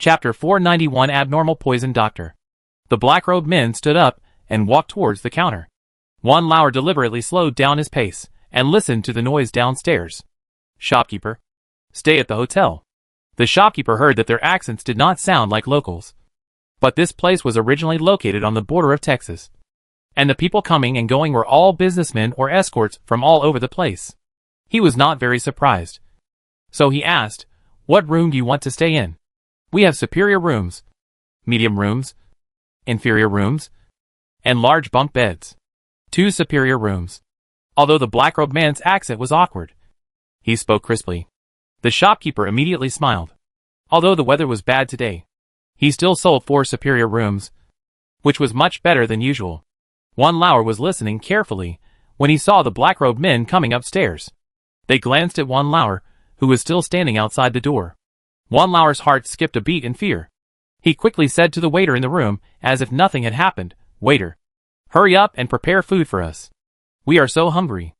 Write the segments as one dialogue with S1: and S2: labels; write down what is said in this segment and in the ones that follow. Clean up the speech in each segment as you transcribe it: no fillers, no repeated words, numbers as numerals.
S1: Chapter 491 Abnormal Poison Doctor. The black-robed men stood up and walked towards the counter. Wan Lauer deliberately slowed down his pace and listened to the noise downstairs. Shopkeeper. Stay at the hotel. The shopkeeper heard that their accents did not sound like locals. But this place was originally located on the border of Texas. And the people coming and going were all businessmen or escorts from all over the place. He was not very surprised. So he asked, "What room do you want to stay in? We have superior rooms, medium rooms, inferior rooms, and large bunk beds." 2 superior rooms. Although the black-robed man's accent was awkward, he spoke crisply. The shopkeeper immediately smiled. Although the weather was bad today, he still sold 4 superior rooms, which was much better than usual. Wan Lauer was listening carefully when he saw the black-robed men coming upstairs. They glanced at Wan Lauer, who was still standing outside the door. Wan Lauer's heart skipped a beat in fear. He quickly said to the waiter in the room, as if nothing had happened, "Waiter, hurry up and prepare food for us. We are so hungry."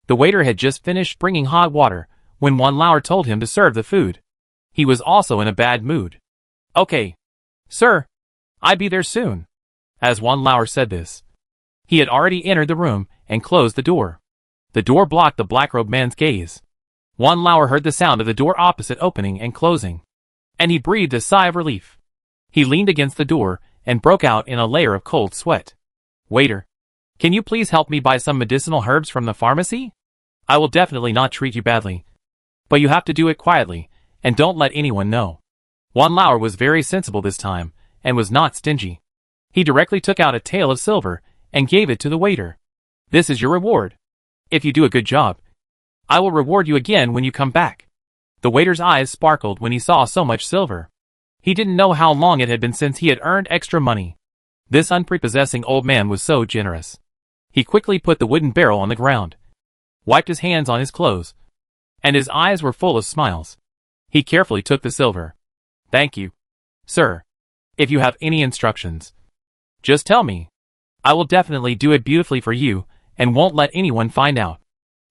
S1: The waiter had just finished bringing hot water when Wan Lauer told him to serve the food. He was also in a bad mood. "Okay, sir, I'll be there soon." As Wan Lauer said this, he had already entered the room and closed the door. The door blocked the black-robed man's gaze. Wan Lauer heard the sound of the door opposite opening and closing, and he breathed a sigh of relief. He leaned against the door and broke out in a layer of cold sweat. "Waiter, can you please help me buy some medicinal herbs from the pharmacy? I will definitely not treat you badly, but you have to do it quietly, and don't let anyone know." Wan Lauer was very sensible this time, and was not stingy. He directly took out a tael of silver and gave it to the waiter. "This is your reward. If you do a good job, I will reward you again when you come back." The waiter's eyes sparkled when he saw so much silver. He didn't know how long it had been since he had earned extra money. This unprepossessing old man was so generous. He quickly put the wooden barrel on the ground, wiped his hands on his clothes, and his eyes were full of smiles. He carefully took the silver. "Thank you, sir. If you have any instructions, just tell me. I will definitely do it beautifully for you and won't let anyone find out."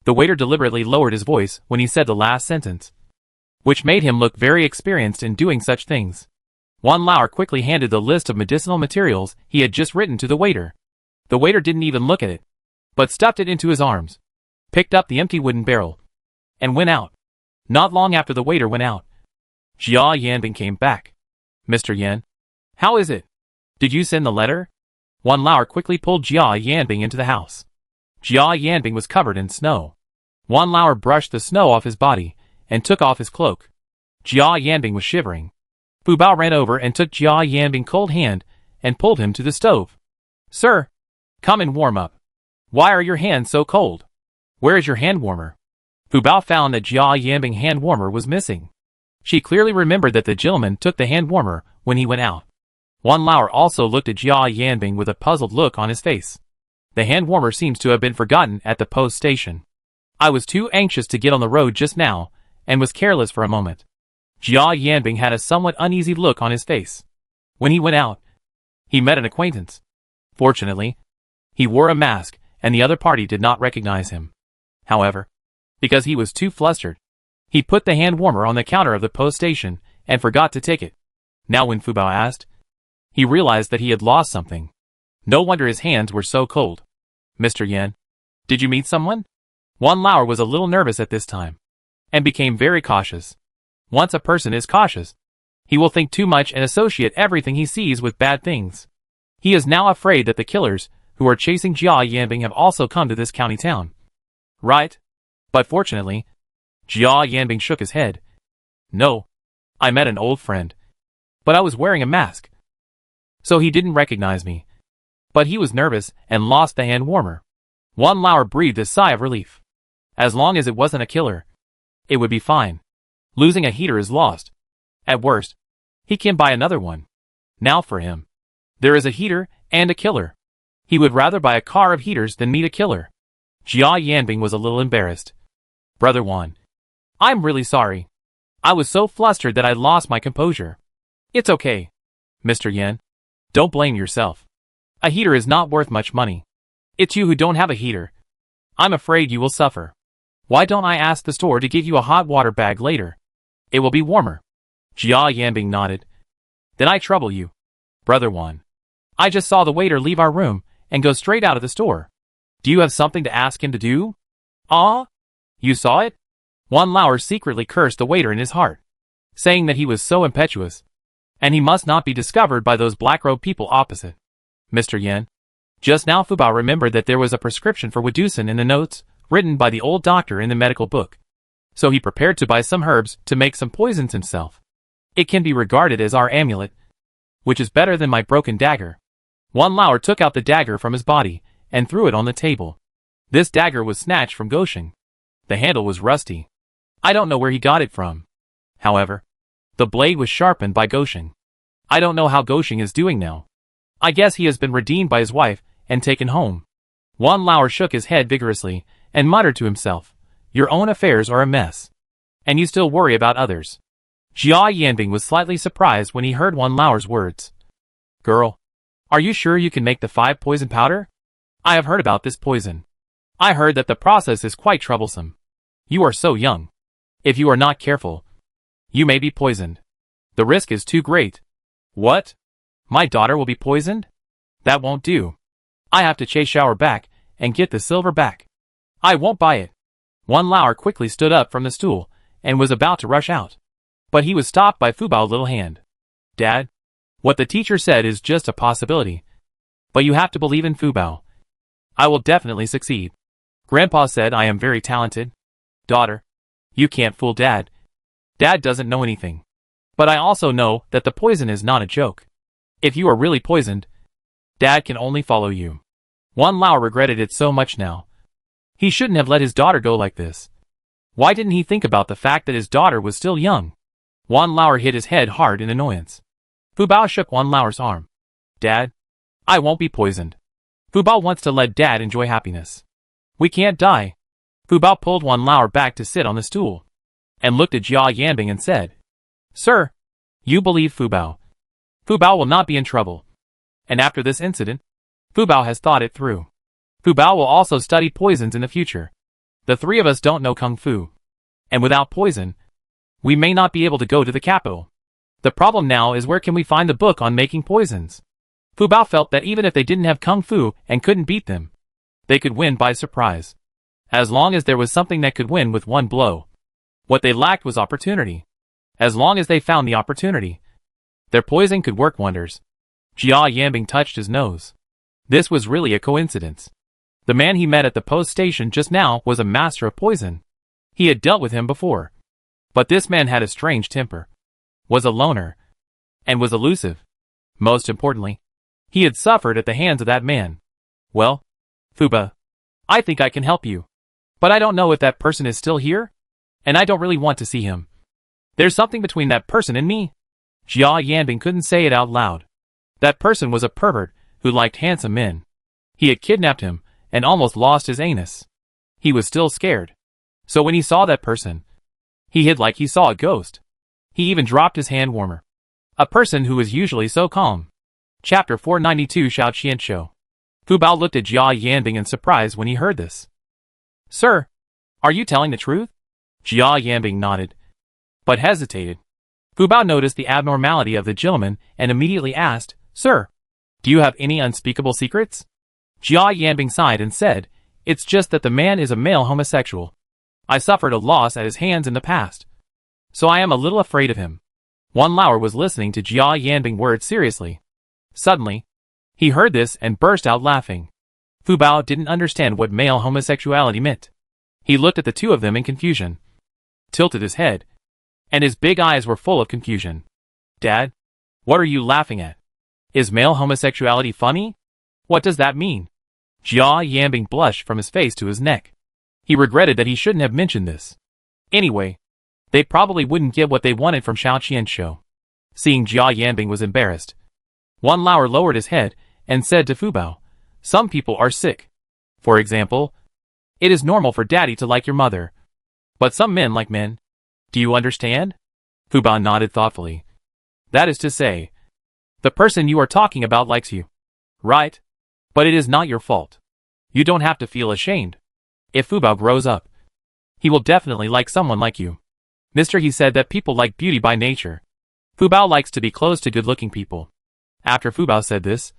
S1: The waiter deliberately lowered his voice when he said the last sentence, which made him look very experienced in doing such things. Wan Lauer quickly handed the list of medicinal materials he had just written to the waiter. The waiter didn't even look at it, but stuffed it into his arms, picked up the empty wooden barrel, and went out. Not long after the waiter went out, Jia Yanbing came back. "Mr. Yan, how is it? Did you send the letter?" Wan Lauer quickly pulled Jia Yanbing into the house. Jia Yanbing was covered in snow. Wan Lauer brushed the snow off his body and took off his cloak. Jia Yanbing was shivering. Fu Bao ran over and took Jia Yanbing's cold hand and pulled him to the stove. "Sir, come and warm up. Why are your hands so cold? Where is your hand warmer?" Fu Bao found that Jia Yanbing's hand warmer was missing. She clearly remembered that the gentleman took the hand warmer when he went out. Wan Lauer also looked at Jia Yanbing with a puzzled look on his face. The hand warmer seems to have been forgotten at the post station. "I was too anxious to get on the road just now, and was careless for a moment." Jia Yanbing had a somewhat uneasy look on his face. When he went out, he met an acquaintance. Fortunately, he wore a mask, and the other party did not recognize him. However, because he was too flustered, he put the hand warmer on the counter of the post station and forgot to take it. Now when Fu Bao asked, he realized that he had lost something. No wonder his hands were so cold. "Mr. Yan, did you meet someone?" Wan Lauer was a little nervous at this time, and became very cautious. Once a person is cautious, he will think too much and associate everything he sees with bad things. He is now afraid that the killers who are chasing Jia Yanbing have also come to this county town. "Right. But fortunately," Jia Yanbing shook his head. "No. I met an old friend, but I was wearing a mask, so he didn't recognize me. But he was nervous and lost the hand warmer." Wan Lauer breathed a sigh of relief. As long as it wasn't a killer, it would be fine. Losing a heater is lost. At worst, he can buy another one. Now for him, there is a heater and a killer. He would rather buy a car of heaters than meet a killer. Jia Yanbing was a little embarrassed. "Brother Wan, I'm really sorry. I was so flustered that I lost my composure." "It's okay, Mr. Yan. Don't blame yourself. A heater is not worth much money. It's you who don't have a heater. I'm afraid you will suffer. Why don't I ask the store to give you a hot water bag later? It will be warmer." Jia Yanbing nodded. Then I trouble you. Brother Wan. I just saw the waiter leave our room and go straight out of the store. Do you have something to ask him to do? Ah? You saw it? Wan Lauer secretly cursed the waiter in his heart, saying that he was so impetuous, and he must not be discovered by those black-robed people opposite. Mr. Yen. Just now Fu Bao remembered that there was a prescription for Wadusan in the notes, written by the old doctor in the medical book. So he prepared to buy some herbs to make some poisons himself. It can be regarded as our amulet, which is better than my broken dagger. Wan Lauer took out the dagger from his body and threw it on the table. This dagger was snatched from Gosheng. The handle was rusty. I don't know where he got it from. However, the blade was sharpened by Gosheng. I don't know how Gosheng is doing now. I guess he has been redeemed by his wife and taken home. Wan Lauer shook his head vigorously and muttered to himself, your own affairs are a mess. And you still worry about others. Jia Yanbing was slightly surprised when he heard Wan Lauer's words. Girl, are you sure you can make the 5 poison powder? I have heard about this poison. I heard that the process is quite troublesome. You are so young. If you are not careful, you may be poisoned. The risk is too great. What? My daughter will be poisoned? That won't do. I have to chase Shower back and get the silver back. I won't buy it. Wan Lauer quickly stood up from the stool and was about to rush out. But he was stopped by Fu Bao's little hand. Dad, what the teacher said is just a possibility. But you have to believe in Fu Bao. I will definitely succeed. Grandpa said I am very talented. Daughter, you can't fool Dad. Dad doesn't know anything. But I also know that the poison is not a joke. If you are really poisoned, Dad can only follow you. Wan Lauer regretted it so much now. He shouldn't have let his daughter go like this. Why didn't he think about the fact that his daughter was still young? Wan Lauer hit his head hard in annoyance. Fu Bao shook Wan Lauer's arm. Dad, I won't be poisoned. Fu Bao wants to let Dad enjoy happiness. We can't die. Fu Bao pulled Wan Lauer back to sit on the stool, and looked at Jia Yanbing and said, Sir, you believe Fu Bao. Fu Bao will not be in trouble. And after this incident, Fu Bao has thought it through. Fu Bao will also study poisons in the future. The 3 of us don't know Kung Fu. And without poison, we may not be able to go to the capital. The problem now is where can we find the book on making poisons? Fu Bao felt that even if they didn't have Kung Fu and couldn't beat them, they could win by surprise. As long as there was something that could win with one blow. What they lacked was opportunity. As long as they found the opportunity, their poison could work wonders. Jia Yanbing touched his nose. This was really a coincidence. The man he met at the post station just now was a master of poison. He had dealt with him before. But this man had a strange temper, was a loner, and was elusive. Most importantly, he had suffered at the hands of that man. Well, Fu Bao, I think I can help you. But I don't know if that person is still here, and I don't really want to see him. There's something between that person and me. Jia Yanbing couldn't say it out loud. That person was a pervert who liked handsome men. He had kidnapped him and almost lost his anus. He was still scared. So when he saw that person, he hid like he saw a ghost. He even dropped his hand warmer. A person who was usually so calm. Chapter 492 Xiao Qian Show. Fu Bao looked at Jia Yanbing in surprise when he heard this. Sir, are you telling the truth? Jia Yanbing nodded, but hesitated. Fu Bao noticed the abnormality of the gentleman and immediately asked, Sir, do you have any unspeakable secrets? Jia Yanbing sighed and said, It's just that the man is a male homosexual. I suffered a loss at his hands in the past, so I am a little afraid of him. Wan Lauer was listening to Jia Yanbing's words seriously. Suddenly, he heard this and burst out laughing. Fu Bao didn't understand what male homosexuality meant. He looked at the 2 of them in confusion, tilted his head, and his big eyes were full of confusion. Dad, what are you laughing at? Is male homosexuality funny? What does that mean? Jia Yanbing blushed from his face to his neck. He regretted that he shouldn't have mentioned this. Anyway, they probably wouldn't get what they wanted from Xiao Qian's show. Seeing Jia Yanbing was embarrassed, Wan Lauer lowered his head and said to Fu Bao, Some people are sick. For example, it is normal for daddy to like your mother. But some men like men. Do you understand? Fu Bao nodded thoughtfully. That is to say, the person you are talking about likes you. Right? But it is not your fault. You don't have to feel ashamed. If Fu Bao grows up, he will definitely like someone like you. Mister, he said that people like beauty by nature. Fu Bao likes to be close to good-looking people. After Fu Bao said this,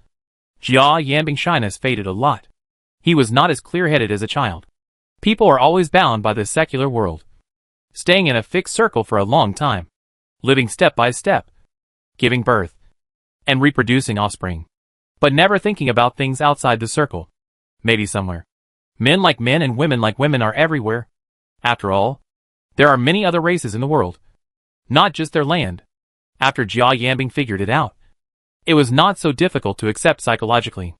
S1: Jia Yanbing's shyness faded a lot. He was not as clear-headed as a child. People are always bound by this secular world, staying in a fixed circle for a long time, living step by step, giving birth, and reproducing offspring, but never thinking about things outside the circle. Maybe somewhere. Men like men and women like women are everywhere. After all, there are many other races in the world, not just their land. After Jia Yanbing figured it out, it was not so difficult to accept psychologically.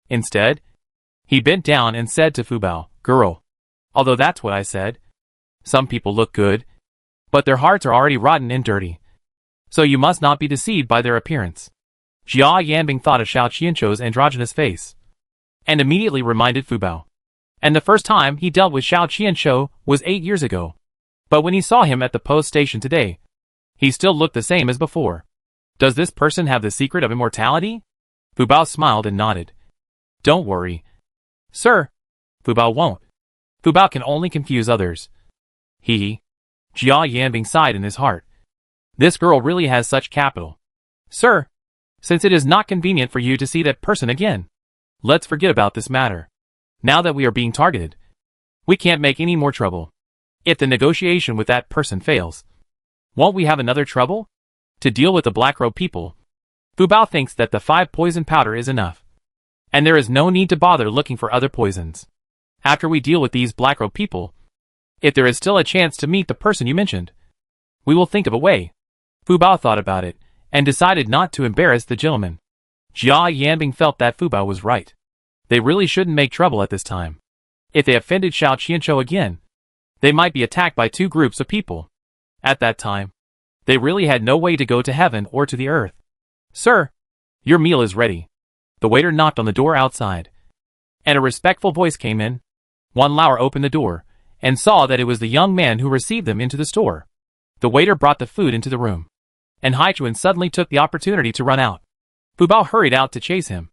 S1: Instead, he bent down and said to Fu Bao, "Girl, although that's what I said, some people look good, but their hearts are already rotten and dirty. So you must not be deceived by their appearance." Jia Yanbing thought of Xiao Qianzhou's androgynous face, and immediately reminded Fu Bao. And the first time he dealt with Xiao Qianzhou was 8 years ago. But when he saw him at the post station today, he still looked the same as before. Does this person have the secret of immortality? Fu Bao smiled and nodded. Don't worry, sir. Fu Bao won't. Fu Bao can only confuse others. Jia Yanbing sighed in his heart. This girl really has such capital. Sir, since it is not convenient for you to see that person again, let's forget about this matter. Now that we are being targeted, we can't make any more trouble. If the negotiation with that person fails, won't we have another trouble? To deal with the Black Robe people, Fu Bao thinks that the 5 poison powder is enough, and there is no need to bother looking for other poisons. After we deal with these Black Robe people, if there is still a chance to meet the person you mentioned, we will think of a way. Fu Bao thought about it, and decided not to embarrass the gentleman. Jia Yanbing felt that Fu Bao was right. They really shouldn't make trouble at this time. If they offended Xiao Qianzhou again, they might be attacked by 2 groups of people. At that time, they really had no way to go to heaven or to the earth. Sir, your meal is ready. The waiter knocked on the door outside, and a respectful voice came in. Wan Lauer opened the door, and saw that it was the young man who received them into the store. The waiter brought the food into the room, and Haichuan suddenly took the opportunity to run out. Fu Bao hurried out to chase him,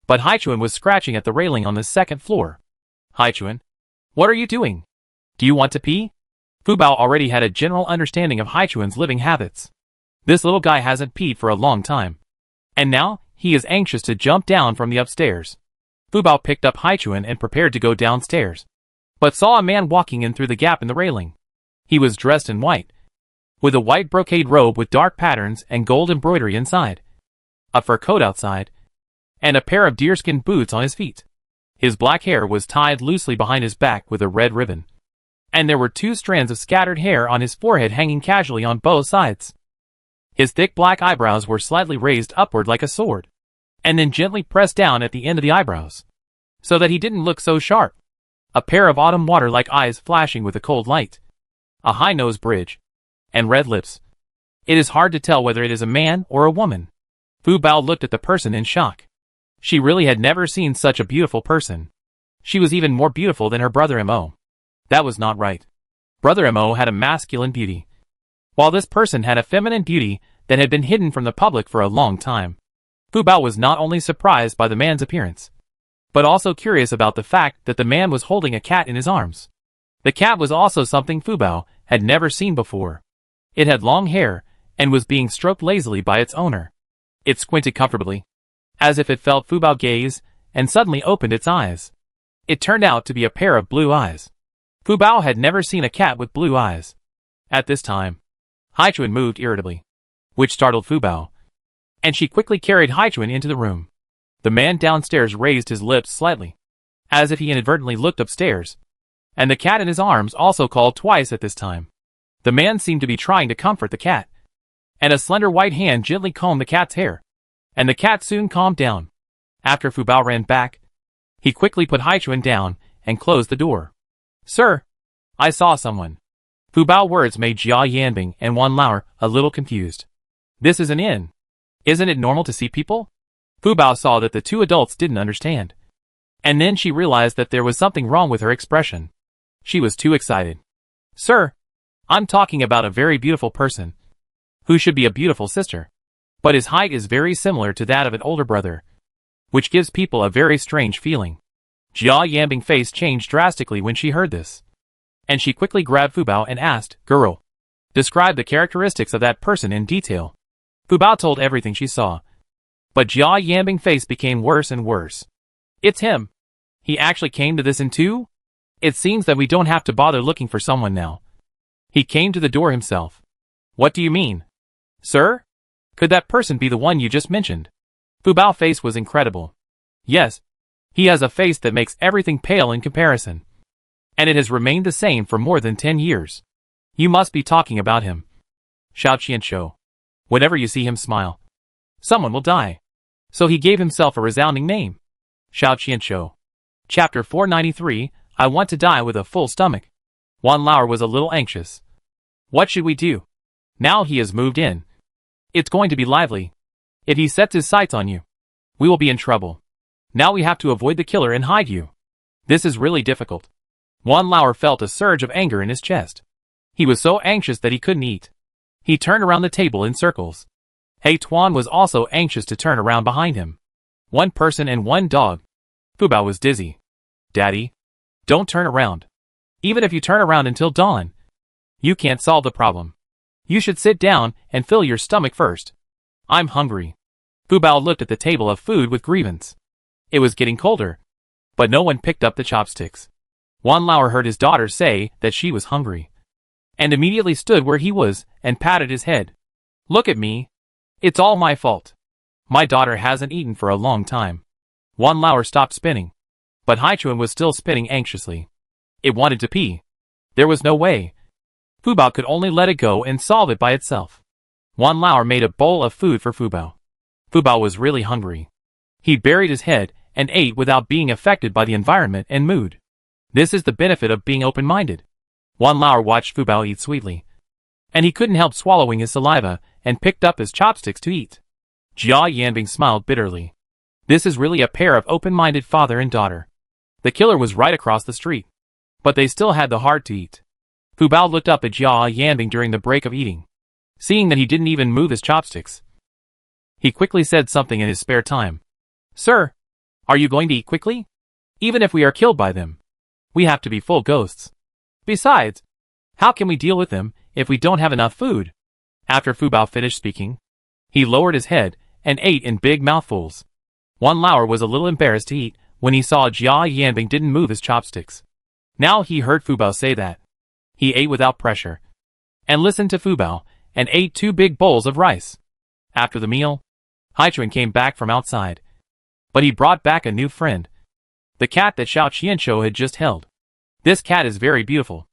S1: but Haichuan was scratching at the railing on the 2nd floor. Haichuan, what are you doing? Do you want to pee? Fu Bao already had a general understanding of Haichuan's living habits. This little guy hasn't peed for a long time, and now he is anxious to jump down from the upstairs. Fu Bao picked up Haichuan and prepared to go downstairs, but saw a man walking in through the gap in the railing. He was dressed in white, with a white brocade robe with dark patterns and gold embroidery inside, a fur coat outside, and a pair of deerskin boots on his feet. His black hair was tied loosely behind his back with a red ribbon, and there were 2 strands of scattered hair on his forehead hanging casually on both sides. His thick black eyebrows were slightly raised upward like a sword, and then gently pressed down at the end of the eyebrows, so that he didn't look so sharp. A pair of autumn water-like eyes flashing with a cold light, a high nose bridge, and red lips. It is hard to tell whether it is a man or a woman. Fu Bao looked at the person in shock. She really had never seen such a beautiful person. She was even more beautiful than her brother Mo. That was not right. Brother Mo had a masculine beauty, while this person had a feminine beauty that had been hidden from the public for a long time. Fu Bao was not only surprised by the man's appearance, but also curious about the fact that the man was holding a cat in his arms. The cat was also something Fu Bao had never seen before. It had long hair, and was being stroked lazily by its owner. It squinted comfortably, as if it felt Fu Bao gaze, and suddenly opened its eyes. It turned out to be a pair of blue eyes. Fu Bao had never seen a cat with blue eyes. At this time, Haichuan moved irritably, which startled Fu Bao, and she quickly carried Haichuan into the room. The man downstairs raised his lips slightly, as if he inadvertently looked upstairs, and the cat in his arms also called twice at this time. The man seemed to be trying to comfort the cat, and a slender white hand gently combed the cat's hair, and the cat soon calmed down. After Fu Bao ran back, he quickly put Haichuan down and closed the door. Sir, I saw someone. Fu Bao's words made Jia Yanbing and Wan Lauer a little confused. This is an inn. Isn't it normal to see people? Fu Bao saw that the 2 adults didn't understand, and then she realized that there was something wrong with her expression. She was too excited. Sir, I'm talking about a very beautiful person, who should be a beautiful sister, but his height is very similar to that of an older brother, which gives people a very strange feeling. Jia Yanbing's face changed drastically when she heard this, and she quickly grabbed Fu Bao and asked, Girl, describe the characteristics of that person in detail. Fu Bao told everything she saw. But Jia Yanbing's face became worse and worse. It's him. He actually came to this in two? It seems that we don't have to bother looking for someone now. He came to the door himself. What do you mean? Sir? Could that person be the one you just mentioned? Fu Bao's face was incredible. Yes. He has a face that makes everything pale in comparison. And it has remained the same for more than 10 years. You must be talking about him. Xiao Qianshou. Whenever you see him smile, someone will die. So he gave himself a resounding name. Xiao Qianshou. Chapter 493, I want to die with a full stomach. Wan Lauer was a little anxious. What should we do? Now he has moved in. It's going to be lively. If he sets his sights on you, we will be in trouble. Now we have to avoid the killer and hide you. This is really difficult. Wan Lauer felt a surge of anger in his chest. He was so anxious that he couldn't eat. He turned around the table in circles. He Tuan was also anxious to turn around behind him. One person and one dog. Fu Bao was dizzy. Daddy, don't turn around. Even if you turn around until dawn, you can't solve the problem. You should sit down and fill your stomach first. I'm hungry. Fu Bao looked at the table of food with grievance. It was getting colder, but no one picked up the chopsticks. Wan Lauer heard his daughter say that she was hungry, and immediately stood where he was and patted his head. Look at me. It's all my fault. My daughter hasn't eaten for a long time. Wan Lauer stopped spinning, but Haichuan was still spinning anxiously. It wanted to pee. There was no way. Fu Bao could only let it go and solve it by itself. Wan Lauer made a bowl of food for Fu Bao. Fu Bao was really hungry. He buried his head and ate without being affected by the environment and mood. This is the benefit of being open-minded. Wan Lauer watched Fu Bao eat sweetly, and he couldn't help swallowing his saliva and picked up his chopsticks to eat. Jia Yanbing smiled bitterly. This is really a pair of open-minded father and daughter. The killer was right across the street, but they still had the heart to eat. Fu Bao looked up at Jia Yanbing during the break of eating. Seeing that he didn't even move his chopsticks, he quickly said something in his spare time. Sir, are you going to eat quickly? Even if we are killed by them, we have to be full ghosts. Besides, how can we deal with them if we don't have enough food? After Fu Bao finished speaking, he lowered his head and ate in big mouthfuls. Wan Lauer was a little embarrassed to eat when he saw Jia Yanbing didn't move his chopsticks. Now he heard Fu Bao say that. He ate without pressure, and listened to Fu Bao, and ate 2 big bowls of rice. After the meal, Haichuan came back from outside, but he brought back a new friend. The cat that Xiao Qianshou had just held. This cat is very beautiful,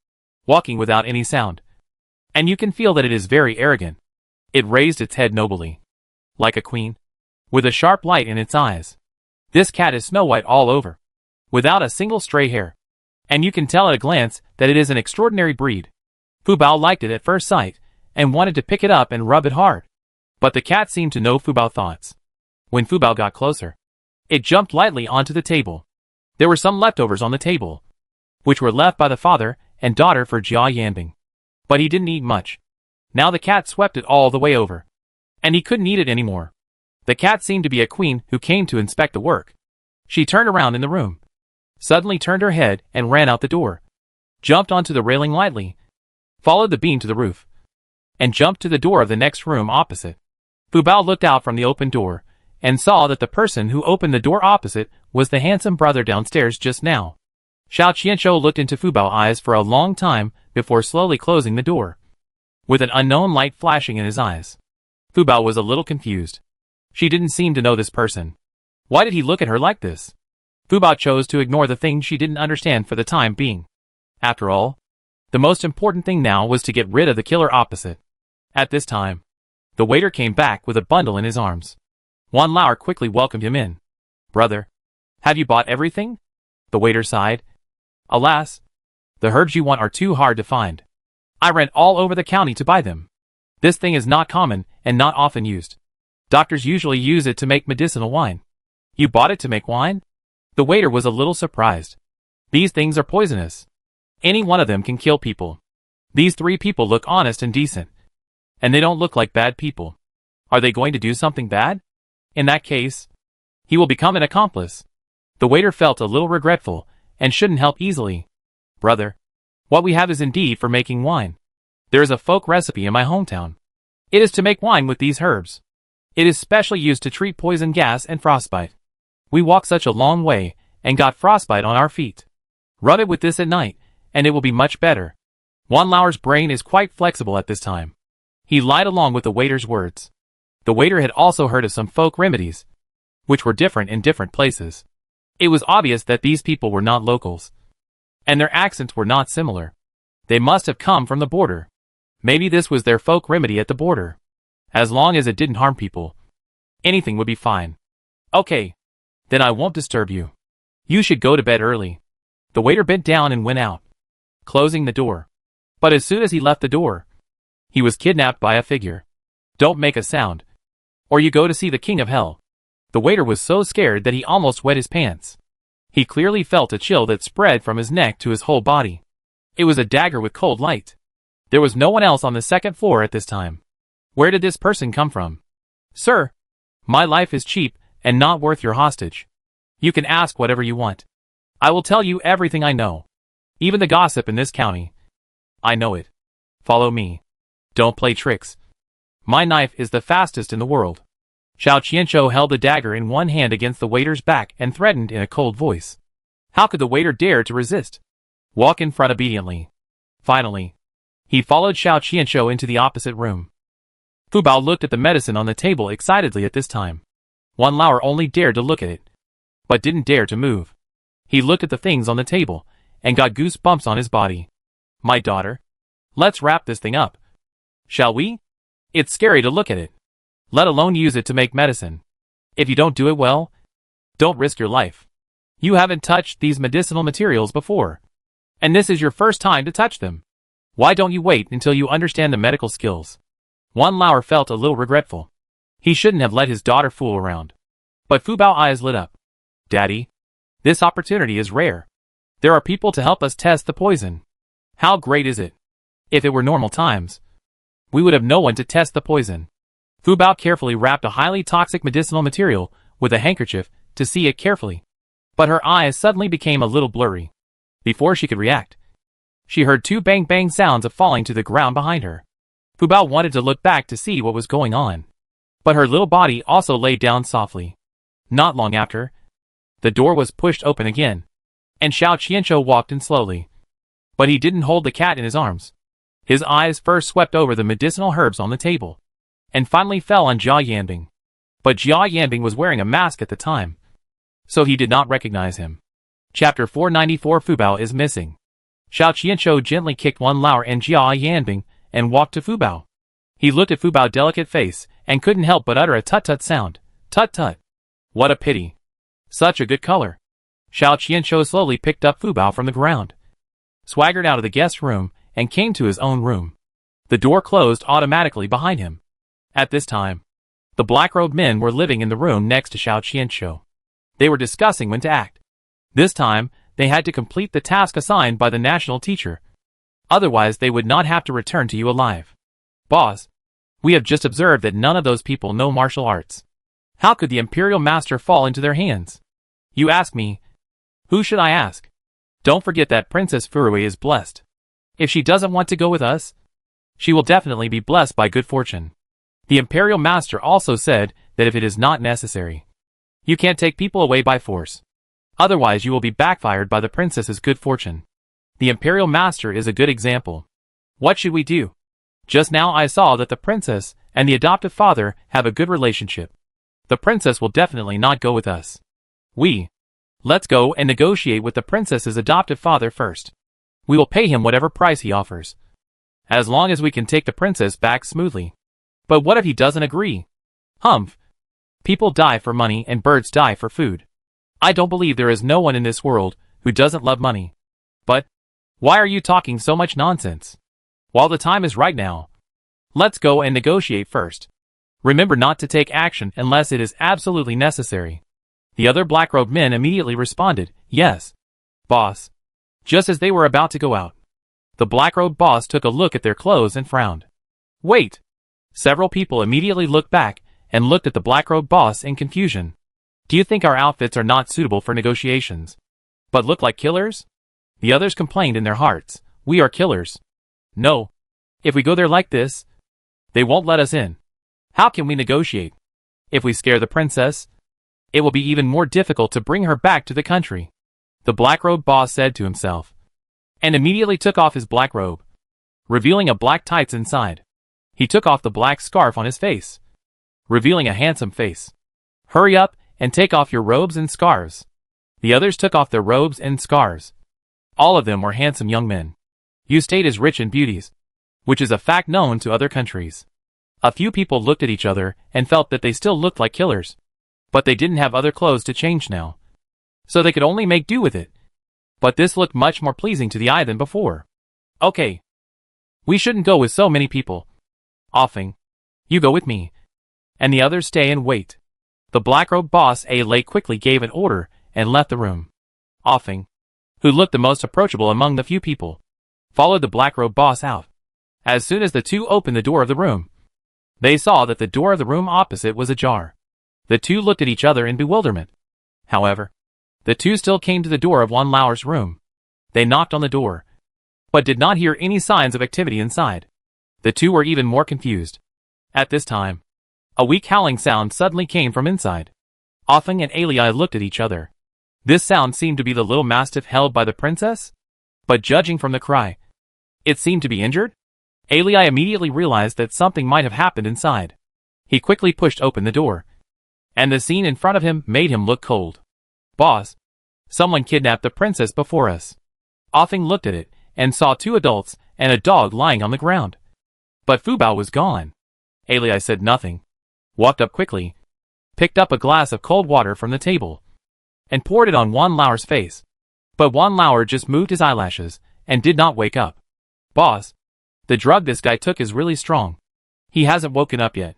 S1: walking without any sound, and you can feel that it is very arrogant. It raised its head nobly, like a queen, with a sharp light in its eyes. This cat is snow white all over, without a single stray hair, and you can tell at a glance that it is an extraordinary breed. Fu Bao liked it at first sight, and wanted to pick it up and rub it hard. But the cat seemed to know Fu Bao's thoughts. When Fu Bao got closer, it jumped lightly onto the table. There were some leftovers on the table, which were left by the father and daughter for Jia Yanbing. But he didn't eat much. Now the cat swept it all the way over, and he couldn't eat it anymore. The cat seemed to be a queen who came to inspect the work. She turned around in the room, suddenly turned her head and ran out the door, jumped onto the railing lightly, followed the beam to the roof, and jumped to the door of the next room opposite. Fu Bao looked out from the open door, and saw that the person who opened the door opposite was the handsome brother downstairs just now. Xiao Qianshou looked into Fu Bao's eyes for a long time before slowly closing the door, with an unknown light flashing in his eyes. Fu Bao was a little confused. She didn't seem to know this person. Why did he look at her like this? Fu Bao chose to ignore the thing she didn't understand for the time being. After all, the most important thing now was to get rid of the killer opposite. At this time, the waiter came back with a bundle in his arms. Wan Lauer quickly welcomed him in. Brother, have you bought everything? The waiter sighed. Alas, the herbs you want are too hard to find. I went all over the county to buy them. This thing is not common and not often used. Doctors usually use it to make medicinal wine. You bought it to make wine? The waiter was a little surprised. These things are poisonous. Any one of them can kill people. These 3 people look honest and decent, and they don't look like bad people. Are they going to do something bad? In that case, he will become an accomplice. The waiter felt a little regretful and shouldn't help easily. Brother, what we have is indeed for making wine. There is a folk recipe in my hometown. It is to make wine with these herbs. It is specially used to treat poison gas and frostbite. We walked such a long way and got frostbite on our feet. Rub it with this at night, and it will be much better. Wan Lauer's brain is quite flexible at this time. He lied along with the waiter's words. The waiter had also heard of some folk remedies, which were different in different places. It was obvious that these people were not locals, and their accents were not similar. They must have come from the border. Maybe this was their folk remedy at the border. As long as it didn't harm people, anything would be fine. Okay, then I won't disturb you. You should go to bed early. The waiter bent down and went out, closing the door. But as soon as he left the door, he was kidnapped by a figure. Don't make a sound, or you go to see the king of hell. The waiter was so scared that he almost wet his pants. He clearly felt a chill that spread from his neck to his whole body. It was a dagger with cold light. There was no one else on the second floor at this time. Where did this person come from? Sir, my life is cheap and not worth your hostage. You can ask whatever you want. I will tell you everything I know. Even the gossip in this county. I know it. Follow me. Don't play tricks. My knife is the fastest in the world. Xiao Qianzhou held the dagger in one hand against the waiter's back and threatened in a cold voice. How could the waiter dare to resist? Walk in front obediently. Finally, he followed Xiao Qianzhou into the opposite room. Fu Bao looked at the medicine on the table excitedly at this time. Wan Lauer only dared to look at it, but didn't dare to move. He looked at the things on the table and got goosebumps on his body. My daughter, let's wrap this thing up. Shall we? It's scary to look at it, let alone use it to make medicine. If you don't do it well, don't risk your life. You haven't touched these medicinal materials before, and this is your first time to touch them. Why don't you wait until you understand the medical skills? Wan Lauer felt a little regretful. He shouldn't have let his daughter fool around. But Fu Bao's eyes lit up. Daddy, this opportunity is rare. There are people to help us test the poison. How great is it? If it were normal times, we would have no one to test the poison. Fu Bao carefully wrapped a highly toxic medicinal material with a handkerchief to see it carefully. But her eyes suddenly became a little blurry. Before she could react, she heard two bang-bang sounds of falling to the ground behind her. Fu Bao wanted to look back to see what was going on, but her little body also lay down softly. Not long after, the door was pushed open again, and Xiao Qianzhou walked in slowly. But he didn't hold the cat in his arms. His eyes first swept over the medicinal herbs on the table, and finally fell on Jia Yanbing. But Jia Yanbing was wearing a mask at the time, so he did not recognize him. Chapter 494 Fu Bao is missing. Xiao Qianzhou gently kicked Wan Lauer and Jia Yanbing and walked to Fu Bao. He looked at Fu Bao's delicate face and couldn't help but utter a tut-tut sound. Tut-tut. What a pity. Such a good color. Xiao Qianzhou slowly picked up Fu Bao from the ground, swaggered out of the guest room, and came to his own room. The door closed automatically behind him. At this time, the black-robed men were living in the room next to Xiao Qianzhou. They were discussing when to act. This time, they had to complete the task assigned by the national teacher. Otherwise, they would not have to return to you alive. Boss, we have just observed that none of those people know martial arts. How could the Imperial Master fall into their hands? You ask me. Who should I ask? Don't forget that Princess Furui is blessed. If she doesn't want to go with us, she will definitely be blessed by good fortune. The Imperial Master also said that if it is not necessary, you can't take people away by force. Otherwise you will be backfired by the princess's good fortune. The Imperial Master is a good example. What should we do? Just now I saw that the princess and the adoptive father have a good relationship. The princess will definitely not go with us. Let's go and negotiate with the princess's adoptive father first. We will pay him whatever price he offers, as long as we can take the princess back smoothly. But what if he doesn't agree? Humph. People die for money and birds die for food. I don't believe there is no one in this world who doesn't love money. But why are you talking so much nonsense? While the time is right now, let's go and negotiate first. Remember not to take action unless it is absolutely necessary. The other black-robed men immediately responded, yes, boss. Just as they were about to go out, the black-robed boss took a look at their clothes and frowned. Wait! Several people immediately looked back and looked at the black-robed boss in confusion. Do you think our outfits are not suitable for negotiations, but look like killers? The others complained in their hearts, we are killers. No. If we go there like this, they won't let us in. How can we negotiate? If we scare the princess, it will be even more difficult to bring her back to the country, the black-robed boss said to himself, and immediately took off his black robe, revealing a black tights inside. He took off the black scarf on his face, revealing a handsome face. Hurry up and take off your robes and scarves. The others took off their robes and scarves. All of them were handsome young men. You stayed as rich in beauties, which is a fact known to other countries. A few people looked at each other and felt that they still looked like killers, but they didn't have other clothes to change now, so they could only make do with it. But this looked much more pleasing to the eye than before. Okay. We shouldn't go with so many people. Offing. You go with me. And the others stay and wait. The black-robed boss A quickly gave an order and left the room. Offing, who looked the most approachable among the few people, followed the black-robed boss out. As soon as the two opened the door of the room, they saw that the door of the room opposite was ajar. The two looked at each other in bewilderment. However, the two still came to the door of Wan Lauer's room. They knocked on the door, but did not hear any signs of activity inside. The two were even more confused. At this time, a weak howling sound suddenly came from inside. Offing and Ali looked at each other. This sound seemed to be the little mastiff held by the princess, but judging from the cry, it seemed to be injured. Ali immediately realized that something might have happened inside. He quickly pushed open the door, and the scene in front of him made him look cold. Boss, someone kidnapped the princess before us. Offing looked at it and saw two adults and a dog lying on the ground. But Fubao was gone. Ali said nothing, walked up quickly, picked up a glass of cold water from the table, and poured it on Wan Lauer's face. But Wan Lauer just moved his eyelashes and did not wake up. Boss, the drug this guy took is really strong. He hasn't woken up yet.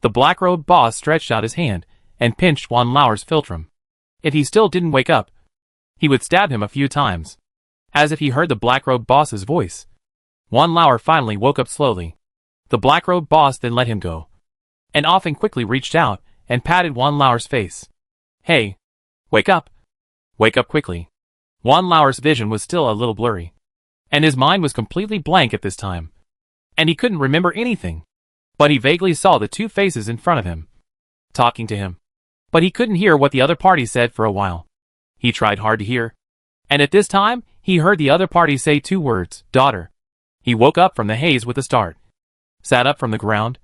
S1: The black-robed boss stretched out his hand and pinched Wan Lauer's philtrum. If he still didn't wake up, he would stab him a few times. As if he heard the black-robed boss's voice, Wan Lauer finally woke up slowly. The black-robed boss then let him go, and Offing quickly reached out and patted Wan Lauer's face. Hey, wake up! Wake up quickly. Wan Lauer's vision was still a little blurry, and his mind was completely blank at this time, and he couldn't remember anything. But he vaguely saw the two faces in front of him, talking to him. But he couldn't hear what the other party said for a while. He tried hard to hear, and at this time, he heard the other party say two words, daughter. He woke up from the haze with a start, sat up from the ground,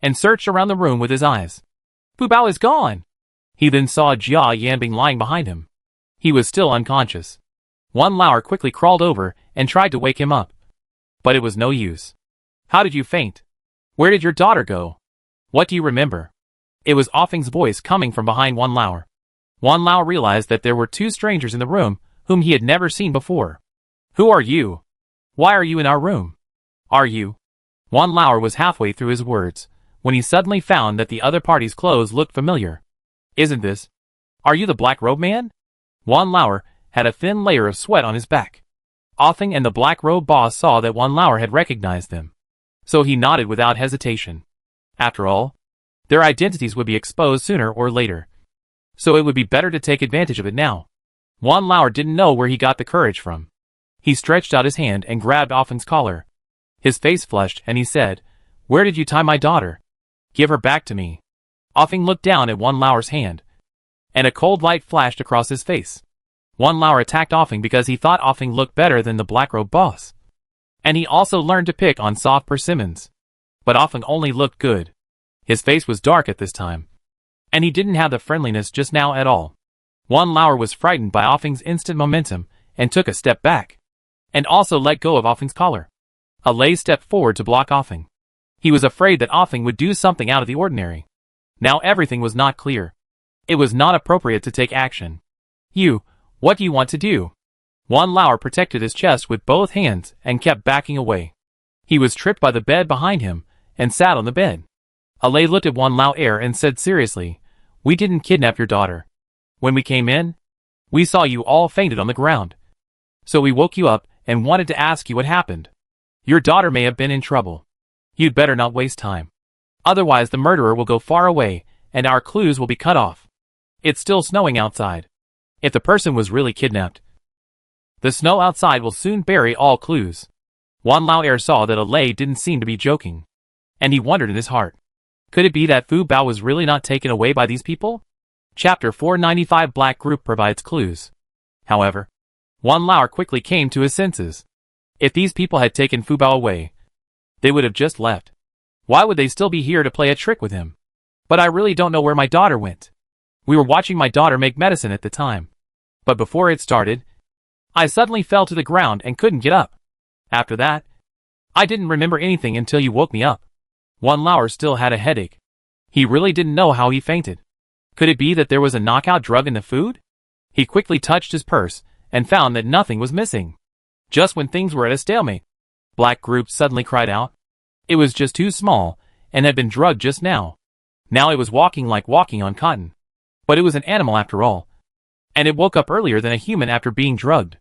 S1: and searched around the room with his eyes. Fubao is gone! He then saw Jia Yanbing lying behind him. He was still unconscious. Wan Lauer quickly crawled over and tried to wake him up, but it was no use. How did you faint? Where did your daughter go? What do you remember? It was Offing's voice coming from behind Wan Lauer. Wan Lauer realized that there were two strangers in the room whom he had never seen before. Who are you? Why are you in our room? Are you? Wan Lauer was halfway through his words when he suddenly found that the other party's clothes looked familiar. Isn't this? Are you the black-robe man? Wan Lauer had a thin layer of sweat on his back. Offing and the black-robe boss saw that Wan Lauer had recognized them, so he nodded without hesitation. After all, their identities would be exposed sooner or later, so it would be better to take advantage of it now. Wan Lauer didn't know where he got the courage from. He stretched out his hand and grabbed Offing's collar. His face flushed and he said, Where did you tie my daughter? Give her back to me. Offing looked down at Wan Lauer's hand, and a cold light flashed across his face. Wan Lauer attacked Offing because he thought Offing looked better than the black-robe boss, and he also learned to pick on soft persimmons. But Offing only looked good. His face was dark at this time, and he didn't have the friendliness just now at all. Wan Lauer was frightened by Offing's instant momentum and took a step back, and also let go of Offing's collar. Alay stepped forward to block Offing. He was afraid that Offing would do something out of the ordinary. Now everything was not clear. It was not appropriate to take action. What do you want to do? Wan Lauer protected his chest with both hands and kept backing away. He was tripped by the bed behind him and sat on the bed. Alay looked at Wan Lauer and said seriously, We didn't kidnap your daughter. When we came in, we saw you all fainted on the ground. So we woke you up and wanted to ask you what happened. Your daughter may have been in trouble. You'd better not waste time. Otherwise the murderer will go far away and our clues will be cut off. It's still snowing outside. If the person was really kidnapped, the snow outside will soon bury all clues. Wan Lauer saw that Alay didn't seem to be joking, and he wondered in his heart, Could it be that Fu Bao was really not taken away by these people? Chapter 495 Black Group provides clues. However, Wan Lauer quickly came to his senses. If these people had taken Fu Bao away, they would have just left. Why would they still be here to play a trick with him? But I really don't know where my daughter went. We were watching my daughter make medicine at the time. But before it started, I suddenly fell to the ground and couldn't get up. After that, I didn't remember anything until you woke me up. Wan Lauer still had a headache. He really didn't know how he fainted. Could it be that there was a knockout drug in the food? He quickly touched his purse and found that nothing was missing. Just when things were at a stalemate, Black Group suddenly cried out. It was just too small and had been drugged just now. Now it was walking like walking on cotton. But it was an animal after all. And it woke up earlier than a human after being drugged.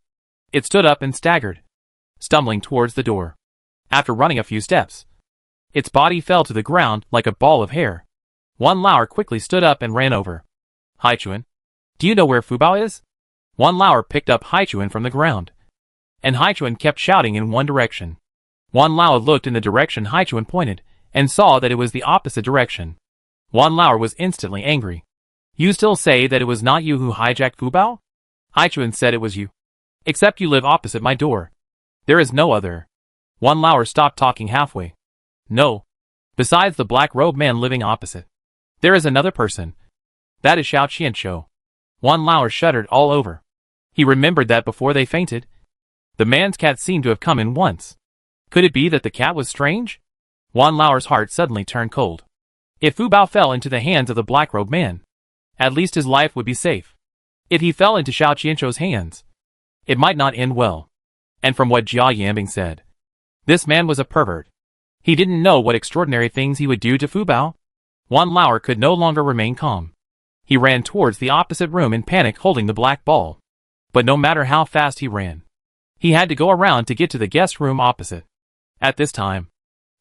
S1: It stood up and staggered, stumbling towards the door. After running a few steps, its body fell to the ground like a ball of hair. Wan Lauer quickly stood up and ran over. Haichuan, do you know where Fu Bao is? Wan Lauer picked up Haichuan from the ground. And Haichuan kept shouting in one direction. Wan Lauer looked in the direction Haichuan pointed, and saw that it was the opposite direction. Wan Lauer was instantly angry. You still say that it was not you who hijacked Fu Bao? Haichuan said it was you. Except you live opposite my door. There is no other. Wan Lauer stopped talking halfway. No. Besides the black-robed man living opposite, there is another person. That is Xiao Qianqiu. Wan Lauer shuddered all over. He remembered that before they fainted, the man's cat seemed to have come in once. Could it be that the cat was strange? Wan Lauer's heart suddenly turned cold. If Fu Bao fell into the hands of the black-robed man, at least his life would be safe. If he fell into Xiao Qianqiu's hands, it might not end well. And from what Jia Yambing said, this man was a pervert. He didn't know what extraordinary things he would do to Fu Bao. Wan Lauer could no longer remain calm. He ran towards the opposite room in panic, holding the black ball. But no matter how fast he ran, he had to go around to get to the guest room opposite. At this time,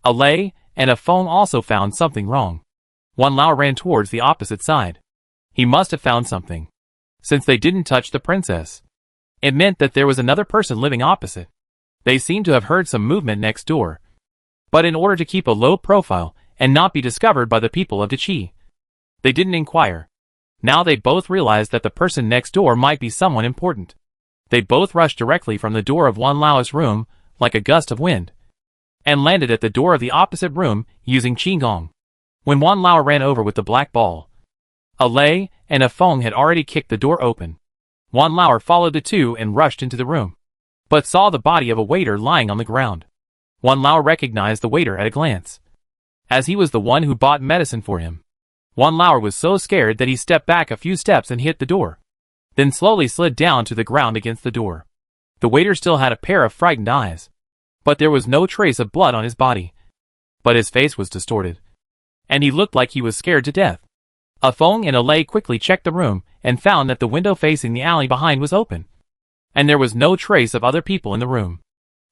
S1: a Lei and a Feng also found something wrong. Wan Lauer ran towards the opposite side. He must have found something. Since they didn't touch the princess, it meant that there was another person living opposite. They seemed to have heard some movement next door. But in order to keep a low profile and not be discovered by the people of Dachi, they didn't inquire. Now they both realized that the person next door might be someone important. They both rushed directly from the door of Wan Lauer's room, like a gust of wind, and landed at the door of the opposite room, using Qigong. When Wan Lauer ran over with the black ball, a Lei and a Feng had already kicked the door open. Wan Lauer followed the two and rushed into the room, but saw the body of a waiter lying on the ground. Wan Lauer recognized the waiter at a glance, as he was the one who bought medicine for him. Wan Lauer was so scared that he stepped back a few steps and hit the door, then slowly slid down to the ground against the door. The waiter still had a pair of frightened eyes, but there was no trace of blood on his body. But his face was distorted, and he looked like he was scared to death. A Feng and a Lei quickly checked the room and found that the window facing the alley behind was open, and there was no trace of other people in the room.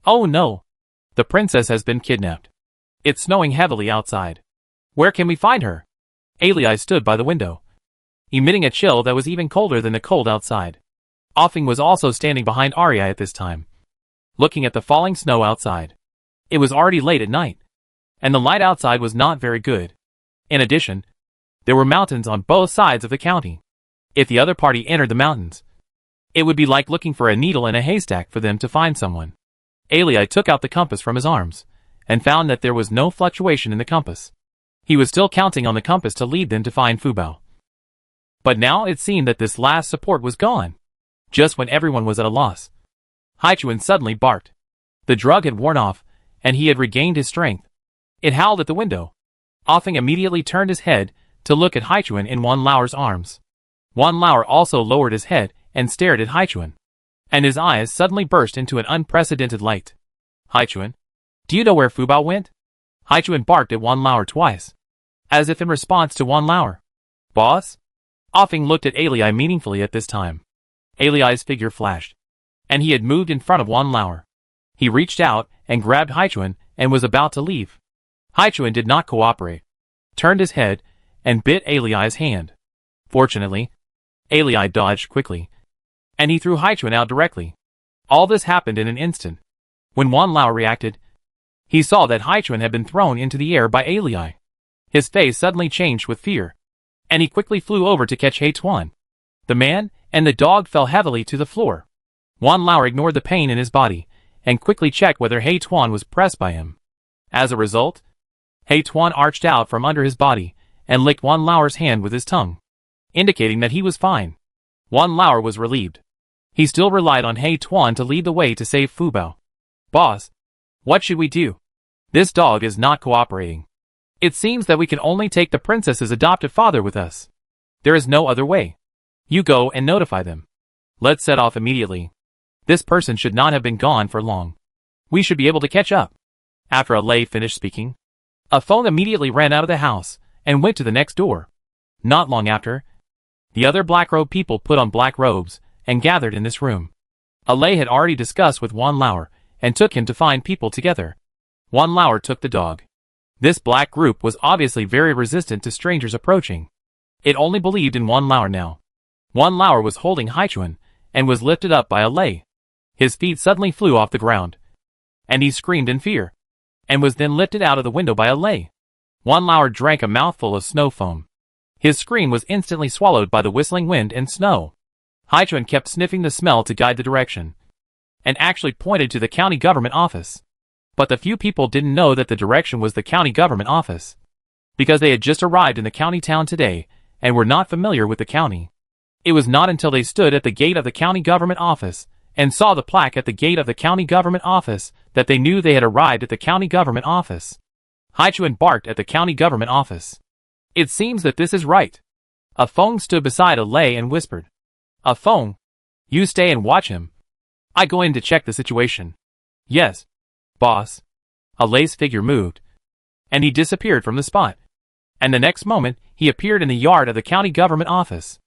S1: Oh no! The princess has been kidnapped. It's snowing heavily outside. Where can we find her? Alii stood by the window, emitting a chill that was even colder than the cold outside. Offing was also standing behind Arya at this time, looking at the falling snow outside. It was already late at night, and the light outside was not very good. In addition, there were mountains on both sides of the county. If the other party entered the mountains, it would be like looking for a needle in a haystack for them to find someone. Alii took out the compass from his arms, and found that there was no fluctuation in the compass. He was still counting on the compass to lead them to find Fu Bao. But now it seemed that this last support was gone. Just when everyone was at a loss, Haichuan suddenly barked. The drug had worn off, and he had regained his strength. It howled at the window. Offing immediately turned his head to look at Haichuan in Wan Lauer's arms. Wan Lauer also lowered his head and stared at Haichuan, and his eyes suddenly burst into an unprecedented light. Haichuan, do you know where Fu Bao went? Haichuan barked at Wan Lauer twice, as if in response to Wan Lauer. Boss? Offing looked at Alii meaningfully at this time. Alii's figure flashed, and he had moved in front of Wan Lauer. He reached out and grabbed Haichuan and was about to leave. Haichuan did not cooperate, turned his head, and bit Alii's hand. Fortunately, Alii dodged quickly, and he threw Haichuan out directly. All this happened in an instant. When Wan Lauer reacted, he saw that Haichuan had been thrown into the air by Alii. His face suddenly changed with fear, and he quickly flew over to catch Tuan. The man and the dog fell heavily to the floor. Wan Lao ignored the pain in his body, and quickly checked whether Tuan was pressed by him. As a result, Tuan arched out from under his body, and licked Wan Lao's hand with his tongue, indicating that he was fine. Wan Lao was relieved. He still relied on Tuan to lead the way to save Fubao. Boss, what should we do? This dog is not cooperating. It seems that we can only take the princess's adopted father with us. There is no other way. You go and notify them. Let's set off immediately. This person should not have been gone for long. We should be able to catch up. After Alay finished speaking, a phone immediately ran out of the house and went to the next door. Not long after, the other black-robed people put on black robes and gathered in this room. Alay had already discussed with Wan Lao and took him to find people together. Wan Lao took the dog. This black group was obviously very resistant to strangers approaching. It only believed in Wan Lao now. Wan Lao was holding Haichuan and was lifted up by Alay. His feet suddenly flew off the ground, and he screamed in fear, and was then lifted out of the window by Alay. Wan Lao drank a mouthful of snow foam. His scream was instantly swallowed by the whistling wind and snow. Haichuan kept sniffing the smell to guide the direction, and actually pointed to the county government office. But the few people didn't know that the direction was the county government office, because they had just arrived in the county town today and were not familiar with the county. It was not until they stood at the gate of the county government office and saw the plaque at the gate of the county government office that they knew they had arrived at the county government office. Haichuan barked at the county government office. It seems that this is right. A Feng stood beside Alay and whispered, A Feng, you stay and watch him. I go in to check the situation. Yes, boss. Alay's figure moved, and he disappeared from the spot. And the next moment, he appeared in the yard of the county government office.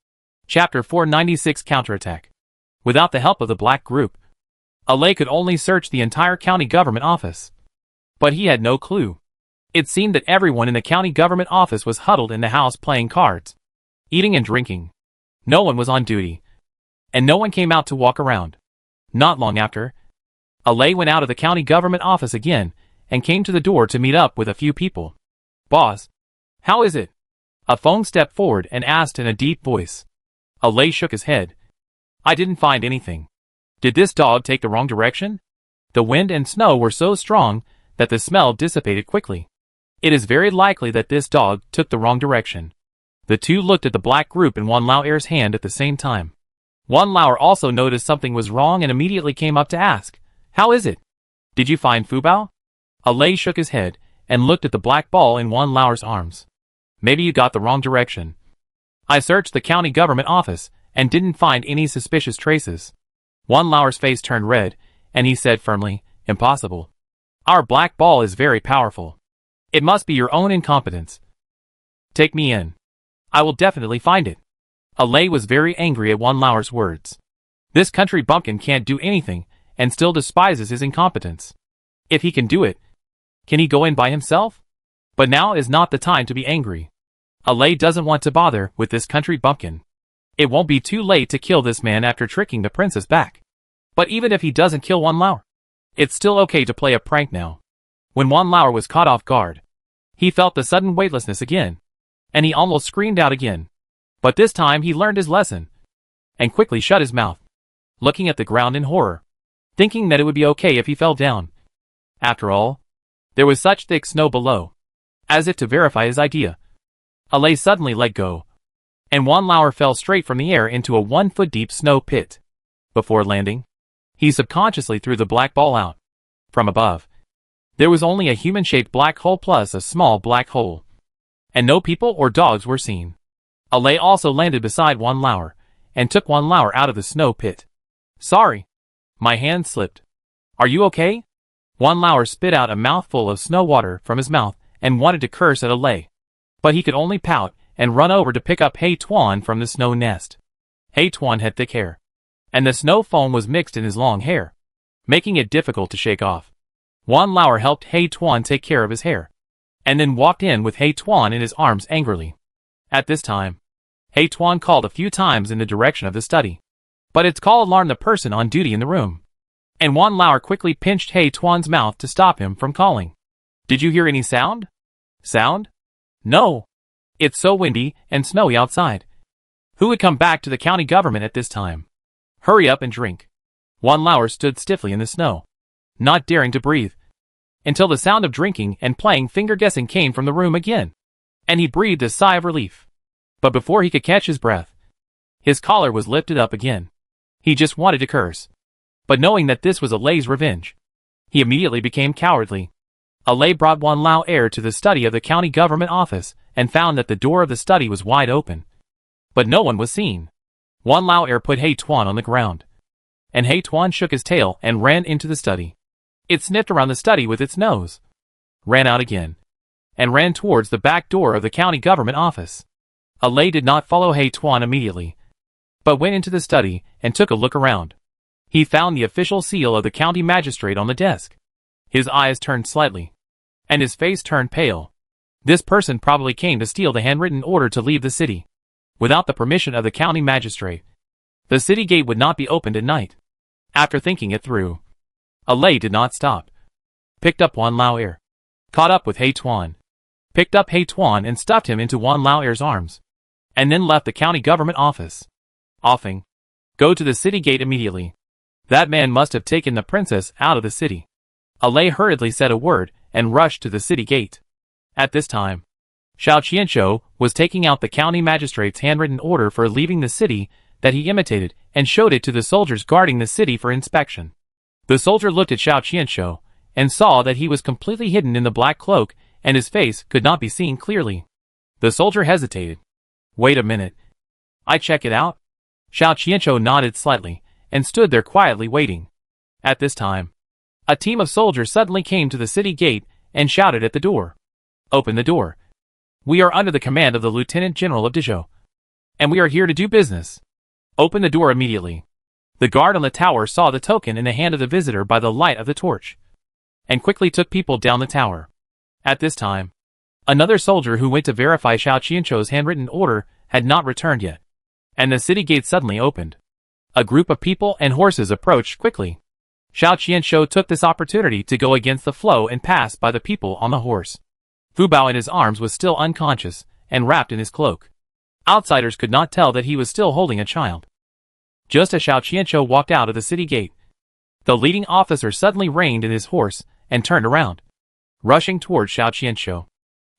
S1: Chapter 496 Counterattack. Without the help of the black group, Alay could only search the entire county government office. But he had no clue. It seemed that everyone in the county government office was huddled in the house playing cards, eating and drinking. No one was on duty, and no one came out to walk around. Not long after, Alay went out of the county government office again and came to the door to meet up with a few people. Boss, how is it? A Feng stepped forward and asked in a deep voice. Alay shook his head. I didn't find anything. Did this dog take the wrong direction? The wind and snow were so strong that the smell dissipated quickly. It is very likely that this dog took the wrong direction. The two looked at the black group in Wan Lao's hand at the same time. Wan Lao also noticed something was wrong and immediately came up to ask, How is it? Did you find Fubao? Alay shook his head and looked at the black ball in Wan Lao's arms. Maybe you got the wrong direction. I searched the county government office and didn't find any suspicious traces. Wan Lao's face turned red, and he said firmly, Impossible. Our black ball is very powerful. It must be your own incompetence. Take me in. I will definitely find it. Alay was very angry at Wan Lao's words. This country bumpkin can't do anything and still despises his incompetence. If he can do it, can he go in by himself? But now is not the time to be angry. Alay doesn't want to bother with this country bumpkin. It won't be too late to kill this man after tricking the princess back. But even if he doesn't kill Wan Lao, it's still okay to play a prank now. When Wan Lao was caught off guard, he felt the sudden weightlessness again, and he almost screamed out again. But this time he learned his lesson, and quickly shut his mouth, looking at the ground in horror, thinking that it would be okay if he fell down. After all, there was such thick snow below. As if to verify his idea, Alay suddenly let go, and Wan Lao fell straight from the air into a 1-foot-deep snow pit. Before landing, he subconsciously threw the black ball out. From above, there was only a human-shaped black hole plus a small black hole, and no people or dogs were seen. Alay also landed beside Wan Lao and took Wan Lao out of the snow pit. Sorry. My hand slipped. Are you okay? Wan Lao spit out a mouthful of snow water from his mouth and wanted to curse at Alay, but he could only pout and run over to pick up Tuan from the snow nest. Tuan had thick hair, and the snow foam was mixed in his long hair, making it difficult to shake off. Wan Lao helped Tuan take care of his hair, and then walked in with Tuan in his arms angrily. At this time, Tuan called a few times in the direction of the study, but its call alarmed the person on duty in the room, and Wan Lao quickly pinched Tuan's mouth to stop him from calling. Did you hear any sound? Sound? No. It's so windy and snowy outside. Who would come back to the county government at this time? Hurry up and drink. Juan Lauer stood stiffly in the snow, not daring to breathe, until the sound of drinking and playing finger-guessing came from the room again, and he breathed a sigh of relief. But before he could catch his breath, his collar was lifted up again. He just wanted to curse. But knowing that this was Alay's revenge, he immediately became cowardly. Alay brought Juan Lauer to the study of the county government office and found that the door of the study was wide open. But no one was seen. Juan Lauer put Hey Tuan on the ground, and Hey Tuan shook his tail and ran into the study. It sniffed around the study with its nose, ran out again, and ran towards the back door of the county government office. Alay did not follow Hey Tuan immediately, but went into the study and took a look around. He found the official seal of the county magistrate on the desk. His eyes turned slightly, and his face turned pale. This person probably came to steal the handwritten order to leave the city. Without the permission of the county magistrate, the city gate would not be opened at night. After thinking it through, Alay did not stop. Picked up Juan Lauer, caught up with Hey Tuan, picked up Hey Tuan and stuffed him into Juan Lauer's arms, and then left the county government office. Offing. Go to the city gate immediately. That man must have taken the princess out of the city. Alay hurriedly said a word and rushed to the city gate. At this time, Xiao Qianzhou was taking out the county magistrate's handwritten order for leaving the city that he imitated and showed it to the soldiers guarding the city for inspection. The soldier looked at Xiao Qianzhou and saw that he was completely hidden in the black cloak and his face could not be seen clearly. The soldier hesitated. Wait a minute. I check it out? Xiao Qianzhou nodded slightly and stood there quietly waiting. At this time, a team of soldiers suddenly came to the city gate and shouted at the door. Open the door. We are under the command of the Lieutenant General of Dezhou, and we are here to do business. Open the door immediately. The guard on the tower saw the token in the hand of the visitor by the light of the torch, and quickly took people down the tower. At this time, another soldier who went to verify Xiao Qianzhou's handwritten order had not returned yet, and the city gate suddenly opened. A group of people and horses approached quickly. Xiao Qianzhou took this opportunity to go against the flow and pass by the people on the horse. Fu Bao in his arms was still unconscious and wrapped in his cloak. Outsiders could not tell that he was still holding a child. Just as Xiao Qianzhou walked out of the city gate, the leading officer suddenly reined in his horse and turned around, rushing towards Xiao Qianzhou.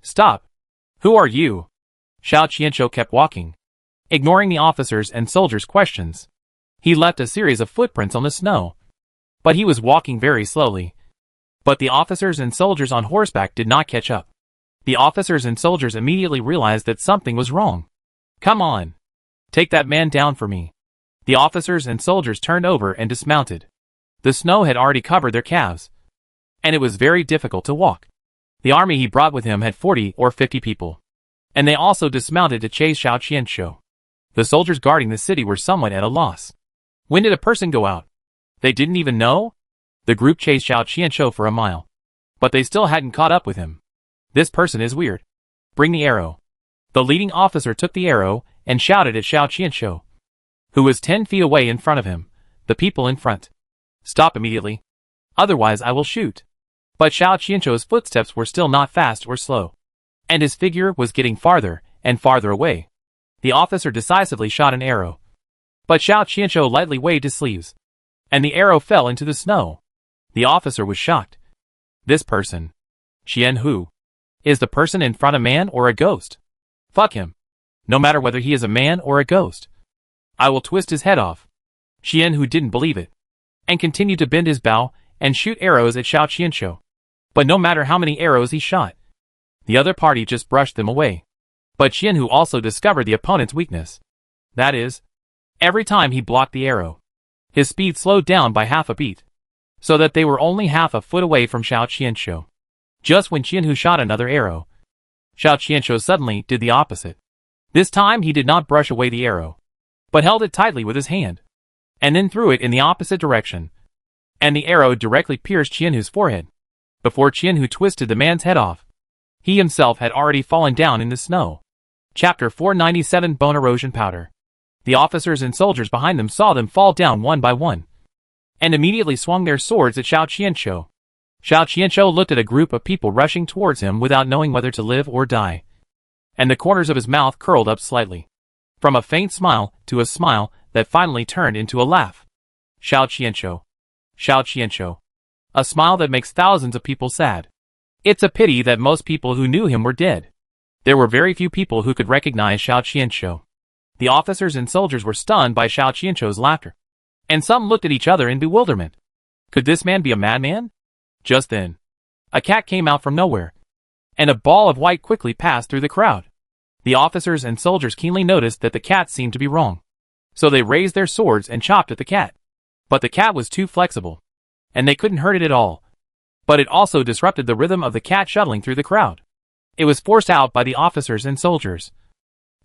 S1: Stop! Who are you? Xiao Qianzhou kept walking, ignoring the officers' and soldiers' questions. He left a series of footprints on the snow, but he was walking very slowly. But the officers and soldiers on horseback did not catch up. The officers and soldiers immediately realized that something was wrong. Come on! Take that man down for me. The officers and soldiers turned over and dismounted. The snow had already covered their calves, and it was very difficult to walk. The army he brought with him had 40 or 50 people, and they also dismounted to chase Xiao Qianzhou. The soldiers guarding the city were somewhat at a loss. When did a person go out? They didn't even know? The group chased Xiao Qianzhou for a mile, but they still hadn't caught up with him. This person is weird. Bring the arrow. The leading officer took the arrow and shouted at Xiao Qianzhou, who was 10 feet away in front of him, the people in front. Stop immediately. Otherwise I will shoot. But Xiao Qianzhou's footsteps were still not fast or slow, and his figure was getting farther and farther away. The officer decisively shot an arrow, but Xiao Qianzhou lightly waved his sleeves, and the arrow fell into the snow. The officer was shocked. This person, Qian Hu, is the person in front a man or a ghost? Fuck him. No matter whether he is a man or a ghost, I will twist his head off. Qian Hu didn't believe it, and continued to bend his bow and shoot arrows at Xiao Qianzhou. But no matter how many arrows he shot, the other party just brushed them away. But Qian Hu also discovered the opponent's weakness. That is, every time he blocked the arrow, his speed slowed down by half a beat, so that they were only half a foot away from Xiao Qianzhou. Just when Qian Hu shot another arrow, Xiao Qianzhou suddenly did the opposite. This time he did not brush away the arrow, but held it tightly with his hand, and then threw it in the opposite direction, and the arrow directly pierced Qian Hu's forehead. Before Qian Hu twisted the man's head off, he himself had already fallen down in the snow. Chapter 497 Bone Erosion Powder. The officers and soldiers behind them saw them fall down one by one, and immediately swung their swords at Xiao Qianzhou. Xiao Qianzhou looked at a group of people rushing towards him without knowing whether to live or die. and the corners of his mouth curled up slightly. From a faint smile to a smile that finally turned into a laugh. Xiao Qianqiu. Xiao Qianqiu. A smile that makes thousands of people sad. It's a pity that most people who knew him were dead. There were very few people who could recognize Xiao Qianqiu. The officers and soldiers were stunned by Xiao Qianqiu's laughter. And some looked at each other in bewilderment. Could this man be a madman? Just then, a cat came out from nowhere, and a ball of white quickly passed through the crowd. The officers and soldiers keenly noticed that the cat seemed to be wrong. So they raised their swords and chopped at the cat. But the cat was too flexible, and they couldn't hurt it at all. But it also disrupted the rhythm of the cat shuttling through the crowd. It was forced out by the officers and soldiers,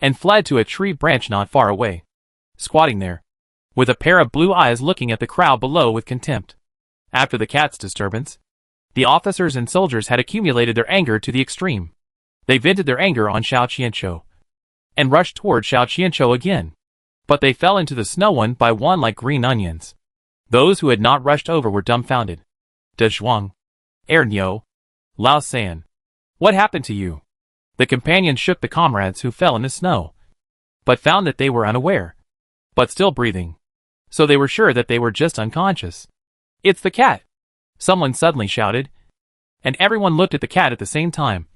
S1: and fled to a tree branch not far away, squatting there, with a pair of blue eyes looking at the crowd below with contempt. After the cat's disturbance, the officers and soldiers had accumulated their anger to the extreme. They vented their anger on Xiao Qianqiu, and rushed toward Xiao Qianqiu again. But they fell into the snow one by one like green onions. Those who had not rushed over were dumbfounded. De Zhuang. Niu. Lao San. What happened to you? The companions shook the comrades who fell in the snow, but found that they were unaware, but still breathing. So they were sure that they were just unconscious. It's the cat! Someone suddenly shouted, and everyone looked at the cat at the same time,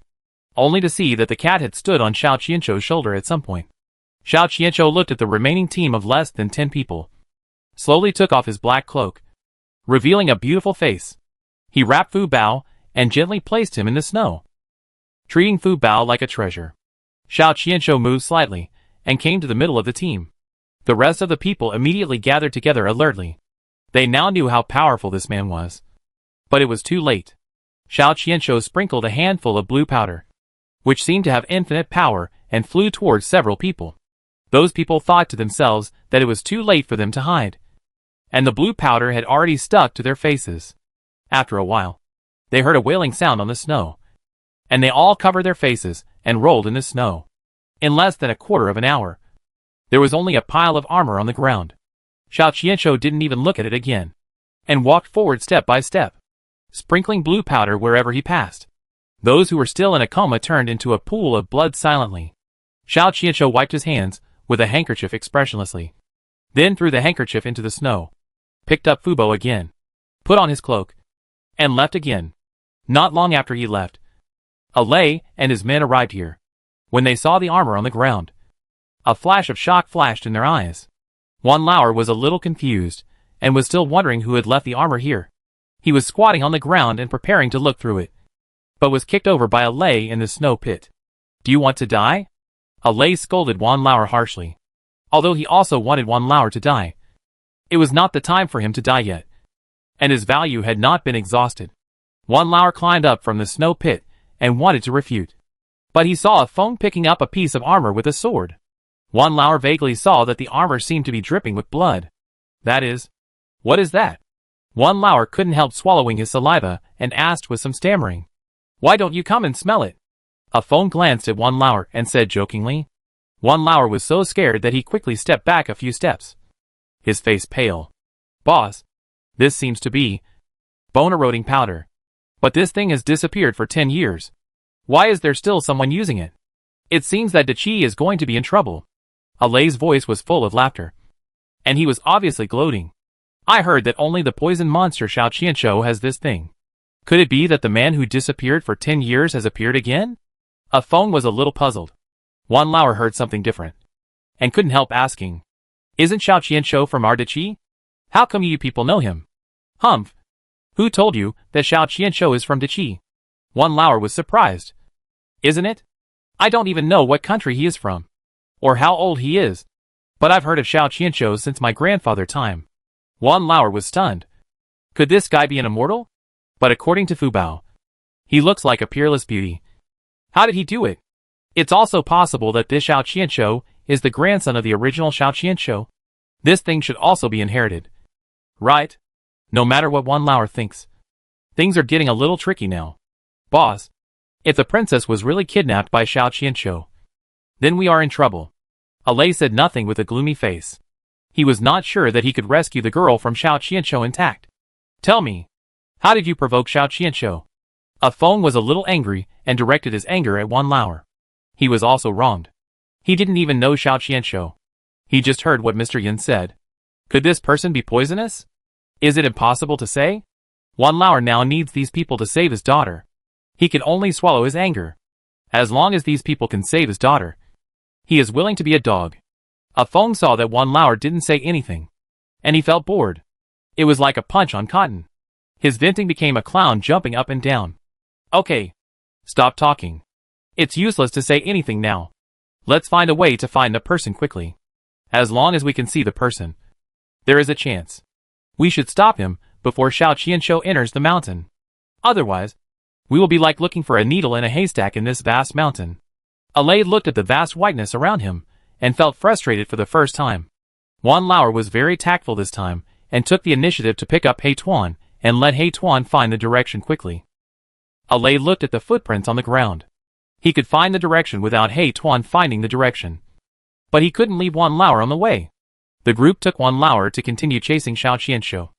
S1: only to see that the cat had stood on Xiao Qianqiu's shoulder at some point. Xiao Qianqiu looked at the remaining team of less than 10 people, slowly took off his black cloak, revealing a beautiful face. He wrapped Fu Bao and gently placed him in the snow, treating Fu Bao like a treasure. Xiao Qianqiu moved slightly and came to the middle of the team. The rest of the people immediately gathered together alertly. They now knew how powerful this man was. But it was too late. Xiao Qianqiu sprinkled a handful of blue powder, which seemed to have infinite power, and flew towards several people. Those people thought to themselves that it was too late for them to hide, and the blue powder had already stuck to their faces. After a while, they heard a wailing sound on the snow, and they all covered their faces and rolled in the snow. In less than a quarter of an hour, there was only a pile of armor on the ground. Xiao Qianqiu didn't even look at it again, and walked forward step by step, sprinkling blue powder wherever he passed. Those who were still in a coma turned into a pool of blood silently. Xiao Qianqiu wiped his hands with a handkerchief expressionlessly, then threw the handkerchief into the snow, picked up Fu Bao again, put on his cloak, and left again. Not long after he left, Lei and his men arrived here. When they saw the armor on the ground, a flash of shock flashed in their eyes. Wan Lauer was a little confused, and was still wondering who had left the armor here. He was squatting on the ground and preparing to look through it, but was kicked over by Lei in the snow pit. Do you want to die? Lei scolded Wan Lauer harshly, although he also wanted Wan Lauer to die. It was not the time for him to die yet, and his value had not been exhausted. Wan Lauer climbed up from the snow pit and wanted to refute, but he saw a Feng picking up a piece of armor with a sword. Wan Lauer vaguely saw that the armor seemed to be dripping with blood. That is, what is that? Wan Lauer couldn't help swallowing his saliva and asked with some stammering, Why don't you come and smell it? Feng glanced at Wan Lauer and said jokingly. Wan Lauer was so scared that he quickly stepped back a few steps, his face pale. Boss, this seems to be bone-eroding powder. But this thing has disappeared for 10 years. Why is there still someone using it? It seems that Deqi is going to be in trouble. Lei's voice was full of laughter, and he was obviously gloating. I heard that only the poison monster Xiao Qianqiu has this thing. Could it be that the man who disappeared for 10 years has appeared again? Feng was a little puzzled. Wan Lauer heard something different, and couldn't help asking, Isn't Xiao Qianqiu from our Deqi? How come you people know him? Humph. Who told you that Xiao Qianqiu is from Deqi? Wan Lauer was surprised. Isn't it? I don't even know what country he is from, or how old he is, but I've heard of Xiao Qianqiu since my grandfather time. Wan Lauer was stunned. Could this guy be an immortal? But according to Fu Bao, he looks like a peerless beauty. How did he do it? It's also possible that this Xiao Qianqiu is the grandson of the original Xiao Qianqiu. This thing should also be inherited. Right? No matter what Wan Lauer thinks, things are getting a little tricky now. Boss, if the princess was really kidnapped by Xiao Qianqiu, then we are in trouble. Lei said nothing with a gloomy face. He was not sure that he could rescue the girl from Xiao Qianqiu intact. Tell me, how did you provoke Xiao Qianqiu? Feng was a little angry and directed his anger at Wan Lauer. He was also wronged. He didn't even know Xiao Qianshou. He just heard what Mr. Yin said. Could this person be poisonous? Is it impossible to say? Wan Lauer now needs these people to save his daughter. He can only swallow his anger. As long as these people can save his daughter, he is willing to be a dog. A Feng saw that Wan Lauer didn't say anything, and he felt bored. It was like a punch on cotton. His venting became a clown jumping up and down. Okay. Stop talking. It's useless to say anything now. Let's find a way to find the person quickly. As long as we can see the person, there is a chance. We should stop him before Xiao Qianshou enters the mountain. Otherwise, we will be like looking for a needle in a haystack in this vast mountain. Alei looked at the vast whiteness around him and felt frustrated for the first time. Wan Lauer was very tactful this time and took the initiative to pick up He Tuan and let He Tuan find the direction quickly. Alei looked at the footprints on the ground. He could find the direction without He Tuan finding the direction. But he couldn't leave Wan Lauer on the way. The group took Wan Lauer to continue chasing Xiao Qianshou.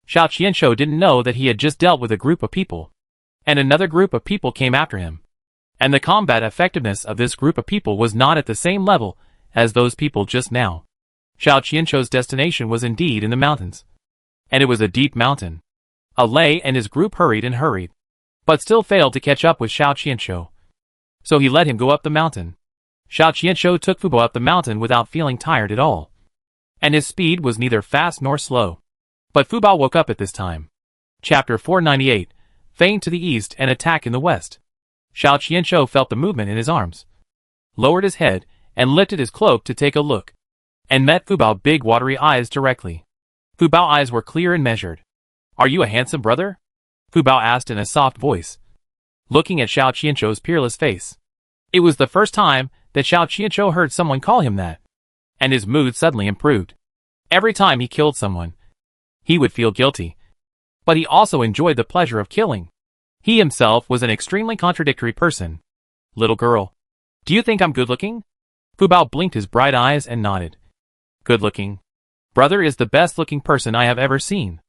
S1: Xiao Qianshou didn't know that he had just dealt with a group of people. And another group of people came after him. And the combat effectiveness of this group of people was not at the same level as those people just now. Xiao Qianshou's destination was indeed in the mountains. And it was a deep mountain. Alei and his group hurried, but still failed to catch up with Xiao Qianshou. So he let him go up the mountain. Xiao Qianshou took Fubao up the mountain without feeling tired at all. And his speed was neither fast nor slow. But Fubao woke up at this time. Chapter 498, Feign to the east and attack in the west. Xiao Qianshou felt the movement in his arms, lowered his head, and lifted his cloak to take a look, and met Fubao's big watery eyes directly. Fubao's eyes were clear and measured. Are you a handsome brother? Fubao asked in a soft voice, looking at Xiao Qianshou's peerless face. It was the first time that Xiao Qianshou heard someone call him that, and his mood suddenly improved. Every time he killed someone, he would feel guilty. But he also enjoyed the pleasure of killing. He himself was an extremely contradictory person. Little girl, do you think I'm good-looking? Fubao blinked his bright eyes and nodded. Good-looking? Brother is the best-looking person I have ever seen.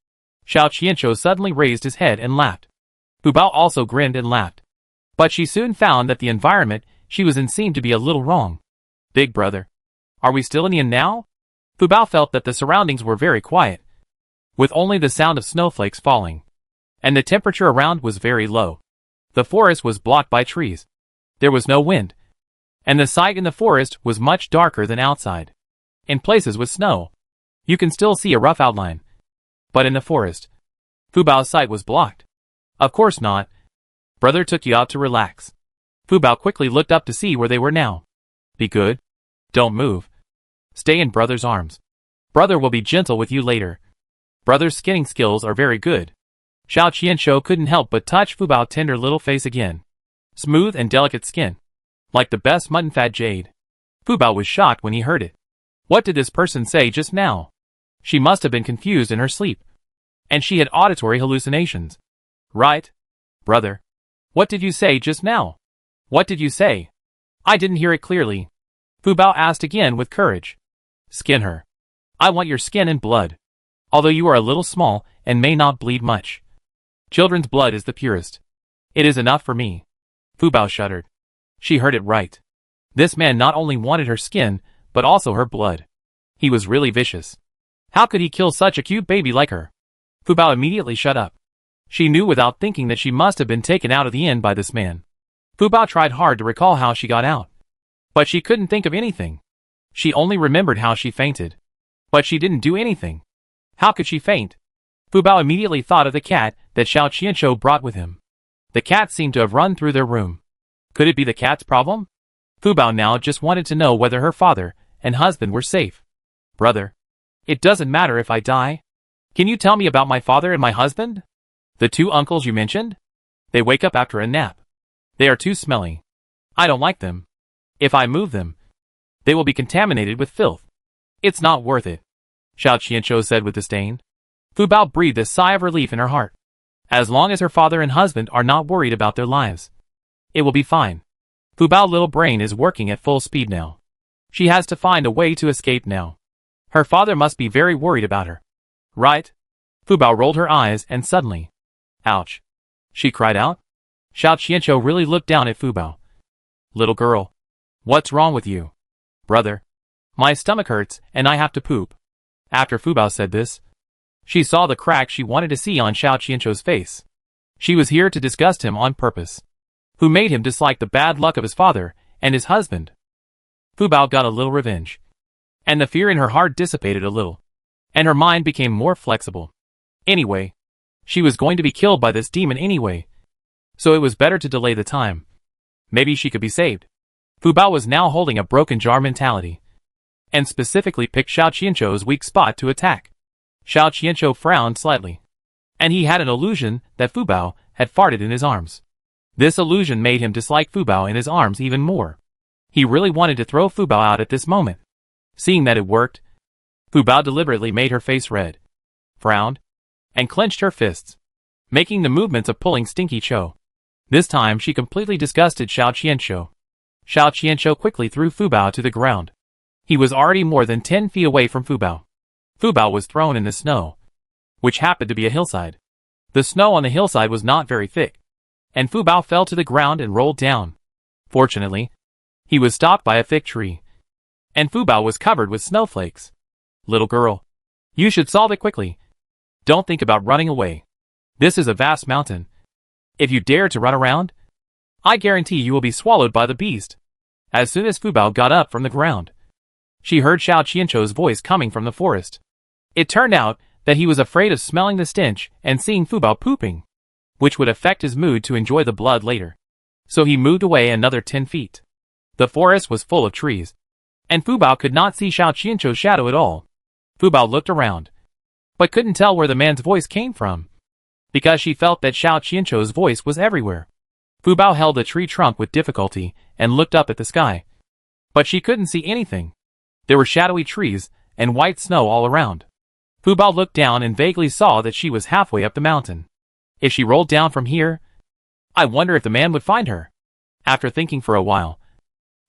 S1: Xiao Qianshou suddenly raised his head and laughed. Fubao also grinned and laughed. But she soon found that the environment she was in seemed to be a little wrong. Big brother, are we still in the inn now? Fubao felt that the surroundings were very quiet, with only the sound of snowflakes falling. And the temperature around was very low. The forest was blocked by trees. There was no wind. And the sight in the forest was much darker than outside. In places with snow, you can still see a rough outline. But in the forest, Fubao's sight was blocked. Of course not. Brother took you out to relax. Fubao quickly looked up to see where they were now. Be good. Don't move. Stay in brother's arms. Brother will be gentle with you later. Brother's skinning skills are very good. Xiao Qianshou couldn't help but touch Fubao's tender little face again. Smooth and delicate skin, like the best mutton fat jade. Fubao was shocked when he heard it. What did this person say just now? She must have been confused in her sleep. And she had auditory hallucinations. Right? Brother. What did you say just now? What did you say? I didn't hear it clearly. Fubao asked again with courage. Skin her. I want your skin and blood. Although you are a little small and may not bleed much. Children's blood is the purest. It is enough for me. Fubao shuddered. She heard it right. This man not only wanted her skin, but also her blood. He was really vicious. How could he kill such a cute baby like her? Fubao immediately shut up. She knew without thinking that she must have been taken out of the inn by this man. Fubao tried hard to recall how she got out. But she couldn't think of anything. She only remembered how she fainted. But she didn't do anything. How could she faint? Fubao immediately thought of the cat that Xiao Qianshou brought with him. The cat seemed to have run through their room. Could it be the cat's problem? Fubao now just wanted to know whether her father and husband were safe. Brother, it doesn't matter if I die. Can you tell me about my father and my husband? The two uncles you mentioned? They wake up after a nap. They are too smelly. I don't like them. If I move them, they will be contaminated with filth. It's not worth it, Xiao Qianshou said with disdain. Fubao breathed a sigh of relief in her heart. As long as her father and husband are not worried about their lives, it will be fine. Fubao's little brain is working at full speed now. She has to find a way to escape now. Her father must be very worried about her. Right? Fubao rolled her eyes and suddenly, ouch, she cried out. Xiao Qianshou really looked down at Fubao. Little girl, What's wrong with you, brother? My stomach hurts and I have to poop. After Fu Bao said this, she saw the crack she wanted to see on Xiao Qianzhou's face. She was here to disgust him on purpose. Who made him dislike the bad luck of his father and his husband? Fu Bao got a little revenge. And the fear in her heart dissipated a little. And her mind became more flexible. Anyway, she was going to be killed by this demon anyway. So it was better to delay the time. Maybe she could be saved. Fu Bao was now holding a broken jar mentality. And specifically picked Xiao Qianzhou's weak spot to attack. Xiao Qianzhou frowned slightly. And he had an illusion that Fu Bao had farted in his arms. This illusion made him dislike Fu Bao in his arms even more. He really wanted to throw Fu Bao out at this moment. Seeing that it worked, Fu Bao deliberately made her face red, frowned, and clenched her fists, making the movements of pulling Stinky Cho. This time she completely disgusted Xiao Qianzhou. Xiao Qianzhou quickly threw Fu Bao to the ground. He was already more than 10 feet away from Fu Bao. Fu Bao was thrown in the snow, which happened to be a hillside. The snow on the hillside was not very thick, and Fu Bao fell to the ground and rolled down. Fortunately, he was stopped by a thick tree, and Fu Bao was covered with snowflakes. Little girl, you should solve it quickly. Don't think about running away. This is a vast mountain. If you dare to run around, I guarantee you will be swallowed by the beast. As soon as Fu Bao got up from the ground, she heard Xiao Qianzhou's voice coming from the forest. It turned out that he was afraid of smelling the stench and seeing Fu Bao pooping, which would affect his mood to enjoy the blood later. So he moved away another 10 feet. The forest was full of trees, and Fu Bao could not see Xiao Qianzhou's shadow at all. Fu Bao looked around, but couldn't tell where the man's voice came from, because she felt that Xiao Qianzhou's voice was everywhere. Fu Bao held a tree trunk with difficulty and looked up at the sky, but she couldn't see anything. There were shadowy trees and white snow all around. Fu Bao looked down and vaguely saw that she was halfway up the mountain. If she rolled down from here, I wonder if the man would find her. After thinking for a while,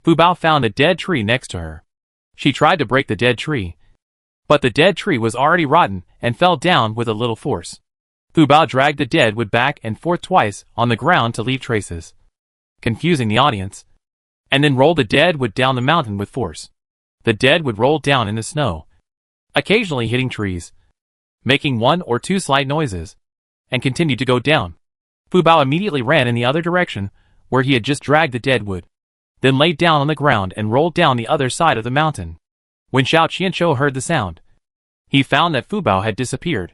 S1: Fu Bao found a dead tree next to her. She tried to break the dead tree, but the dead tree was already rotten and fell down with a little force. Fu Bao dragged the dead wood back and forth twice on the ground to leave traces, confusing the audience, and then rolled the dead wood down the mountain with force. The dead wood rolled down in the snow, occasionally hitting trees, making one or two slight noises, and continued to go down. Fu Bao immediately ran in the other direction, where he had just dragged the dead wood, then laid down on the ground and rolled down the other side of the mountain. When Xiao Qianzhou heard the sound, he found that Fu Bao had disappeared.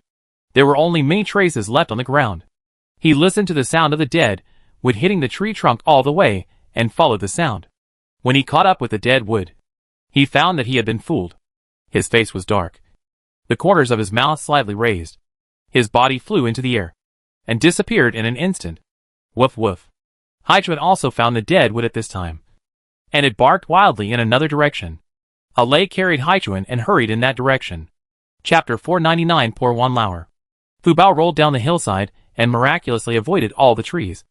S1: There were only many traces left on the ground. He listened to the sound of the dead wood hitting the tree trunk all the way and followed the sound. When he caught up with the dead wood, he found that he had been fooled. His face was dark, the corners of his mouth slightly raised. His body flew into the air and disappeared in an instant. Woof woof. Haichuan also found the dead wood at this time, and it barked wildly in another direction. Alei carried Haichuan and hurried in that direction. Chapter 499. Poor Wan Lauer. Fu Bao rolled down the hillside and miraculously avoided all the trees,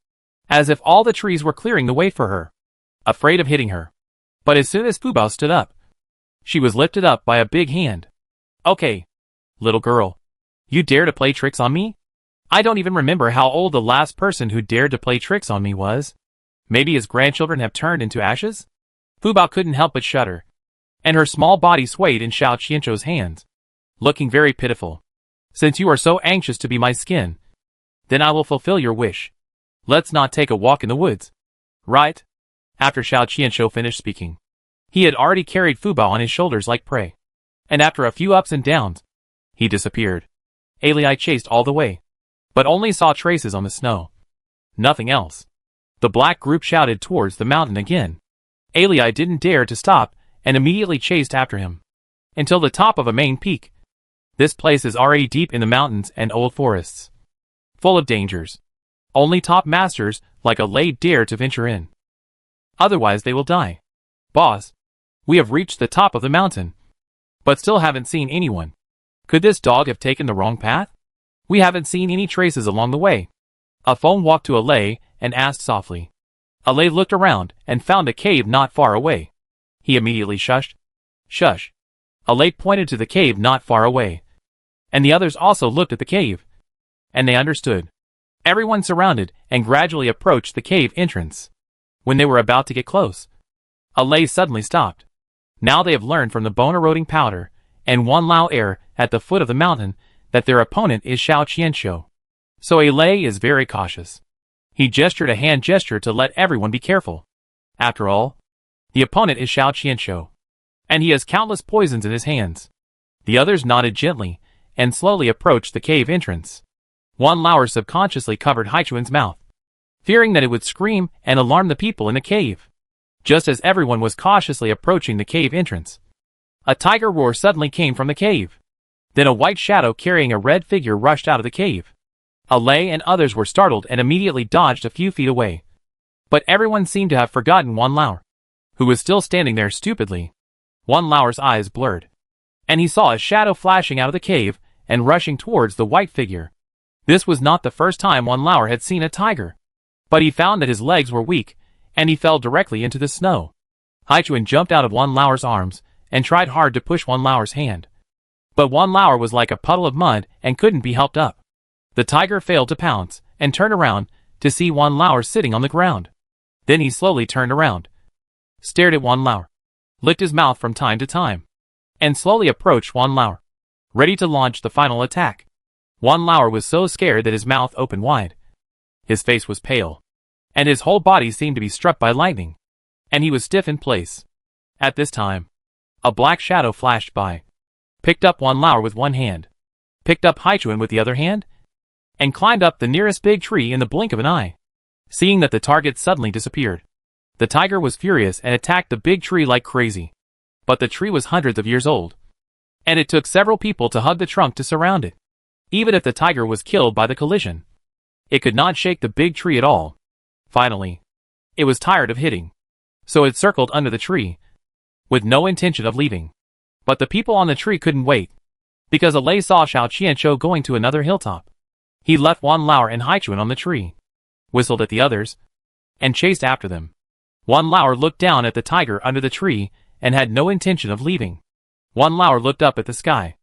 S1: as if all the trees were clearing the way for her, afraid of hitting her. But as soon as Fu Bao stood up, she was lifted up by a big hand. Okay, little girl, you dare to play tricks on me? I don't even remember how old the last person who dared to play tricks on me was. Maybe his grandchildren have turned into ashes? Fu Bao couldn't help but shudder, and her small body swayed in Xiao Qianzhou's hands, looking very pitiful. Since you are so anxious to be my skin, then I will fulfill your wish. Let's not take a walk in the woods. Right? After Xiao Qianzhou finished speaking, he had already carried Fu Bao on his shoulders like prey, and after a few ups and downs, he disappeared. Alei chased all the way, but only saw traces on the snow. Nothing else. The black group shouted towards the mountain again. Alei didn't dare to stop and immediately chased after him, until the top of a main peak. This place is already deep in the mountains and old forests, full of dangers. Only top masters like Alei dare to venture in. Otherwise they will die. Boss, we have reached the top of the mountain, but still haven't seen anyone. Could this dog have taken the wrong path? We haven't seen any traces along the way. A phone walked to Alei and asked softly. Alei looked around and found a cave not far away. He immediately shushed. Shush. Alei pointed to the cave not far away, and the others also looked at the cave, and they understood. Everyone surrounded and gradually approached the cave entrance. When they were about to get close, Alay suddenly stopped. Now they have learned from the bone-eroding powder and Wan Lao air at the foot of the mountain that their opponent is Xiao Qianshou. So Alay is very cautious. He gestured a hand gesture to let everyone be careful. After all, the opponent is Xiao Qianshou, and he has countless poisons in his hands. The others nodded gently and slowly approached the cave entrance. Wan Lao subconsciously covered Haichuan's mouth, fearing that it would scream and alarm the people in the cave. Just as everyone was cautiously approaching the cave entrance, a tiger roar suddenly came from the cave. Then a white shadow carrying a red figure rushed out of the cave. Alay and others were startled and immediately dodged a few feet away. But everyone seemed to have forgotten Wan Lao, who was still standing there stupidly. Wan Lao's eyes blurred, and he saw a shadow flashing out of the cave and rushing towards the white figure. This was not the first time Wan Lao had seen a tiger, but he found that his legs were weak, and he fell directly into the snow. Haichuan jumped out of Wan Lao's arms and tried hard to push Wan Lao's hand. But Wan Lao was like a puddle of mud and couldn't be helped up. The tiger failed to pounce and turned around to see Wan Lao sitting on the ground. Then he slowly turned around, stared at Wan Lao, licked his mouth from time to time, and slowly approached Wan Lao, ready to launch the final attack. Wan Lao was so scared that his mouth opened wide. His face was pale, and his whole body seemed to be struck by lightning, and he was stiff in place. At this time, a black shadow flashed by, picked up Wan Lao with one hand, picked up Haichuan with the other hand, and climbed up the nearest big tree in the blink of an eye. Seeing that the target suddenly disappeared, the tiger was furious and attacked the big tree like crazy. But the tree was hundreds of years old, and it took several people to hug the trunk to surround it. Even if the tiger was killed by the collision, it could not shake the big tree at all. Finally, it was tired of hitting, so it circled under the tree, with no intention of leaving. But the people on the tree couldn't wait, because Alay saw Xiao Qianshou going to another hilltop. He left Wan Lao and Haichuan on the tree, whistled at the others, and chased after them. Wan Lao looked down at the tiger under the tree and had no intention of leaving. Wan Lao looked up at the sky.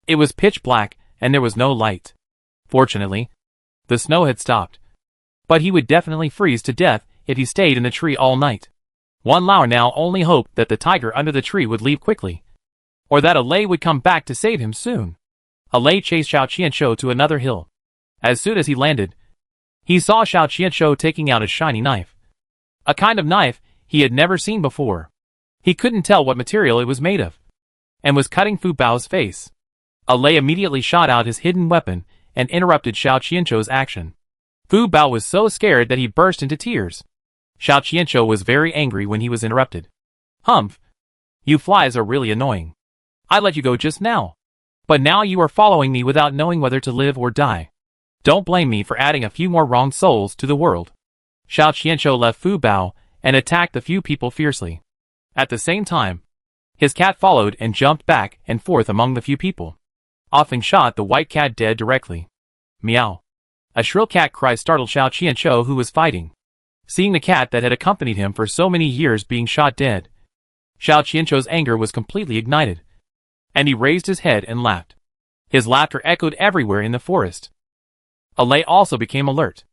S1: It was pitch black and there was no light. Fortunately, the snow had stopped, but he would definitely freeze to death if he stayed in the tree all night. Wan Lao now only hoped that the tiger under the tree would leave quickly, or that Alay would come back to save him soon. Alay chased Xiao Qianshou to another hill. As soon as he landed, he saw Xiao Qianshou taking out a shiny knife. A kind of knife he had never seen before. He couldn't tell what material it was made of, and was cutting Fu Bao's face. Alay immediately shot out his hidden weapon and interrupted Xiao Qianshou's action. Fu Bao was so scared that he burst into tears. Xiao Qianshou was very angry when he was interrupted. "Humph! You flies are really annoying. I let you go just now, but now you are following me without knowing whether to live or die. Don't blame me for adding a few more wrong souls to the world." Xiao Qianshou left Fu Bao and attacked the few people fiercely. At the same time, his cat followed and jumped back and forth among the few people, often shot the white cat dead directly. Meow. A shrill cat cry startled Xiao Qianshou, who was fighting. Seeing the cat that had accompanied him for so many years being shot dead, Xiao Qianshou's anger was completely ignited, and he raised his head and laughed. His laughter echoed everywhere in the forest. Alay also became alert.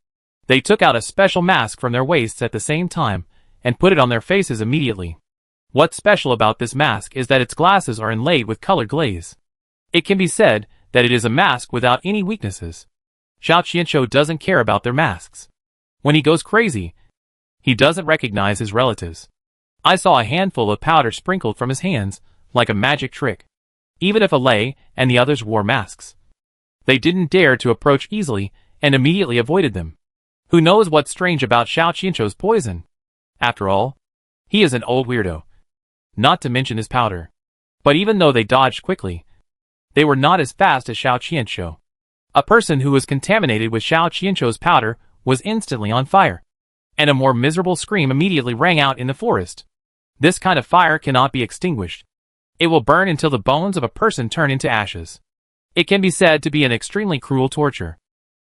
S1: They took out a special mask from their waists at the same time and put it on their faces immediately. What's special about this mask is that its glasses are inlaid with colored glaze. It can be said that it is a mask without any weaknesses. Xiao Qianshou doesn't care about their masks. When he goes crazy, he doesn't recognize his relatives. I saw a handful of powder sprinkled from his hands like a magic trick. Even if Alay and the others wore masks, they didn't dare to approach easily and immediately avoided them. Who knows what's strange about Xiao Qianshou's poison? After all, he is an old weirdo. Not to mention his powder. But even though they dodged quickly, they were not as fast as Xiao Qianshou. A person who was contaminated with Xiao Qianshou's powder was instantly on fire, and a more miserable scream immediately rang out in the forest. This kind of fire cannot be extinguished. It will burn until the bones of a person turn into ashes. It can be said to be an extremely cruel torture.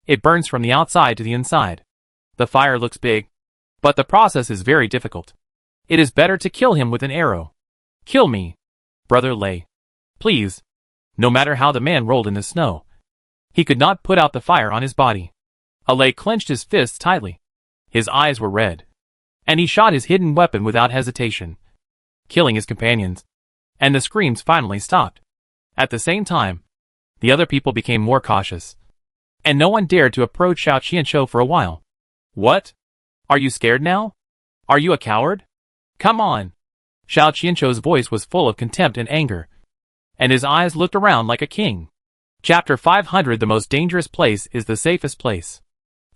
S1: It burns from the outside to the inside. The fire looks big, but the process is very difficult. It is better to kill him with an arrow. Kill me, Brother Lei. Please. No matter how the man rolled in the snow, he could not put out the fire on his body. Alay clenched his fists tightly. His eyes were red, and he shot his hidden weapon without hesitation. killing his companions. And the screams finally stopped. At the same time, the other people became more cautious. And no one dared to approach Xiao Qianzhou for a while. What? Are you scared now? Are you a coward? Come on. Xiao Qianzhou's voice was full of contempt and anger. And his eyes looked around like a king. Chapter 500. The most dangerous place is the safest place.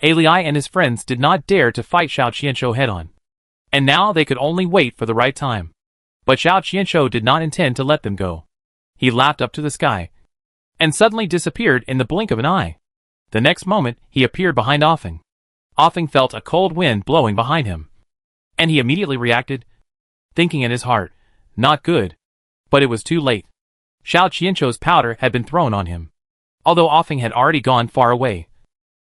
S1: Alei and his friends did not dare to fight Xiao Qianzhou head-on. And now they could only wait for the right time. But Xiao Qianzhou did not intend to let them go. He laughed up to the sky, and suddenly disappeared in the blink of an eye. The next moment, he appeared behind Offing. Offing felt a cold wind blowing behind him. And he immediately reacted, thinking in his heart, not good. But it was too late. Xiao Qianzhou's powder had been thrown on him. Although Offing had already gone far away,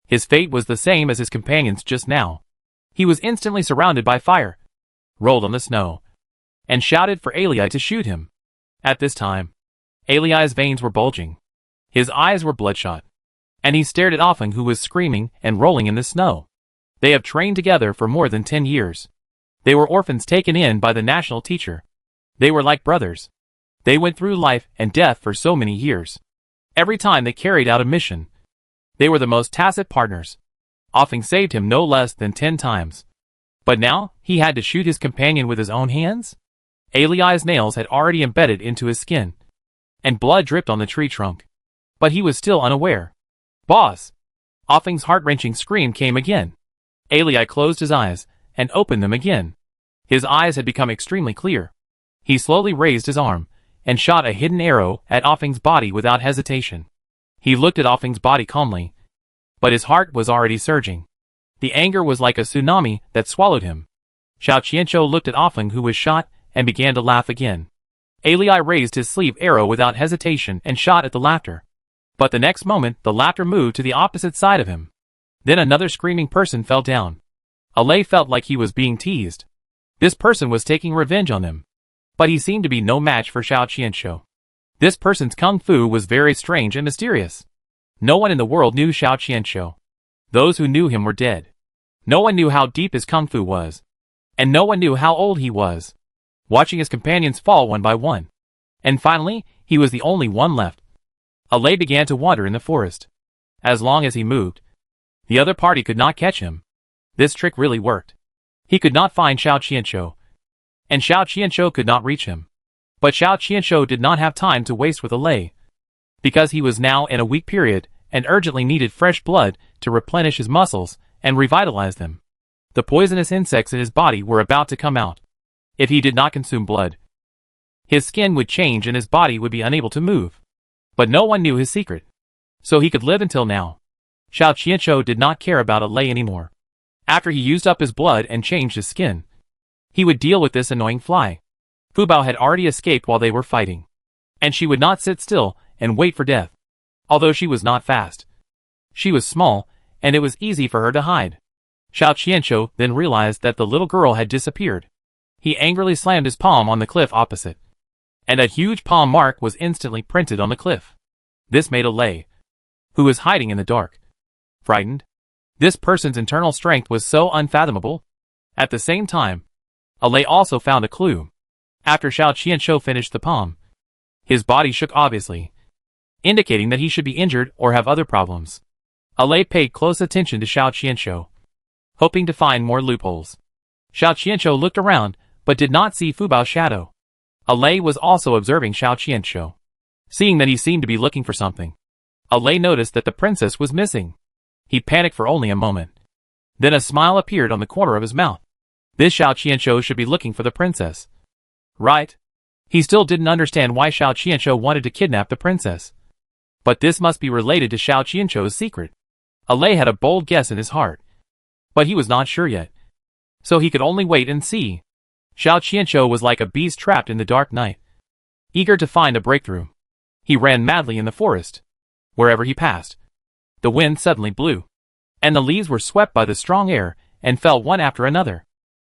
S1: his fate was the same as his companions just now. He was instantly surrounded by fire, rolled on the snow, and shouted for Alei to shoot him. At this time, Alei's veins were bulging. His eyes were bloodshot, and he stared at Offing, who was screaming and rolling in the snow. They have trained together for more than 10 years. They were orphans taken in by the national teacher. They were like brothers. They went through life and death for so many years. Every time they carried out a mission, they were the most tacit partners. Offing saved him no less than 10 times. But now, he had to shoot his companion with his own hands? Alei's nails had already embedded into his skin, and blood dripped on the tree trunk. But he was still unaware. Boss! Offing's heart-wrenching scream came again. Alei closed his eyes, and opened them again. His eyes had become extremely clear. He slowly raised his arm, and shot a hidden arrow at Offing's body without hesitation. He looked at Offing's body calmly, but his heart was already surging. The anger was like a tsunami that swallowed him. Xiao Qianzhou looked at Offing, who was shot, and began to laugh again. Alei raised his sleeve arrow without hesitation and shot at the laughter. But the next moment, the laughter moved to the opposite side of him. Then another screaming person fell down. Alei felt like he was being teased. This person was taking revenge on him. But he seemed to be no match for Xiao Qianzhou. This person's kung fu was very strange and mysterious. No one in the world knew Xiao Qianzhou. Those who knew him were dead. No one knew how deep his kung fu was. And no one knew how old he was. Watching his companions fall one by one. And finally, he was the only one left. Alei began to wander in the forest. As long as he moved, the other party could not catch him. This trick really worked. He could not find Xiao Qianzhou, and Xiao Qianzhou could not reach him. But Xiao Qianzhou did not have time to waste with Alei, because he was now in a weak period and urgently needed fresh blood to replenish his muscles and revitalize them. The poisonous insects in his body were about to come out. If he did not consume blood, his skin would change and his body would be unable to move. But no one knew his secret, so he could live until now. Xiao Qianzhou did not care about Alei anymore. After he used up his blood and changed his skin, he would deal with this annoying fly. Fubao had already escaped while they were fighting, and she would not sit still and wait for death. Although she was not fast, she was small, and it was easy for her to hide. Xiao Qianzhou then realized that the little girl had disappeared. He angrily slammed his palm on the cliff opposite, and a huge palm mark was instantly printed on the cliff. This made Alei, who was hiding in the dark, frightened. This person's internal strength was so unfathomable. At the same time, Alei also found a clue. After Xiao Qianzhou finished the palm, his body shook obviously, indicating that he should be injured or have other problems. Alei paid close attention to Xiao Qianzhou, hoping to find more loopholes. Xiao Qianzhou looked around, but did not see Fubao's shadow. Alei was also observing Xiao Qianzhou. Seeing that he seemed to be looking for something, Alei noticed that the princess was missing. He panicked for only a moment. Then a smile appeared on the corner of his mouth. This Xiao Qianzhou should be looking for the princess, right? He still didn't understand why Xiao Qianzhou wanted to kidnap the princess. But this must be related to Xiao Qianzhou's secret. Alei had a bold guess in his heart, but he was not sure yet. So he could only wait and see. Xiao Qianzhou was like a beast trapped in the dark night, eager to find a breakthrough. He ran madly in the forest. Wherever he passed, the wind suddenly blew, and the leaves were swept by the strong air and fell one after another.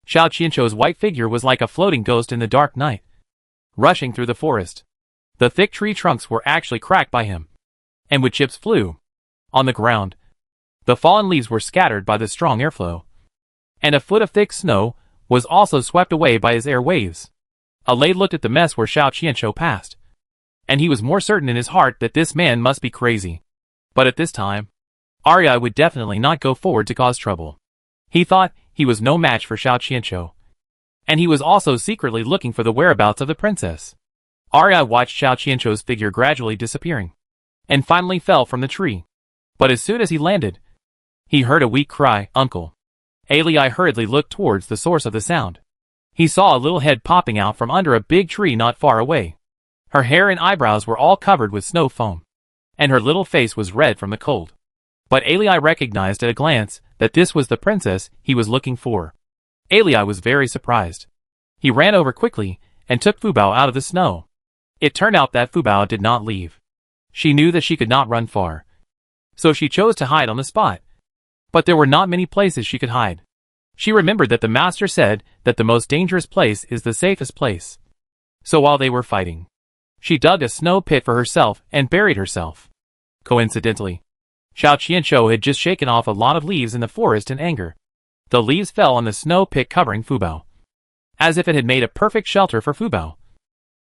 S1: Xiao Qianzhou's white figure was like a floating ghost in the dark night, rushing through the forest. The thick tree trunks were actually cracked by him, and wood chips flew on the ground. The fallen leaves were scattered by the strong airflow, and a foot of thick snow was also swept away by his air waves. Alei looked at the mess where Xiao Qianzhou passed, and he was more certain in his heart that this man must be crazy. But at this time, Arya would definitely not go forward to cause trouble. He thought he was no match for Xiao Qianzhou, and he was also secretly looking for the whereabouts of the princess. Arya watched Xiao Qianzhou's figure gradually disappearing, and finally fell from the tree. But as soon as he landed, he heard a weak cry, "Uncle!" Alei hurriedly looked towards the source of the sound. He saw a little head popping out from under a big tree not far away. Her hair and eyebrows were all covered with snow foam, and her little face was red from the cold. But Alei recognized at a glance that this was the princess he was looking for. Alei was very surprised. He ran over quickly and took Fu Bao out of the snow. It turned out that Fu Bao did not leave. She knew that she could not run far, so she chose to hide on the spot. But there were not many places she could hide. She remembered that the master said that the most dangerous place is the safest place. So while they were fighting, she dug a snow pit for herself and buried herself. Coincidentally, Xiao Qianzhou had just shaken off a lot of leaves in the forest in anger. The leaves fell on the snow pit covering Fu Bao, as if it had made a perfect shelter for Fu Bao,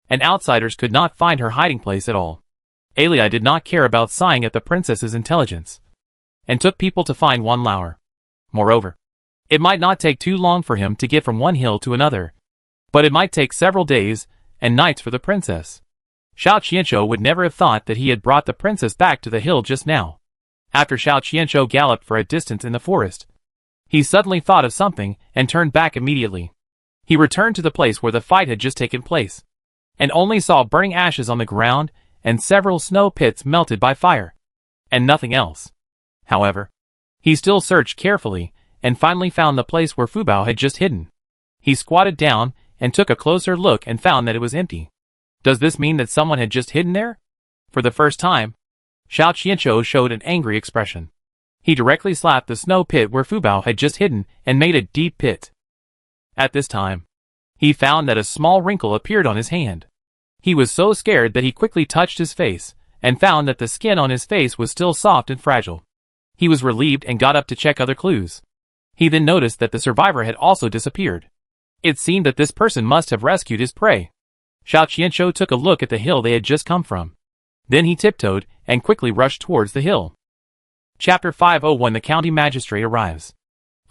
S1: and outsiders could not find her hiding place at all. Alei did not care about sighing at the princess's intelligence, and took people to find Wan Lauer. Moreover, it might not take too long for him to get from one hill to another, but it might take several days and nights for the princess. Xiao Qianzhou would never have thought that he had brought the princess back to the hill just now. After Xiao Qianzhou galloped for a distance in the forest, he suddenly thought of something and turned back immediately. He returned to the place where the fight had just taken place, and only saw burning ashes on the ground and several snow pits melted by fire, and nothing else. However, he still searched carefully and finally found the place where Fu Bao had just hidden. He squatted down and took a closer look and found that it was empty. Does this mean that someone had just hidden there? For the first time, Xiao Qianzhou showed an angry expression. He directly slapped the snow pit where Fu Bao had just hidden and made a deep pit. At this time, he found that a small wrinkle appeared on his hand. He was so scared that he quickly touched his face and found that the skin on his face was still soft and fragile. He was relieved and got up to check other clues. He then noticed that the survivor had also disappeared. It seemed that this person must have rescued his prey. Xiao Qianzhou took a look at the hill they had just come from. Then he tiptoed and quickly rushed towards the hill. Chapter 501. The county magistrate arrives.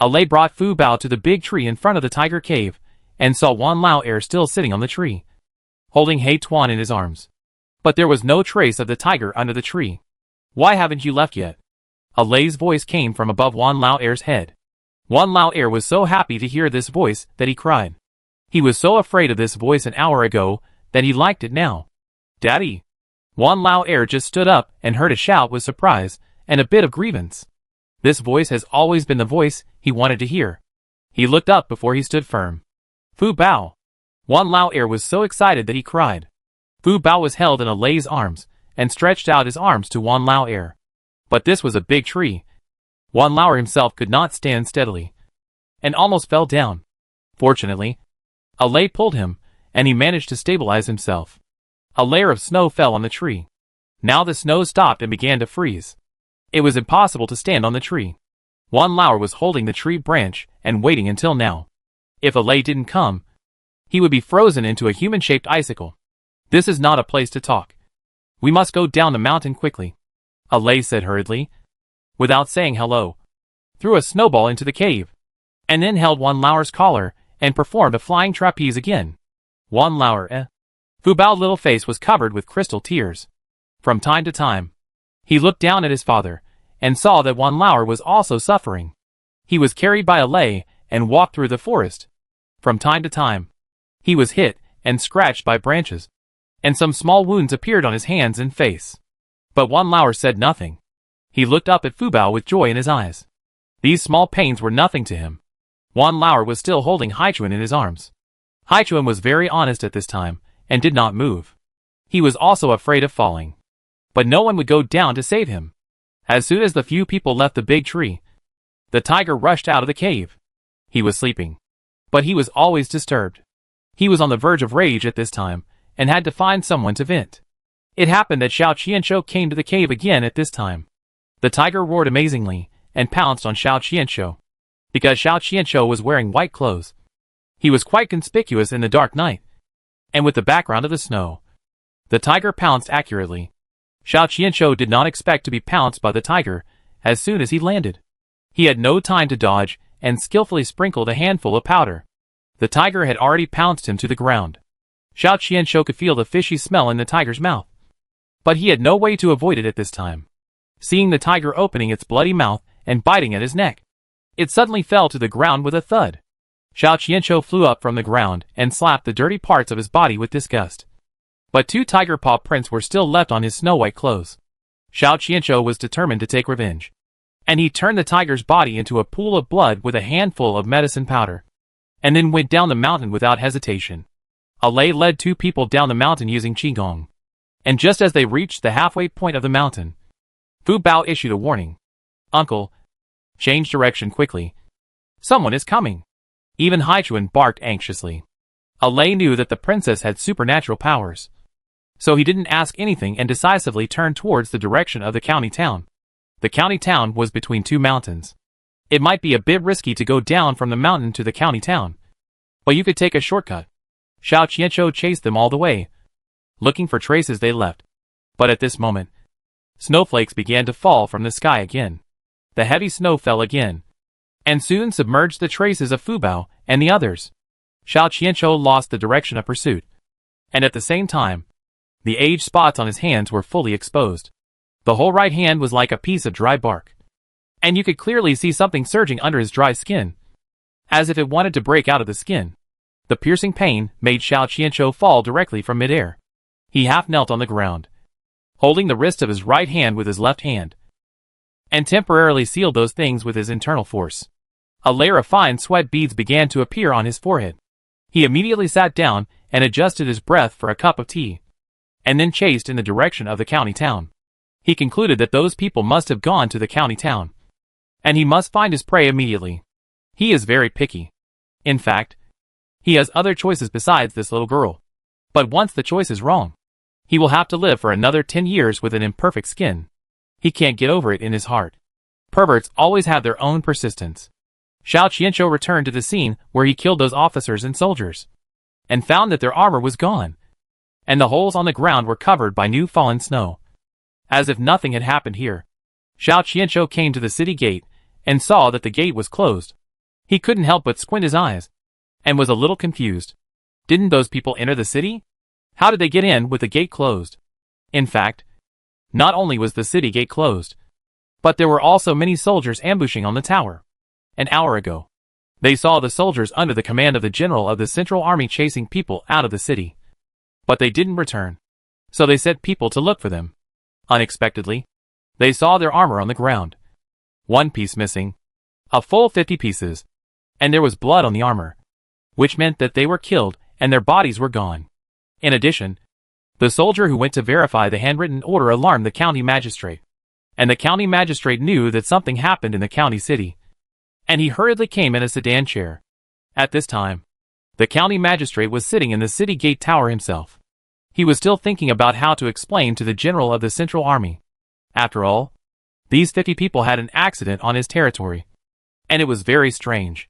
S1: Alei brought Fu Bao to the big tree in front of the tiger cave and saw Wan Lauer still sitting on the tree, holding He Tuan in his arms. But there was no trace of the tiger under the tree. "Why haven't you left yet?" Alei's voice came from above Wan Lauer's head. Wan Lauer was so happy to hear this voice that he cried. He was so afraid of this voice an hour ago that he liked it now. "Daddy!" Wan Lauer just stood up and heard a shout with surprise and a bit of grievance. This voice has always been the voice he wanted to hear. He looked up before he stood firm. "Fu Bao!" Wan Lauer was so excited that he cried. Fu Bao was held in Alei's arms and stretched out his arms to Wan Lauer. But this was a big tree. Wan Lauer himself could not stand steadily, and almost fell down. Fortunately, Alei pulled him, and he managed to stabilize himself. A layer of snow fell on the tree. Now the snow stopped and began to freeze. It was impossible to stand on the tree. Wan Lauer was holding the tree branch and waiting until now. If Alei didn't come, he would be frozen into a human-shaped icicle. "This is not a place to talk. We must go down the mountain quickly," Alei said hurriedly, without saying hello, threw a snowball into the cave, and then held Wan Lauer's collar and performed a flying trapeze again. Wan Lauer, Fu Bao's little face was covered with crystal tears. From time to time, he looked down at his father and saw that Wan Lauer was also suffering. He was carried by Alei and walked through the forest. From time to time, he was hit and scratched by branches, and some small wounds appeared on his hands and face. But Wan Lauer said nothing. He looked up at Fu Bao with joy in his eyes. These small pains were nothing to him. Wan Lauer was still holding Haichuan in his arms. Haichuan was very honest at this time and did not move. He was also afraid of falling, but no one would go down to save him. As soon as the few people left the big tree, the tiger rushed out of the cave. He was sleeping, but he was always disturbed. He was on the verge of rage at this time and had to find someone to vent. It happened that Xiao Qianzhou came to the cave again at this time. The tiger roared amazingly and pounced on Xiao Qianzhou. Because Xiao Qianzhou was wearing white clothes, he was quite conspicuous in the dark night, and with the background of the snow. The tiger pounced accurately. Xiao Qianzhou did not expect to be pounced by the tiger as soon as he landed. He had no time to dodge and skillfully sprinkled a handful of powder. The tiger had already pounced him to the ground. Xiao Qianzhou could feel the fishy smell in the tiger's mouth. But he had no way to avoid it at this time. Seeing the tiger opening its bloody mouth and biting at his neck, it suddenly fell to the ground with a thud. Xiao Qianzhou flew up from the ground and slapped the dirty parts of his body with disgust. But 2 tiger paw prints were still left on his snow-white clothes. Xiao Qianzhou was determined to take revenge. And he turned the tiger's body into a pool of blood with a handful of medicine powder, and then went down the mountain without hesitation. Alei led 2 people down the mountain using qigong. And just as they reached the halfway point of the mountain, Fu Bao issued a warning. "Uncle, change direction quickly. Someone is coming." Even Haichuan barked anxiously. Alei knew that the princess had supernatural powers. So he didn't ask anything and decisively turned towards the direction of the county town. The county town was between 2 mountains. It might be a bit risky to go down from the mountain to the county town, but you could take a shortcut. Xiao Qianzhou chased them all the way, looking for traces they left. But at this moment, snowflakes began to fall from the sky again. The heavy snow fell again, and soon submerged the traces of Fu Bao and the others. Xiao Qianzhou lost the direction of pursuit, and at the same time, the age spots on his hands were fully exposed. The whole right hand was like a piece of dry bark, and you could clearly see something surging under his dry skin, as if it wanted to break out of the skin. The piercing pain made Xiao Qianzhou fall directly from midair. He half knelt on the ground, holding the wrist of his right hand with his left hand, and temporarily sealed those things with his internal force. A layer of fine sweat beads began to appear on his forehead. He immediately sat down and adjusted his breath for a cup of tea, and then chased in the direction of the county town. He concluded that those people must have gone to the county town, and he must find his prey immediately. He is very picky. In fact, he has other choices besides this little girl. But once the choice is wrong, he will have to live for another 10 years with an imperfect skin. He can't get over it in his heart. Perverts always have their own persistence. Xiao Qianzhou returned to the scene where he killed those officers and soldiers, and found that their armor was gone, and the holes on the ground were covered by new fallen snow. As if nothing had happened here, Xiao Qianzhou came to the city gate and saw that the gate was closed. He couldn't help but squint his eyes, and was a little confused. Didn't those people enter the city? How did they get in with the gate closed? In fact, not only was the city gate closed, but there were also many soldiers ambushing on the tower. An hour ago, they saw the soldiers under the command of the general of the Central Army chasing people out of the city. But they didn't return, so they sent people to look for them. Unexpectedly, they saw their armor on the ground. 1 piece missing. A full 50 pieces. And there was blood on the armor, which meant that they were killed and their bodies were gone. In addition, the soldier who went to verify the handwritten order alarmed the county magistrate, and the county magistrate knew that something happened in the county city, and he hurriedly came in a sedan chair. At this time, the county magistrate was sitting in the city gate tower himself. He was still thinking about how to explain to the general of the Central Army. After all, these 50 people had an accident on his territory, and it was very strange.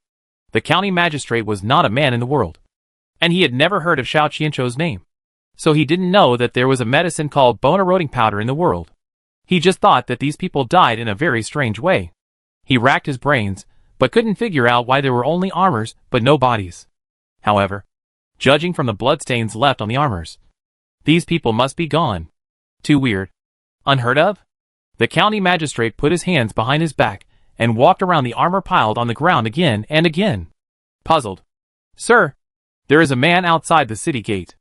S1: The county magistrate was not a man in the world, and he had never heard of Xiao Qianzhou's name, so he didn't know that there was a medicine called bone eroding powder in the world. He just thought that these people died in a very strange way. He racked his brains, but couldn't figure out why there were only armors but no bodies. However, judging from the bloodstains left on the armors, these people must be gone. Too weird. Unheard of? The county magistrate put his hands behind his back and walked around the armor piled on the ground again and again. Puzzled. "Sir, there is a man outside the city gate.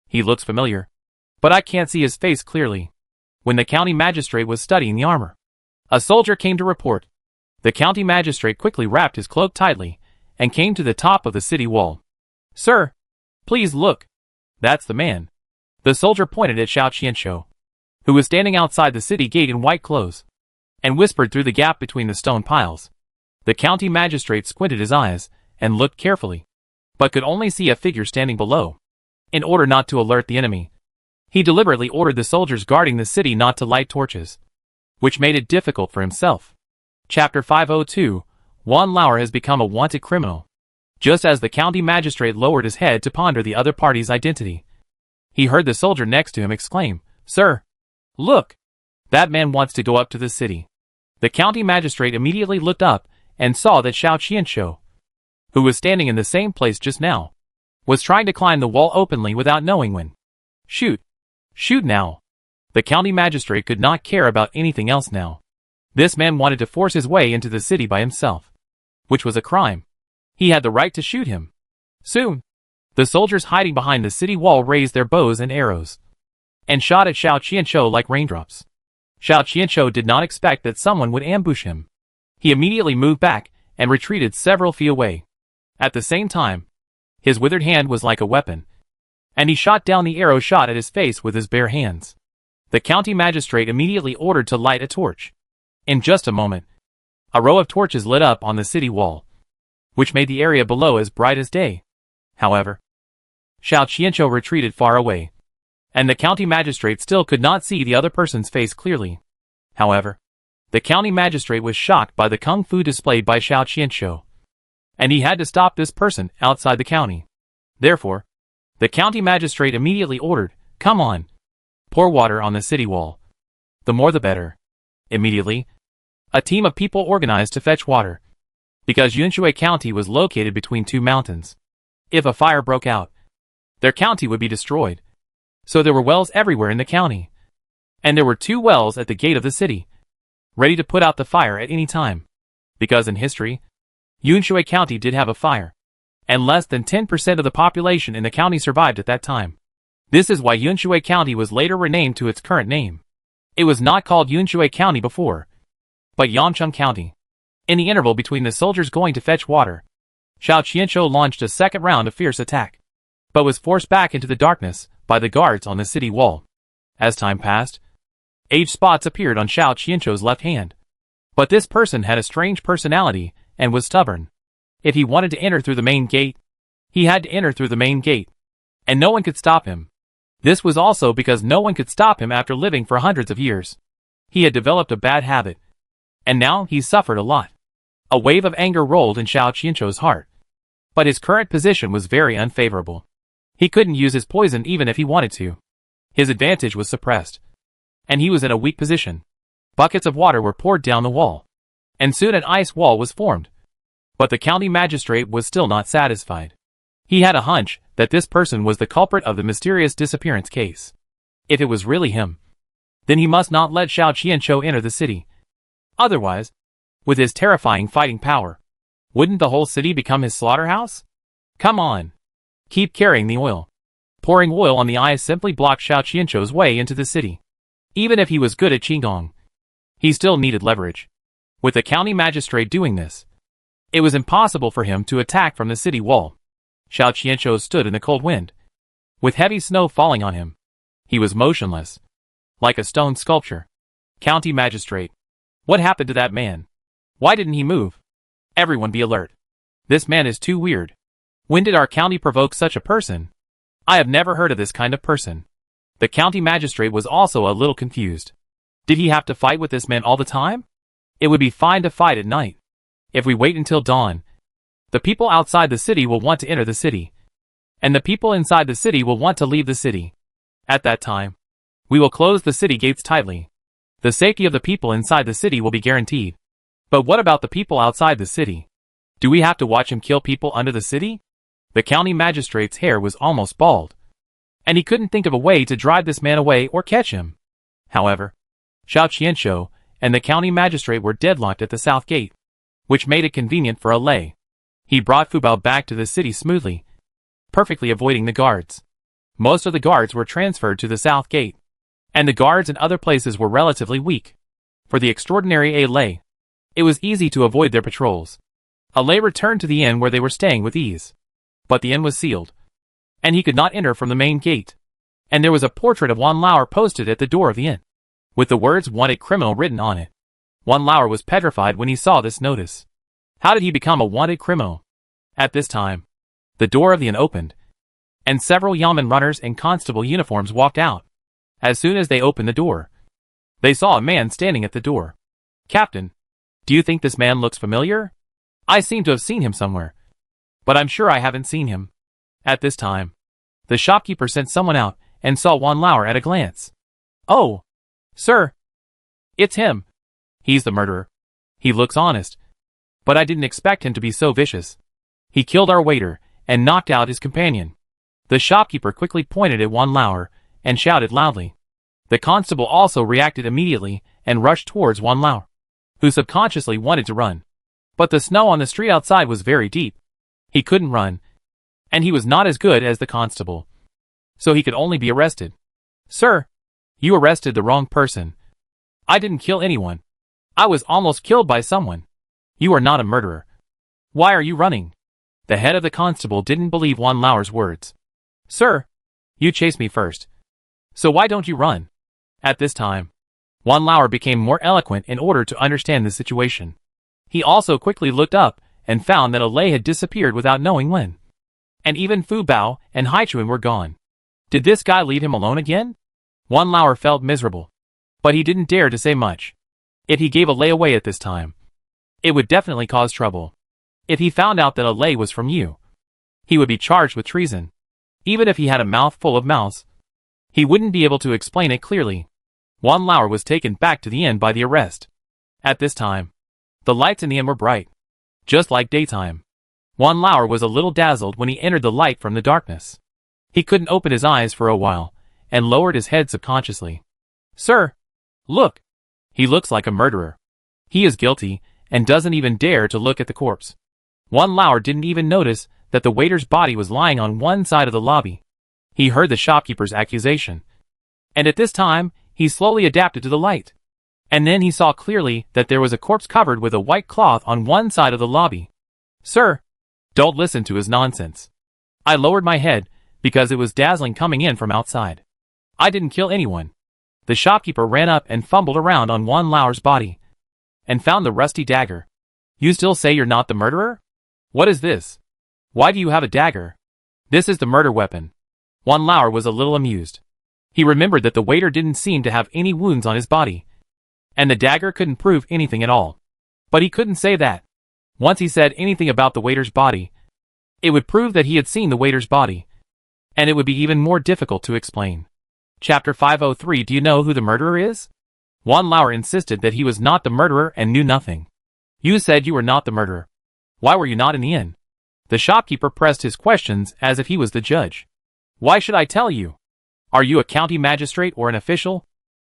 S1: He looks familiar, but I can't see his face clearly." When the county magistrate was studying the armor, a soldier came to report. The county magistrate quickly wrapped his cloak tightly and came to the top of the city wall. "Sir, please look. That's the man." The soldier pointed at Xiao Qianzhou, who was standing outside the city gate in white clothes, and whispered through the gap between the stone piles. The county magistrate squinted his eyes and looked carefully, but could only see a figure standing below. In order not to alert the enemy, he deliberately ordered the soldiers guarding the city not to light torches, which made it difficult for himself. Chapter 502, Wan Lauer has become a wanted criminal. Just as the county magistrate lowered his head to ponder the other party's identity, He heard the soldier next to him exclaim, "Sir! Look! That man wants to go up to the city." The county magistrate immediately looked up and saw that Xiao Qianshou, who was standing in the same place just now, was trying to climb the wall openly without knowing when. Shoot! Shoot now! The county magistrate could not care about anything else now. This man wanted to force his way into the city by himself, which was a crime. He had the right to shoot him. Soon, the soldiers hiding behind the city wall raised their bows and arrows and shot at Xiao Qianshou like raindrops. Xiao Qianshou did not expect that someone would ambush him. He immediately moved back and retreated several feet away. At the same time, his withered hand was like a weapon, and he shot down the arrow shot at his face with his bare hands. The county magistrate immediately ordered to light a torch. In just a moment, a row of torches lit up on the city wall, which made the area below as bright as day. However, Xiao Qianshou retreated far away, and the county magistrate still could not see the other person's face clearly. However, the county magistrate was shocked by the kung fu displayed by Xiao Qianshou, and he had to stop this person outside the county. Therefore, the county magistrate immediately ordered, "Come on, pour water on the city wall. The more the better." Immediately, a team of people organized to fetch water, because Yunshui County was located between two mountains. If a fire broke out, their county would be destroyed. So there were wells everywhere in the county, and there were 2 wells at the gate of the city, ready to put out the fire at any time. Because in history, Yunshui County did have a fire, and less than 10% of the population in the county survived at that time. This is why Yunshui County was later renamed to its current name. It was not called Yunshui County before, but Yancheng County. In the interval between the soldiers going to fetch water, Xiao Qianshou launched a second round of fierce attack, but was forced back into the darkness by the guards on the city wall. As time passed, age spots appeared on Xiao Qianshou's left hand. But this person had a strange personality and was stubborn. If he wanted to enter through the main gate, he had to enter through the main gate, and no one could stop him. This was also because no one could stop him after living for hundreds of years. He had developed a bad habit, and now he suffered a lot. A wave of anger rolled in Xiao Qianshou's heart, but his current position was very unfavorable. He couldn't use his poison even if he wanted to. His advantage was suppressed, and he was in a weak position. Buckets of water were poured down the wall, and soon an ice wall was formed. But the county magistrate was still not satisfied. He had a hunch that this person was the culprit of the mysterious disappearance case. If it was really him, then he must not let Xiao Qianshou enter the city. Otherwise, with his terrifying fighting power, wouldn't the whole city become his slaughterhouse? Come on. Keep carrying the oil. Pouring oil on the eyes simply blocked Xiao Qianshou's way into the city. Even if he was good at Qigong, he still needed leverage. With the county magistrate doing this, it was impossible for him to attack from the city wall. Xiao Qianshou stood in the cold wind, with heavy snow falling on him. He was motionless, like a stone sculpture. County magistrate. What happened to that man? Why didn't he move? Everyone be alert. This man is too weird. When did our county provoke such a person? I have never heard of this kind of person. The county magistrate was also a little confused. Did he have to fight with this man all the time? It would be fine to fight at night. If we wait until dawn, the people outside the city will want to enter the city, and the people inside the city will want to leave the city. At that time, we will close the city gates tightly. The safety of the people inside the city will be guaranteed. But what about the people outside the city? Do we have to watch him kill people under the city? The county magistrate's hair was almost bald, and he couldn't think of a way to drive this man away or catch him. However, Xiao Qianshou and the county magistrate were deadlocked at the south gate, which made it convenient for a lay. He brought Fubao back to the city smoothly, perfectly avoiding the guards. Most of the guards were transferred to the south gate, and the guards in other places were relatively weak. For the extraordinary lay, it was easy to avoid their patrols. A lay returned to the inn where they were staying with ease. But the inn was sealed, and he could not enter from the main gate. And there was a portrait of Wan Lauer posted at the door of the inn, with the words "Wanted Criminal" written on it. Wan Lauer was petrified when he saw this notice. How did he become a wanted criminal? At this time, the door of the inn opened, and several yeoman runners in constable uniforms walked out. As soon as they opened the door, they saw a man standing at the door. "Captain, do you think this man looks familiar? I seem to have seen him somewhere, but I'm sure I haven't seen him." At this time, the shopkeeper sent someone out and saw Wan Lauer at a glance. "Oh, sir. It's him. He's the murderer. He looks honest. But I didn't expect him to be so vicious. He killed our waiter and knocked out his companion." The shopkeeper quickly pointed at Wan Lauer and shouted loudly. The constable also reacted immediately and rushed towards Wan Lauer, who subconsciously wanted to run. But the snow on the street outside was very deep. He couldn't run, and he was not as good as the constable, so he could only be arrested. "Sir, you arrested the wrong person. I didn't kill anyone. I was almost killed by someone. You are not a murderer. Why are you running?" The head of the constable didn't believe Wan Lauer's words. "Sir, you chased me first. So why don't you run?" At this time, Wan Lauer became more eloquent in order to understand the situation. He also quickly looked up and found that Lei had disappeared without knowing when. And even Fu Bao and Haichuan were gone. Did this guy leave him alone again? Wan Lauer felt miserable, but he didn't dare to say much. If he gave Lei away at this time, it would definitely cause trouble. If he found out that Lei was from you, he would be charged with treason. Even if he had a mouth full of mouse, he wouldn't be able to explain it clearly. Wan Lauer was taken back to the inn by the arrest. At this time, the lights in the inn were bright, just like daytime. Wan Lauer was a little dazzled when he entered the light from the darkness. He couldn't open his eyes for a while, and lowered his head subconsciously. "Sir, look! He looks like a murderer. He is guilty, and doesn't even dare to look at the corpse." Wan Lauer didn't even notice that the waiter's body was lying on one side of the lobby. He heard the shopkeeper's accusation, and at this time, he slowly adapted to the light. And then he saw clearly that there was a corpse covered with a white cloth on one side of the lobby. "Sir, don't listen to his nonsense." I lowered my head because it was dazzling coming in from outside. "I didn't kill anyone." The shopkeeper ran up and fumbled around on Wan Lauer's body and found the rusty dagger. "You still say you're not the murderer? What is this? Why do you have a dagger?" "This is the murder weapon." Wan Lauer was a little amused. He remembered that the waiter didn't seem to have any wounds on his body, and the dagger couldn't prove anything at all. But he couldn't say that. Once he said anything about the waiter's body, it would prove that he had seen the waiter's body, and it would be even more difficult to explain. Chapter 503. Do you know who the murderer is? Wan Lauer insisted that he was not the murderer and knew nothing. "You said you were not the murderer. Why were you not in the inn?" The shopkeeper pressed his questions as if he was the judge. "Why should I tell you? Are you a county magistrate or an official?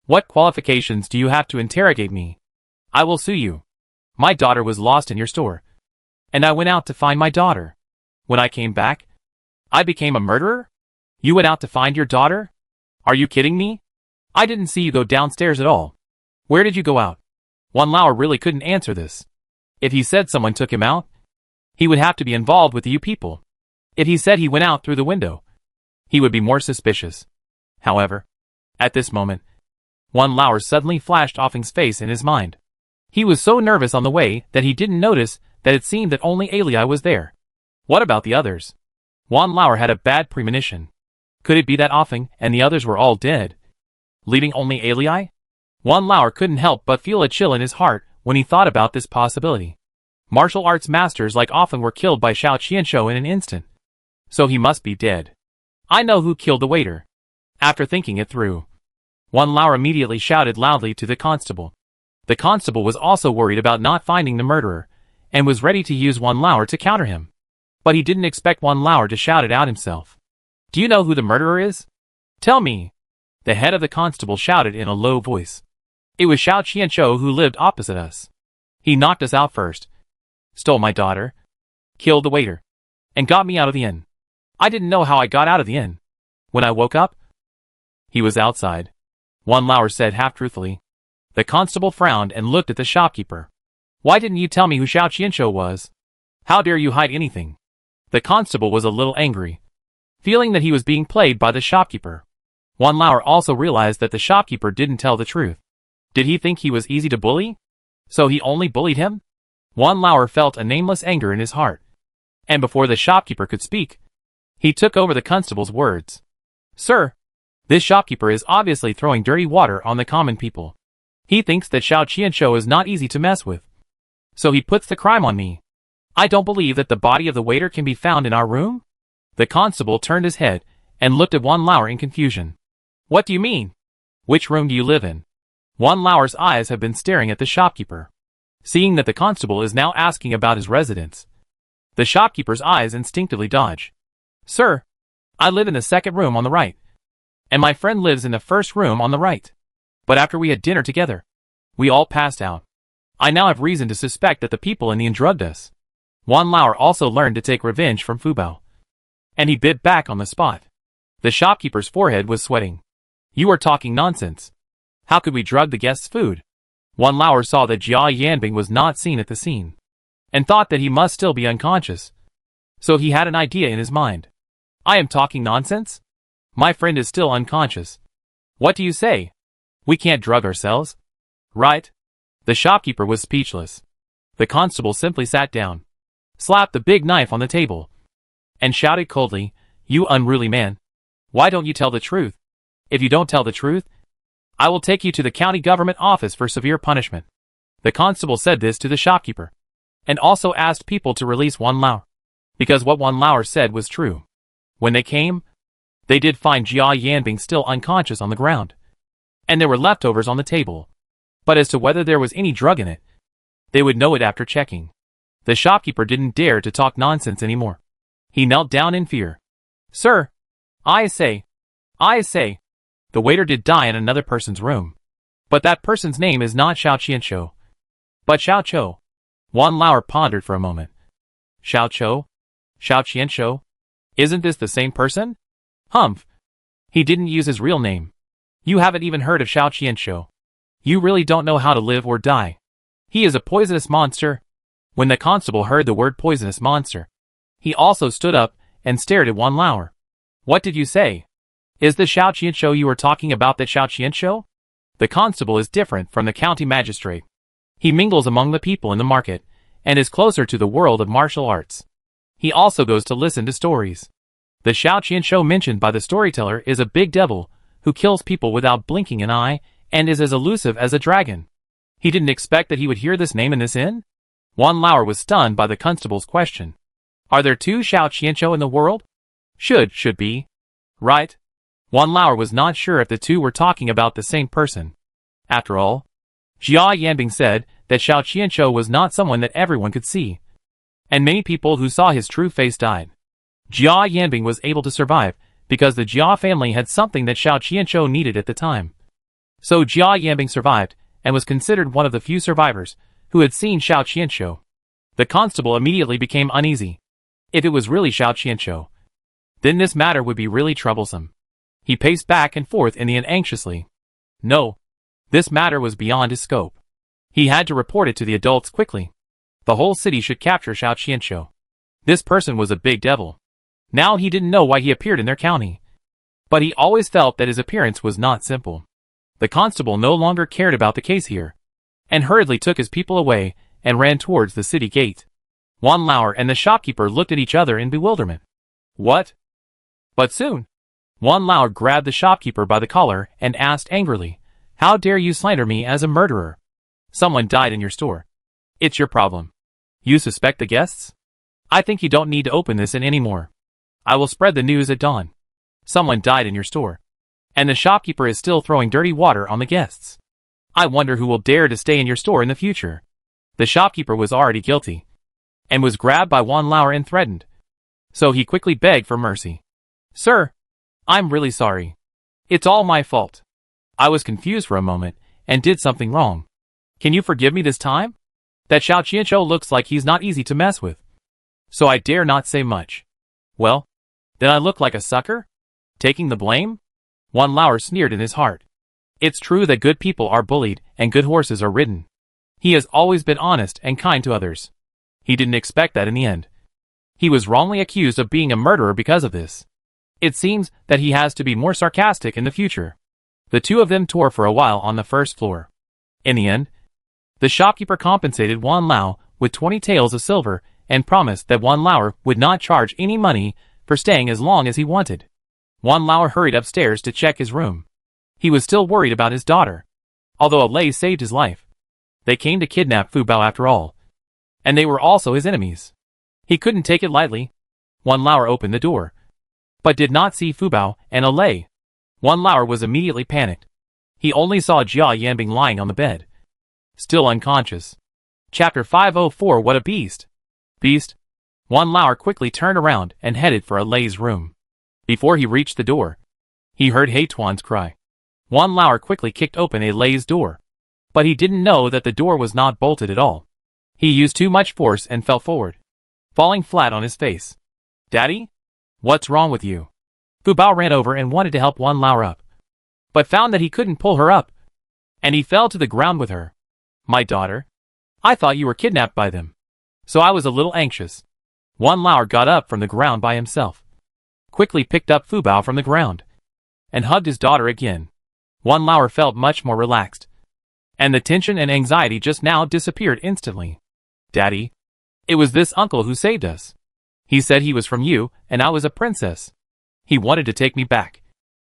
S1: What qualifications do you have to interrogate me? I will sue you. My daughter was lost in your store, and I went out to find my daughter. When I came back, I became a murderer? You went out to find your daughter? Are you kidding me? I didn't see you go downstairs at all. Where did you go out?" Wan Lauer really couldn't answer this. If he said someone took him out, he would have to be involved with you people. If he said he went out through the window, he would be more suspicious. However, at this moment, Wan Lauer suddenly flashed Offing's face in his mind. He was so nervous on the way that he didn't notice that it seemed that only Alii was there. What about the others? Wan Lauer had a bad premonition. Could it be that Offing and the others were all dead, leaving only Alii? Wan Lauer couldn't help but feel a chill in his heart when he thought about this possibility. Martial arts masters like Offing were killed by Xiao Qianshou in an instant, so he must be dead. I know who killed the waiter. After thinking it through, Wan Lauer immediately shouted loudly to the constable. The constable was also worried about not finding the murderer, and was ready to use Wan Lauer to counter him. But he didn't expect Wan Lauer to shout it out himself. "Do you know who the murderer is? Tell me." The head of the constable shouted in a low voice. "It was Xiao Qianshou who lived opposite us. He knocked us out first, stole my daughter, killed the waiter, and got me out of the inn. I didn't know how I got out of the inn. When I woke up, he was outside," Wan Lauer said half-truthfully. The constable frowned and looked at the shopkeeper. "Why didn't you tell me who Xiao Qianshou was? How dare you hide anything?" The constable was a little angry, feeling that he was being played by the shopkeeper. Wan Lauer also realized that the shopkeeper didn't tell the truth. Did he think he was easy to bully? So he only bullied him? Wan Lauer felt a nameless anger in his heart. And before the shopkeeper could speak, he took over the constable's words. "Sir, this shopkeeper is obviously throwing dirty water on the common people. He thinks that Xiao Qianshou is not easy to mess with, so he puts the crime on me. I don't believe that the body of the waiter can be found in our room." The constable turned his head and looked at Wan Lauer in confusion. What do you mean? Which room do you live in? Wan Lauer's eyes have been staring at the shopkeeper. Seeing that the constable is now asking about his residence, the shopkeeper's eyes instinctively dodge. Sir, I live in the second room on the right, and my friend lives in the first room on the right. But after we had dinner together, we all passed out. I now have reason to suspect that the people in the inn drugged us. Wan Lauer also learned to take revenge from Fu Bao, and he bit back on the spot. The shopkeeper's forehead was sweating. You are talking nonsense. How could we drug the guest's food? Wan Lauer saw that Jia Yanbing was not seen at the scene, and thought that he must still be unconscious. So he had an idea in his mind. I am talking nonsense? My friend is still unconscious. What do you say? We can't drug ourselves. Right? The shopkeeper was speechless. The constable simply sat down, slapped the big knife on the table, and shouted coldly, You unruly man. Why don't you tell the truth? If you don't tell the truth, I will take you to the county government office for severe punishment. The constable said this to the shopkeeper, and also asked people to release Wan Lauer, because what Wan Lauer said was true. When they came, they did find Jia Yanbing still unconscious on the ground, and there were leftovers on the table. But as to whether there was any drug in it, they would know it after checking. The shopkeeper didn't dare to talk nonsense anymore. He knelt down in fear. Sir, I say, the waiter did die in another person's room. But that person's name is not Xiao Qianshou, but Xiao Chou. Wan Lauer pondered for a moment. Xiao Chou? Xiao Qianshou? Isn't this the same person? Humph. He didn't use his real name. You haven't even heard of Xiao Qianshou. You really don't know how to live or die. He is a poisonous monster. When the constable heard the word poisonous monster, he also stood up and stared at Wan Lauer. What did you say? Is the Xiao Qianshou you were talking about that Xiao Qianshou? The constable is different from the county magistrate. He mingles among the people in the market, and is closer to the world of martial arts. He also goes to listen to stories. The Xiao Qianshou mentioned by the storyteller is a big devil, who kills people without blinking an eye, and is as elusive as a dragon. He didn't expect that he would hear this name in this inn? Wan Lauer was stunned by the constable's question. Are there two Xiao Qianshou in the world? Should be. Right? Wan Lauer was not sure if the two were talking about the same person. After all, Jia Yanbing said that Xiao Qianshou was not someone that everyone could see, and many people who saw his true face died. Jia Yanbing was able to survive because the Jia family had something that Xiao Qianshou needed at the time. So Jia Yanbing survived and was considered one of the few survivors who had seen Xiao Qianshou. The constable immediately became uneasy. If it was really Xiao Qianshou, then this matter would be really troublesome. He paced back and forth in the inn anxiously. No, this matter was beyond his scope. He had to report it to the adults quickly. The whole city should capture Xiao Qianshou. This person was a big devil. Now he didn't know why he appeared in their county, but he always felt that his appearance was not simple. The constable no longer cared about the case here, and hurriedly took his people away and ran towards the city gate. Wan Lauer and the shopkeeper looked at each other in bewilderment. What? But soon, Wan Lauer grabbed the shopkeeper by the collar and asked angrily, How dare you slander me as a murderer? Someone died in your store. It's your problem. You suspect the guests? I think you don't need to open this inn anymore. I will spread the news at dawn. Someone died in your store, and the shopkeeper is still throwing dirty water on the guests. I wonder who will dare to stay in your store in the future. The shopkeeper was already guilty, and was grabbed by Wan Lauer and threatened. So he quickly begged for mercy. Sir, I'm really sorry. It's all my fault. I was confused for a moment, and did something wrong. Can you forgive me this time? That Xiao Qianshou looks like he's not easy to mess with. So I dare not say much. Well, then I look like a sucker? Taking the blame? Wan Lauer sneered in his heart. It's true that good people are bullied and good horses are ridden. He has always been honest and kind to others. He didn't expect that in the end. He was wrongly accused of being a murderer because of this. It seems that he has to be more sarcastic in the future. The two of them tore for a while on the first floor. In the end, the shopkeeper compensated Wan Lauer with 20 taels of silver and promised that Wan Lauer would not charge any money for staying as long as he wanted. Wan Lauer hurried upstairs to check his room. He was still worried about his daughter, although a lay saved his life. They came to kidnap Fu Bao after all, and they were also his enemies. He couldn't take it lightly. Wan Lauer opened the door, but did not see Fu Bao and a lay. Wan Lauer was immediately panicked. He only saw Jia Yanbing lying on the bed, still unconscious. Chapter 504. What a beast! Beast? Wan Lauer quickly turned around and headed for Lei's room. Before he reached the door, he heard Tuan's cry. Wan Lauer quickly kicked open Lei's door, but he didn't know that the door was not bolted at all. He used too much force and fell forward, falling flat on his face. Daddy? What's wrong with you? Fu Bao ran over and wanted to help Wan Lauer up, but found that he couldn't pull her up, and he fell to the ground with her. My daughter? I thought you were kidnapped by them, so I was a little anxious. Wan Lauer got up from the ground by himself, quickly picked up Fu Bao from the ground, and hugged his daughter again. Wan Lauer felt much more relaxed, and the tension and anxiety just now disappeared instantly. Daddy? It was this uncle who saved us. He said he was from you, and I was a princess. He wanted to take me back,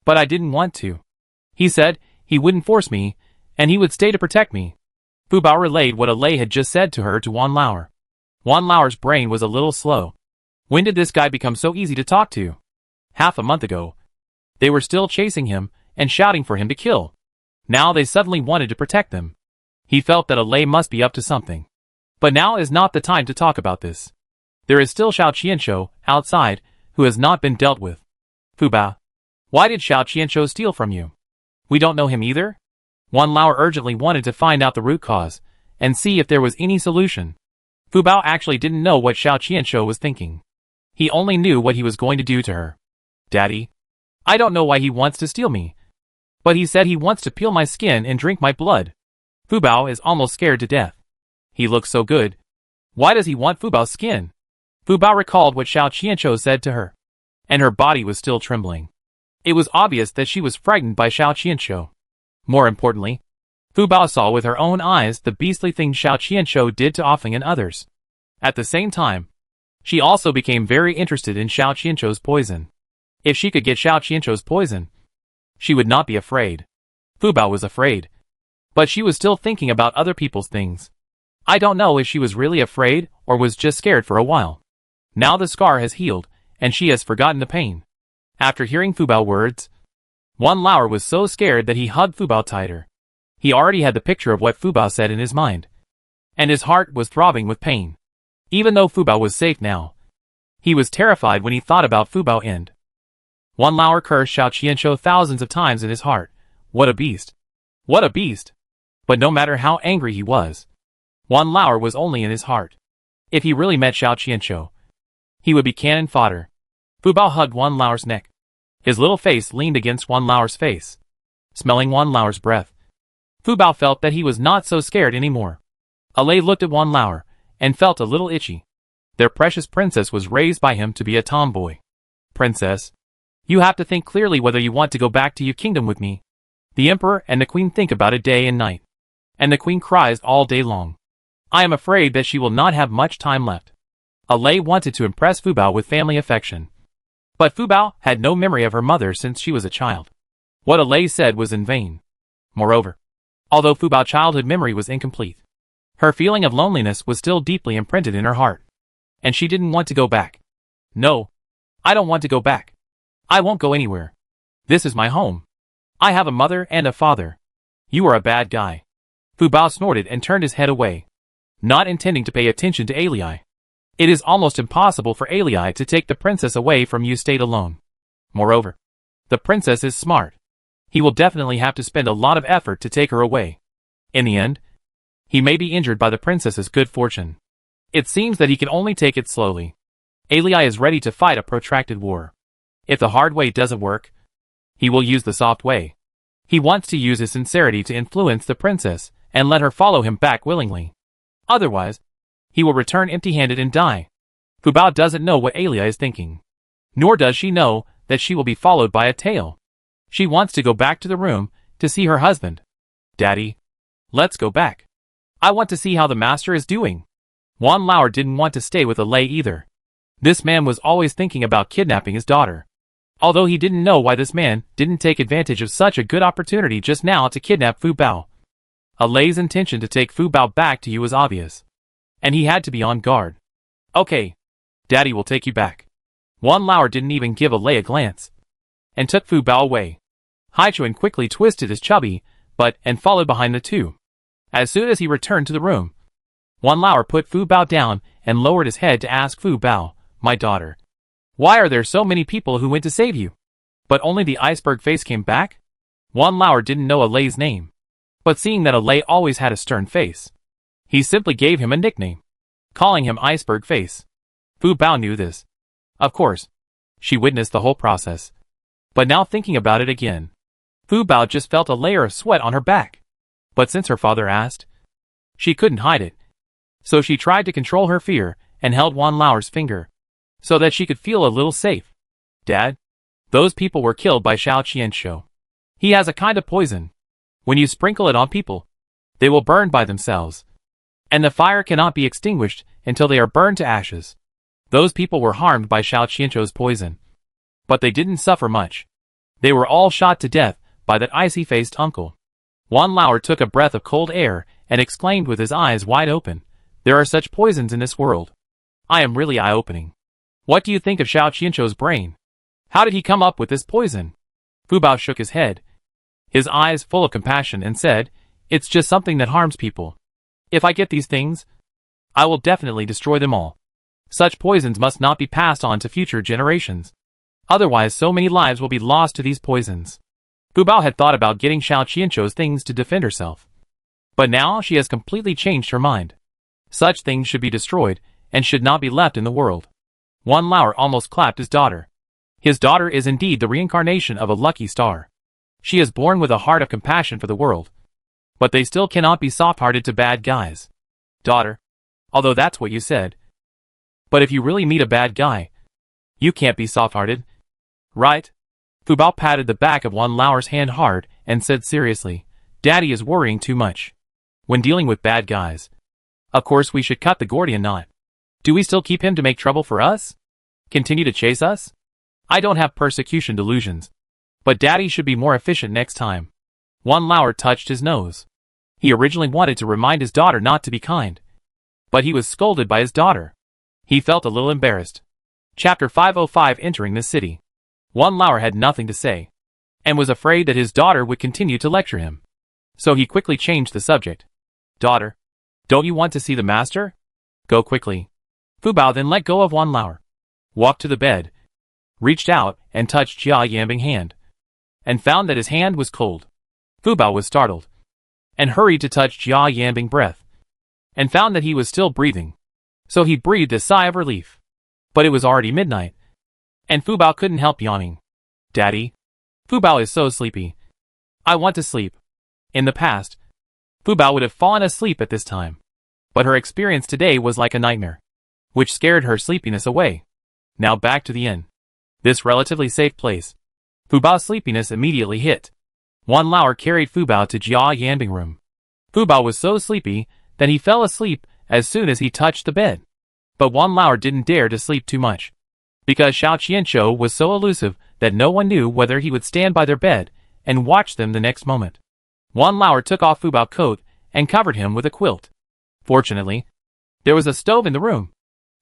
S1: but I didn't want to. He said he wouldn't force me, and he would stay to protect me. Fu Bao relayed what Lei had just said to her to Wan Lauer. Wan Lauer's brain was a little slow. When did this guy become so easy to talk to? Half a month ago, they were still chasing him and shouting for him to kill. Now they suddenly wanted to protect them. He felt that Lei must be up to something. But now is not the time to talk about this. There is still Xiao Qianshou outside, who has not been dealt with. Fu Bao, why did Xiao Qianshou steal from you? We don't know him either? Wan Lauer urgently wanted to find out the root cause, and see if there was any solution. Fu Bao actually didn't know what Xiao Qianshou was thinking. He only knew what he was going to do to her. Daddy? I don't know why he wants to steal me, but he said he wants to peel my skin and drink my blood. Fu Bao is almost scared to death. He looks so good. Why does he want Fu Bao's skin? Fu Bao recalled what Xiao Qianshou said to her, and her body was still trembling. It was obvious that she was frightened by Xiao Qianshou. More importantly, Fu Bao saw with her own eyes the beastly things Xiao Qianshou did to Offing and others. At the same time, she also became very interested in Xiao Qianshou's poison. If she could get Xiao Qianshou's poison, she would not be afraid. Fu Bao was afraid, but she was still thinking about other people's things. I don't know if she was really afraid or was just scared for a while. Now the scar has healed, and she has forgotten the pain. After hearing Fu Bao words, Wan Lauer was so scared that he hugged Fu Bao tighter. He already had the picture of what Fu Bao said in his mind, and his heart was throbbing with pain. Even though Fu Bao was safe now, he was terrified when he thought about Fu Bao and Wan Lauer cursed Xiao Qianshou thousands of times in his heart. What a beast! What a beast! But no matter how angry he was, Wan Lauer was only in his heart. If he really met Xiao Qianshou, he would be cannon fodder. Fu Bao hugged Wan Lauer's neck. His little face leaned against Wan Lauer's face, smelling Wan Lauer's breath. Fu Bao felt that he was not so scared anymore. Lei looked at Wan Lauer and felt a little itchy. Their precious princess was raised by him to be a tomboy. Princess, you have to think clearly whether you want to go back to your kingdom with me. The emperor and the queen think about it day and night, and the queen cries all day long. I am afraid that she will not have much time left. Lei wanted to impress Fu Bao with family affection, but Fu Bao had no memory of her mother since she was a child. What Lei said was in vain. Moreover, although Fu Bao's childhood memory was incomplete, her feeling of loneliness was still deeply imprinted in her heart, and she didn't want to go back. No, I don't want to go back. I won't go anywhere. This is my home. I have a mother and a father. You are a bad guy. Fu Bao snorted and turned his head away, not intending to pay attention to Alii. It is almost impossible for Alii to take the princess away from you stayed alone. Moreover, the princess is smart. He will definitely have to spend a lot of effort to take her away. In the end, he may be injured by the princess's good fortune. It seems that he can only take it slowly. Alii is ready to fight a protracted war. If the hard way doesn't work, he will use the soft way. He wants to use his sincerity to influence the princess and let her follow him back willingly. Otherwise, he will return empty-handed and die. Fu Bao doesn't know what Alii is thinking. Nor does she know that she will be followed by a tail. She wants to go back to the room to see her husband. Daddy, let's go back. I want to see how the master is doing. Wan Lauer didn't want to stay with Lei either. This man was always thinking about kidnapping his daughter. Although he didn't know why this man didn't take advantage of such a good opportunity just now to kidnap Fu Bao. Lei's intention to take Fu Bao back to you was obvious, and he had to be on guard. Okay, Daddy will take you back. Wan Lauer didn't even give Lei a glance, and took Fu Bao away. Haichuan quickly twisted his chubby butt and followed behind the two. As soon as he returned to the room, Wan Lauer put Fu Bao down and lowered his head to ask Fu Bao, "My daughter, why are there so many people who went to save you?" But only the iceberg face came back? Wan Lauer didn't know Alay's name, but seeing that Alay always had a stern face, he simply gave him a nickname, calling him Iceberg Face. Fu Bao knew this. Of course, she witnessed the whole process. But now thinking about it again, Fu Bao just felt a layer of sweat on her back. But since her father asked, she couldn't hide it. So she tried to control her fear and held Wan Lauer's finger, so that she could feel a little safe. "Dad, those people were killed by Xiao Qianshou. He has a kind of poison. When you sprinkle it on people, they will burn by themselves. And the fire cannot be extinguished until they are burned to ashes. Those people were harmed by Xiao Qianshou's poison. But they didn't suffer much. They were all shot to death by that icy-faced uncle." Wan Lauer took a breath of cold air and exclaimed with his eyes wide open, "There are such poisons in this world. I am really eye-opening. What do you think of Xiao Qianshou's brain? How did he come up with this poison?" Fu Bao shook his head, his eyes full of compassion, and said, "It's just something that harms people. If I get these things, I will definitely destroy them all. Such poisons must not be passed on to future generations. Otherwise so many lives will be lost to these poisons." Fu Bao had thought about getting Xiao Qianshou's things to defend herself. But now she has completely changed her mind. Such things should be destroyed and should not be left in the world. Wan Lauer almost clapped his daughter. His daughter is indeed the reincarnation of a lucky star. She is born with a heart of compassion for the world. But they still cannot be soft-hearted to bad guys. "Daughter, although that's what you said. But if you really meet a bad guy, you can't be soft-hearted, right?" Fu Bao patted the back of Wan Lauer's hand hard and said seriously, "Daddy is worrying too much. When dealing with bad guys, of course we should cut the Gordian knot. Do we still keep him to make trouble for us? Continue to chase us? I don't have persecution delusions. But Daddy should be more efficient next time." Wan Lauer touched his nose. He originally wanted to remind his daughter not to be kind, but he was scolded by his daughter. He felt a little embarrassed. Chapter 505. Entering the city. Wan Lauer had nothing to say, and was afraid that his daughter would continue to lecture him. So he quickly changed the subject. "Daughter, don't you want to see the master? Go quickly." Fu Bao then let go of Wan Lauer, walked to the bed, reached out and touched Jia Yanbing's hand, and found that his hand was cold. Fu Bao was startled, and hurried to touch Jia Yanbing's breath, and found that he was still breathing. So he breathed a sigh of relief. But it was already midnight, and Fu Bao couldn't help yawning. "Daddy, Fu Bao is so sleepy. I want to sleep." In the past, Fu Bao would have fallen asleep at this time. But her experience today was like a nightmare, which scared her sleepiness away. Now back to the inn. This relatively safe place. Fu Bao's sleepiness immediately hit. Wan Lauer carried Fu Bao to Jia Yanbing's room. Fu Bao was so sleepy that he fell asleep as soon as he touched the bed. But Wan Lauer didn't dare to sleep too much, because Xiao Qianshou was so elusive that no one knew whether he would stand by their bed and watch them the next moment. Wan Lauer took off Fu Bao's coat and covered him with a quilt. Fortunately, there was a stove in the room,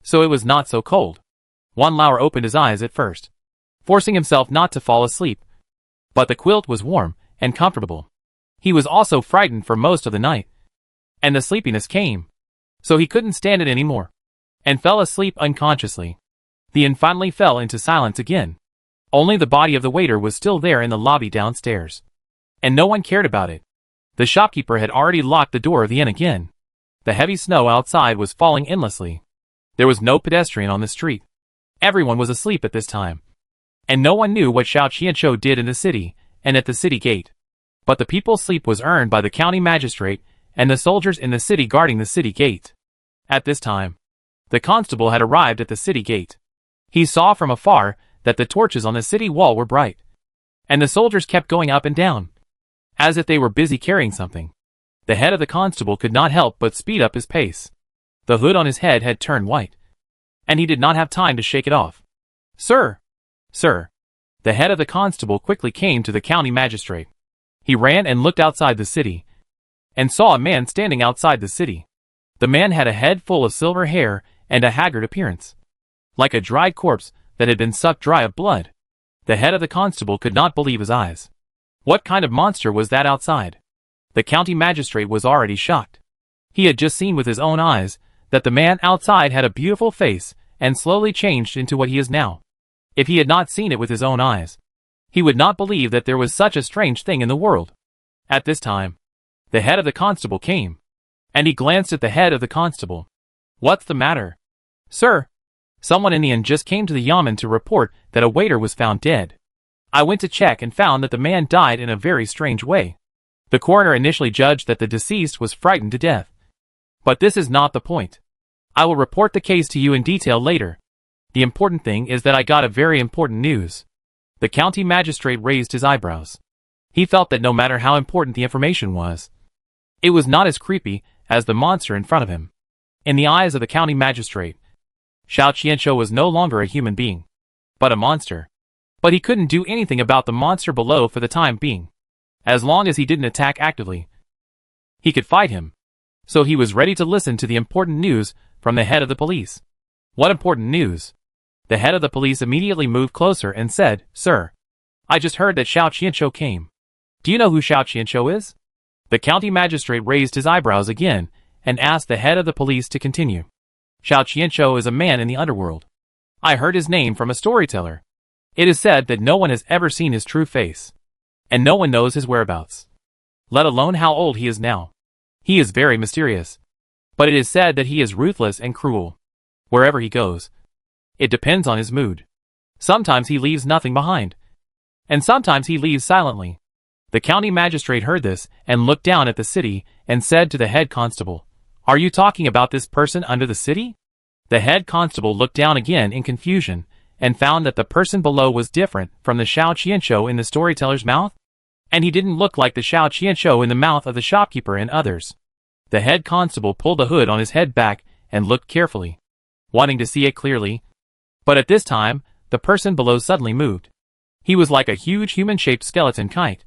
S1: so it was not so cold. Wan Lauer opened his eyes at first, forcing himself not to fall asleep. But the quilt was warm and comfortable. He was also frightened for most of the night, and the sleepiness came, so he couldn't stand it anymore, and fell asleep unconsciously. The inn finally fell into silence again. Only the body of the waiter was still there in the lobby downstairs, and no one cared about it. The shopkeeper had already locked the door of the inn again. The heavy snow outside was falling endlessly. There was no pedestrian on the street. Everyone was asleep at this time, and no one knew what Xiao Qianshou did in the city and at the city gate. But the people's sleep was earned by the county magistrate and the soldiers in the city guarding the city gate. At this time, the constable had arrived at the city gate. He saw from afar that the torches on the city wall were bright, and the soldiers kept going up and down, as if they were busy carrying something. The head of the constable could not help but speed up his pace. The hood on his head had turned white, and he did not have time to shake it off. "Sir! Sir!" The head of the constable quickly came to the county magistrate. He ran and looked outside the city, and saw a man standing outside the city. The man had a head full of silver hair and a haggard appearance, like a dried corpse that had been sucked dry of blood. The head of the constable could not believe his eyes. What kind of monster was that outside? The county magistrate was already shocked. He had just seen with his own eyes that the man outside had a beautiful face and slowly changed into what he is now. If he had not seen it with his own eyes, he would not believe that there was such a strange thing in the world. At this time, the head of the constable came, and he glanced at the head of the constable. What's the matter? Sir, someone in the inn just came to the yamen to report that a waiter was found dead. I went to check and found that the man died in a very strange way. The coroner initially judged that the deceased was frightened to death. But this is not the point. I will report the case to you in detail later. The important thing is that I got a very important news. The county magistrate raised his eyebrows. He felt that no matter how important the information was, it was not as creepy as the monster in front of him. In the eyes of the county magistrate, Xiao Qianqiu was no longer a human being, but a monster. But he couldn't do anything about the monster below for the time being. As long as he didn't attack actively, he could fight him. So he was ready to listen to the important news from the head of the police. What important news? The head of the police immediately moved closer and said, Sir, I just heard that Xiao Qianqiu came. Do you know who Xiao Qianqiu is? The county magistrate raised his eyebrows again and asked the head of the police to continue. Xiao Qianqiu is a man in the underworld. I heard his name from a storyteller. It is said that no one has ever seen his true face, and no one knows his whereabouts, let alone how old he is now. He is very mysterious, but it is said that he is ruthless and cruel. Wherever he goes, it depends on his mood. Sometimes he leaves nothing behind, and sometimes he leaves silently. The county magistrate heard this and looked down at the city and said to the head constable, Are you talking about this person under the city? The head constable looked down again in confusion and found that the person below was different from the Xiao Qianqiu in the storyteller's mouth, and he didn't look like the Xiao Qianqiu in the mouth of the shopkeeper and others. The head constable pulled the hood on his head back and looked carefully, wanting to see it clearly. But at this time, the person below suddenly moved. He was like a huge human-shaped skeleton kite,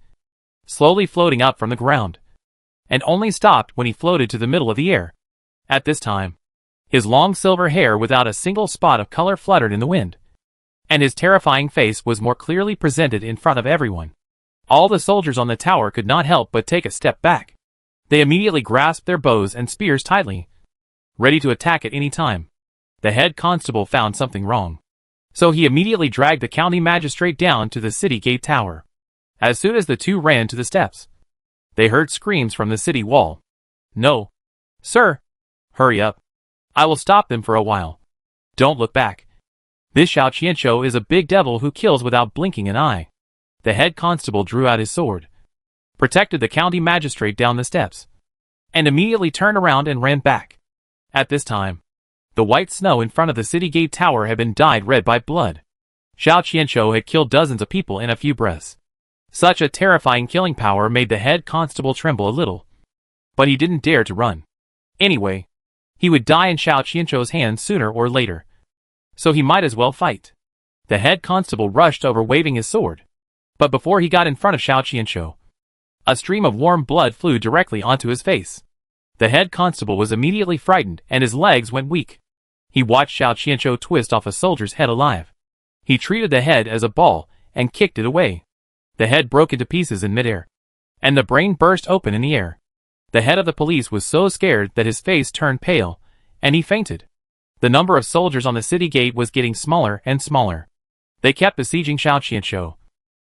S1: slowly floating up from the ground, and only stopped when he floated to the middle of the air. At this time, his long silver hair without a single spot of color fluttered in the wind, and his terrifying face was more clearly presented in front of everyone. All the soldiers on the tower could not help but take a step back. They immediately grasped their bows and spears tightly, ready to attack at any time. The head constable found something wrong, so he immediately dragged the county magistrate down to the city gate tower. As soon as the two ran to the steps, they heard screams from the city wall. No. Sir! Hurry up. I will stop them for a while. Don't look back. This Xiao Qianqiu is a big devil who kills without blinking an eye. The head constable drew out his sword, protected the county magistrate down the steps, and immediately turned around and ran back. At this time, the white snow in front of the city gate tower had been dyed red by blood. Xiao Qianqiu had killed dozens of people in a few breaths. Such a terrifying killing power made the head constable tremble a little, but he didn't dare to run. Anyway, he would die in Xiao Qianqiu's hands sooner or later, so he might as well fight. The head constable rushed over waving his sword, but before he got in front of Xiao Qianqiu, a stream of warm blood flew directly onto his face. The head constable was immediately frightened and his legs went weak. He watched Xiao Qianqiu twist off a soldier's head alive. He treated the head as a ball and kicked it away. The head broke into pieces in midair, and the brain burst open in the air. The head of the police was so scared that his face turned pale, and he fainted. The number of soldiers on the city gate was getting smaller and smaller. They kept besieging Xiao Qianqiu,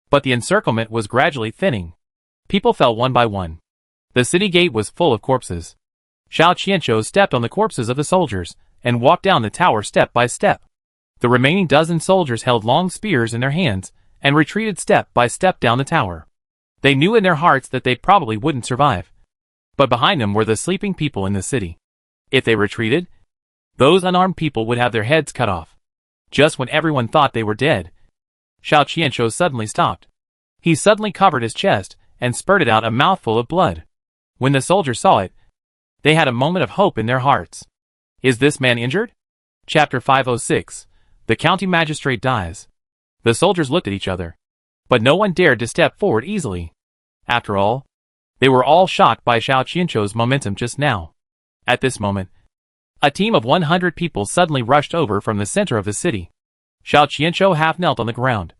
S1: but the encirclement was gradually thinning. People fell one by one. The city gate was full of corpses. Xiao Qianqiu stepped on the corpses of the soldiers and walked down the tower step by step. The remaining dozen soldiers held long spears in their hands and retreated step by step down the tower. They knew in their hearts that they probably wouldn't survive. But behind them were the sleeping people in the city. If they retreated, those unarmed people would have their heads cut off. Just when everyone thought they were dead, Xiao Qianqiu suddenly stopped. He suddenly covered his chest and spurted out a mouthful of blood. When the soldiers saw it, they had a moment of hope in their hearts. Is this man injured? Chapter 506. The county magistrate dies. The soldiers looked at each other, but no one dared to step forward easily. After all, they were all shocked by Xiao Qianqiu's momentum just now. At this moment, a team of 100 people suddenly rushed over from the center of the city. Xiao Qianqiu half knelt on the ground,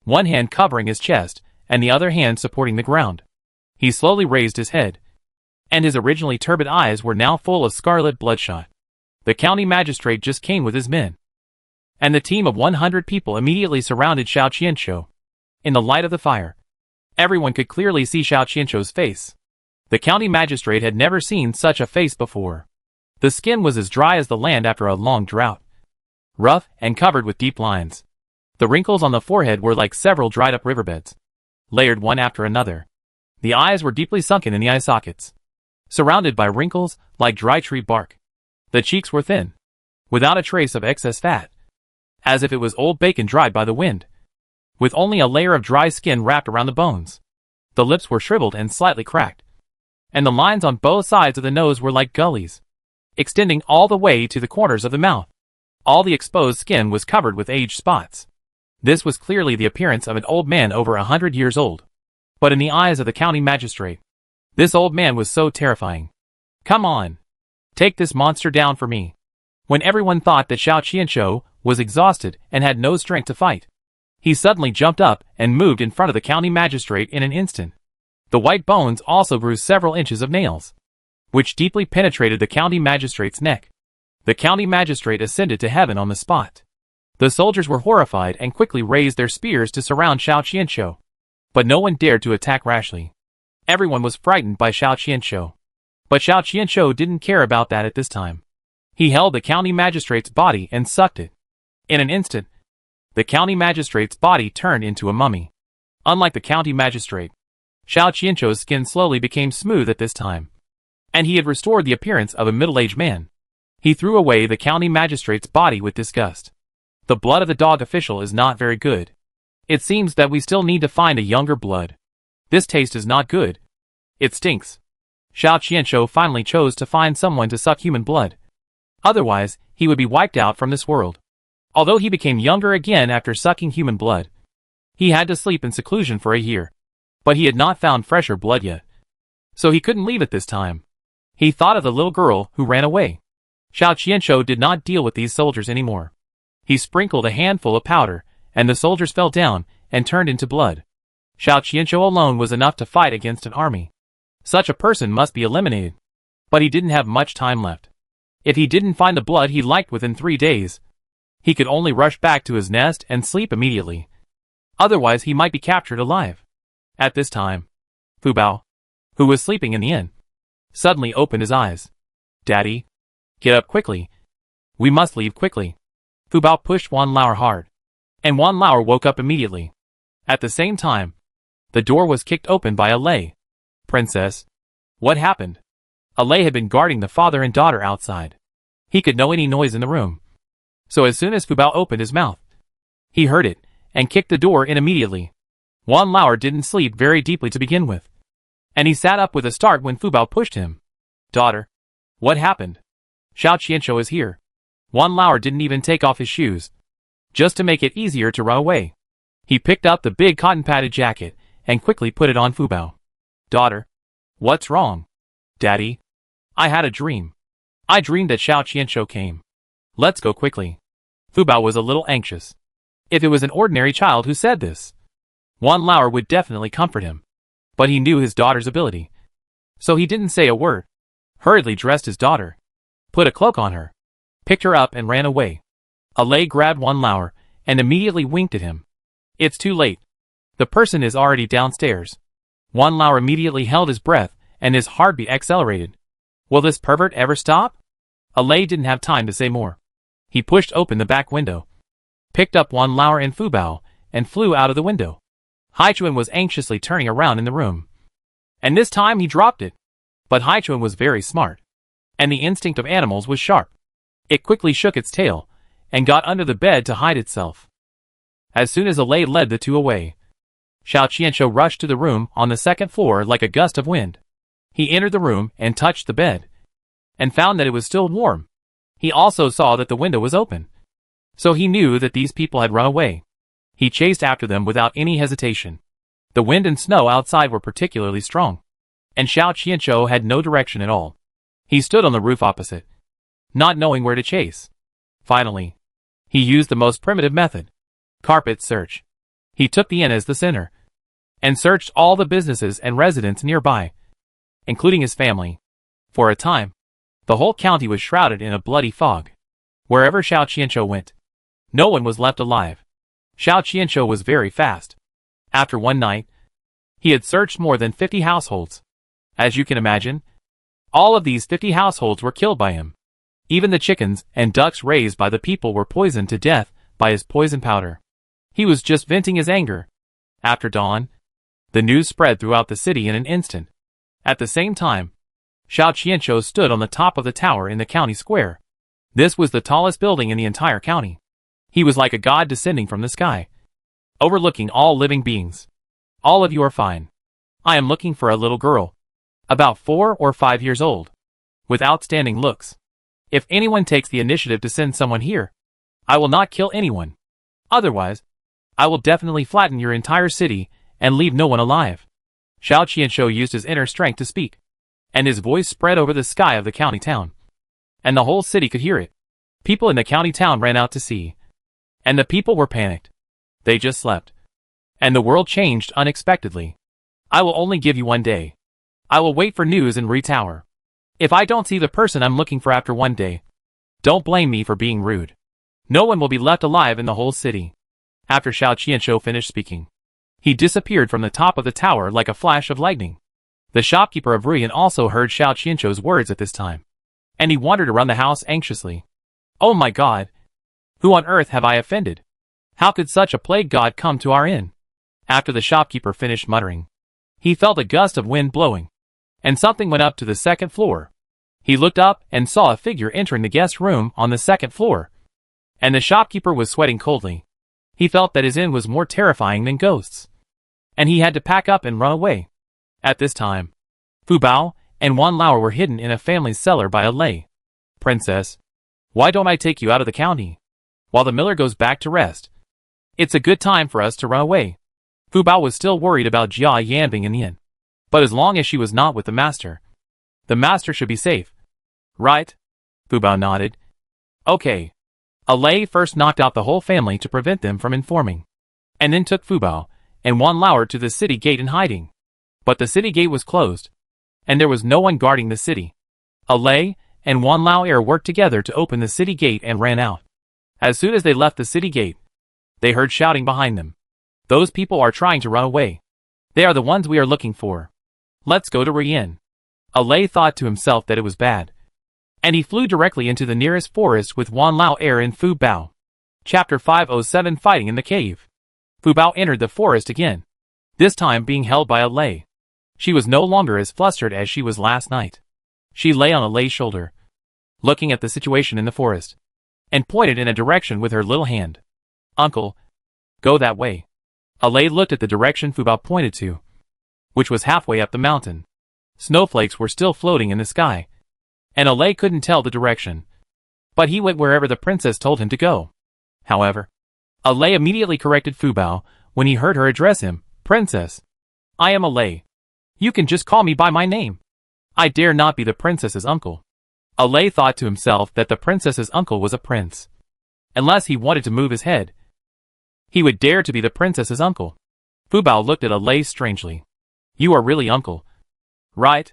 S1: one hand covering his chest and the other hand supporting the ground. He slowly raised his head, and his originally turbid eyes were now full of scarlet bloodshot. The county magistrate just came with his men, and the team of 100 people immediately surrounded Xiao Qianqiu. In the light of the fire, everyone could clearly see Xiao Qianqiu's face. The county magistrate had never seen such a face before. The skin was as dry as the land after a long drought, rough and covered with deep lines. The wrinkles on the forehead were like several dried-up riverbeds, layered one after another. The eyes were deeply sunken in the eye sockets, surrounded by wrinkles like dry tree bark. The cheeks were thin, without a trace of excess fat, as if it was old bacon dried by the wind, with only a layer of dry skin wrapped around the bones. The lips were shriveled and slightly cracked, and the lines on both sides of the nose were like gullies, extending all the way to the corners of the mouth. All the exposed skin was covered with age spots. This was clearly the appearance of an old man over 100 years old. But in the eyes of the county magistrate, this old man was so terrifying. "Come on! Take this monster down for me." When everyone thought that Xiao Qianqiu was exhausted and had no strength to fight, he suddenly jumped up and moved in front of the county magistrate in an instant. The white bones also grew several inches of nails, which deeply penetrated the county magistrate's neck. The county magistrate ascended to heaven on the spot. The soldiers were horrified and quickly raised their spears to surround Xiao Qianqiu. But no one dared to attack rashly. Everyone was frightened by Xiao Qianqiu. But Xiao Qianqiu didn't care about that at this time. He held the county magistrate's body and sucked it. In an instant, the county magistrate's body turned into a mummy. Unlike the county magistrate, Xiao Qianqiu's skin slowly became smooth at this time, and he had restored the appearance of a middle-aged man. He threw away the county magistrate's body with disgust. The blood of the dog official is not very good. It seems that we still need to find a younger blood. This taste is not good. It stinks. Xiao Qianqiu finally chose to find someone to suck human blood. Otherwise, he would be wiped out from this world. Although he became younger again after sucking human blood, he had to sleep in seclusion for a year. But he had not found fresher blood yet, so he couldn't leave it this time. He thought of the little girl who ran away. Xiao Qianqiu did not deal with these soldiers anymore. He sprinkled a handful of powder, and the soldiers fell down and turned into blood. Xiao Qianqiu alone was enough to fight against an army. Such a person must be eliminated. But he didn't have much time left. If he didn't find the blood he liked within 3 days, he could only rush back to his nest and sleep immediately. Otherwise he might be captured alive. At this time, Fu Bao, who was sleeping in the inn, suddenly opened his eyes. "Daddy, get up quickly. We must leave quickly." Fu Bao pushed Wan Lao hard, and Wan Lao woke up immediately. At the same time, the door was kicked open by Alei. "Princess, what happened?" Alei had been guarding the father and daughter outside. He could know any noise in the room. So as soon as Fu Bao opened his mouth, he heard it, and kicked the door in immediately. Wan Lao didn't sleep very deeply to begin with, and he sat up with a start when Fu Bao pushed him. "Daughter, what happened?" "Xiao Qianqiu is here." Wan Lao didn't even take off his shoes, just to make it easier to run away. He picked up the big cotton-padded jacket and quickly put it on Fu Bao. "Daughter, what's wrong?" "Daddy, I had a dream. I dreamed that Xiao Qianqiu came. Let's go quickly." Fu Bao was a little anxious. If it was an ordinary child who said this, Wan Lao would definitely comfort him. But he knew his daughter's ability, so he didn't say a word. Hurriedly dressed his daughter, put a cloak on her, picked her up and ran away. Alei grabbed Wan Lao and immediately winked at him. "It's too late. The person is already downstairs." Wan Lao immediately held his breath and his heartbeat accelerated. Will this pervert ever stop? Alei didn't have time to say more. He pushed open the back window, picked up Wan Lao and Fu Bao, and flew out of the window. Haichuan was anxiously turning around in the room, and this time he dropped it. But Haichuan was very smart, and the instinct of animals was sharp. It quickly shook its tail, and got under the bed to hide itself. As soon as Alei led the two away, Xiao Qianqiu rushed to the room on the second floor like a gust of wind. He entered the room and touched the bed, and found that it was still warm. He also saw that the window was open, so he knew that these people had run away. He chased after them without any hesitation. The wind and snow outside were particularly strong, and Xiao Qianqiu had no direction at all. He stood on the roof opposite, not knowing where to chase. Finally, he used the most primitive method, carpet search. He took the inn as the center, and searched all the businesses and residents nearby, including his family. For a time, the whole county was shrouded in a bloody fog. Wherever Xiao Qianqiu went, no one was left alive. Xiao Qianqiu was very fast. After one night, he had searched more than 50 households. As you can imagine, all of these 50 households were killed by him. Even the chickens and ducks raised by the people were poisoned to death by his poison powder. He was just venting his anger. After dawn, the news spread throughout the city in an instant. At the same time, Xiao Qianqiu stood on the top of the tower in the county square. This was the tallest building in the entire county. He was like a god descending from the sky, overlooking all living beings. All of you are fine. I am looking for a little girl, about 4 or 5 years old, with outstanding looks. If anyone takes the initiative to send someone here, I will not kill anyone. Otherwise, I will definitely flatten your entire city and leave no one alive. Xiao Qianqiu used his inner strength to speak, and his voice spread over the sky of the county town. And the whole city could hear it. People in the county town ran out to see. And the people were panicked. They just slept. And the world changed unexpectedly. I will only give you 1 day. I will wait for news in Ri Tower. If I don't see the person I'm looking for after 1 day, don't blame me for being rude. No one will be left alive in the whole city. After Xiao Qianqiu finished speaking, he disappeared from the top of the tower like a flash of lightning. The shopkeeper of Ruyan also heard Xiao Qianqiu's words at this time, and he wandered around the house anxiously. Oh my god! Who on earth have I offended? How could such a plague god come to our inn? After the shopkeeper finished muttering, he felt a gust of wind blowing, and something went up to the second floor. He looked up and saw a figure entering the guest room on the second floor, and the shopkeeper was sweating coldly. He felt that his inn was more terrifying than ghosts, and he had to pack up and run away. At this time, Fu Bao and Wan Lao were hidden in a family's cellar by a lei. Princess, why don't I take you out of the county, while the miller goes back to rest? It's a good time for us to run away. Fu Bao was still worried about Jia Yanbing in the inn, but as long as she was not with the master should be safe. Right? Fu Bao nodded. Okay. A lei first knocked out the whole family to prevent them from informing, and then took Fu Bao and Wan Lao to the city gate in hiding. But the city gate was closed, and there was no one guarding the city. A lei and Wan Lao worked together to open the city gate and ran out. As soon as they left the city gate, they heard shouting behind them. Those people are trying to run away. They are the ones we are looking for. Let's go to Ruyan. A lei thought to himself that it was bad, and he flew directly into the nearest forest with Wan Lao and Fu Bao. Chapter 507 Fighting in the Cave. Fu Bao entered the forest again, this time being held by a lei. She was no longer as flustered as she was last night. She lay on a lei's shoulder, looking at the situation in the forest, and pointed in a direction with her little hand. Uncle, go that way. A lei looked at the direction Fu Bao pointed to, which was halfway up the mountain. Snowflakes were still floating in the sky, and a lei couldn't tell the direction, but he went wherever the princess told him to go. However, a lei immediately corrected Fu Bao when he heard her address him. Princess, I am a lei. You can just call me by my name. I dare not be the princess's uncle. A lei thought to himself that the princess's uncle was a prince. Unless he wanted to move his head, he would dare to be the princess's uncle. Fu Bao looked at a lei strangely. You are really uncle, right?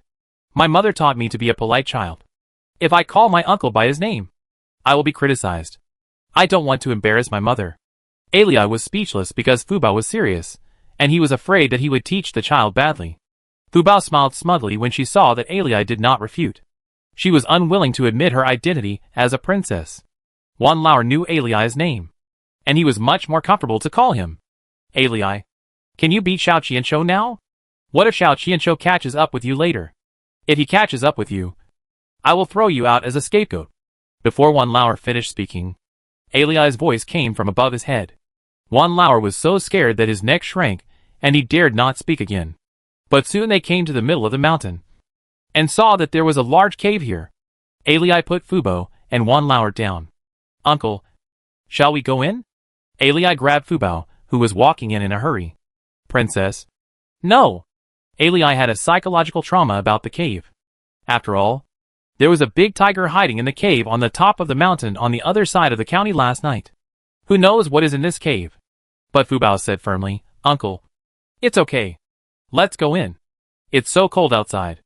S1: My mother taught me to be a polite child. If I call my uncle by his name, I will be criticized. I don't want to embarrass my mother. Alia was speechless because Fu Bao was serious, and he was afraid that he would teach the child badly. Fu Bao smiled smugly when she saw that Alia did not refute. She was unwilling to admit her identity as a princess. Wan Lao knew Alia's name, and he was much more comfortable to call him. Alia, can you beat Xiao Qianqiu now? What if Xiao Qianqiu catches up with you later? If he catches up with you, I will throw you out as a scapegoat. Before Wan Lao finished speaking, Alia's voice came from above his head. Wan Lao was so scared that his neck shrank, and he dared not speak again. But soon they came to the middle of the mountain, and saw that there was a large cave here. Alia put Fu Bao and Wan Lao down. Uncle, shall we go in? Alia grabbed Fu Bao, who was walking in a hurry. Princess, no. Alia had a psychological trauma about the cave. After all, there was a big tiger hiding in the cave on the top of the mountain on the other side of the county last night. Who knows what is in this cave? But Fu Bao said firmly, Uncle, It's okay. Let's go in. It's so cold outside.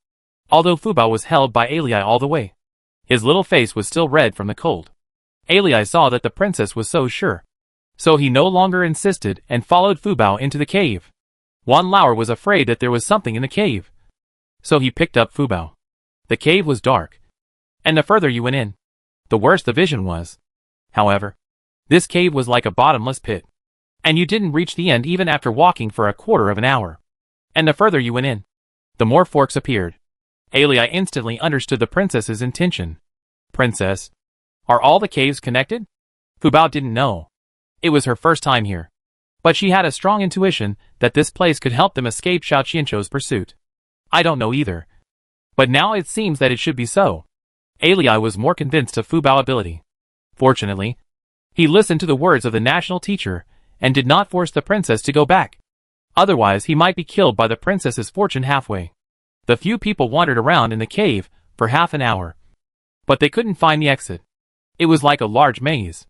S1: Although Fubao was held by Alii all the way, his little face was still red from the cold. Alii saw that the princess was so sure. So he no longer insisted and followed Fubao into the cave. Wan Lauer was afraid that there was something in the cave. So he picked up Fubao. The cave was dark. And the further you went in, the worse the vision was. However, this cave was like a bottomless pit. And you didn't reach the end even after walking for a quarter of an hour. And the further you went in, the more forks appeared. Alii instantly understood the princess's intention. Princess, are all the caves connected? Fubao didn't know. It was her first time here. But she had a strong intuition that this place could help them escape Xiao Qianzhou's pursuit. I don't know either. But now it seems that it should be so. Alii was more convinced of Fubao's ability. Fortunately, he listened to the words of the national teacher and did not force the princess to go back. Otherwise he might be killed by the princess's fortune halfway. The few people wandered around in the cave for half an hour. But they couldn't find the exit. It was like a large maze.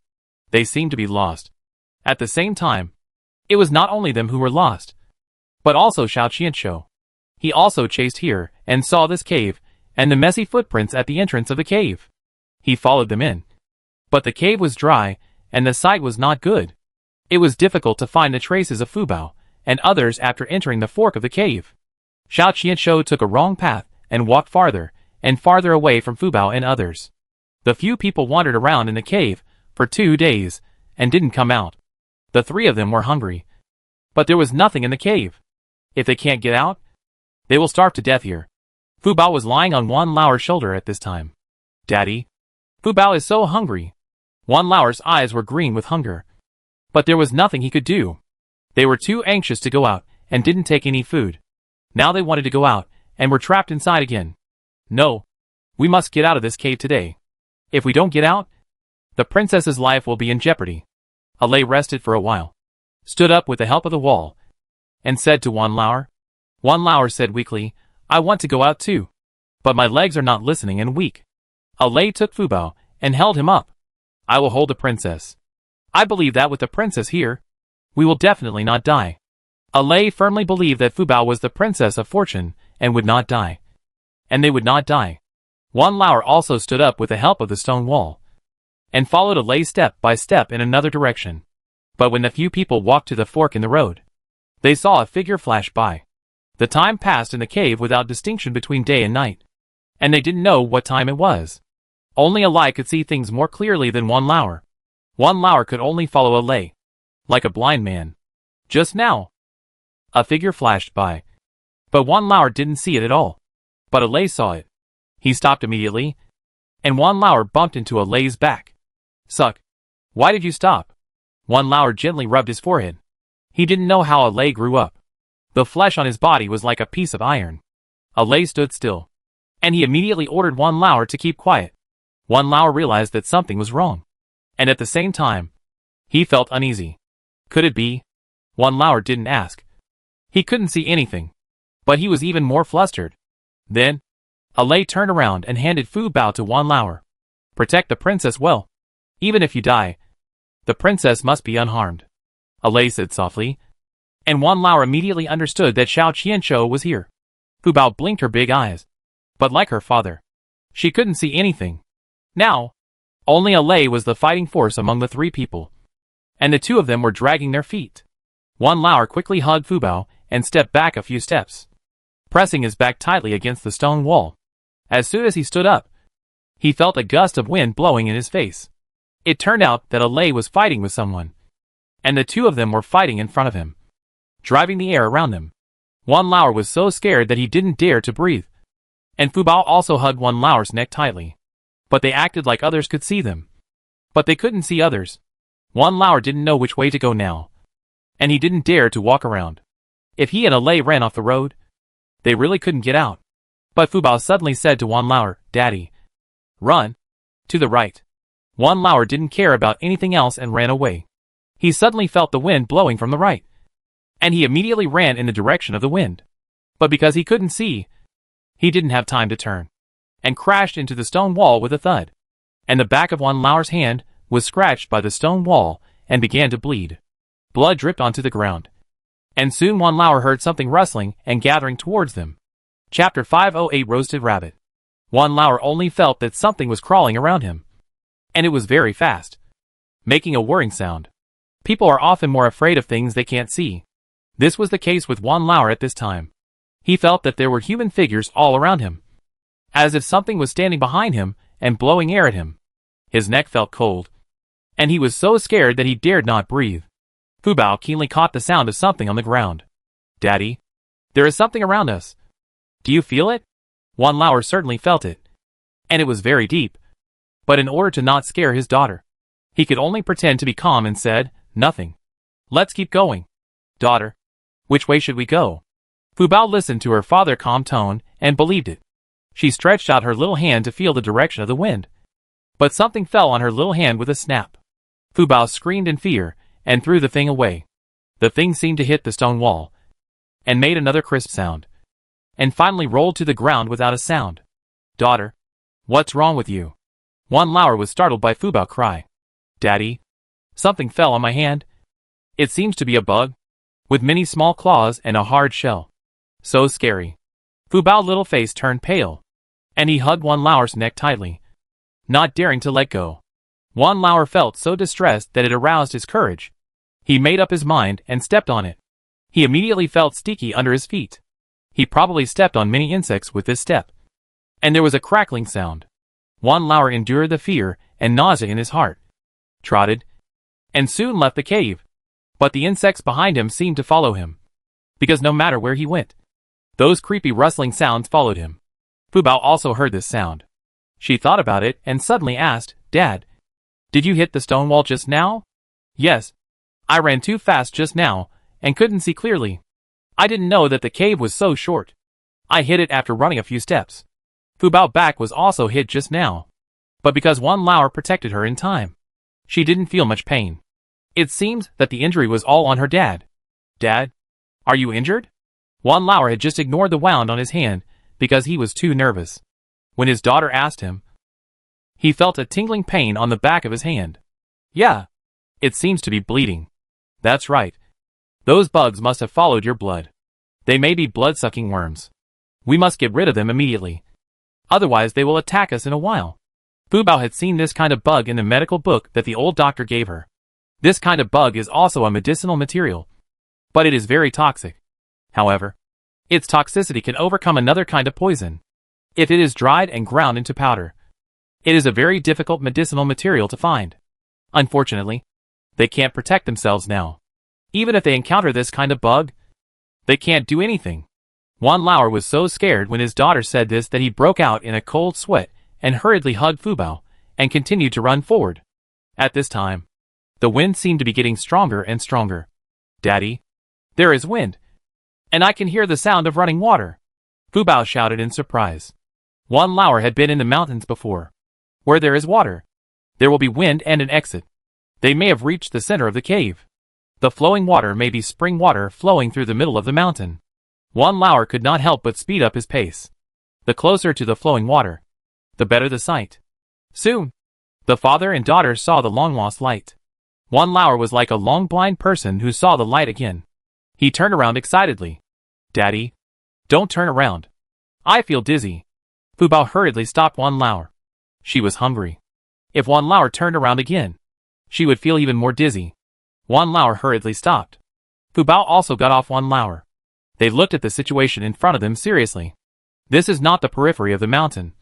S1: They seemed to be lost. At the same time, it was not only them who were lost, but also Xiao Qianzhou. He also chased here and saw this cave and the messy footprints at the entrance of the cave. He followed them in. But the cave was dry and the sight was not good. It was difficult to find the traces of Fubao and others after entering the fork of the cave. Xiao Qianzhou took a wrong path and walked farther and farther away from Fubao and others. The few people wandered around in the cave for 2 days and didn't come out. The 3 of them were hungry. But there was nothing in the cave. If they can't get out, they will starve to death here. Fubao was lying on Wan Lauer's shoulder at this time. Daddy, Fubao is so hungry. Wan Lauer's eyes were green with hunger. But there was nothing he could do. They were too anxious to go out and didn't take any food. Now they wanted to go out and were trapped inside again. No. We must get out of this cave today. If we don't get out, the princess's life will be in jeopardy. Alei rested for a while, stood up with the help of the wall, and said to Wan Lauer. Wan Lauer said weakly, I want to go out too. But my legs are not listening and weak. Alei took Fubao and held him up. I will hold the princess. I believe that with the princess here, we will definitely not die. Alei firmly believed that Fubao was the princess of fortune and would not die. And they would not die. Wan Lauer also stood up with the help of the stone wall and followed Alei step by step in another direction. But when the few people walked to the fork in the road, they saw a figure flash by. The time passed in the cave without distinction between day and night, and they didn't know what time it was. Only Alei could see things more clearly than Wan Lauer. Wan Lauer could only follow Alei, like a blind man. Just now, a figure flashed by. But Wan Lauer didn't see it at all. But Alei saw it. He stopped immediately, and Wan Lauer bumped into Alei's back. Suck. Why did you stop? Wan Lauer gently rubbed his forehead. He didn't know how Alei grew up. The flesh on his body was like a piece of iron. Alei stood still, and he immediately ordered Wan Lauer to keep quiet. Wan Lauer realized that something was wrong, and at the same time, he felt uneasy. Could it be? Wan Lauer didn't ask. He couldn't see anything, but he was even more flustered. Then, Alei turned around and handed Fubao to Wan Lauer. Protect the princess well. Even if you die, the princess must be unharmed. Alei said softly, and Wan Lauer immediately understood that Xiao Qianzhou was here. Fubao blinked her big eyes, but like her father, she couldn't see anything. Now, only Alei was the fighting force among the 3 people, and the 2 of them were dragging their feet. Wan Lauer quickly hugged Fubao and stepped back a few steps, pressing his back tightly against the stone wall. As soon as he stood up, he felt a gust of wind blowing in his face. It turned out that Alei was fighting with someone, and the 2 of them were fighting in front of him, driving the air around them. Wan Lauer was so scared that he didn't dare to breathe, and Fubao also hugged Wan Lauer's neck tightly. But they acted like others could see them. But they couldn't see others. Wan Lauer didn't know which way to go now, and he didn't dare to walk around. If he and Alei ran off the road, they really couldn't get out. But Fubao suddenly said to Wan Lauer, Daddy, run. To the right. Wan Lauer didn't care about anything else and ran away. He suddenly felt the wind blowing from the right, and he immediately ran in the direction of the wind. But because he couldn't see, he didn't have time to turn, and crashed into the stone wall with a thud. And the back of Wan Lauer's hand was scratched by the stone wall and began to bleed. Blood dripped onto the ground. And soon Wan Lauer heard something rustling and gathering towards them. Chapter 508 Roasted Rabbit. Wan Lauer only felt that something was crawling around him. And it was very fast, making a whirring sound. People are often more afraid of things they can't see. This was the case with Wan Lauer at this time. He felt that there were human figures all around him, as if something was standing behind him and blowing air at him. His neck felt cold, and he was so scared that he dared not breathe. Fu Bao keenly caught the sound of something on the ground. Daddy, there is something around us. Do you feel it? Wan Lauer certainly felt it, and it was very deep. But in order to not scare his daughter, he could only pretend to be calm and said, nothing. Let's keep going. Daughter, which way should we go? Fu Bao listened to her father's calm tone and believed it. She stretched out her little hand to feel the direction of the wind. But something fell on her little hand with a snap. Fu Bao screamed in fear and threw the thing away. The thing seemed to hit the stone wall and made another crisp sound, and finally rolled to the ground without a sound. Daughter, what's wrong with you? Wan Lauer was startled by Fu Bao's cry. Daddy, something fell on my hand. It seems to be a bug, with many small claws and a hard shell. So scary. Fu Bao's little face turned pale, and he hugged Wan Lauer's neck tightly, not daring to let go. Wan Lauer felt so distressed that it aroused his courage. He made up his mind and stepped on it. He immediately felt sticky under his feet. He probably stepped on many insects with this step. And there was a crackling sound. Wan Lauer endured the fear and nausea in his heart, trotted, and soon left the cave. But the insects behind him seemed to follow him, because no matter where he went, those creepy rustling sounds followed him. Fu Bao also heard this sound. She thought about it and suddenly asked, Dad, did you hit the stone wall just now? Yes. I ran too fast just now and couldn't see clearly. I didn't know that the cave was so short. I hit it after running a few steps. Fu Bao's back was also hit just now, but because Wan Lauer protected her in time, she didn't feel much pain. It seems that the injury was all on her dad. Dad, are you injured? Wan Lauer had just ignored the wound on his hand because he was too nervous. When his daughter asked him, he felt a tingling pain on the back of his hand. Yeah, it seems to be bleeding. That's right. Those bugs must have followed your blood. They may be blood-sucking worms. We must get rid of them immediately. Otherwise they will attack us in a while. Fu Bao had seen this kind of bug in the medical book that the old doctor gave her. This kind of bug is also a medicinal material, but it is very toxic. However, its toxicity can overcome another kind of poison, if it is dried and ground into powder. It is a very difficult medicinal material to find. Unfortunately, they can't protect themselves now. Even if they encounter this kind of bug, they can't do anything. Wan Lauer was so scared when his daughter said this that he broke out in a cold sweat and hurriedly hugged Fu Bao and continued to run forward. At this time, the wind seemed to be getting stronger and stronger. Daddy, there is wind, and I can hear the sound of running water. Fu Bao shouted in surprise. Wan Lauer had been in the mountains before. Where there is water, there will be wind and an exit. They may have reached the center of the cave. The flowing water may be spring water flowing through the middle of the mountain. Wan Lauer could not help but speed up his pace. The closer to the flowing water, the better the sight. Soon, the father and daughter saw the long-lost light. Wan Lauer was like a long blind person who saw the light again. He turned around excitedly. Daddy, don't turn around. I feel dizzy. Fu Bao hurriedly stopped Wan Lauer. She was hungry. If Wan Lauer turned around again, she would feel even more dizzy. Wan Lauer hurriedly stopped. Fu Bao also got off Wan Lauer. They looked at the situation in front of them seriously. This is not the periphery of the mountain,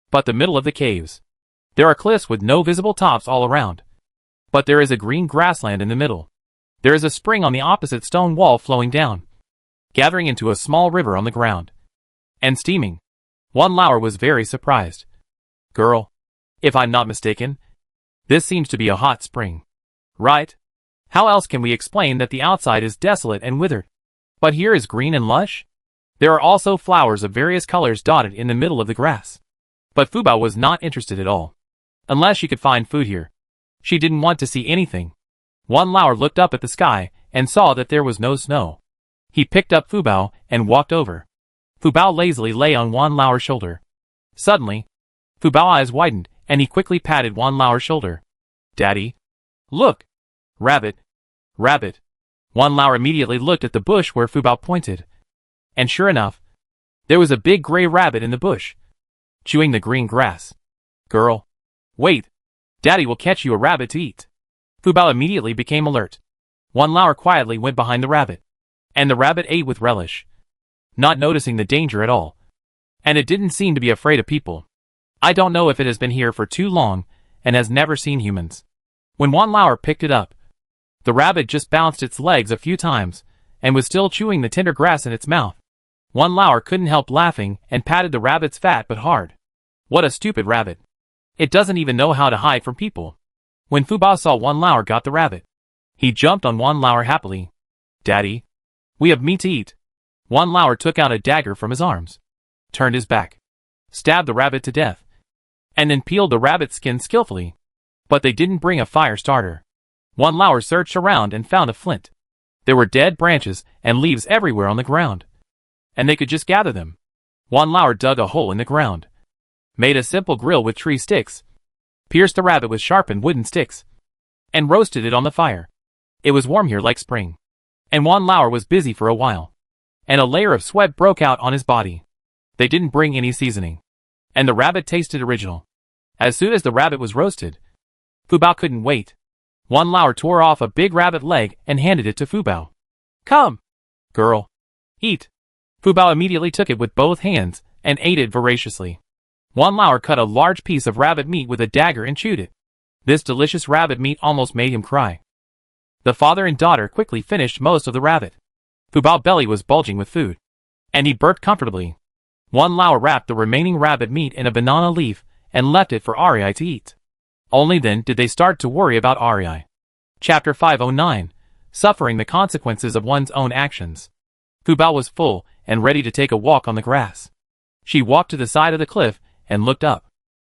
S1: but the middle of the caves. There are cliffs with no visible tops all around, but there is a green grassland in the middle. There is a spring on the opposite stone wall flowing down, gathering into a small river on the ground, and steaming. Wan Lauer was very surprised. Girl, if I'm not mistaken, this seems to be a hot spring. Right? How else can we explain that the outside is desolate and withered, but here is green and lush? There are also flowers of various colors dotted in the middle of the grass. But Fu Bao was not interested at all. Unless she could find food here, she didn't want to see anything. Wan Lauer looked up at the sky and saw that there was no snow. He picked up Fu Bao and walked over. Fu Bao lazily lay on Wan Lauer's shoulder. Suddenly, Fu Bao's eyes widened and he quickly patted Wan Lauer's shoulder. Daddy, look! Rabbit! Rabbit! Wan Lao immediately looked at the bush where Fu Bao pointed. And sure enough, there was a big gray rabbit in the bush, chewing the green grass. Girl, wait, Daddy will catch you a rabbit to eat. Fu Bao immediately became alert. Wan Lao quietly went behind the rabbit, and the rabbit ate with relish, not noticing the danger at all. And it didn't seem to be afraid of people. I don't know if it has been here for too long and has never seen humans. When Wan Lao picked it up, the rabbit just bounced its legs a few times and was still chewing the tender grass in its mouth. Wan Lao couldn't help laughing and patted the rabbit's fat but hard. What a stupid rabbit. It doesn't even know how to hide from people. When Fu Bao saw Wan Lao got the rabbit, he jumped on Wan Lao happily. Daddy, we have meat to eat. Wan Lao took out a dagger from his arms, turned his back, stabbed the rabbit to death, and then peeled the rabbit's skin skillfully. But they didn't bring a fire starter. Wan Lao searched around and found a flint. There were dead branches and leaves everywhere on the ground, and they could just gather them. Wan Lao dug a hole in the ground, made a simple grill with tree sticks, pierced the rabbit with sharpened wooden sticks, and roasted it on the fire. It was warm here like spring, and Wan Lao was busy for a while, and a layer of sweat broke out on his body. They didn't bring any seasoning, and the rabbit tasted original. As soon as the rabbit was roasted, Fu Bao couldn't wait. Wan Lao tore off a big rabbit leg and handed it to Fu Bao. Come, girl, eat. Fu Bao immediately took it with both hands and ate it voraciously. Wan Lao cut a large piece of rabbit meat with a dagger and chewed it. This delicious rabbit meat almost made him cry. The father and daughter quickly finished most of the rabbit. Fu Bao's belly was bulging with food, and he burped comfortably. Wan Lao wrapped the remaining rabbit meat in a banana leaf and left it for Ari to eat. Only then did they start to worry about Ari. Chapter 509. Suffering the consequences of one's own actions. Fu Bao was full and ready to take a walk on the grass. She walked to the side of the cliff and looked up.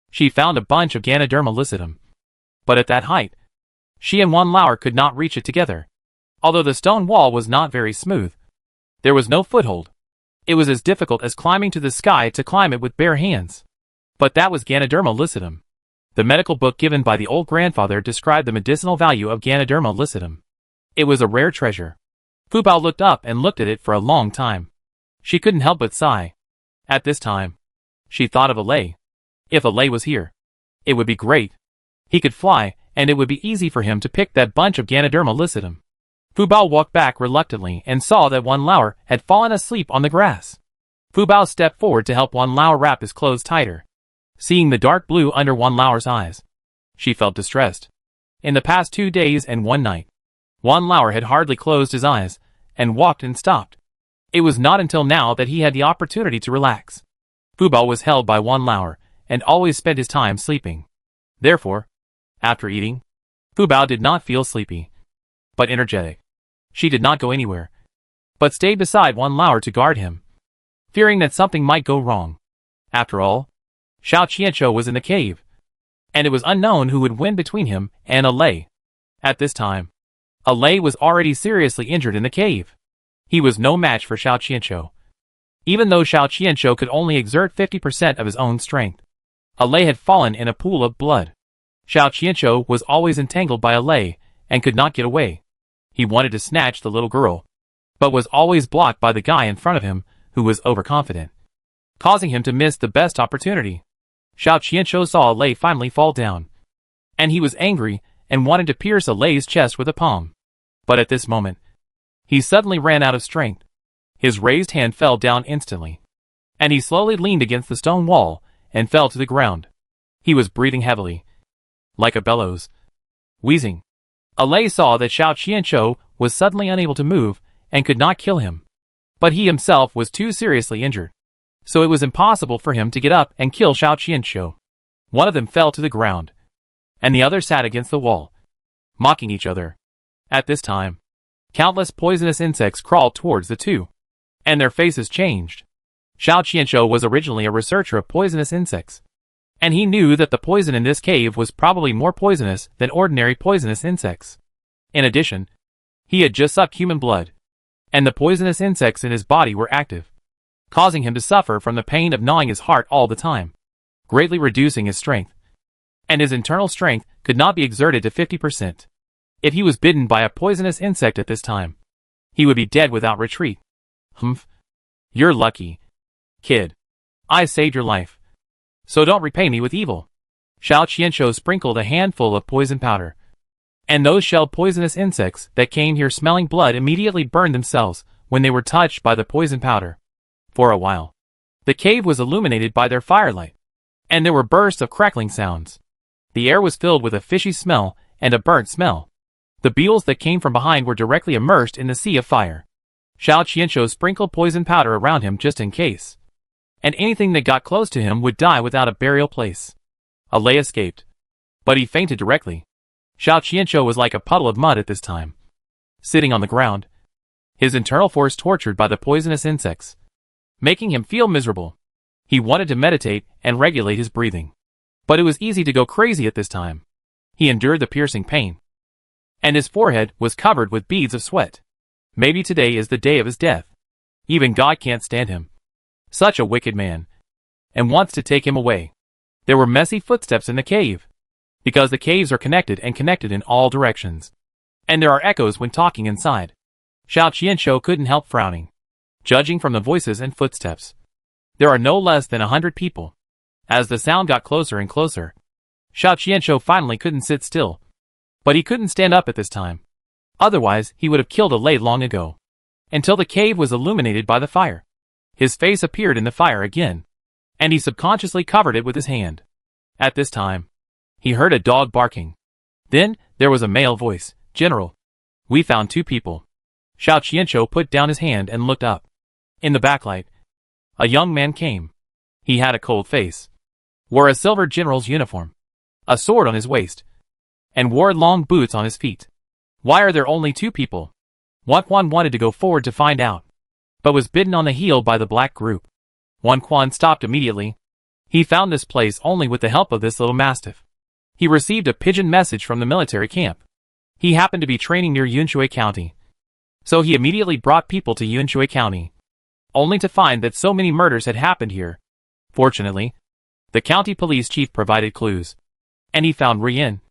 S1: She found a bunch of Ganoderma lucidum. But at that height, she and Wan Lao could not reach it together. Although the stone wall was not very smooth, there was no foothold. It was as difficult as climbing to the sky to climb it with bare hands. But that was Ganoderma lucidum. The medical book given by the old grandfather described the medicinal value of Ganoderma lucidum. It was a rare treasure. Fu Bao looked up and looked at it for a long time. She couldn't help but sigh. At this time, she thought of Alay. If Alay was here, it would be great. He could fly, and it would be easy for him to pick that bunch of Ganoderma lucidum. Fu Bao walked back reluctantly and saw that Wan Lao had fallen asleep on the grass. Fu Bao stepped forward to help Wan Lao wrap his clothes tighter. Seeing the dark blue under Wan Lao's eyes, she felt distressed. In the past 2 days and 1 night, Wan Lao had hardly closed his eyes and walked and stopped. It was not until now that he had the opportunity to relax. Fu Bao was held by Wan Lao and always spent his time sleeping. Therefore, after eating, Fu Bao did not feel sleepy, but energetic. She did not go anywhere, but stayed beside Wan Lao to guard him, fearing that something might go wrong. After all, Xiao Qianqiu was in the cave, and it was unknown who would win between him and Alay. At this time, Alay was already seriously injured in the cave. He was no match for Xiao Qianqiu. Even though Xiao Qianqiu could only exert 50% of his own strength, Alay had fallen in a pool of blood. Xiao Qianqiu was always entangled by Alay and could not get away. He wanted to snatch the little girl, but was always blocked by the guy in front of him who was overconfident, causing him to miss the best opportunity. Xiao Qianqiu saw Alay finally fall down, and he was angry and wanted to pierce Alay's chest with a palm. But at this moment, he suddenly ran out of strength. His raised hand fell down instantly, and he slowly leaned against the stone wall and fell to the ground. He was breathing heavily, like a bellows, wheezing. Alay saw that Xiao Qianqiu was suddenly unable to move and could not kill him. But he himself was too seriously injured, so it was impossible for him to get up and kill Xiao Qianqiu. One of them fell to the ground, and the other sat against the wall, mocking each other. At this time, countless poisonous insects crawled towards the two, and their faces changed. Xiao Qianqiu was originally a researcher of poisonous insects, and he knew that the poison in this cave was probably more poisonous than ordinary poisonous insects. In addition, he had just sucked human blood, and the poisonous insects in his body were active, causing him to suffer from the pain of gnawing his heart all the time, greatly reducing his strength. And his internal strength could not be exerted to 50%. If he was bitten by a poisonous insect at this time, he would be dead without retreat. Humph. You're lucky, kid. I saved your life. So don't repay me with evil. Xiao Qianshou sprinkled a handful of poison powder. And those shelled poisonous insects that came here smelling blood immediately burned themselves when they were touched by the poison powder. For a while, the cave was illuminated by their firelight, and there were bursts of crackling sounds. The air was filled with a fishy smell and a burnt smell. The beetles that came from behind were directly immersed in the sea of fire. Xiao Qianshou sprinkled poison powder around him just in case. And anything that got close to him would die without a burial place. Alei escaped, but he fainted directly. Xiao Qianshou was like a puddle of mud at this time, sitting on the ground, his internal force tortured by the poisonous insects, making him feel miserable. He wanted to meditate and regulate his breathing, but it was easy to go crazy at this time. He endured the piercing pain, and his forehead was covered with beads of sweat. Maybe today is the day of his death. Even God can't stand him. Such a wicked man, and wants to take him away. There were messy footsteps in the cave, because the caves are connected in all directions, and there are echoes when talking inside. Xiao Qianshou couldn't help frowning, judging from the voices and footsteps. There are no less than 100 people. As the sound got closer and closer, Xiao Qianshou finally couldn't sit still. But he couldn't stand up at this time. Otherwise, he would have killed Alei long ago. Until the cave was illuminated by the fire. His face appeared in the fire again, and he subconsciously covered it with his hand. At this time, he heard a dog barking. Then, there was a male voice. General, we found 2 people. Xiao Qianshou put down his hand and looked up. In the backlight, a young man came. He had a cold face, wore a silver general's uniform, a sword on his waist, and wore long boots on his feet. Why are there only 2 people? Quan wanted to go forward to find out, but was bitten on the heel by the black group. Quan stopped immediately. He found this place only with the help of this little mastiff. He received a pigeon message from the military camp. He happened to be training near Yunshui County, so he immediately brought people to Yunshui County, only to find that so many murders had happened here. Fortunately, the county police chief provided clues, and he found Yin,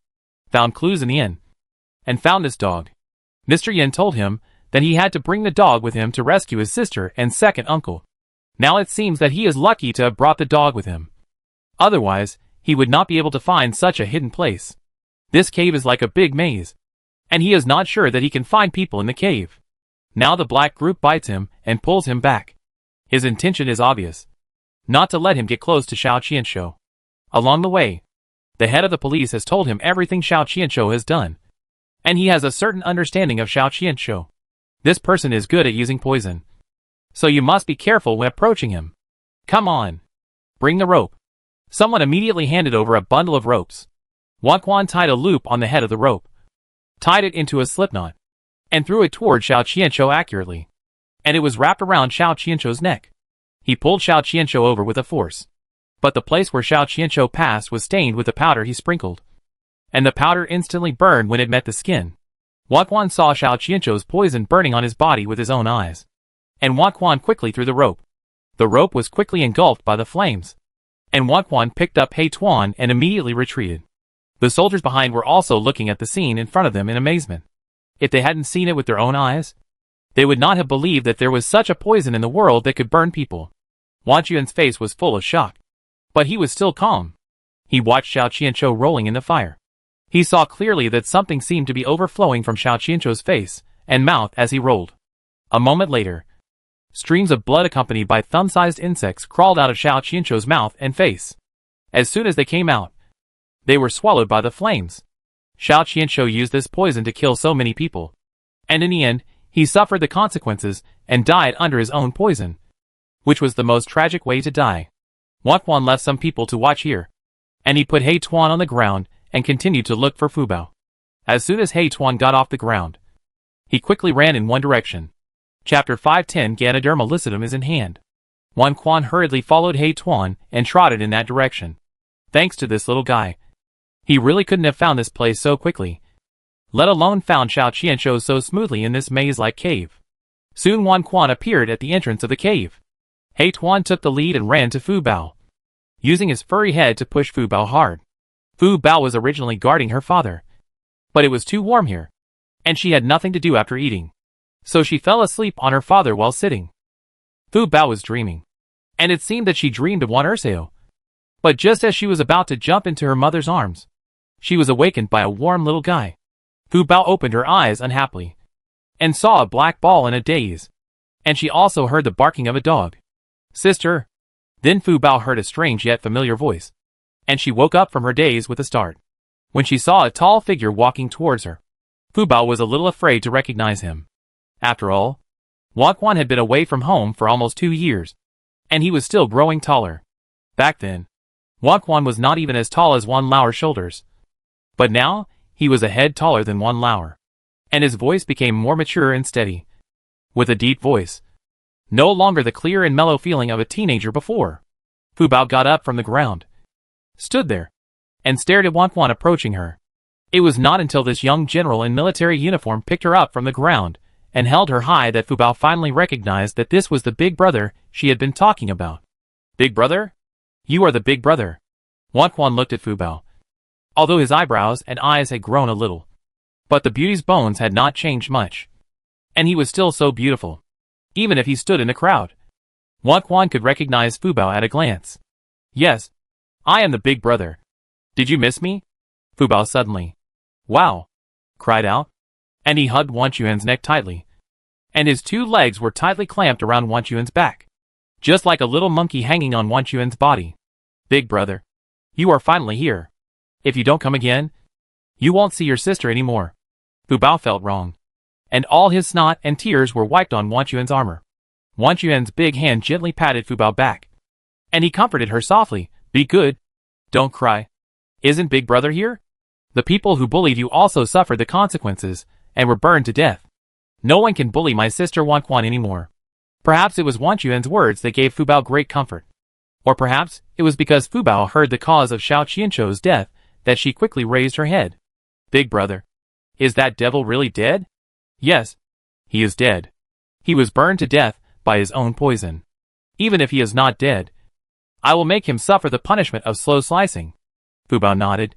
S1: found clues in the inn, and found this dog. Mr. Yin told him that he had to bring the dog with him to rescue his sister and second uncle. Now it seems that he is lucky to have brought the dog with him. Otherwise, he would not be able to find such a hidden place. This cave is like a big maze, and he is not sure that he can find people in the cave. Now the black group bites him and pulls him back. His intention is obvious, not to let him get close to Xiao Qianshou. Along the way, the head of the police has told him everything Xiao Qianshou has done, and he has a certain understanding of Xiao Qianshou. This person is good at using poison, so you must be careful when approaching him. Come on. Bring the rope. Someone immediately handed over a bundle of ropes. Quan tied a loop on the head of the rope, tied it into a slipknot, and threw it toward Xiao Qianshou accurately. And it was wrapped around Xiao Qianshou's neck. He pulled Xiao Qianshou over with a force, but the place where Xiao Qianshou passed was stained with the powder he sprinkled, and the powder instantly burned when it met the skin. Quan saw Xiao Qianshou's poison burning on his body with his own eyes, and Quan quickly threw the rope. The rope was quickly engulfed by the flames, and Quan picked up Tuan and immediately retreated. The soldiers behind were also looking at the scene in front of them in amazement. If they hadn't seen it with their own eyes, they would not have believed that there was such a poison in the world that could burn people. Yuan's face was full of shock, but he was still calm. He watched Xiao Qianshou rolling in the fire. He saw clearly that something seemed to be overflowing from Xiao Qianshou's face and mouth as he rolled. A moment later, streams of blood accompanied by thumb-sized insects crawled out of Xiao Qianshou's mouth and face. As soon as they came out, they were swallowed by the flames. Xiao Qianshou used this poison to kill so many people, and in the end, he suffered the consequences and died under his own poison, which was the most tragic way to die. Quan left some people to watch here, and he put Tuan on the ground and continued to look for Fubao. As soon as Tuan got off the ground, he quickly ran in one direction. Chapter 510 Ganoderma Lucidum is in hand. Quan hurriedly followed Tuan and trotted in that direction. Thanks to this little guy, he really couldn't have found this place so quickly, let alone found Xiao Qianshou so smoothly in this maze-like cave. Soon Quan appeared at the entrance of the cave. Tuan took the lead and ran to Fubao, using his furry head to push Fubao hard. Fubao was originally guarding her father, but it was too warm here, and she had nothing to do after eating. So she fell asleep on her father while sitting. Fu Bao was dreaming. And it seemed that she dreamed of Wan Erseo. But just as she was about to jump into her mother's arms, she was awakened by a warm little guy. Fu Bao opened her eyes unhappily and saw a black ball in a daze. And she also heard the barking of a dog. Sister. Then Fu Bao heard a strange yet familiar voice. And she woke up from her daze with a start. When she saw a tall figure walking towards her, Fu Bao was a little afraid to recognize him. After all, Wan Quan had been away from home for almost 2 years, and he was still growing taller. Back then, Wan Quan was not even as tall as Wan Lao's shoulders. But now, he was a head taller than Wan Lao, and his voice became more mature and steady. With a deep voice, no longer the clear and mellow feeling of a teenager before, Fu Bao got up from the ground, stood there, and stared at Wan Quan approaching her. It was not until this young general in military uniform picked her up from the ground and held her high that Fu Bao finally recognized that this was the big brother she had been talking about. Big brother? You are the big brother. Wan Quan looked at Fu Bao, although his eyebrows and eyes had grown a little. But the beauty's bones had not changed much. And he was still so beautiful. Even if he stood in the crowd, Wan Quan could recognize Fu Bao at a glance. Yes, I am the big brother. Did you miss me? Fu Bao suddenly, wow, cried out. And he hugged Wan Chuan's neck tightly. And his 2 legs were tightly clamped around Wan Chuan's back, just like a little monkey hanging on Wan Chuan's body. Big brother, you are finally here. If you don't come again, you won't see your sister anymore. Fu Bao felt wrong, and all his snot and tears were wiped on Wan Chuan's armor. Wan Chuan's big hand gently patted Fu Bao back, and he comforted her softly. Be good. Don't cry. Isn't Big Brother here? The people who bullied you also suffered the consequences, and were burned to death. No one can bully my sister Wan Quan anymore. Perhaps it was Wan Chuan's words that gave Fu Bao great comfort. Or perhaps it was because Fu Bao heard the cause of Xiao Qianzhou's death that she quickly raised her head. Big brother, is that devil really dead? Yes, he is dead. He was burned to death by his own poison. Even if he is not dead, I will make him suffer the punishment of slow slicing. Fu Bao nodded.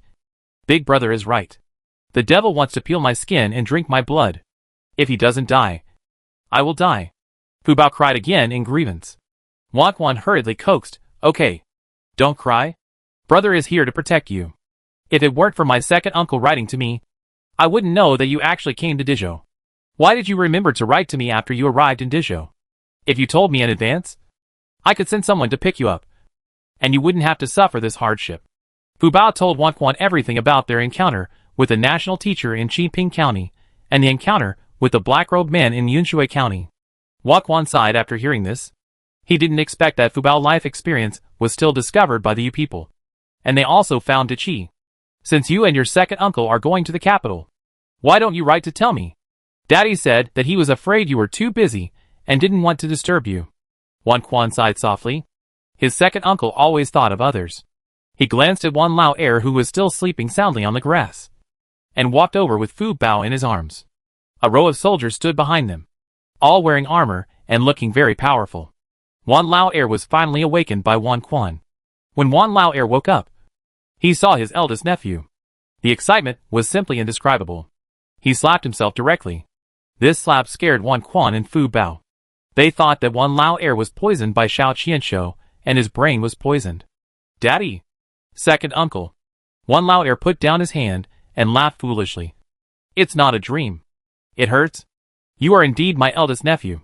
S1: Big brother is right. The devil wants to peel my skin and drink my blood. If he doesn't die, I will die. Fu Bao cried again in grievance. Wan Quan hurriedly coaxed, okay, don't cry. Brother is here to protect you. If it weren't for my second uncle writing to me, I wouldn't know that you actually came to Dizhou. Why did you remember to write to me after you arrived in Dizhou? If you told me in advance, I could send someone to pick you up, and you wouldn't have to suffer this hardship. Fu Bao told Wan Quan everything about their encounter with the national teacher in Qiping County, and the encounter with the black-robed men in Yunshui County. Wan Quan sighed after hearing this. He didn't expect that Fu Bao's life experience was still discovered by the Yu people. And they also found Diqi. Since you and your second uncle are going to the capital, why don't you write to tell me? Daddy said that he was afraid you were too busy and didn't want to disturb you. Wan Quan sighed softly. His second uncle always thought of others. He glanced at Wan Lao who was still sleeping soundly on the grass, and walked over with Fu Bao in his arms. A row of soldiers stood behind them, all wearing armor and looking very powerful. Wan Lao was finally awakened by Wan Quan. When Wan Lao woke up, he saw his eldest nephew. The excitement was simply indescribable. He slapped himself directly. This slap scared Wan Quan and Fu Bao. They thought that Wan Lao was poisoned by Xiao Qianzhou, and his brain was poisoned. Daddy! Second uncle. Wan Lao put down his hand and laughed foolishly. It's not a dream. It hurts? You are indeed my eldest nephew.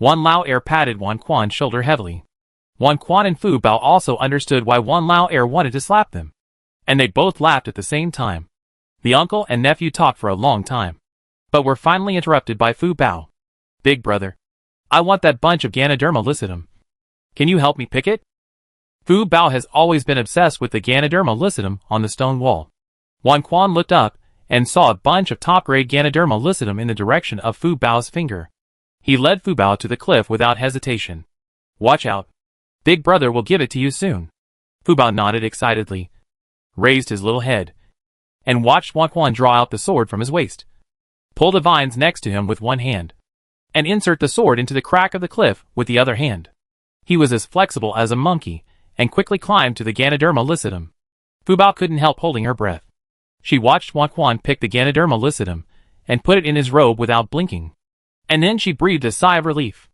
S1: Wan Lao patted Wan Quan's shoulder heavily. Wan Quan and Fu Bao also understood why Wan Lao wanted to slap them, and they both laughed at the same time. The uncle and nephew talked for a long time, but were finally interrupted by Fu Bao. Big brother, I want that bunch of Ganoderma lucidum. Can you help me pick it? Fu Bao has always been obsessed with the Ganoderma lucidum on the stone wall. Wan Quan looked up and saw a bunch of top-grade Ganoderma lucidum in the direction of Fu Bao's finger. He led Fu Bao to the cliff without hesitation. Watch out. Big brother will give it to you soon. Fu Bao nodded excitedly, raised his little head, and watched Wan Quan draw out the sword from his waist, pull the vines next to him with one hand, and insert the sword into the crack of the cliff with the other hand. He was as flexible as a monkey, and quickly climbed to the Ganoderma lucidum. Fu Bao couldn't help holding her breath. She watched Wan Quan pick the Ganoderma lucidum, and put it in his robe without blinking. And then she breathed a sigh of relief.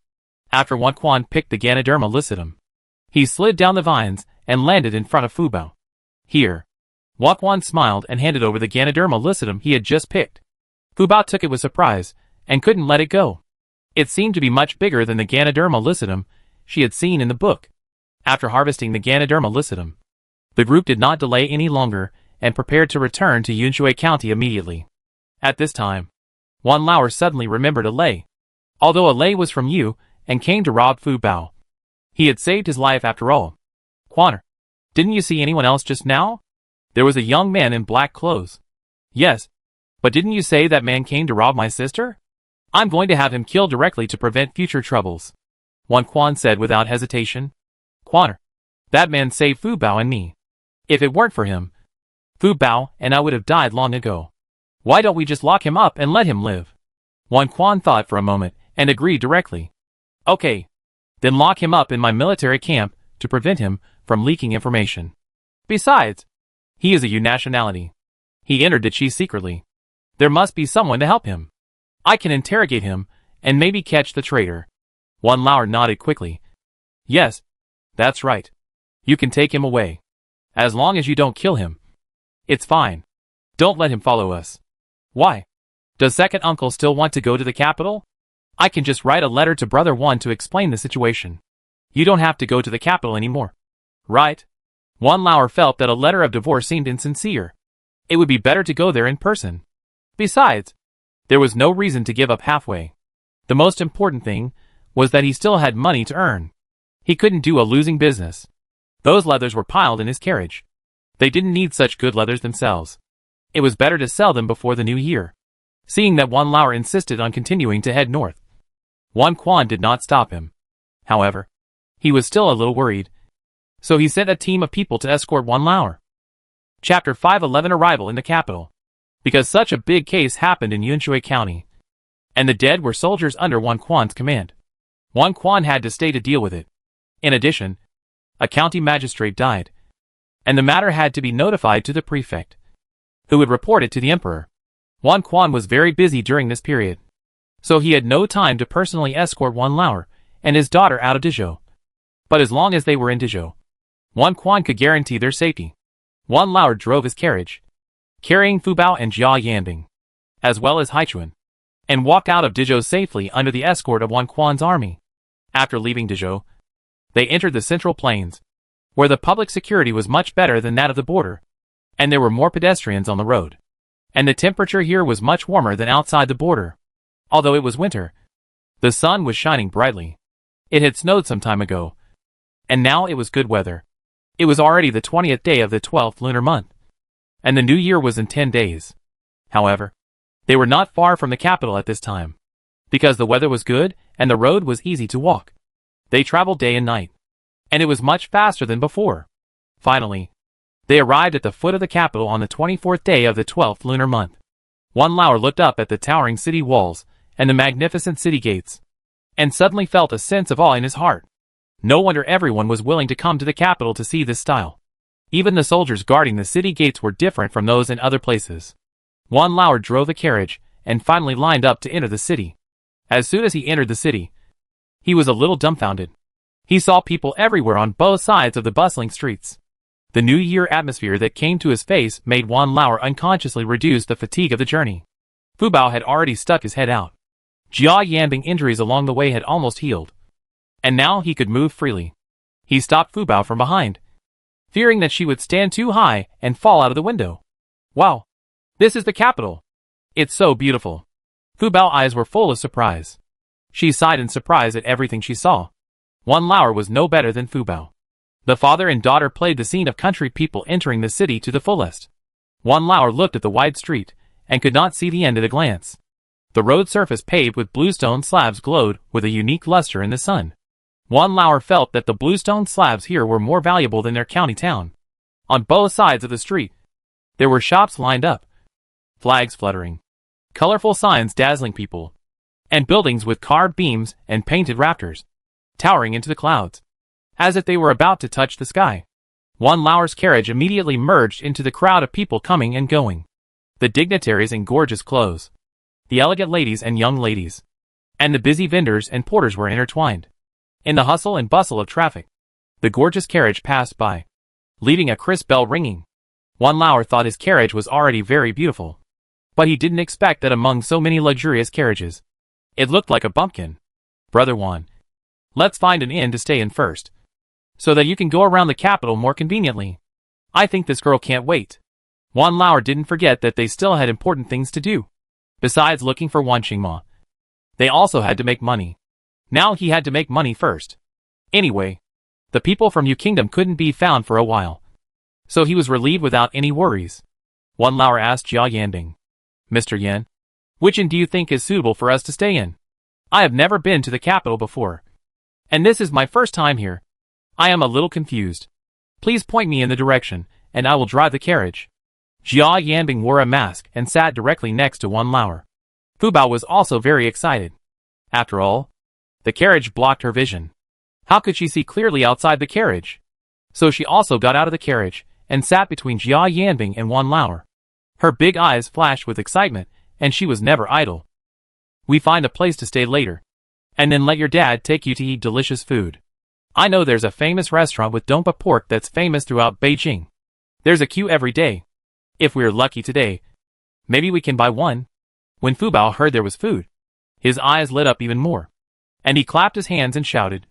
S1: After Wan Quan picked the Ganoderma lucidum, he slid down the vines and landed in front of Fu Bao. Here. Wan Quan smiled and handed over the Ganoderma lucidum he had just picked. Fu Bao took it with surprise and couldn't let it go. It seemed to be much bigger than the Ganoderma lucidum she had seen in the book. After harvesting the Ganoderma lucidum, the group did not delay any longer and prepared to return to Yunshui County immediately. At this time, Wan Lauer suddenly remembered a lei. Although a lei was from Yu and came to rob Fu Bao, he had saved his life after all. Quanner, didn't you see anyone else just now? There was a young man in black clothes. Yes, but didn't you say that man came to rob my sister? I'm going to have him killed directly to prevent future troubles. Wan Quan said without hesitation. Quanner, that man saved Fu Bao and me. If it weren't for him, Fu Bao and I would have died long ago. Why don't we just lock him up and let him live? Wan Quan thought for a moment and agreed directly. Okay. Then lock him up in my military camp to prevent him from leaking information. Besides, he is a Yu nationality. He entered the Qi secretly. There must be someone to help him. I can interrogate him and maybe catch the traitor. Wan Lauer nodded quickly. Yes, that's right. You can take him away. As long as you don't kill him. It's fine. Don't let him follow us. Why? Does second uncle still want to go to the capital? I can just write a letter to brother Wan to explain the situation. You don't have to go to the capital anymore. Right? Wan Lauer felt that a letter of divorce seemed insincere. It would be better to go there in person. Besides, there was no reason to give up halfway. The most important thing was that he still had money to earn. He couldn't do a losing business. Those leathers were piled in his carriage. They didn't need such good leathers themselves. It was better to sell them before the new year. Seeing that Wan Lauer insisted on continuing to head north, Wan Quan did not stop him. However, he was still a little worried, so he sent a team of people to escort Wan Lauer. Chapter 511 Arrival in the capital. Because such a big case happened in Yunshui County, and the dead were soldiers under Wan Quan's command. Wan Quan had to stay to deal with it. In addition, a county magistrate died, and the matter had to be notified to the prefect, who would report it to the emperor. Wan Quan was very busy during this period, so he had no time to personally escort Wan Lauer and his daughter out of Dezhou. But as long as they were in Dezhou, Wan Quan could guarantee their safety. Wan Lauer drove his carriage, carrying Fu Bao and Jia Yanbing, as well as Haichuan, and walked out of Dezhou safely under the escort of Wan Quan's army. After leaving Dezhou, they entered the central plains, where the public security was much better than that of the border, and there were more pedestrians on the road. And the temperature here was much warmer than outside the border. Although it was winter, the sun was shining brightly. It had snowed some time ago, and now it was good weather. It was already the 20th day of the 12th lunar month, and the new year was in 10 days. However, they were not far from the capital at this time, because the weather was good and the road was easy to walk. They traveled day and night, and it was much faster than before. Finally, they arrived at the foot of the capital on the 24th day of the 12th lunar month. Wan Lauer looked up at the towering city walls and the magnificent city gates, and suddenly felt a sense of awe in his heart. No wonder everyone was willing to come to the capital to see this style. Even the soldiers guarding the city gates were different from those in other places. Wan Lauer drove the carriage and finally lined up to enter the city. As soon as he entered the city, he was a little dumbfounded. He saw people everywhere on both sides of the bustling streets. The New Year atmosphere that came to his face made Wan Lauer unconsciously reduce the fatigue of the journey. Fu Bao had already stuck his head out. Jia Yanbing injuries along the way had almost healed, and now he could move freely. He stopped Fu Bao from behind, fearing that she would stand too high and fall out of the window. Wow! This is the capital! It's so beautiful! Fu Bao's eyes were full of surprise. She sighed in surprise at everything she saw. Wan Lauer was no better than Fu Bao. The father and daughter played the scene of country people entering the city to the fullest. Wan Lauer looked at the wide street and could not see the end at a glance. The road surface paved with bluestone slabs glowed with a unique luster in the sun. Wan Lauer felt that the bluestone slabs here were more valuable than their county town. On both sides of the street, there were shops lined up, flags fluttering, colorful signs dazzling people, and buildings with carved beams and painted rafters, towering into the clouds, as if they were about to touch the sky. Wan Lauer's carriage immediately merged into the crowd of people coming and going. The dignitaries in gorgeous clothes, the elegant ladies and young ladies, and the busy vendors and porters were intertwined. In the hustle and bustle of traffic, the gorgeous carriage passed by, leaving a crisp bell ringing. Wan Lauer thought his carriage was already very beautiful, but he didn't expect that among so many luxurious carriages, it looked like a bumpkin. Brother Wan, let's find an inn to stay in first, so that you can go around the capital more conveniently. I think this girl can't wait. Wan Lauer didn't forget that they still had important things to do. Besides looking for Wan Qingma, they also had to make money. Now he had to make money first. Anyway, the people from Yu Kingdom couldn't be found for a while, so he was relieved without any worries. Wan Lauer asked Jia Yanbing, Mr. Yan, which inn do you think is suitable for us to stay in? I have never been to the capital before, and this is my first time here. I am a little confused. Please point me in the direction, and I will drive the carriage. Jia Yanbing wore a mask and sat directly next to Wan Lauer. Fu Bao was also very excited. After all, the carriage blocked her vision. How could she see clearly outside the carriage? So she also got out of the carriage and sat between Jia Yanbing and Wan Lauer. Her big eyes flashed with excitement, and she was never idle. We find a place to stay later, and then let your dad take you to eat delicious food. I know there's a famous restaurant with dompa pork that's famous throughout Beijing. There's a queue every day. If we're lucky today, maybe we can buy one. When Fu Bao heard there was food, his eyes lit up even more, and he clapped his hands and shouted,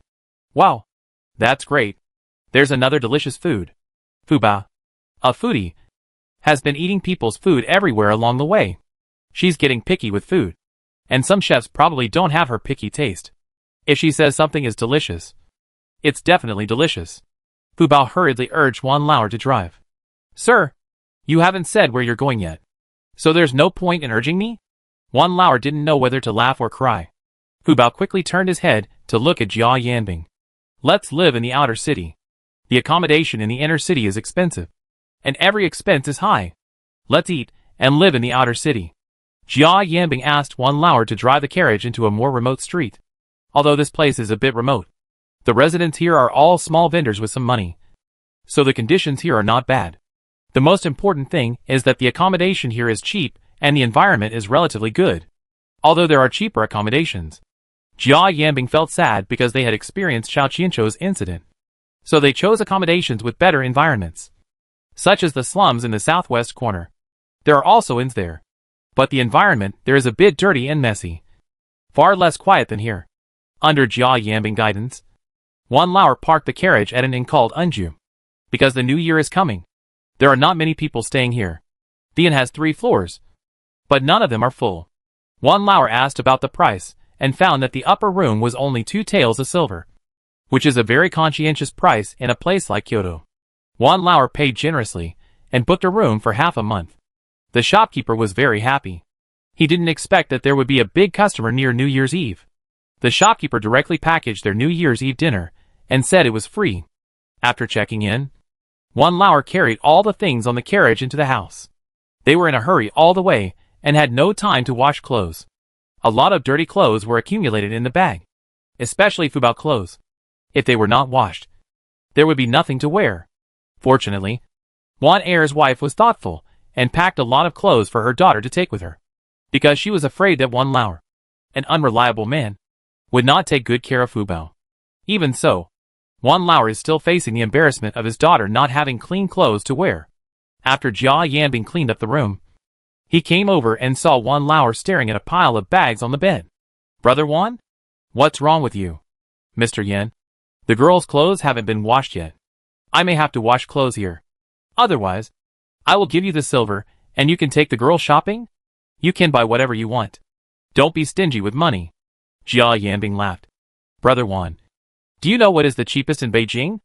S1: Wow! That's great. There's another delicious food. Fu Bao, a foodie, has been eating people's food everywhere along the way. She's getting picky with food, and some chefs probably don't have her picky taste. If she says something is delicious, it's definitely delicious. Fu Bao hurriedly urged Wan Lauer to drive. Sir, you haven't said where you're going yet, so there's no point in urging me? Wan Lauer didn't know whether to laugh or cry. Fu Bao quickly turned his head to look at Jia Yanbing. Let's live in the outer city. The accommodation in the inner city is expensive, and every expense is high. Let's eat and live in the outer city. Jia Yanbing asked Wan Lauer to drive the carriage into a more remote street. Although this place is a bit remote, the residents here are all small vendors with some money, so the conditions here are not bad. The most important thing is that the accommodation here is cheap and the environment is relatively good, although there are cheaper accommodations. Jia Yanbing felt sad because they had experienced Xiao Qianzhou's incident, so they chose accommodations with better environments, such as the slums in the southwest corner. There are also inns there, but the environment there is a bit dirty and messy, far less quiet than here. Under Jia Yanbing guidance, Wan Lauer parked the carriage at an inn called Unju. Because the new year is coming, there are not many people staying here. The inn has 3 floors, but none of them are full. Wan Lauer asked about the price and found that the upper room was only 2 taels of silver, which is a very conscientious price in a place like Kyoto. Wan Lauer paid generously and booked a room for half a month. The shopkeeper was very happy. He didn't expect that there would be a big customer near New Year's Eve. The shopkeeper directly packaged their New Year's Eve dinner and said it was free. After checking in, Wan Lauer carried all the things on the carriage into the house. They were in a hurry all the way and had no time to wash clothes. A lot of dirty clothes were accumulated in the bag, especially Fu Bao clothes. If they were not washed, there would be nothing to wear. Fortunately, Wan Er's wife was thoughtful and packed a lot of clothes for her daughter to take with her, because she was afraid that Wan Lauer, an unreliable man, would not take good care of Fu Bao. Even so, Wan Lauer is still facing the embarrassment of his daughter not having clean clothes to wear. After Jia Yanbing cleaned up the room, he came over and saw Wan Lauer staring at a pile of bags on the bed. Brother Wan? What's wrong with you? Mr. Yan, the girls' clothes haven't been washed yet. I may have to wash clothes here. Otherwise, I will give you the silver and you can take the girls shopping? You can buy whatever you want. Don't be stingy with money. Jia Yanbing laughed. Brother Wan, do you know what is the cheapest in Beijing?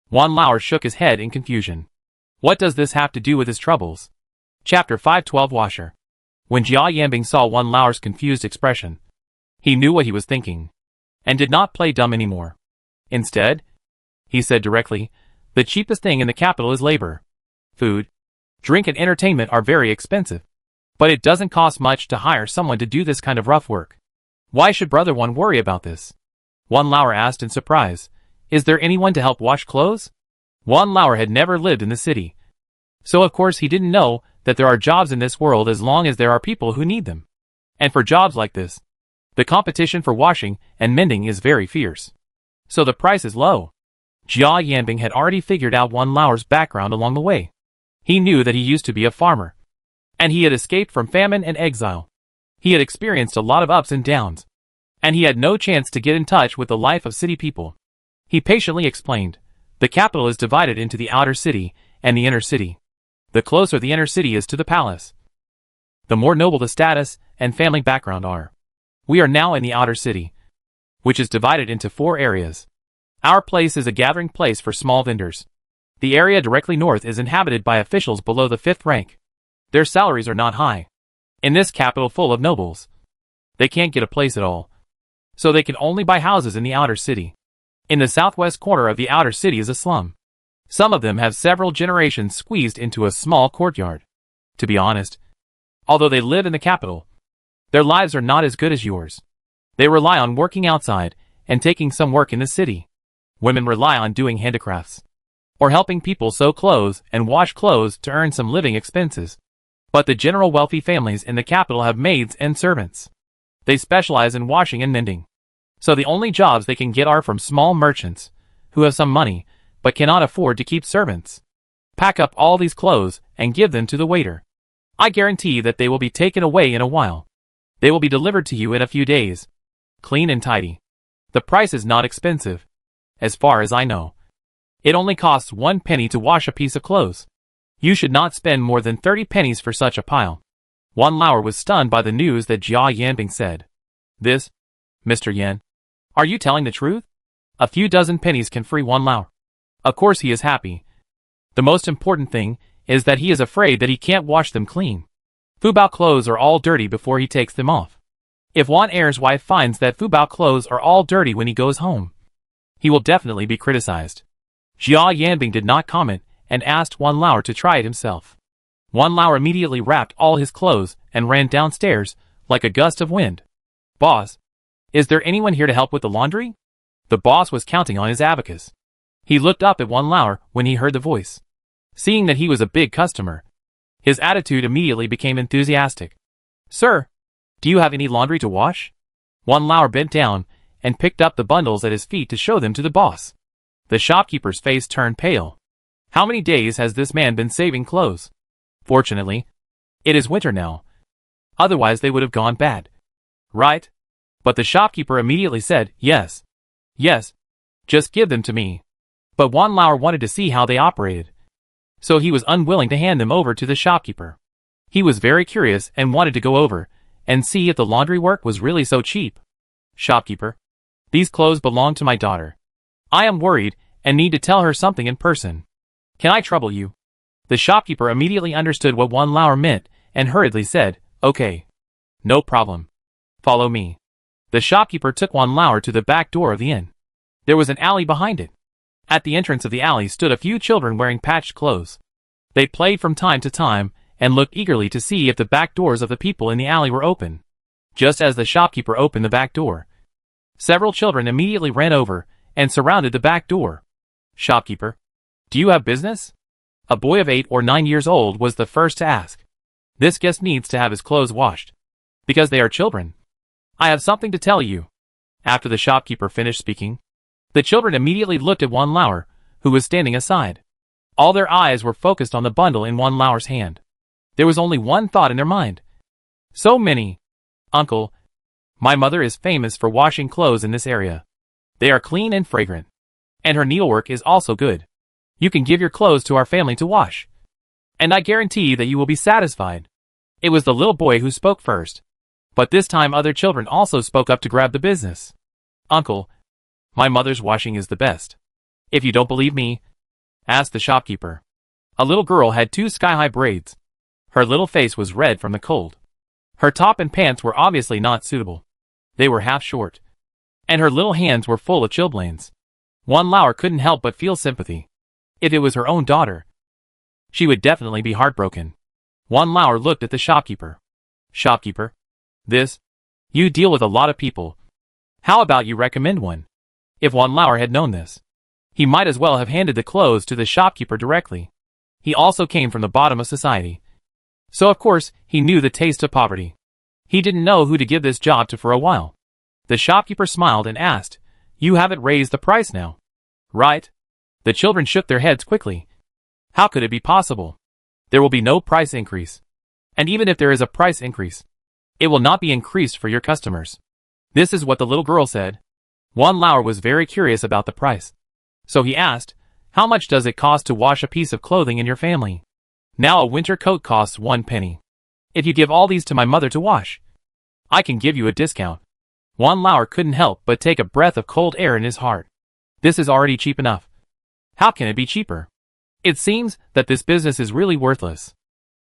S1: Wan Lauer shook his head in confusion. What does this have to do with his troubles? Chapter 512 Washer. When Jia Yanbing saw Wan Lauer's confused expression, he knew what he was thinking, and did not play dumb anymore. Instead, he said directly, the cheapest thing in the capital is labor. Food, drink and entertainment are very expensive, but it doesn't cost much to hire someone to do this kind of rough work. Why should Brother Wan worry about this? Wan Lauer asked in surprise. Is there anyone to help wash clothes? Wan Lauer had never lived in the city, so of course he didn't know that there are jobs in this world as long as there are people who need them. And for jobs like this, The competition for washing and mending is very fierce. So the price is low. Jia Yanbing had already figured out Wan Lao's background along the way. He knew that he used to be a farmer. And he had escaped from famine and exile. He had experienced a lot of ups and downs. And he had no chance to get in touch with the life of city people. He patiently explained, the capital is divided into the outer city and the inner city. The closer the inner city is to the palace, the more noble the status and family background are. We are now in the outer city, which is divided into 4 areas. Our place is a gathering place for small vendors. The area directly north is inhabited by officials below the 5th rank. Their salaries are not high. In this capital full of nobles, they can't get a place at all. So they can only buy houses in the outer city. In the southwest corner of the outer city is a slum. Some of them have several generations squeezed into a small courtyard. To be honest, although they live in the capital, their lives are not as good as yours. They rely on working outside and taking some work in the city. Women rely on doing handicrafts or helping people sew clothes and wash clothes to earn some living expenses. But the general wealthy families in the capital have maids and servants. They specialize in washing and mending. So the only jobs they can get are from small merchants who have some money but cannot afford to keep servants. Pack up all these clothes and give them to the waiter. I guarantee that they will be taken away in a while. They will be delivered to you in a few days. Clean and tidy. The price is not expensive. As far as I know, it only costs 1 penny to wash a piece of clothes. You should not spend more than 30 pennies for such a pile. Wan Lao was stunned by the news that Jia Yanbing said. This, Mr. Yan, are you telling the truth? A few dozen pennies can free Wan Lao. Of course he is happy. The most important thing is that he is afraid that he can't wash them clean. Fu Bao clothes are all dirty before he takes them off. If Wan Er's wife finds that Fu Bao clothes are all dirty when he goes home, he will definitely be criticized. Jia Yanbing did not comment and asked Wan Lao to try it himself. Wan Lao immediately wrapped all his clothes and ran downstairs like a gust of wind. Boss, is there anyone here to help with the laundry? The boss was counting on his abacus. He looked up at Wan Lao when he heard the voice. Seeing that he was a big customer, his attitude immediately became enthusiastic. Sir, do you have any laundry to wash? Wan Lao bent down and picked up the bundles at his feet to show them to the boss. The shopkeeper's face turned pale. How many days has this man been saving clothes? Fortunately, it is winter now. Otherwise they would have gone bad. Right? But the shopkeeper immediately said, yes. Yes. Just give them to me. But Wan Lao wanted to see how they operated. So he was unwilling to hand them over to the shopkeeper. He was very curious and wanted to go over and see if the laundry work was really so cheap. Shopkeeper, these clothes belong to my daughter. I am worried and need to tell her something in person. Can I trouble you? The shopkeeper immediately understood what Wan Lao meant and hurriedly said, okay. No problem. Follow me. The shopkeeper took Wan Lao to the back door of the inn. There was an alley behind it. At the entrance of the alley stood a few children wearing patched clothes. They played from time to time and looked eagerly to see if the back doors of the people in the alley were open. Just as the shopkeeper opened the back door, several children immediately ran over and surrounded the back door. Shopkeeper, do you have business? A boy of 8 or 9 years old was the first to ask. This guest needs to have his clothes washed. Because they are children. I have something to tell you. After the shopkeeper finished speaking, the children immediately looked at Wan Lao, who was standing aside. All their eyes were focused on the bundle in Wan Lao's hand. There was only one thought in their mind. So many. Uncle, my mother is famous for washing clothes in this area. They are clean and fragrant. And her needlework is also good. You can give your clothes to our family to wash. And I guarantee that you will be satisfied. It was the little boy who spoke first. But this time other children also spoke up to grab the business. Uncle, my mother's washing is the best. If you don't believe me, ask the shopkeeper. A little girl had 2 sky-high braids. Her little face was red from the cold. Her top and pants were obviously not suitable. They were half short. And her little hands were full of chilblains. Wan Lao couldn't help but feel sympathy. If it was her own daughter, she would definitely be heartbroken. Wan Lao looked at the shopkeeper. Shopkeeper, you deal with a lot of people. How about you recommend one? If Wan Lao had known this, he might as well have handed the clothes to the shopkeeper directly. He also came from the bottom of society. So of course, he knew the taste of poverty. He didn't know who to give this job to for a while. The shopkeeper smiled and asked, "You haven't raised the price now, right?" The children shook their heads quickly. How could it be possible? There will be no price increase. And even if there is a price increase, it will not be increased for your customers. This is what the little girl said. Wan Lauer was very curious about the price. So he asked, "How much does it cost to wash a piece of clothing in your family?" "Now a winter coat costs 1 penny. If you give all these to my mother to wash, I can give you a discount." Wan Lauer couldn't help but take a breath of cold air in his heart. This is already cheap enough. How can it be cheaper? It seems that this business is really worthless.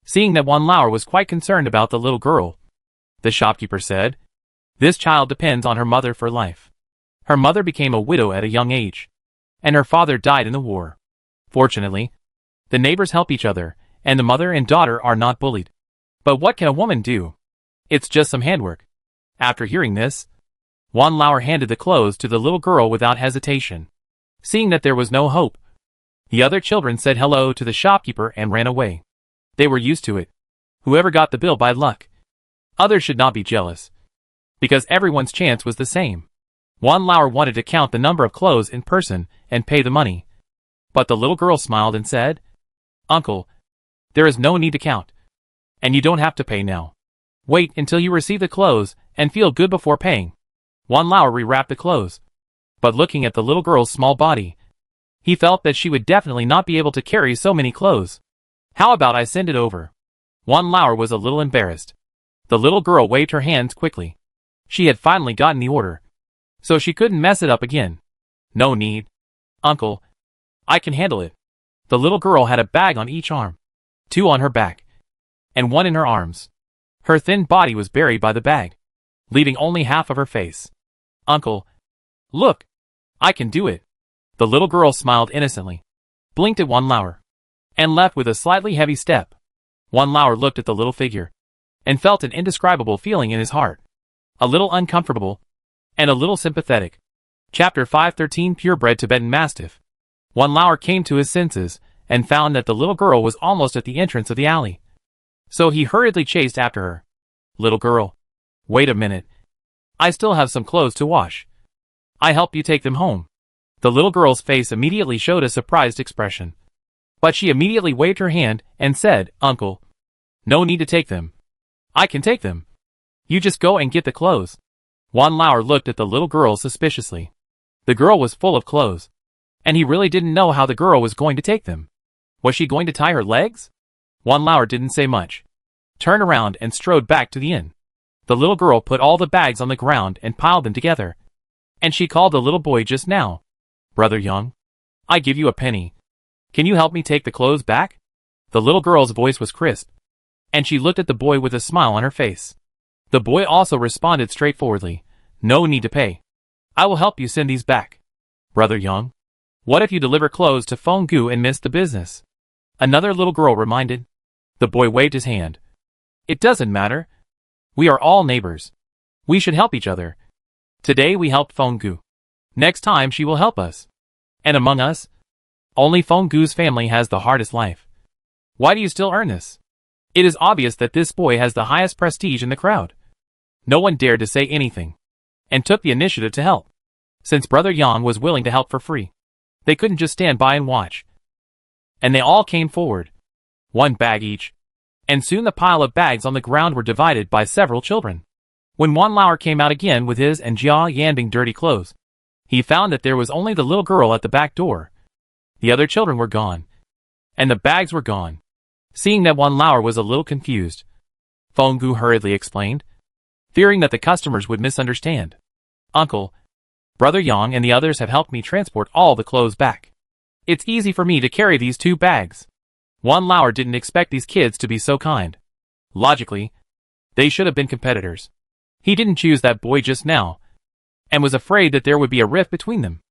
S1: Seeing that Wan Lauer was quite concerned about the little girl, the shopkeeper said, "This child depends on her mother for life. Her mother became a widow at a young age, and her father died in the war. Fortunately, the neighbors help each other, and the mother and daughter are not bullied. But what can a woman do? It's just some handwork." After hearing this, Wan Lauer handed the clothes to the little girl without hesitation. Seeing that there was no hope, the other children said hello to the shopkeeper and ran away. They were used to it. Whoever got the bill by luck. Others should not be jealous, because everyone's chance was the same. Wan Lauer wanted to count the number of clothes in person and pay the money. But the little girl smiled and said, "Uncle, there is no need to count. And you don't have to pay now. Wait until you receive the clothes and feel good before paying." Wan Lauer rewrapped the clothes. But looking at the little girl's small body, he felt that she would definitely not be able to carry so many clothes. "How about I send it over?" Wan Lauer was a little embarrassed. The little girl waved her hands quickly. She had finally gotten the order, so she couldn't mess it up again. "No need. Uncle, I can handle it." The little girl had a bag on each arm, 2 on her back, and 1 in her arms. Her thin body was buried by the bag, leaving only half of her face. "Uncle, look, I can do it." The little girl smiled innocently, blinked at Wan Lauer, and left with a slightly heavy step. Wan Lauer looked at the little figure, and felt an indescribable feeling in his heart. A little uncomfortable, and a little sympathetic. Chapter 513 Purebred Tibetan Mastiff. Wan Lauer came to his senses, and found that the little girl was almost at the entrance of the alley. So he hurriedly chased after her. "Little girl, wait a minute. I still have some clothes to wash. I help you take them home." The little girl's face immediately showed a surprised expression. But she immediately waved her hand and said, "Uncle, no need to take them. I can take them. You just go and get the clothes." Wan Lauer looked at the little girl suspiciously. The girl was full of clothes, and he really didn't know how the girl was going to take them. Was she going to tie her legs? Wan Lauer didn't say much, turned around and strode back to the inn. The little girl put all the bags on the ground and piled them together. And she called the little boy just now. "Brother Young, I give you a penny. Can you help me take the clothes back?" The little girl's voice was crisp, and she looked at the boy with a smile on her face. The boy also responded straightforwardly, "No need to pay. I will help you send these back." "Brother Young, what if you deliver clothes to Feng Gu and miss the business?" Another little girl reminded. The boy waved his hand. "It doesn't matter. We are all neighbors. We should help each other. Today we helped Feng Gu. Next time she will help us. And among us, only Feng Gu's family has the hardest life. Why do you still earn this?" It is obvious that this boy has the highest prestige in the crowd. No one dared to say anything, and took the initiative to help. Since Brother Yang was willing to help for free, they couldn't just stand by and watch. And they all came forward, 1 bag each, and soon the pile of bags on the ground were divided by several children. When Wan Lauer came out again with his and Jia Yanbing dirty clothes, he found that there was only the little girl at the back door. The other children were gone, and the bags were gone. Seeing that Wan Lauer was a little confused, Feng Gu hurriedly explained, fearing that the customers would misunderstand. "Uncle, Brother Yang and the others have helped me transport all the clothes back. It's easy for me to carry these 2 bags." Wan Lauer didn't expect these kids to be so kind. Logically, they should have been competitors. He didn't choose that boy just now, and was afraid that there would be a rift between them.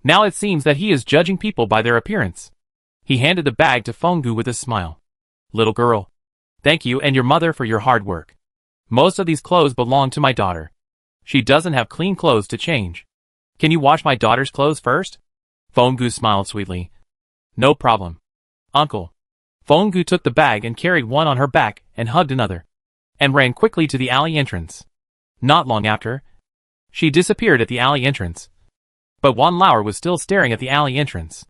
S1: Now it seems that he is judging people by their appearance. He handed the bag to Feng Gu with a smile. "Little girl, thank you and your mother for your hard work. Most of these clothes belong to my daughter. She doesn't have clean clothes to change. Can you wash my daughter's clothes first?" Feng Gu smiled sweetly. "No problem, Uncle." Feng Gu took the bag and carried one on her back and hugged another, and ran quickly to the alley entrance. Not long after, She disappeared at the alley entrance. But Wan Lauer was still staring at the alley entrance.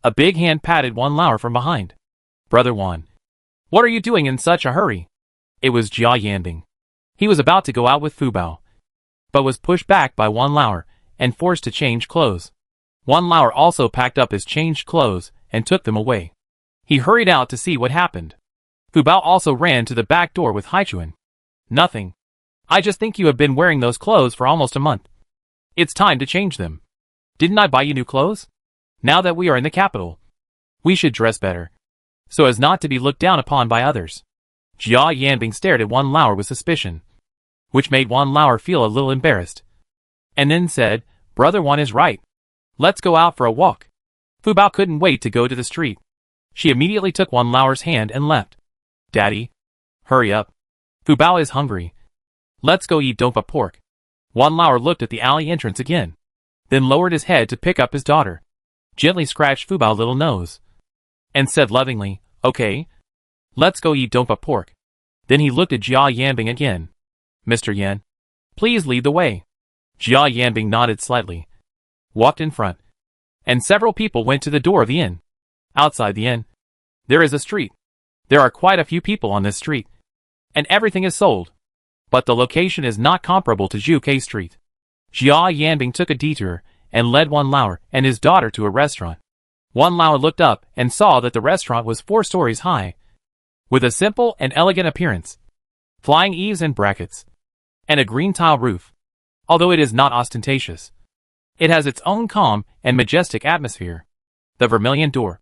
S1: A big hand patted Wan Lauer from behind. Brother Wan. What are you doing in such a hurry? It was Jia Yanbing. He was about to go out with Fu Bao, but was pushed back by Wan Lauer and forced to change clothes. Wan Lauer also packed up his changed clothes and took them away. He hurried out to see what happened. Fu Bao also ran to the back door with Haichuan. Nothing. I just think you have been wearing those clothes for almost a month. It's time to change them. Didn't I buy you new clothes? Now that we are in the capital, we should dress better, so as not to be looked down upon by others. Jia Yanbing stared at Wan Lauer with suspicion, which made Wan Lauer feel a little embarrassed, and then said, Brother Wan is right. Let's go out for a walk. Fu Bao couldn't wait to go to the street. She immediately took Wan Lauer's hand and left. Daddy, hurry up. Fu Bao is hungry. Let's go eat dompa pork. Wan Lauer looked at the alley entrance again, then lowered his head to pick up his daughter, gently scratched Fu Bao's little nose, and said lovingly, Okay, let's go eat dompa pork. Then he looked at Jia Yanbing again. Mr. Yan, please lead the way. Jia Yanbing nodded slightly, walked in front, and several people went to the door of the inn. Outside the inn, there is a street. There are quite a few people on this street, and everything is sold. But the location is not comparable to Zhuke Street. Jia Yanbing took a detour and led Wan Lauer and his daughter to a restaurant. Wan Lauer looked up and saw that the restaurant was 4 stories high, with a simple and elegant appearance, flying eaves and brackets, and a green tile roof. Although it is not ostentatious, it has its own calm and majestic atmosphere. The vermilion door,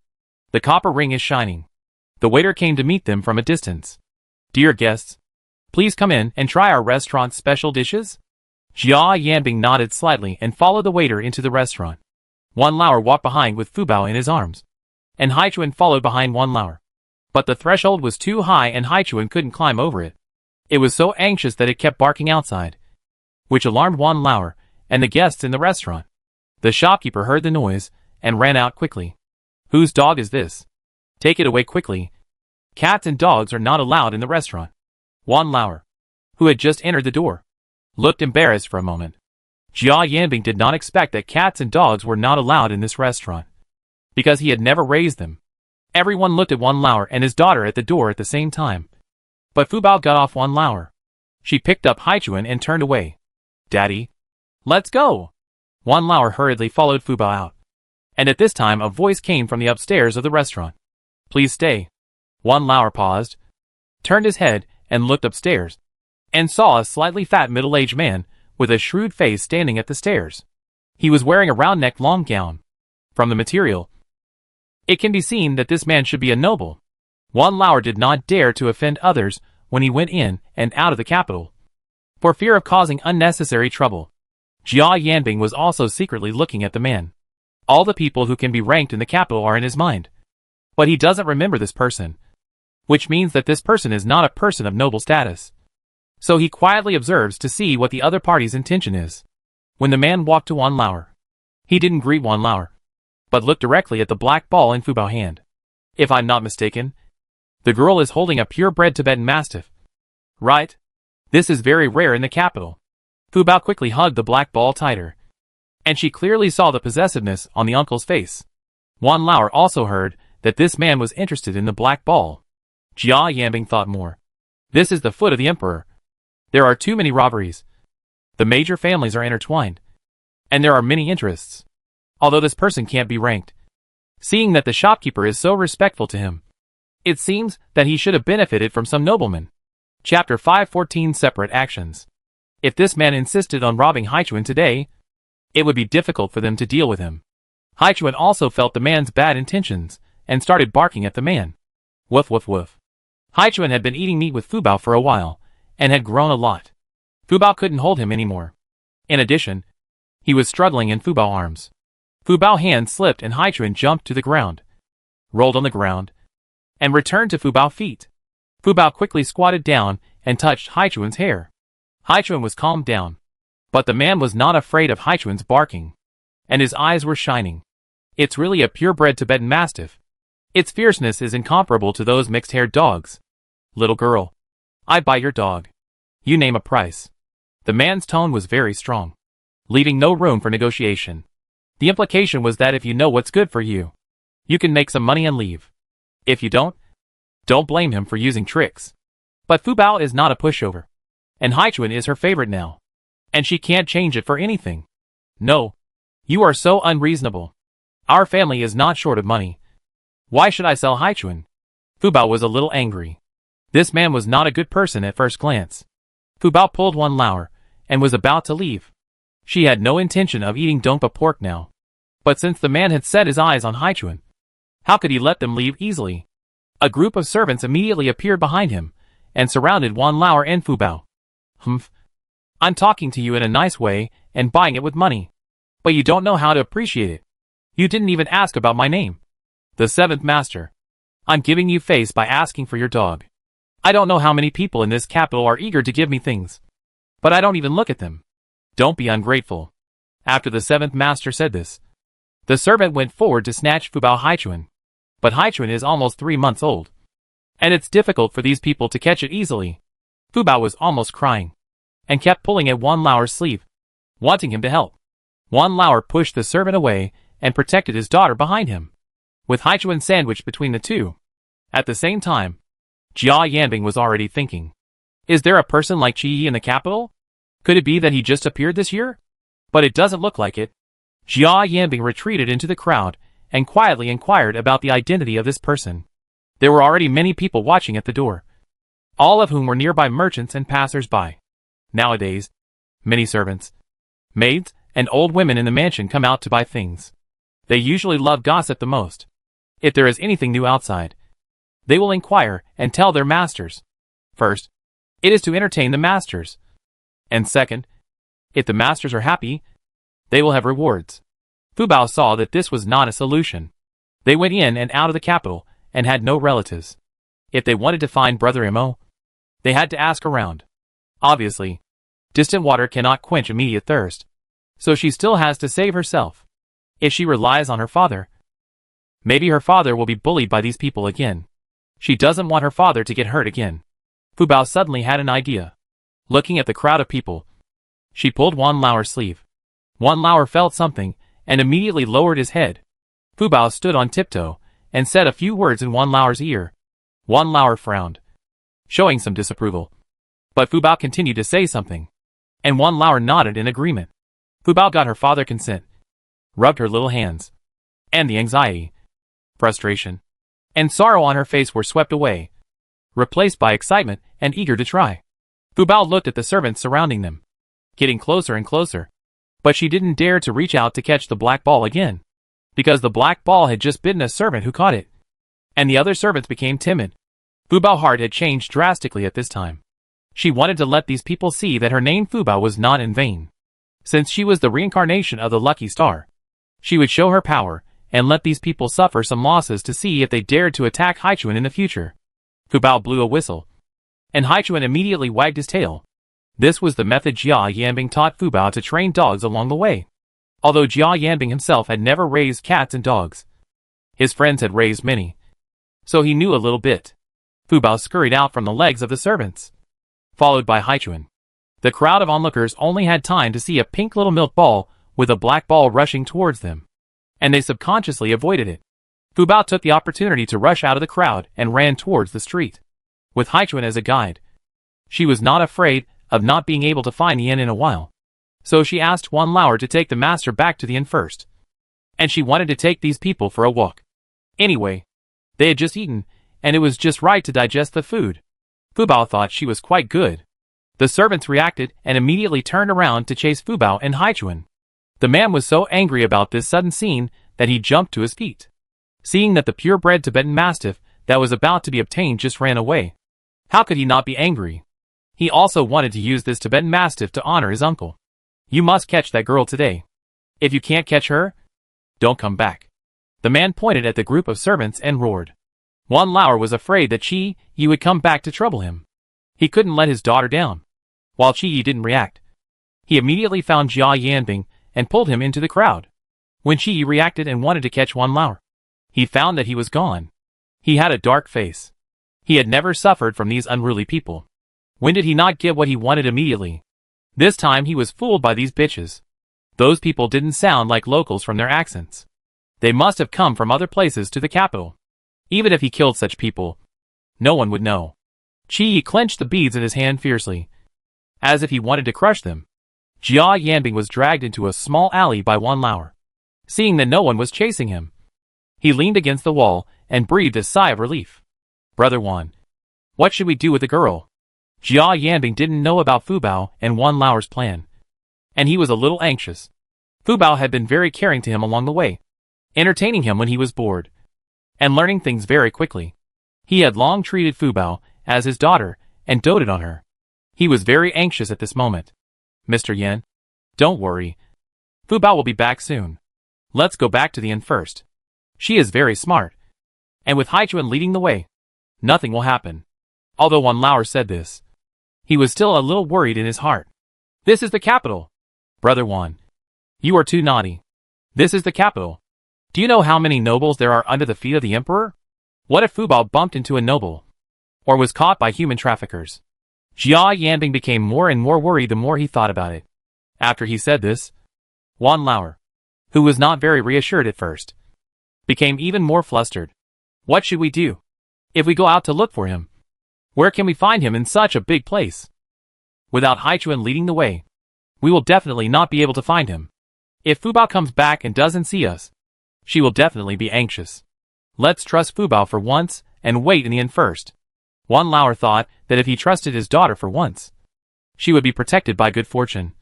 S1: the copper ring is shining. The waiter came to meet them from a distance. Dear guests, please come in and try our restaurant's special dishes. Jia Yanbing nodded slightly and followed the waiter into the restaurant. Wan Lauer walked behind with Fu Bao in his arms, and Haichuan followed behind Wan Lauer. But the threshold was too high and Haichuan couldn't climb over it. It was so anxious that it kept barking outside, which alarmed Wan Lauer and the guests in the restaurant. The shopkeeper heard the noise and ran out quickly. Whose dog is this? Take it away quickly. Cats and dogs are not allowed in the restaurant. Wan Lauer, who had just entered the door, looked embarrassed for a moment. Jia Yanbing did not expect that cats and dogs were not allowed in this restaurant, because he had never raised them. Everyone looked at Wan Lauer and his daughter at the door at the same time. But Fu Bao got off Wan Lauer. She picked up Haichuan and turned away. Daddy, let's go. Wan Lauer hurriedly followed Fu Bao out. And at this time a voice came from the upstairs of the restaurant. Please stay. Wan Lauer paused, turned his head, and looked upstairs, and saw a slightly fat middle-aged man with a shrewd face standing at the stairs. He was wearing a round-necked long gown. From the material, it can be seen that this man should be a noble. Wan Lauer did not dare to offend others when he went in and out of the capital, for fear of causing unnecessary trouble. Jia Yanbing was also secretly looking at the man. All the people who can be ranked in the capital are in his mind, but he doesn't remember this person, which means that this person is not a person of noble status. So he quietly observes to see what the other party's intention is. When the man walked to Wan Lauer, he didn't greet Wan Lauer, but looked directly at the black ball in Fu Bao's hand. If I'm not mistaken, the girl is holding a purebred Tibetan Mastiff. Right? This is very rare in the capital. Fu Bao quickly hugged the black ball tighter, and she clearly saw the possessiveness on the uncle's face. Wan Lauer also heard that this man was interested in the black ball. Jia Yanbing thought more. This is the foot of the emperor. There are too many robberies. The major families are intertwined, and there are many interests. Although this person can't be ranked, seeing that the shopkeeper is so respectful to him, it seems that he should have benefited from some nobleman. Chapter 514 Separate Actions. If this man insisted on robbing Haichuan today, it would be difficult for them to deal with him. Haichuan also felt the man's bad intentions, and started barking at the man. Woof woof woof. Haichuan had been eating meat with Fu Bao for a while, and had grown a lot. Fu Bao couldn't hold him anymore. In addition, he was struggling in Fu Bao's arms. Fu Bao's hand slipped and Haichuan jumped to the ground, rolled on the ground, and returned to Fu Bao's feet. Fu Bao quickly squatted down and touched Haichuan's hair. Haichuan was calmed down, but the man was not afraid of Haichuan's barking, and his eyes were shining. It's really a purebred Tibetan Mastiff. Its fierceness is incomparable to those mixed-haired dogs. Little girl, I'd buy your dog. You name a price. The man's tone was very strong. leaving no room for negotiation. The implication was that if you know what's good for you, you can make some money and leave. If you don't blame him for using tricks. But Fu Bao is not a pushover. And Haichuan is her favorite now. And she can't change it for anything. No. You are so unreasonable. Our family is not short of money. Why should I sell Haichuan? Fu Bao was a little angry. This man was not a good person at first glance. Fu Bao pulled one Lauer, and was about to leave. She had no intention of eating Dongpa pork now. But since the man had set his eyes on Haichuan, how could he let them leave easily? A group of servants immediately appeared behind him, and surrounded Wan Lauer and Fu Bao. Humph. I'm talking to you in a nice way, and buying it with money. But you don't know how to appreciate it. You didn't even ask about my name. The seventh master. I'm giving you face by asking for your dog. I don't know how many people in this capital are eager to give me things. But I don't even look at them. Don't be ungrateful. After the seventh master said this, the servant went forward to snatch Fu Bao Haichuan. But Haichuan is almost 3 months old. And it's difficult for these people to catch it easily. Fu Bao was almost crying, and kept pulling at Wan Lauer's sleeve, wanting him to help. Wan Lauer pushed the servant away, and protected his daughter behind him, with Haichuan sandwiched between the two. At the same time, Jia Yanbing was already thinking, is there a person like Qi Yi in the capital? Could it be that he just appeared this year? But it doesn't look like it. Jia Yanbing retreated into the crowd, and quietly inquired about the identity of this person. There were already many people watching at the door, all of whom were nearby merchants and passers-by. Nowadays, many servants, maids, and old women in the mansion come out to buy things. They usually love gossip the most. If there is anything new outside, they will inquire and tell their masters. First, it is to entertain the masters. And second, if the masters are happy, they will have rewards. Fu Bao saw that this was not a solution. They went in and out of the capital, and had no relatives. If they wanted to find Brother Mo, they had to ask around. Obviously, distant water cannot quench immediate thirst. So she still has to save herself. If she relies on her father, maybe her father will be bullied by these people again. She doesn't want her father to get hurt again. Fu Bao suddenly had an idea. Looking at the crowd of people, she pulled Wan Lauer's sleeve. Wan Lauer felt something, and immediately lowered his head. Fu Bao stood on tiptoe, and said a few words in Wan Lauer's ear. Wan Lauer frowned, showing some disapproval. But Fu Bao continued to say something, and Wan Lauer nodded in agreement. Fu Bao got her father consent, rubbed her little hands, and the anxiety, frustration, and sorrow on her face were swept away, replaced by excitement and eager to try. Fu Bao looked at the servants surrounding them, getting closer and closer. But she didn't dare to reach out to catch the black ball again, because the black ball had just bitten a servant who caught it. And the other servants became timid. Fu Bao's heart had changed drastically at this time. She wanted to let these people see that her name Fu Bao was not in vain. Since she was the reincarnation of the lucky star, she would show her power, and let these people suffer some losses to see if they dared to attack Haichuan in the future. Fu Bao blew a whistle, and Haichuan immediately wagged his tail. This was the method Jia Yanbing taught Fu Bao to train dogs along the way. Although Jia Yanbing himself had never raised cats and dogs, his friends had raised many, so he knew a little bit. Fu Bao scurried out from the legs of the servants, followed by Haichuan. The crowd of onlookers only had time to see a pink little milk ball with a black ball rushing towards them, and they subconsciously avoided it. Fu Bao took the opportunity to rush out of the crowd and ran towards the street, with Haichuan as a guide. She was not afraid of not being able to find the inn in a while. So she asked Wan Lauer to take the master back to the inn first. And she wanted to take these people for a walk. Anyway, they had just eaten, and it was just right to digest the food. Fu Bao thought she was quite good. The servants reacted and immediately turned around to chase Fu Bao and Haichuan. The man was so angry about this sudden scene that he jumped to his feet. Seeing that the purebred Tibetan Mastiff that was about to be obtained just ran away, how could he not be angry? He also wanted to use this Tibetan Mastiff to honor his uncle. You must catch that girl today. If you can't catch her, don't come back. The man pointed at the group of servants and roared. Wan Lauer was afraid that Qi Yi would come back to trouble him. He couldn't let his daughter down. While Qi Yi didn't react, he immediately found Jia Yanbing and pulled him into the crowd. When Qi Yi reacted and wanted to catch Wan Lauer, he found that he was gone. He had a dark face. He had never suffered from these unruly people. When did he not get what he wanted immediately? This time he was fooled by these bitches. Those people didn't sound like locals from their accents. They must have come from other places to the capital. Even if he killed such people, no one would know. Qi clenched the beads in his hand fiercely, as if he wanted to crush them. Jia Yanbing was dragged into a small alley by Wan Lauer. Seeing that no one was chasing him, he leaned against the wall and breathed a sigh of relief. Brother Wan, what should we do with the girl? Jia Yanbing didn't know about Fu Bao and Wan Lauer's plan, and he was a little anxious. Fu Bao had been very caring to him along the way, entertaining him when he was bored, and learning things very quickly. He had long treated Fu Bao as his daughter and doted on her. He was very anxious at this moment. Mr. Yan, don't worry. Fu Bao will be back soon. Let's go back to the inn first. She is very smart, and with Haichuan leading the way, nothing will happen. Although Wan Lauer said this, he was still a little worried in his heart. This is the capital. Brother Wan, you are too naughty. This is the capital. Do you know how many nobles there are under the feet of the emperor? What if Fu Bao bumped into a noble, or was caught by human traffickers? Jia Yanbing became more and more worried the more he thought about it. After he said this, Wan Lauer, who was not very reassured at first, became even more flustered. What should we do? If we go out to look for him, where can we find him in such a big place? Without Haichuan leading the way, we will definitely not be able to find him. If Fu Bao comes back and doesn't see us, she will definitely be anxious. Let's trust Fu Bao for once and wait in the inn first. Wan Lauer thought that if he trusted his daughter for once, she would be protected by good fortune,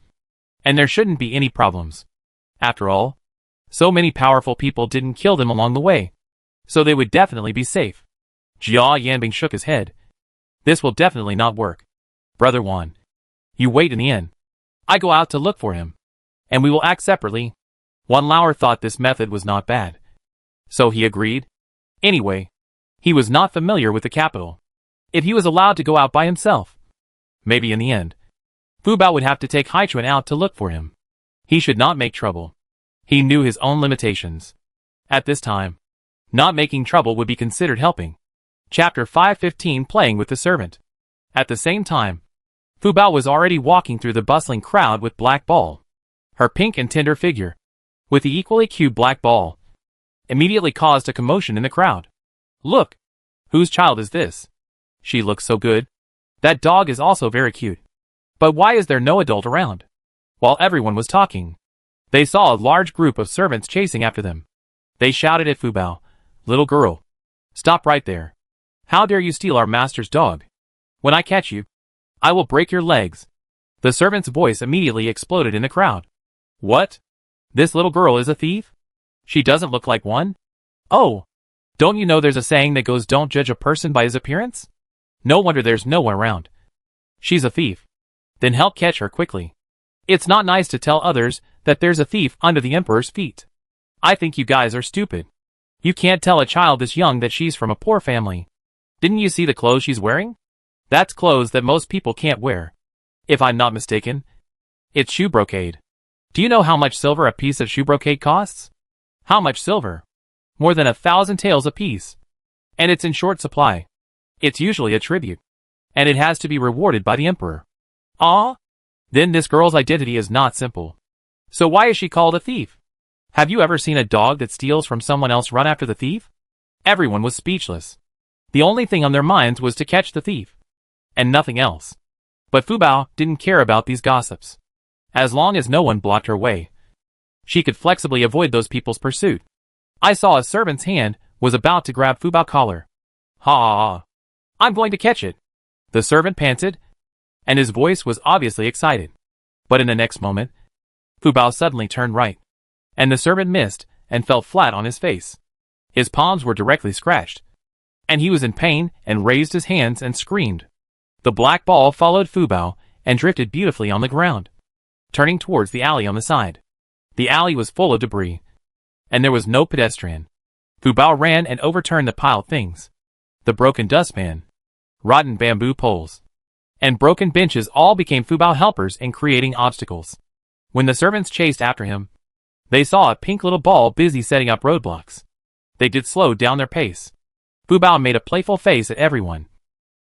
S1: and there shouldn't be any problems. After all, so many powerful people didn't kill them along the way, so they would definitely be safe. Jia Yanbing shook his head. This will definitely not work. Brother Wan, you wait in the inn. I go out to look for him, and we will act separately. Wan Lauer thought this method was not bad, so he agreed. Anyway, he was not familiar with the capital. If he was allowed to go out by himself, maybe in the end, Fu Bao would have to take Haichuan out to look for him. He should not make trouble. He knew his own limitations. At this time, not making trouble would be considered helping. Chapter 515 Playing with the Servant. At the same time, Fu Bao was already walking through the bustling crowd with Black Ball. Her pink and tender figure, with the equally cute Black Ball, immediately caused a commotion in the crowd. Look! Whose child is this? She looks so good. That dog is also very cute. But why is there no adult around? While everyone was talking, they saw a large group of servants chasing after them. They shouted at Fu Bao, "Little girl, stop right there. How dare you steal our master's dog? When I catch you, I will break your legs." The servant's voice immediately exploded in the crowd. What? This little girl is a thief? She doesn't look like one? Oh, don't you know there's a saying that goes, don't judge a person by his appearance? No wonder there's no one around. She's a thief. Then help catch her quickly. It's not nice to tell others that there's a thief under the emperor's feet. I think you guys are stupid. You can't tell a child this young that she's from a poor family. Didn't you see the clothes she's wearing? That's clothes that most people can't wear. If I'm not mistaken, it's shoe brocade. Do you know how much silver a piece of shoe brocade costs? How much silver? More than 1,000 taels apiece. And it's in short supply. It's usually a tribute, and it has to be rewarded by the emperor. Ah? Then this girl's identity is not simple. So why is she called a thief? Have you ever seen a dog that steals from someone else run after the thief? Everyone was speechless. The only thing on their minds was to catch the thief, and nothing else. But Fu Bao didn't care about these gossips. As long as no one blocked her way, she could flexibly avoid those people's pursuit. I saw a servant's hand was about to grab Fu Bao's collar. Ha! I'm going to catch it. The servant panted, and his voice was obviously excited. But in the next moment, Fu Bao suddenly turned right, and the servant missed and fell flat on his face. His palms were directly scratched, and he was in pain and raised his hands and screamed. The black ball followed Fu Bao and drifted beautifully on the ground, turning towards the alley on the side. The alley was full of debris, and there was no pedestrian. Fu Bao ran and overturned the piled things. The broken dustpan, rotten bamboo poles, and broken benches all became Fu Bao helpers in creating obstacles. When the servants chased after him, they saw a pink little ball busy setting up roadblocks. They did slow down their pace. Fu Bao made a playful face at everyone,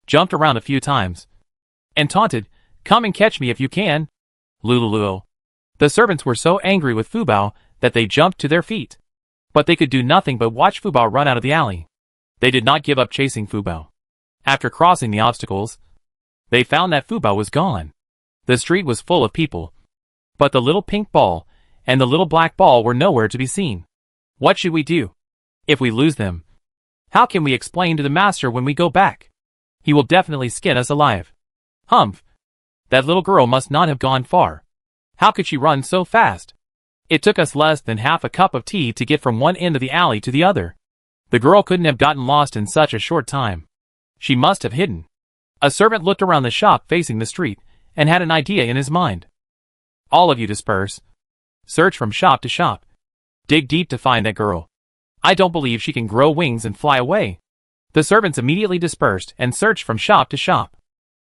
S1: jumped around a few times, and taunted, "Come and catch me if you can, Lulu." The servants were so angry with Fu Bao that they jumped to their feet. But they could do nothing but watch Fu Bao run out of the alley. They did not give up chasing Fu Bao. After crossing the obstacles, they found that Fu Bao was gone. The street was full of people. But the little pink ball and the little black ball were nowhere to be seen. What should we do? If we lose them, how can we explain to the master when we go back? He will definitely skin us alive. Humph! That little girl must not have gone far. How could she run so fast? It took us less than half a cup of tea to get from one end of the alley to the other. The girl couldn't have gotten lost in such a short time. She must have hidden. A servant looked around the shop facing the street and had an idea in his mind. All of you disperse. Search from shop to shop. Dig deep to find that girl. I don't believe she can grow wings and fly away. The servants immediately dispersed and searched from shop to shop.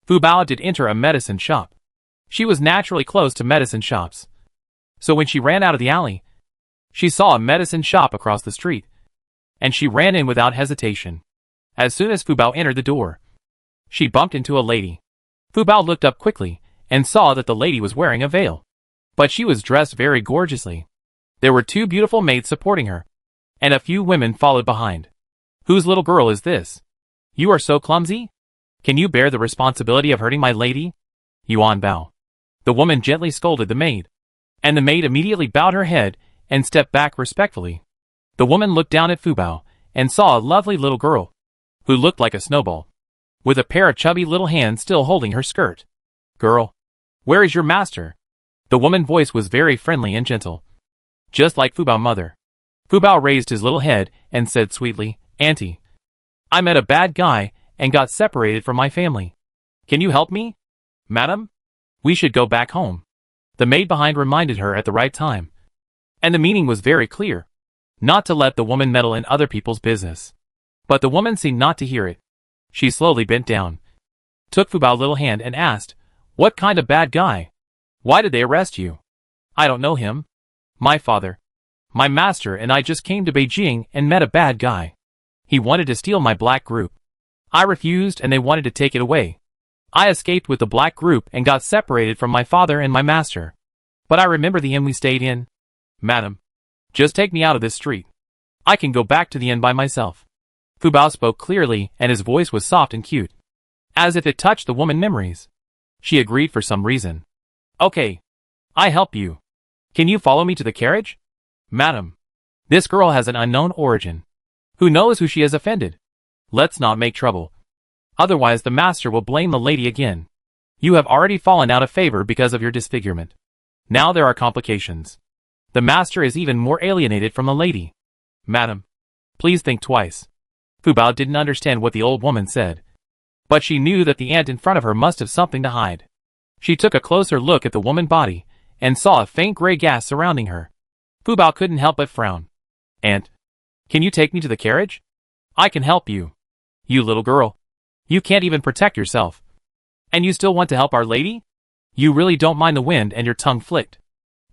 S1: Fu Bao did enter a medicine shop. She was naturally close to medicine shops. So when she ran out of the alley, she saw a medicine shop across the street, and she ran in without hesitation. As soon as Fu Bao entered the door, she bumped into a lady. Fu Bao looked up quickly and saw that the lady was wearing a veil. But she was dressed very gorgeously. There were 2 beautiful maids supporting her, and a few women followed behind. Whose little girl is this? You are so clumsy? Can you bear the responsibility of hurting my lady? Yuan Bao. The woman gently scolded the maid, and the maid immediately bowed her head and stepped back respectfully. The woman looked down at Fu Bao and saw a lovely little girl, who looked like a snowball, with a pair of chubby little hands still holding her skirt. Girl, where is your master? The woman's voice was very friendly and gentle, just like Fu Bao's mother. Fu Bao raised his little head and said sweetly, Auntie, I met a bad guy and got separated from my family. Can you help me? Madam, we should go back home. The maid behind reminded her at the right time. And the meaning was very clear. Not to let the woman meddle in other people's business. But the woman seemed not to hear it. She slowly bent down, took Fu Bao's little hand and asked, What kind of bad guy? Why did they arrest you? I don't know him. My father, my master and I just came to Beijing and met a bad guy. He wanted to steal my black group. I refused and they wanted to take it away. I escaped with the black group and got separated from my father and my master. But I remember the inn we stayed in. Madam, just take me out of this street. I can go back to the inn by myself. Fu Bao spoke clearly and his voice was soft and cute, as if it touched the woman's memories. She agreed for some reason. Okay, I help you. Can you follow me to the carriage? Madam, this girl has an unknown origin. Who knows who she has offended? Let's not make trouble. Otherwise the master will blame the lady again. You have already fallen out of favor because of your disfigurement. Now there are complications. The master is even more alienated from the lady. Madam, please think twice. Fu Bao didn't understand what the old woman said, but she knew that the ant in front of her must have something to hide. She took a closer look at the woman's body and saw a faint gray gas surrounding her. Fu Bao couldn't help but frown. Aunt, can you take me to the carriage? I can help you. You little girl. You can't even protect yourself. And you still want to help our lady? You really don't mind the wind and your tongue flicked.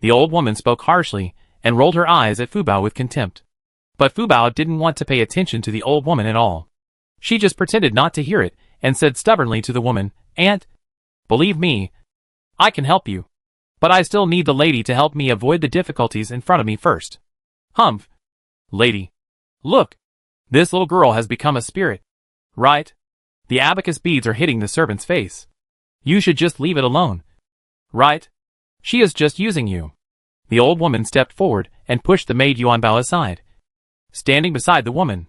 S1: The old woman spoke harshly and rolled her eyes at Fu Bao with contempt. But Fu Bao didn't want to pay attention to the old woman at all. She just pretended not to hear it and said stubbornly to the woman, Aunt, believe me, I can help you. But I still need the lady to help me avoid the difficulties in front of me first. Humph. Lady. Look. This little girl has become a spirit. Right? The abacus beads are hitting the servant's face. You should just leave it alone. Right? She is just using you. The old woman stepped forward and pushed the maid Yuan Bao aside. Standing beside the woman,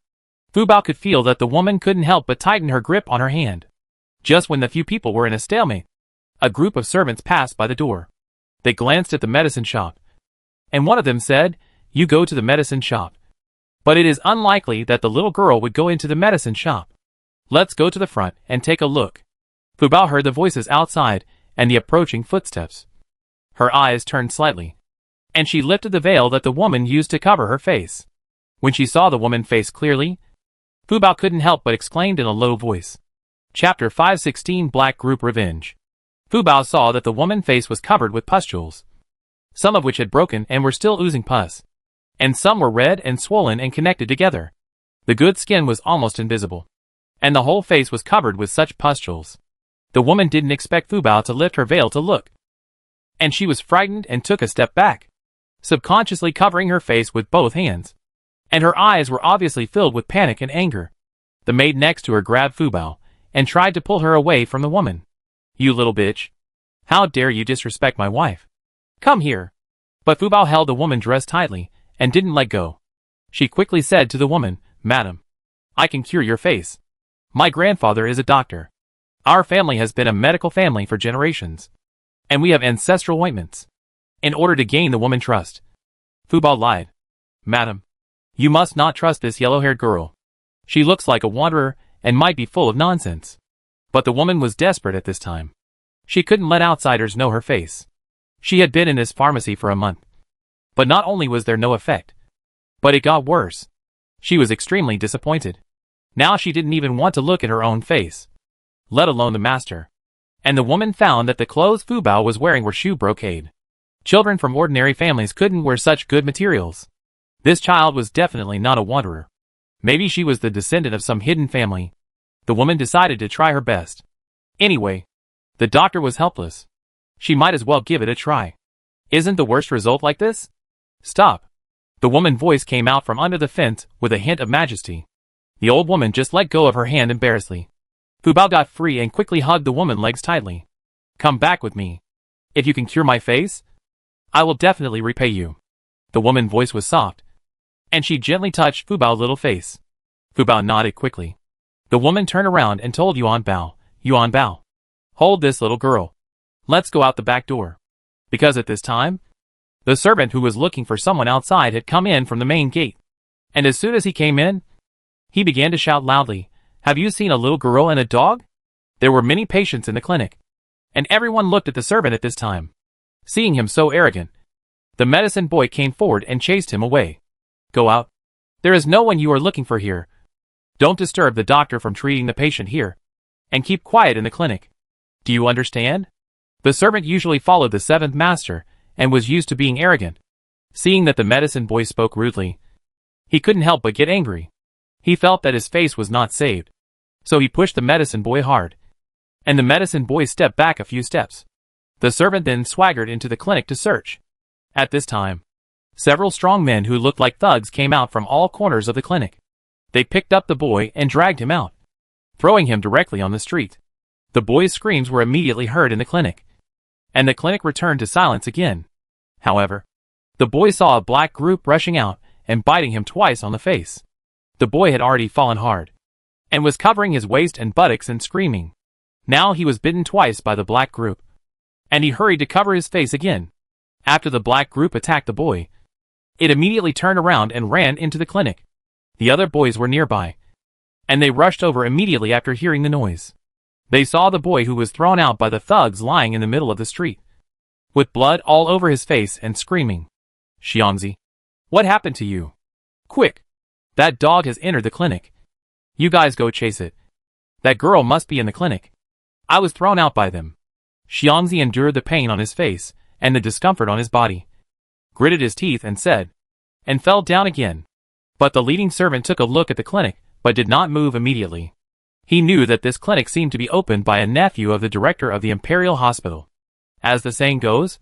S1: Fu Bao could feel that the woman couldn't help but tighten her grip on her hand. Just when the few people were in a stalemate, a group of servants passed by the door. They glanced at the medicine shop, and one of them said, You go to the medicine shop. But it is unlikely that the little girl would go into the medicine shop. Let's go to the front and take a look. Fu Bao heard the voices outside and the approaching footsteps. Her eyes turned slightly, and she lifted the veil that the woman used to cover her face. When she saw the woman's face clearly, Fu Bao couldn't help but exclaimed in a low voice. Chapter 516 Black Group Revenge. Fu Bao saw that the woman's face was covered with pustules, some of which had broken and were still oozing pus, and some were red and swollen and connected together. The good skin was almost invisible, and the whole face was covered with such pustules. The woman didn't expect Fu Bao to lift her veil to look. and she was frightened and took a step back, subconsciously covering her face with both hands. And her eyes were obviously filled with panic and anger. The maid next to her grabbed Fubao and tried to pull her away from the woman. "You little bitch. How dare you disrespect my wife? Come here." But Fubao held the woman dress tightly and didn't let go. She quickly said to the woman, "Madam, I can cure your face. My grandfather is a doctor. Our family has been a medical family for generations, and we have ancestral ointments." In order to gain the woman's trust, Fubao lied. "Madam, you must not trust this yellow-haired girl. She looks like a wanderer and might be full of nonsense." But the woman was desperate at this time. She couldn't let outsiders know her face. She had been in this pharmacy for a month. But not only was there no effect, but it got worse. She was extremely disappointed. Now she didn't even want to look at her own face, let alone the master. And the woman found that the clothes Fubao was wearing were shoe brocade. Children from ordinary families couldn't wear such good materials. This child was definitely not a wanderer. Maybe she was the descendant of some hidden family. The woman decided to try her best. Anyway, the doctor was helpless. She might as well give it a try. "Isn't the worst result like this?" "Stop." The woman's voice came out from under the fence with a hint of majesty. The old woman just let go of her hand embarrassedly. Fubao got free and quickly hugged the woman's legs tightly. "Come back with me. If you can cure my face, I will definitely repay you." The woman's voice was soft, and she gently touched Fubao's little face. Fubao nodded quickly. The woman turned around and told Yuan Bao, "Hold this little girl. Let's go out the back door." Because at this time, the servant who was looking for someone outside had come in from the main gate. And as soon as he came in, he began to shout loudly, "Have you seen a little girl and a dog?" There were many patients in the clinic, and everyone looked at the servant at this time. Seeing him so arrogant, the medicine boy came forward and chased him away. "Go out. There is no one you are looking for here. Don't disturb the doctor from treating the patient here, and keep quiet in the clinic. Do you understand?" The servant usually followed the seventh master and was used to being arrogant. Seeing that the medicine boy spoke rudely, he couldn't help but get angry. He felt that his face was not saved, so he pushed the medicine boy hard, and the medicine boy stepped back a few steps. The servant then swaggered into the clinic to search. At this time, several strong men who looked like thugs came out from all corners of the clinic. They picked up the boy and dragged him out, throwing him directly on the street. The boy's screams were immediately heard in the clinic, and the clinic returned to silence again. However, the boy saw a black group rushing out and biting him twice on the face. The boy had already fallen hard, and was covering his waist and buttocks and screaming. Now he was bitten twice by the black group, and he hurried to cover his face again. After the black group attacked the boy, it immediately turned around and ran into the clinic. The other boys were nearby, and they rushed over immediately after hearing the noise. They saw the boy who was thrown out by the thugs lying in the middle of the street, with blood all over his face and screaming, "Xiangzi, what happened to you? Quick! That dog has entered the clinic. You guys go chase it. That girl must be in the clinic. I was thrown out by them." Xiangzi endured the pain on his face and the discomfort on his body, gritted his teeth and said, and fell down again. But the leading servant took a look at the clinic, but did not move immediately. He knew that this clinic seemed to be opened by a nephew of the director of the Imperial Hospital. As the saying goes,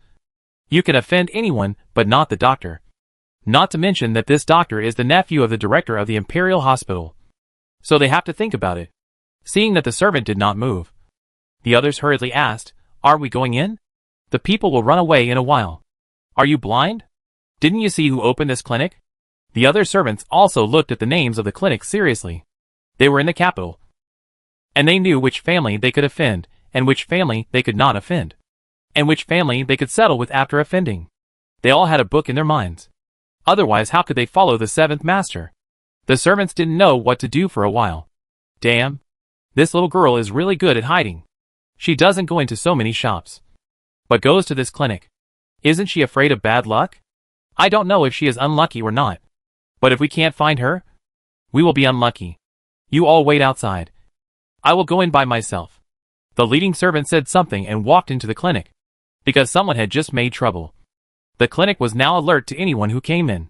S1: you can offend anyone, but not the doctor. Not to mention that this doctor is the nephew of the director of the Imperial Hospital. So they have to think about it. Seeing that the servant did not move, the others hurriedly asked, "Are we going in? The people will run away in a while. Are you blind? Didn't you see who opened this clinic?" The other servants also looked at the names of the clinic seriously. They were in the capital, and they knew which family they could offend, and which family they could not offend, and which family they could settle with after offending. They all had a book in their minds. Otherwise, how could they follow the seventh master? The servants didn't know what to do for a while. Damn, this little girl is really good at hiding. She doesn't go into so many shops, but goes to this clinic. Isn't she afraid of bad luck? I don't know if she is unlucky or not, but if we can't find her, we will be unlucky. You all wait outside. I will go in by myself. The leading servant said something and walked into the clinic, because someone had just made trouble. The clinic was now alert to anyone who came in.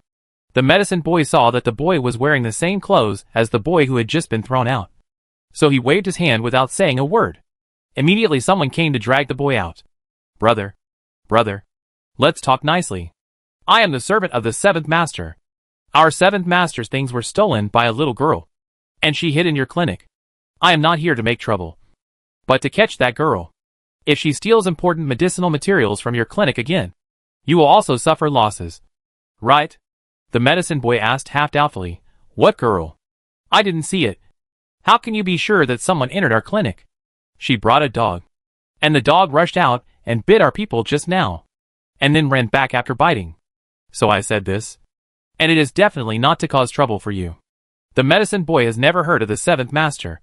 S1: The medicine boy saw that the boy was wearing the same clothes as the boy who had just been thrown out, so he waved his hand without saying a word. Immediately someone came to drag the boy out. Brother, Brother, let's talk nicely. I am the servant of the 7th master. Our 7th master's things were stolen by a little girl, and she hid in your clinic. I am not here to make trouble, but to catch that girl. If she steals important medicinal materials from your clinic again, you will also suffer losses. Right? The medicine boy asked half doubtfully. What girl? I didn't see it. How can you be sure that someone entered our clinic? She brought a dog, and the dog rushed out and bit our people just now, and then ran back after biting. So I said this, and it is definitely not to cause trouble for you. The medicine boy has never heard of the 7th master,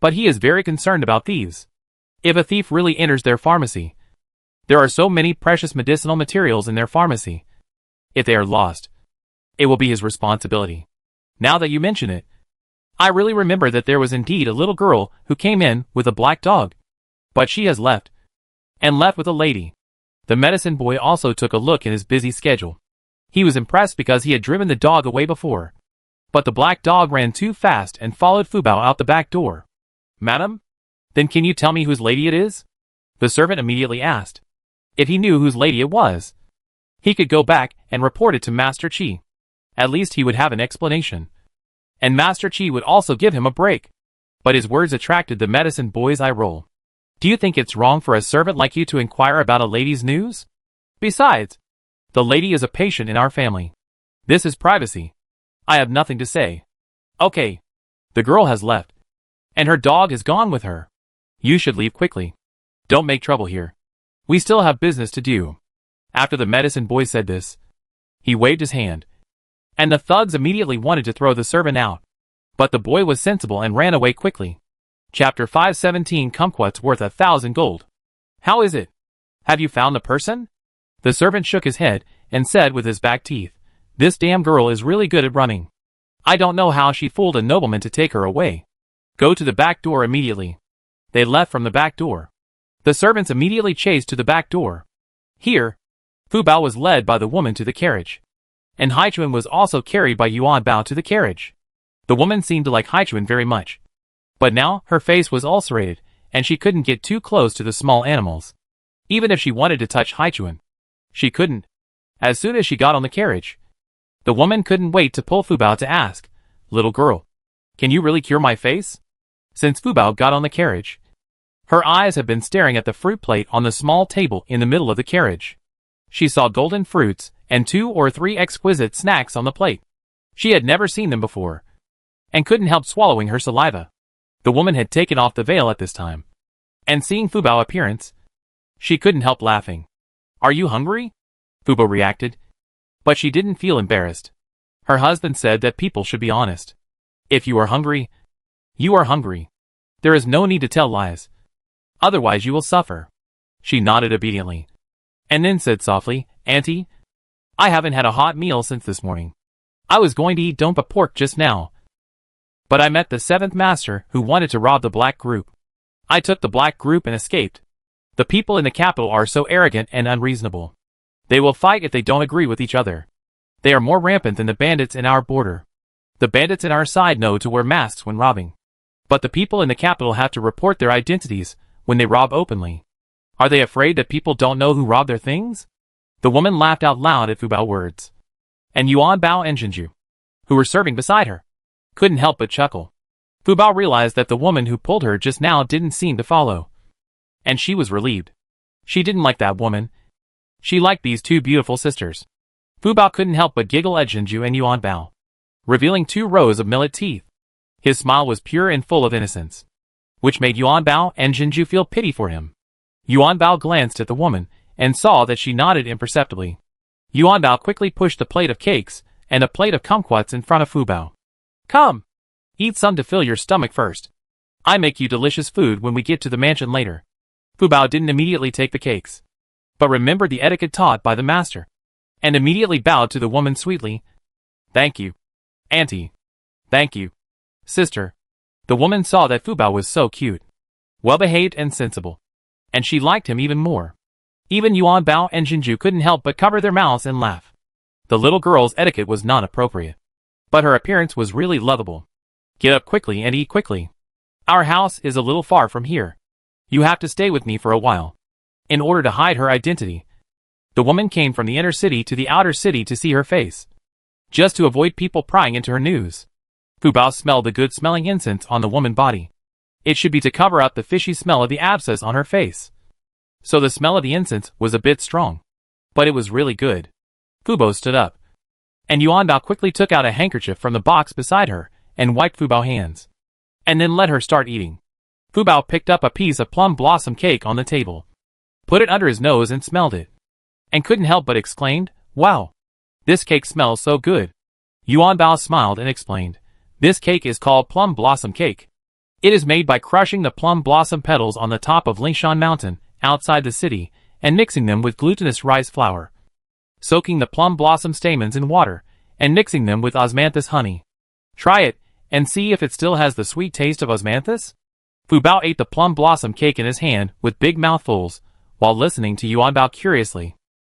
S1: but he is very concerned about thieves. If a thief really enters their pharmacy, there are so many precious medicinal materials in their pharmacy. If they are lost, it will be his responsibility. Now that you mention it, I really remember that there was indeed a little girl who came in with a black dog, but she has left, and left with a lady. The medicine boy also took a look at his busy schedule. He was impressed because he had driven the dog away before, but the black dog ran too fast and followed Fubao out the back door. Madam? Then can you tell me whose lady it is? The servant immediately asked. If he knew whose lady it was, he could go back and report it to Master Qi. At least he would have an explanation, and Master Qi would also give him a break. But his words attracted the medicine boy's eye roll. Do you think it's wrong for a servant like you to inquire about a lady's news? Besides, the lady is a patient in our family. This is privacy. I have nothing to say. Okay. The girl has left, and her dog is gone with her. You should leave quickly. Don't make trouble here. We still have business to do. After the medicine boy said this, he waved his hand, and the thugs immediately wanted to throw the servant out. But the boy was sensible and ran away quickly. Chapter 517 Kumquats worth 1,000 gold. How is it? Have you found the person? The servant shook his head and said with his back teeth, This damn girl is really good at running. I don't know how she fooled a nobleman to take her away. Go to the back door immediately. They left from the back door. The servants immediately chased to the back door. Here, Fubao was led by the woman to the carriage, and Haichuan was also carried by Yuan Bao to the carriage. The woman seemed to like Haichuan very much, but now her face was ulcerated, and she couldn't get too close to the small animals. Even if she wanted to touch Haichuan, she couldn't. As soon as she got on the carriage, the woman couldn't wait to pull Fubao to ask, Little girl, can you really cure my face? Since Fubao got on the carriage, her eyes had been staring at the fruit plate on the small table in the middle of the carriage. She saw golden fruits and 2 or 3 exquisite snacks on the plate. She had never seen them before, and couldn't help swallowing her saliva. The woman had taken off the veil at this time, and seeing Fubao's appearance, she couldn't help laughing. Are you hungry? Fubao reacted, but she didn't feel embarrassed. Her husband said that people should be honest. If you are hungry, you are hungry. There is no need to tell lies. Otherwise you will suffer. She nodded obediently, and then said softly, Auntie, I haven't had a hot meal since this morning. I was going to eat dompa pork just now, but I met the 7th master who wanted to rob the black group. I took the black group and escaped. The people in the capital are so arrogant and unreasonable. They will fight if they don't agree with each other. They are more rampant than the bandits in our border. The bandits in our side know to wear masks when robbing, but the people in the capital have to report their identities when they rob openly. Are they afraid that people don't know who robbed their things? The woman laughed out loud at Fubao's words, and Yuan Bao and Jinju, who were serving beside her, couldn't help but chuckle. Fubao realized that the woman who pulled her just now didn't seem to follow, and she was relieved. She didn't like that woman. She liked these 2 beautiful sisters. Fubao couldn't help but giggle at Jinju and Yuan Bao, revealing 2 rows of millet teeth. His smile was pure and full of innocence, which made Yuan Bao and Jinju feel pity for him. Yuan Bao glanced at the woman and saw that she nodded imperceptibly. Yuan Bao quickly pushed a plate of cakes and a plate of kumquats in front of Fubao. Come, eat some to fill your stomach first. I make you delicious food when we get to the mansion later. Fubao didn't immediately take the cakes, but remembered the etiquette taught by the master, and immediately bowed to the woman sweetly. Thank you, Auntie. Thank you, Sister. The woman saw that Fubao was so cute, well-behaved and sensible, and she liked him even more. Even Yuan Bao and Jinju couldn't help but cover their mouths and laugh. The little girl's etiquette was not appropriate, but her appearance was really lovable. Get up quickly and eat quickly. Our house is a little far from here. You have to stay with me for a while. In order to hide her identity, The woman came from the inner city to the outer city to see her face, just to avoid people prying into her news. Fu Bao smelled the good-smelling incense on the woman's body. It should be to cover up the fishy smell of the abscess on her face. So the smell of the incense was a bit strong, but it was really good. Fu Bao stood up, and Yuan Bao quickly took out a handkerchief from the box beside her and wiped Fu Bao's hands, and then let her start eating. Fu Bao picked up a piece of plum blossom cake on the table, put it under his nose and smelled it, and couldn't help but exclaimed, "Wow! This cake smells so good." Yuan Bao smiled and explained, "This cake is called plum blossom cake. It is made by crushing the plum blossom petals on the top of Lingshan Mountain, outside the city, and mixing them with glutinous rice flour, soaking the plum blossom stamens in water, and mixing them with osmanthus honey. Try it, and see if it still has the sweet taste of osmanthus." Fu Bao ate the plum blossom cake in his hand with big mouthfuls, while listening to Yuan Bao curiously.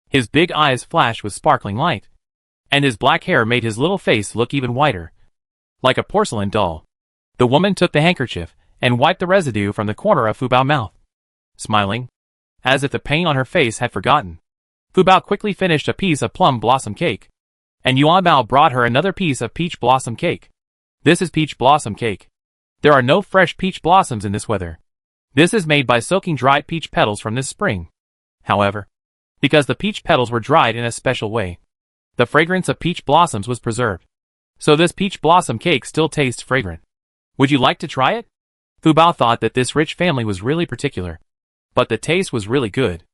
S1: His big eyes flashed with sparkling light, and his black hair made his little face look even whiter, like a porcelain doll. The woman took the handkerchief and wiped the residue from the corner of Fu Bao's mouth, smiling, as if the pain on her face had forgotten. Fu Bao quickly finished a piece of plum blossom cake, and Yuan Bao brought her another piece of peach blossom cake. "This is peach blossom cake. There are no fresh peach blossoms in this weather. This is made by soaking dried peach petals from this spring. However, because the peach petals were dried in a special way, the fragrance of peach blossoms was preserved. So this peach blossom cake still tastes fragrant. Would you like to try it?" Fu Bao thought that this rich family was really particular, but the taste was really good.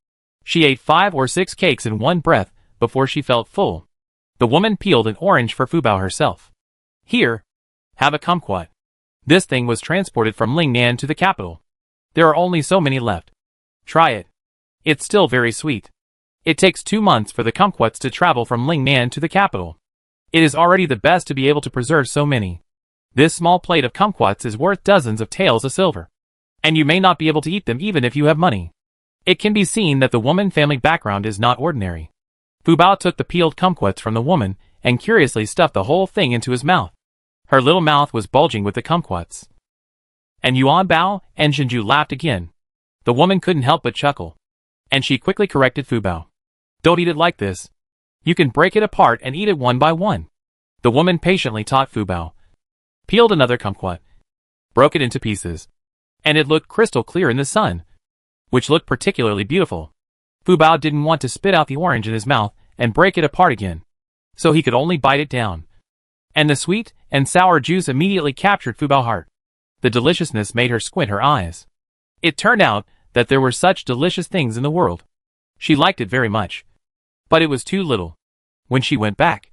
S1: She ate 5 or 6 cakes in one breath before she felt full. The woman peeled an orange for Fu Bao herself. "Here, have a kumquat. This thing was transported from Lingnan to the capital. There are only so many left. Try it. It's still very sweet. It takes 2 months for the kumquats to travel from Lingnan to the capital. It is already the best to be able to preserve so many. This small plate of kumquats is worth dozens of taels of silver, and you may not be able to eat them even if you have money." It can be seen that the woman's family background is not ordinary. Fu Bao took the peeled kumquats from the woman and curiously stuffed the whole thing into his mouth. Her little mouth was bulging with the kumquats. And Yuan Bao and Shinju laughed again. The woman couldn't help but chuckle, and she quickly corrected Fu Bao. "Don't eat it like this. You can break it apart and eat it one by one." The woman patiently taught Fu Bao, peeled another kumquat, broke it into pieces, and it looked crystal clear in the sun, which looked particularly beautiful. Fu Bao didn't want to spit out the orange in his mouth and break it apart again, so he could only bite it down. And the sweet and sour juice immediately captured Fu Bao's heart. The deliciousness made her squint her eyes. It turned out that there were such delicious things in the world. She liked it very much, but it was too little. When she went back,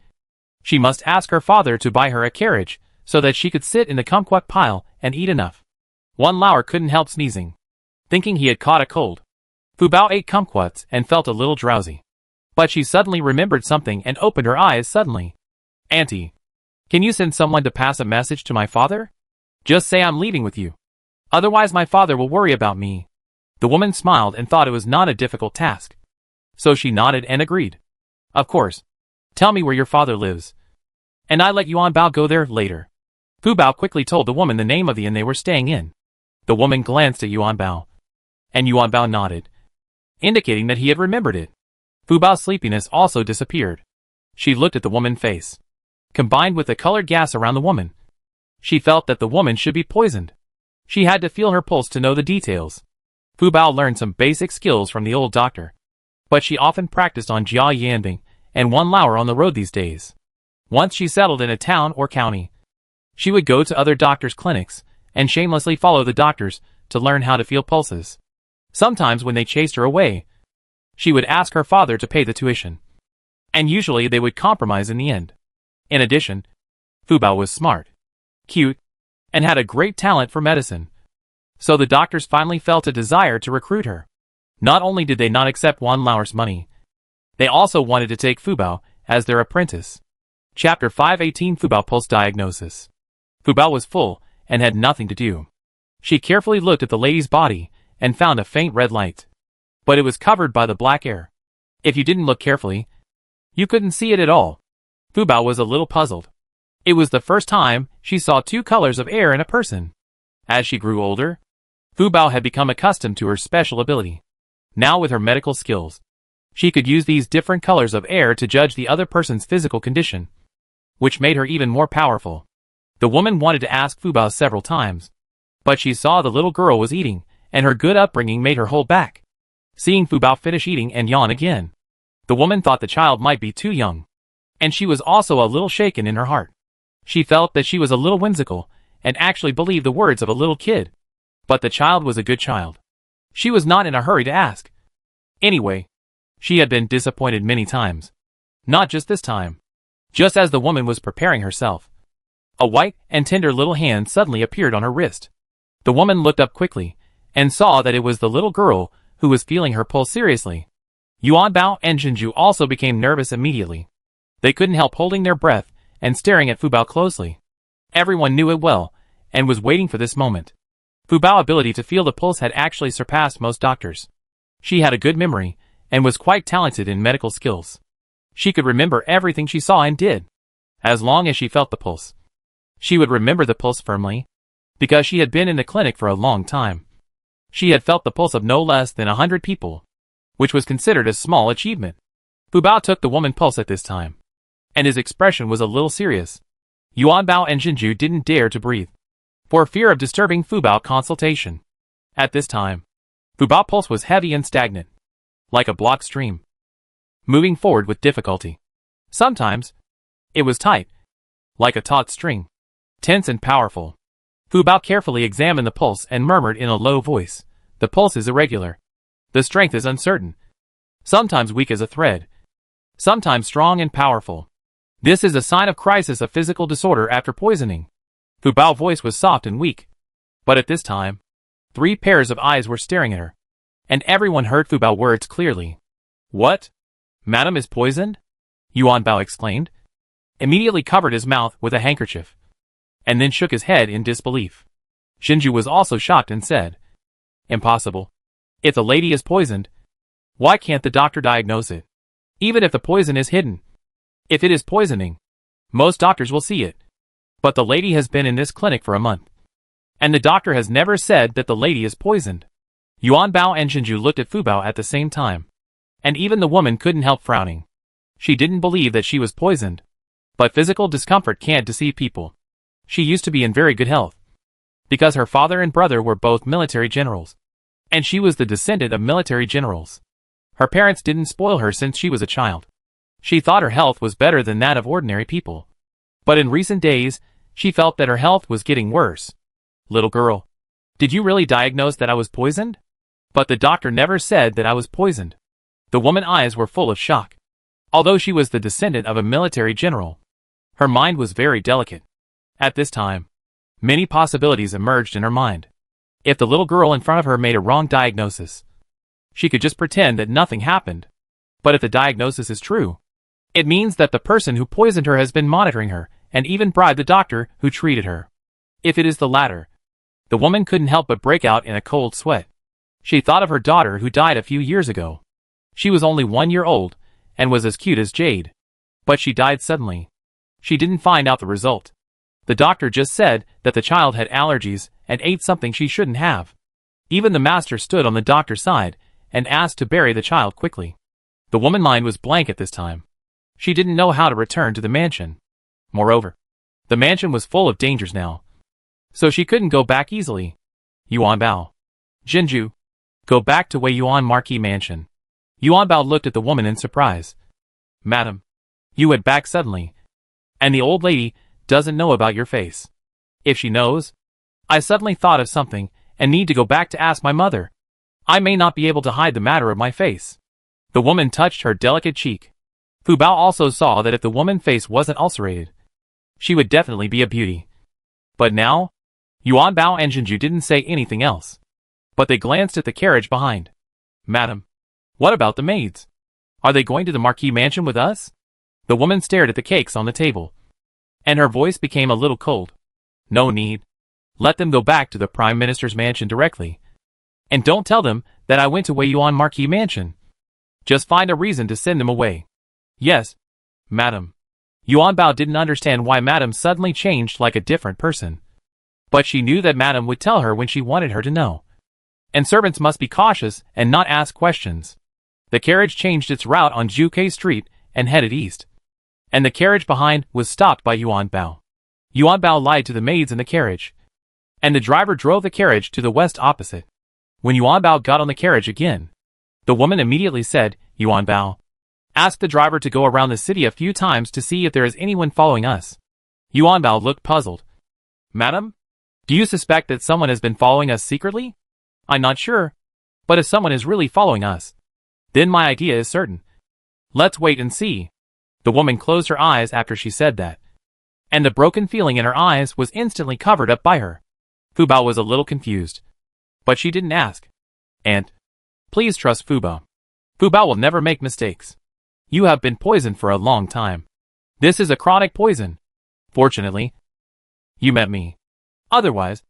S1: she must ask her father to buy her a carriage so that she could sit in the kumquat pile and eat enough. Wan Lauer couldn't help sneezing, thinking he had caught a cold. Fu Bao ate kumquats and felt a little drowsy. But she suddenly remembered something and opened her eyes suddenly. "Auntie, can you send someone to pass a message to my father? Just say I'm leaving with you. Otherwise my father will worry about me." The woman smiled and thought it was not a difficult task, so she nodded and agreed. "Of course. Tell me where your father lives, and I let Yuan Bao go there later." Fu Bao quickly told the woman the name of the inn they were staying in. The woman glanced at Yuan Bao, and Yuan Bao nodded, indicating that he had remembered it. Fu Bao's sleepiness also disappeared. She looked at the woman's face. Combined with the colored gas around the woman, she felt that the woman should be poisoned. She had to feel her pulse to know the details. Fu Bao learned some basic skills from the old doctor, but she often practiced on Jia Yanbing and Wan Lauer on the road these days. Once she settled in a town or county, she would go to other doctors' clinics and shamelessly follow the doctors to learn how to feel pulses. Sometimes when they chased her away, she would ask her father to pay the tuition, and usually they would compromise in the end. In addition, Fu Bao was smart, cute, and had a great talent for medicine, so the doctors finally felt a desire to recruit her. Not only did they not accept Wan Lauer's money, they also wanted to take Fu Bao as their apprentice. Chapter 518 Fu Bao Pulse Diagnosis. Fu Bao was full and had nothing to do. She carefully looked at the lady's body and found a faint red light, but it was covered by the black air. If you didn't look carefully, you couldn't see it at all. Fu Bao was a little puzzled. It was the first time she saw 2 colors of air in a person. As she grew older, Fu Bao had become accustomed to her special ability. Now with her medical skills, She could use these different colors of air to judge the other person's physical condition, which made her even more powerful. The woman wanted to ask Fubao several times, but she saw the little girl was eating, and her good upbringing made her hold back. Seeing Fubao finish eating and yawn again, the woman thought the child might be too young, and she was also a little shaken in her heart. She felt that she was a little whimsical, and actually believed the words of a little kid. But the child was a good child. She was not in a hurry to ask. Anyway, she had been disappointed many times. Not just this time. Just as the woman was preparing herself, a white and tender little hand suddenly appeared on her wrist. The woman looked up quickly, and saw that it was the little girl who was feeling her pulse seriously. Yuan Bao and Jinju also became nervous immediately. They couldn't help holding their breath and staring at Fubao closely. Everyone knew it well, and was waiting for this moment. Fubao's ability to feel the pulse had actually surpassed most doctors. She had a good memory, and was quite talented in medical skills. She could remember everything she saw and did, as long as she felt the pulse. She would remember the pulse firmly, because she had been in the clinic for a long time. She had felt the pulse of no less than 100 people, which was considered a small achievement. Fubao took the woman's pulse at this time, and his expression was a little serious. Yuan Bao and Jinju didn't dare to breathe, for fear of disturbing Fubao's consultation. At this time, Fubao's pulse was heavy and stagnant, like a blocked stream, moving forward with difficulty. Sometimes, it was tight, like a taut string, tense and powerful. Fubao carefully examined the pulse and murmured in a low voice, "The pulse is irregular. The strength is uncertain. Sometimes weak as a thread. Sometimes strong and powerful. This is a sign of crisis of physical disorder after poisoning." Fubao's voice was soft and weak. But at this time, 3 pairs of eyes were staring at her, and everyone heard Fubao's words clearly. "What? Madam is poisoned?" Yuan Bao exclaimed, immediately covered his mouth with a handkerchief, and then shook his head in disbelief. Jinju was also shocked and said, "Impossible. If the lady is poisoned, why can't the doctor diagnose it? Even if the poison is hidden. If it is poisoning, most doctors will see it. But the lady has been in this clinic for a month, and the doctor has never said that the lady is poisoned." Yuan Bao and Jinju looked at Fubao at the same time, and even the woman couldn't help frowning. She didn't believe that she was poisoned. But physical discomfort can't deceive people. She used to be in very good health, because her father and brother were both military generals, and she was the descendant of military generals. Her parents didn't spoil her since she was a child. She thought her health was better than that of ordinary people. But in recent days, she felt that her health was getting worse. "Little girl, did you really diagnose that I was poisoned?" "But the doctor never said that I was poisoned." The woman's eyes were full of shock. Although she was the descendant of a military general, her mind was very delicate. At this time, many possibilities emerged in her mind. If the little girl in front of her made a wrong diagnosis, she could just pretend that nothing happened. But if the diagnosis is true, it means that the person who poisoned her has been monitoring her, and even bribed the doctor who treated her. If it is the latter, the woman couldn't help but break out in a cold sweat. She thought of her daughter who died a few years ago. She was only 1 year old, and was as cute as jade. But she died suddenly. She didn't find out the result. The doctor just said that the child had allergies and ate something she shouldn't have. Even the master stood on the doctor's side and asked to bury the child quickly. The woman's mind was blank at this time. She didn't know how to return to the mansion. Moreover, the mansion was full of dangers now, so she couldn't go back easily. Yuan Bao, Jinju, go back to Wei Yuan Marquis Mansion. Yuan Bao looked at the woman in surprise. "Madam, you went back suddenly, and the old lady doesn't know about your face. If she knows, I suddenly thought of something and need to go back to ask my mother. I may not be able to hide the matter of my face." The woman touched her delicate cheek. Fubao also saw that if the woman's face wasn't ulcerated, she would definitely be a beauty. But now, Yuan Bao and Jinju didn't say anything else, but they glanced at the carriage behind. "Madam, what about the maids? Are they going to the Marquis Mansion with us?" The woman stared at the cakes on the table, and her voice became a little cold. "No need. Let them go back to the Prime Minister's mansion directly. And don't tell them that I went to Wei Yuan Marquis Mansion. Just find a reason to send them away." "Yes, madam." Yuan Bao didn't understand why madam suddenly changed like a different person. But she knew that madam would tell her when she wanted her to know. And servants must be cautious and not ask questions. The carriage changed its route on Juke Street and headed east. And the carriage behind was stopped by Yuan Bao. Yuan Bao lied to the maids in the carriage. And the driver drove the carriage to the west opposite. When Yuan Bao got on the carriage again, the woman immediately said, Yuan Bao, ask the driver to go around the city a few times to see if there is anyone following us. Yuan Bao looked puzzled. Madam? Do you suspect that someone has been following us secretly? I'm not sure. But if someone is really following us, then my idea is certain. Let's wait and see. The woman closed her eyes after she said that. And the broken feeling in her eyes was instantly covered up by her. Fu Bao was a little confused. But she didn't ask. Aunt, please trust Fu Bao. Fu Bao will never make mistakes. You have been poisoned for a long time. This is a chronic poison. Fortunately, you met me. Otherwise,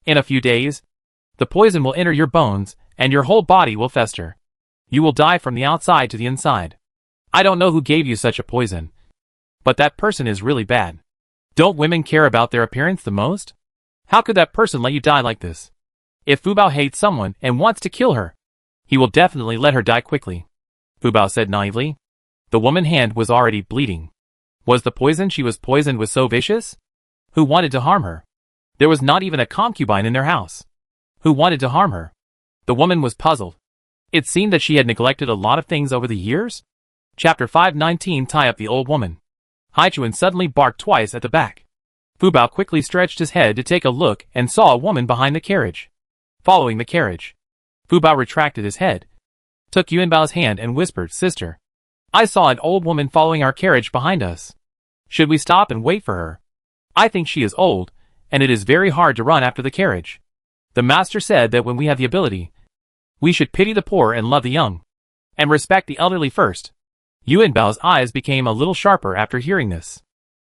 S1: in a few days, the poison will enter your bones and your whole body will fester. You will die from the outside to the inside. I don't know who gave you such a poison, but that person is really bad. Don't women care about their appearance the most? How could that person let you die like this? If Fu Bao hates someone and wants to kill her, he will definitely let her die quickly. Fu Bao said naively. The woman's hand was already bleeding. Was the poison she was poisoned with so vicious? Who wanted to harm her? There was not even a concubine in their house. Who wanted to harm her? The woman was puzzled. It seemed that she had neglected a lot of things over the years. Chapter 519 Tie up the old woman. Haichuan suddenly barked twice at the back. Fu Bao quickly stretched his head to take a look and saw a woman behind the carriage. Following the carriage, Fu Bao retracted his head, took Yuan Bao's hand and whispered, Sister, I saw an old woman following our carriage behind us. Should we stop and wait for her? I think she is old, and it is very hard to run after the carriage. The master said that when we have the ability, we should pity the poor and love the young, and respect the elderly first. Yuan Bao's eyes became a little sharper after hearing this.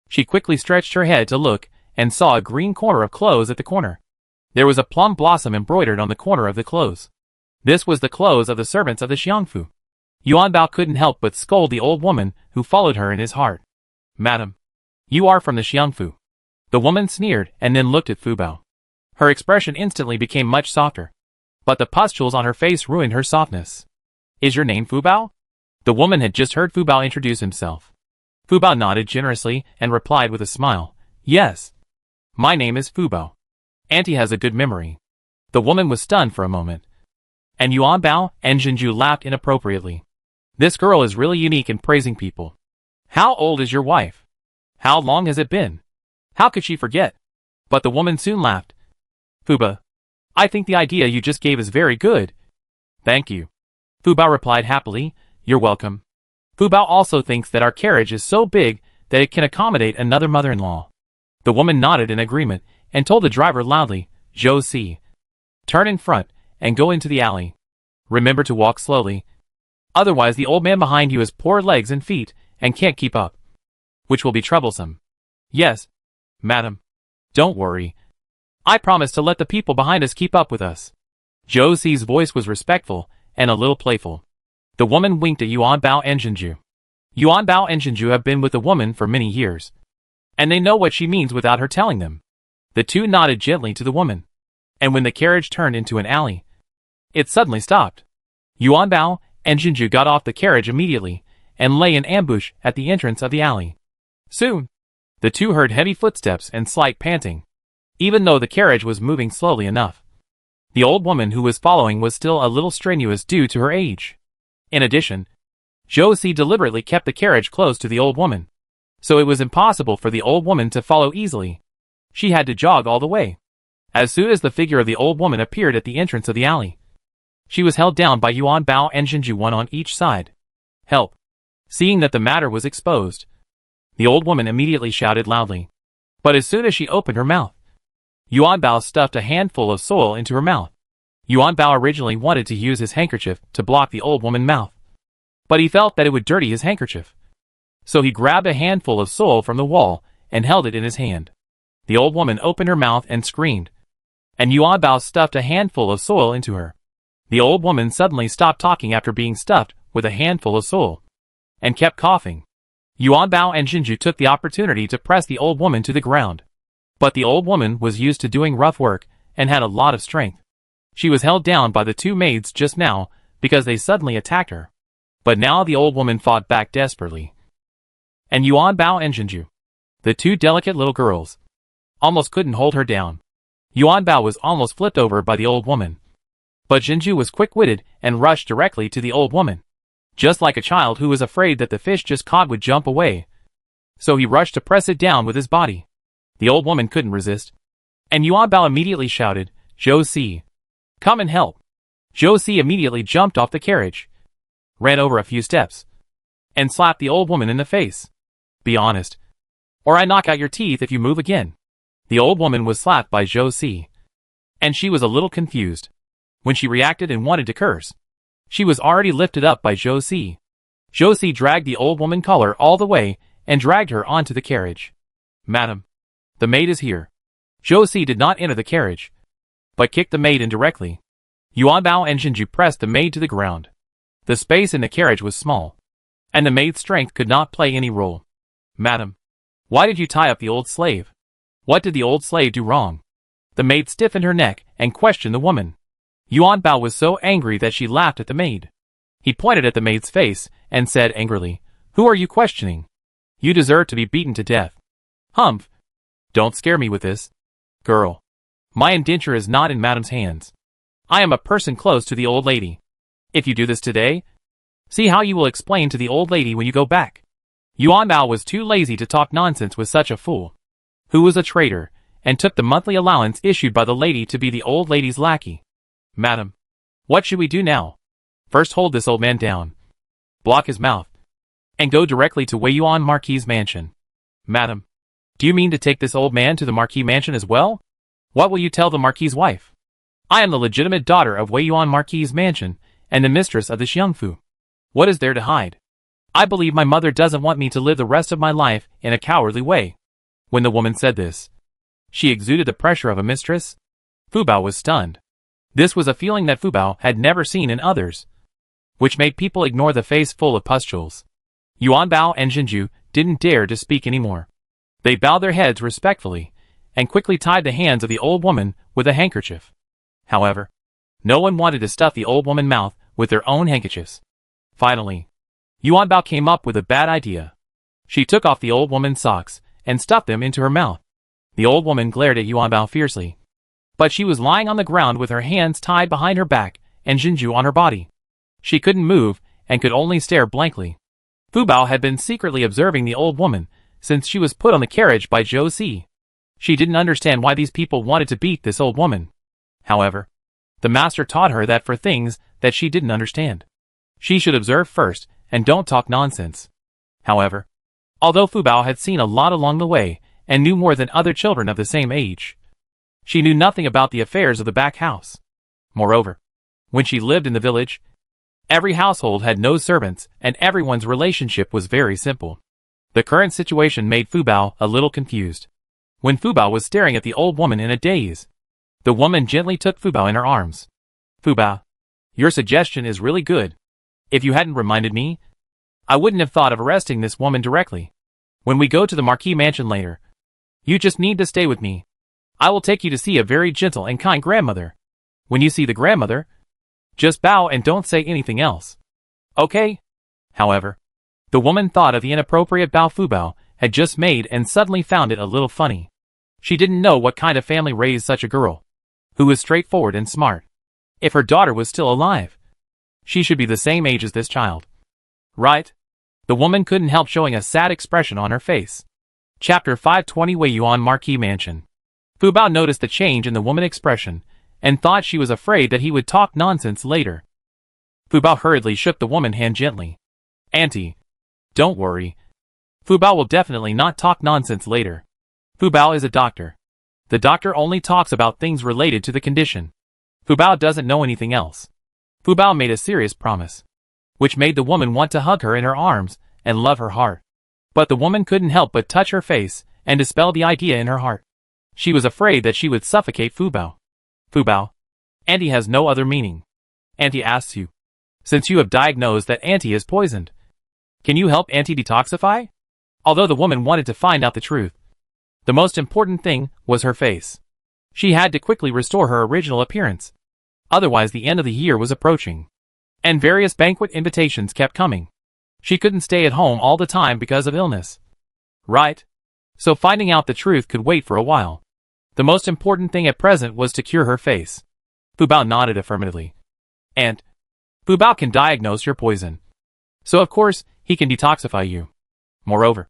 S1: She quickly stretched her head to look and saw a green corner of clothes at the corner. There was a plum blossom embroidered on the corner of the clothes. This was the clothes of the servants of the Xiangfu. Yuan Bao couldn't help but scold the old woman who followed her in his heart. Madam, you are from the Xiangfu. The woman sneered and then looked at Fu Bao. Her expression instantly became much softer. But the pustules on her face ruined her softness. Is your name Fu Bao? The woman had just heard Fu Bao introduce himself. Fu Bao nodded generously and replied with a smile, Yes. My name is Fu Bao. Auntie has a good memory. The woman was stunned for a moment. And Yuan Bao and Jinju laughed inappropriately. This girl is really unique in praising people. How old is your wife? How long has it been? How could she forget? But the woman soon laughed. Fu Bao, I think the idea you just gave is very good. Thank you. Fu Bao replied happily, You're welcome. Fu Bao also thinks that our carriage is so big that it can accommodate another mother-in-law. The woman nodded in agreement and told the driver loudly, Zhou Si, turn in front and go into the alley. Remember to walk slowly. Otherwise the old man behind you has poor legs and feet and can't keep up, which will be troublesome. Yes, madam. Don't worry. I promise to let the people behind us keep up with us. Zhou Si's voice was respectful and a little playful. The woman winked at Yuan Bao and Jinju. Yuan Bao and Jinju have been with the woman for many years, and they know what she means without her telling them. The two nodded gently to the woman, and when the carriage turned into an alley, it suddenly stopped. Yuan Bao and Jinju got off the carriage immediately and lay in ambush at the entrance of the alley. Soon, the two heard heavy footsteps and slight panting, even though the carriage was moving slowly enough. The old woman who was following was still a little strenuous due to her age. In addition, Zhou Si deliberately kept the carriage close to the old woman, so it was impossible for the old woman to follow easily. She had to jog all the way. As soon as the figure of the old woman appeared at the entrance of the alley, she was held down by Yuan Bao and Jinju, one on each side. Help! Seeing that the matter was exposed, the old woman immediately shouted loudly. But as soon as she opened her mouth, Yuan Bao stuffed a handful of soil into her mouth. Yuan Bao originally wanted to use his handkerchief to block the old woman's mouth, but he felt that it would dirty his handkerchief. So he grabbed a handful of soil from the wall and held it in his hand. The old woman opened her mouth and screamed, and Yuan Bao stuffed a handful of soil into her. The old woman suddenly stopped talking after being stuffed with a handful of soil, and kept coughing. Yuan Bao and Jinju took the opportunity to press the old woman to the ground. But the old woman was used to doing rough work and had a lot of strength. She was held down by the two maids just now because they suddenly attacked her. But now the old woman fought back desperately. And Yuan Bao and Jinju, the two delicate little girls, almost couldn't hold her down. Yuan Bao was almost flipped over by the old woman. But Jinju was quick-witted and rushed directly to the old woman, just like a child who was afraid that the fish just caught would jump away. So he rushed to press it down with his body. The old woman couldn't resist. And Yuan Bao immediately shouted, "Zhou Si, come and help." Zhou Si immediately jumped off the carriage, ran over a few steps, and slapped the old woman in the face. "Be honest, or I knock out your teeth if you move again." The old woman was slapped by Zhou Si, and she was a little confused. When she reacted and wanted to curse, she was already lifted up by Zhou Si. Zhou Si dragged the old woman collar all the way and dragged her onto the carriage. "Madam, the maid is here." Zhou Si did not enter the carriage, but kicked the maid indirectly. Yuan Bao and Jinju pressed the maid to the ground. The space in the carriage was small, and the maid's strength could not play any role. "Madam, why did you tie up the old slave? What did the old slave do wrong?" The maid stiffened her neck and questioned the woman. Yuan Bao was so angry that she laughed at the maid. He pointed at the maid's face and said angrily, "Who are you questioning? You deserve to be beaten to death." "Humph! Don't scare me with this, girl. My indenture is not in madam's hands. I am a person close to the old lady. If you do this today, see how you will explain to the old lady when you go back." Yuan Bao was too lazy to talk nonsense with such a fool, who was a traitor, and took the monthly allowance issued by the lady to be the old lady's lackey. "Madam, what should we do now?" "First hold this old man down, block his mouth, and go directly to Wei Yuan Marquis' mansion." "Madam, do you mean to take this old man to the Marquis mansion as well? What will you tell the Marquis' wife?" "I am the legitimate daughter of Wei Yuan Marquis' mansion and the mistress of this young fu. What is there to hide? I believe my mother doesn't want me to live the rest of my life in a cowardly way." When the woman said this, she exuded the pressure of a mistress. Fu Bao was stunned. This was a feeling that Fu Bao had never seen in others, which made people ignore the face full of pustules. Yuan Bao and Jinju didn't dare to speak anymore. They bowed their heads respectfully and quickly tied the hands of the old woman with a handkerchief. However, no one wanted to stuff the old woman's mouth with their own handkerchiefs. Finally, Yuan Bao came up with a bad idea. She took off the old woman's socks and stuffed them into her mouth. The old woman glared at Yuan Bao fiercely, but she was lying on the ground with her hands tied behind her back and Jinju on her body. She couldn't move and could only stare blankly. Fu Bao had been secretly observing the old woman since she was put on the carriage by Zhou Si. She didn't understand why these people wanted to beat this old woman. However, the master taught her that for things that she didn't understand, she should observe first and don't talk nonsense. However, although Fu Bao had seen a lot along the way and knew more than other children of the same age, she knew nothing about the affairs of the back house. Moreover, when she lived in the village, every household had no servants and everyone's relationship was very simple. The current situation made Fu Bao a little confused. When Fu Bao was staring at the old woman in a daze, the woman gently took Fu Bao in her arms. "Fu Bao, your suggestion is really good. If you hadn't reminded me, I wouldn't have thought of arresting this woman directly. When we go to the Marquis mansion later, you just need to stay with me. I will take you to see a very gentle and kind grandmother. When you see the grandmother, just bow and don't say anything else. Okay?" However, the woman thought of the inappropriate bow Fu Bao had just made and suddenly found it a little funny. She didn't know what kind of family raised such a girl, who was straightforward and smart. If her daughter was still alive, she should be the same age as this child, right? The woman couldn't help showing a sad expression on her face. Chapter 520 Wei Yuan Marquis Mansion. Fu Bao noticed the change in the woman's expression and thought she was afraid that he would talk nonsense later. Fu Bao hurriedly shook the woman's hand gently. "Auntie, don't worry. Fu Bao will definitely not talk nonsense later. Fu Bao is a doctor. The doctor only talks about things related to the condition. Fu Bao doesn't know anything else." Fu Bao made a serious promise, which made the woman want to hug her in her arms and love her heart. But the woman couldn't help but touch her face and dispel the idea in her heart. She was afraid that she would suffocate Fu Bao. "Fu Bao, Auntie has no other meaning. Auntie asks you, since you have diagnosed that Auntie is poisoned, can you help Auntie detoxify?" Although the woman wanted to find out the truth, the most important thing was her face. She had to quickly restore her original appearance. Otherwise the end of the year was approaching. And various banquet invitations kept coming. She couldn't stay at home all the time because of illness. Right? So finding out the truth could wait for a while. The most important thing at present was to cure her face. Fu Bao nodded affirmatively. And Fu Bao can diagnose your poison. So of course, he can detoxify you. Moreover,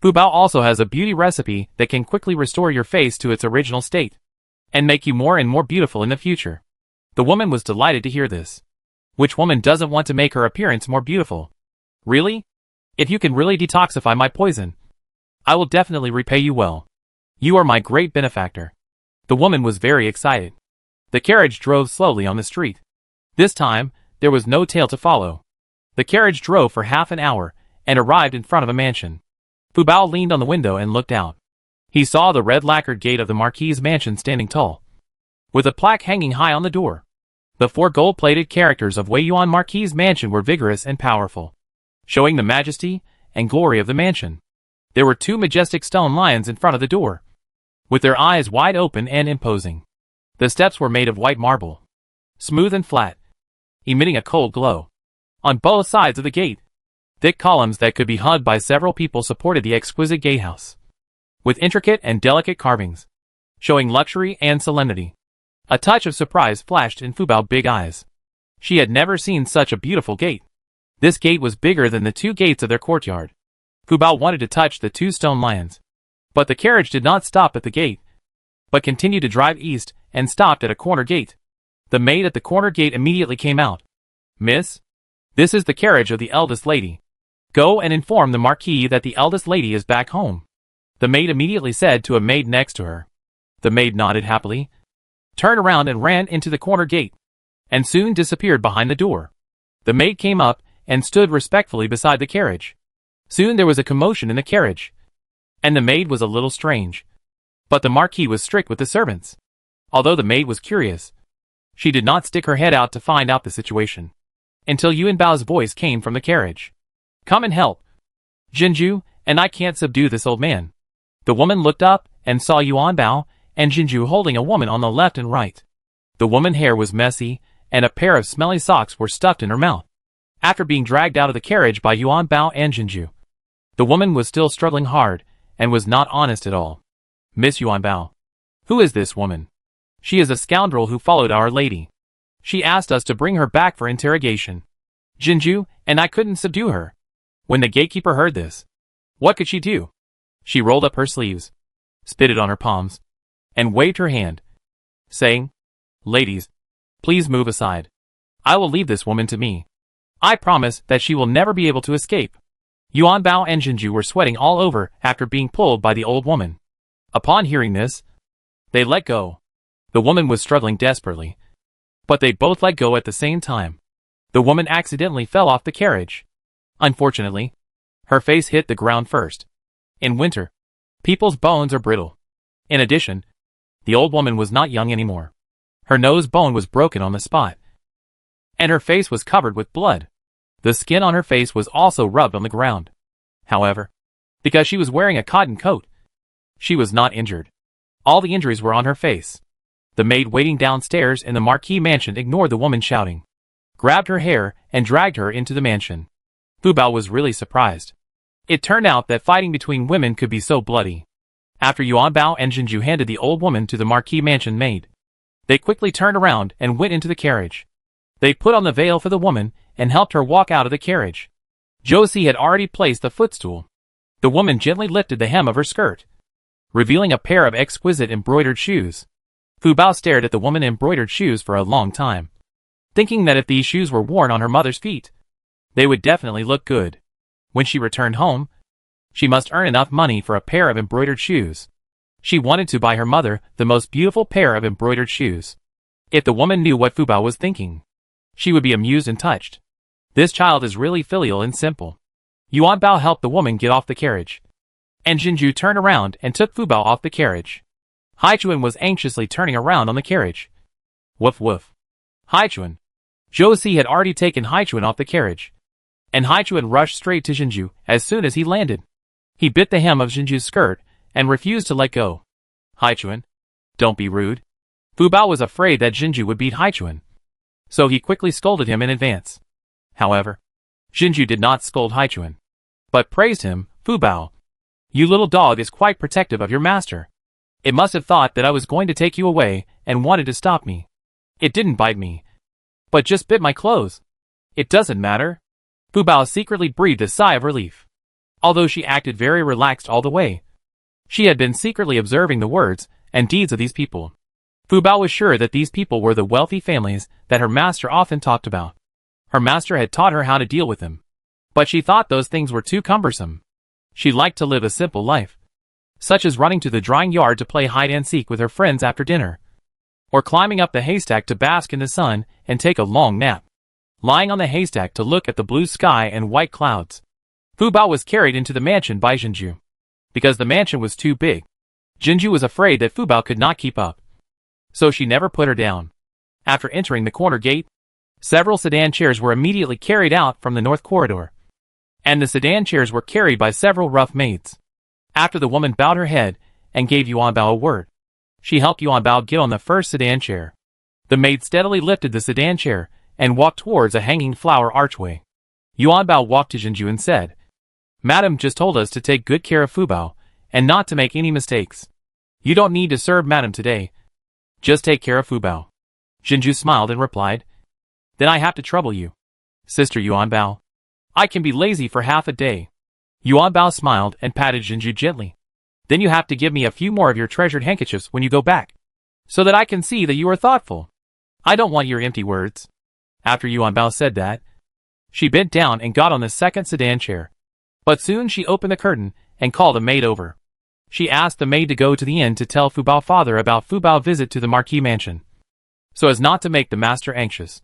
S1: Fu Bao also has a beauty recipe that can quickly restore your face to its original state, and make you more and more beautiful in the future. The woman was delighted to hear this. Which woman doesn't want to make her appearance more beautiful? Really? If you can really detoxify my poison, I will definitely repay you well. You are my great benefactor. The woman was very excited. The carriage drove slowly on the street. This time, there was no tail to follow. The carriage drove for half an hour, and arrived in front of a mansion. Fu Bao leaned on the window and looked out. He saw the red lacquered gate of the Marquis's mansion standing tall, with a plaque hanging high on the door. The 4 gold-plated characters of Wei Yuan Marquis's mansion were vigorous and powerful, showing the majesty and glory of the mansion. There were 2 majestic stone lions in front of the door, with their eyes wide open and imposing. The steps were made of white marble, smooth and flat, emitting a cold glow. On both sides of the gate, thick columns that could be hugged by several people supported the exquisite gatehouse, with intricate and delicate carvings, showing luxury and solemnity. A touch of surprise flashed in Fu Bao's big eyes. She had never seen such a beautiful gate. This gate was bigger than the 2 gates of their courtyard. Fu Bao wanted to touch the 2 stone lions, but the carriage did not stop at the gate, but continued to drive east and stopped at a corner gate. The maid at the corner gate immediately came out. Miss, this is the carriage of the eldest lady. Go and inform the Marquis that the eldest lady is back home. The maid immediately said to a maid next to her. The maid nodded happily, turned around and ran into the corner gate, and soon disappeared behind the door. The maid came up and stood respectfully beside the carriage. Soon there was a commotion in the carriage, and the maid was a little strange. But the Marquis was strict with the servants. Although the maid was curious, she did not stick her head out to find out the situation, until Yuan Bao's voice came from the carriage. Come and help, Jinju, and I can't subdue this old man. The woman looked up and saw Yuan Bao and Jinju holding a woman on the left and right. The woman's hair was messy, and a pair of smelly socks were stuffed in her mouth. After being dragged out of the carriage by Yuan Bao and Jinju, the woman was still struggling hard, and was not honest at all. Miss Yuan Bao, who is this woman? She is a scoundrel who followed Our Lady. She asked us to bring her back for interrogation. Jinju, and I couldn't subdue her. When the gatekeeper heard this, what could she do? She rolled up her sleeves, spitted on her palms, and waved her hand, saying, Ladies, please move aside. I will leave this woman to me. I promise that she will never be able to escape. Yuan Bao and Jinju were sweating all over after being pulled by the old woman. Upon hearing this, they let go. The woman was struggling desperately, but they both let go at the same time. The woman accidentally fell off the carriage. Unfortunately, her face hit the ground first. In winter, people's bones are brittle. In addition, the old woman was not young anymore. Her nose bone was broken on the spot, and her face was covered with blood. The skin on her face was also rubbed on the ground. However, because she was wearing a cotton coat, she was not injured. All the injuries were on her face. The maid waiting downstairs in the Marquis mansion ignored the woman shouting, grabbed her hair, and dragged her into the mansion. Fu Bao was really surprised. It turned out that fighting between women could be so bloody. After Yuan Bao and Jinju handed the old woman to the Marquis mansion maid, they quickly turned around and went into the carriage. They put on the veil for the woman and helped her walk out of the carriage. Josie had already placed the footstool. The woman gently lifted the hem of her skirt, revealing a pair of exquisite embroidered shoes. Fu Bao stared at the woman's embroidered shoes for a long time, thinking that if these shoes were worn on her mother's feet, they would definitely look good. When she returned home, she must earn enough money for a pair of embroidered shoes. She wanted to buy her mother the most beautiful pair of embroidered shoes. If the woman knew what Fu Bao was thinking, she would be amused and touched. This child is really filial and simple. Yuan Bao helped the woman get off the carriage, and Jinju turned around and took Fu Bao off the carriage. Haichuan was anxiously turning around on the carriage. Woof woof. Haichuan. Josie had already taken Haichuan off the carriage, and Haichuan rushed straight to Jinju as soon as he landed. He bit the hem of Jinju's skirt and refused to let go. Haichuan, don't be rude. Fu Bao was afraid that Jinju would beat Haichuan, so he quickly scolded him in advance. However, Jinju did not scold Haichuan, but praised him. Fu Bao, you little dog is quite protective of your master. It must have thought that I was going to take you away and wanted to stop me. It didn't bite me, but just bit my clothes. It doesn't matter. Fu Bao secretly breathed a sigh of relief. Although she acted very relaxed all the way, she had been secretly observing the words and deeds of these people. Fu Bao was sure that these people were the wealthy families that her master often talked about. Her master had taught her how to deal with them, but she thought those things were too cumbersome. She liked to live a simple life, such as running to the drying yard to play hide-and-seek with her friends after dinner, or climbing up the haystack to bask in the sun and take a long nap, lying on the haystack to look at the blue sky and white clouds. Fu Bao was carried into the mansion by Jinju. Because the mansion was too big, Jinju was afraid that Fu Bao could not keep up, so she never put her down. After entering the corner gate, several sedan chairs were immediately carried out from the north corridor, and the sedan chairs were carried by several rough maids. After the woman bowed her head and gave Yuan Bao a word, she helped Yuan Bao get on the first sedan chair. The maid steadily lifted the sedan chair and walked towards a hanging flower archway. Yuan Bao walked to Jinju and said, Madam just told us to take good care of Fu Bao and not to make any mistakes. You don't need to serve Madam today. Just take care of Fu Bao. Jinju smiled and replied, Then I have to trouble you, Sister Yuan Bao. I can be lazy for half a day. Yuan Bao smiled and patted Jinju gently. Then you have to give me a few more of your treasured handkerchiefs when you go back, so that I can see that you are thoughtful. I don't want your empty words. After Yuan Bao said that, she bent down and got on the second sedan chair. But soon she opened the curtain and called a maid over. She asked the maid to go to the inn to tell Fu Bao father about Fu Bao's visit to the Marquis mansion, so as not to make the master anxious.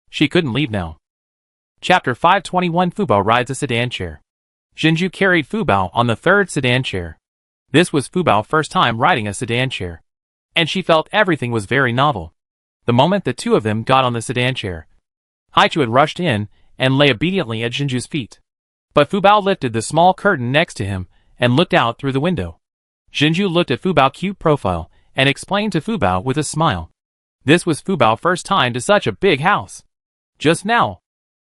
S1: She couldn't leave now. Chapter 521 Fu Bao rides a sedan chair. Jinju carried Fu Bao on the third sedan chair. This was Fu Bao's first time riding a sedan chair, and she felt everything was very novel. The moment the two of them got on the sedan chair, Haichu had rushed in and lay obediently at Jinju's feet. But Fu Bao lifted the small curtain next to him and looked out through the window. Jinju looked at Fu Bao's cute profile and explained to Fu Bao with a smile. This was Fu Bao's first time to such a big house. Just now,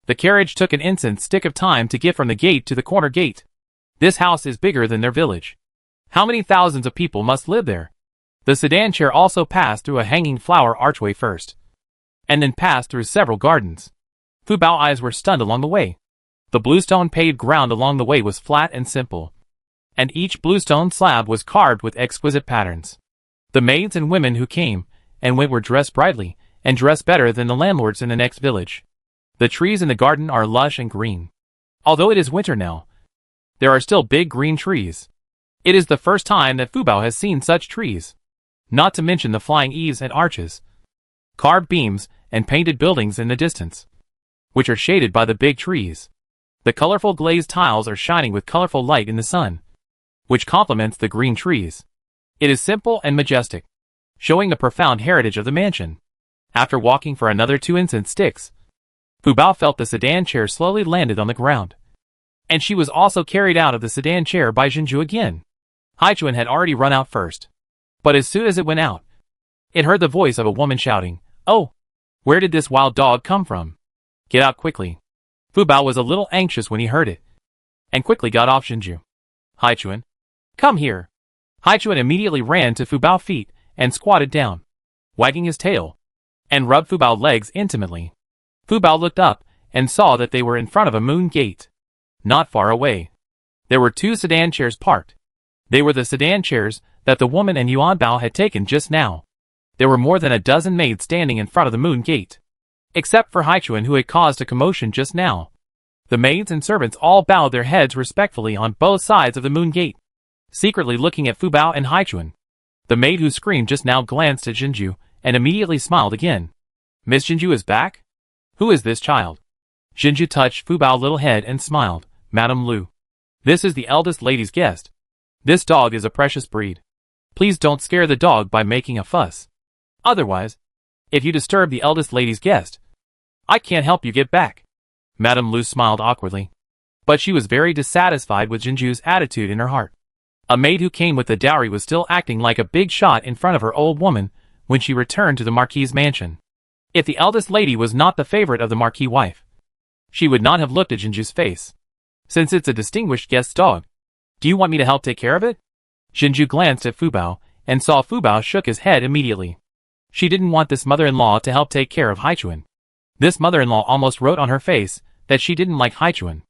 S1: the carriage took an instant stick of time to get from the gate to the corner gate. This house is bigger than their village. How many thousands of people must live there? The sedan chair also passed through a hanging flower archway first, and then passed through several gardens. Fu Bao's eyes were stunned along the way. The bluestone paved ground along the way was flat and simple, and each bluestone slab was carved with exquisite patterns. The maids and women who came and went were dressed brightly, and dressed better than the landlords in the next village. The trees in the garden are lush and green. Although it is winter now, there are still big green trees. It is the first time that Fu Bao has seen such trees. Not to mention the flying eaves and arches, carved beams, and painted buildings in the distance, which are shaded by the big trees. The colorful glazed tiles are shining with colorful light in the sun, which complements the green trees. It is simple and majestic, showing the profound heritage of the mansion. After walking for another 2 instant sticks, Fu Bao felt the sedan chair slowly landed on the ground, and she was also carried out of the sedan chair by Jinju again. Haichuan had already run out first, but as soon as it went out, it heard the voice of a woman shouting, "Oh, where did this wild dog come from? Get out quickly." Fu Bao was a little anxious when he heard it, and quickly got off Jinju. "Haichuan, come here." Haichuan immediately ran to Fu Bao's feet and squatted down, wagging his tail, and rubbed Fu Bao's legs intimately. Fu Bao looked up and saw that they were in front of a moon gate. Not far away, there were 2 sedan chairs parked. They were the sedan chairs that the woman and Yuan Bao had taken just now. There were more than a dozen maids standing in front of the moon gate, except for Haichuan, who had caused a commotion just now. The maids and servants all bowed their heads respectfully on both sides of the moon gate, secretly looking at Fu Bao and Haichuan. The maid who screamed just now glanced at Jinju and immediately smiled again. "Miss Jinju is back? Who is this child?" Jinju touched Fu Bao's little head and smiled. "Madame Lu. This is the eldest lady's guest. This dog is a precious breed. Please don't scare the dog by making a fuss. Otherwise, if you disturb the eldest lady's guest, I can't help you get back." Madame Lu smiled awkwardly, but she was very dissatisfied with Jinju's attitude in her heart. A maid who came with the dowry was still acting like a big shot in front of her old woman when she returned to the Marquis's mansion. If the eldest lady was not the favorite of the Marquis' wife, She would not have looked at Jinju's face, since it's a distinguished guest's dog. Do you want me to help take care of it? Jinju glanced at Fubao, and saw Fubao shook his head immediately. She didn't want this mother-in-law to help take care of Haichuan. This mother-in-law almost wrote on her face that she didn't like Haichuan.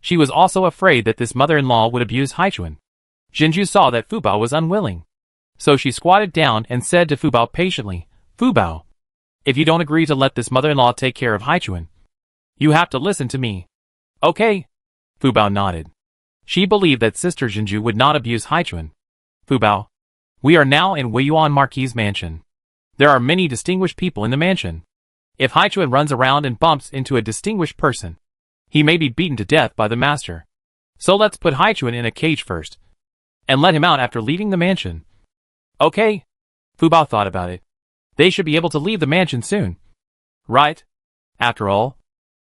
S1: She was also afraid that this mother-in-law would abuse Haichuan. Jinju saw that Fubao was unwilling. So she squatted down and said to Fubao patiently, Fubao, if you don't agree to let this mother-in-law take care of Haichuan, you have to listen to me. Okay. Fubao nodded. She believed that Sister Jinju would not abuse Haichuan. Fubao, we are now in Weiyuan Marquis's mansion. There are many distinguished people in the mansion. If Haichuan runs around and bumps into a distinguished person, he may be beaten to death by the master. So let's put Haichuan in a cage first, and let him out after leaving the mansion. Okay. Fubao thought about it. They should be able to leave the mansion soon. Right? After all,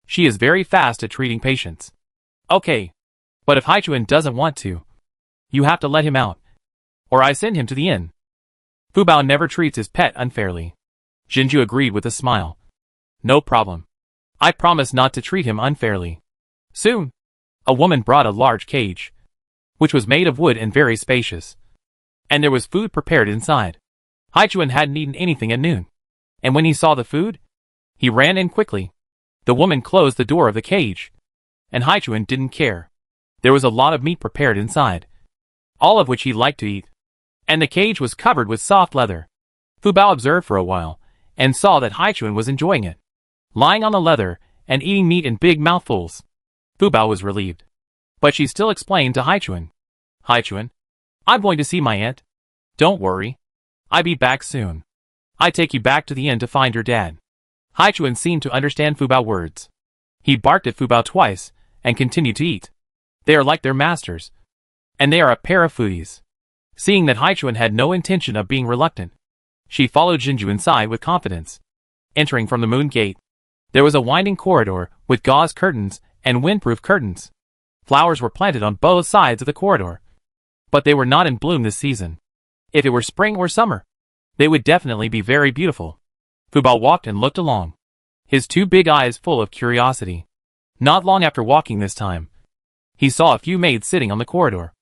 S1: she is very fast at treating patients. Okay. But if Haichuan doesn't want to, you have to let him out, or I send him to the inn. Fubao never treats his pet unfairly. Jinju agreed with a smile. No problem. I promise not to treat him unfairly. Soon, a woman brought a large cage, which was made of wood and very spacious. And there was food prepared inside. Haichuan hadn't eaten anything at noon, and when he saw the food, he ran in quickly. The woman closed the door of the cage, and Haichuan didn't care. There was a lot of meat prepared inside, all of which he liked to eat, and the cage was covered with soft leather. Fubao observed for a while, and saw that Haichuan was enjoying it, lying on the leather and eating meat in big mouthfuls. Fubao was relieved. But she still explained to Haichuan, Haichuan, I'm going to see my aunt. Don't worry. I'll be back soon. I take you back to the inn to find your dad. Haichuan seemed to understand Fubao's words. He barked at Fubao twice, and continued to eat. They are like their masters, and they are a pair of foodies. Seeing that Haichuan had no intention of being reluctant, she followed Jinju inside with confidence. Entering from the moon gate, there was a winding corridor with gauze curtains and windproof curtains. Flowers were planted on both sides of the corridor, but they were not in bloom this season. If it were spring or summer, they would definitely be very beautiful. Fubao walked and looked along, his two big eyes full of curiosity. Not long after walking this time, he saw a few maids sitting on the corridor.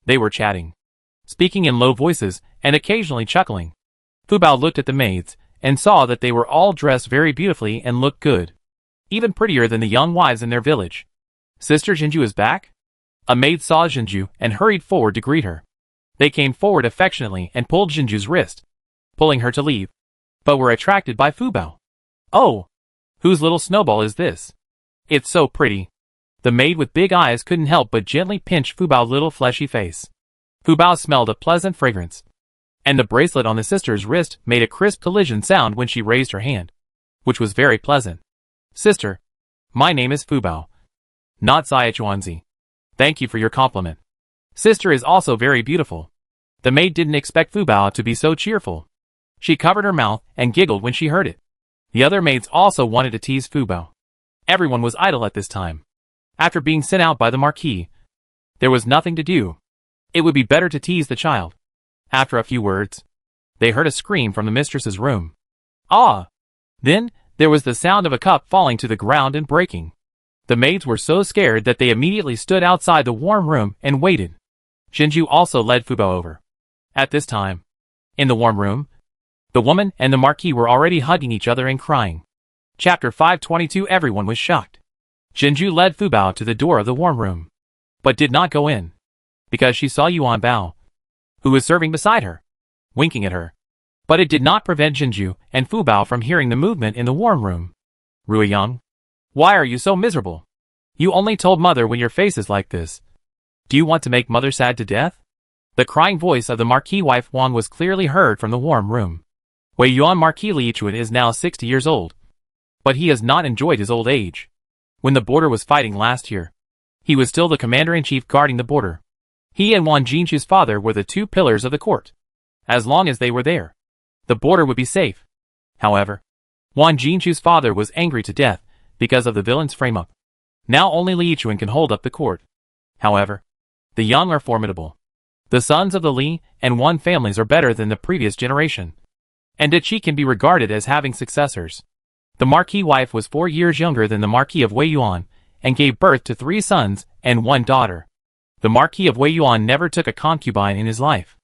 S1: They were chatting, speaking in low voices and occasionally chuckling. Fubao looked at the maids and saw that they were all dressed very beautifully and looked good, even prettier than the young wives in their village. Sister Jinju is back? A maid saw Jinju and hurried forward to greet her. They came forward affectionately and pulled Jinju's wrist, pulling her to leave, but were attracted by Fubao. Oh! Whose little snowball is this? It's so pretty. The maid with big eyes couldn't help but gently pinch Fubao's little fleshy face. Fubao smelled a pleasant fragrance, and the bracelet on the sister's wrist made a crisp collision sound when she raised her hand, which was very pleasant. Sister, my name is Fubao, not Zaichuanzi. Thank you for your compliment. Sister is also very beautiful. The maid didn't expect Fubao to be so cheerful. She covered her mouth and giggled when she heard it. The other maids also wanted to tease Fubao. Everyone was idle at this time. After being sent out by the Marquis, there was nothing to do. It would be better to tease the child. After a few words, they heard a scream from the mistress's room. Ah! Then, there was the sound of a cup falling to the ground and breaking. The maids were so scared that they immediately stood outside the warm room and waited. Jinju also led Fubao over. At this time, in the warm room, the woman and the Marquis were already hugging each other and crying. Chapter 522. Everyone was shocked. Jinju led Fubao to the door of the warm room, but did not go in, because she saw Yuan Bao, who was serving beside her, winking at her. But it did not prevent Jinju and Fubao from hearing the movement in the warm room. Ruiyang, why are you so miserable? You only told mother when your face is like this. Do you want to make mother sad to death? The crying voice of the Marquis wife Wang was clearly heard from the warm room. Weiyuan Marquis Lichuan is now 60 years old, but he has not enjoyed his old age. When the border was fighting last year, he was still the commander-in-chief guarding the border. He and Wang Jinchu's father were the two pillars of the court. As long as they were there, the border would be safe. However, Wang Jinchu's father was angry to death because of the villain's frame-up. Now only Li Chuan can hold up the court. However, the young are formidable. The sons of the Li and Wan families are better than the previous generation, and Dachi can be regarded as having successors. The Marquis wife was 4 years younger than the Marquis of Weiyuan, and gave birth to 3 sons and 1 daughter. The Marquis of Wei Yuan never took a concubine in his life.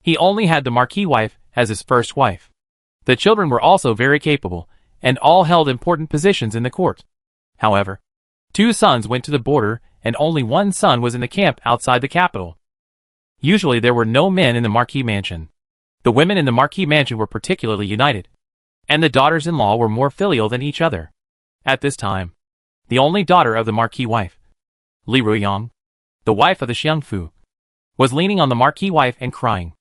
S1: He only had the Marquis wife as his first wife. The children were also very capable, and all held important positions in the court. However, 2 sons went to the border, and only 1 son was in the camp outside the capital. Usually there were no men in the Marquis mansion. The women in the Marquis mansion were particularly united, and the daughters-in-law were more filial than each other. At this time, the only daughter of the Marquis wife, Li Ruiyang, the wife of the Xiangfu, was leaning on the Marquis wife and crying.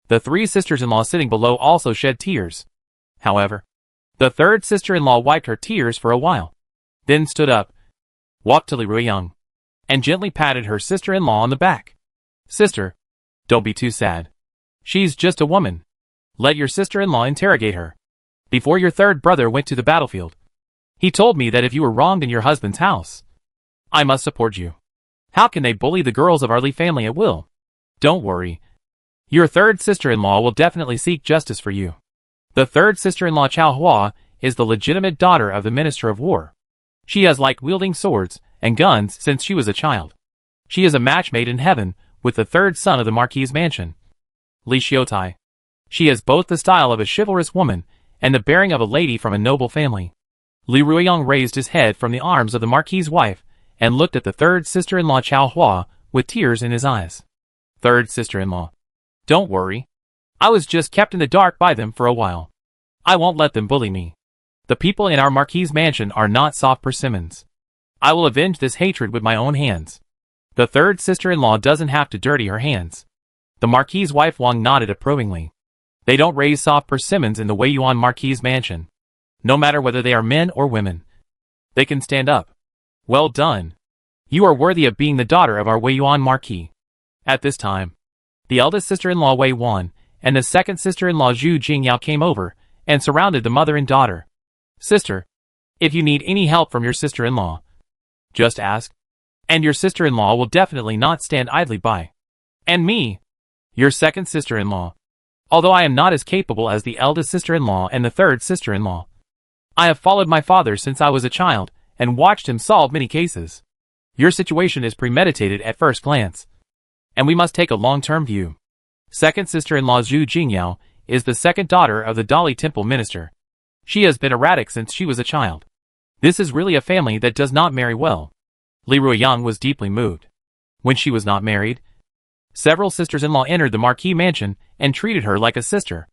S1: The 3 sisters-in-law sitting below also shed tears. However, the 3rd sister-in-law wiped her tears for a while, then stood up, walked to Li Ruiyang, and gently patted her sister-in-law on the back. "Sister, don't be too sad. She's just a woman. Let your sister-in-law interrogate her. Before your 3rd brother went to the battlefield, he told me that if you were wronged in your husband's house, I must support you. How can they bully the girls of our Li family at will? Don't worry. Your 3rd sister-in-law will definitely seek justice for you." The 3rd sister-in-law Chao Hua is the legitimate daughter of the Minister of War. She has liked wielding swords and guns since she was a child. She is a match made in heaven with the 3rd son of the Marquis' mansion, Li Xiutai. She has both the style of a chivalrous woman and the bearing of a lady from a noble family. Li Ruiyang raised his head from the arms of the Marquis' wife and looked at the 3rd sister-in-law Chao Hua with tears in his eyes. 3rd sister-in-law, don't worry. I was just kept in the dark by them for a while. I won't let them bully me. The people in our Marquis' mansion are not soft persimmons. I will avenge this hatred with my own hands. The 3rd sister-in-law doesn't have to dirty her hands. The Marquis' wife Wang nodded approvingly. They don't raise soft persimmons in the Wei Yuan Marquis' mansion. No matter whether they are men or women. They can stand up. Well done. You are worthy of being the daughter of our Wei Yuan Marquis. At this time, the eldest sister-in-law Wei Wan and the 2nd sister-in-law Zhu Jingyao came over and surrounded the mother and daughter. "Sister, if you need any help from your sister-in-law, just ask, and your sister-in-law will definitely not stand idly by. And me, your 2nd sister-in-law, although I am not as capable as the eldest sister-in-law and the 3rd sister-in-law, I have followed my father since I was a child and watched him solve many cases. Your situation is premeditated at first glance, and we must take a long-term view. 2nd sister-in-law Zhu Jingyao is the 2nd daughter of the Dali Temple minister. She has been erratic since she was a child. This is really a family that does not marry well." Li Ruiyang was deeply moved. When she was not married, several sisters-in-law entered the Marquis mansion and treated her like a sister.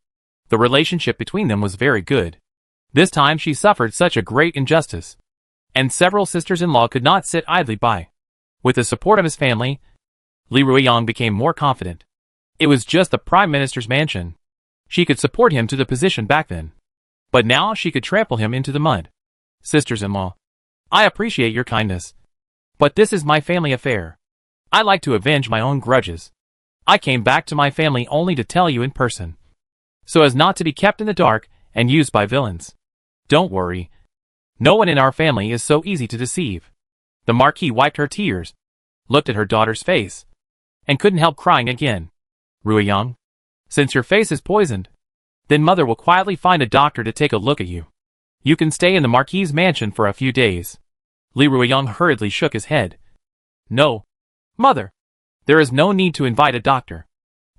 S1: The relationship between them was very good. This time she suffered such a great injustice, and several sisters-in-law could not sit idly by. With the support of his family, Li Ruiyang became more confident. It was just the Prime Minister's mansion. She could support him to the position back then. But now she could trample him into the mud. "Sisters-in-law, I appreciate your kindness, but this is my family affair. I like to avenge my own grudges. I came back to my family only to tell you in person, so as not to be kept in the dark and used by villains. Don't worry. No one in our family is so easy to deceive." The Marquis wiped her tears, looked at her daughter's face, and couldn't help crying again. "Ruiyang, since your face is poisoned, then mother will quietly find a doctor to take a look at you. You can stay in the Marquis' mansion for a few days." Li Ruiyang hurriedly shook his head. "No, mother. There is no need to invite a doctor.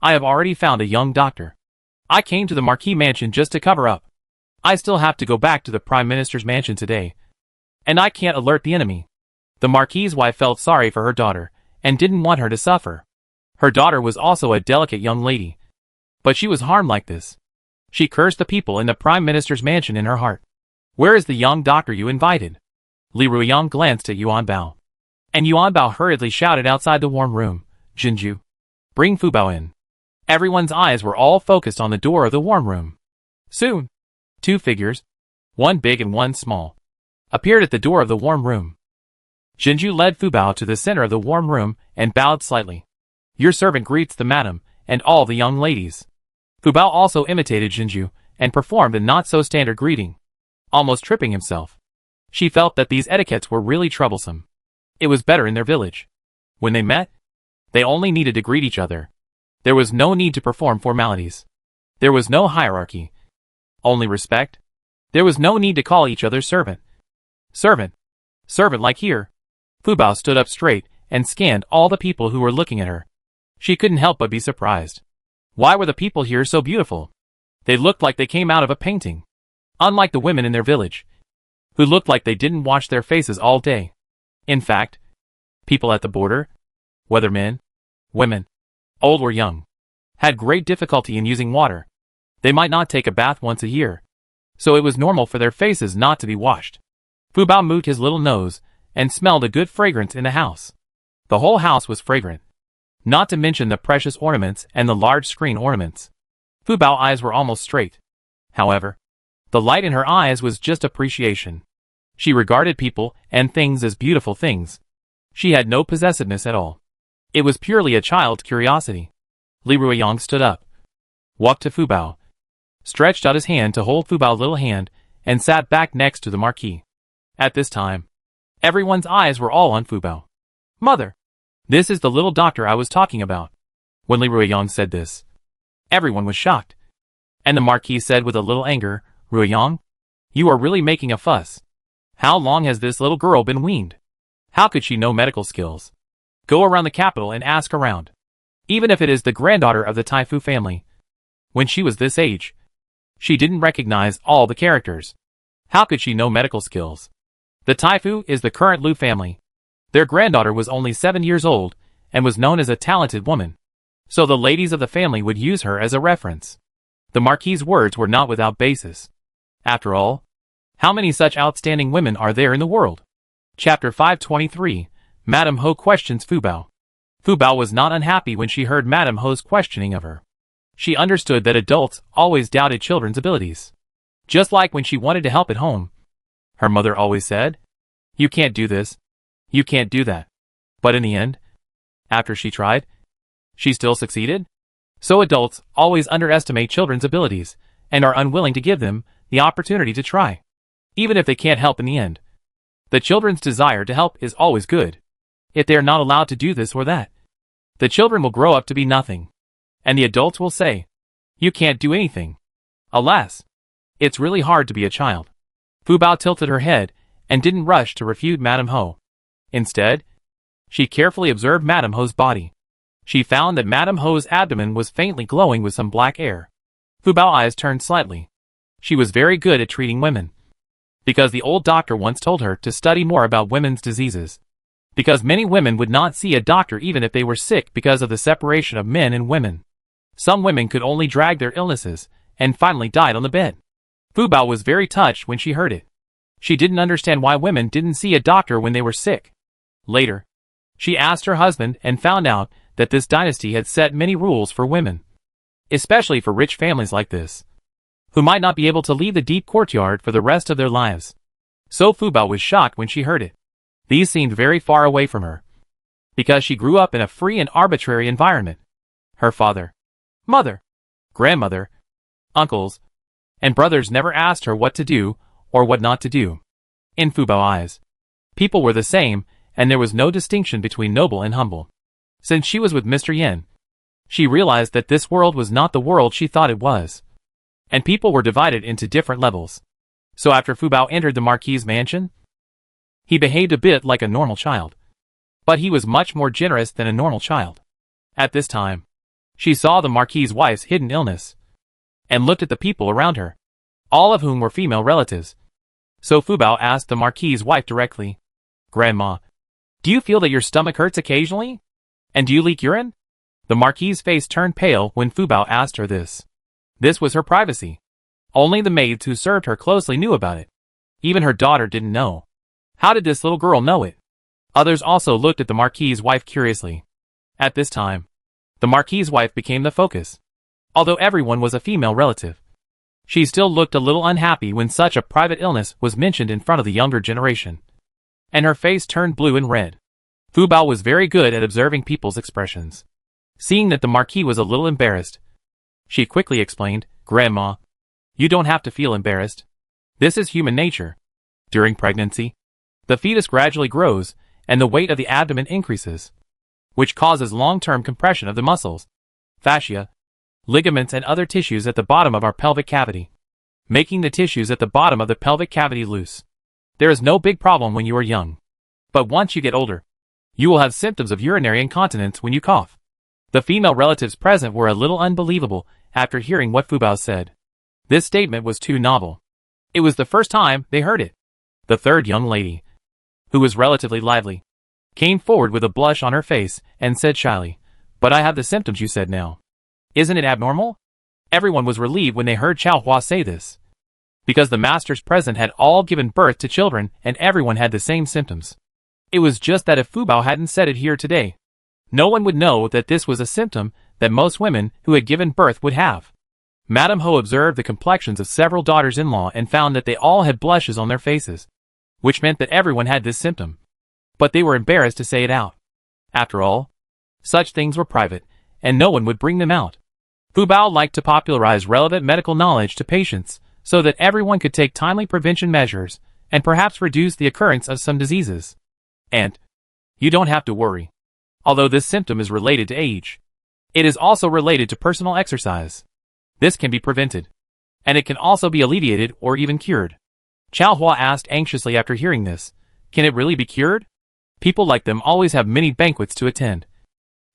S1: I have already found a young doctor. I came to the Marquis mansion just to cover up. I still have to go back to the Prime Minister's mansion today, and I can't alert the enemy." The Marquis' wife felt sorry for her daughter and didn't want her to suffer. Her daughter was also a delicate young lady, but she was harmed like this. She cursed the people in the Prime Minister's mansion in her heart. "Where is the young doctor you invited?" Li Ruiyang glanced at Yuan Bao, and Yuan Bao hurriedly shouted outside the warm room, "Jinju, bring Fu Bao in." Everyone's eyes were all focused on the door of the warm room. Soon, 2 figures, one big and one small, appeared at the door of the warm room. Jinju led Fu Bao to the center of the warm room and bowed slightly. "Your servant greets the madam and all the young ladies." Fu Bao also imitated Jinju and performed a not-so-standard greeting, almost tripping himself. She felt that these etiquettes were really troublesome. It was better in their village. When they met, they only needed to greet each other. There was no need to perform formalities. There was no hierarchy. Only respect. There was no need to call each other servant. Servant. Servant like here. Fu Bao stood up straight and scanned all the people who were looking at her. She couldn't help but be surprised. Why were the people here so beautiful? They looked like they came out of a painting. Unlike the women in their village, who looked like they didn't wash their faces all day. In fact, people at the border, whether men, women, old or young, had great difficulty in using water. They might not take a bath once a year, so it was normal for their faces not to be washed. Fu Bao moved his little nose and smelled a good fragrance in the house. The whole house was fragrant, not to mention the precious ornaments and the large screen ornaments. Fu Bao's eyes were almost straight. However, the light in her eyes was just appreciation. She regarded people and things as beautiful things. She had no possessiveness at all. It was purely a child's curiosity. Li Ruiyang stood up, walked to Fu Bao, stretched out his hand to hold Fu Bao's little hand, and sat back next to the marquis. At this time, everyone's eyes were all on Fu Bao. Mother! This is the little doctor I was talking about. When Li Ruiyang said this, everyone was shocked. And the marquis said with a little anger, Ruiyang, you are really making a fuss. How long has this little girl been weaned? How could she know medical skills? Go around the capital and ask around. Even if it is the granddaughter of the Taifu family. When she was this age, she didn't recognize all the characters. How could she know medical skills? The Taifu is the current Lu family. Their granddaughter was only 7 years old and was known as a talented woman. So the ladies of the family would use her as a reference. The marquis's words were not without basis. After all, how many such outstanding women are there in the world? Chapter 523, Madame Ho questions Fu Bao. Fu Bao was not unhappy when she heard Madame Ho's questioning of her. She understood that adults always doubted children's abilities. Just like when she wanted to help at home. Her mother always said, you can't do this, you can't do that. But in the end, after she tried, she still succeeded? So adults always underestimate children's abilities and are unwilling to give them the opportunity to try, even if they can't help in the end. The children's desire to help is always good. If they are not allowed to do this or that, the children will grow up to be nothing. And the adults will say, you can't do anything. Alas, it's really hard to be a child. Fu Bao tilted her head and didn't rush to refute Madame Ho. Instead, she carefully observed Madame Ho's body. She found that Madame Ho's abdomen was faintly glowing with some black air. Fu Bao's eyes turned slightly. She was very good at treating women. Because the old doctor once told her to study more about women's diseases. Because many women would not see a doctor even if they were sick because of the separation of men and women. Some women could only drag their illnesses and finally died on the bed. Fu Bao was very touched when she heard it. She didn't understand why women didn't see a doctor when they were sick. Later, she asked her husband and found out that this dynasty had set many rules for women. Especially for rich families like this, who might not be able to leave the deep courtyard for the rest of their lives. So Fu Bao was shocked when she heard it. These seemed very far away from her. Because she grew up in a free and arbitrary environment. Her father, mother, grandmother, uncles, and brothers never asked her what to do or what not to do. In Fu Bao's eyes, people were the same and there was no distinction between noble and humble. Since she was with Mr. Yen, she realized that this world was not the world she thought it was. And people were divided into different levels. So after Fu Bao entered the marquis's mansion, he behaved a bit like a normal child. But he was much more generous than a normal child. At this time, she saw the marquis's wife's hidden illness, and looked at the people around her, all of whom were female relatives. So Fu Bao asked the marquis's wife directly, Grandma, do you feel that your stomach hurts occasionally? And do you leak urine? The marquis's face turned pale when Fu Bao asked her this. This was her privacy. Only the maids who served her closely knew about it. Even her daughter didn't know. How did this little girl know it? Others also looked at the marquis's wife curiously. At this time, the marquis's wife became the focus. Although everyone was a female relative, she still looked a little unhappy when such a private illness was mentioned in front of the younger generation. And her face turned blue and red. Fu Bao was very good at observing people's expressions. Seeing that the marquis was a little embarrassed, she quickly explained, Grandma, you don't have to feel embarrassed. This is human nature. During pregnancy, the fetus gradually grows and the weight of the abdomen increases, which causes long-term compression of the muscles, fascia, ligaments and other tissues at the bottom of our pelvic cavity, making the tissues at the bottom of the pelvic cavity loose. There is no big problem when you are young. But once you get older, you will have symptoms of urinary incontinence when you cough. The female relatives present were a little unbelievable after hearing what Fu Bao said. This statement was too novel. It was the first time they heard it. The third young lady, who was relatively lively, came forward with a blush on her face and said shyly, "But I have the symptoms you said now. Isn't it abnormal?" Everyone was relieved when they heard Xiao Hua say this, because the masters present had all given birth to children and everyone had the same symptoms. It was just that if Fu Bao hadn't said it here today, no one would know that this was a symptom that most women who had given birth would have. Madame Ho observed the complexions of several daughters-in-law and found that they all had blushes on their faces, which meant that everyone had this symptom. But they were embarrassed to say it out. After all, such things were private, and no one would bring them out. Fu Bao liked to popularize relevant medical knowledge to patients so that everyone could take timely prevention measures and perhaps reduce the occurrence of some diseases. And you don't have to worry. Although this symptom is related to age, it is also related to personal exercise. This can be prevented, and it can also be alleviated or even cured. Xiao Hua asked anxiously after hearing this, "Can it really be cured?" People like them always have many banquets to attend,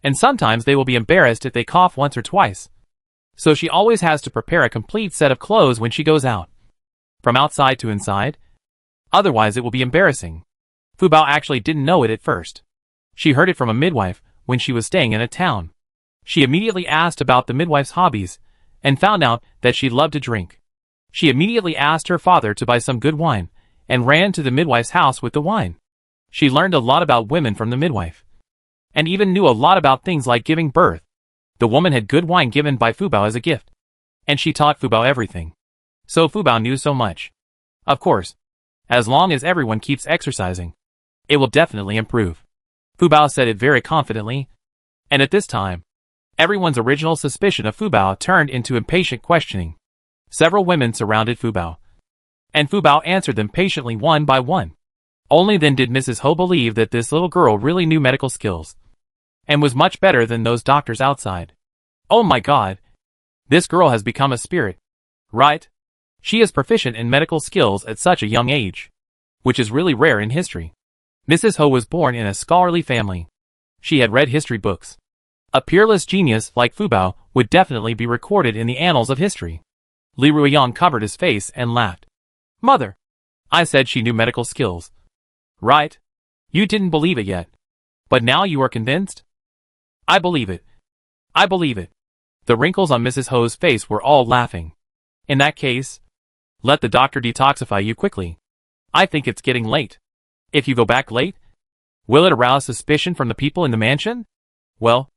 S1: and sometimes they will be embarrassed if they cough once or twice. So she always has to prepare a complete set of clothes when she goes out, from outside to inside. Otherwise it will be embarrassing. Fu Bao actually didn't know it at first. She heard it from a midwife when she was staying in a town. She immediately asked about the midwife's hobbies and found out that she loved to drink. She immediately asked her father to buy some good wine and ran to the midwife's house with the wine. She learned a lot about women from the midwife, and even knew a lot about things like giving birth. The woman had good wine given by Fu Bao as a gift, and she taught Fu Bao everything. So Fu Bao knew so much. Of course, as long as everyone keeps exercising, it will definitely improve. Fu Bao said it very confidently, and at this time, everyone's original suspicion of Fu Bao turned into impatient questioning. Several women surrounded Fu Bao, and Fu Bao answered them patiently one by one. Only then did Mrs. Ho believe that this little girl really knew medical skills, and was much better than those doctors outside. Oh my God! This girl has become a spirit, right? She is proficient in medical skills at such a young age, which is really rare in history. Mrs. Ho was born in a scholarly family. She had read history books. A peerless genius like Fu Bao would definitely be recorded in the annals of history. Li Ruiyang covered his face and laughed. "Mother, I said she knew medical skills. Right? You didn't believe it yet. But now you are convinced?" "I believe it. I believe it." The wrinkles on Mrs. Ho's face were all laughing. "In that case, let the doctor detoxify you quickly. I think it's getting late. If you go back late, will it arouse suspicion from the people in the mansion? Well,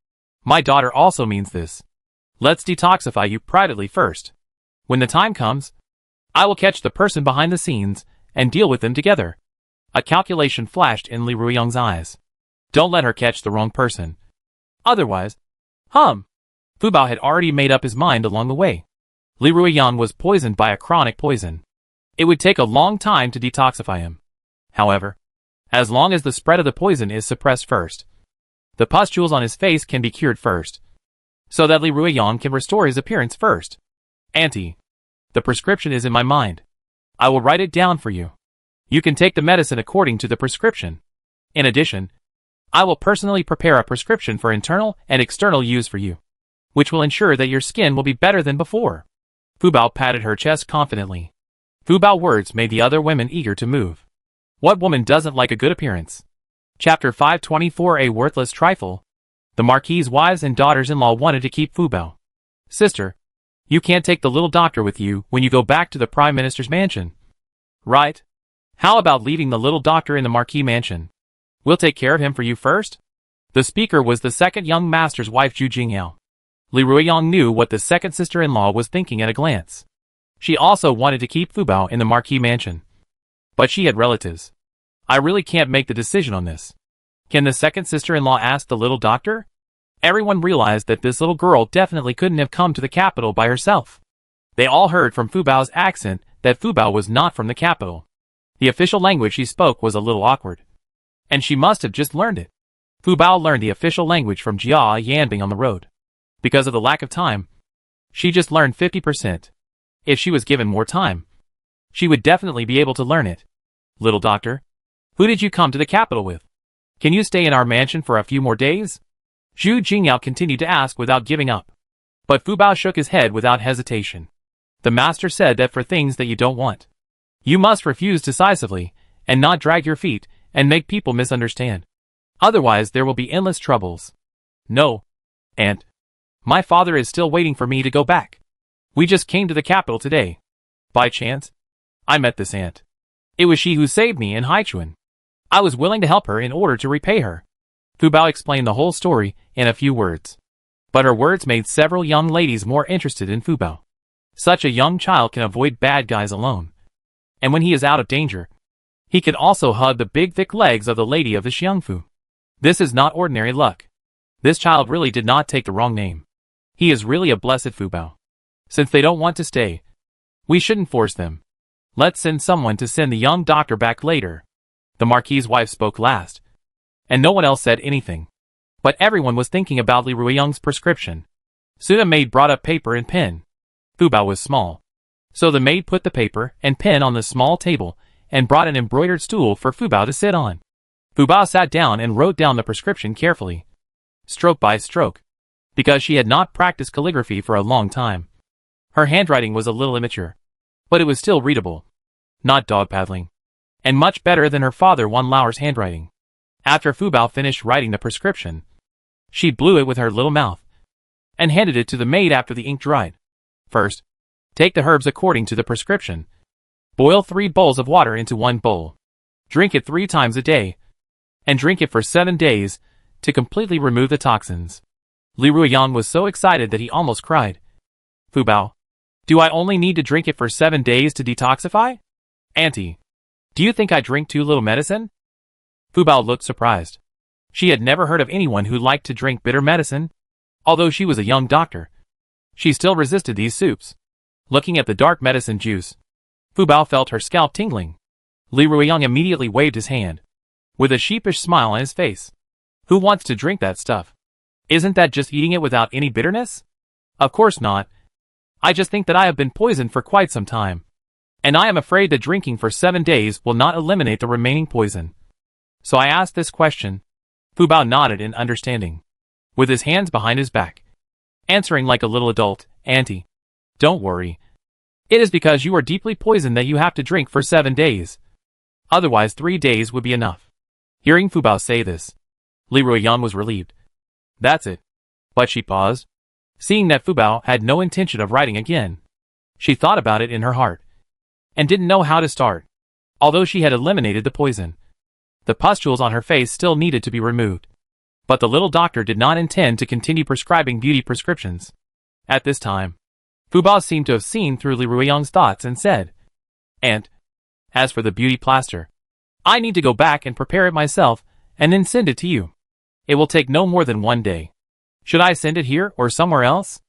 S1: my daughter also means this. Let's detoxify you privately first. When the time comes, I will catch the person behind the scenes and deal with them together." A calculation flashed in Li Ruiyang's eyes. Don't let her catch the wrong person. Otherwise, Fu Bao had already made up his mind along the way. Li Ruiyang was poisoned by a chronic poison. It would take a long time to detoxify him. However, as long as the spread of the poison is suppressed first, the pustules on his face can be cured first, so that Li Ruiyang can restore his appearance first. Auntie, the prescription is in my mind. I will write it down for you. You can take the medicine according to the prescription. In addition, I will personally prepare a prescription for internal and external use for you, which will ensure that your skin will be better than before. Fu Bao patted her chest confidently. Fu Bao's words made the other women eager to move. What woman doesn't like a good appearance? Chapter 524. A worthless trifle. The Marquis's wives and daughters-in-law wanted to keep Fu Bao. "Sister, you can't take the little doctor with you when you go back to the Prime Minister's mansion. Right? How about leaving the little doctor in the Marquis mansion? We'll take care of him for you first." The speaker was the second young master's wife, Zhu Jingyao. Li Ruiyang knew what the second sister-in-law was thinking at a glance. She also wanted to keep Fu Bao in the Marquis mansion. But she had relatives. "I really can't make the decision on this. Can the second sister-in-law ask the little doctor?" Everyone realized that this little girl definitely couldn't have come to the capital by herself. They all heard from Fu Bao's accent that Fu Bao was not from the capital. The official language she spoke was a little awkward, and she must have just learned it. Fu Bao learned the official language from Jia Yanbing on the road. Because of the lack of time, she just learned 50%. If she was given more time, she would definitely be able to learn it. "Little doctor, Who did you come to the capital with? Can you stay in our mansion for a few more days? Zhu Jingyao continued to ask without giving up. But Fu Bao shook his head without hesitation. The master said that for things that you don't want, you must refuse decisively, and not drag your feet, and make people misunderstand. Otherwise there will be endless troubles. No, aunt. My father is still waiting for me to go back. We just came to the capital today. By chance, I met this aunt. It was she who saved me in Haichuan. I was willing to help her in order to repay her. Fu Bao explained the whole story in a few words. But her words made several young ladies more interested in Fu Bao. Such a young child can avoid bad guys alone. And when he is out of danger, he can also hug the big thick legs of the lady of the Xiangfu. This is not ordinary luck. This child really did not take the wrong name. He is really a blessed Fu Bao. Since they don't want to stay, we shouldn't force them. Let's send someone to send the young doctor back later. The Marquis's wife spoke last, and no one else said anything. But everyone was thinking about Li Ruiyang's prescription. Soon a maid brought up paper and pen. Fu Bao was small, so the maid put the paper and pen on the small table and brought an embroidered stool for Fu Bao to sit on. Fu Bao sat down and wrote down the prescription carefully, stroke by stroke, because she had not practiced calligraphy for a long time. Her handwriting was a little immature, but it was still readable, not dog-paddling, and much better than her father Wan Lao's handwriting. After Fu Bao finished writing the prescription, she blew it with her little mouth and handed it to the maid after the ink dried. First, take the herbs according to the prescription. Boil 3 bowls of water into 1 bowl. Drink it 3 times a day, and drink it for 7 days to completely remove the toxins. Li Ruiyang was so excited that he almost cried. Fu Bao, do I only need to drink it for 7 days to detoxify? Auntie, do you think I drink too little medicine? Fu Bao looked surprised. She had never heard of anyone who liked to drink bitter medicine. Although she was a young doctor, she still resisted these soups. Looking at the dark medicine juice, Fu Bao felt her scalp tingling. Li Ruiyang immediately waved his hand, with a sheepish smile on his face. Who wants to drink that stuff? Isn't that just eating it without any bitterness? Of course not. I just think that I have been poisoned for quite some time, and I am afraid that drinking for 7 days will not eliminate the remaining poison. So I asked this question. Fu Bao nodded in understanding, with his hands behind his back, answering like a little adult, Auntie, don't worry. It is because you are deeply poisoned that you have to drink for 7 days. Otherwise 3 days would be enough. Hearing Fu Bao say this, Li Ruiyang was relieved. That's it. But she paused, seeing that Fu Bao had no intention of writing again. She thought about it in her heart, and didn't know how to start. Although she had eliminated the poison, the pustules on her face still needed to be removed. But the little doctor did not intend to continue prescribing beauty prescriptions. At this time, Fu Bao seemed to have seen through Li Ruiyang's thoughts and said, Aunt, as for the beauty plaster, I need to go back and prepare it myself and then send it to you. It will take no more than 1 day. Should I send it here or somewhere else?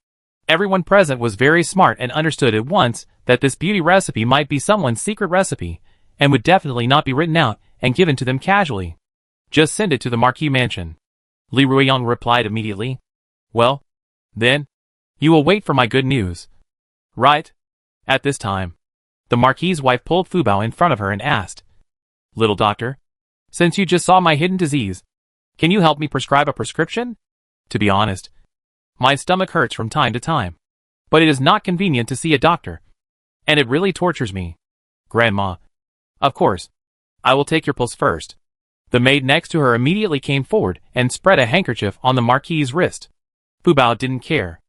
S1: Everyone present was very smart and understood at once that this beauty recipe might be someone's secret recipe and would definitely not be written out and given to them casually. Just send it to the Marquis mansion. Li Ruiyang replied immediately. Well, then, you will wait for my good news. Right? At this time, the Marquis's wife pulled Fu Bao in front of her and asked, Little doctor, since you just saw my hidden disease, can you help me prescribe a prescription? To be honest, my stomach hurts from time to time, but it is not convenient to see a doctor, and it really tortures me. Grandma, of course, I will take your pulse first. The maid next to her immediately came forward and spread a handkerchief on the Marquis's wrist. Fu Bao didn't care.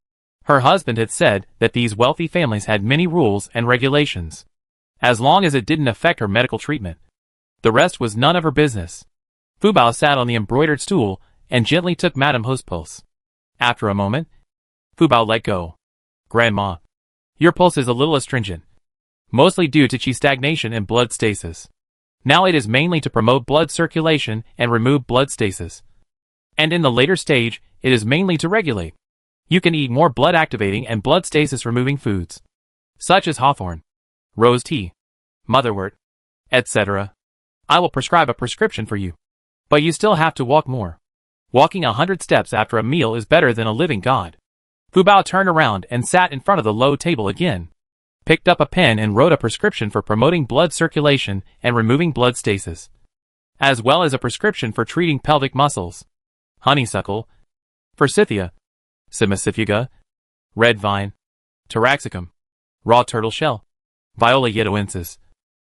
S1: Her husband had said that these wealthy families had many rules and regulations. As long as it didn't affect her medical treatment, the rest was none of her business. Fu Bao sat on the embroidered stool and gently took Madame Ho's pulse. After a moment, Fu Bao let go. Grandma, your pulse is a little astringent, mostly due to qi stagnation and blood stasis. Now it is mainly to promote blood circulation and remove blood stasis. And in the later stage, it is mainly to regulate. You can eat more blood activating and blood stasis removing foods, such as hawthorn, rose tea, motherwort, etc. I will prescribe a prescription for you. But you still have to walk more. Walking 100 steps after a meal is better than a living god. Fu Bao turned around and sat in front of the low table again, picked up a pen and wrote a prescription for promoting blood circulation and removing blood stasis. as well as a prescription for treating pelvic muscles, honeysuckle, forsythia, simicifuga, red vine, taraxacum, raw turtle shell, viola yedoensis,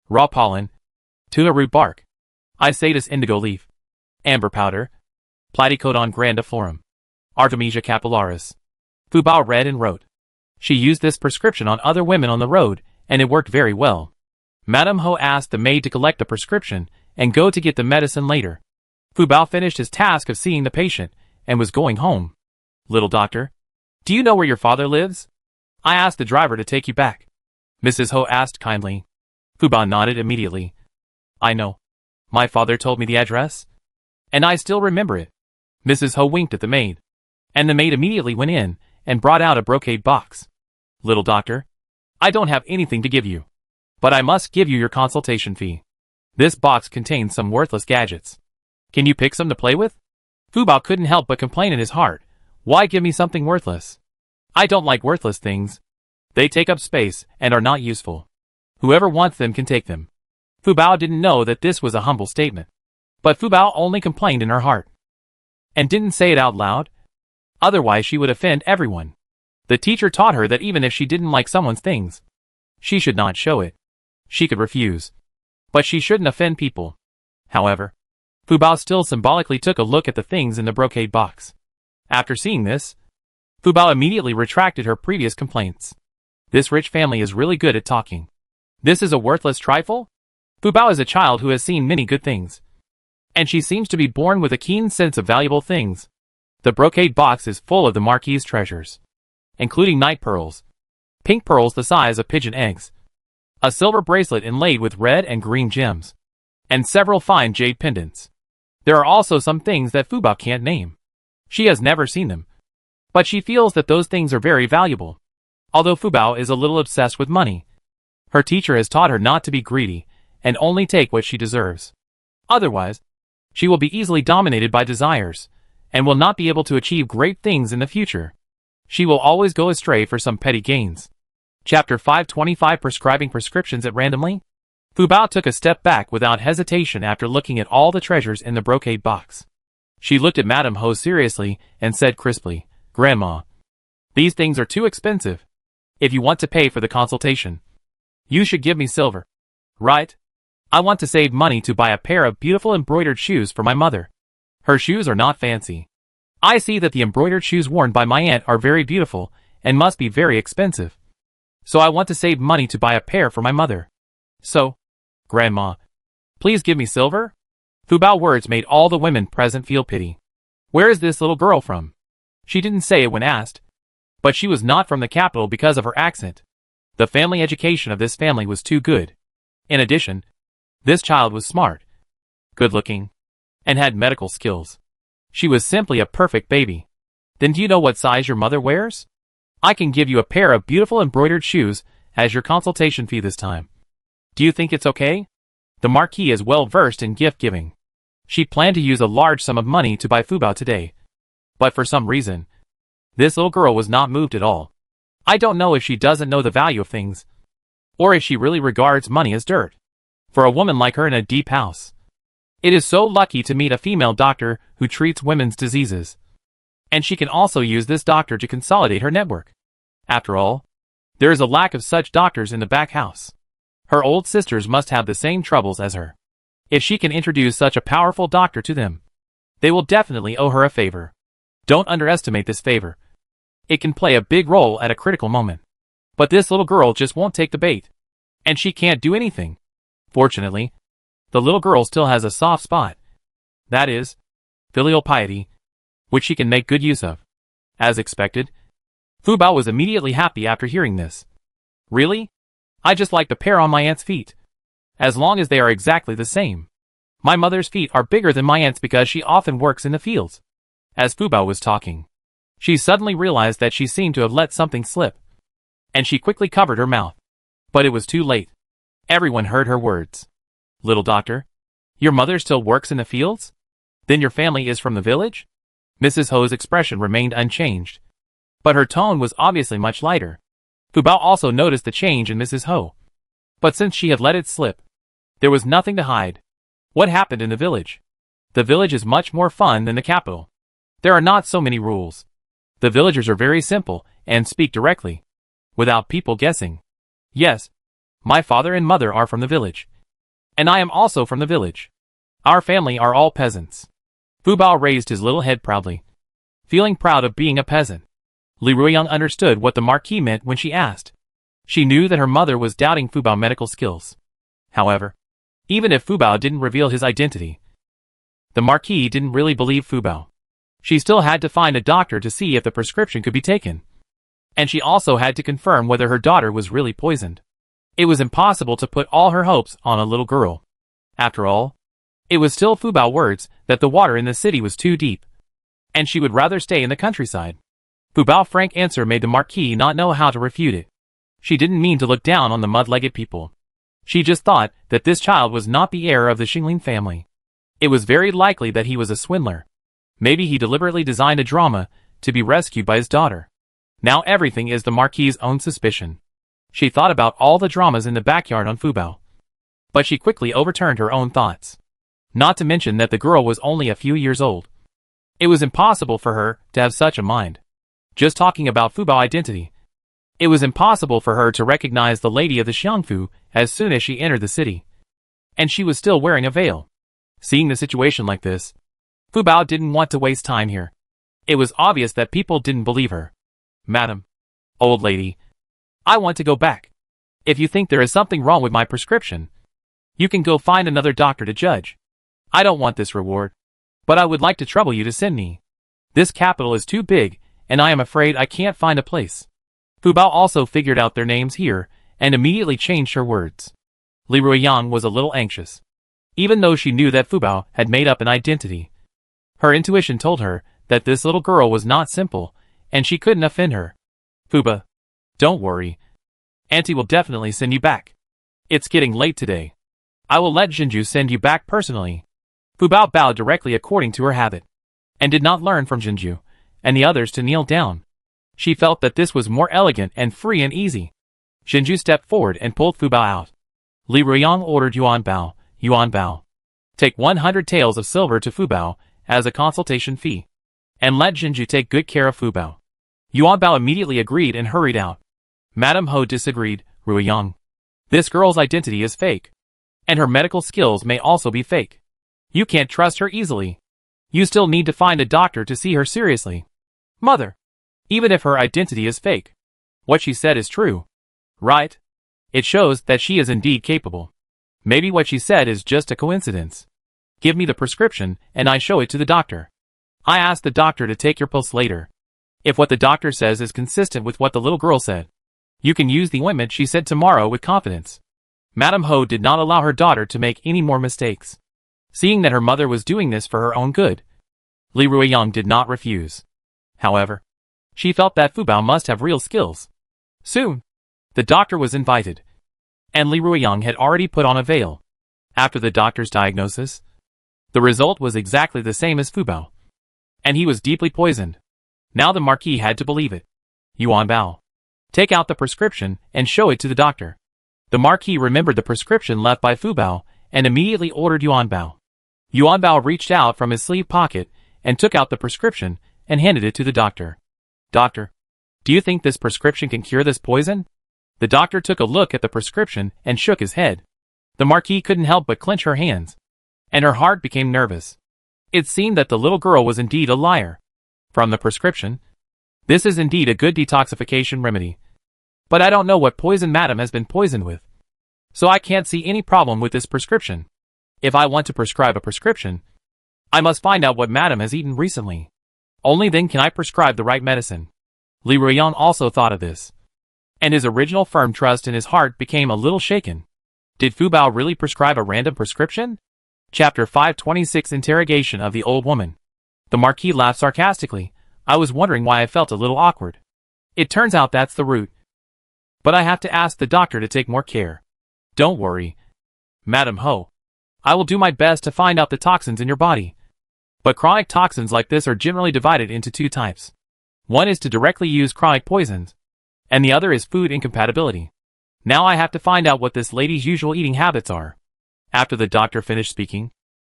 S1: raw pollen, tuha root bark, Isatis indigo leaf, amber powder, Platycodon grandiflorum, Artemisia capillaris. Fu Bao read and wrote. She used this prescription on other women on the road, and it worked very well. Madame Ho asked the maid to collect the prescription and go to get the medicine later. Fu Bao finished his task of seeing the patient and was going home. Little doctor, do you know where your father lives? I asked the driver to take you back. Mrs. Ho asked kindly. Fu Bao nodded immediately. I know. My father told me the address, and I still remember it. Mrs. Ho winked at the maid, and the maid immediately went in and brought out a brocade box. Little doctor, I don't have anything to give you, but I must give you your consultation fee. This box contains some worthless gadgets. Can you pick some to play with? Fu Bao couldn't help but complain in his heart. Why give me something worthless? I don't like worthless things. They take up space and are not useful. Whoever wants them can take them. Fu Bao didn't know that this was a humble statement. But Fu Bao only complained in her heart, and didn't say it out loud. Otherwise she would offend everyone. The teacher taught her that even if she didn't like someone's things, she should not show it. She could refuse, but she shouldn't offend people. However, Fu Bao still symbolically took a look at the things in the brocade box. After seeing this, Fu Bao immediately retracted her previous complaints. This rich family is really good at talking. This is a worthless trifle? Fu Bao is a child who has seen many good things, and she seems to be born with a keen sense of valuable things. The brocade box is full of the Marquis's treasures, including night pearls, pink pearls the size of pigeon eggs, a silver bracelet inlaid with red and green gems, and several fine jade pendants. There are also some things that Fu Bao can't name. She has never seen them, but she feels that those things are very valuable. Although Fu Bao is a little obsessed with money, her teacher has taught her not to be greedy and only take what she deserves. Otherwise, she will be easily dominated by desires, and will not be able to achieve great things in the future. She will always go astray for some petty gains. Chapter 525 Prescribing Prescriptions at Randomly. Fu Bao took a step back without hesitation after looking at all the treasures in the brocade box. She looked at Madame Ho seriously and said crisply, Grandma, these things are too expensive. If you want to pay for the consultation, you should give me silver. Right? I want to save money to buy a pair of beautiful embroidered shoes for my mother. Her shoes are not fancy. I see that the embroidered shoes worn by my aunt are very beautiful and must be very expensive. So I want to save money to buy a pair for my mother. So, Grandma, please give me silver? Fu Bao's words made all the women present feel pity. Where is this little girl from? She didn't say it when asked, but she was not from the capital because of her accent. The family education of this family was too good. In addition, this child was smart, good-looking, and had medical skills. She was simply a perfect baby. Then do you know what size your mother wears? I can give you a pair of beautiful embroidered shoes as your consultation fee this time. Do you think it's okay? The Marquis is well versed in gift-giving. She planned to use a large sum of money to buy Fu Bao today. But for some reason, this little girl was not moved at all. I don't know if she doesn't know the value of things, or if she really regards money as dirt. For a woman like her in a deep house, it is so lucky to meet a female doctor who treats women's diseases. And she can also use this doctor to consolidate her network. After all, there is a lack of such doctors in the back house. Her old sisters must have the same troubles as her. If she can introduce such a powerful doctor to them, they will definitely owe her a favor. Don't underestimate this favor. It can play a big role at a critical moment. But this little girl just won't take the bait. And she can't do anything. Fortunately, the little girl still has a soft spot. That is, filial piety, which she can make good use of. As expected, Fu Bao was immediately happy after hearing this. Really? I just like the pair on my aunt's feet. As long as they are exactly the same. My mother's feet are bigger than my aunt's because she often works in the fields. As Fu Bao was talking, she suddenly realized that she seemed to have let something slip, and she quickly covered her mouth. But it was too late. Everyone heard her words. Little doctor, your mother still works in the fields? Then your family is from the village? Mrs. Ho's expression remained unchanged, but her tone was obviously much lighter. Fu Bao also noticed the change in Mrs. Ho. But since she had let it slip, there was nothing to hide. What happened in the village? The village is much more fun than the capital. There are not so many rules. The villagers are very simple and speak directly, without people guessing. Yes, my father and mother are from the village. And I am also from the village. Our family are all peasants. Fu Bao raised his little head proudly, feeling proud of being a peasant. Li Ruiyang understood what the Marquis meant when she asked. She knew that her mother was doubting Fu Bao's medical skills. However, even if Fu Bao didn't reveal his identity, the Marquis didn't really believe Fu Bao. She still had to find a doctor to see if the prescription could be taken. And she also had to confirm whether her daughter was really poisoned. It was impossible to put all her hopes on a little girl. After all, it was still Fu Bao's words that the water in the city was too deep, and she would rather stay in the countryside. Fu Bao's frank answer made the Marquis not know how to refute it. She didn't mean to look down on the mud-legged people. She just thought that this child was not the heir of the Xingling family. It was very likely that he was a swindler. Maybe he deliberately designed a drama to be rescued by his daughter. Now everything is the Marquis's own suspicion. She thought about all the dramas in the backyard on Fu Bao. But she quickly overturned her own thoughts. Not to mention that the girl was only a few years old. It was impossible for her to have such a mind. Just talking about Fu Bao's identity, it was impossible for her to recognize the lady of the Xiangfu as soon as she entered the city. And she was still wearing a veil. Seeing the situation like this, Fu Bao didn't want to waste time here. It was obvious that people didn't believe her. Madam, old lady, I want to go back. If you think there is something wrong with my prescription, you can go find another doctor to judge. I don't want this reward, but I would like to trouble you to send me. This capital is too big, and I am afraid I can't find a place. Fu Bao also figured out their names here, and immediately changed her words. Li Ruiyang was a little anxious. Even though she knew that Fu Bao had made up an identity, her intuition told her that this little girl was not simple, and she couldn't offend her. Fu Bao, don't worry. Auntie will definitely send you back. It's getting late today. I will let Jinju send you back personally. Fu Bao bowed directly according to her habit, and did not learn from Jinju and the others to kneel down. She felt that this was more elegant and free and easy. Jinju stepped forward and pulled Fu Bao out. Li Ruiyang ordered Yuan Bao, take 100 taels of silver to Fu Bao as a consultation fee, and let Jinju take good care of Fu Bao. Yuan Bao immediately agreed and hurried out. Madame Ho disagreed. Ruiyang, this girl's identity is fake, and her medical skills may also be fake. You can't trust her easily. You still need to find a doctor to see her seriously. Mother, even if her identity is fake, what she said is true, right? It shows that she is indeed capable. Maybe what she said is just a coincidence. Give me the prescription, and I show it to the doctor. I ask the doctor to take your pulse later. If what the doctor says is consistent with what the little girl said, you can use the ointment she said tomorrow with confidence. Madame Ho did not allow her daughter to make any more mistakes. Seeing that her mother was doing this for her own good, Li Ruiyang did not refuse. However, she felt that Fu Bao must have real skills. Soon, the doctor was invited, and Li Ruiyang had already put on a veil. After the doctor's diagnosis, the result was exactly the same as Fu Bao, and he was deeply poisoned. Now the Marquis had to believe it. Yuan Bao, take out the prescription and show it to the doctor. The Marquis remembered the prescription left by Fu Bao and immediately ordered Yuan Bao. Yuan Bao reached out from his sleeve pocket and took out the prescription and handed it to the doctor. Doctor, do you think this prescription can cure this poison? The doctor took a look at the prescription and shook his head. The Marquis couldn't help but clench her hands, and her heart became nervous. It seemed that the little girl was indeed a liar. From the prescription, this is indeed a good detoxification remedy. But I don't know what poison Madam has been poisoned with, so I can't see any problem with this prescription. If I want to prescribe a prescription, I must find out what Madam has eaten recently. Only then can I prescribe the right medicine. Li Ruiyang also thought of this, and his original firm trust in his heart became a little shaken. Did Fu Bao really prescribe a random prescription? Chapter 526 Interrogation of the Old Woman. The Marquis laughed sarcastically. I was wondering why I felt a little awkward. It turns out that's the root. But I have to ask the doctor to take more care. Don't worry, Madam Ho. I will do my best to find out the toxins in your body. But chronic toxins like this are generally divided into two types. One is to directly use chronic poisons, and the other is food incompatibility. Now I have to find out what this lady's usual eating habits are. After the doctor finished speaking,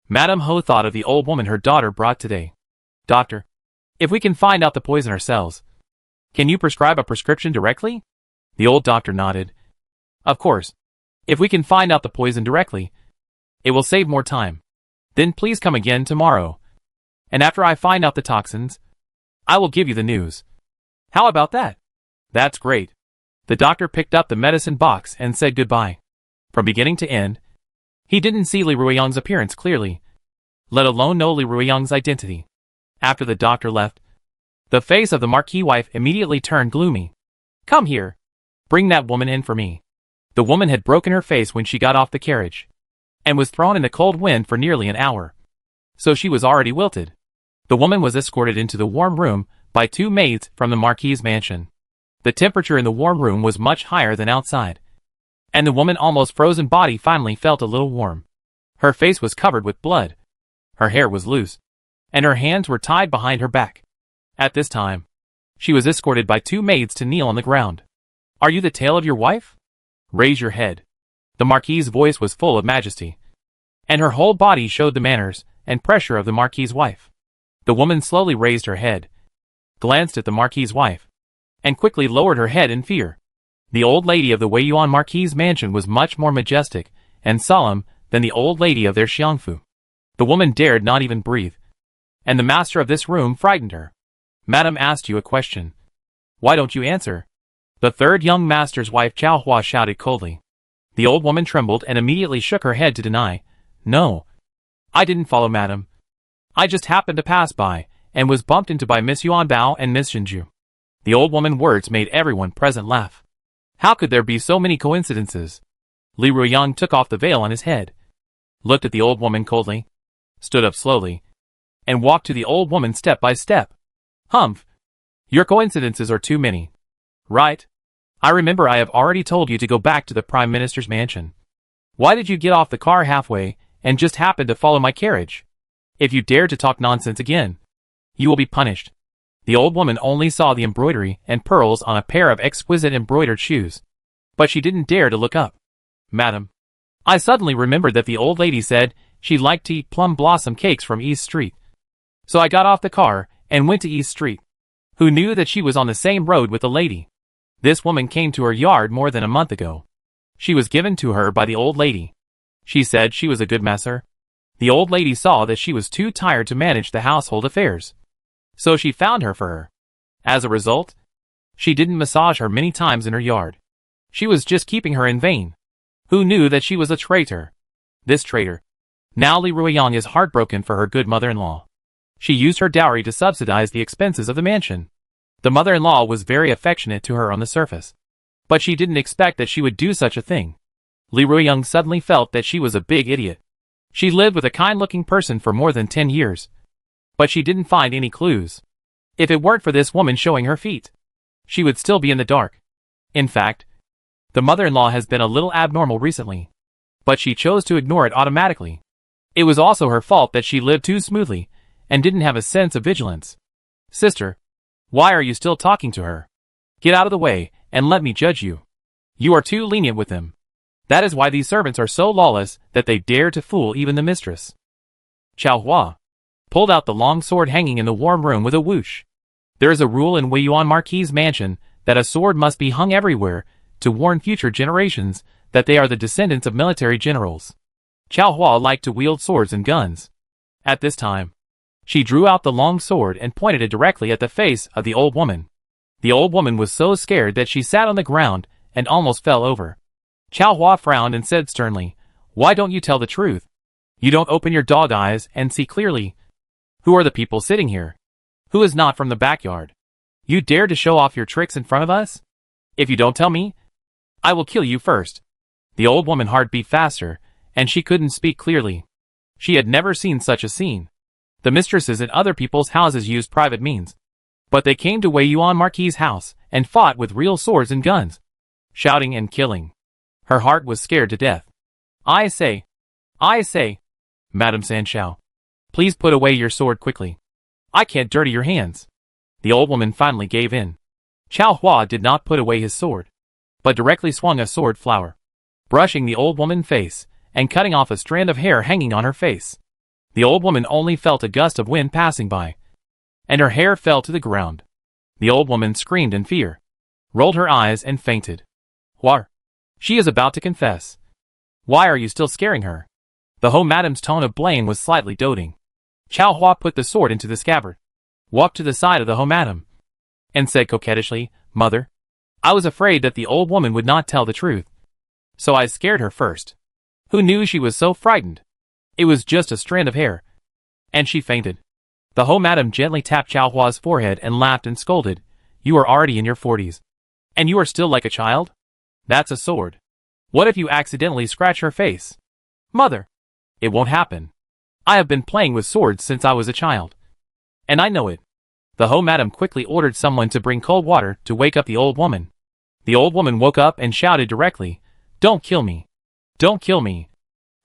S1: Madame Ho thought of the old woman her daughter brought today. Doctor, if we can find out the poison ourselves, can you prescribe a prescription directly? The old doctor nodded. Of course. If we can find out the poison directly, it will save more time. Then please come again tomorrow. And after I find out the toxins, I will give you the news. How about that? That's great. The doctor picked up the medicine box and said goodbye. From beginning to end, he didn't see Li Ruiyang's appearance clearly, let alone know Li Ruiyang's identity. After the doctor left, the face of the Marquis wife immediately turned gloomy. Come here. Bring that woman in for me. The woman had broken her face when she got off the carriage, and was thrown in the cold wind for nearly an hour. So she was already wilted. The woman was escorted into the warm room by 2 maids from the Marquis's mansion. The temperature in the warm room was much higher than outside, and the woman's almost frozen body finally felt a little warm. Her face was covered with blood. Her hair was loose, and her hands were tied behind her back. At this time, she was escorted by 2 maids to kneel on the ground. Are you the tale of your wife? Raise your head. The Marquis's voice was full of majesty, and her whole body showed the manners and pressure of the Marquis's wife. The woman slowly raised her head, glanced at the Marquis's wife, and quickly lowered her head in fear. The old lady of the Weiyuan Marquis's mansion was much more majestic and solemn than the old lady of their Xiangfu. The woman dared not even breathe, and the master of this room frightened her. Madam asked you a question. Why don't you answer? The third young master's wife Chao Hua shouted coldly. The old woman trembled and immediately shook her head to deny. No. I didn't follow madam. I just happened to pass by, and was bumped into by Miss Yuan Bao and Miss Shinju. The old woman's words made everyone present laugh. How could there be so many coincidences? Li Ruiyang took off the veil on his head, looked at the old woman coldly, stood up slowly, and walked to the old woman step by step. Humph! Your coincidences are too many. Right? I remember I have already told you to go back to the Prime Minister's mansion. Why did you get off the car halfway and just happen to follow my carriage? If you dare to talk nonsense again, you will be punished. The old woman only saw the embroidery and pearls on a pair of exquisite embroidered shoes, but she didn't dare to look up. Madam, I suddenly remembered that the old lady said she liked to eat plum blossom cakes from East Street. So I got off the car and went to East Street. Who knew that she was on the same road with the lady? This woman came to her yard more than a month ago. She was given to her by the old lady. She said she was a good messer. The old lady saw that she was too tired to manage the household affairs, so she found her for her. As a result, she didn't massage her many times in her yard. She was just keeping her in vain. Who knew that she was a traitor? This traitor. Now Li Ruiyang is heartbroken for her good mother-in-law. She used her dowry to subsidize the expenses of the mansion. The mother-in-law was very affectionate to her on the surface, but she didn't expect that she would do such a thing. Li Ruiyang suddenly felt that she was a big idiot. She lived with a kind-looking person for more than 10 years, but she didn't find any clues. If it weren't for this woman showing her feet, she would still be in the dark. In fact, the mother-in-law has been a little abnormal recently, but she chose to ignore it automatically. It was also her fault that she lived too smoothly and didn't have a sense of vigilance. Sister, why are you still talking to her? Get out of the way and let me judge you. You are too lenient with them. That is why these servants are so lawless that they dare to fool even the mistress. Chao Hua pulled out the long sword hanging in the warm room with a whoosh. There is a rule in Weiyuan Marquis's mansion that a sword must be hung everywhere to warn future generations that they are the descendants of military generals. Chao Hua liked to wield swords and guns. At this time, she drew out the long sword and pointed it directly at the face of the old woman. The old woman was so scared that she sat on the ground and almost fell over. Chao Hua frowned and said sternly, "Why don't you tell the truth? You don't open your dog eyes and see clearly. Who are the people sitting here? Who is not from the backyard? You dare to show off your tricks in front of us? If you don't tell me, I will kill you first." The old woman's heart beat faster, and she couldn't speak clearly. She had never seen such a scene. The mistresses in other people's houses used private means, but they came to Weiyuan Marquis's house and fought with real swords and guns, shouting and killing. Her heart was scared to death. I say, Madame Sanshao, please put away your sword quickly. I can't dirty your hands. The old woman finally gave in. Chao Hua did not put away his sword, but directly swung a sword flower, brushing the old woman's face and cutting off a strand of hair hanging on her face. The old woman only felt a gust of wind passing by, and her hair fell to the ground. The old woman screamed in fear, rolled her eyes and fainted. What? She is about to confess. Why are you still scaring her? The Ho Madam's tone of blame was slightly doting. Chow Hua put the sword into the scabbard, walked to the side of the Ho Madam, and said coquettishly, Mother, I was afraid that the old woman would not tell the truth, so I scared her first. Who knew she was so frightened? It was just a strand of hair. And she fainted. The Ho Madam gently tapped Chow Hua's forehead and laughed and scolded, You are already in your 40s. And you are still like a child? That's a sword. What if you accidentally scratch her face? Mother! It won't happen. I have been playing with swords since I was a child. And I know it. The Ho Madam quickly ordered someone to bring cold water to wake up the old woman. The old woman woke up and shouted directly, Don't kill me. Don't kill me.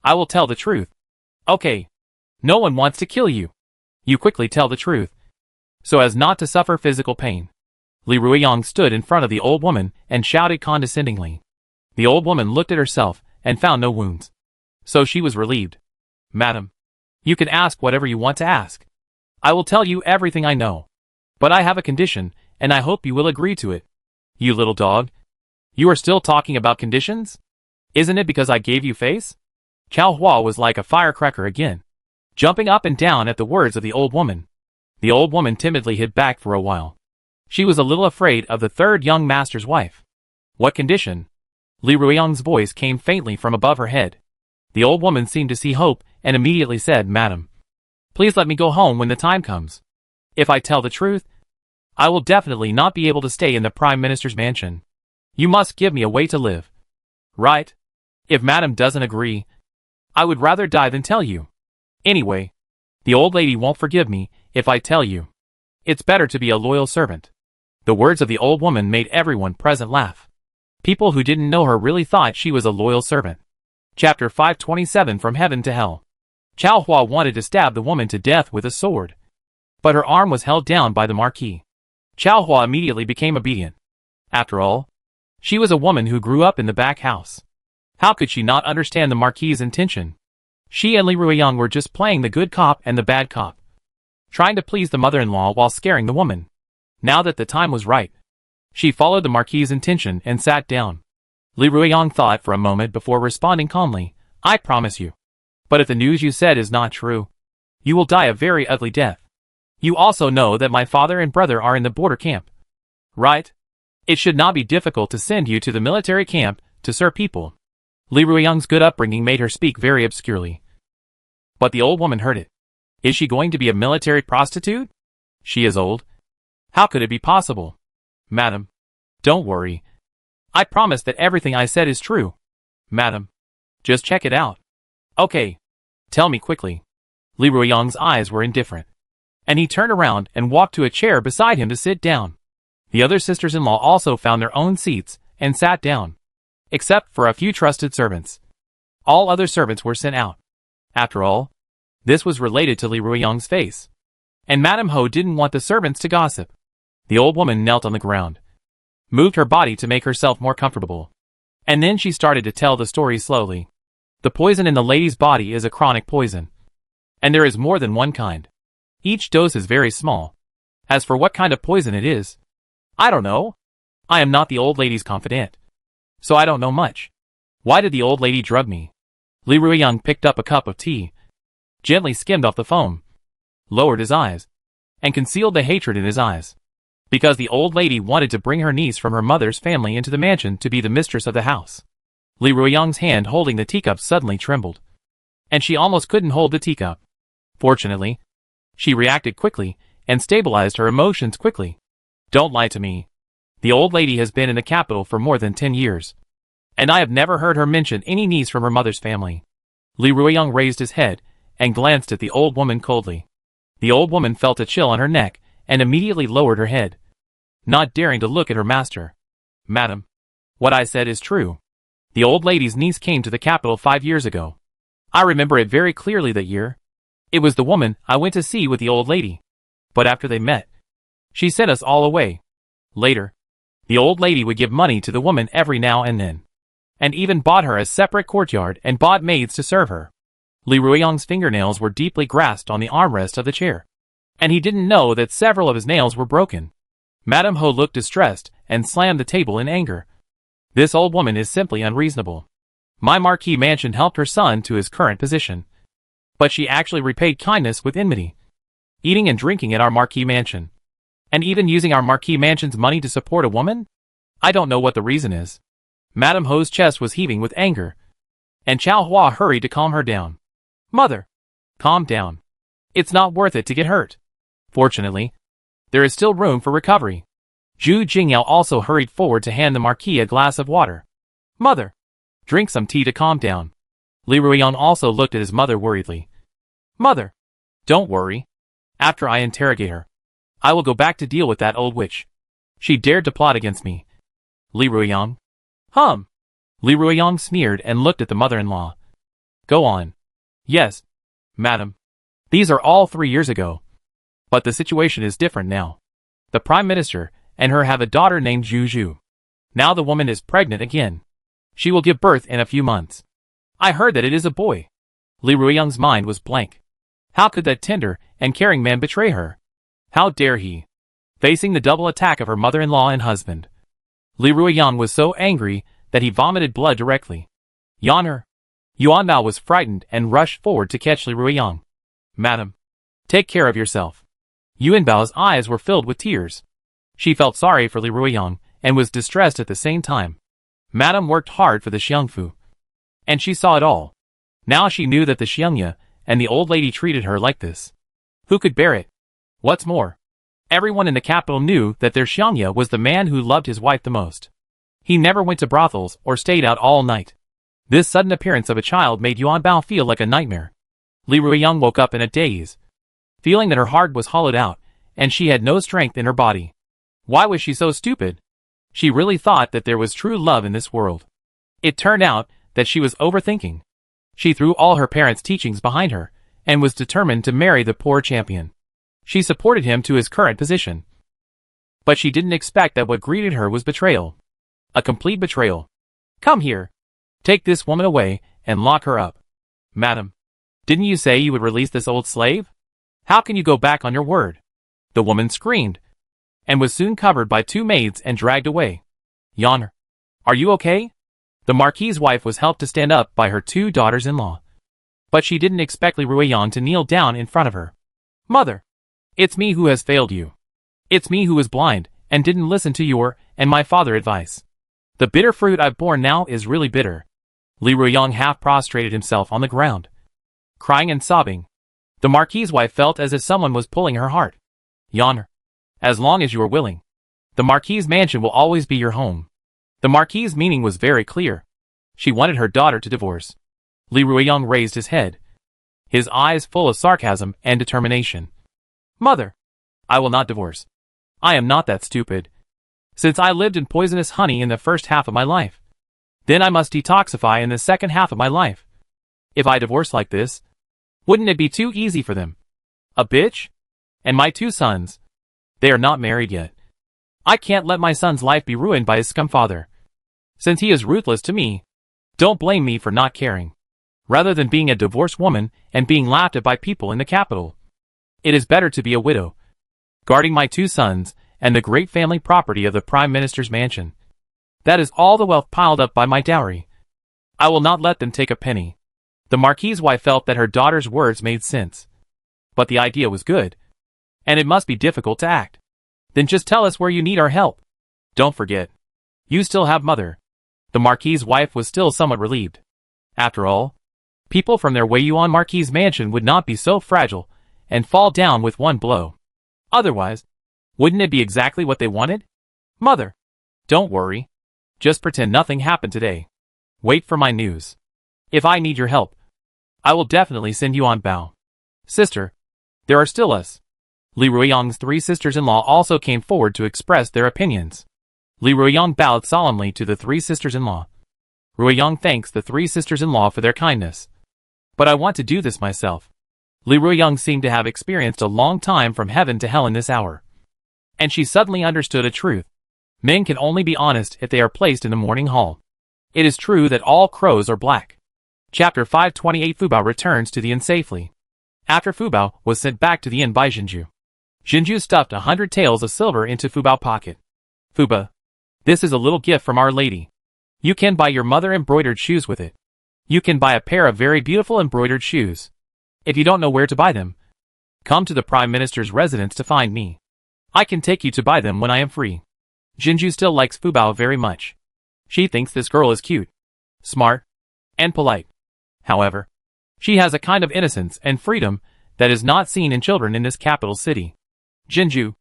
S1: I will tell the truth. Okay. No one wants to kill you. You quickly tell the truth, so as not to suffer physical pain. Li Ruiyang stood in front of the old woman and shouted condescendingly. The old woman looked at herself and found no wounds, so she was relieved. Madam, you can ask whatever you want to ask. I will tell you everything I know. But I have a condition, and I hope you will agree to it. You little dog. You are still talking about conditions? Isn't it because I gave you face? Chow Hua was like a firecracker again, jumping up and down at the words of the old woman. The old woman timidly hid back for a while. She was a little afraid of the third young master's wife. What condition? Li Ruiyang's voice came faintly from above her head. The old woman seemed to see hope and immediately said, Madam, please let me go home when the time comes. If I tell the truth, I will definitely not be able to stay in the Prime Minister's mansion. You must give me a way to live. Right? If Madam doesn't agree, I would rather die than tell you. Anyway, the old lady won't forgive me if I tell you. It's better to be a loyal servant. The words of the old woman made everyone present laugh. People who didn't know her really thought she was a loyal servant. Chapter 527 From Heaven to Hell. Chow Hua wanted to stab the woman to death with a sword, but her arm was held down by the Marquis. Chow Hua immediately became obedient. After all, she was a woman who grew up in the back house. How could she not understand the Marquis's intention? She and Li Ruiyang were just playing the good cop and the bad cop, trying to please the mother-in-law while scaring the woman. Now that the time was right, she followed the Marquis's intention and sat down. Li Ruiyang thought for a moment before responding calmly, I promise you. But if the news you said is not true, you will die a very ugly death. You also know that my father and brother are in the border camp, right? It should not be difficult to send you to the military camp to serve people. Li Ruiyang's good upbringing made her speak very obscurely. But the old woman heard it. Is she going to be a military prostitute? She is old. How could it be possible? Madam, don't worry. I promise that everything I said is true. Madam, just check it out. Okay. Tell me quickly. Li Ruiyang's eyes were indifferent, and he turned around and walked to a chair beside him to sit down. The other sisters-in-law also found their own seats and sat down, except for a few trusted servants. All other servants were sent out. After all, this was related to Li Ruiyang's face, and Madame Ho didn't want the servants to gossip. The old woman knelt on the ground, moved her body to make herself more comfortable, and then she started to tell the story slowly. The poison in the lady's body is a chronic poison, and there is more than one kind. Each dose is very small. As for what kind of poison it is, I don't know. I am not the old lady's confidant, so I don't know much. Why did the old lady drug me? Li Ruiyang picked up a cup of tea, gently skimmed off the foam, lowered his eyes, and concealed the hatred in his eyes. Because the old lady wanted to bring her niece from her mother's family into the mansion to be the mistress of the house. Li Ruiyang's hand holding the teacup suddenly trembled, and she almost couldn't hold the teacup. Fortunately, she reacted quickly and stabilized her emotions quickly. Don't lie to me. The old lady has been in the capital for more than 10 years, and I have never heard her mention any niece from her mother's family. Li Ruiyang raised his head and glanced at the old woman coldly. The old woman felt a chill on her neck and immediately lowered her head, not daring to look at her master. Madam, what I said is true. The old lady's niece came to the capital 5 years ago. I remember it very clearly that year. It was the woman I went to see with the old lady. But after they met, she sent us all away. Later, the old lady would give money to the woman every now and then, and even bought her a separate courtyard and bought maids to serve her. Li Ruiyang's fingernails were deeply grasped on the armrest of the chair, and he didn't know that several of his nails were broken. Madame Ho looked distressed and slammed the table in anger. This old woman is simply unreasonable. My marquis mansion helped her son to his current position, but she actually repaid kindness with enmity, eating and drinking at our marquis mansion, and even using our marquis mansion's money to support a woman? I don't know what the reason is. Madame Ho's chest was heaving with anger, and Chao Hua hurried to calm her down. Mother, calm down. It's not worth it to get hurt. Fortunately, there is still room for recovery. Zhu Jingyao also hurried forward to hand the marquis a glass of water. Mother, drink some tea to calm down. Li Ruiyang also looked at his mother worriedly. Mother, don't worry. After I interrogate her, I will go back to deal with that old witch. She dared to plot against me. Li Ruiyang? Li Ruiyang sneered and looked at the mother-in-law. Go on. Yes, madam. These are all 3 years ago. But the situation is different now. The Prime Minister and her have a daughter named Zhu Zhu. Now the woman is pregnant again. She will give birth in a few months. I heard that it is a boy. Li Ruiyang's mind was blank. How could that tender and caring man betray her? How dare he? Facing the double attack of her mother-in-law and husband, Li Ruiyang was so angry that he vomited blood directly. Yuan Bao was frightened and rushed forward to catch Li Ruiyang. Madam, take care of yourself. Yuan Bao's eyes were filled with tears. She felt sorry for Li Ruiyang and was distressed at the same time. Madam worked hard for the Xiangfu, and she saw it all. Now she knew that the Xiangya and the old lady treated her like this. Who could bear it? What's more, everyone in the capital knew that their Xiangya was the man who loved his wife the most. He never went to brothels or stayed out all night. This sudden appearance of a child made Yuan Bao feel like a nightmare. Li Ruiyang woke up in a daze, feeling that her heart was hollowed out and she had no strength in her body. Why was she so stupid? She really thought that there was true love in this world. It turned out that she was overthinking. She threw all her parents' teachings behind her and was determined to marry the poor champion. She supported him to his current position. But she didn't expect that what greeted her was betrayal. A complete betrayal. Come here. Take this woman away and lock her up. Madam, didn't you say you would release this old slave? How can you go back on your word? The woman screamed, and was soon covered by 2 maids and dragged away. Yuan, are you okay? The marquis's wife was helped to stand up by her 2 daughters-in-law. But she didn't expect Li Ruiyang to kneel down in front of her. Mother, it's me who has failed you. It's me who was blind and didn't listen to your and my father's advice. The bitter fruit I've borne now is really bitter. Li Ruiyang half prostrated himself on the ground, crying and sobbing. The marquis's wife felt as if someone was pulling her heart. Yuan, as long as you are willing, the marquis's mansion will always be your home. The marquis's meaning was very clear. She wanted her daughter to divorce. Li Ruiyang raised his head, his eyes full of sarcasm and determination. Mother, I will not divorce. I am not that stupid. Since I lived in poisonous honey in the first half of my life, then I must detoxify in the second half of my life. If I divorce like this, wouldn't it be too easy for them? A bitch? And my 2 sons, they are not married yet. I can't let my son's life be ruined by his scum father. Since he is ruthless to me, don't blame me for not caring. Rather than being a divorced woman and being laughed at by people in the capital, it is better to be a widow, guarding my 2 sons and the great family property of the Prime Minister's mansion. That is all the wealth piled up by my dowry. I will not let them take a penny. The marquis's wife felt that her daughter's words made sense. But the idea was good, and it must be difficult to act. Then just tell us where you need our help. Don't forget, you still have mother. The marquis's wife was still somewhat relieved. After all, people from their Weiyuan marquis's mansion would not be so fragile and fall down with one blow. Otherwise, wouldn't it be exactly what they wanted? Mother, don't worry. Just pretend nothing happened today. Wait for my news. If I need your help, I will definitely send Yuan Bao. Sister, there are still us. Li Ruiyang's 3 sisters-in-law also came forward to express their opinions. Li Ruiyang bowed solemnly to the 3 sisters-in-law. Ruiyang thanks the 3 sisters-in-law for their kindness. But I want to do this myself. Li Ruiyang seemed to have experienced a long time from heaven to hell in this hour. And she suddenly understood a truth. Men can only be honest if they are placed in the morning hall. It is true that all crows are black. Chapter 528 Fubao returns to the inn safely. After Fubao was sent back to the inn by Jinju, Jinju stuffed 100 taels of silver into Fubao's pocket. Fuba, this is a little gift from Our Lady. You can buy your mother embroidered shoes with it. You can buy a pair of very beautiful embroidered shoes. If you don't know where to buy them, come to the Prime Minister's residence to find me. I can take you to buy them when I am free. Jinju still likes Fubao very much. She thinks this girl is cute, smart, and polite. However, she has a kind of innocence and freedom that is not seen in children in this capital city. Jinju,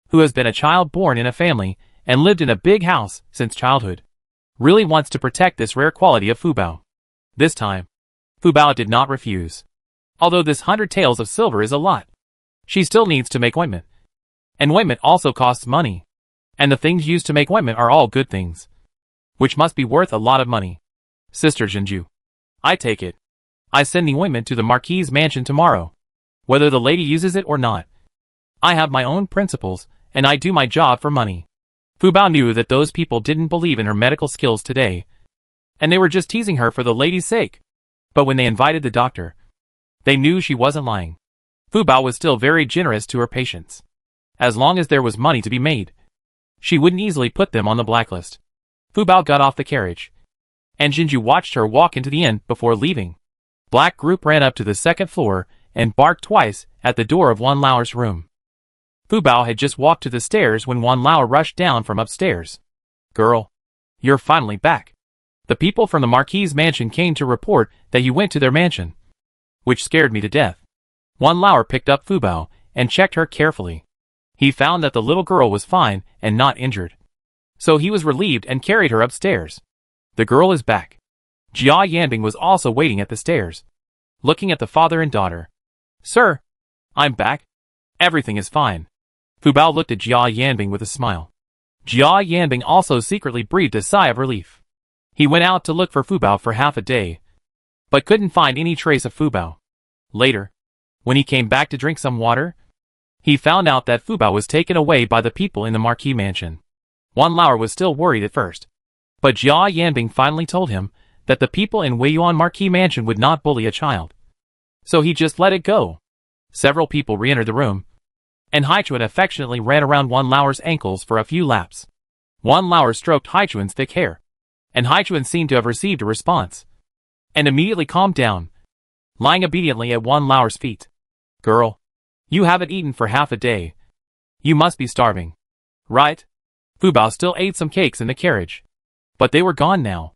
S1: who has been a child born in a family and lived in a big house since childhood, really wants to protect this rare quality of Fubao. This time, Fubao did not refuse. Although this 100 taels of silver is a lot, she still needs to make ointment. And ointment also costs money. And the things used to make ointment are all good things, which must be worth a lot of money. Sister Jinju, I take it. I send the ointment to the Marquis's mansion tomorrow, whether the lady uses it or not. I have my own principles, and I do my job for money. Fubao knew that those people didn't believe in her medical skills today, and they were just teasing her for the lady's sake. But when they invited the doctor, they knew she wasn't lying. Fubao was still very generous to her patients. As long as there was money to be made, she wouldn't easily put them on the blacklist. Fubao got off the carriage, and Jinju watched her walk into the inn before leaving. Black Group ran up to the second floor and barked twice at the door of Wan Lao's room. Fubao had just walked to the stairs when Wan Lao rushed down from upstairs. Girl, you're finally back. The people from the Marquis's mansion came to report that you went to their mansion, which scared me to death. Wan Lao picked up Fubao and checked her carefully. He found that the little girl was fine and not injured. So he was relieved and carried her upstairs. The girl is back. Jia Yanbing was also waiting at the stairs, looking at the father and daughter. Sir, I'm back. Everything is fine. Fubao looked at Jia Yanbing with a smile. Jia Yanbing also secretly breathed a sigh of relief. He went out to look for Fubao for half a day, but couldn't find any trace of Fubao. Later, when he came back to drink some water, he found out that Fubao was taken away by the people in the Marquis mansion. Wan Lao was still worried at first, but Jia Yanbing finally told him that the people in Weiyuan Marquis mansion would not bully a child. So he just let it go. Several people re-entered the room, and Haichuan affectionately ran around Wan Lao's ankles for a few laps. Wan Lao stroked Haichuan's thick hair, and Haichuan seemed to have received a response, and immediately calmed down, lying obediently at Wan Lao's feet. Girl, you haven't eaten for half a day. You must be starving, right? Fubao still ate some cakes in the carriage, but they were gone now.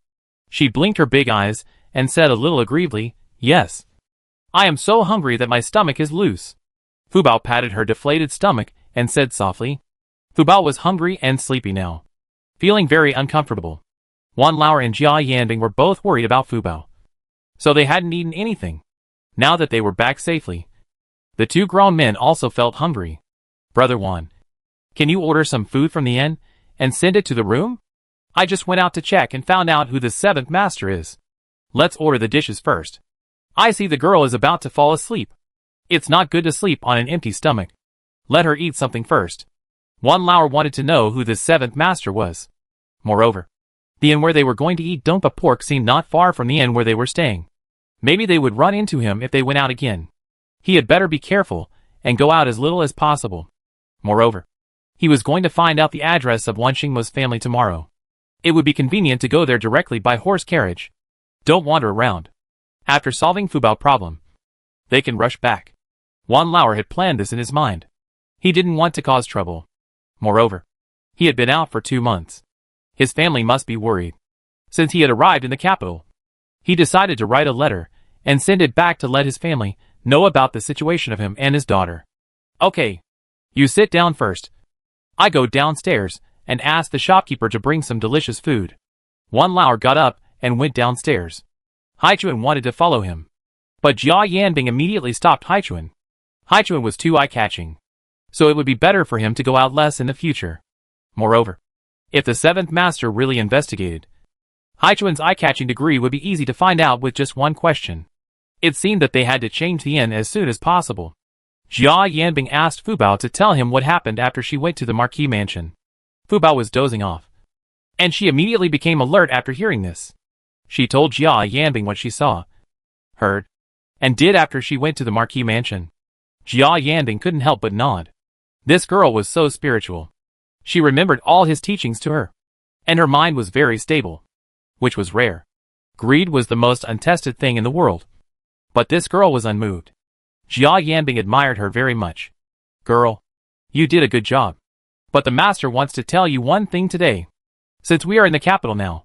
S1: She blinked her big eyes and said a little aggrievedly, yes. I am so hungry that my stomach is loose. Fubao patted her deflated stomach and said softly. Fubao was hungry and sleepy now, feeling very uncomfortable. Wan Lao and Jia Yanbing were both worried about Fubao, so they hadn't eaten anything. Now that they were back safely, the two grown men also felt hungry. Brother Wan, can you order some food from the inn and send it to the room? I just went out to check and found out who the seventh master is. Let's order the dishes first. I see the girl is about to fall asleep. It's not good to sleep on an empty stomach. Let her eat something first. Wan Lao wanted to know who the seventh master was. Moreover, the inn where they were going to eat Dompa pork seemed not far from the inn where they were staying. Maybe they would run into him if they went out again. He had better be careful and go out as little as possible. Moreover, he was going to find out the address of Wan Xingmo's family tomorrow. It would be convenient to go there directly by horse carriage. Don't wander around. After solving Fubao's problem, they can rush back. Wan Lao had planned this in his mind. He didn't want to cause trouble. Moreover, he had been out for 2 months. His family must be worried. Since he had arrived in the capital, he decided to write a letter and send it back to let his family know about the situation of him and his daughter. Okay, you sit down first. I go downstairs and ask the shopkeeper to bring some delicious food. Wan Lao got up and went downstairs. Haichuan wanted to follow him, but Jia Yanbing immediately stopped Haichuan. Haichuan was too eye-catching, so it would be better for him to go out less in the future. Moreover, if the seventh master really investigated, Haichuan's eye-catching degree would be easy to find out with just one question. It seemed that they had to change the inn as soon as possible. Jia Yanbing asked Fubao to tell him what happened after she went to the Marquis mansion. Fubao was dozing off, and she immediately became alert after hearing this. She told Jia Yanbing what she saw, heard, and did after she went to the Marquis mansion. Jia Yanbing couldn't help but nod. This girl was so spiritual. She remembered all his teachings to her, and her mind was very stable, which was rare. Greed was the most untested thing in the world. But this girl was unmoved. Jia Yanbing admired her very much. Girl, you did a good job. But the master wants to tell you one thing today. Since we are in the capital now,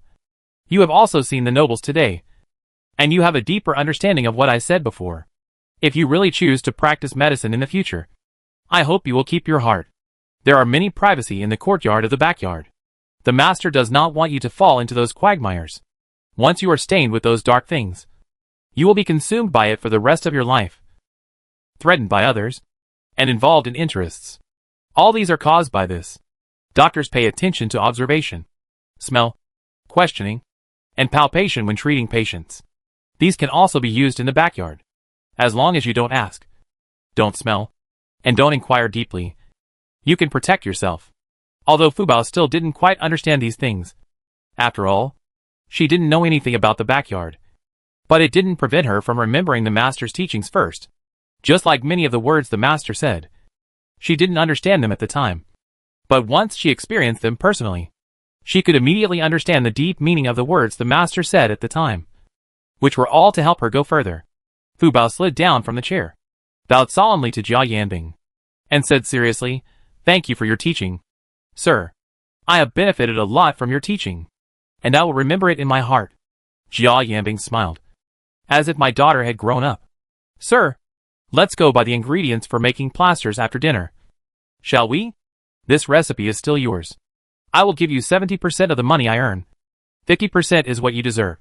S1: you have also seen the nobles today, and you have a deeper understanding of what I said before. If you really choose to practice medicine in the future, I hope you will keep your heart. There are many privacy in the courtyard of the backyard. The master does not want you to fall into those quagmires. Once you are stained with those dark things, you will be consumed by it for the rest of your life, threatened by others, and involved in interests. All these are caused by this. Doctors pay attention to observation, smell, questioning, and palpation when treating patients. These can also be used in the backyard. As long as you don't ask, don't smell, and don't inquire deeply, you can protect yourself. Although Fubao still didn't quite understand these things. After all, she didn't know anything about the backyard. But it didn't prevent her from remembering the master's teachings first. Just like many of the words the master said. She didn't understand them at the time. But once she experienced them personally, she could immediately understand the deep meaning of the words the master said at the time, which were all to help her go further. Fubao slid down from the chair, bowed solemnly to Jia Yanbing, and said seriously, "Thank you for your teaching. Sir, I have benefited a lot from your teaching, and I will remember it in my heart." Jia Yanbing smiled, as if my daughter had grown up. "Sir, let's go buy the ingredients for making plasters after dinner. Shall we? This recipe is still yours. I will give you 70% of the money I earn. 50% is what you deserve,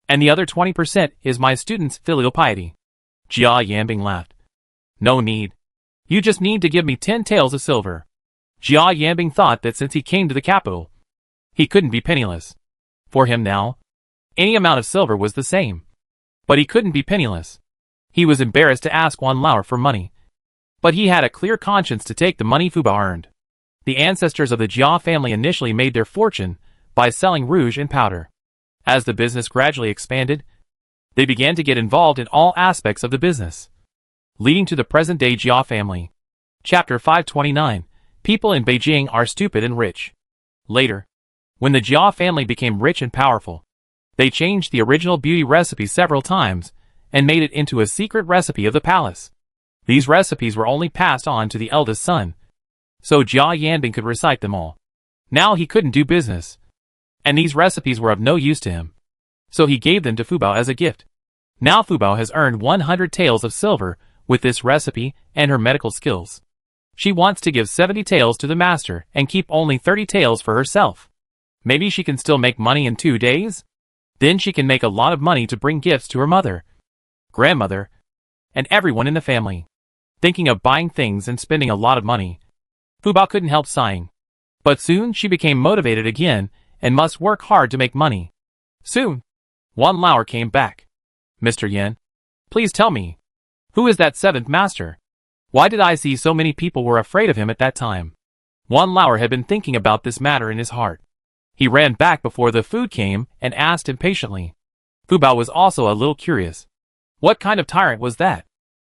S1: and the other 20% is my students' filial piety." Jia Yanbing laughed. "No need. You just need to give me 10 taels of silver." Jia Yanbing thought that since he came to the capital, he couldn't be penniless. For him now, any amount of silver was the same. But he couldn't be penniless. He was embarrassed to ask Wan Lauer for money. But he had a clear conscience to take the money Fubao earned. The ancestors of the Jia family initially made their fortune by selling rouge and powder. As the business gradually expanded, they began to get involved in all aspects of the business, leading to the present-day Jia family. Chapter 529. People in Beijing are stupid and rich. Later, when the Jia family became rich and powerful, they changed the original beauty recipe several times and made it into a secret recipe of the palace. These recipes were only passed on to the eldest son, so Jia Yanbing could recite them all. Now he couldn't do business, and these recipes were of no use to him, so he gave them to Fubao as a gift. Now Fubao has earned 100 taels of silver with this recipe and her medical skills. She wants to give 70 taels to the master and keep only 30 taels for herself. Maybe she can still make money in 2 days? Then she can make a lot of money to bring gifts to her mother, grandmother, and everyone in the family. Thinking of buying things and spending a lot of money, Fubao couldn't help sighing. But soon she became motivated again and must work hard to make money. Soon, Wan Lauer came back. "Mr. Yan, please tell me, who is that 7th master? Why did I see so many people were afraid of him at that time?" Wan Lauer had been thinking about this matter in his heart. He ran back before the food came and asked impatiently. Fubao was also a little curious. What kind of tyrant was that?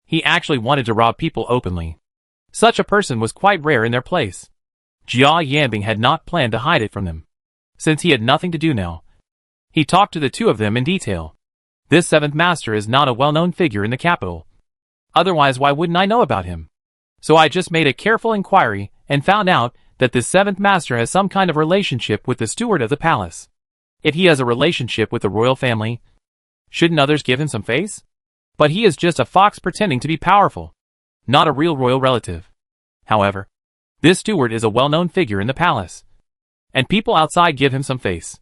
S1: He actually wanted to rob people openly. Such a person was quite rare in their place. Jia Yanbing had not planned to hide it from them, since he had nothing to do now. He talked to the two of them in detail. This 7th master is not a well-known figure in the capital. Otherwise, why wouldn't I know about him? So I just made a careful inquiry and found out that this 7th master has some kind of relationship with the steward of the palace. If he has a relationship with the royal family, shouldn't others give him some face? But he is just a fox pretending to be powerful, not a real royal relative. However, this steward is a well-known figure in the palace, and people outside give him some face.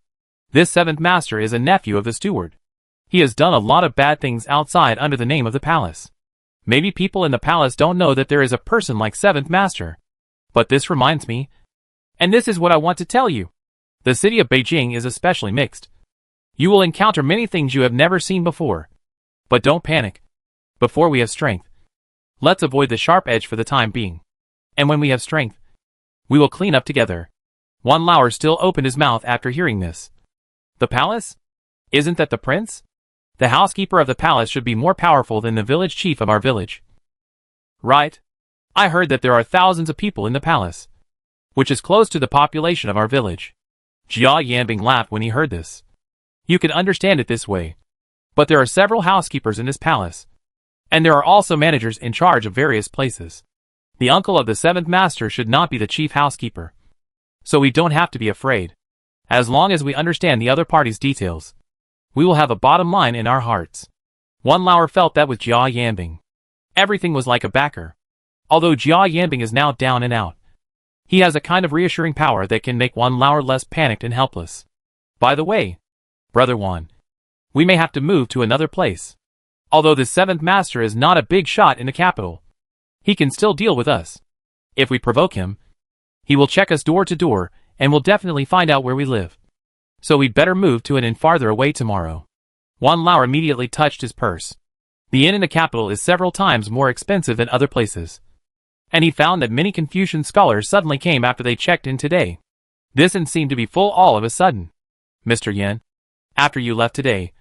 S1: This 7th master is a nephew of the steward. He has done a lot of bad things outside under the name of the palace. Maybe people in the palace don't know that there is a person like 7th master. But this reminds me, and this is what I want to tell you. The city of Beijing is especially mixed. You will encounter many things you have never seen before. But don't panic. Before we have strength, let's avoid the sharp edge for the time being. And when we have strength, we will clean up together. Wan Lauer still opened his mouth after hearing this. The palace? Isn't that the prince? The housekeeper of the palace should be more powerful than the village chief of our village. Right? I heard that there are thousands of people in the palace, which is close to the population of our village. Jia Yanbing laughed when he heard this. You can understand it this way. But there are several housekeepers in this palace, and there are also managers in charge of various places. The uncle of the seventh master should not be the chief housekeeper. So we don't have to be afraid. As long as we understand the other party's details, we will have a bottom line in our hearts. Wan Lauer felt that with Jia Yanbing. Everything was like a backer. Although Jia Yanbing is now down and out, he has a kind of reassuring power that can make Wan Lauer less panicked and helpless. By the way, Brother Wan, we may have to move to another place. Although the seventh master is not a big shot in the capital, he can still deal with us. If we provoke him, he will check us door to door and will definitely find out where we live. So we'd better move to an inn farther away tomorrow. Wan Lauer immediately touched his purse. The inn in the capital is several times more expensive than other places. And he found that many Confucian scholars suddenly came after they checked in today. This inn seemed to be full all of a sudden. Mr. Yan, after you left today,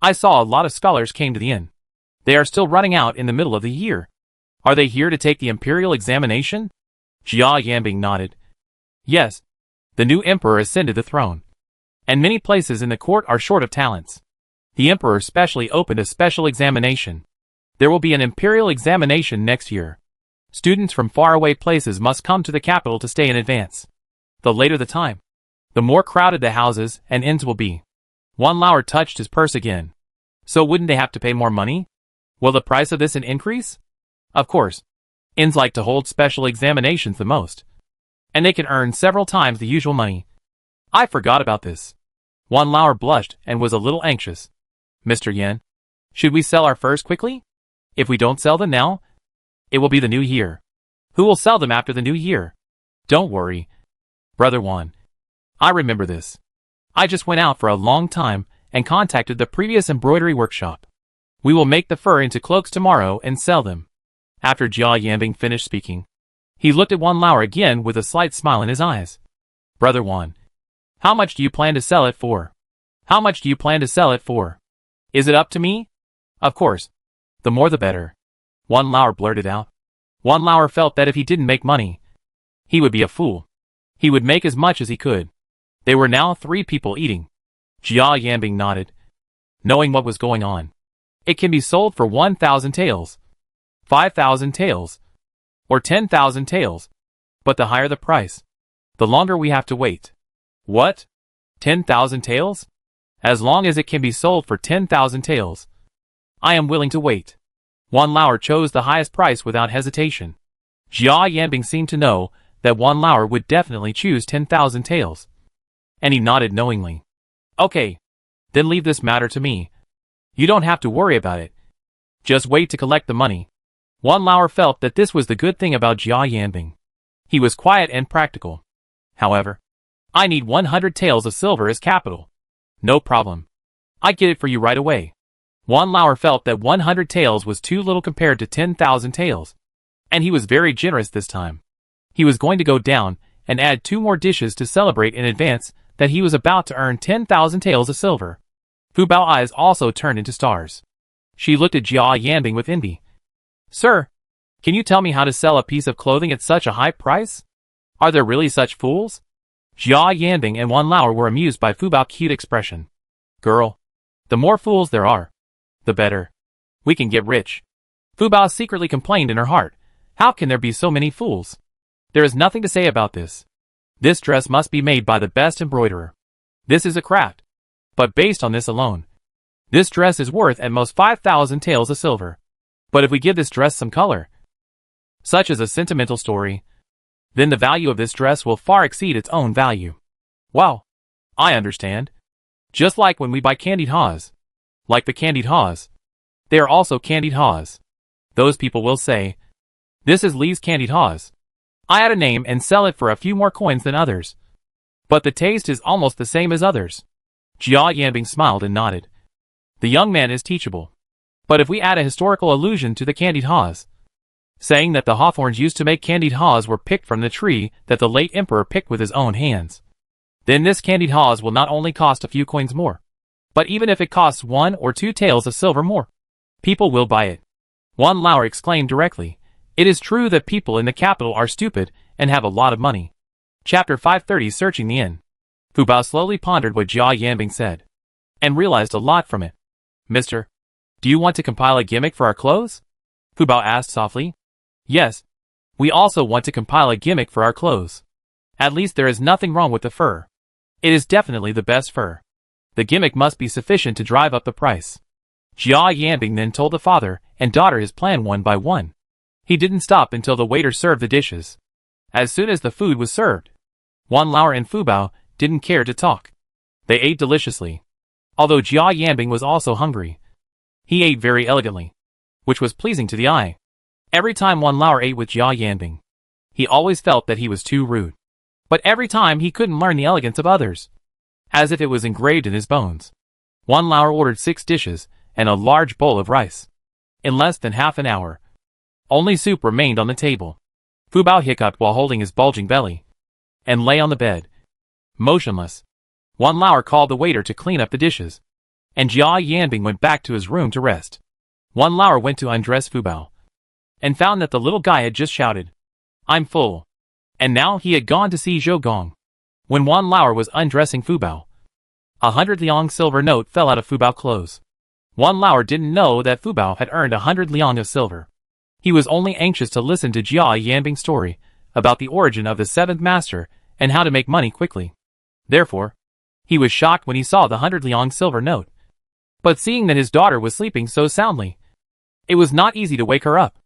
S1: I saw a lot of scholars came to the inn. They are still running out in the middle of the year. Are they here to take the imperial examination? Jia Yanbing nodded. Yes. The new emperor ascended the throne. And many places in the court are short of talents. The emperor specially opened a special examination. There will be an imperial examination next year. Students from faraway places must come to the capital to stay in advance. The later the time, the more crowded the houses and inns will be. Wan Lauer touched his purse again. So wouldn't they have to pay more money? Will the price of this inn increase? Of course. Inns like to hold special examinations the most. And they can earn several times the usual money. I forgot about this. Wan Lauer blushed and was a little anxious. Mr. Yan, should we sell our furs quickly? If we don't sell them now, it will be the new year. Who will sell them after the new year? Don't worry, Brother Wan. I remember this. I just went out for a long time and contacted the previous embroidery workshop. We will make the fur into cloaks tomorrow and sell them. After Jia Yanbing finished speaking, he looked at Wan Lauer again with a slight smile in his eyes. Brother Wan, how much do you plan to sell it for? How much do you plan to sell it for? Is it up to me? Of course. The more the better. Wan Lauer blurted out. Wan Lauer felt that if he didn't make money, he would be a fool. He would make as much as he could. There were now 3 people eating. Jia Yanbing nodded, knowing what was going on. It can be sold for 1,000 taels, 5,000 taels, or 10,000 taels. But the higher the price, the longer we have to wait. What? 10,000 taels? As long as it can be sold for 10,000 taels, I am willing to wait. Wan Lauer chose the highest price without hesitation. Jia Yanbing seemed to know that Wan Lauer would definitely choose 10,000 taels. And he nodded knowingly. Okay. Then leave this matter to me. You don't have to worry about it. Just wait to collect the money. Wan Lauer felt that this was the good thing about Jia Yanbing. He was quiet and practical. However, I need 100 taels of silver as capital. No problem. I get it for you right away. Wan Lauer felt that 100 taels was too little compared to 10,000 taels. And he was very generous this time. He was going to go down and add 2 more dishes to celebrate in advance that he was about to earn 10,000 taels of silver. Fu Bao's eyes also turned into stars. She looked at Jia Yanbing with envy. Sir, can you tell me how to sell a piece of clothing at such a high price? Are there really such fools? Jia Yanbing and Wan Lauer were amused by Fu Bao's cute expression. Girl, the more fools there are, the better. We can get rich. Fu Bao secretly complained in her heart. How can there be so many fools? There is nothing to say about this. This dress must be made by the best embroiderer. This is a craft. But based on this alone, this dress is worth at most 5,000 taels of silver. But if we give this dress some color, such as a sentimental story, then the value of this dress will far exceed its own value. Wow. I understand. Just like when we buy candied haws. Like the candied haws. They are also candied haws. Those people will say, this is Lee's candied haws. I add a name and sell it for a few more coins than others. But the taste is almost the same as others. Jia Yanbing smiled and nodded. The young man is teachable. But if we add a historical allusion to the candied haws, saying that the hawthorns used to make candied haws were picked from the tree that the late emperor picked with his own hands, then this candied haws will not only cost a few coins more, But even if it costs 1 or 2 taels of silver more, people will buy it. One Lauer exclaimed directly, "It is true that people in the capital are stupid and have a lot of money." Chapter 530 Searching the Inn. Fu Bao slowly pondered what Jia Yanbing said, and realized a lot from it. "Mister, do you want to compile a gimmick for our clothes?" Fu Bao asked softly. "Yes. We also want to compile a gimmick for our clothes. At least there is nothing wrong with the fur. It is definitely the best fur. The gimmick must be sufficient to drive up the price." Jia Yanbing then told the father and daughter his plan one by one. He didn't stop until the waiter served the dishes. As soon as the food was served, Wan Lauer and Fu Bao didn't care to talk. They ate deliciously. Although Jia Yanbing was also hungry, he ate very elegantly, which was pleasing to the eye. Every time Wan Lauer ate with Jia Yanbing, he always felt that he was too rude. But every time he couldn't learn the elegance of others, as if it was engraved in his bones. Wan Lauer ordered 6 dishes and a large bowl of rice. In less than half an hour, only soup remained on the table. Fu Bao hiccuped while holding his bulging belly, and lay on the bed, motionless. Wan Lauer called the waiter to clean up the dishes, and Jia Yanbing went back to his room to rest. Wan Lauer went to undress Fu Bao, and found that the little guy had just shouted, "I'm full." And now he had gone to see Zhou Gong. When Wan Lauer was undressing Fu Bao, 100 liang silver note fell out of Fu Bao clothes. Wan Lauer didn't know that Fu Bao had earned 100 liang of silver. He was only anxious to listen to Jia Yanbing's story about the origin of the 7th master and how to make money quickly. Therefore, he was shocked when he saw the 100 liang silver note. But seeing that his daughter was sleeping so soundly, it was not easy to wake her up.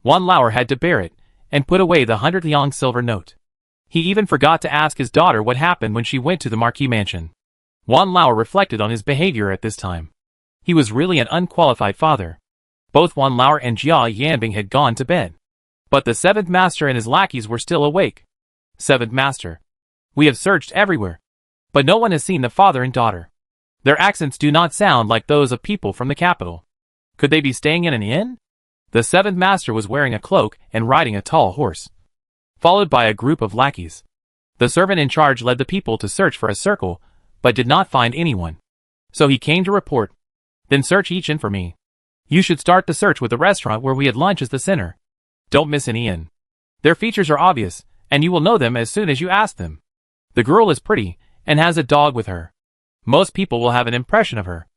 S1: Wan Lauer had to bear it and put away the 100 liang silver note. He even forgot to ask his daughter what happened when she went to the Marquis mansion. Wan Lauer reflected on his behavior at this time. He was really an unqualified father. Both Wan Lauer and Jia Yanbing had gone to bed. But the 7th master and his lackeys were still awake. "7th master, we have searched everywhere, but no one has seen the father and daughter. Their accents do not sound like those of people from the capital. Could they be staying in an inn?" The 7th master was wearing a cloak and riding a tall horse, followed by a group of lackeys. The servant in charge led the people to search for a circle, but did not find anyone. So he came to report, "Then search each inn for me. You should start the search with the restaurant where we had lunch as the center. Don't miss any inn. Their features are obvious, and you will know them as soon as you ask them. The girl is pretty, and has a dog with her. Most people will have an impression of her.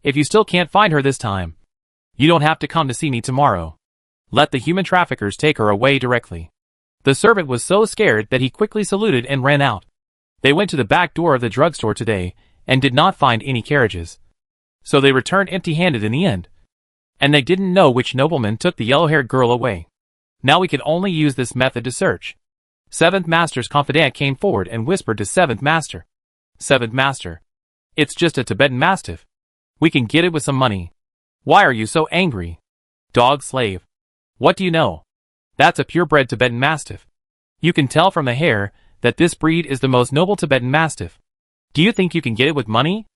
S1: If you still can't find her this time, you don't have to come to see me tomorrow. Let the human traffickers take her away directly." The servant was so scared that he quickly saluted and ran out. They went to the back door of the drugstore today, and did not find any carriages. So they returned empty-handed in the end. And they didn't know which nobleman took the yellow-haired girl away. Now we could only use this method to search. 7th Master's confidant came forward and whispered to 7th Master. "7th Master, it's just a Tibetan Mastiff. We can get it with some money. Why are you so angry? Dog slave. What do you know? That's a purebred Tibetan Mastiff. You can tell from the hair that this breed is the most noble Tibetan Mastiff. Do you think you can get it with money?"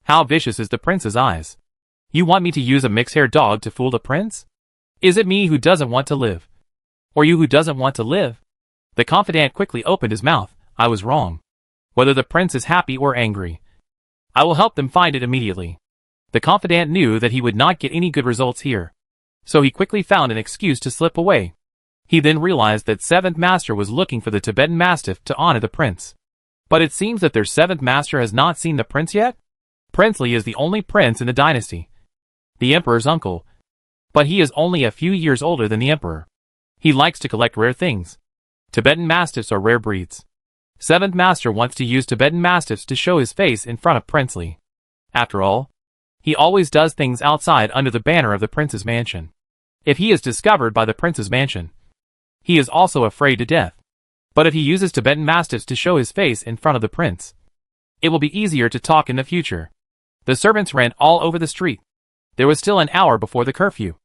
S1: How vicious is the prince's eyes. You want me to use a mixed-haired dog to fool the prince? Is it me who doesn't want to live? Or you who doesn't want to live? The confidant quickly opened his mouth. "I was wrong. Whether the prince is happy or angry, I will help them find it immediately." The confidant knew that he would not get any good results here, so he quickly found an excuse to slip away. He then realized that 7th Master was looking for the Tibetan Mastiff to honor the prince. But it seems that their 7th Master has not seen the prince yet? Prince Li is the only prince in the dynasty, the emperor's uncle, but he is only a few years older than the emperor. He likes to collect rare things. Tibetan Mastiffs are rare breeds. 7th Master wants to use Tibetan Mastiffs to show his face in front of Prince Li. After all, he always does things outside under the banner of the prince's mansion. If he is discovered by the prince's mansion, he is also afraid to death. But if he uses Tibetan Mastiffs to show his face in front of the prince, it will be easier to talk in the future. The servants ran all over the street. There was still an hour before the curfew,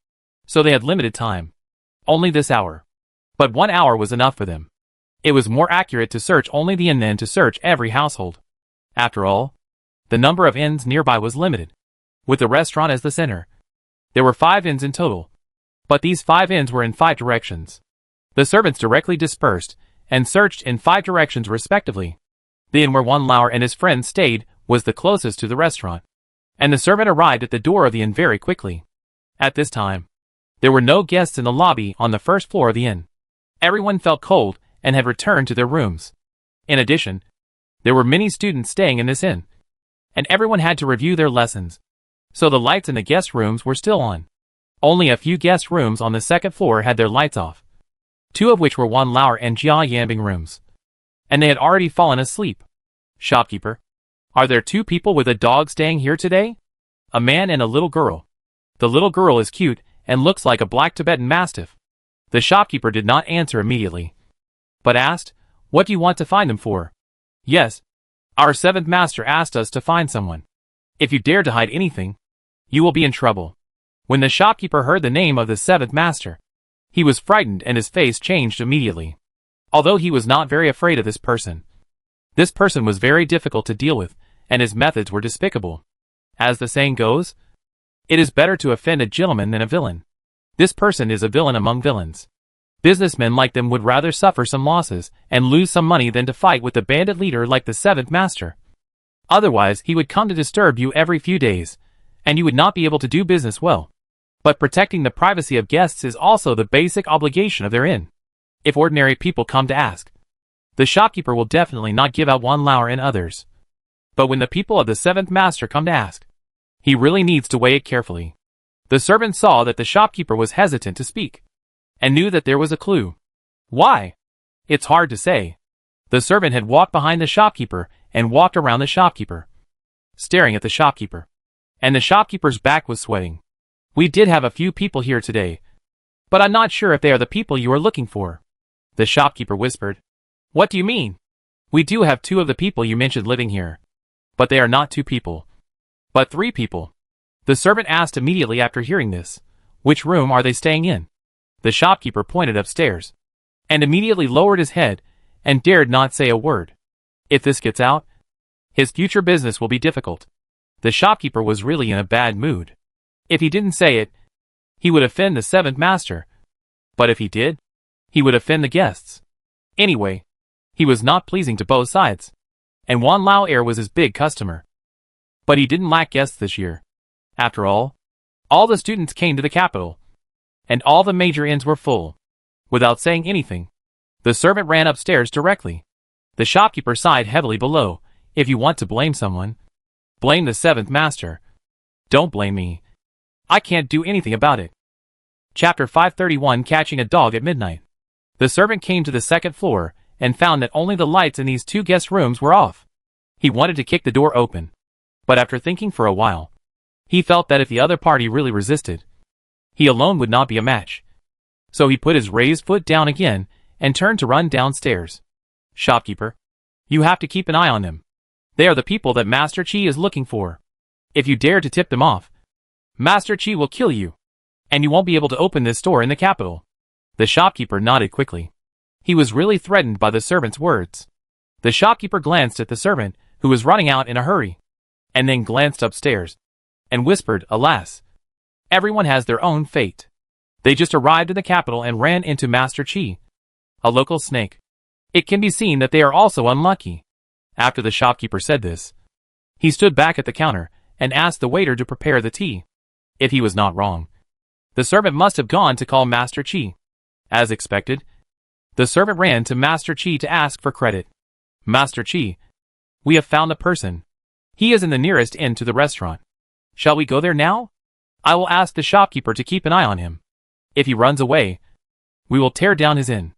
S1: so they had limited time. Only this hour. But 1 hour was enough for them. It was more accurate to search only the inn than to search every household. After all, the number of inns nearby was limited. With the restaurant as the center, there were 5 inns in total. But these 5 inns were in 5 directions. The servants directly dispersed and searched in 5 directions respectively. The inn where Wan Lauer and his friends stayed was the closest to the restaurant. and the servant arrived at the door of the inn very quickly. At this time, there were no guests in the lobby on the first floor of the inn. Everyone felt cold and had returned to their rooms. In addition, there were many students staying in this inn, and everyone had to review their lessons, so the lights in the guest rooms were still on. Only a few guest rooms on the second floor had their lights off, two of which were Wan Lauer and Jia Yanbing rooms, and they had already fallen asleep. Shopkeeper, are there two people with a dog staying here today? A man and a little girl. The little girl is cute and looks like a black Tibetan Mastiff. The shopkeeper did not answer immediately, but asked, what do you want to find them for? Yes, our seventh master asked us to find someone. If you dare to hide anything, you will be in trouble. When the shopkeeper heard the name of the seventh master, he was frightened and his face changed immediately. Although he was not very afraid of this person was very difficult to deal with, and his methods were despicable. As the saying goes, it is better to offend a gentleman than a villain. This person is a villain among villains. Businessmen like them would rather suffer some losses and lose some money than to fight with a bandit leader like the seventh master. Otherwise, he would come to disturb you every few days, and you would not be able to do business well. But protecting the privacy of guests is also the basic obligation of their inn. If ordinary people come to ask, the shopkeeper will definitely not give out Wan Lauer and others. But when the people of the seventh master come to ask, he really needs to weigh it carefully. The servant saw that the shopkeeper was hesitant to speak, and knew that there was a clue. Why? It's hard to say. The servant had walked behind the shopkeeper and walked around the shopkeeper, staring at the shopkeeper. And the shopkeeper's back was sweating. We did have a few people here today, but I'm not sure if they are the people you are looking for. The shopkeeper whispered. What do you mean? We do have two of the people you mentioned living here, but they are not two people, but three people. The servant asked immediately after hearing this, which room are they staying in? The shopkeeper pointed upstairs, and immediately lowered his head, and dared not say a word. If this gets out, his future business will be difficult. The shopkeeper was really in a bad mood. If he didn't say it, he would offend the seventh master. But if he did, he would offend the guests. Anyway, he was not pleasing to both sides, and Wan Lauer was his big customer. But he didn't lack guests this year. After all the students came to the capital, and all the major inns were full. Without saying anything, the servant ran upstairs directly. The shopkeeper sighed heavily below. If you want to blame someone, blame the seventh master. Don't blame me. I can't do anything about it. Chapter 531 Catching a Dog at Midnight. The servant came to the second floor and found that only the lights in these two guest rooms were off. He wanted to kick the door open, but after thinking for a while, he felt that if the other party really resisted, he alone would not be a match. So he put his raised foot down again and turned to run downstairs. Shopkeeper, you have to keep an eye on them. They are the people that Master Chi is looking for. If you dare to tip them off, Master Chi will kill you, and you won't be able to open this store in the capital. The shopkeeper nodded quickly. He was really threatened by the servant's words. The shopkeeper glanced at the servant, who was running out in a hurry, and then glanced upstairs, and whispered, alas, everyone has their own fate. They just arrived in the capital and ran into Master Chi, a local snake. It can be seen that they are also unlucky. After the shopkeeper said this, he stood back at the counter and asked the waiter to prepare the tea. If he was not wrong, the servant must have gone to call Master Chi. As expected, the servant ran to Master Chi to ask for credit. Master Chi, we have found a person. He is in the nearest inn to the restaurant. Shall we go there now? I will ask the shopkeeper to keep an eye on him. If he runs away, we will tear down his inn.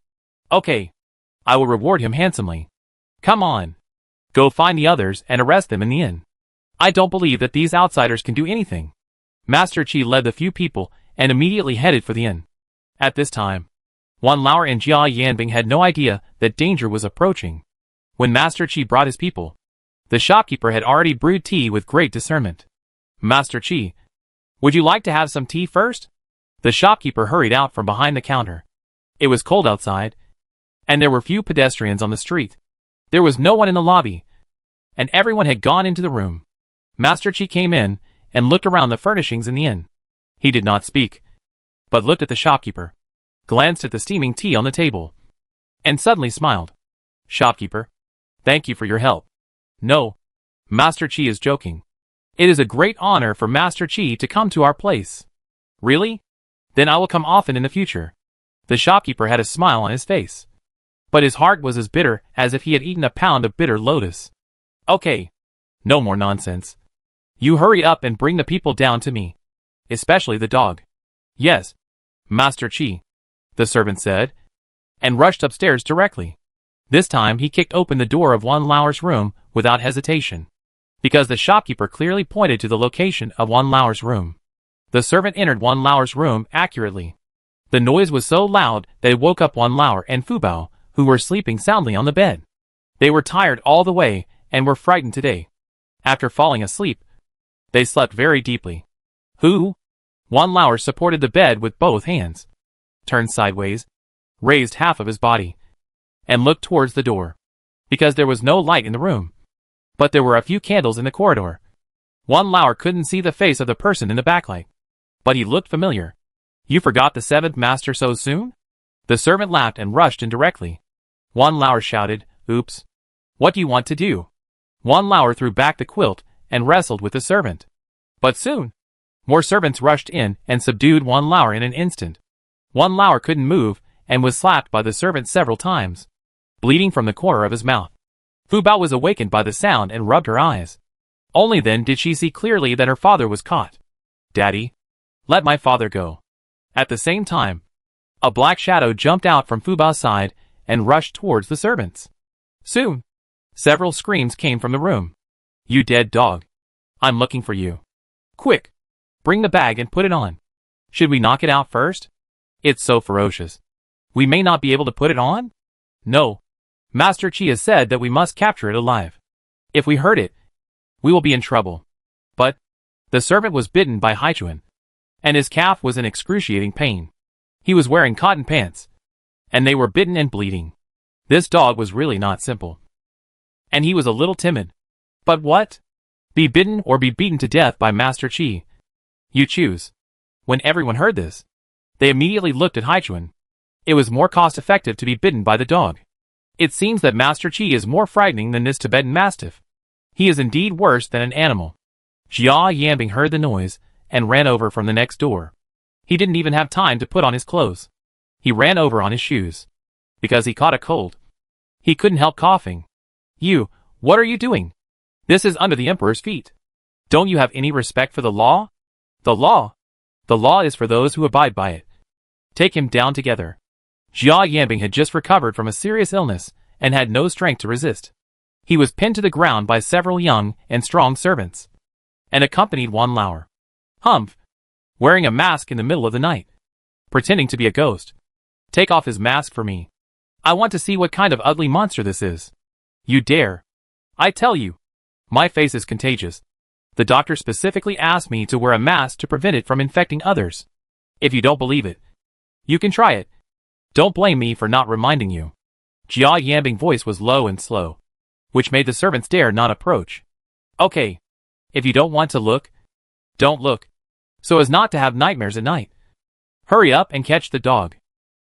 S1: Okay. I will reward him handsomely. Come on. Go find the others and arrest them in the inn. I don't believe that these outsiders can do anything. Master Chi led the few people and immediately headed for the inn. At this time, Wan Lauer and Jia Yanbing had no idea that danger was approaching. When Master Chi brought his people, the shopkeeper had already brewed tea with great discernment. Master Chi, would you like to have some tea first? The shopkeeper hurried out from behind the counter. It was cold outside, and there were few pedestrians on the street. There was no one in the lobby, and everyone had gone into the room. Master Chi came in and looked around the furnishings in the inn. He did not speak, but looked at the shopkeeper, glanced at the steaming tea on the table, and suddenly smiled. Shopkeeper, thank you for your help. No, Master Chi is joking. It is a great honor for Master Qi to come to our place. Really? Then I will come often in the future. The shopkeeper had a smile on his face, but his heart was as bitter as if he had eaten a pound of bitter lotus. Okay. No more nonsense. You hurry up and bring the people down to me. Especially the dog. Yes, Master Qi, the servant said, and rushed upstairs directly. This time he kicked open the door of Wan Lauer's room without hesitation, because the shopkeeper clearly pointed to the location of Wan Lauer's room. The servant entered Wan Lauer's room accurately. The noise was so loud that it woke up Wan Lauer and Fu Bao, who were sleeping soundly on the bed. They were tired all the way and were frightened today. After falling asleep, they slept very deeply. Wan Lauer supported the bed with both hands, turned sideways, raised half of his body, and looked towards the door, because there was no light in the room. But there were a few candles in the corridor. Wan Lauer couldn't see the face of the person in the backlight, but he looked familiar. You forgot the seventh master so soon? The servant laughed and rushed in directly. Wan Lauer shouted, Oops. What do you want to do? Wan Lauer threw back the quilt and wrestled with the servant. But soon, more servants rushed in and subdued Wan Lauer in an instant. Wan Lauer couldn't move and was slapped by the servant several times, bleeding from the corner of his mouth. Fu Bao was awakened by the sound and rubbed her eyes. Only then did she see clearly that her father was caught. Daddy, let my father go. At the same time, a black shadow jumped out from Fu Bao's side and rushed towards the servants. Soon, several screams came from the room. You dead dog. I'm looking for you. Quick, bring the bag and put it on. Should we knock it out first? It's so ferocious. We may not be able to put it on? No. Master Qi has said that we must capture it alive. If we hurt it, we will be in trouble. But the servant was bitten by Haichuan, and his calf was in excruciating pain. He was wearing cotton pants, and they were bitten and bleeding. This dog was really not simple. And he was a little timid. But what? Be bitten or be beaten to death by Master Qi? You choose. When everyone heard this, they immediately looked at Haichuan. It was more cost-effective to be bitten by the dog. It seems that Master Qi is more frightening than this Tibetan Mastiff. He is indeed worse than an animal. Jia Yanbing heard the noise and ran over from the next door. He didn't even have time to put on his clothes. He ran over on his shoes, because he caught a cold. He couldn't help coughing. You, what are you doing? This is under the emperor's feet. Don't you have any respect for the law? The law? The law is for those who abide by it. Take him down together. Jia Yanbing had just recovered from a serious illness and had no strength to resist. He was pinned to the ground by several young and strong servants, and accompanied Wan Lauer. Humph! Wearing a mask in the middle of the night, pretending to be a ghost. Take off his mask for me. I want to see what kind of ugly monster this is. You dare. I tell you, my face is contagious. The doctor specifically asked me to wear a mask to prevent it from infecting others. If you don't believe it, you can try it. Don't blame me for not reminding you. Jia Yanbing's voice was low and slow, which made the servants dare not approach. Okay. If you don't want to look, don't look, so as not to have nightmares at night. Hurry up and catch the dog.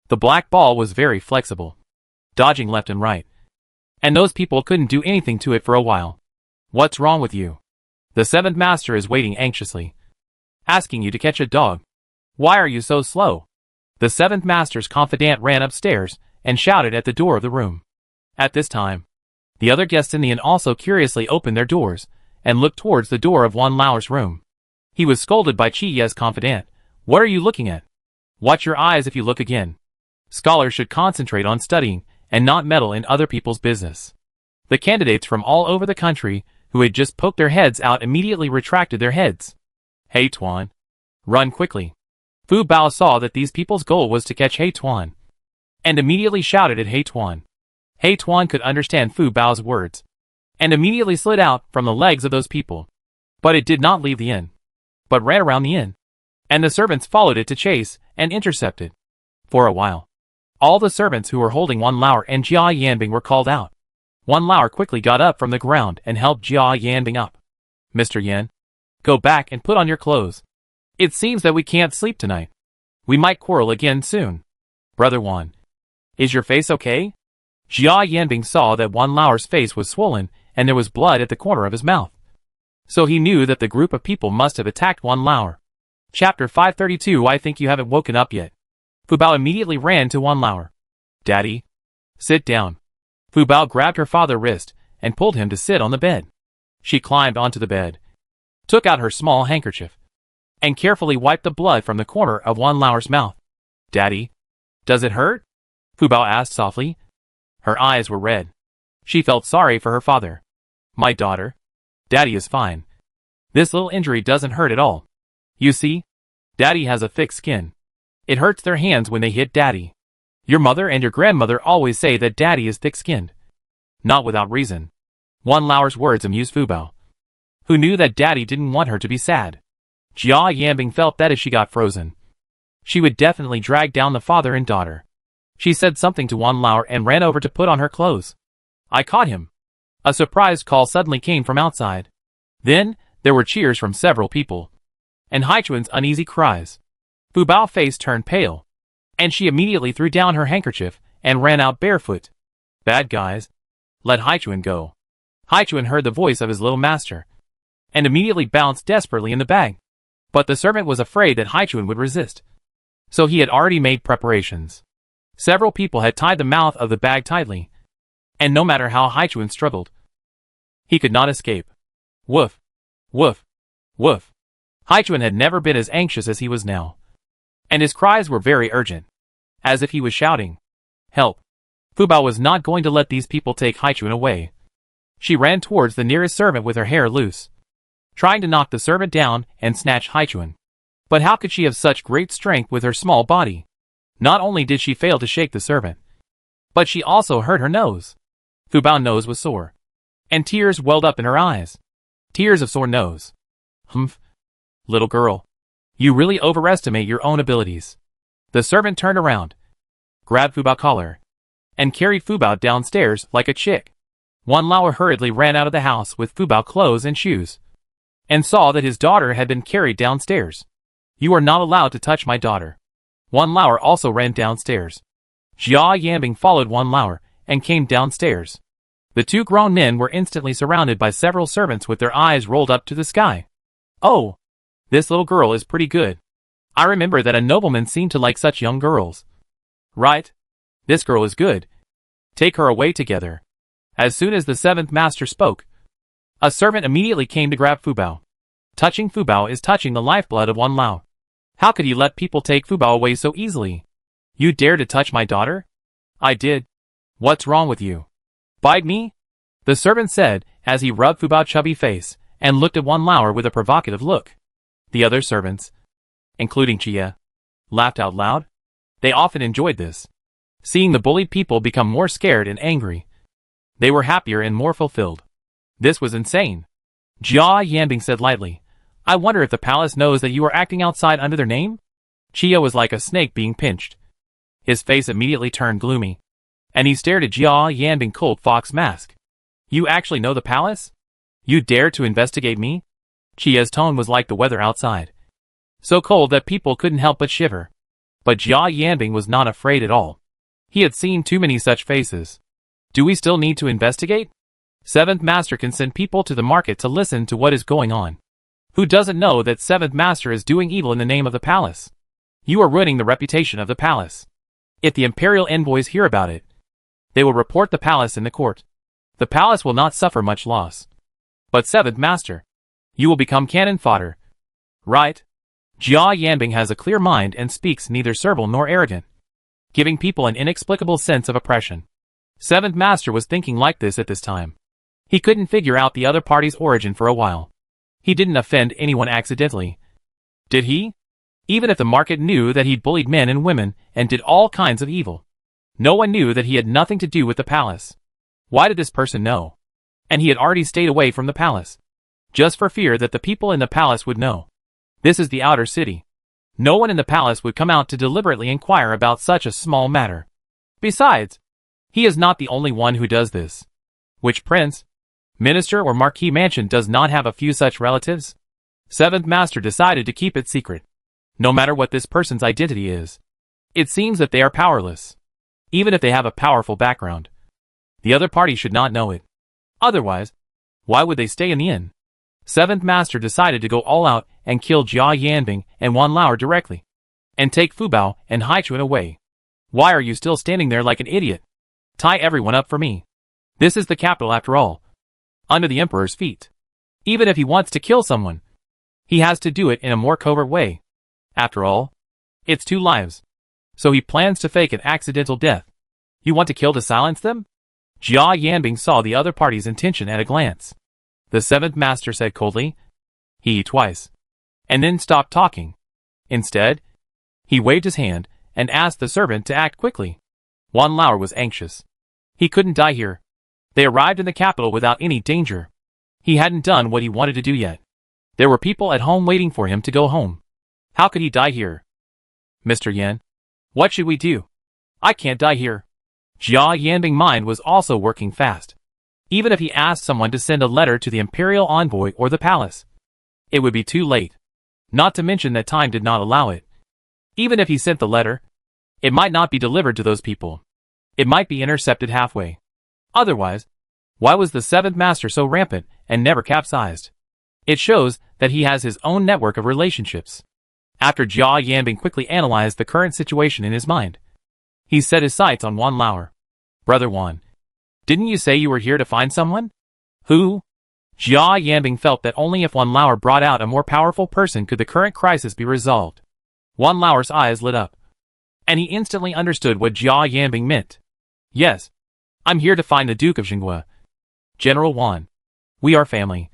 S1: The black ball was very flexible, dodging left and right, and those people couldn't do anything to it for a while. What's wrong with you? The seventh master is waiting anxiously, asking you to catch a dog. Why are you so slow? The seventh master's confidant ran upstairs and shouted at the door of the room. At this time, the other guests in the inn also curiously opened their doors and looked towards the door of Wan Lauer's room. He was scolded by Qi Ye's confidant. What are you looking at? Watch your eyes if you look again. Scholars should concentrate on studying and not meddle in other people's business. The candidates from all over the country who had just poked their heads out immediately retracted their heads. Hey Tuan, run quickly. Fu Bao saw that these people's goal was to catch Hey Tuan, and immediately shouted at Hey Tuan. Hey Tuan could understand Fu Bao's words, and immediately slid out from the legs of those people. But it did not leave the inn, but ran around the inn, and the servants followed it to chase and intercept it. For a while, all the servants who were holding Wan Lauer and Jia Yanbing were called out. Wan Lauer quickly got up from the ground and helped Jia Yanbing up. Mr. Yan, go back and put on your clothes. It seems that we can't sleep tonight. We might quarrel again soon. Brother Wan, is your face okay? Jia Yanbing saw that Wan Lauer's face was swollen and there was blood at the corner of his mouth. So he knew that the group of people must have attacked Wan Lauer. Chapter 532. I think you haven't woken up yet. Fu Bao immediately ran to Wan Lauer. Daddy, sit down. Fu Bao grabbed her father's wrist and pulled him to sit on the bed. She climbed onto the bed, took out her small handkerchief, and carefully wiped the blood from the corner of Wan Lauer's mouth. Daddy, does it hurt? Fu Bao asked softly. Her eyes were red. She felt sorry for her father. My daughter. Daddy is fine. This little injury doesn't hurt at all. You see? Daddy has a thick skin. It hurts their hands when they hit Daddy. Your mother and your grandmother always say that Daddy is thick-skinned. Not without reason. Wan Lauer's words amused Fu Bao, who knew that Daddy didn't want her to be sad. Jia Yanbing felt that if she got frozen, she would definitely drag down the father and daughter. She said something to Wan Lauer and ran over to put on her clothes. I caught him. A surprised call suddenly came from outside. Then, there were cheers from several people, and Haichuan's uneasy cries. Fu Bao's face turned pale, and she immediately threw down her handkerchief and ran out barefoot. Bad guys. Let Haichuan go. Haichuan heard the voice of his little master, and immediately bounced desperately in the bag. But the servant was afraid that Haichuan would resist, so he had already made preparations. Several people had tied the mouth of the bag tightly, and no matter how Haichuan struggled, he could not escape. Woof, woof, woof. Haichuan had never been as anxious as he was now, and his cries were very urgent, as if he was shouting, help. Fu Bao was not going to let these people take Haichuan away. She ran towards the nearest servant with her hair loose, trying to knock the servant down and snatch Haichuan. But how could she have such great strength with her small body? Not only did she fail to shake the servant, but she also hurt her nose. Fu Bao's nose was sore, and tears welled up in her eyes. Tears of sore nose. Humph. Little girl, you really overestimate your own abilities. The servant turned around, grabbed Fu Bao's collar, and carried Fu Bao downstairs like a chick. Wan Lauer hurriedly ran out of the house with Fu Bao's clothes and shoes, and saw that his daughter had been carried downstairs. You are not allowed to touch my daughter. Wan Lauer also ran downstairs. Jia Yanbing followed Wan Lauer and came downstairs. The two grown men were instantly surrounded by several servants with their eyes rolled up to the sky. Oh, this little girl is pretty good. I remember that a nobleman seemed to like such young girls. Right? This girl is good. Take her away together. As soon as the seventh master spoke, a servant immediately came to grab Fu Bao. Touching Fu Bao is touching the lifeblood of Wan Lauer. How could he let people take Fu Bao away so easily? You dare to touch my daughter? I did. What's wrong with you? Bite me? The servant said as he rubbed Fu Bao's chubby face and looked at Wan Lauer with a provocative look. The other servants, including Chia, laughed out loud. They often enjoyed this, seeing the bullied people become more scared and angry. They were happier and more fulfilled. This was insane. Jia Yanbing said lightly, I wonder if the palace knows that you are acting outside under their name? Chia was like a snake being pinched. His face immediately turned gloomy, and he stared at Jia Yanbing cold fox mask. You actually know the palace? You dare to investigate me? Chia's tone was like the weather outside, so cold that people couldn't help but shiver. But Jia Yanbing was not afraid at all. He had seen too many such faces. Do we still need to investigate? Seventh Master can send people to the market to listen to what is going on. Who doesn't know that Seventh Master is doing evil in the name of the palace? You are ruining the reputation of the palace. If the imperial envoys hear about it, they will report the palace in the court. The palace will not suffer much loss. But Seventh Master, you will become cannon fodder. Right? Jia Yanbing has a clear mind and speaks neither servile nor arrogant, giving people an inexplicable sense of oppression. Seventh Master was thinking like this at this time. He couldn't figure out the other party's origin for a while. He didn't offend anyone accidentally. Did he? Even if the market knew that he'd bullied men and women and did all kinds of evil, no one knew that he had nothing to do with the palace. Why did this person know? And he had already stayed away from the palace, just for fear that the people in the palace would know. This is the outer city. No one in the palace would come out to deliberately inquire about such a small matter. Besides, he is not the only one who does this. Which prince, minister or marquis mansion does not have a few such relatives? Seventh Master decided to keep it secret, no matter what this person's identity is. It seems that they are powerless, even if they have a powerful background. The other party should not know it. Otherwise, why would they stay in the inn? Seventh Master decided to go all out and kill Jia Yanbing and Wan Lauer directly. And take Fubao and Haichuan away. Why are you still standing there like an idiot? Tie everyone up for me. This is the capital after all. Under the Emperor's feet. Even if he wants to kill someone, he has to do it in a more covert way. After all, it's 2 lives. So he plans to fake an accidental death. You want to kill to silence them? Jia Yanbing saw the other party's intention at a glance. The 7th Master said coldly, "He twice." And then stopped talking. Instead, he waved his hand and asked the servant to act quickly. Wan Lauer was anxious. He couldn't die here. They arrived in the capital without any danger. He hadn't done what he wanted to do yet. There were people at home waiting for him to go home. How could he die here? Mr. Yan, what should we do? I can't die here. Jia Yanbing's mind was also working fast. Even if he asked someone to send a letter to the imperial envoy or the palace, it would be too late. Not to mention that time did not allow it. Even if he sent the letter, it might not be delivered to those people. It might be intercepted halfway. Otherwise, why was the 7th Master so rampant and never capsized? It shows that he has his own network of relationships. After Jia Yanbing quickly analyzed the current situation in his mind, he set his sights on Wan Lauer. Brother Wan, didn't you say you were here to find someone? Who? Jia Yanbing felt that only if Wan Lauer brought out a more powerful person could the current crisis be resolved. Wan Lauer's eyes lit up, and he instantly understood what Jia Yanbing meant. Yes, I'm here to find the Duke of Jinghua. General Wan, we are family.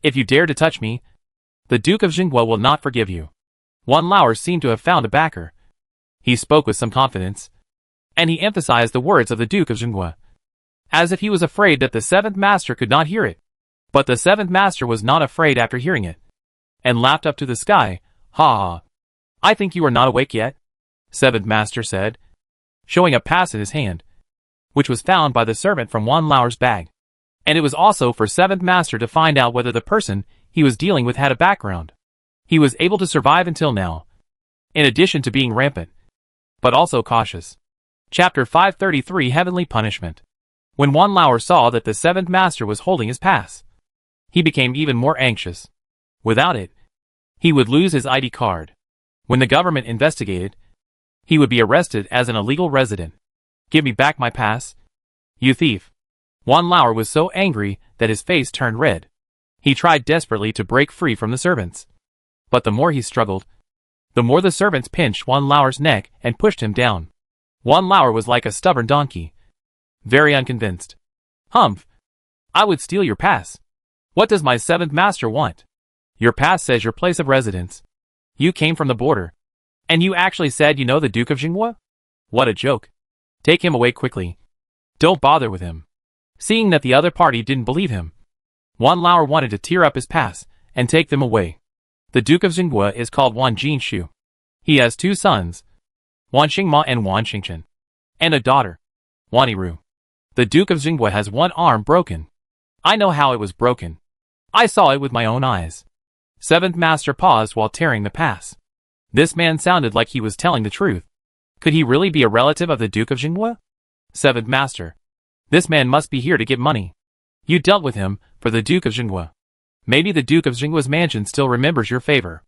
S1: If you dare to touch me, the Duke of Jinghua will not forgive you. Wan Lauer seemed to have found a backer. He spoke with some confidence, and he emphasized the words of the Duke of Jinghua, as if he was afraid that the 7th Master could not hear it. But the 7th Master was not afraid after hearing it, and laughed up to the sky. Ha ha. I think you are not awake yet, 7th Master said, showing a pass in his hand, which was found by the servant from Wan Lauer's bag. And it was also for 7th Master to find out whether the person he was dealing with had a background. He was able to survive until now, in addition to being rampant, but also cautious. Chapter 533 Heavenly Punishment. When Wan Lauer saw that the 7th Master was holding his pass, he became even more anxious. Without it, he would lose his ID card. When the government investigated, he would be arrested as an illegal resident. Give me back my pass, you thief. Wan Lauer was so angry that his face turned red. He tried desperately to break free from the servants. But the more he struggled, the more the servants pinched Wan Lauer's neck and pushed him down. Wan Lauer was like a stubborn donkey, very unconvinced. Humph! I would steal your pass. What does my 7th Master want? Your pass says your place of residence. You came from the border. And you actually said you know the Duke of Jinghua? What a joke. Take him away quickly. Don't bother with him. Seeing that the other party didn't believe him, Wan Lauer wanted to tear up his pass and take them away. The Duke of Jinghua is called Wan Jinshu. He has 2 sons, Wan Xingma and Wan Xingchen, and a daughter, Wan Yiru. The Duke of Jinghua has 1 arm broken. I know how it was broken. I saw it with my own eyes. 7th Master paused while tearing the pass. This man sounded like he was telling the truth. Could he really be a relative of the Duke of Jinghua? 7th Master, this man must be here to get money. You dealt with him for the Duke of Jinghua. Maybe the Duke of Jinghua's mansion still remembers your favor.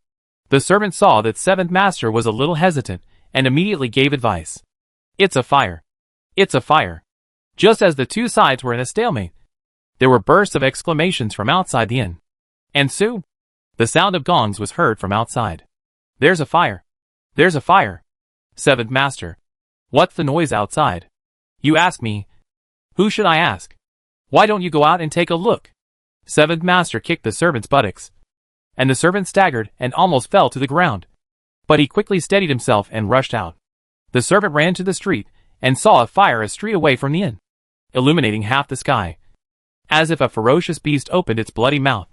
S1: The servant saw that 7th Master was a little hesitant and immediately gave advice. It's a fire. It's a fire. Just as the 2 sides were in a stalemate, there were bursts of exclamations from outside the inn. And soon, the sound of gongs was heard from outside. There's a fire. There's a fire. 7th Master, what's the noise outside? You ask me. Who should I ask? Why don't you go out and take a look? 7th Master kicked the servant's buttocks, and the servant staggered and almost fell to the ground. But he quickly steadied himself and rushed out. The servant ran to the street and saw a fire a street away from the inn, illuminating half the sky, as if a ferocious beast opened its bloody mouth.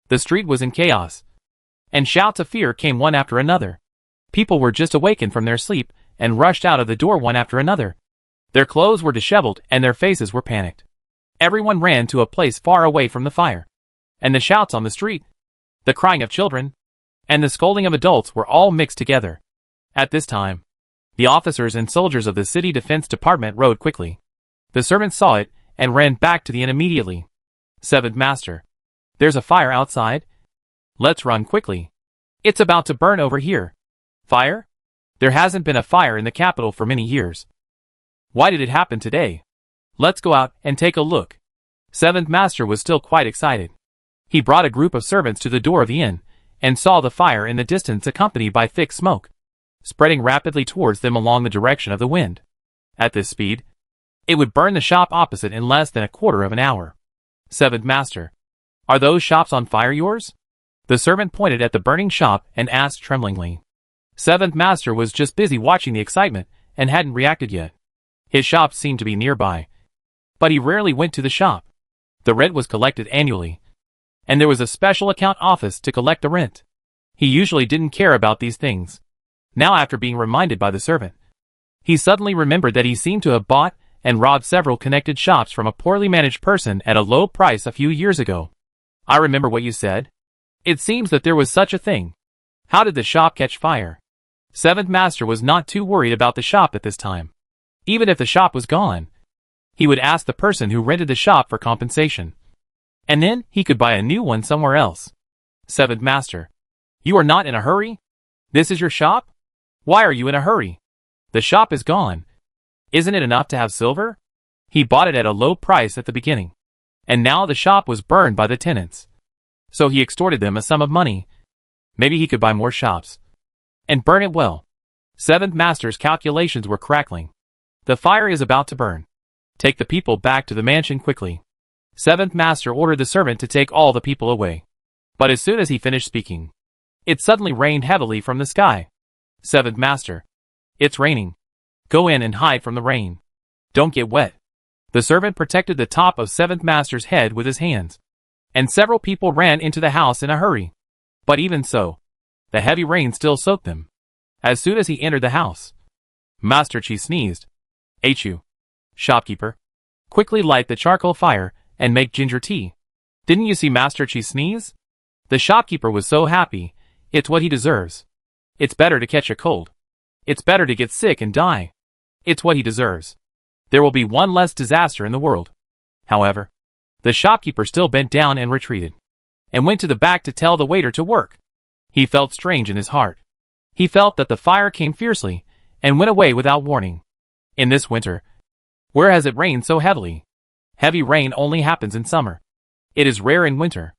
S1: The street was in chaos, and shouts of fear came one after another. People were just awakened from their sleep and rushed out of the door one after another. Their clothes were disheveled and their faces were panicked. Everyone ran to a place far away from the fire, and the shouts on the street, the crying of children, and the scolding of adults were all mixed together. At this time, the officers and soldiers of the city defense department rode quickly. The servant saw it and ran back to the inn immediately. 7th Master, There's a fire outside. Let's run quickly. It's about to burn over here. Fire? There hasn't been a fire in the capital for many years. Why did it happen today? Let's go out and take a look. Seventh Master was still quite excited. He brought a group of servants to the door of the inn, and saw the fire in the distance accompanied by thick smoke, spreading rapidly towards them along the direction of the wind. At this speed, it would burn the shop opposite in less than a quarter of an hour. Seventh Master, are those shops on fire yours? The servant pointed at the burning shop and asked tremblingly. Seventh Master was just busy watching the excitement and hadn't reacted yet. His shop seemed to be nearby, but he rarely went to the shop. The rent was collected annually, and there was a special account office to collect the rent. He usually didn't care about these things. Now, after being reminded by the servant, he suddenly remembered that he seemed to have bought and robbed several connected shops from a poorly managed person at a low price a few years ago. I remember what you said. It seems that there was such a thing. How did the shop catch fire? Seventh Master was not too worried about the shop at this time. Even if the shop was gone, he would ask the person who rented the shop for compensation, and then he could buy a new one somewhere else. Seventh Master, you are not in a hurry? This is your shop? Why are you in a hurry? The shop is gone. Isn't it enough to have silver? He bought it at a low price at the beginning, and now the shop was burned by the tenants. So he extorted them a sum of money. Maybe he could buy more shops and burn it well. Seventh Master's calculations were crackling. The fire is about to burn. Take the people back to the mansion quickly. Seventh Master ordered the servant to take all the people away. But as soon as he finished speaking, it suddenly rained heavily from the sky. Seventh Master, it's raining. Go in and hide from the rain. Don't get wet. The servant protected the top of Seventh Master's head with his hands, and several people ran into the house in a hurry. But even so, the heavy rain still soaked them. As soon as he entered the house, Master Chi sneezed. Achoo. Shopkeeper, quickly light the charcoal fire and make ginger tea. Didn't you see Master Chi sneeze? The shopkeeper was so happy. It's what he deserves. It's better to catch a cold. It's better to get sick and die. It's what he deserves. There will be one less disaster in the world. However, the shopkeeper still bent down and retreated, and went to the back to tell the waiter to work. He felt strange in his heart. He felt that the fire came fiercely and went away without warning. In this winter, where has it rained so heavily? Heavy rain only happens in summer. It is rare in winter.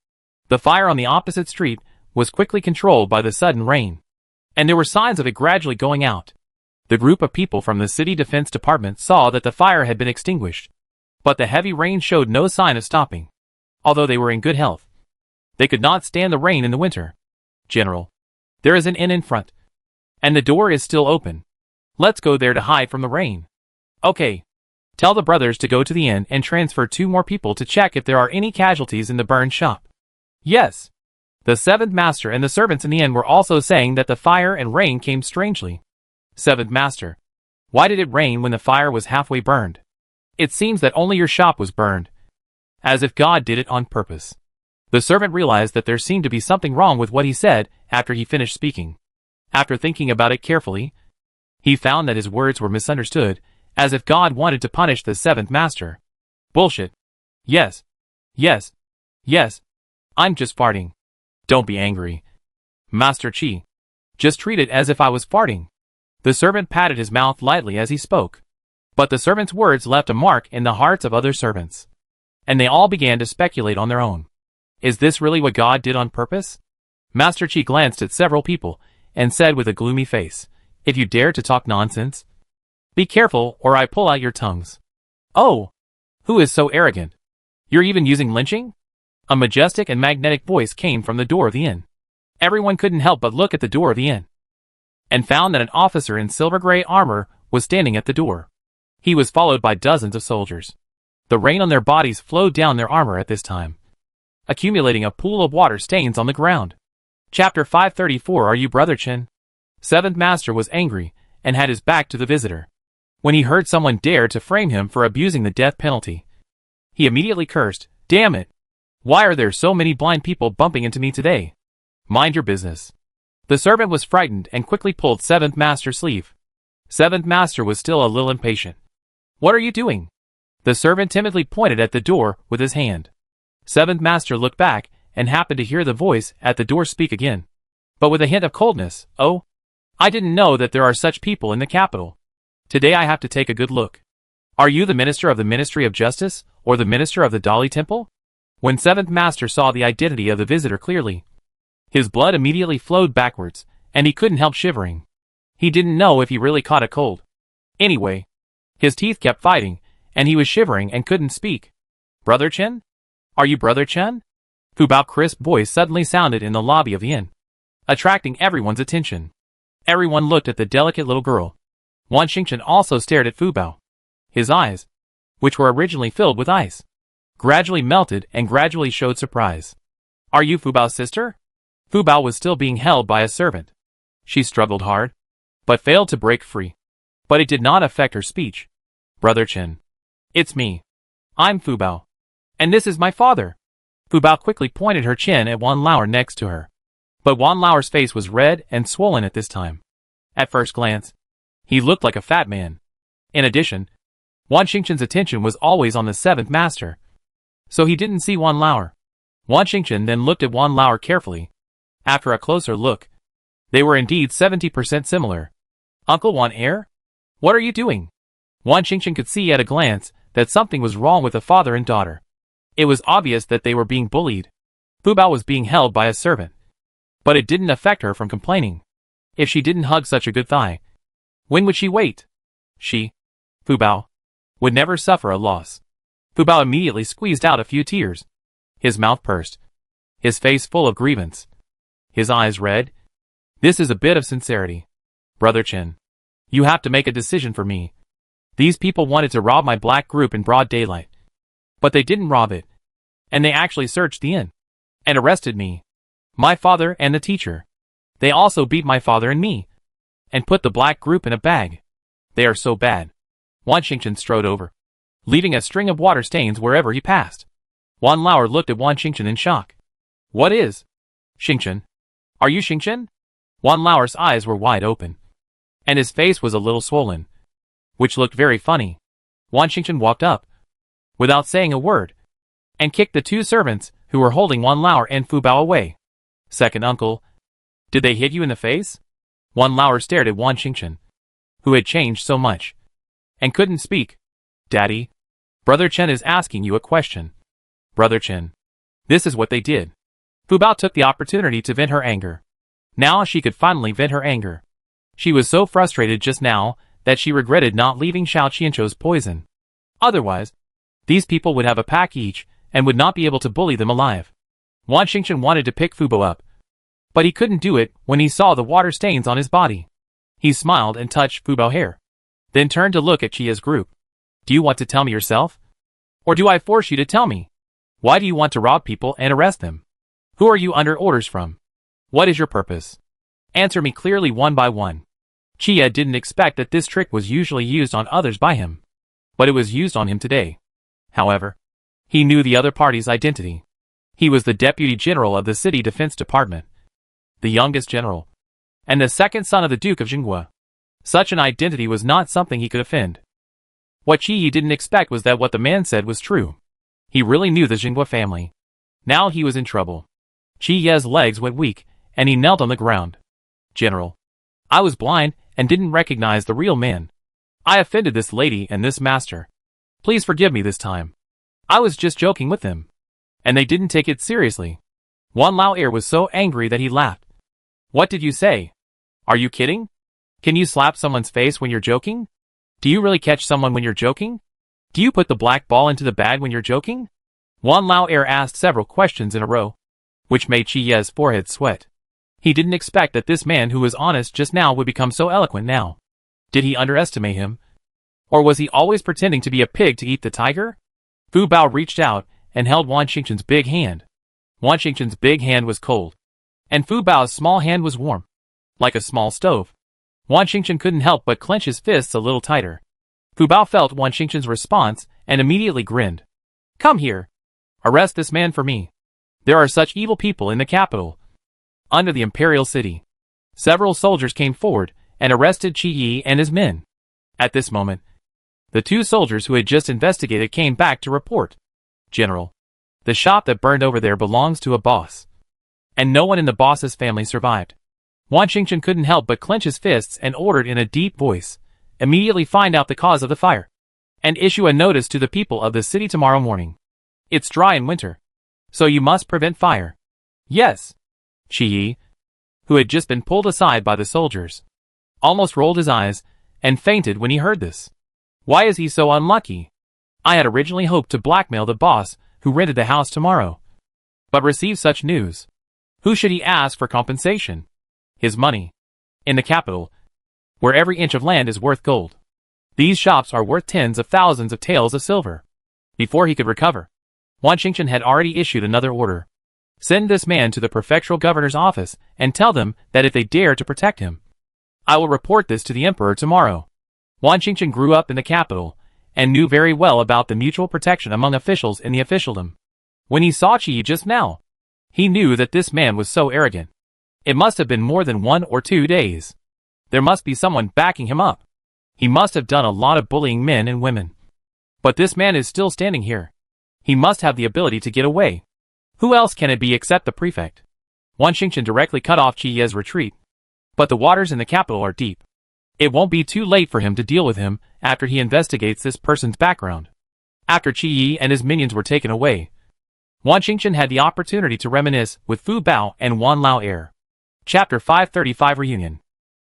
S1: The fire on the opposite street was quickly controlled by the sudden rain, and there were signs of it gradually going out. The group of people from the city defense department saw that the fire had been extinguished, but the heavy rain showed no sign of stopping. Although they were in good health, they could not stand the rain in the winter. General, there is an inn in front, and the door is still open. Let's go there to hide from the rain. Okay. Tell the brothers to go to the inn and transfer 2 more people to check if there are any casualties in the burned shop. Yes. The Seventh Master and the servants in the inn were also saying that the fire and rain came strangely. Seventh Master, why did it rain when the fire was halfway burned? It seems that only your shop was burned, as if God did it on purpose. The servant realized that there seemed to be something wrong with what he said after he finished speaking. After thinking about it carefully, he found that his words were misunderstood, as if God wanted to punish the Seventh Master. Bullshit. Yes. Yes. Yes. I'm just farting. Don't be angry, Master Chi. Just treat it as if I was farting. The servant patted his mouth lightly as he spoke. But the servant's words left a mark in the hearts of other servants, and they all began to speculate on their own. Is this really what God did on purpose? Master Chi glanced at several people and said with a gloomy face, if you dare to talk nonsense, be careful or I pull out your tongues. Oh! Who is so arrogant? You're even using lynching? A majestic and magnetic voice came from the door of the inn. Everyone couldn't help but look at the door of the inn, and found that an officer in silver-gray armor was standing at the door. He was followed by dozens of soldiers. The rain on their bodies flowed down their armor at this time, accumulating a pool of water stains on the ground. Chapter 534. Are you Brother Chen? Seventh Master was angry and had his back to the visitor. When he heard someone dare to frame him for abusing the death penalty, he immediately cursed, "Damn it! Why are there so many blind people bumping into me today? Mind your business." The servant was frightened and quickly pulled Seventh Master's sleeve. Seventh Master was still a little impatient. "What are you doing?" The servant timidly pointed at the door with his hand. Seventh Master looked back and happened to hear the voice at the door speak again, but with a hint of coldness. "Oh, I didn't know that there are such people in the capital. Today I have to take a good look. Are you the minister of the Ministry of Justice, or the minister of the Dali Temple?" When Seventh Master saw the identity of the visitor clearly, his blood immediately flowed backwards, and he couldn't help shivering. He didn't know if he really caught a cold. Anyway, his teeth kept fighting, and he was shivering and couldn't speak. "Brother Chen? Are you Brother Chen?" Fu Bao's crisp voice suddenly sounded in the lobby of the inn, attracting everyone's attention. Everyone looked at the delicate little girl. Wan Xingchen also stared at Fu Bao. His eyes, which were originally filled with ice, gradually melted and gradually showed surprise. "Are you Fu Bao's sister?" Fu Bao was still being held by a servant. She struggled hard, but failed to break free. But it did not affect her speech. "Brother Chen. It's me. I'm Fu Bao. And this is my father." Fu Bao quickly pointed her chin at Wan Lauer next to her. But Wan Lauer's face was red and swollen at this time. At first glance, he looked like a fat man. In addition, Wan Xingchen's attention was always on the Seventh Master, so he didn't see Wan Lauer. Wan Xingchen then looked at Wan Lauer carefully. After a closer look, they were indeed 70% similar. "Uncle Wan Heir? What are you doing?" Wan Xingchen could see at a glance that something was wrong with the father and daughter. It was obvious that they were being bullied. Fu Bao was being held by a servant, but it didn't affect her from complaining. If she didn't hug such a good thigh, when would she wait? She, Fu Bao, would never suffer a loss. Fu Bao immediately squeezed out a few tears. His mouth pursed, his face full of grievance, his eyes red. "This is a bit of sincerity. Brother Chen, you have to make a decision for me. These people wanted to rob my black group in broad daylight, but they didn't rob it, and they actually searched the inn and arrested me, my father and the teacher. They also beat my father and me, and put the black group in a bag. They are so bad." Wan Xingchen strode over, leaving a string of water stains wherever he passed. Wan Lauer looked at Wan Xingchen in shock. "What is? Xingchen? Are you Xingchen?" Wan Lauer's eyes were wide open, and his face was a little swollen, which looked very funny. Wan Xingchen walked up, without saying a word, and kicked the two servants who were holding Wan Lauer and Fu Bao away. "Second uncle, did they hit you in the face?" Wan Lauer stared at Wan Xingchen, who had changed so much, and couldn't speak. "Daddy, Brother Chen is asking you a question." "Brother Chen, this is what they did." Fu Bao took the opportunity to vent her anger. Now she could finally vent her anger. She was so frustrated just now that she regretted not leaving Xiao Qianzhou's poison. Otherwise, these people would have a pack each and would not be able to bully them alive. Wan Xingchen wanted to pick Fu Bao up, but he couldn't do it when he saw the water stains on his body. He smiled and touched Fu Bao's hair, then turned to look at Chia's group. "Do you want to tell me yourself? Or do I force you to tell me? Why do you want to rob people and arrest them? Who are you under orders from? What is your purpose? Answer me clearly one by one." Chia didn't expect that this trick was usually used on others by him, but it was used on him today. However, he knew the other party's identity. He was the Deputy General of the City Defense Department, the youngest general, and the second son of the Duke of Jinghua. Such an identity was not something he could offend. What Qi didn't expect was that what the man said was true. He really knew the Jinghua family. Now he was in trouble. Qi Ye's legs went weak, and he knelt on the ground. "General, I was blind and didn't recognize the real man. I offended this lady and this master. Please forgive me this time. I was just joking with them, and they didn't take it seriously." Wan Lauer was so angry that he laughed. "What did you say? Are you kidding? Can you slap someone's face when you're joking? Do you really catch someone when you're joking? Do you put the black ball into the bag when you're joking?" Wan Lauer asked several questions in a row, which made Qi Ye's forehead sweat. He didn't expect that this man who was honest just now would become so eloquent now. Did he underestimate him? Or was he always pretending to be a pig to eat the tiger? Fu Bao reached out and held Wan Xingchen's big hand. Wan Xingchen's big hand was cold, and Fu Bao's small hand was warm, like a small stove. Wan Xingchen couldn't help but clench his fists a little tighter. Fu Bao felt Wan Xingchen's response and immediately grinned. "Come here. Arrest this man for me. There are such evil people in the capital." Under the imperial city, several soldiers came forward and arrested Qi Yi and his men. At this moment, the two soldiers who had just investigated came back to report. "General, The shop that burned over there belongs to a boss. And no one in the boss's family survived. Wan Xingchen couldn't help but clench his fists and ordered in a deep voice, immediately find out the cause of the fire. And issue a notice to the people of the city tomorrow morning. It's dry in winter. So you must prevent fire. Yes. Qi Yi, who had just been pulled aside by the soldiers, almost rolled his eyes and fainted when he heard this. Why is he so unlucky? I had originally hoped to blackmail the boss who rented the house tomorrow. But receive such news. Who should he ask for compensation? His money. In the capital, where every inch of land is worth gold. These shops are worth tens of thousands of taels of silver. Before he could recover, Wan Xingchen had already issued another order. Send this man to the prefectural governor's office and tell them that if they dare to protect him, I will report this to the emperor tomorrow. Wan Xingchen grew up in the capital and knew very well about the mutual protection among officials in the officialdom. When he saw Qi Yi just now, he knew that this man was so arrogant. It must have been more than 1 or 2 days. There must be someone backing him up. He must have done a lot of bullying men and women. But this man is still standing here. He must have the ability to get away. Who else can it be except the prefect? Wan Xingchen directly cut off Qi Yi's retreat. But the waters in the capital are deep. It won't be too late for him to deal with him after he investigates this person's background. After Qi Yi and his minions were taken away, Wan Xingchen had the opportunity to reminisce with Fu Bao and Wan Lao Er. Chapter 535 Reunion.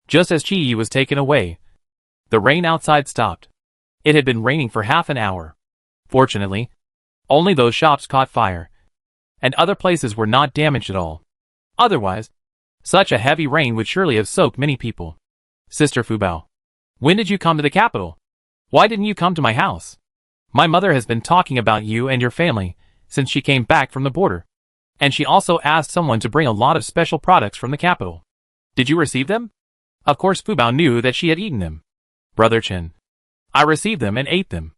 S1: Just as Qi Yi was taken away, the rain outside stopped. It had been raining for half an hour. Fortunately, only those shops caught fire, and other places were not damaged at all. Otherwise, such a heavy rain would surely have soaked many people. Sister Fu Bao, when did you come to the capital? Why didn't you come to my house? My mother has been talking about you and your family since she came back from the border. And she also asked someone to bring a lot of special products from the capital. Did you receive them? Of course Fu Bao knew that she had eaten them. Brother Chen, I received them and ate them.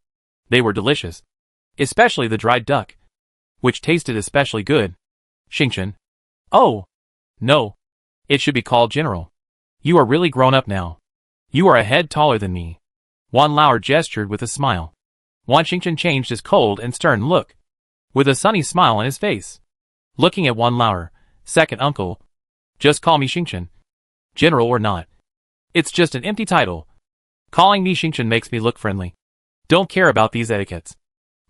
S1: They were delicious. Especially the dried duck, which tasted especially good. Xingchen. Oh, no. It should be called General. You are really grown up now. You are a head taller than me. Wan Lauer gestured with a smile. Wan Xingchen changed his cold and stern look, with a sunny smile on his face. Looking at Wan Lauer, second uncle. Just call me Xingchen. General or not. It's just an empty title. Calling me Xingchen makes me look friendly. Don't care about these etiquettes.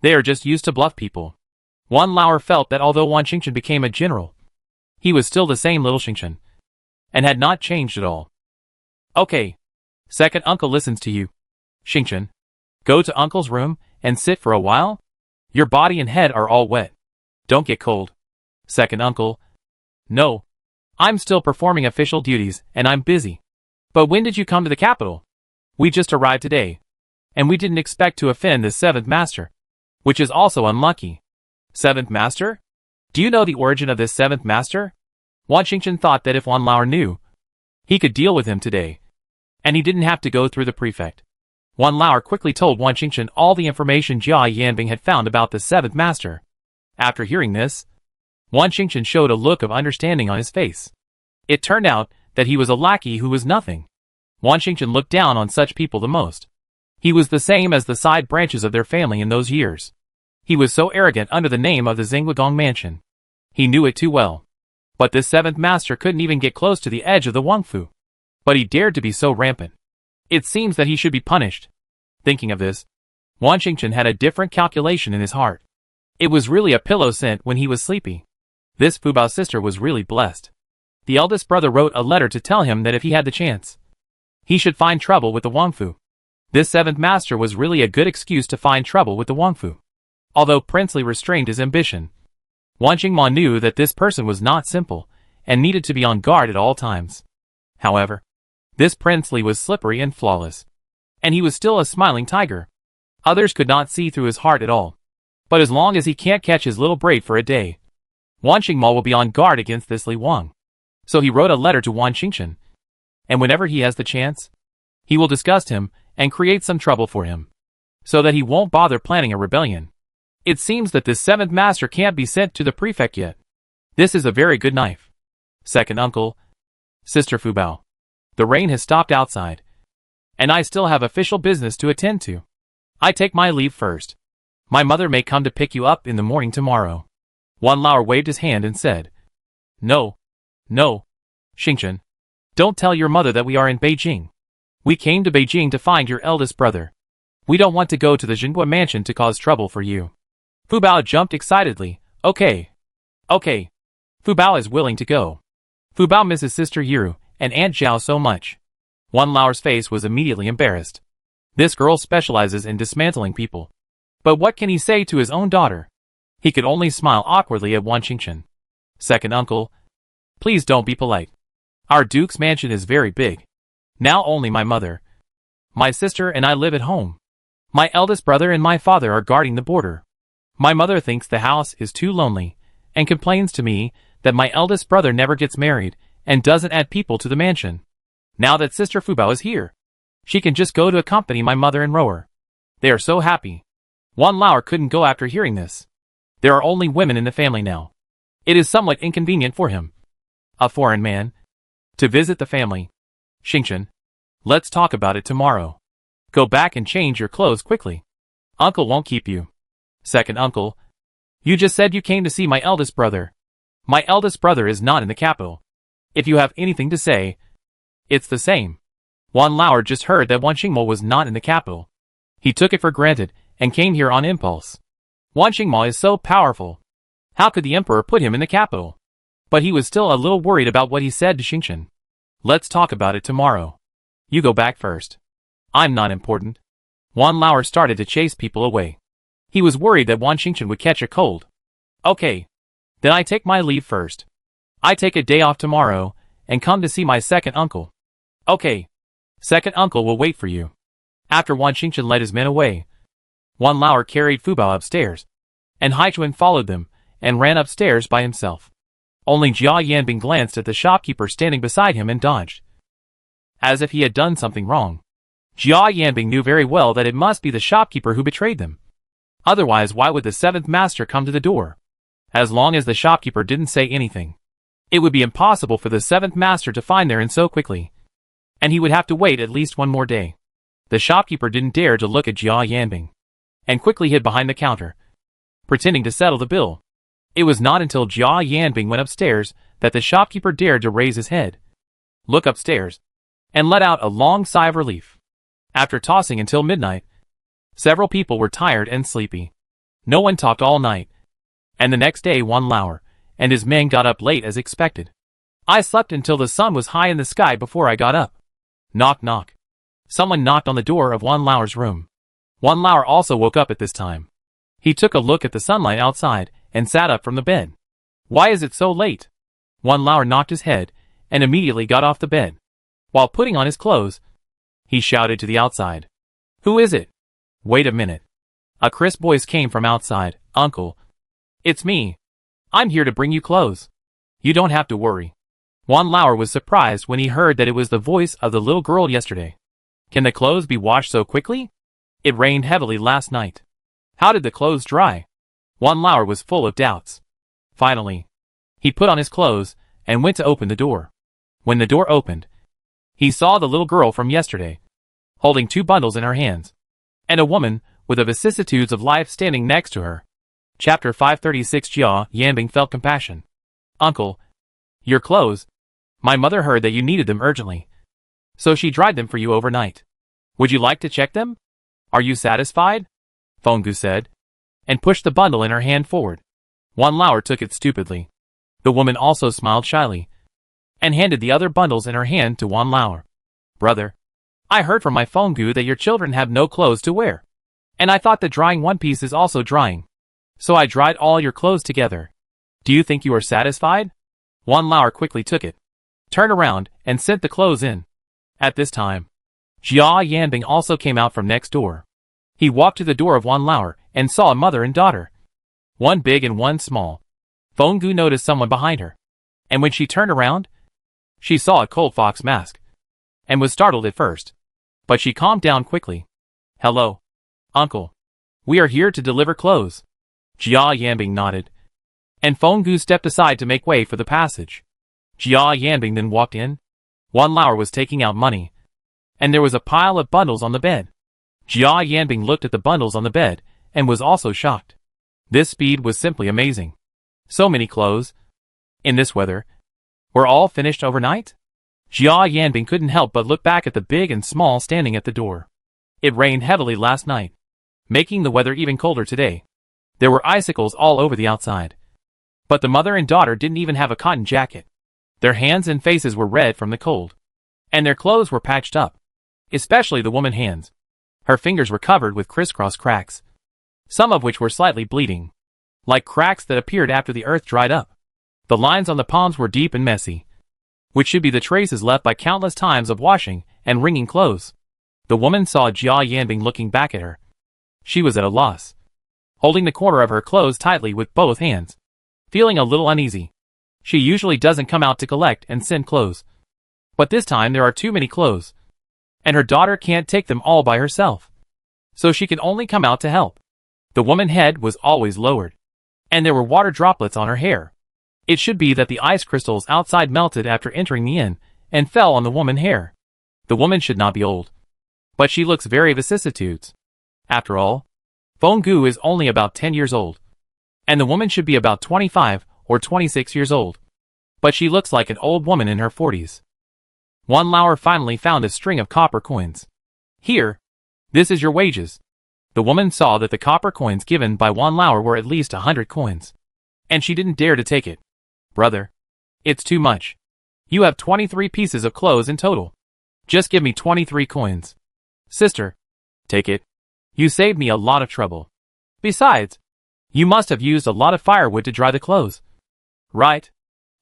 S1: They are just used to bluff people. Wan Lauer felt that although Wan Xingchen became a general, he was still the same little Xingchen, and had not changed at all. Okay. Second uncle listens to you. Xingchen, go to uncle's room and sit for a while. Your body and head are all wet. Don't get cold. Second uncle. No. I'm still performing official duties and I'm busy. But when did you come to the capital? We just arrived today. And we didn't expect to offend the 7th master, which is also unlucky. 7th master? Do you know the origin of this 7th master? Wan Xingchen thought that if Wan Lauer knew, he could deal with him today, and he didn't have to go through the prefect. Wan Lauer quickly told Wan Xingchen all the information Jia Yanbing had found about the 7th master. After hearing this, Wan Xingchen showed a look of understanding on his face. It turned out that he was a lackey who was nothing. Wan Xingchen looked down on such people the most. He was the same as the side branches of their family in those years. He was so arrogant under the name of the Xinguodong mansion. He knew it too well. But this 7th master couldn't even get close to the edge of the Wangfu. But he dared to be so rampant. It seems that he should be punished. Thinking of this, Wan Xingchen had a different calculation in his heart. It was really a pillow scent when he was sleepy. This Fu Bao's sister was really blessed. The eldest brother wrote a letter to tell him that if he had the chance, he should find trouble with the Wangfu. This 7th master was really a good excuse to find trouble with the Wangfu. Although Princely restrained his ambition, Wan Xingma knew that this person was not simple, and needed to be on guard at all times. However, this Princely was slippery and flawless. And he was still a smiling tiger. Others could not see through his heart at all. But as long as he can't catch his little braid for a day, Wan Xingma will be on guard against this Li Wang. So he wrote a letter to Wan Xingchen. And whenever he has the chance, he will disgust him and create some trouble for him, so that he won't bother planning a rebellion. It seems that this 7th master can't be sent to the prefect yet. This is a very good knife. Second uncle. Sister Fu Bao. The rain has stopped outside, and I still have official business to attend to. I take my leave first. My mother may come to pick you up in the morning tomorrow. Wan Lauer waved his hand and said, No. No. Xingchen. Don't tell your mother that we are in Beijing. We came to Beijing to find your eldest brother. We don't want to go to the Jinhua mansion to cause trouble for you. Fu Bao jumped excitedly. Okay. Okay. Fu Bao is willing to go. Fu Bao misses sister Yiru and Aunt Zhao so much. Wan Lauer's face was immediately embarrassed. This girl specializes in dismantling people. But what can he say to his own daughter? He could only smile awkwardly at Wan Xingchen. Second uncle. Please don't be polite. Our Duke's mansion is very big. Now only my mother, my sister and I live at home. My eldest brother and my father are guarding the border. My mother thinks the house is too lonely, and complains to me that my eldest brother never gets married and doesn't add people to the mansion. Now that sister Fu Bao is here, she can just go to accompany my mother and rower. They are so happy. Wan Lauer couldn't go after hearing this. There are only women in the family now. It is somewhat inconvenient for him, a foreign man, to visit the family. Xingchen, let's talk about it tomorrow. Go back and change your clothes quickly. Uncle won't keep you. Second uncle, you just said you came to see my eldest brother. My eldest brother is not in the capital. If you have anything to say, it's the same. Wan Lauer just heard that Wan Xingmo was not in the capital. He took it for granted and came here on impulse. Wan Xingmo is so powerful. How could the emperor put him in the capital? But he was still a little worried about what he said to Xingchen. Let's talk about it tomorrow. You go back first. I'm not important. Wan Lauer started to chase people away. He was worried that Wan Xingchen would catch a cold. Okay. Then I take my leave first. I take a day off tomorrow and come to see my second uncle. Okay. Second uncle will wait for you. After Wan Xingchen led his men away, Wan Lauer carried Fu Bao upstairs, and Haichuan followed them and ran upstairs by himself. Only Jia Yanbing glanced at the shopkeeper standing beside him and dodged, as if he had done something wrong. Jia Yanbing knew very well that it must be the shopkeeper who betrayed them. Otherwise, why would the seventh master come to the door? As long as the shopkeeper didn't say anything, it would be impossible for the seventh master to find therein so quickly, and he would have to wait at least one more day. The shopkeeper didn't dare to look at Jia Yanbing, and quickly hid behind the counter, pretending to settle the bill. It was not until Jia Yanbing went upstairs that the shopkeeper dared to raise his head, look upstairs, and let out a long sigh of relief. After tossing until midnight, several people were tired and sleepy. No one talked all night, and the next day Wan Lauer and his men got up late as expected. I slept until the sun was high in the sky before I got up. Knock knock. Someone knocked on the door of Wan Lauer's room. Wan Lauer also woke up at this time. He took a look at the sunlight outside and sat up from the bed. Why is it so late? Wan Lauer knocked his head and immediately got off the bed. While putting on his clothes, he shouted to the outside. Who is it? Wait a minute. A crisp voice came from outside. Uncle. It's me. I'm here to bring you clothes. You don't have to worry. Wan Lauer was surprised when he heard that it was the voice of the little girl yesterday. Can the clothes be washed so quickly? It rained heavily last night. How did the clothes dry? Wan Lauer was full of doubts. Finally, he put on his clothes and went to open the door. When the door opened, he saw the little girl from yesterday, holding 2 bundles in her hands, and a woman with the vicissitudes of life standing next to her. Chapter 536. Jia Yanbing felt compassion. Uncle, your clothes. My mother heard that you needed them urgently, so she dried them for you overnight. Would you like to check them? Are you satisfied? Fenggu said, and pushed the bundle in her hand forward. Wan Lauer took it stupidly. The woman also smiled shyly, and handed the other bundles in her hand to Wan Lauer. Brother, I heard from my Fenggu that your children have no clothes to wear, and I thought that drying one piece is also drying, so I dried all your clothes together. Do you think you are satisfied? Wan Lauer quickly took it, turned around, and sent the clothes in. At this time, Jia Yanbing also came out from next door. He walked to the door of Wan Lauer and saw a mother and daughter, one big and one small. Fenggu noticed someone behind her, and when she turned around, she saw a cold fox mask, and was startled at first, but she calmed down quickly. Hello, uncle. We are here to deliver clothes. Jia Yanbing nodded, and Fenggu stepped aside to make way for the passage. Jia Yanbing then walked in. Wan Lauer was taking out money, and there was a pile of bundles on the bed. Jia Yanbing looked at the bundles on the bed and was also shocked. This speed was simply amazing. So many clothes. In this weather. Were all finished overnight? Jia Yanbing couldn't help but look back at the big and small standing at the door. It rained heavily last night, making the weather even colder today. There were icicles all over the outside. But the mother and daughter didn't even have a cotton jacket. Their hands and faces were red from the cold. And their clothes were patched up. Especially the woman's hands. Her fingers were covered with crisscross cracks. Some of which were slightly bleeding. Like cracks that appeared after the earth dried up. The lines on the palms were deep and messy. Which should be the traces left by countless times of washing and wringing clothes. The woman saw Jia Yanbing looking back at her. She was at a loss. Holding the corner of her clothes tightly with both hands. Feeling a little uneasy. She usually doesn't come out to collect and send clothes. But this time there are too many clothes. And her daughter can't take them all by herself. So she can only come out to help. The woman's head was always lowered. And there were water droplets on her hair. It should be that the ice crystals outside melted after entering the inn, and fell on the woman's hair. The woman should not be old. But she looks very vicissitudes. After all, Feng is only about 10 years old. And the woman should be about 25 or 26 years old. But she looks like an old woman in her 40s. Wan Lauer finally found a string of copper coins. Here. This is your wages. The woman saw that the copper coins given by Wan Lauer were at least 100 coins. And she didn't dare to take it. Brother. It's too much. You have 23 pieces of clothes in total. Just give me 23 coins. Sister. Take it. You saved me a lot of trouble. Besides, you must have used a lot of firewood to dry the clothes. Right.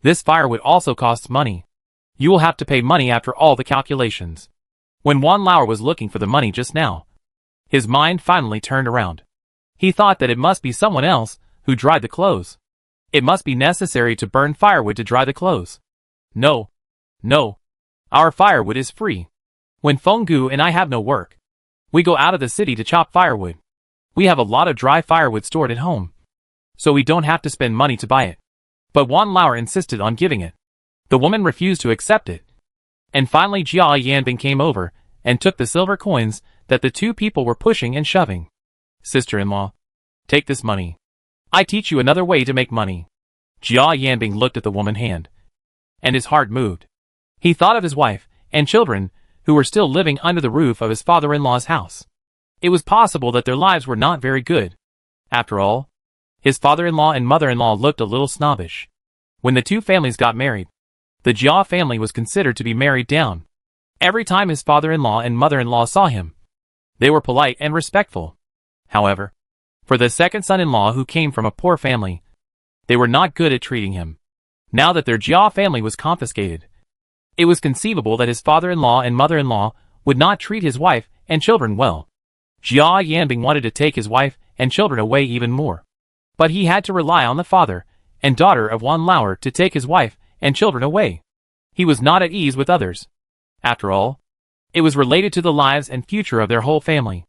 S1: This firewood also costs money. You will have to pay money after all the calculations. When Wan Lauer was looking for the money just now, his mind finally turned around. He thought that it must be someone else who dried the clothes. It must be necessary to burn firewood to dry the clothes. No. No. Our firewood is free. When Feng and I have no work, we go out of the city to chop firewood. We have a lot of dry firewood stored at home. So we don't have to spend money to buy it. But Wan Lauer insisted on giving it. The woman refused to accept it. And finally Jia Yanbing came over and took the silver coins that the two people were pushing and shoving. Sister-in-law, take this money. I teach you another way to make money. Jia Yanbing looked at the woman's hand. And his heart moved. He thought of his wife and children who were still living under the roof of his father-in-law's house. It was possible that their lives were not very good. After all, his father-in-law and mother-in-law looked a little snobbish. When the two families got married, the Jia family was considered to be married down. Every time his father-in-law and mother-in-law saw him, they were polite and respectful. However, for the second son-in-law who came from a poor family, they were not good at treating him. Now that their Jia family was confiscated, it was conceivable that his father-in-law and mother-in-law would not treat his wife and children well. Jia Yanbing wanted to take his wife and children away even more. But he had to rely on the father and daughter of Wan Lauer to take his wife and children away. He was not at ease with others. After all, it was related to the lives and future of their whole family.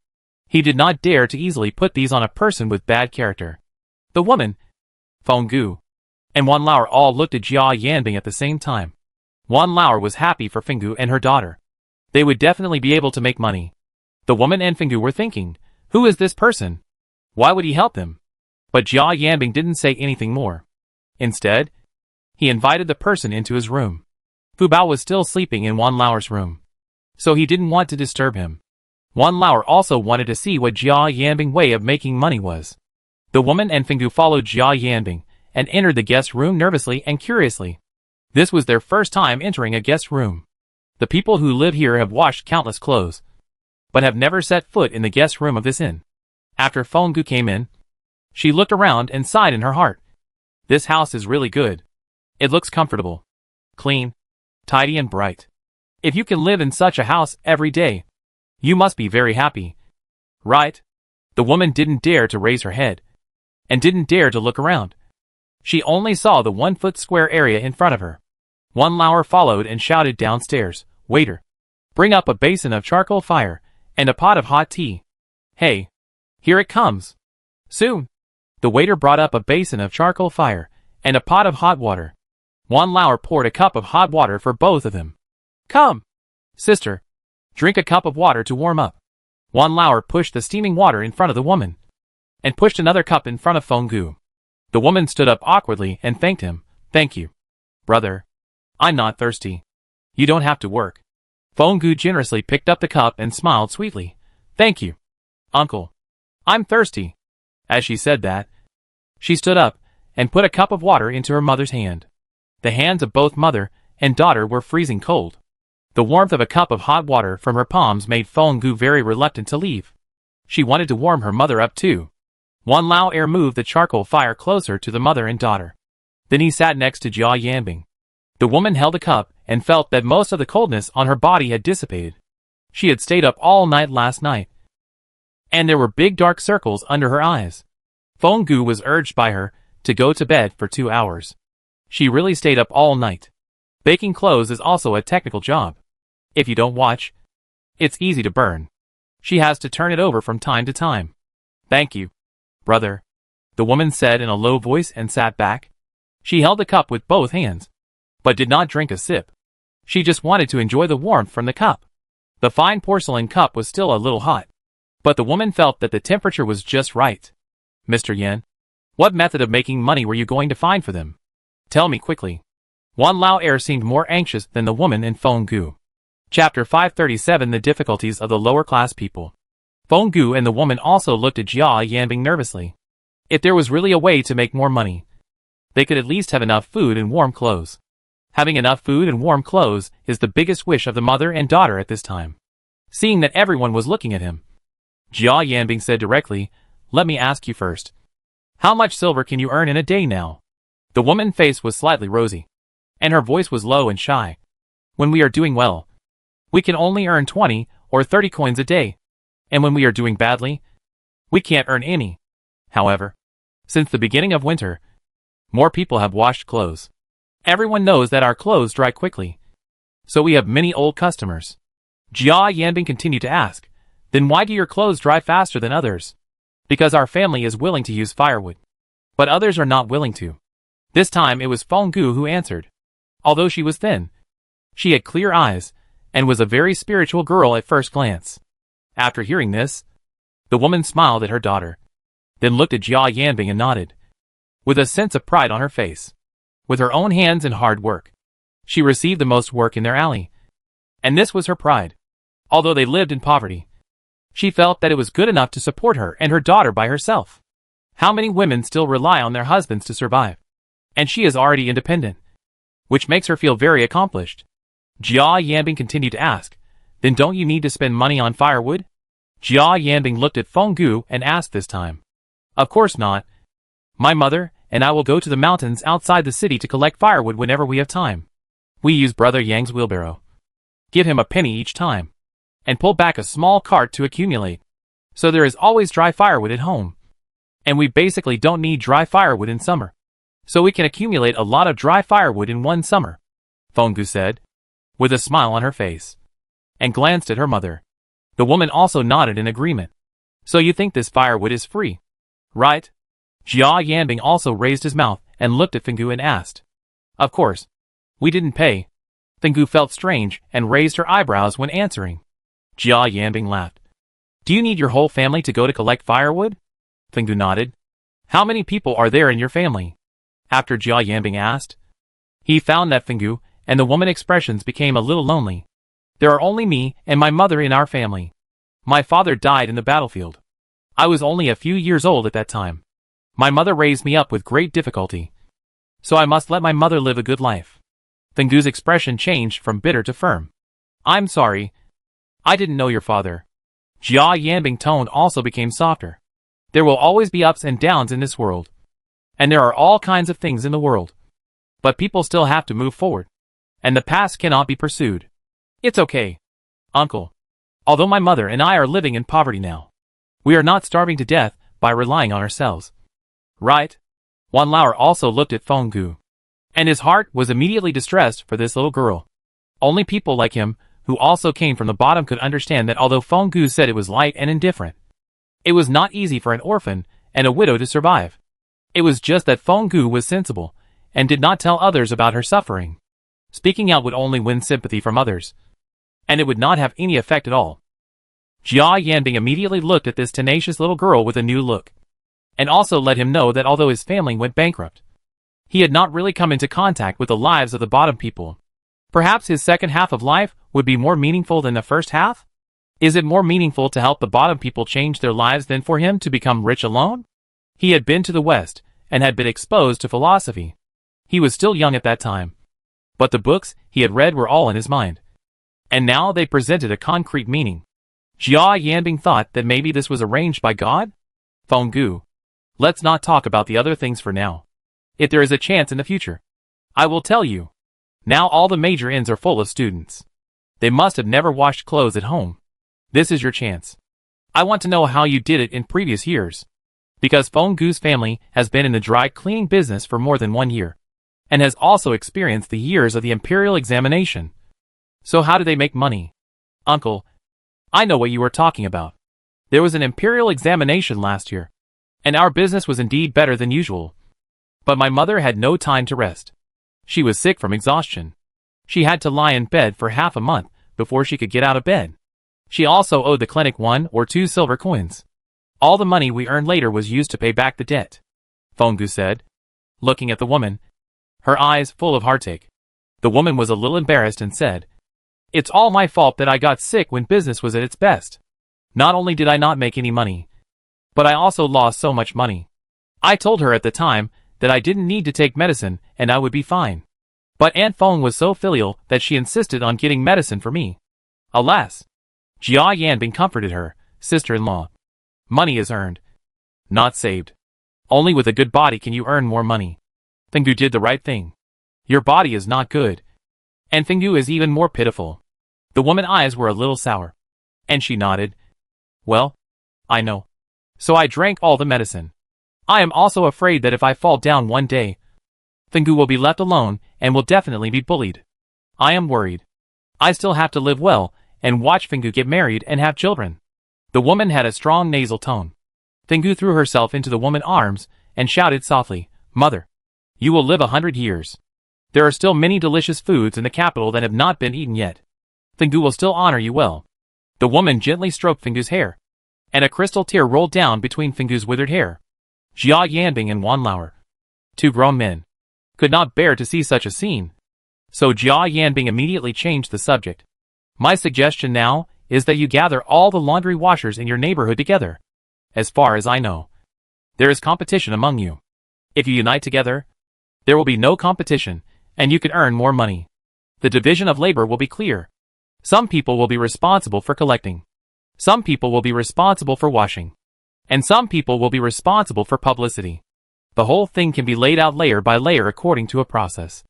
S1: He did not dare to easily put these on a person with bad character. The woman, Feng and Wan Lauer all looked at Jia Yanbing at the same time. Wan Lauer was happy for Feng and her daughter. They would definitely be able to make money. The woman and Feng were thinking, who is this person? Why would he help them? But Jia Yanbing didn't say anything more. Instead, he invited the person into his room. Fu Bao was still sleeping in Wan Lauer's room, so he didn't want to disturb him. Wan Lauer also wanted to see what Jia Yanbing's way of making money was. The woman and Feng followed Jia Yanbing and entered the guest room nervously and curiously. This was their first time entering a guest room. The people who live here have washed countless clothes, but have never set foot in the guest room of this inn. After Feng came in, she looked around and sighed in her heart. This house is really good. It looks comfortable, clean, tidy and bright. If you can live in such a house every day, you must be very happy. Right? The woman didn't dare to raise her head, and didn't dare to look around. She only saw the 1-foot square area in front of her. Wan Lauer followed and shouted downstairs, "Waiter, bring up a basin of charcoal fire, and a pot of hot tea." "Hey, here it comes." Soon, the waiter brought up a basin of charcoal fire, and a pot of hot water. Wan Lauer poured a cup of hot water for both of them. "Come, sister, drink a cup of water to warm up." Wan Lauer pushed the steaming water in front of the woman, and pushed another cup in front of Feng. The woman stood up awkwardly and thanked him. Thank you, brother. I'm not thirsty. You don't have to work. Feng generously picked up the cup and smiled sweetly. Thank you, uncle. I'm thirsty. As she said that, she stood up and put a cup of water into her mother's hand. The hands of both mother and daughter were freezing cold. The warmth of a cup of hot water from her palms made Feng very reluctant to leave. She wanted to warm her mother up too. Wan Lao Er moved the charcoal fire closer to the mother and daughter. Then he sat next to Jia Yanbing. The woman held a cup and felt that most of the coldness on her body had dissipated. She had stayed up all night last night, and there were big dark circles under her eyes. Feng was urged by her to go to bed for 2 hours. She really stayed up all night. Baking clothes is also a technical job. If you don't watch, it's easy to burn. She has to turn it over from time to time. Thank you, brother, the woman said in a low voice and sat back. She held the cup with both hands, but did not drink a sip. She just wanted to enjoy the warmth from the cup. The fine porcelain cup was still a little hot, but the woman felt that the temperature was just right. Mr. Yan, what method of making money were you going to find for them? Tell me quickly. Wan Lao Er seemed more anxious than the woman and Feng Gu. Chapter 537 The Difficulties of the Lower Class People. Feng Gu and the woman also looked at Jia Yanbing nervously. If there was really a way to make more money, they could at least have enough food and warm clothes. Having enough food and warm clothes is the biggest wish of the mother and daughter at this time. Seeing that everyone was looking at him, Jia Yanbing said directly, let me ask you first. How much silver can you earn in a day now? The woman's face was slightly rosy, and her voice was low and shy. When we are doing well, we can only earn 20 or 30 coins a day, and when we are doing badly, we can't earn any. However, since the beginning of winter, more people have washed clothes. Everyone knows that our clothes dry quickly, so we have many old customers. Jia Yanbing continued to ask, then why do your clothes dry faster than others? Because our family is willing to use firewood, but others are not willing to. This time it was Feng Gu who answered. Although she was thin, she had clear eyes, and was a very spiritual girl at first glance. After hearing this, the woman smiled at her daughter, then looked at Jia Yanbing and nodded, with a sense of pride on her face. With her own hands and hard work, she received the most work in their alley, and this was her pride. Although they lived in poverty, she felt that it was good enough to support her and her daughter by herself. How many women still rely on their husbands to survive? And she is already independent, which makes her feel very accomplished. Jia Yanbing continued to ask, then don't you need to spend money on firewood? Jia Yanbing looked at Feng Gu and asked this time. Of course not. My mother and I will go to the mountains outside the city to collect firewood whenever we have time. We use Brother Yang's wheelbarrow. Give him a penny each time, and pull back a small cart to accumulate. So there is always dry firewood at home. And we basically don't need dry firewood in summer. So we can accumulate a lot of dry firewood in one summer, Feng Gu said, with a smile on her face, and glanced at her mother. The woman also nodded in agreement. So you think this firewood is free, right? Jia Yanbing also raised his mouth and looked at Feng Gu and asked. Of course. We didn't pay. Feng Gu felt strange and raised her eyebrows when answering. Jia Yanbing laughed. Do you need your whole family to go to collect firewood? Feng Gu nodded. How many people are there in your family? After Jia Yanbing asked. He found that Feng Gu and the woman's expressions became a little lonely. There are only me and my mother in our family. My father died in the battlefield. I was only a few years old at that time. My mother raised me up with great difficulty, so I must let my mother live a good life. Feng Gu's expression changed from bitter to firm. I'm sorry. I didn't know your father. Jia Yanbing's tone also became softer. There will always be ups and downs in this world, and there are all kinds of things in the world. But people still have to move forward, and the past cannot be pursued. It's okay, uncle. Although my mother and I are living in poverty now, we are not starving to death by relying on ourselves. Right? Wan Lao also looked at Feng Gu, and his heart was immediately distressed for this little girl. Only people like him, who also came from the bottom, could understand that although Feng Gu said it was light and indifferent, it was not easy for an orphan and a widow to survive. It was just that Feng Gu was sensible, and did not tell others about her suffering. Speaking out would only win sympathy from others, and it would not have any effect at all. Jia Yanbing immediately looked at this tenacious little girl with a new look. and also let him know that although his family went bankrupt, he had not really come into contact with the lives of the bottom people. Perhaps his second half of life would be more meaningful than the first half? Is it more meaningful to help the bottom people change their lives than for him to become rich alone? He had been to the West, and had been exposed to philosophy. He was still young at that time. But the books he had read were all in his mind. And now they presented a concrete meaning. Jia Yanbing thought that maybe this was arranged by God? Feng Gu. Let's not talk about the other things for now. If there is a chance in the future, I will tell you. Now all the major inns are full of students. They must have never washed clothes at home. This is your chance. I want to know how you did it in previous years. Because Feng Gu's family has been in the dry cleaning business for more than 1 year, and has also experienced the years of the imperial examination. So how do they make money? Uncle, I know what you are talking about. There was an imperial examination last year, and our business was indeed better than usual. But my mother had no time to rest. She was sick from exhaustion. She had to lie in bed for half a month before she could get out of bed. She also owed the clinic 1 or 2 silver coins. All the money we earned later was used to pay back the debt, Feng Gu said, looking at the woman, her eyes full of heartache. The woman was a little embarrassed and said, "It's all my fault that I got sick when business was at its best. Not only did I not make any money, but I also lost so much money. I told her at the time that I didn't need to take medicine and I would be fine. But Aunt Feng was so filial that she insisted on getting medicine for me. Alas." Jia Yanbing comforted her sister-in-law. Money is earned, not saved. Only with a good body can you earn more money. Feng Gu did the right thing. Your body is not good. And Feng Gu is even more pitiful. The woman's eyes were a little sour. And she nodded. Well, I know. So I drank all the medicine. I am also afraid that if I fall down one day, Feng Gu will be left alone and will definitely be bullied. I am worried. I still have to live well and watch Feng Gu get married and have children. The woman had a strong nasal tone. Feng Gu threw herself into the woman's arms and shouted softly, "Mother, you will live 100 years. There are still many delicious foods in the capital that have not been eaten yet. Feng Gu will still honor you well." The woman gently stroked Feng Gu's hair, and a crystal tear rolled down between Feng Gu's withered hair. Jia Yanbing and Wan Lauer, 2 grown men, could not bear to see such a scene. So Jia Yanbing immediately changed the subject. My suggestion now is that you gather all the laundry washers in your neighborhood together. As far as I know, there is competition among you. If you unite together, there will be no competition, and you can earn more money. The division of labor will be clear. Some people will be responsible for collecting. Some people will be responsible for washing. And some people will be responsible for publicity. The whole thing can be laid out layer by layer according to a process.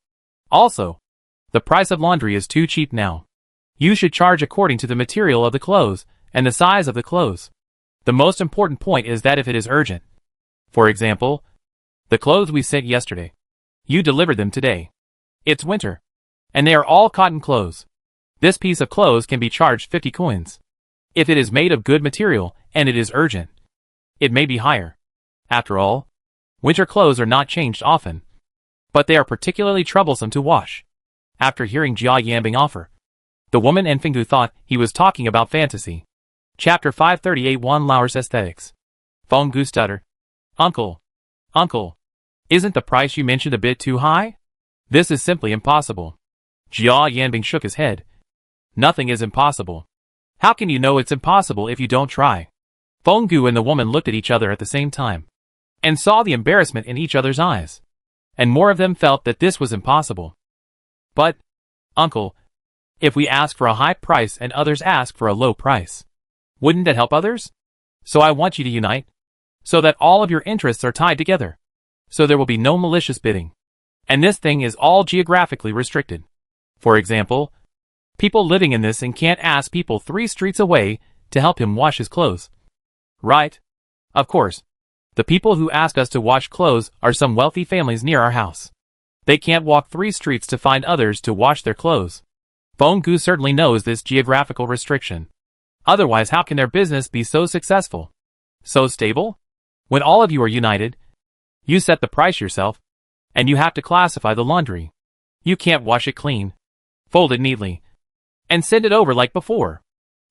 S1: Also, the price of laundry is too cheap now. You should charge according to the material of the clothes and the size of the clothes. The most important point is that if it is urgent. For example, the clothes we sent yesterday. You delivered them today. It's winter, and they are all cotton clothes. This piece of clothes can be charged 50 coins. If it is made of good material and it is urgent, it may be higher. After all, winter clothes are not changed often, but they are particularly troublesome to wash. After hearing Jia Yanbing offer, the woman and Feng Gu thought he was talking about fantasy. Chapter 538 Wan Lauer's Aesthetics. Feng Gu stuttered. Uncle, isn't the price you mentioned a bit too high? This is simply impossible. Jia Yanbing shook his head. Nothing is impossible. How can you know it's impossible if you don't try? Feng Gu and the woman looked at each other at the same time, and saw the embarrassment in each other's eyes. And more of them felt that this was impossible. But, Uncle, if we ask for a high price and others ask for a low price, wouldn't that help others? So I want you to unite, so that all of your interests are tied together, so there will be no malicious bidding. And this thing is all geographically restricted. For example, people living in this and can't ask people 3 streets away to help him wash his clothes. Right? Of course. The people who ask us to wash clothes are some wealthy families near our house. They can't walk 3 streets to find others to wash their clothes. Feng Gu certainly knows this geographical restriction. Otherwise, how can their business be so successful? So stable? When all of you are united, you set the price yourself, and you have to classify the laundry. You can't wash it clean, fold it neatly, and send it over like before.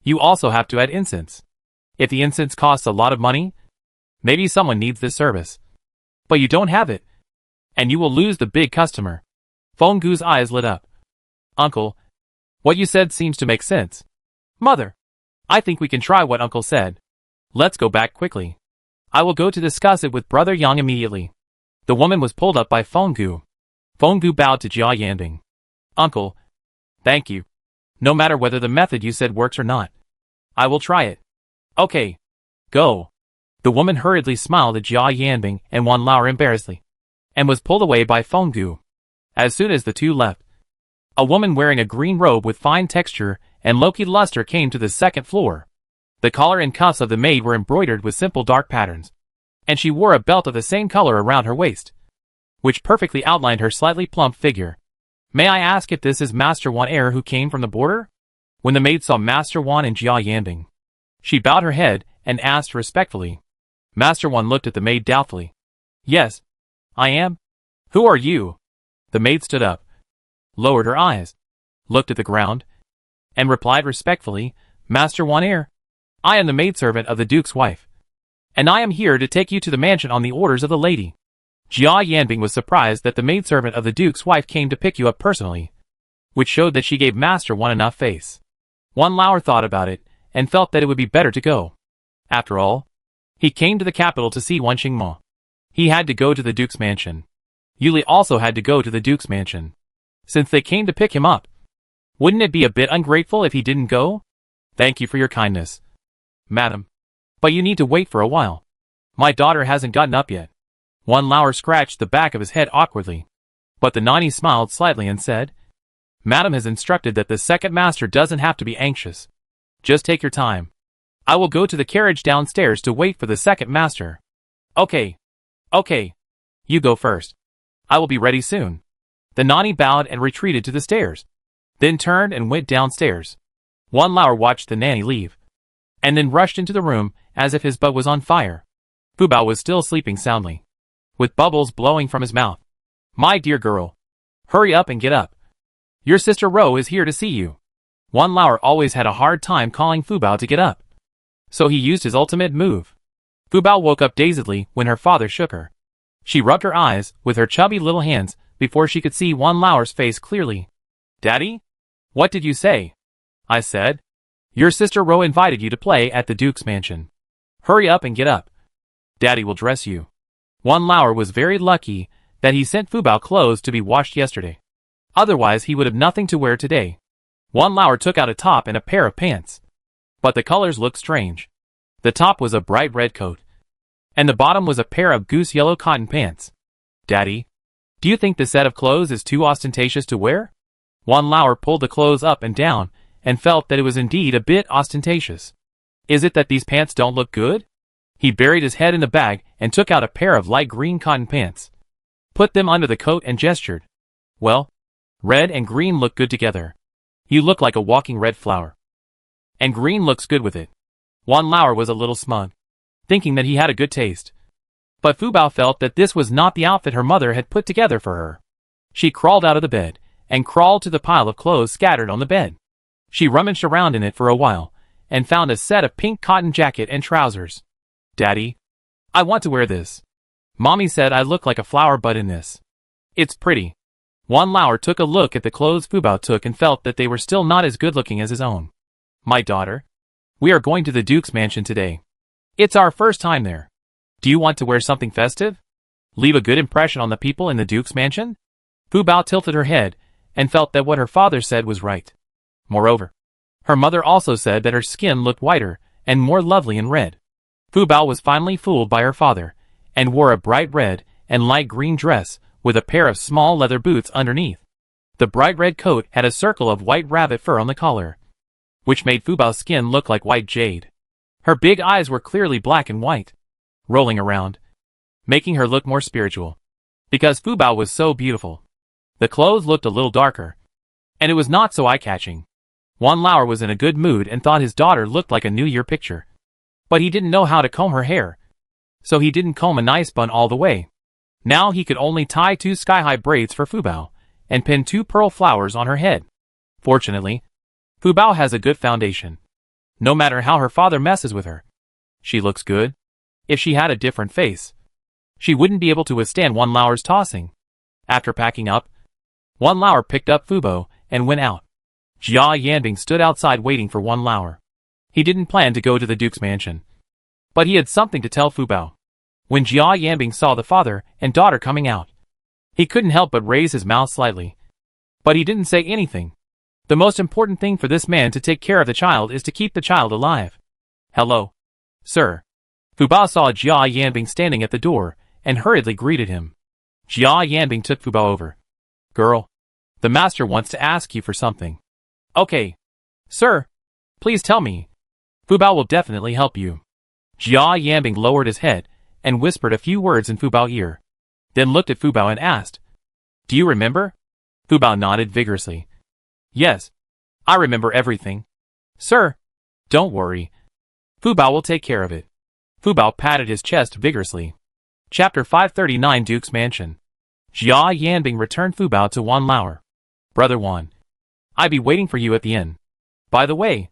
S1: You also have to add incense. If the incense costs a lot of money, Maybe someone needs this service. But you don't have it. And you will lose the big customer. Fenggu's eyes lit up. Uncle, what you said seems to make sense. Mother, I think we can try what Uncle said. Let's go back quickly. I will go to discuss it with Brother Yang immediately. The woman was pulled up by Fenggu. Fenggu bowed to Jia Yanbing. Uncle, thank you. No matter whether the method you said works or not, I will try it. Okay. Go. The woman hurriedly smiled at Jia Yanbing and Wan Lao embarrassedly, and was pulled away by Fenggu. As soon as the two left, a woman wearing a green robe with fine texture and low-key luster came to the second floor. The collar and cuffs of the maid were embroidered with simple dark patterns, and she wore a belt of the same color around her waist, which perfectly outlined her slightly plump figure. May I ask if this is Master Wan heir who came from the border? When the maid saw Master Wan and Jia Yanbing, she bowed her head and asked respectfully. Master Wan looked at the maid doubtfully. Yes, I am. Who are you? The maid stood up, lowered her eyes, looked at the ground, and replied respectfully, Master Wan heir, I am the maidservant of the Duke's wife, and I am here to take you to the mansion on the orders of the lady. Jia Yanbing was surprised that the maidservant of the Duke's wife came to pick you up personally, which showed that she gave Master Wan enough face. Wan Lao thought about it, and felt that it would be better to go. After all, he came to the capital to see Wan Qingmo. He had to go to the Duke's mansion. Yuli also had to go to the Duke's mansion, since they came to pick him up. Wouldn't it be a bit ungrateful if he didn't go? Thank you for your kindness, madam. But you need to wait for a while. My daughter hasn't gotten up yet. Wan Lao scratched the back of his head awkwardly, but the nanny smiled slightly and said, Madam has instructed that the second master doesn't have to be anxious. Just take your time. I will go to the carriage downstairs to wait for the second master. Okay. Okay. You go first. I will be ready soon. The nanny bowed and retreated to the stairs, then turned and went downstairs. Wan Lao watched the nanny leave, and then rushed into the room as if his butt was on fire. Fu Bao was still sleeping soundly, with bubbles blowing from his mouth. My dear girl, hurry up and get up. Your sister Ro is here to see you. Wan Lao always had a hard time calling Fu Bao to get up, so he used his ultimate move. Fu Bao woke up dazedly when her father shook her. She rubbed her eyes with her chubby little hands before she could see Wan Lao's face clearly. Daddy? What did you say? I said, your sister Ro invited you to play at the Duke's mansion. Hurry up and get up. Daddy will dress you. Wan Lao was very lucky that he sent Fu Bao clothes to be washed yesterday. Otherwise he would have nothing to wear today. Wan Lao took out a top and a pair of pants, but the colors looked strange. The top was a bright red coat, and the bottom was a pair of goose yellow cotton pants. Daddy, do you think the set of clothes is too ostentatious to wear? Wan Lao pulled the clothes up and down, and felt that it was indeed a bit ostentatious. Is it that these pants don't look good? He buried his head in the bag and took out a pair of light green cotton pants, put them under the coat and gestured. Well, red and green look good together. You look like a walking red flower. And green looks good with it. Wan Lao was a little smug, thinking that he had a good taste. But Fu Bao felt that this was not the outfit her mother had put together for her. She crawled out of the bed, and crawled to the pile of clothes scattered on the bed. She rummaged around in it for a while, and found a set of pink cotton jacket and trousers. Daddy, I want to wear this. Mommy said I look like a flower bud in this. It's pretty. Wan Lao took a look at the clothes Fu Bao took and felt that they were still not as good looking as his own. My daughter, we are going to the Duke's mansion today. It's our first time there. Do you want to wear something festive? Leave a good impression on the people in the Duke's mansion? Fu Bao tilted her head, and felt that what her father said was right. Moreover, her mother also said that her skin looked whiter, and more lovely in red. Fu Bao was finally fooled by her father, and wore a bright red and light green dress, with a pair of small leather boots underneath. The bright red coat had a circle of white rabbit fur on the collar, which made Fu Bao's skin look like white jade. Her big eyes were clearly black and white, rolling around, making her look more spiritual. Because Fu Bao was so beautiful, the clothes looked a little darker, and it was not so eye-catching. Wan Lao was in a good mood and thought his daughter looked like a New Year picture. But he didn't know how to comb her hair, so he didn't comb a nice bun all the way. Now he could only tie 2 sky-high braids for Fu Bao, and pin 2 pearl flowers on her head. Fortunately, Fu Bao has a good foundation. No matter how her father messes with her, she looks good. If she had a different face, she wouldn't be able to withstand Wan Lao's tossing. After packing up, Wan Lao picked up Fubo and went out. Jia Yanbing stood outside waiting for Wan Lao. He didn't plan to go to the Duke's mansion, but he had something to tell Fubao. When Jia Yanbing saw the father and daughter coming out, he couldn't help but raise his mouth slightly. But he didn't say anything. The most important thing for this man to take care of the child is to keep the child alive. Hello, sir. Fubao saw Jia Yanbing standing at the door and hurriedly greeted him. Jia Yanbing took Fubao over. Girl, the master wants to ask you for something. Okay. Sir, please tell me. Fubao will definitely help you. Jia Yanbing lowered his head and whispered a few words in Fubao's ear, then looked at Fubao and asked, Do you remember? Fubao nodded vigorously. Yes, I remember everything. Sir, don't worry. Fubao will take care of it. Fubao patted his chest vigorously. Chapter 539 Duke's Mansion. Jia Yanbing returned Fubao to Wan Lao. Brother Wan, I be waiting for you at the inn. By the way,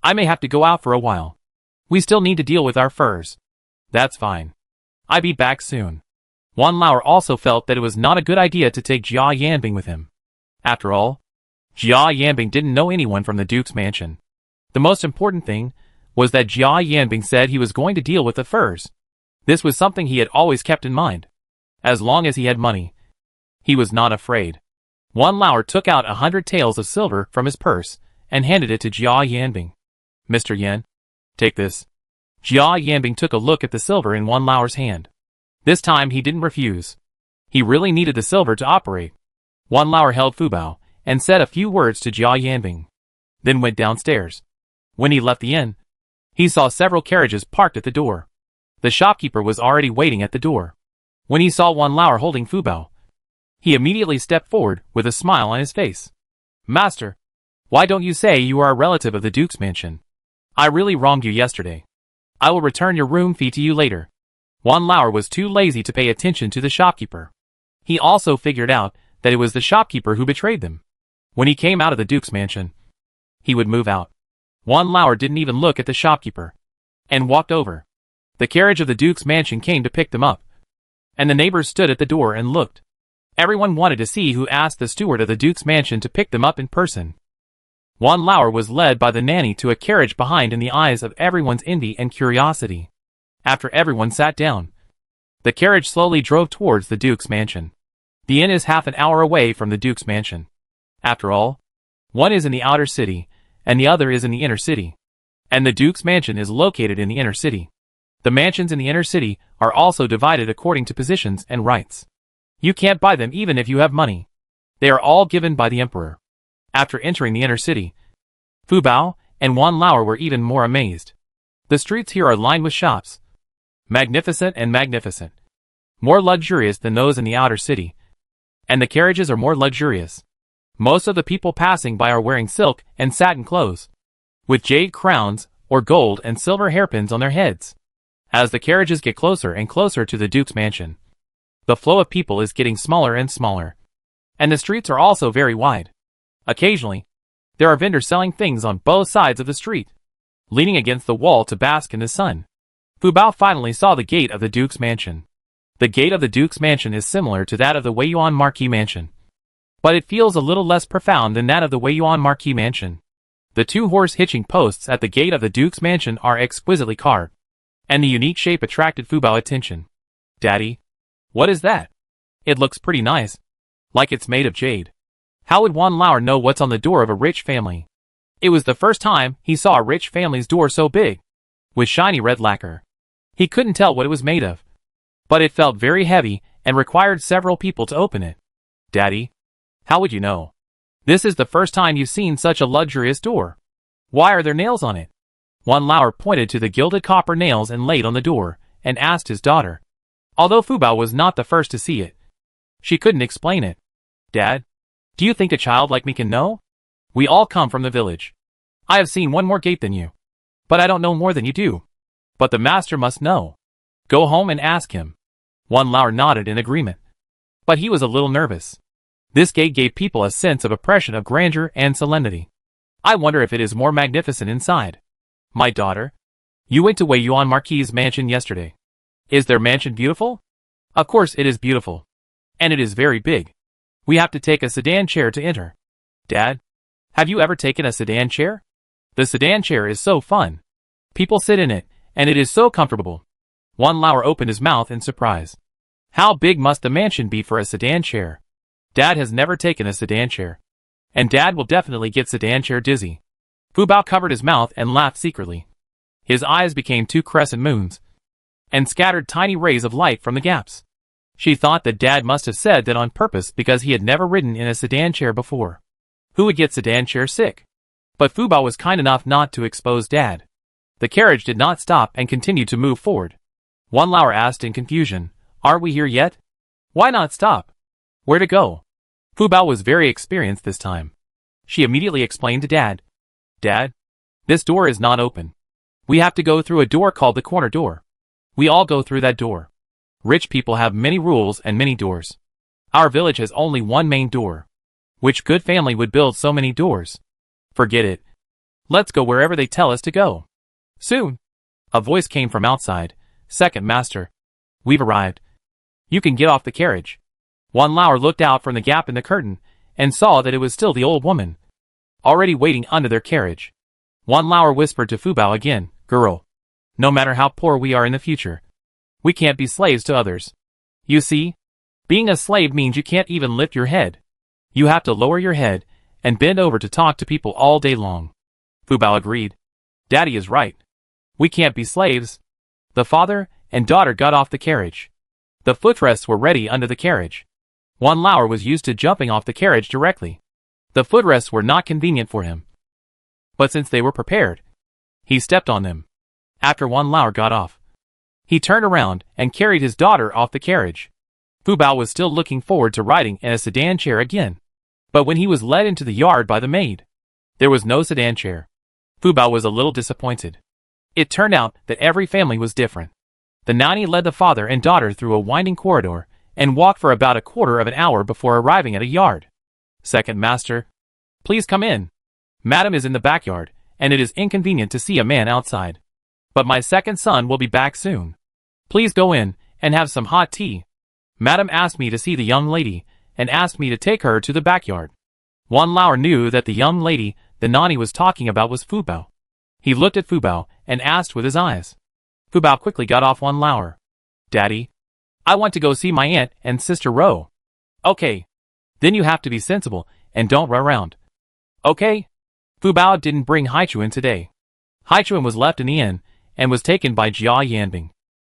S1: I may have to go out for a while. We still need to deal with our furs. That's fine. I be back soon. Wan Lao also felt that it was not a good idea to take Jia Yanbing with him. After all, Jia Yanbing didn't know anyone from the Duke's mansion. The most important thing was that Jia Yanbing said he was going to deal with the furs. This was something he had always kept in mind. As long as he had money, he was not afraid. Wan Lao took out 100 taels of silver from his purse and handed it to Jia Yanbing. Mr. Yan, take this. Jia Yanbing took a look at the silver in Wan Lao's hand. This time he didn't refuse. He really needed the silver to operate. Wan Lao held Fubao and said a few words to Jia Yanbing, then went downstairs. When he left the inn, he saw several carriages parked at the door. The shopkeeper was already waiting at the door. When he saw Wan Lao holding Fubao, he immediately stepped forward with a smile on his face. Master, why don't you say you are a relative of the Duke's mansion? I really wronged you yesterday. I will return your room fee to you later. Wan Lao was too lazy to pay attention to the shopkeeper. He also figured out that it was the shopkeeper who betrayed them. When he came out of the Duke's mansion, he would move out. Wan Lao didn't even look at the shopkeeper and walked over. The carriage of the Duke's mansion came to pick them up, and the neighbors stood at the door and looked. Everyone wanted to see who asked the steward of the Duke's mansion to pick them up in person. Wan Lao was led by the nanny to a carriage behind in the eyes of everyone's envy and curiosity. After everyone sat down, the carriage slowly drove towards the Duke's mansion. The inn is half an hour away from the Duke's mansion. After all, one is in the outer city, and the other is in the inner city. And the Duke's mansion is located in the inner city. The mansions in the inner city are also divided according to positions and rights. You can't buy them even if you have money. They are all given by the emperor. After entering the inner city, Fubao and Wan Lao were even more amazed. The streets here are lined with shops. Magnificent and magnificent. More luxurious than those in the outer city. And the carriages are more luxurious. Most of the people passing by are wearing silk and satin clothes, with jade crowns or gold and silver hairpins on their heads. As the carriages get closer and closer to the Duke's mansion, the flow of people is getting smaller and smaller. And the streets are also very wide. Occasionally, there are vendors selling things on both sides of the street, leaning against the wall to bask in the sun. Fubao finally saw the gate of the Duke's mansion. The gate of the Duke's mansion is similar to that of the Weiyuan Marquis mansion, but it feels a little less profound than that of the Weiyuan Marquis mansion. The two horse hitching posts at the gate of the Duke's mansion are exquisitely carved, and the unique shape attracted Fubao's attention. Daddy, what is that? It looks pretty nice, like it's made of jade. How would Wan Lao know what's on the door of a rich family? It was the first time he saw a rich family's door so big, with shiny red lacquer. He couldn't tell what it was made of, but it felt very heavy and required several people to open it. Daddy, how would you know? This is the first time you've seen such a luxurious door. Why are there nails on it? Wan Lao pointed to the gilded copper nails inlaid on the door and asked his daughter. Although Fubao was not the first to see it, she couldn't explain it. Dad, do you think a child like me can know? We all come from the village. I have seen one more gate than you, but I don't know more than you do. But the master must know. Go home and ask him. Wan Lao nodded in agreement, but he was a little nervous. This gate gave people a sense of oppression of grandeur and solemnity. I wonder if it is more magnificent inside. My daughter, you went to Weiyuan Marquis' mansion yesterday. Is their mansion beautiful? Of course it is beautiful. And it is very big. We have to take a sedan chair to enter. Dad, have you ever taken a sedan chair? The sedan chair is so fun. People sit in it, and it is so comfortable. One Lauer opened his mouth in surprise. How big must the mansion be for a sedan chair? Dad has never taken a sedan chair. And Dad will definitely get sedan chair dizzy. Fu Bao covered his mouth and laughed secretly. His eyes became two crescent moons and scattered tiny rays of light from the gaps. She thought that Dad must have said that on purpose because he had never ridden in a sedan chair before. Who would get sedan chair sick? But Fu Bao was kind enough not to expose Dad. The carriage did not stop and continued to move forward. One Lauer asked in confusion, "Aren't we here yet? Why not stop? Where to go?" Fu Bao was very experienced this time. She immediately explained to Dad, "Dad, this door is not open. We have to go through a door called the corner door. We all go through that door. Rich people have many rules and many doors. Our village has only one main door. Which good family would build so many doors? Forget it. Let's go wherever they tell us to go." Soon, a voice came from outside. "Second master, we've arrived. You can get off the carriage." One Lauer looked out from the gap in the curtain and saw that it was still the old woman, already waiting under their carriage. One Lauer whispered to Fu Bao again, "Girl, no matter how poor we are in the future, we can't be slaves to others. You see, being a slave means you can't even lift your head. You have to lower your head and bend over to talk to people all day long." Fu Bao agreed. "Daddy is right. We can't be slaves." The father and daughter got off the carriage. The footrests were ready under the carriage. One Lauer was used to jumping off the carriage directly. The footrests were not convenient for him. But since they were prepared, he stepped on them. After One Lauer got off, he turned around and carried his daughter off the carriage. Fu Bao was still looking forward to riding in a sedan chair again. But when he was led into the yard by the maid, there was no sedan chair. Fu Bao was a little disappointed. It turned out that every family was different. The nanny led the father and daughter through a winding corridor and walked for about a quarter of an hour before arriving at a yard. "Second master, please come in. Madam is in the backyard, and it is inconvenient to see a man outside. But my second son will be back soon. Please go in and have some hot tea. Madam asked me to see the young lady and asked me to take her to the backyard." One Lauer knew that the young lady the nanny was talking about was Fu Bao. He looked at Fu Bao and asked with his eyes. Fu Bao quickly got off One Lauer. "Daddy, I want to go see my aunt and sister Ro." "Okay. Then you have to be sensible and don't run around." "Okay." Fu Bao didn't bring Haichuan today. Haichuan was left in the inn and was taken by Jia Yanbing.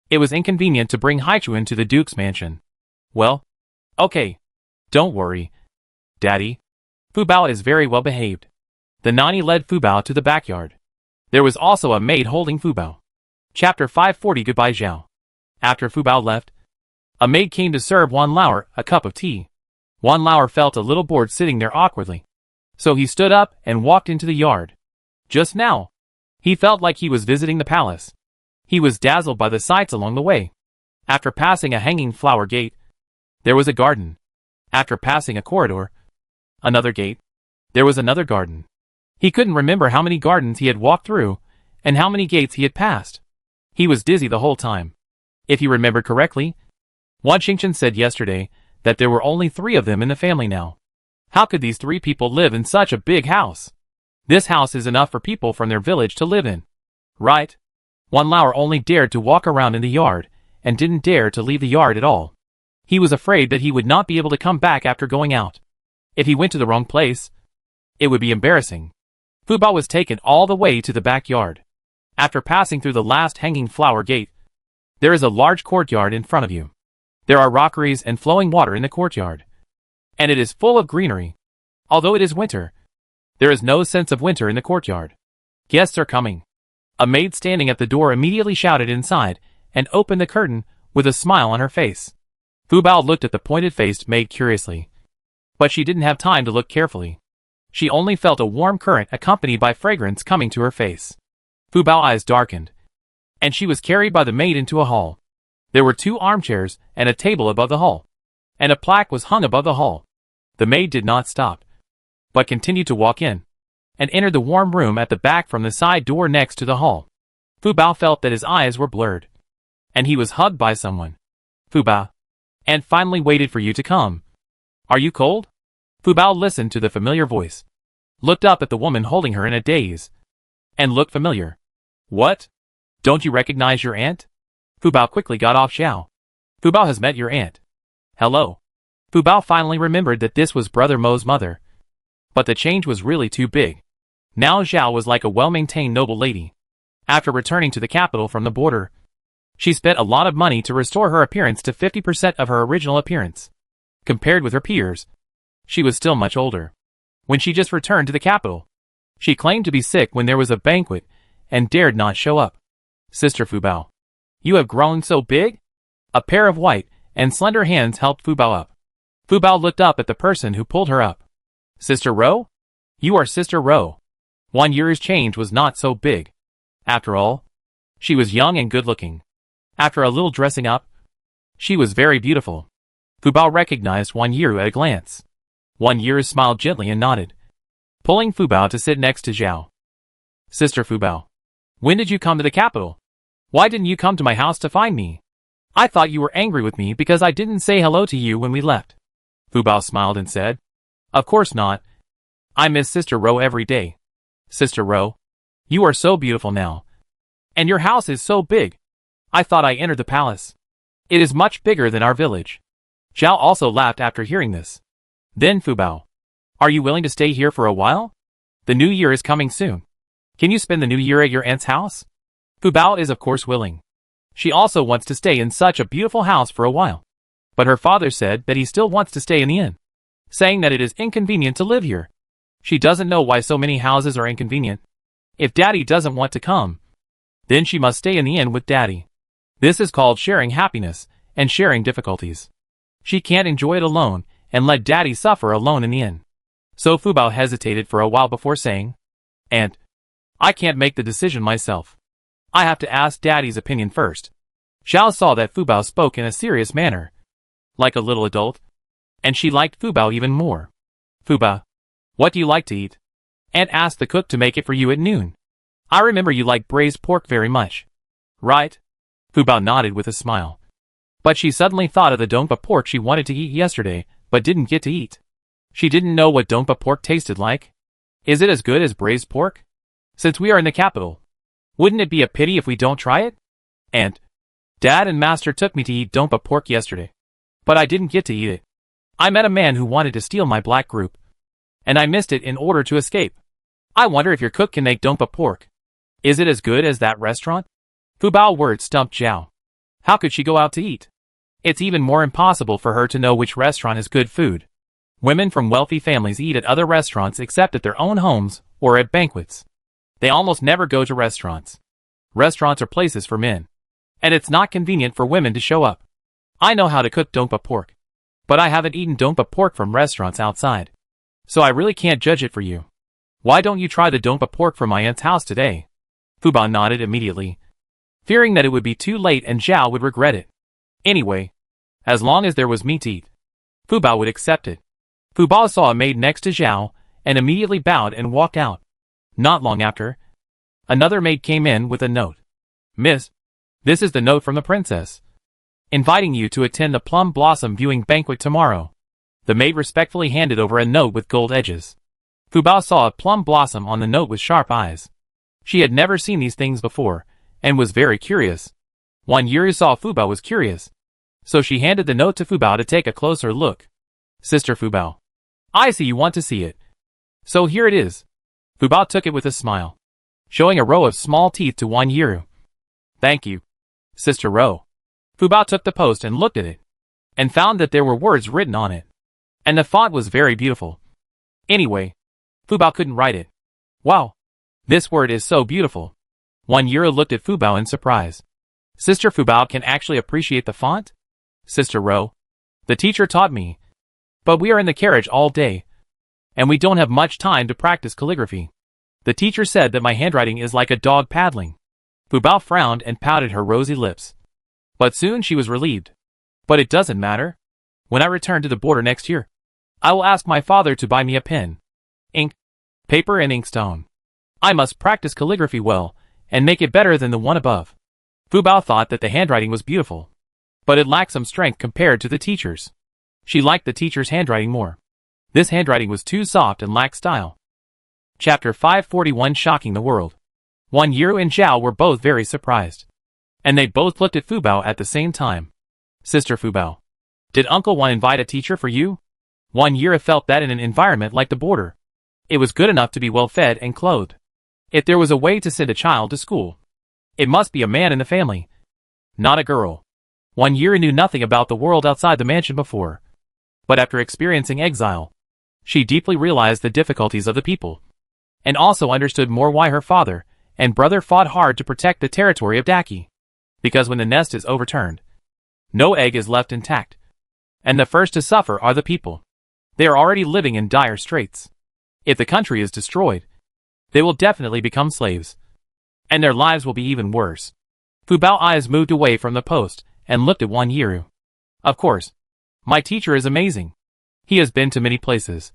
S1: It was inconvenient to bring Haichuan to the Duke's mansion. "Well, okay. Don't worry, Daddy. Fu Bao is very well behaved." The nanny led Fu Bao to the backyard. There was also a maid holding Fu Bao. Chapter 540 Goodbye Zhao. After Fu Bao left, a maid came to serve One Lauer a cup of tea. One Lauer felt a little bored sitting there awkwardly. So he stood up and walked into the yard. Just now, he felt like he was visiting the palace. He was dazzled by the sights along the way. After passing a hanging flower gate, there was a garden. After passing a corridor, another gate, there was another garden. He couldn't remember how many gardens he had walked through and how many gates he had passed. He was dizzy the whole time. If he remembered correctly, Wan Xingchen said yesterday that there were only 3 of them in the family now. How could these 3 people live in such a big house? This house is enough for people from their village to live in. Right? One Lauer only dared to walk around in the yard and didn't dare to leave the yard at all. He was afraid that he would not be able to come back after going out. If he went to the wrong place, it would be embarrassing. Fu Bao was taken all the way to the backyard. After passing through the last hanging flower gate, there is a large courtyard in front of you. There are rockeries and flowing water in the courtyard. And it is full of greenery. Although it is winter, there is no sense of winter in the courtyard. Guests are coming. A maid standing at the door immediately shouted inside and opened the curtain with a smile on her face. Fu Bao looked at the pointed-faced maid curiously. But she didn't have time to look carefully. She only felt a warm current accompanied by fragrance coming to her face. Fu Bao's eyes darkened, and she was carried by the maid into a hall. There were 2 armchairs and a table above the hall, and a plaque was hung above the hall. The maid did not stop, but continued to walk in, and entered the warm room at the back from the side door next to the hall. Fu Bao felt that his eyes were blurred, and he was hugged by someone. Fubao. And finally waited for you to come. Are you cold? Fubao listened to the familiar voice, looked up at the woman holding her in a daze, and looked familiar. What? Don't you recognize your aunt? Fubao quickly got off Xiao. Fubao has met your aunt. Hello. Fubao finally remembered that this was Brother Mo's mother. But the change was really too big. Now Zhao was like a well-maintained noble lady. After returning to the capital from the border, she spent a lot of money to restore her appearance to 50% of her original appearance. Compared with her peers, she was still much older. When she just returned to the capital, she claimed to be sick when there was a banquet and dared not show up. Sister Fubao, you have grown so big? A pair of white and slender hands helped Fubao up. Fubao looked up at the person who pulled her up. Sister Ro? You are Sister Ro. 1 year's change was not so big. After all, she was young and good-looking. After a little dressing up, she was very beautiful. Fubao recognized 1 year at a glance. 1 year smiled gently and nodded, pulling Fubao to sit next to Zhao. Sister Fubao, when did you come to the capital? Why didn't you come to my house to find me? I thought you were angry with me because I didn't say hello to you when we left. Fubao smiled and said, Of course not. I miss Sister Ro every day. Sister Ro, you are so beautiful now. And your house is so big. I thought I entered the palace. It is much bigger than our village. Zhao also laughed after hearing this. Then Fubao, are you willing to stay here for a while? The new year is coming soon. Can you spend the new year at your aunt's house? Fubao is of course willing. She also wants to stay in such a beautiful house for a while. But her father said that he still wants to stay in the inn, saying that it is inconvenient to live here. She doesn't know why so many houses are inconvenient. If Daddy doesn't want to come, then she must stay in the inn with Daddy. This is called sharing happiness and sharing difficulties. She can't enjoy it alone and let Daddy suffer alone in the inn. So Fubao hesitated for a while before saying, Aunt, I can't make the decision myself. I have to ask Daddy's opinion first. Xiao saw that Fubao spoke in a serious manner, like a little adult, and she liked Fubao even more. Fubao, what do you like to eat? Aunt asked the cook to make it for you at noon. I remember you like braised pork very much. Right? Fubao nodded with a smile. But she suddenly thought of the dongpa pork she wanted to eat yesterday, but didn't get to eat. She didn't know what dongpa pork tasted like. Is it as good as braised pork? Since we are in the capital, wouldn't it be a pity if we don't try it? Aunt, Dad and Master took me to eat dongpa pork yesterday, but I didn't get to eat it. I met a man who wanted to steal my black group, and I missed it in order to escape. I wonder if your cook can make dongpa pork. Is it as good as that restaurant? Fubao words stumped Zhao. How could she go out to eat? It's even more impossible for her to know which restaurant is good food. Women from wealthy families eat at other restaurants except at their own homes or at banquets. They almost never go to restaurants. Restaurants are places for men, and it's not convenient for women to show up. I know how to cook dongpa pork, but I haven't eaten dongpa pork from restaurants outside, so I really can't judge it for you. Why don't you try the dongpa pork from my aunt's house today? Fubao nodded immediately, fearing that it would be too late and Zhao would regret it. Anyway, as long as there was meat to eat, Fubao would accept it. Fubao saw a maid next to Zhao and immediately bowed and walked out. Not long after, another maid came in with a note. Miss, this is the note from the princess, inviting you to attend the plum blossom viewing banquet tomorrow. The maid respectfully handed over a note with gold edges. Fubao saw a plum blossom on the note with sharp eyes. She had never seen these things before, and was very curious. 1 year saw Fubao was curious, so she handed the note to Fubao to take a closer look. Sister Fubao, I see you want to see it. So here it is. Fubao took it with a smile, showing a row of small teeth to 1 year. Thank you, Sister Ro. Fubao took the post and looked at it, and found that there were words written on it, and the font was very beautiful. Anyway, Fubao couldn't write it. Wow, this word is so beautiful. 1 year looked at Fubao in surprise. Sister Fubao can actually appreciate the font? Sister Ro, the teacher taught me, but we are in the carriage all day, and we don't have much time to practice calligraphy. The teacher said that my handwriting is like a dog paddling. Fubao frowned and pouted her rosy lips. But soon she was relieved. But it doesn't matter. When I return to the border next year, I will ask my father to buy me a pen, ink, paper and inkstone. I must practice calligraphy well, and make it better than the one above. Fu Bao thought that the handwriting was beautiful, but it lacked some strength compared to the teacher's. She liked the teacher's handwriting more. This handwriting was too soft and lacked style. Chapter 541 Shocking the World. Wan Yiru and Zhao were both very surprised. And they both looked at Fu Bao at the same time. Sister Fu Bao, did Uncle Wan invite a teacher for you? Wan Yiru felt that in an environment like the border, it was good enough to be well fed and clothed. If there was a way to send a child to school, it must be a man in the family, not a girl. Wan Yiru knew nothing about the world outside the mansion before, but after experiencing exile, she deeply realized the difficulties of the people, and also understood more why her father and brother fought hard to protect the territory of Daki. Because when the nest is overturned, no egg is left intact, and the first to suffer are the people. They are already living in dire straits. If the country is destroyed, they will definitely become slaves, and their lives will be even worse. Fu Bao's eyes moved away from the post and looked at Wan Yiru. Of course, my teacher is amazing. He has been to many places,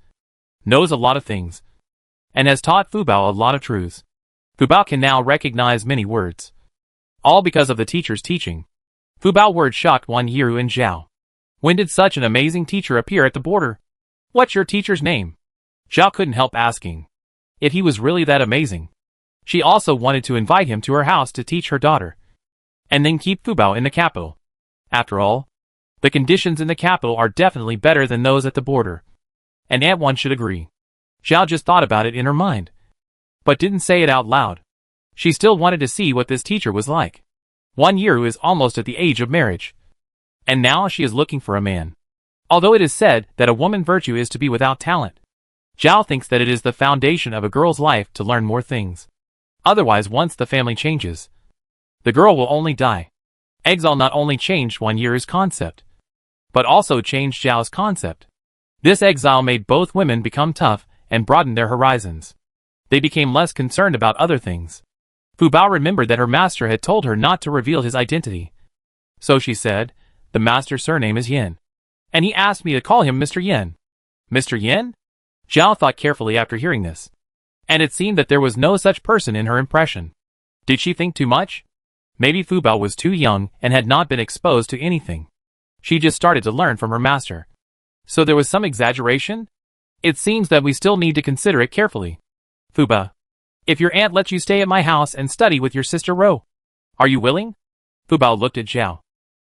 S1: knows a lot of things, and has taught Fu Bao a lot of truths. Fu Bao can now recognize many words, all because of the teacher's teaching. Fu Bao's words shocked Wan Yiru and Zhao. When did such an amazing teacher appear at the border? What's your teacher's name? Zhao couldn't help asking if he was really that amazing. She also wanted to invite him to her house to teach her daughter, and then keep Fu Bao in the capital. After all, the conditions in the capital are definitely better than those at the border, and everyone should agree. Zhao just thought about it in her mind, but didn't say it out loud. She still wanted to see what this teacher was like. Wan Yiru is almost at the age of marriage, and now she is looking for a man. Although it is said that a woman's virtue is to be without talent, Zhao thinks that it is the foundation of a girl's life to learn more things. Otherwise, once the family changes, the girl will only die. Exile not only changed Wan Yiru's concept, but also changed Zhao's concept. This exile made both women become tough and broaden their horizons. They became less concerned about other things. Fu Bao remembered that her master had told her not to reveal his identity. So she said, "The master's surname is Yin, and he asked me to call him Mr. Yin." Mr. Yin? Zhao thought carefully after hearing this, and it seemed that there was no such person in her impression. Did she think too much? Maybe Fu Bao was too young and had not been exposed to anything. She just started to learn from her master. So there was some exaggeration? It seems that we still need to consider it carefully. Fu Bao, if your aunt lets you stay at my house and study with your sister Ro, are you willing? Fu Bao looked at Zhao,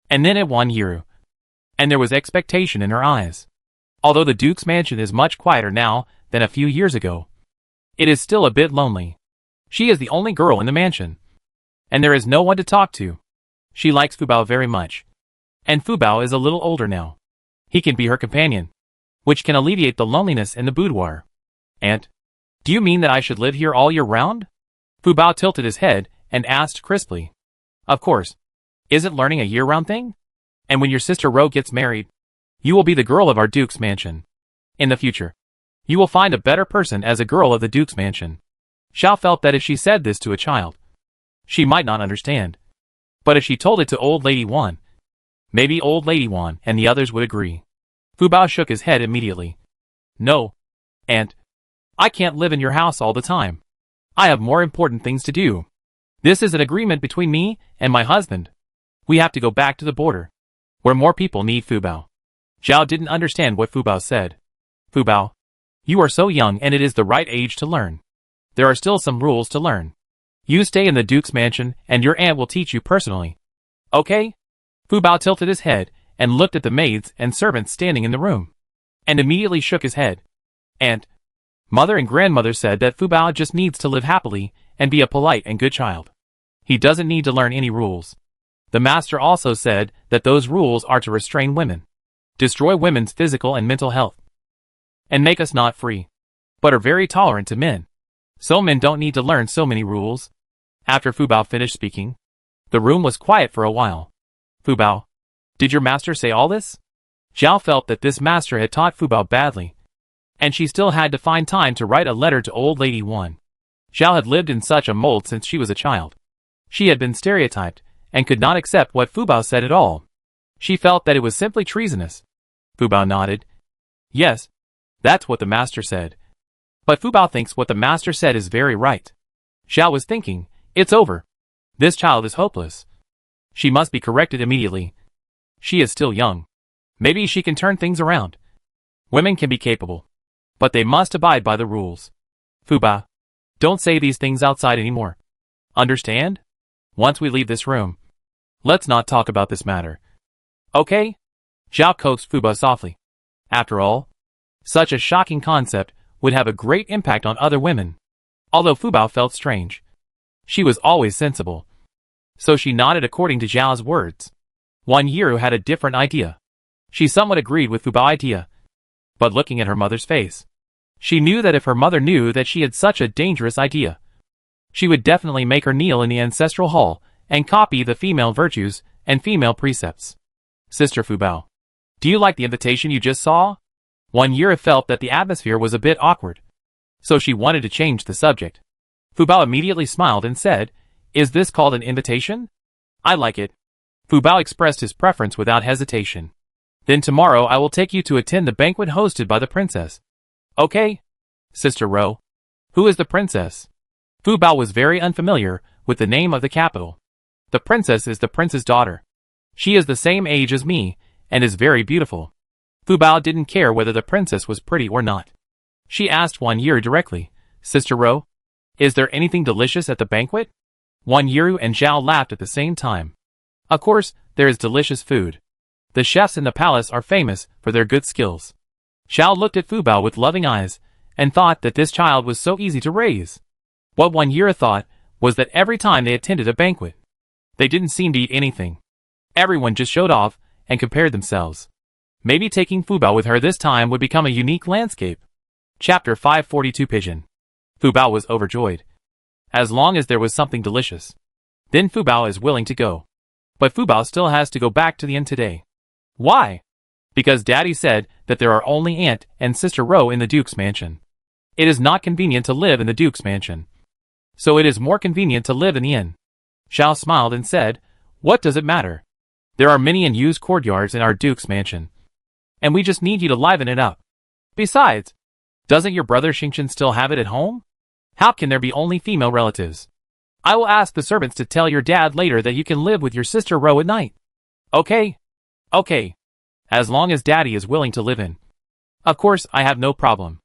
S1: and then at Wan Yiru, and there was expectation in her eyes. Although the Duke's mansion is much quieter now than a few years ago, it is still a bit lonely. She is the only girl in the mansion, and there is no one to talk to. She likes Fu Bao very much, and Fu Bao is a little older now. He can be her companion, which can alleviate the loneliness in the boudoir. Aunt, do you mean that I should live here all year round? Fu Bao tilted his head and asked crisply. Of course. Isn't learning a year-round thing? And when your sister Ro gets married, you will be the girl of our Duke's mansion. In the future, you will find a better person as a girl of the Duke's mansion. Xiao felt that if she said this to a child, she might not understand. But if she told it to Old Lady Wan, maybe Old Lady Wan and the others would agree. Fu Bao shook his head immediately. No, Aunt. I can't live in your house all the time. I have more important things to do. This is an agreement between me and my husband. We have to go back to the border, where more people need Fu Bao. Zhao didn't understand what Fu Bao said. Fu Bao, you are so young and it is the right age to learn. There are still some rules to learn. You stay in the Duke's mansion and your aunt will teach you personally. Okay? Fu Bao tilted his head and looked at the maids and servants standing in the room, and immediately shook his head. Aunt, mother and grandmother said that Fu Bao just needs to live happily and be a polite and good child. He doesn't need to learn any rules. The master also said that those rules are to restrain women, destroy women's physical and mental health, and make us not free, but are very tolerant to men. So men don't need to learn so many rules. After Fu Bao finished speaking, the room was quiet for a while. Fu Bao, did your master say all this? Zhao felt that this master had taught Fu Bao badly, and she still had to find time to write a letter to Old Lady Wan. Zhao had lived in such a mold since she was a child. She had been stereotyped, and could not accept what Fu Bao said at all. She felt that it was simply treasonous. Fu Bao nodded. Yes, that's what the master said. But Fu Bao thinks what the master said is very right. Zhao was thinking, it's over. This child is hopeless. She must be corrected immediately. She is still young. Maybe she can turn things around. Women can be capable, but they must abide by the rules. Fuba, don't say these things outside anymore. Understand? Once we leave this room, let's not talk about this matter. Okay? Zhao coaxed Fuba softly. After all, such a shocking concept would have a great impact on other women. Although Fuba felt strange, she was always sensible. So she nodded according to Zhao's words. Wan Yiru had a different idea. She somewhat agreed with Fuba's idea. But looking at her mother's face, she knew that if her mother knew that she had such a dangerous idea, she would definitely make her kneel in the ancestral hall and copy the female virtues and female precepts. Sister Fuba, do you like the invitation you just saw? Wan Yiru felt that the atmosphere was a bit awkward, so she wanted to change the subject. Fuba immediately smiled and said, "Is this called an invitation? I like it." Fuba expressed his preference without hesitation. "Then tomorrow I will take you to attend the banquet hosted by the princess." "Okay, Sister Ro. Who is the princess?" Fuba was very unfamiliar with the name of the capital. "The princess is the prince's daughter. She is the same age as me and is very beautiful." Fuba didn't care whether the princess was pretty or not. She asked Wan Yiru directly, "Sister Ro, is there anything delicious at the banquet?" Wan Yiru and Zhao laughed at the same time. Of course, there is delicious food. The chefs in the palace are famous for their good skills. Zhao looked at Fuba with loving eyes and thought that this child was so easy to raise. What Wan Yiru thought was that every time they attended a banquet, they didn't seem to eat anything. Everyone just showed off and compared themselves. Maybe taking Fuba with her this time would become a unique landscape. Chapter 542 Pigeon. Fuba was overjoyed. As long as there was something delicious, then Fuba is willing to go. But Fuba still has to go back to the inn today. Why? Because Daddy said that there are only Aunt and Sister Ro in the Duke's mansion. It is not convenient to live in the Duke's mansion, so it is more convenient to live in the inn. Zhao smiled and said, "What does it matter? There are many unused courtyards in our Duke's mansion, and we just need you to liven it up. Besides, doesn't your brother Xingqian still have it at home? How can there be only female relatives? I will ask the servants to tell your dad later that you can live with your sister Ro at night." "Okay. Okay. As long as Daddy is willing to live in. Of course, I have no problem."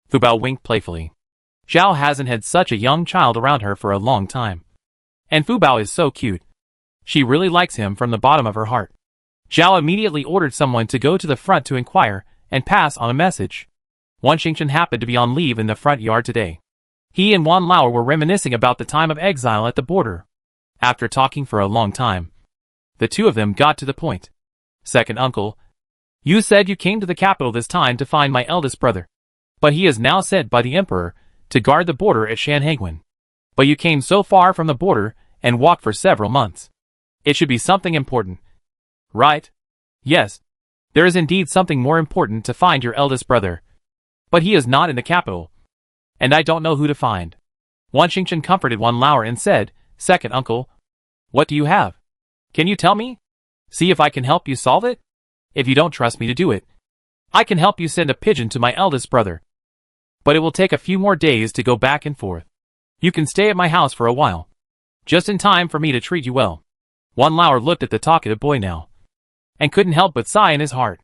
S1: Fuba winked playfully. Zhao hasn't had such a young child around her for a long time. And Fuba is so cute. She really likes him from the bottom of her heart. Zhao immediately ordered someone to go to the front to inquire and pass on a message. Wan Xingqian happened to be on leave in the front yard today. He and Wan Lauer were reminiscing about the time of exile at the border. After talking for a long time, the two of them got to the point. "Second uncle, you said you came to the capital this time to find my eldest brother. But he is now sent by the emperor to guard the border at Shanhaiguan. But you came so far from the border and walked for several months. It should be something important. Right? Yes. There is indeed something more important to find your eldest brother. But he is not in the capital. And I don't know who to find." Wan Xingqian comforted Wan Lauer and said, "Second uncle, what do you have? Can you tell me? See if I can help you solve it? If you don't trust me to do it, I can help you send a pigeon to my eldest brother. But it will take a few more days to go back and forth. You can stay at my house for a while, just in time for me to treat you well." Wan Lauer looked at the talkative boy now, and couldn't help but sigh in his heart.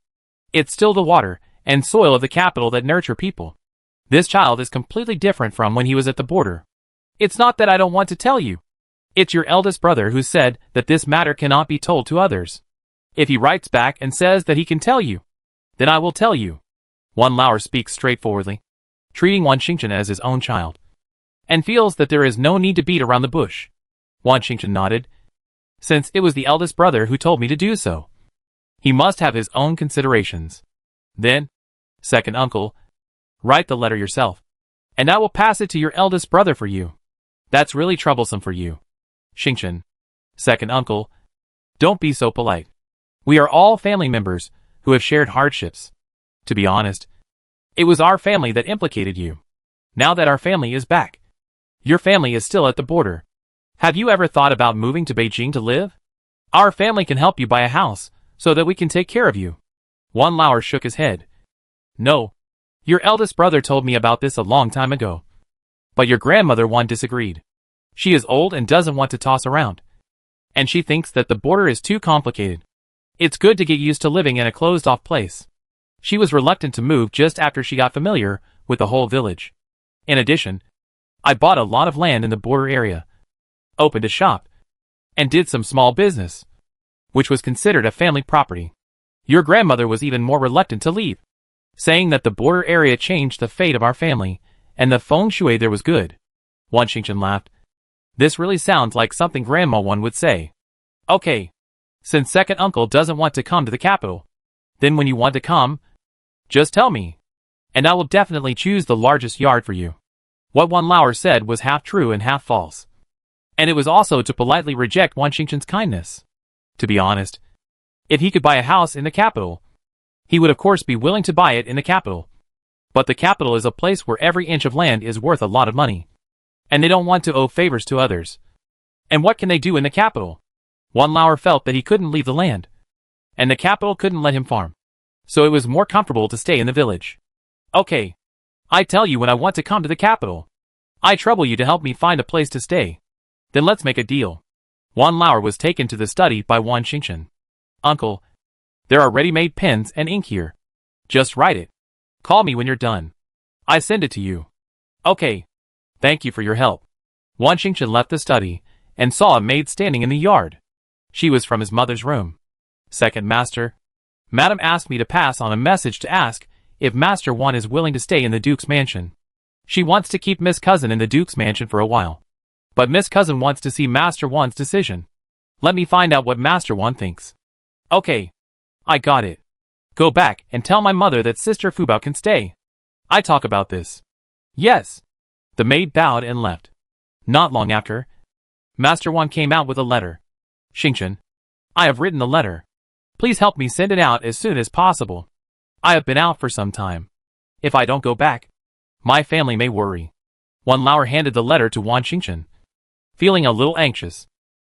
S1: It's still the water and soil of the capital that nurture people. This child is completely different from when he was at the border. It's not that I don't want to tell you. It's your eldest brother who said that this matter cannot be told to others. If he writes back and says that he can tell you, then I will tell you." Wan Lauer speaks straightforwardly, treating Wan Xingqian as his own child, and feels that there is no need to beat around the bush. Wan Xingqian nodded. "Since it was the eldest brother who told me to do so, he must have his own considerations. Then, second uncle, write the letter yourself, and I will pass it to your eldest brother for you. That's really troublesome for you. Xingqian, second uncle, don't be so polite. We are all family members who have shared hardships. To be honest, it was our family that implicated you. Now that our family is back, your family is still at the border. Have you ever thought about moving to Beijing to live? Our family can help you buy a house so that we can take care of you." Wan Lauer shook his head. "No. Your eldest brother told me about this a long time ago. But your grandmother Wan disagreed. She is old and doesn't want to toss around. and she thinks that the border is too complicated. It's good to get used to living in a closed-off place. She was reluctant to move just after she got familiar with the whole village. In addition, I bought a lot of land in the border area, opened a shop, and did some small business, which was considered a family property. Your grandmother was even more reluctant to leave, saying that the border area changed the fate of our family, and the feng shui there was good. Wan Xingchen laughed. This really sounds like something Grandma Wan would say. Okay. Since second uncle doesn't want to come to the capital, then when you want to come, just tell me, and I will definitely choose the largest yard for you. What Wan Lauer said was half true and half false. And it was also to politely reject Wan Xingchen's kindness. To be honest, if he could buy a house in the capital, he would of course be willing to buy it in the capital. But the capital is a place where every inch of land is worth a lot of money. And they don't want to owe favors to others. And what can they do in the capital? Wan Lauer felt that he couldn't leave the land, and the capital couldn't let him farm. So it was more comfortable to stay in the village. Okay. I tell you when I want to come to the capital. I trouble you to help me find a place to stay. Then let's make a deal. Wan Lauer was taken to the study by Wan Xingchen. Uncle, there are ready-made pens and ink here. Just write it. Call me when you're done. I send it to you. Okay. Thank you for your help. Wan Xingchen left the study and saw a maid standing in the yard. She was from his mother's room. Second master, Madam asked me to pass on a message to ask if Master Wan is willing to stay in the Duke's mansion. She wants to keep Miss Cousin in the Duke's mansion for a while. But Miss Cousin wants to see Master Wan's decision. Let me find out what Master Wan thinks. Okay. I got it. Go back and tell my mother that Sister Fubao can stay. I talk about this. Yes. The maid bowed and left. Not long after, Master Wan came out with a letter. Xingchen, I have written the letter. Please help me send it out as soon as possible. I have been out for some time. If I don't go back, my family may worry. Wan Lauer handed the letter to Wan Xingchen, feeling a little anxious.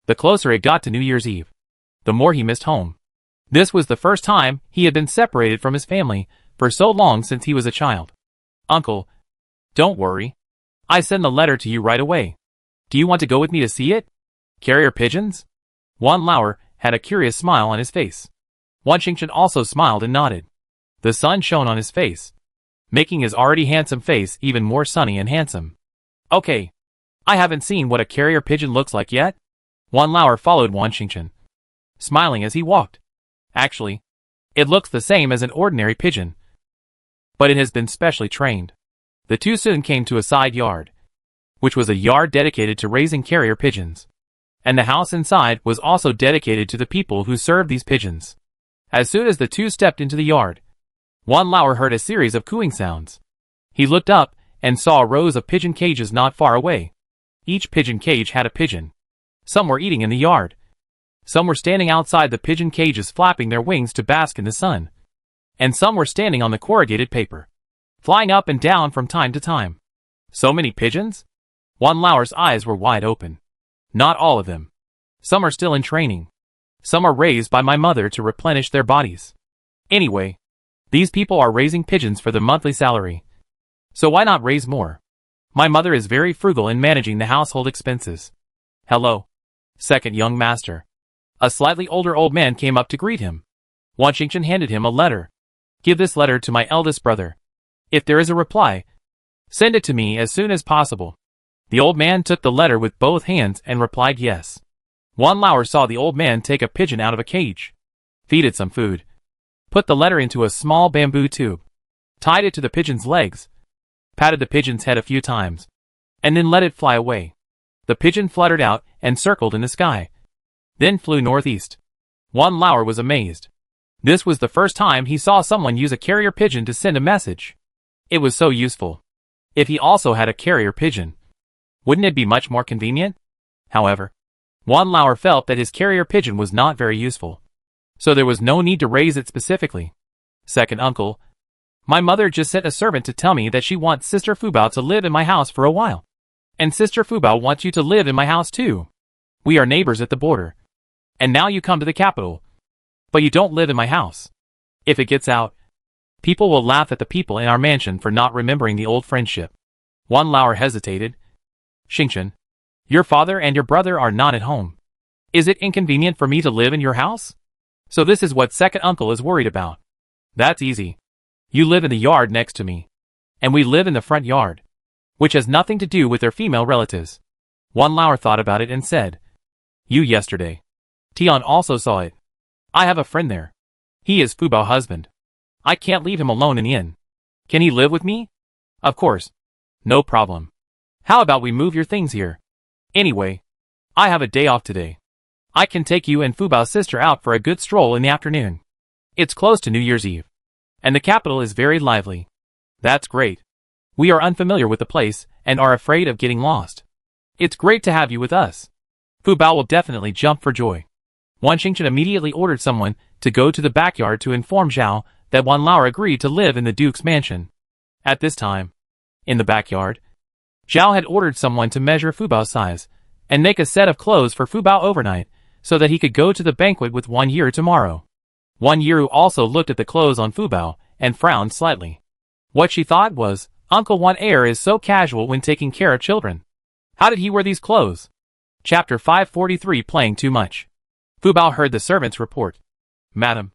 S1: The closer it got to New Year's Eve, the more he missed home. This was the first time he had been separated from his family for so long since he was a child. Uncle, don't worry. I send the letter to you right away. Do you want to go with me to see it? Carrier pigeons? Wan Lauer had a curious smile on his face. Wan Xingchen also smiled and nodded. The sun shone on his face, making his already handsome face even more sunny and handsome. Okay. I haven't seen what a carrier pigeon looks like yet. Wan Lauer followed Wan Xingchen, smiling as he walked. Actually, it looks the same as an ordinary pigeon, but it has been specially trained. The two soon came to a side yard, which was a yard dedicated to raising carrier pigeons. And the house inside was also dedicated to the people who served these pigeons. As soon as the two stepped into the yard, Wan Lauer heard a series of cooing sounds. He looked up and saw rows of pigeon cages not far away. Each pigeon cage had a pigeon. Some were eating in the yard. Some were standing outside the pigeon cages flapping their wings to bask in the sun. And some were standing on the corrugated paper, flying up and down from time to time. So many pigeons? Wan Lauer's eyes were wide open. Not all of them. Some are still in training. Some are raised by my mother to replenish their bodies. Anyway, these people are raising pigeons for the monthly salary. So why not raise more? My mother is very frugal in managing the household expenses. Hello. Second young master. A slightly older old man came up to greet him. Wan Xingchen handed him a letter. Give this letter to my eldest brother. If there is a reply, send it to me as soon as possible. The old man took the letter with both hands and replied yes. Wan Lauer saw the old man take a pigeon out of a cage, feed it some food, put the letter into a small bamboo tube, tied it to the pigeon's legs, patted the pigeon's head a few times, and then let it fly away. The pigeon fluttered out and circled in the sky, then flew northeast. Wan Lauer was amazed. This was the first time he saw someone use a carrier pigeon to send a message. It was so useful. If he also had a carrier pigeon, wouldn't it be much more convenient? However, Wan Lauer felt that his carrier pigeon was not very useful, so there was no need to raise it specifically. Second uncle, my mother just sent a servant to tell me that she wants Sister Fubao to live in my house for a while. And Sister Fubao wants you to live in my house too. We are neighbors at the border. And now you come to the capital. But you don't live in my house. If it gets out, people will laugh at the people in our mansion for not remembering the old friendship. Wan Lauer hesitated. Xingchen, your father and your brother are not at home. Is it inconvenient for me to live in your house? So this is what second uncle is worried about. That's easy. You live in the yard next to me. And we live in the front yard. Which has nothing to do with their female relatives. One Lauer thought about it and said, You yesterday. Tian also saw it. I have a friend there. He is Fubao's husband. I can't leave him alone in the inn. Can he live with me? Of course. No problem. How about we move your things here? Anyway, I have a day off today. I can take you and Fubao's sister out for a good stroll in the afternoon. It's close to New Year's Eve. And the capital is very lively. That's great. We are unfamiliar with the place and are afraid of getting lost. It's great to have you with us. Fubao will definitely jump for joy. Wan Xingchen immediately ordered someone to go to the backyard to inform Zhao that Wan Lao agreed to live in the Duke's mansion. At this time, in the backyard, Zhao had ordered someone to measure Fubao's size and make a set of clothes for Fubao overnight so that he could go to the banquet with Wan Yiru tomorrow. Wan Yiru also looked at the clothes on Fubao and frowned slightly. What she thought was, Uncle Wan Air is so casual when taking care of children. How did he wear these clothes? Chapter 543 Playing Too Much. Fubao heard the servants report. Madam,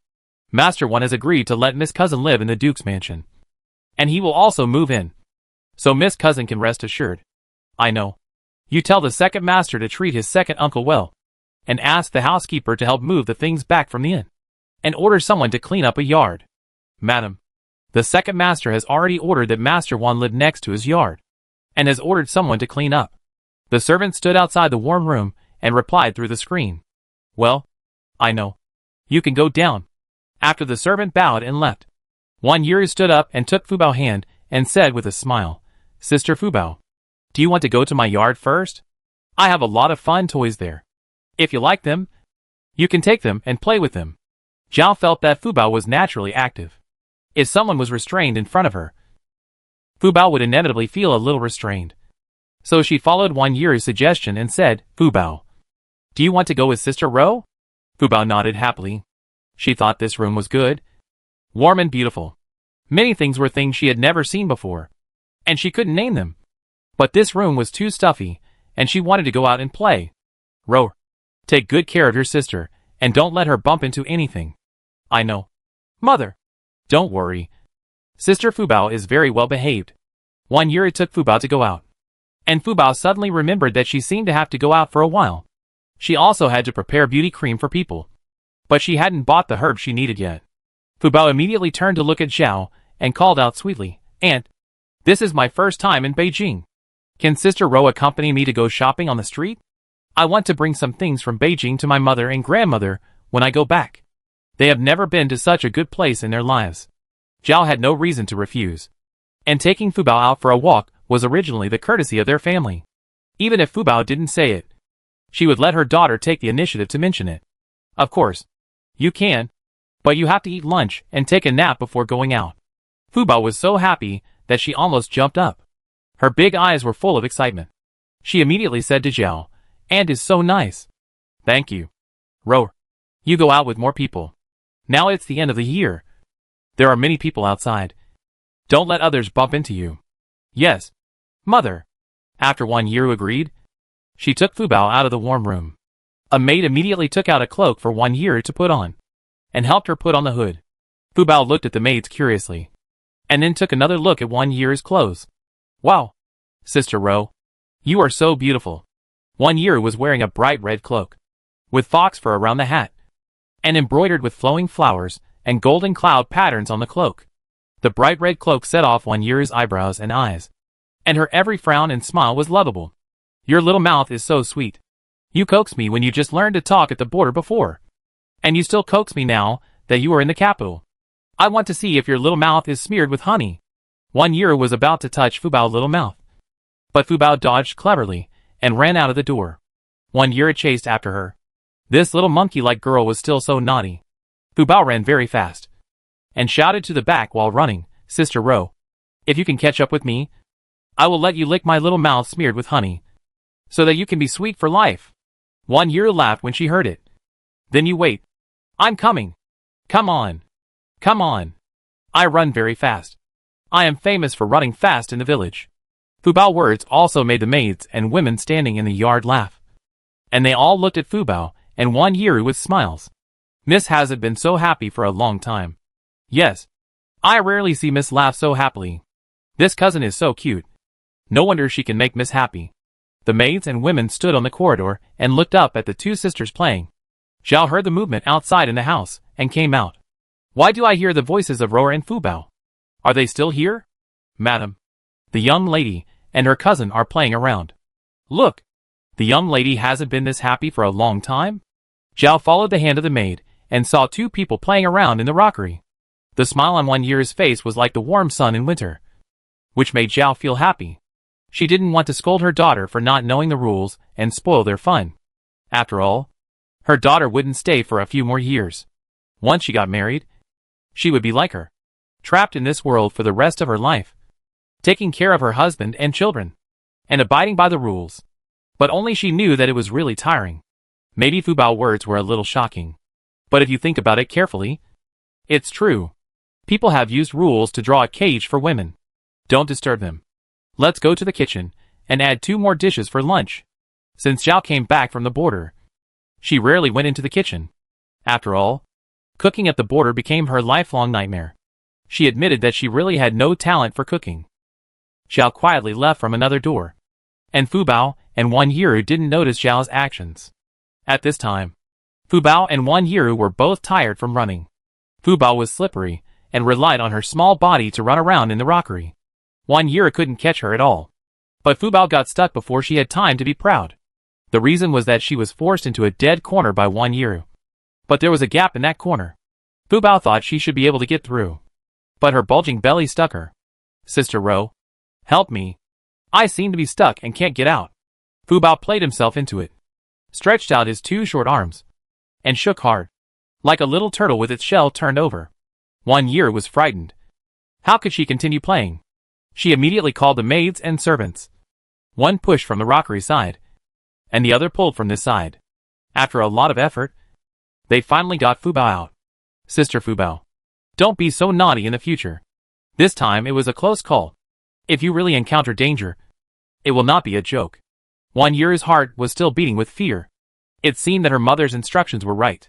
S1: Master Wan has agreed to let Miss Cousin live in the Duke's mansion. And he will also move in. So Miss Cousin can rest assured. I know. You tell the second master to treat his second uncle well. And ask the housekeeper to help move the things back from the inn. And order someone to clean up a yard. Madam, the second master has already ordered that Master Wan live next to his yard. And has ordered someone to clean up. The servant stood outside the warm room and replied through the screen. Well, I know. You can go down. After the servant bowed and left, Wan Yiru stood up and took Fubao's hand and said with a smile, Sister Fubao, do you want to go to my yard first? I have a lot of fun toys there. If you like them, you can take them and play with them. Zhao felt that Fubao was naturally active. If someone was restrained in front of her, Fubao would inevitably feel a little restrained. So she followed Wan Yiru's suggestion and said, Fubao, do you want to go with Sister Ro? Fubao nodded happily. She thought this room was good, warm and beautiful. Many things were things she had never seen before, and she couldn't name them. But this room was too stuffy, and she wanted to go out and play. Ro, take good care of your sister, and don't let her bump into anything. I know. Mother, don't worry. Sister Fubao is very well behaved. Wan Yiru took Fubao to go out. And Fubao suddenly remembered that she seemed to have to go out for a while. She also had to prepare beauty cream for people. But she hadn't bought the herbs she needed yet. Fubao immediately turned to look at Zhao and called out sweetly, Aunt, this is my first time in Beijing. Can Sister Ro accompany me to go shopping on the street? I want to bring some things from Beijing to my mother and grandmother when I go back. They have never been to such a good place in their lives. Zhao had no reason to refuse. And taking Fubao out for a walk was originally the courtesy of their family. Even if Fubao didn't say it, she would let her daughter take the initiative to mention it. Of course, you can, but you have to eat lunch and take a nap before going out. Fubao was so happy that she almost jumped up. Her big eyes were full of excitement. She immediately said to Zhao, Aunt is so nice. Thank you. Ro, you go out with more people. Now it's the end of the year. There are many people outside. Don't let others bump into you. Yes, Mother. After Wan Yiru agreed, she took Fubao out of the warm room. A maid immediately took out a cloak for Wan Yiru to put on, and helped her put on the hood. Fubao looked at the maids curiously, and then took another look at Wan Yiru's clothes. Wow, Sister Ro, you are so beautiful. Wan Yiru was wearing a bright red cloak, with fox fur around the hat, and embroidered with flowing flowers and golden cloud patterns on the cloak. The bright red cloak set off Wan Yiru's eyebrows and eyes, and her every frown and smile was lovable. Your little mouth is so sweet. You coaxed me when you just learned to talk at the border before. And you still coax me now that you are in the capital. I want to see if your little mouth is smeared with honey. Wan Yiru was about to touch Fubao's little mouth. But Fubao dodged cleverly and ran out of the door. Wan Yiru chased after her. This little monkey-like girl was still so naughty. Fubao ran very fast and shouted to the back while running, Sister Ro, if you can catch up with me, I will let you lick my little mouth smeared with honey, so that you can be sweet for life. Wan Yiru laughed when she heard it. Then you wait. I'm coming. Come on. Come on. I run very fast. I am famous for running fast in the village. Fubao's words also made the maids and women standing in the yard laugh. And they all looked at Fubao and 1 year with smiles. Miss hasn't been so happy for a long time. Yes. I rarely see Miss laugh so happily. This cousin is so cute. No wonder she can make Miss happy. The maids and women stood on the corridor and looked up at the two sisters playing. Zhao heard the movement outside in the house and came out. Why do I hear the voices of Roer and Fubao? Are they still here? Madam. The young lady and her cousin are playing around. Look. The young lady hasn't been this happy for a long time. Zhao followed the hand of the maid and saw two people playing around in the rockery. The smile on 1 year's face was like the warm sun in winter, which made Zhao feel happy. She didn't want to scold her daughter for not knowing the rules and spoil their fun. After all, her daughter wouldn't stay for a few more years. Once she got married, she would be like her, trapped in this world for the rest of her life, taking care of her husband and children, and abiding by the rules. But only she knew that it was really tiring. Maybe Fubao's words were a little shocking. But if you think about it carefully, it's true. People have used rules to draw a cage for women. Don't disturb them. Let's go to the kitchen and add 2 more dishes for lunch. Since Zhao came back from the border, she rarely went into the kitchen. After all, cooking at the border became her lifelong nightmare. She admitted that she really had no talent for cooking. Zhao quietly left from another door, and Fubao and 1 year didn't notice Zhao's actions. At this time, Fubao and 1 year were both tired from running. Fubao was slippery and relied on her small body to run around in the rockery. 1 year couldn't catch her at all. But Fubao got stuck before she had time to be proud. The reason was that she was forced into a dead corner by 1 year. But there was a gap in that corner. Fubao thought she should be able to get through. But her bulging belly stuck her. Sister Ro, help me. I seem to be stuck and can't get out. Fubao played himself into it, stretched out his 2 short arms, and shook hard, like a little turtle with its shell turned over. 1 year was frightened. How could she continue playing? She immediately called the maids and servants. One pushed from the rockery side, and the other pulled from this side. After a lot of effort, they finally got Fubao out. Sister Fubao, don't be so naughty in the future. This time it was a close call. If you really encounter danger, it will not be a joke. 1 year's heart was still beating with fear. It seemed that her mother's instructions were right.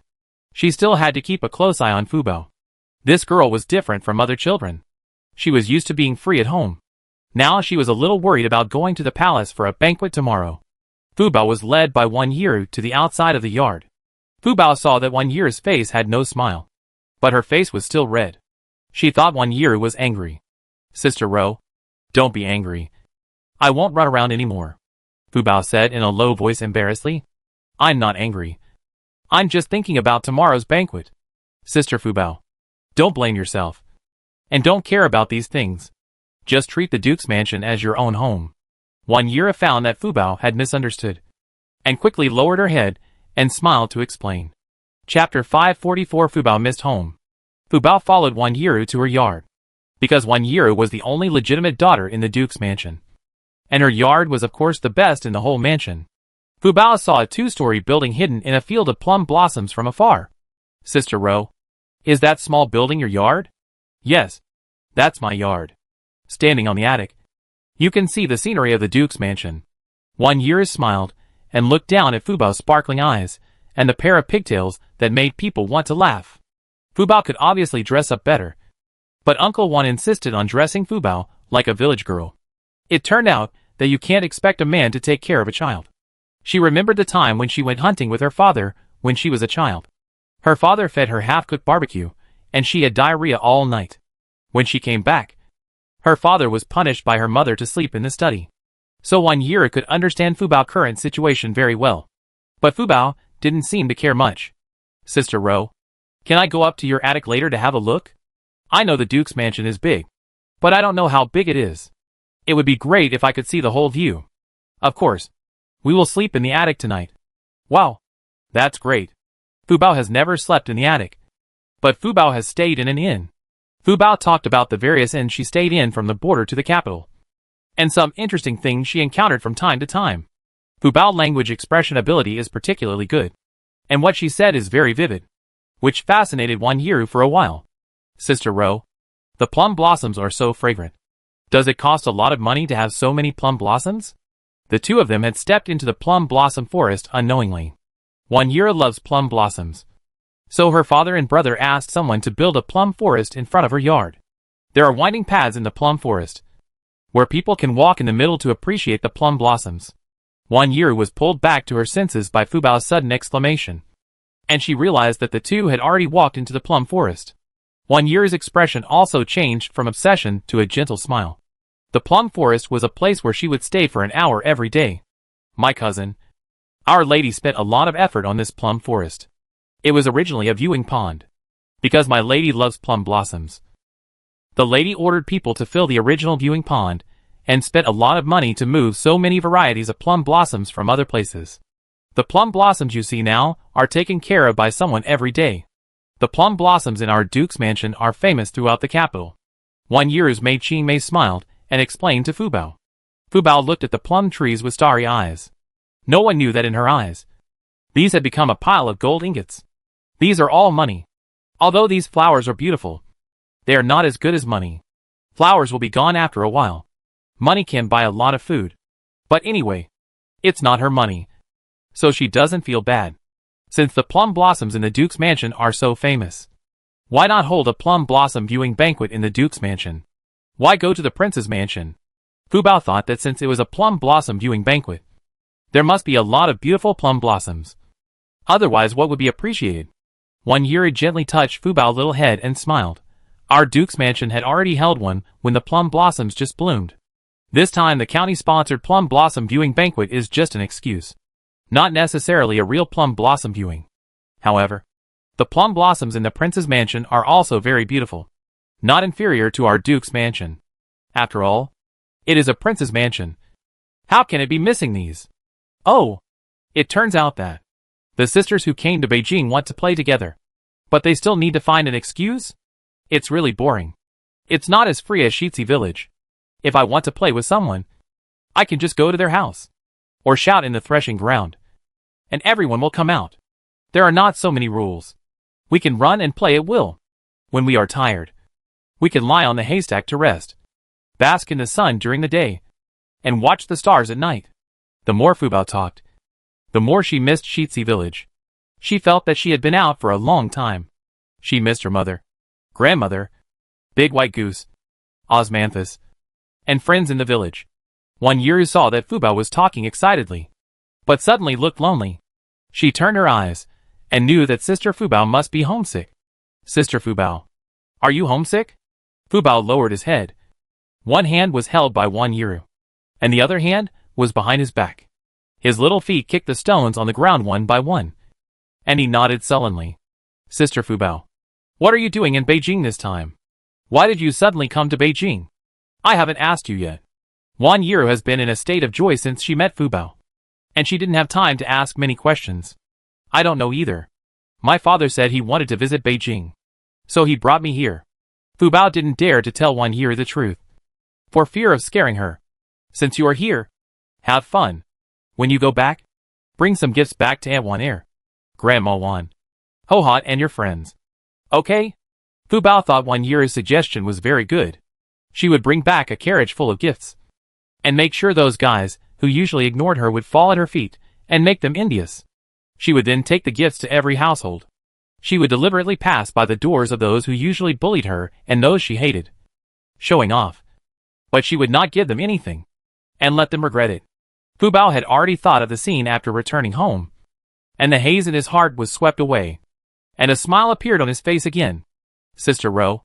S1: She still had to keep a close eye on Fubao. This girl was different from other children. She was used to being free at home. Now she was a little worried about going to the palace for a banquet tomorrow. Fubao was led by 1 year to the outside of the yard. Fubao saw that 1 year's face had no smile, but her face was still red. She thought 1 year was angry. Sister Ro, don't be angry. I won't run around anymore, Fubao said in a low voice embarrassedly. I'm not angry. I'm just thinking about tomorrow's banquet. Sister Fubao, don't blame yourself. And don't care about these things. Just treat the Duke's mansion as your own home. 1 year found that Fubao had misunderstood, and quickly lowered her head and smiled to explain. Chapter 544. Fubao missed home. Fubao followed 1 year to her yard, because 1 year was the only legitimate daughter in the Duke's mansion. And her yard was of course the best in the whole mansion. Fubao saw a 2-story building hidden in a field of plum blossoms from afar. Sister Ro, is that small building your yard? Yes, that's my yard. Standing on the attic, you can see the scenery of the Duke's mansion. 1 year smiled and looked down at Fubao's sparkling eyes and the pair of pigtails that made people want to laugh. Fubao could obviously dress up better, but Uncle Wan insisted on dressing Fubao like a village girl. It turned out that you can't expect a man to take care of a child. She remembered the time when she went hunting with her father when she was a child. Her father fed her half-cooked barbecue, and she had diarrhea all night. When she came back, her father was punished by her mother to sleep in the study. So 1 year could understand Fubao's current situation very well. But Fubao didn't seem to care much. Sister Ro, can I go up to your attic later to have a look? I know the Duke's mansion is big, but I don't know how big it is. It would be great if I could see the whole view. Of course, we will sleep in the attic tonight. Wow, that's great. Fubao has never slept in the attic, but Fubao has stayed in an inn. Fubao talked about the various inns she stayed in from the border to the capital, and some interesting things she encountered from time to time. Fubao's language expression ability is particularly good, and what she said is very vivid, which fascinated 1 year for a while. Sister Ro, the plum blossoms are so fragrant. Does it cost a lot of money to have so many plum blossoms? The two of them had stepped into the plum blossom forest unknowingly. One year loves plum blossoms. So her father and brother asked someone to build a plum forest in front of her yard. There are winding paths in the plum forest, where people can walk in the middle to appreciate the plum blossoms. One year was pulled back to her senses by Fubao's sudden exclamation, and she realized that the two had already walked into the plum forest. One year's expression also changed from obsession to a gentle smile. The plum forest was a place where she would stay for an hour every day. My cousin, Our Lady spent a lot of effort on this plum forest. It was originally a viewing pond, because my lady loves plum blossoms. The lady ordered people to fill the original viewing pond, and spent a lot of money to move so many varieties of plum blossoms from other places. The plum blossoms you see now are taken care of by someone every day. The plum blossoms in our Duke's mansion are famous throughout the capital. One year's maid Qing Mei smiled and explained to Fubao. Fubao looked at the plum trees with starry eyes. No one knew that in her eyes, these had become a pile of gold ingots. These are all money. Although these flowers are beautiful, they are not as good as money. Flowers will be gone after a while. Money can buy a lot of food. But anyway, it's not her money, so she doesn't feel bad. Since the plum blossoms in the Duke's mansion are so famous, why not hold a plum blossom viewing banquet in the Duke's mansion? Why go to the prince's mansion? Fubao thought that since it was a plum blossom viewing banquet, there must be a lot of beautiful plum blossoms. Otherwise, what would be appreciated? One year gently touched Fubao's little head and smiled. Our Duke's mansion had already held one when the plum blossoms just bloomed. This time the county-sponsored plum blossom viewing banquet is just an excuse, not necessarily a real plum blossom viewing. However, the plum blossoms in the prince's mansion are also very beautiful, not inferior to our Duke's mansion. After all, it is a prince's mansion. How can it be missing these? Oh, it turns out that the sisters who came to Beijing want to play together, but they still need to find an excuse? It's really boring. It's not as free as Shitsi Village. If I want to play with someone, I can just go to their house, or shout in the threshing ground, and everyone will come out. There are not so many rules. We can run and play at will. When we are tired, we can lie on the haystack to rest, bask in the sun during the day, and watch the stars at night. The more Fubao talked, the more she missed Shitsi Village. She felt that she had been out for a long time. She missed her mother, grandmother, Big White Goose, Osmanthus, and friends in the village. One year saw that Fubao was talking excitedly, but suddenly looked lonely. She turned her eyes, and knew that Sister Fubao must be homesick. Sister Fubao, are you homesick? Fubao lowered his head. One hand was held by One Year, and the other hand was behind his back. His little feet kicked the stones on the ground one by one, and he nodded sullenly. Sister Fubao, what are you doing in Beijing this time? Why did you suddenly come to Beijing? I haven't asked you yet. One Year has been in a state of joy since she met Fubao, and she didn't have time to ask many questions. I don't know either. My father said he wanted to visit Beijing, so he brought me here. Fubao didn't dare to tell One Year the truth, for fear of scaring her. Since you are here, have fun. When you go back, bring some gifts back to Aunt One Air, Grandma Wan, Ho-Hot and your friends. Okay? Fubao thought One Year's suggestion was very good. She would bring back a carriage full of gifts, and make sure those guys who usually ignored her would fall at her feet and make them envious. She would then take the gifts to every household. She would deliberately pass by the doors of those who usually bullied her and those she hated, showing off. But she would not give them anything, and let them regret it. Fubao had already thought of the scene after returning home, and the haze in his heart was swept away, and a smile appeared on his face again. Sister Ro,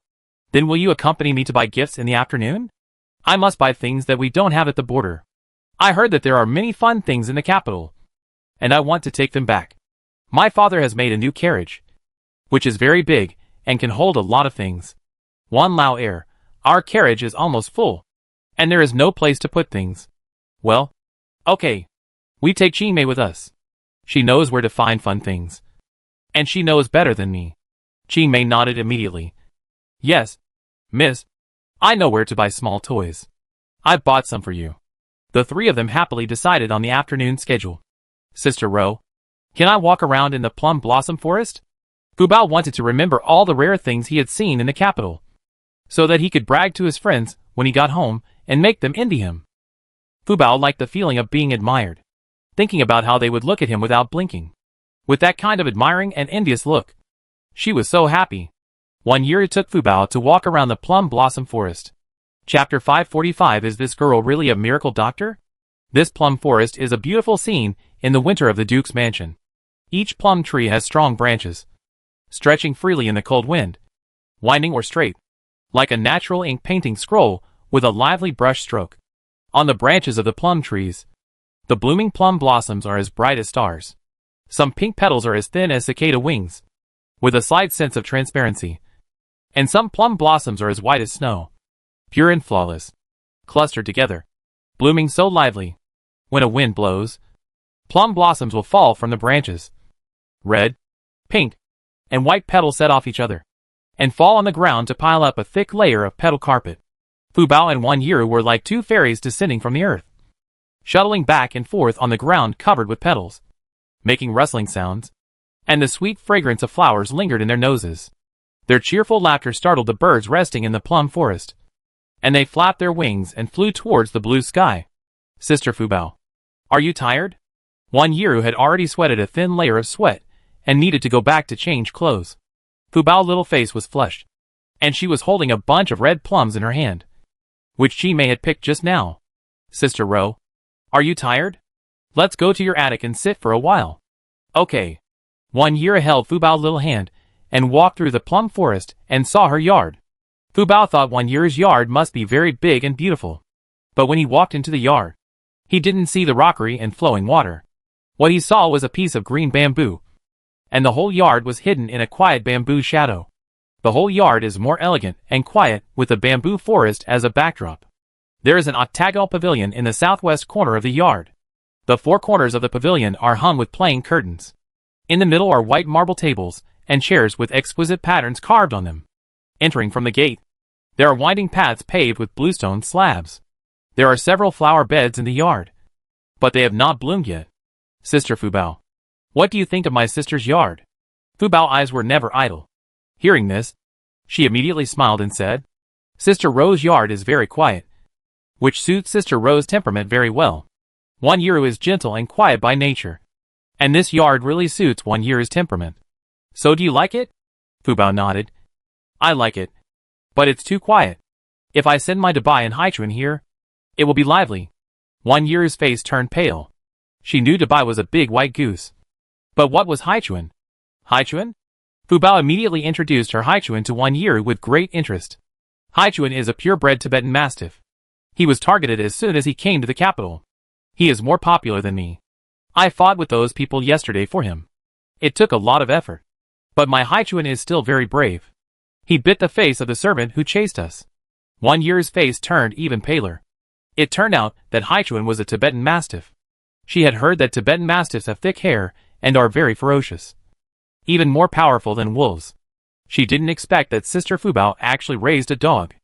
S1: then will you accompany me to buy gifts in the afternoon? I must buy things that we don't have at the border. I heard that there are many fun things in the capital, and I want to take them back. My father has made a new carriage, which is very big and can hold a lot of things. Wan Lao Air, our carriage is almost full, and there is no place to put things. Well, okay. We take Qing Mei with us. She knows where to find fun things, and she knows better than me. Qing Mei nodded immediately. Yes, miss. I know where to buy small toys. I've bought some for you. The three of them happily decided on the afternoon schedule. Sister Ro, can I walk around in the plum blossom forest? Fubao wanted to remember all the rare things he had seen in the capital, so that he could brag to his friends when he got home and make them envy him. Fubao liked the feeling of being admired, thinking about how they would look at him without blinking. with that kind of admiring and envious look. She was so happy. One year it took Fubao to walk around the plum blossom forest. Chapter 545. Is this girl really a miracle doctor? This plum forest is a beautiful scene in the winter of the Duke's mansion. Each plum tree has strong branches, stretching freely in the cold wind, winding or straight, like a natural ink painting scroll with a lively brush stroke. On the branches of the plum trees, the blooming plum blossoms are as bright as stars. Some pink petals are as thin as cicada wings, with a slight sense of transparency. And some plum blossoms are as white as snow, pure and flawless, clustered together, blooming so lively. When a wind blows, plum blossoms will fall from the branches. Red, pink, and white petals set off each other, and fall on the ground to pile up a thick layer of petal carpet. Fubao and Wan Yiru were like two fairies descending from the earth, shuttling back and forth on the ground covered with petals, making rustling sounds, and the sweet fragrance of flowers lingered in their noses. Their cheerful laughter startled the birds resting in the plum forest, and they flapped their wings and flew towards the blue sky. Sister Fubao, are you tired? Wan Yiru had already sweated a thin layer of sweat and needed to go back to change clothes. Fubao's little face was flushed, and she was holding a bunch of red plums in her hand, which she may had picked just now. Sister Ro, are you tired? Let's go to your attic and sit for a while. Okay. Wan Yiru held Fubao's little hand and walked through the plum forest and saw her yard. Fubao thought Wan Yiru's yard must be very big and beautiful. But when he walked into the yard, he didn't see the rockery and flowing water. What he saw was a piece of green bamboo, and the whole yard was hidden in a quiet bamboo shadow. The whole yard is more elegant and quiet with the bamboo forest as a backdrop. There is an octagonal pavilion in the southwest corner of the yard. The four corners of the pavilion are hung with plain curtains. In the middle are white marble tables and chairs with exquisite patterns carved on them. Entering from the gate, there are winding paths paved with bluestone slabs. There are several flower beds in the yard, but they have not bloomed yet. Sister Fubao, what do you think of my sister's yard? Fubao's eyes were never idle. Hearing this, she immediately smiled and said, Sister Ro's yard is very quiet, which suits Sister Ro's temperament very well. Wan Yiru is gentle and quiet by nature, and this yard really suits Wan Yiru's temperament. So do you like it? Fubao nodded. I like it, but it's too quiet. If I send my Dabai and Haichuan here, it will be lively. Wan Yiru's face turned pale. She knew Dabai was a big white goose. But what was Haichuan? Haichuan? Fubao immediately introduced her Haichuan to Wan Yiru with great interest. Haichuan is a purebred Tibetan Mastiff. He was targeted as soon as he came to the capital. He is more popular than me. I fought with those people yesterday for him. It took a lot of effort. But my Haichuan is still very brave. He bit the face of the servant who chased us. Wan Yiru's face turned even paler. It turned out that Haichuan was a Tibetan Mastiff. She had heard that Tibetan Mastiffs have thick hair and are very ferocious, even more powerful than wolves. She didn't expect that Sister Fubao actually raised a dog.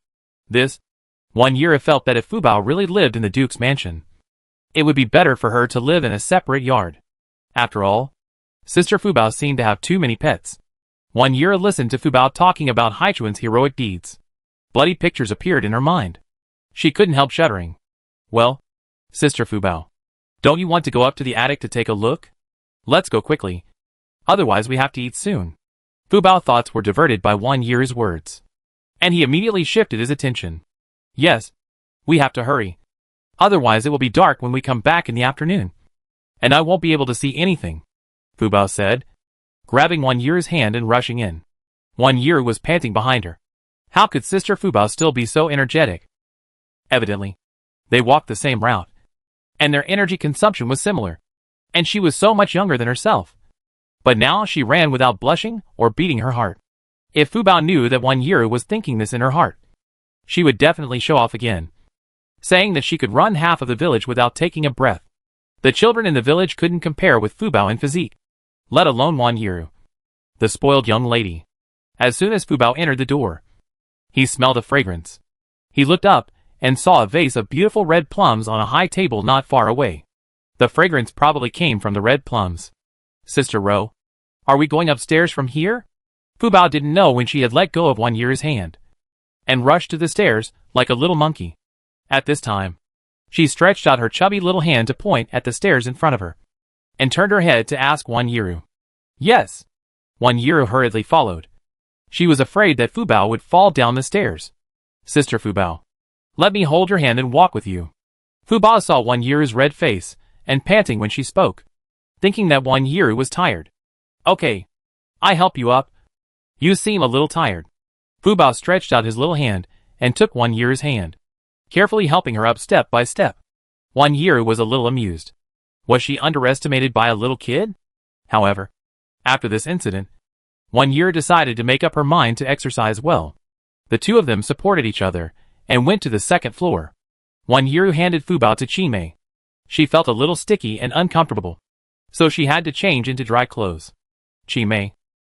S1: Wan Yiru felt that if Fubao really lived in the Duke's mansion, it would be better for her to live in a separate yard. After all, Sister Fubao seemed to have too many pets. Wan Yiru listened to Fubao talking about Haichuan's heroic deeds. Bloody pictures appeared in her mind. She couldn't help shuddering. Well, Sister Fubao, don't you want to go up to the attic to take a look? Let's go quickly. Otherwise we have to eat soon. Fubao's thoughts were diverted by Wan Yiru's words, and he immediately shifted his attention. Yes, we have to hurry. Otherwise it will be dark when we come back in the afternoon, and I won't be able to see anything, Fubao said, grabbing Wan Yiru's hand and rushing in. Wan Yiru was panting behind her. How could Sister Fubao still be so energetic? Evidently, they walked the same route, and their energy consumption was similar, and she was so much younger than herself. But now she ran without blushing or beating her heart. If Fubao knew that Wan Yiru was thinking this in her heart, she would definitely show off again, saying that she could run half of the village without taking a breath. The children in the village couldn't compare with Fubao in physique, let alone Wan Yiru, the spoiled young lady. As soon as Fubao entered the door, he smelled a fragrance. He looked up and saw a vase of beautiful red plums on a high table not far away. The fragrance probably came from the red plums. Sister Ro, are we going upstairs from here? Fubao didn't know when she had let go of Wan Yiru's hand, and rushed to the stairs like a little monkey. At this time, she stretched out her chubby little hand to point at the stairs in front of her, and turned her head to ask Wan Yiru, Yes. Wan Yiru hurriedly followed. She was afraid that Fu Bao would fall down the stairs. Sister Fu Bao, let me hold your hand and walk with you. Fu Bao saw Wan Yiru's red face, and panting when she spoke, thinking that Wan Yiru was tired. Okay. I help you up. You seem a little tired. Fu Bao stretched out his little hand, and took Wan Yiru's hand, carefully helping her up step by step. Wan Yiru was a little amused. Was she underestimated by a little kid? However, after this incident, Wan Yiru decided to make up her mind to exercise well. The two of them supported each other, and went to the second floor. Wan Yiru handed Fu Bao to Qimei. She felt a little sticky and uncomfortable, so she had to change into dry clothes. Qimei,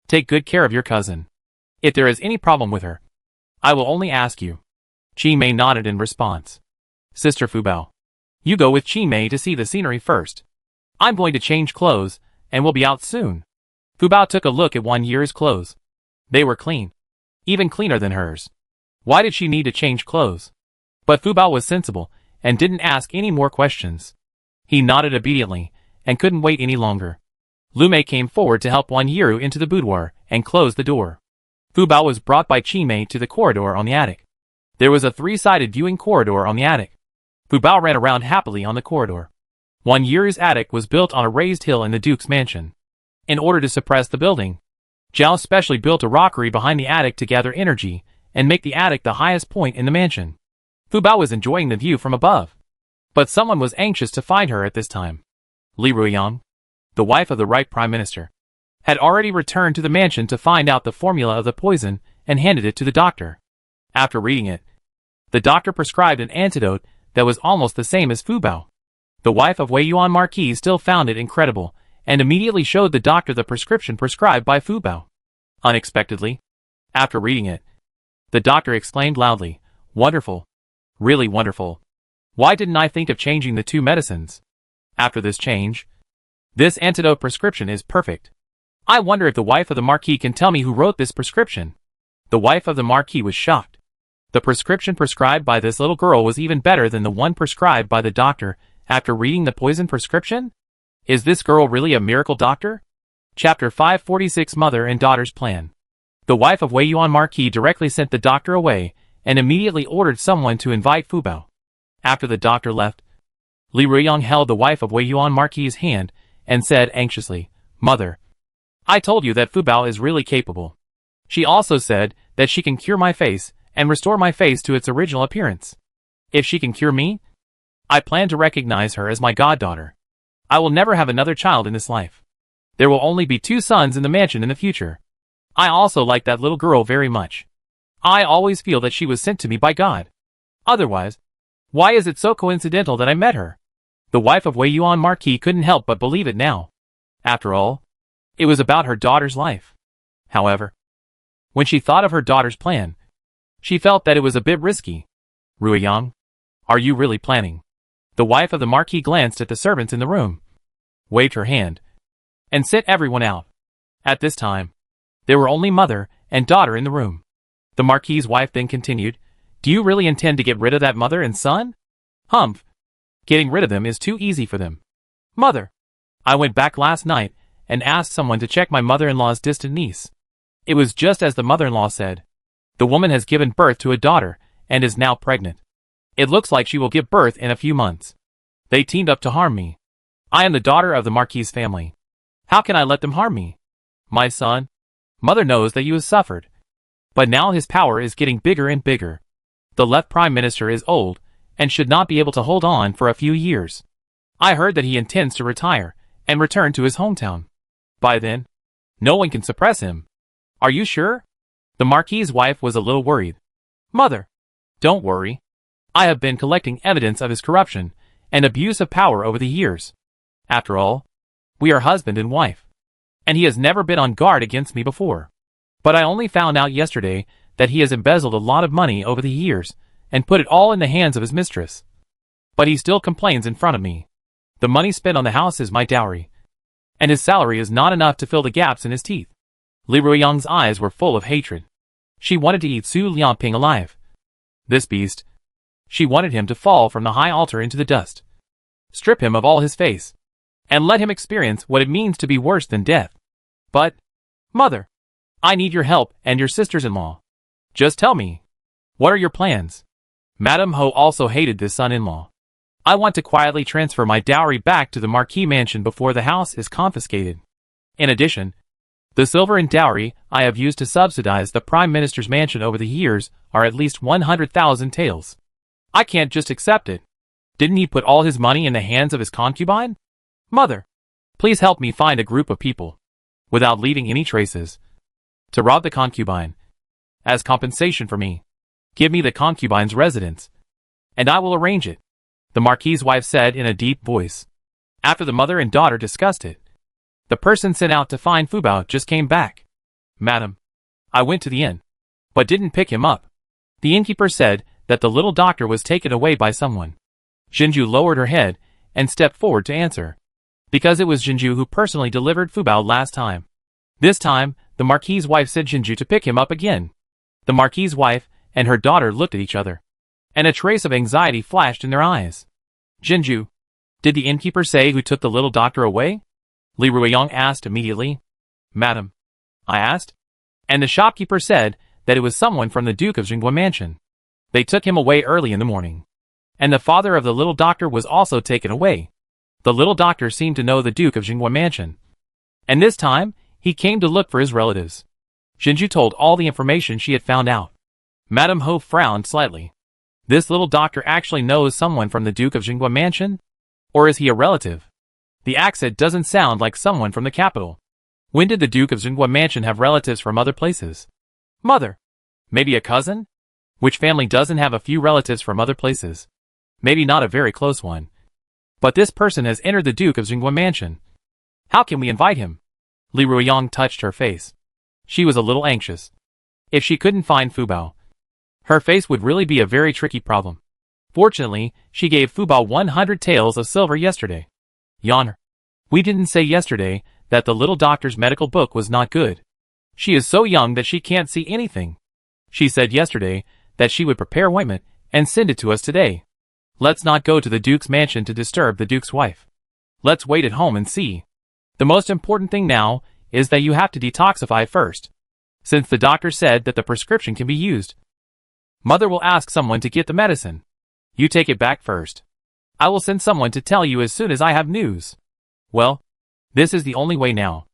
S1: take good care of your cousin. If there is any problem with her, I will only ask you. Qimei nodded in response. Sister Fu Bao, you go with Qimei to see the scenery first. I'm going to change clothes, and we'll be out soon. Fu Bao took a look at Wan Yiru's clothes. They were clean, even cleaner than hers. Why did she need to change clothes? But Fu Bao was sensible, and didn't ask any more questions. He nodded obediently, and couldn't wait any longer. Lu Mei came forward to help Wan Yiru into the boudoir, and closed the door. Fu Bao was brought by Qimei to the corridor on the attic. There was a three-sided viewing corridor on the attic. Fu Bao ran around happily on the corridor. Wan Yiru's attic was built on a raised hill in the Duke's mansion. In order to suppress the building, Zhao specially built a rockery behind the attic to gather energy, and make the attic the highest point in the mansion. Fu Bao was enjoying the view from above. But someone was anxious to find her at this time. Li Ruiyang, the wife of the right prime minister, had already returned to the mansion to find out the formula of the poison, and handed it to the doctor. After reading it, the doctor prescribed an antidote that was almost the same as Fu Bao. The wife of Wei Yuan Marquis still found it incredible, and immediately showed the doctor the prescription prescribed by Fu Bao. Unexpectedly, after reading it, the doctor exclaimed loudly, "Wonderful! Really wonderful! Why didn't I think of changing the two medicines? After this change, this antidote prescription is perfect. I wonder if the wife of the Marquis can tell me who wrote this prescription." The wife of the Marquis was shocked. The prescription prescribed by this little girl was even better than the one prescribed by the doctor after reading the poison prescription? Is this girl really a miracle doctor? Chapter 546 Mother and Daughter's Plan. The wife of Wei Yuan Marquis directly sent the doctor away, and immediately ordered someone to invite Fu Bao. After the doctor left, Li Ruiyang held the wife of Wei Yuan Marquis' hand, and said anxiously, "Mother, I told you that Fu Bao is really capable. She also said that she can cure my face, and restore my face to its original appearance. If she can cure me, I plan to recognize her as my goddaughter. I will never have another child in this life. There will only be 2 sons in the mansion in the future. I also like that little girl very much. I always feel that she was sent to me by God. Otherwise, why is it so coincidental that I met her?" The wife of Wei Yuan Marquis couldn't help but believe it now. After all, it was about her daughter's life. However, when she thought of her daughter's plan, she felt that it was a bit risky. "Ruiyang, are you really planning?" The wife of the Marquis glanced at the servants in the room, waved her hand, and sent everyone out. At this time, there were only mother and daughter in the room. The Marquis's wife then continued, "Do you really intend to get rid of that mother and son?" "Humph. Getting rid of them is too easy for them. Mother, I went back last night and asked someone to check my mother-in-law's distant niece. It was just as the mother-in-law said. The woman has given birth to a daughter and is now pregnant. It looks like she will give birth in a few months. They teamed up to harm me. I am the daughter of the Marquis' family. How can I let them harm me? My son, mother knows that you have suffered. But now his power is getting bigger and bigger. The left prime minister is old, and should not be able to hold on for a few years. I heard that he intends to retire, and return to his hometown. By then, no one can suppress him. Are you sure?" The Marquis's wife was a little worried. "Mother, don't worry. I have been collecting evidence of his corruption and abuse of power over the years. After all, we are husband and wife, and he has never been on guard against me before. But I only found out yesterday that he has embezzled a lot of money over the years, and put it all in the hands of his mistress. But he still complains in front of me. The money spent on the house is my dowry, and his salary is not enough to fill the gaps in his teeth." Li Ruiyang's eyes were full of hatred. She wanted to eat Su Liangping alive. This beast. She wanted him to fall from the high altar into the dust, strip him of all his face, and let him experience what it means to be worse than death. But, Mother, I need your help and your sisters-in-law. Just tell me. What are your plans? Madame Ho also hated this son-in-law. I want to quietly transfer my dowry back to the Marquis mansion before the house is confiscated. In addition, the silver and dowry I have used to subsidize the Prime Minister's mansion over the years are at least 100,000 taels. I can't just accept it. Didn't he put all his money in the hands of his concubine? Mother, please help me find a group of people, without leaving any traces, to rob the concubine. As compensation for me, give me the concubine's residence, and I will arrange it, the Marquis's wife said in a deep voice. After the mother and daughter discussed it, the person sent out to find Fubao just came back. Madam, I went to the inn, but didn't pick him up. The innkeeper said that the little doctor was taken away by someone. Jinju lowered her head and stepped forward to answer. Because it was Jinju who personally delivered Fubao last time. This time, the Marquis's wife sent Jinju to pick him up again. The Marquis's wife and her daughter looked at each other, and a trace of anxiety flashed in their eyes. Jinju, did the innkeeper say who took the little doctor away? Li Ruiyang asked immediately. Madam, I asked. And the shopkeeper said that it was someone from the Duke of Jinghua mansion. They took him away early in the morning. And the father of the little doctor was also taken away. The little doctor seemed to know the Duke of Jinghua mansion. And this time, he came to look for his relatives. Jinju told all the information she had found out. Madame Ho frowned slightly. This little doctor actually knows someone from the Duke of Jinghua mansion? Or is he a relative? The accent doesn't sound like someone from the capital. When did the Duke of Jinghua mansion have relatives from other places? Mother, maybe a cousin? Which family doesn't have a few relatives from other places? Maybe not a very close one. But this person has entered the Duke of Jinghua mansion. How can we invite him? Li Ruiyang touched her face. She was a little anxious. If she couldn't find Fubao, her face would really be a very tricky problem. Fortunately, she gave Fubao 100 taels of silver yesterday. Yonner, we didn't say yesterday that the little doctor's medical book was not good. She is so young that she can't see anything. She said yesterday that she would prepare ointment and send it to us today. Let's not go to the Duke's mansion to disturb the Duke's wife. Let's wait at home and see. The most important thing now is that you have to detoxify first, since the doctor said that the prescription can be used. Mother will ask someone to get the medicine. You take it back first. I will send someone to tell you as soon as I have news. Well, this is the only way now.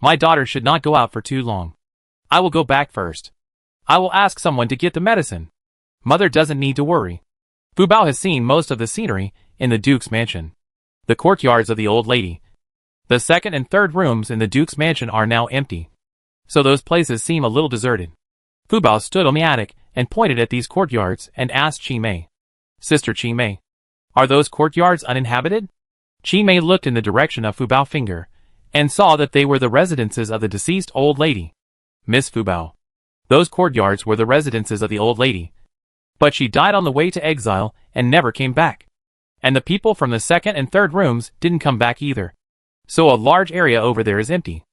S1: My daughter should not go out for too long. I will go back first. I will ask someone to get the medicine. Mother doesn't need to worry. Fubao has seen most of the scenery in the Duke's mansion. The courtyards of the old lady. The second and third rooms in the Duke's mansion are now empty. So those places seem a little deserted. Fubao stood on the attic and pointed at these courtyards and asked Qi Mei. Sister Qi Mei, are those courtyards uninhabited? Qi Mei looked in the direction of Fubao finger and saw that they were the residences of the deceased old lady. Miss Fubao. Those courtyards were the residences of the old lady. But she died on the way to Exile and never came back. And the people from the second and third rooms didn't come back either. So a large area over there is empty.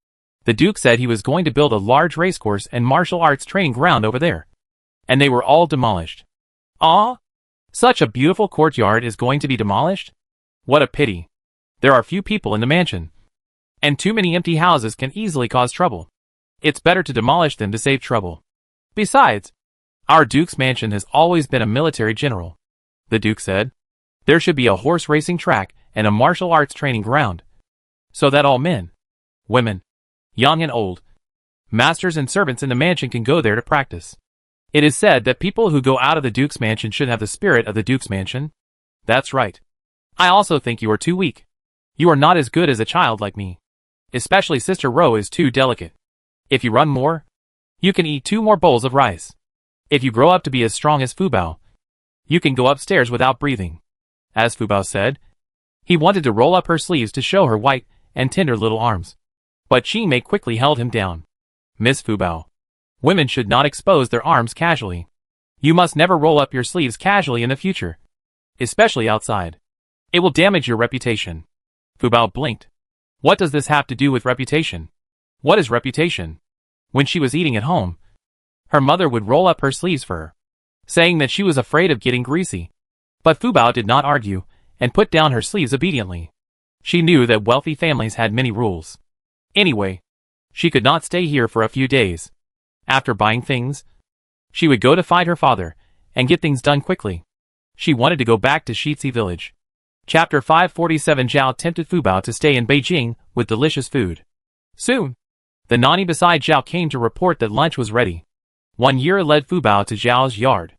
S1: The Duke said he was going to build a large racecourse and martial arts training ground over there. And they were all demolished. Ah! Such a beautiful courtyard is going to be demolished? What a pity. There are few people in the mansion. And too many empty houses can easily cause trouble. It's better to demolish them to save trouble. Besides, our Duke's mansion has always been a military general. The Duke said. There should be a horse racing track and a martial arts training ground. So that all men, women, young and old, masters and servants in the mansion can go there to practice. It is said that people who go out of the Duke's mansion should have the spirit of the Duke's mansion. That's right. I also think you are too weak. You are not as good as a child like me. Especially Sister Ro is too delicate. If you run more, you can eat 2 more bowls of rice. If you grow up to be as strong as Fubao, you can go upstairs without breathing. As Fubao said, he wanted to roll up her sleeves to show her white and tender little arms. But Qi Mei quickly held him down. Miss Fubao, women should not expose their arms casually. You must never roll up your sleeves casually in the future. Especially outside. It will damage your reputation. Fubao blinked. What does this have to do with reputation? What is reputation? When she was eating at home, her mother would roll up her sleeves for her, saying that she was afraid of getting greasy. But Fubao did not argue, and put down her sleeves obediently. She knew that wealthy families had many rules. Anyway, She could not stay here for a few days. After buying things, she would go to find her father and get things done quickly. She wanted to go back to Shitsi village. Chapter 547. Zhao tempted Fubao to stay in Beijing with delicious food. Soon, the nanny beside Zhao came to report that lunch was ready. Wan Yi led Fubao to Zhao's yard.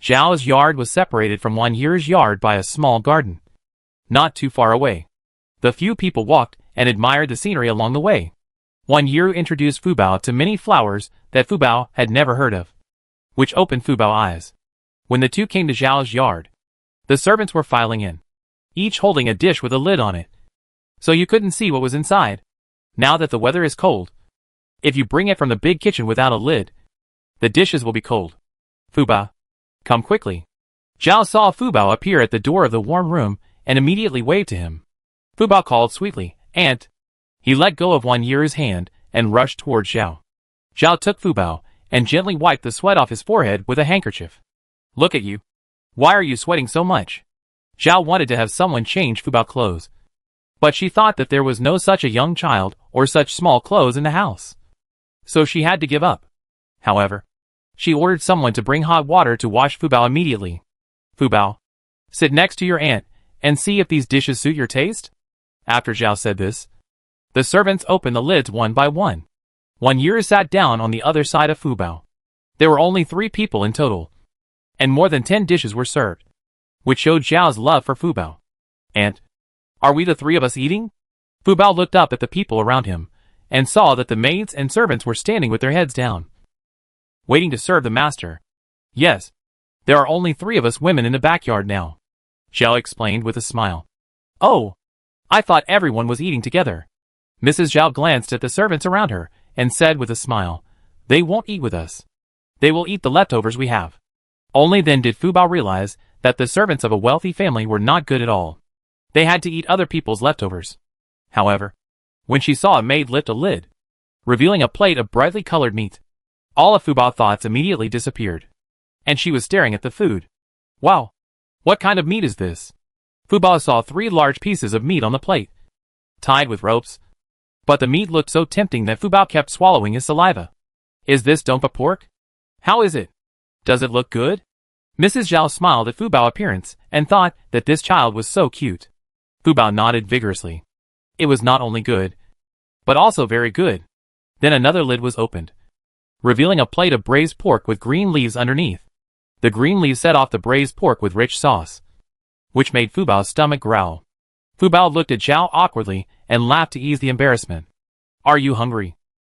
S1: Zhao's yard was separated from Wan Yi's yard by a small garden. Not too far away, the few people walked and admired the scenery along the way. Wan Yi introduced Fubao to many flowers that Fubao had never heard of, which opened Fubao's eyes. When the two came to Zhao's yard, the servants were filing in, each holding a dish with a lid on it, so you couldn't see what was inside. Now that the weather is cold, if you bring it from the big kitchen without a lid, the dishes will be cold. Fubao, come quickly. Zhao saw Fubao appear at the door of the warm room and immediately waved to him. Fubao called sweetly, "Aunt." He let go of Wan Yi's hand and rushed towards Zhao. Zhao took Fubao and gently wiped the sweat off his forehead with a handkerchief. "Look at you. Why are you sweating so much?" Zhao wanted to have someone change Fubao's clothes, but she thought that there was no such a young child or such small clothes in the house, so she had to give up. However, she ordered someone to bring hot water to wash Fubao immediately. "Fubao, sit next to your aunt and see if these dishes suit your taste." After Zhao said this, the servants opened the lids one by one. Wan Yi sat down on the other side of Fubao. There were only 3 people in total, and more than 10 dishes were served, which showed Zhao's love for Fubao. "Aunt, are we the 3 of us eating?" Fubao looked up at the people around him and saw that the maids and servants were standing with their heads down, waiting to serve the master. "Yes, there are only 3 of us women in the backyard now," Zhao explained with a smile. "Oh, I thought everyone was eating together." Mrs. Zhao glanced at the servants around her and said with a smile, "They won't eat with us. They will eat the leftovers we have." Only then did Fubao realize that the servants of a wealthy family were not good at all. They had to eat other people's leftovers. However, when she saw a maid lift a lid, revealing a plate of brightly colored meat, all of Fubao's thoughts immediately disappeared, and she was staring at the food. "Wow, what kind of meat is this?" Fubao saw 3 large pieces of meat on the plate, tied with ropes, but the meat looked so tempting that Fubao kept swallowing his saliva. "Is this Dompa pork? How is it? Does it look good?" Mrs. Zhao smiled at Fubao's appearance and thought that this child was so cute. Fubao nodded vigorously. It was not only good, but also very good. Then another lid was opened, revealing a plate of braised pork with green leaves underneath. The green leaves set off the braised pork with rich sauce, which made Fubao's stomach growl. Fubao looked at Zhao awkwardly and laughed to ease the embarrassment. "Are you hungry,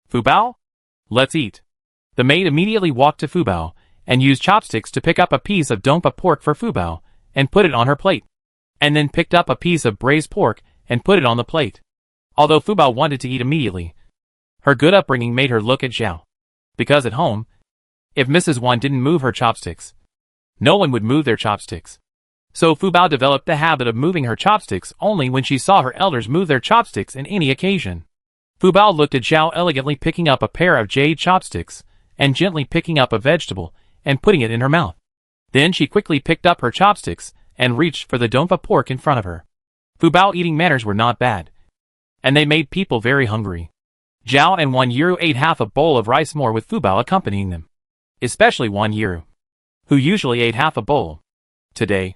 S1: Fubao? Let's eat." The maid immediately walked to Fubao and used chopsticks to pick up a piece of Dompa pork for Fubao and put it on her plate, and then picked up a piece of braised pork and put it on the plate. Although Fubao wanted to eat immediately, her good upbringing made her look at Zhao, because at home, if Mrs. Wan didn't move her chopsticks, no one would move their chopsticks. So Fubao developed the habit of moving her chopsticks only when she saw her elders move their chopsticks in any occasion. Fubao looked at Zhao elegantly picking up a pair of jade chopsticks and gently picking up a vegetable and putting it in her mouth. Then she quickly picked up her chopsticks and reached for the Dompa pork in front of her. Fubao's eating manners were not bad, and they made people very hungry. Zhao and Wan Yi ate half a bowl of rice more with Fubao accompanying them, especially Wan Yi, who usually ate half a bowl. Today,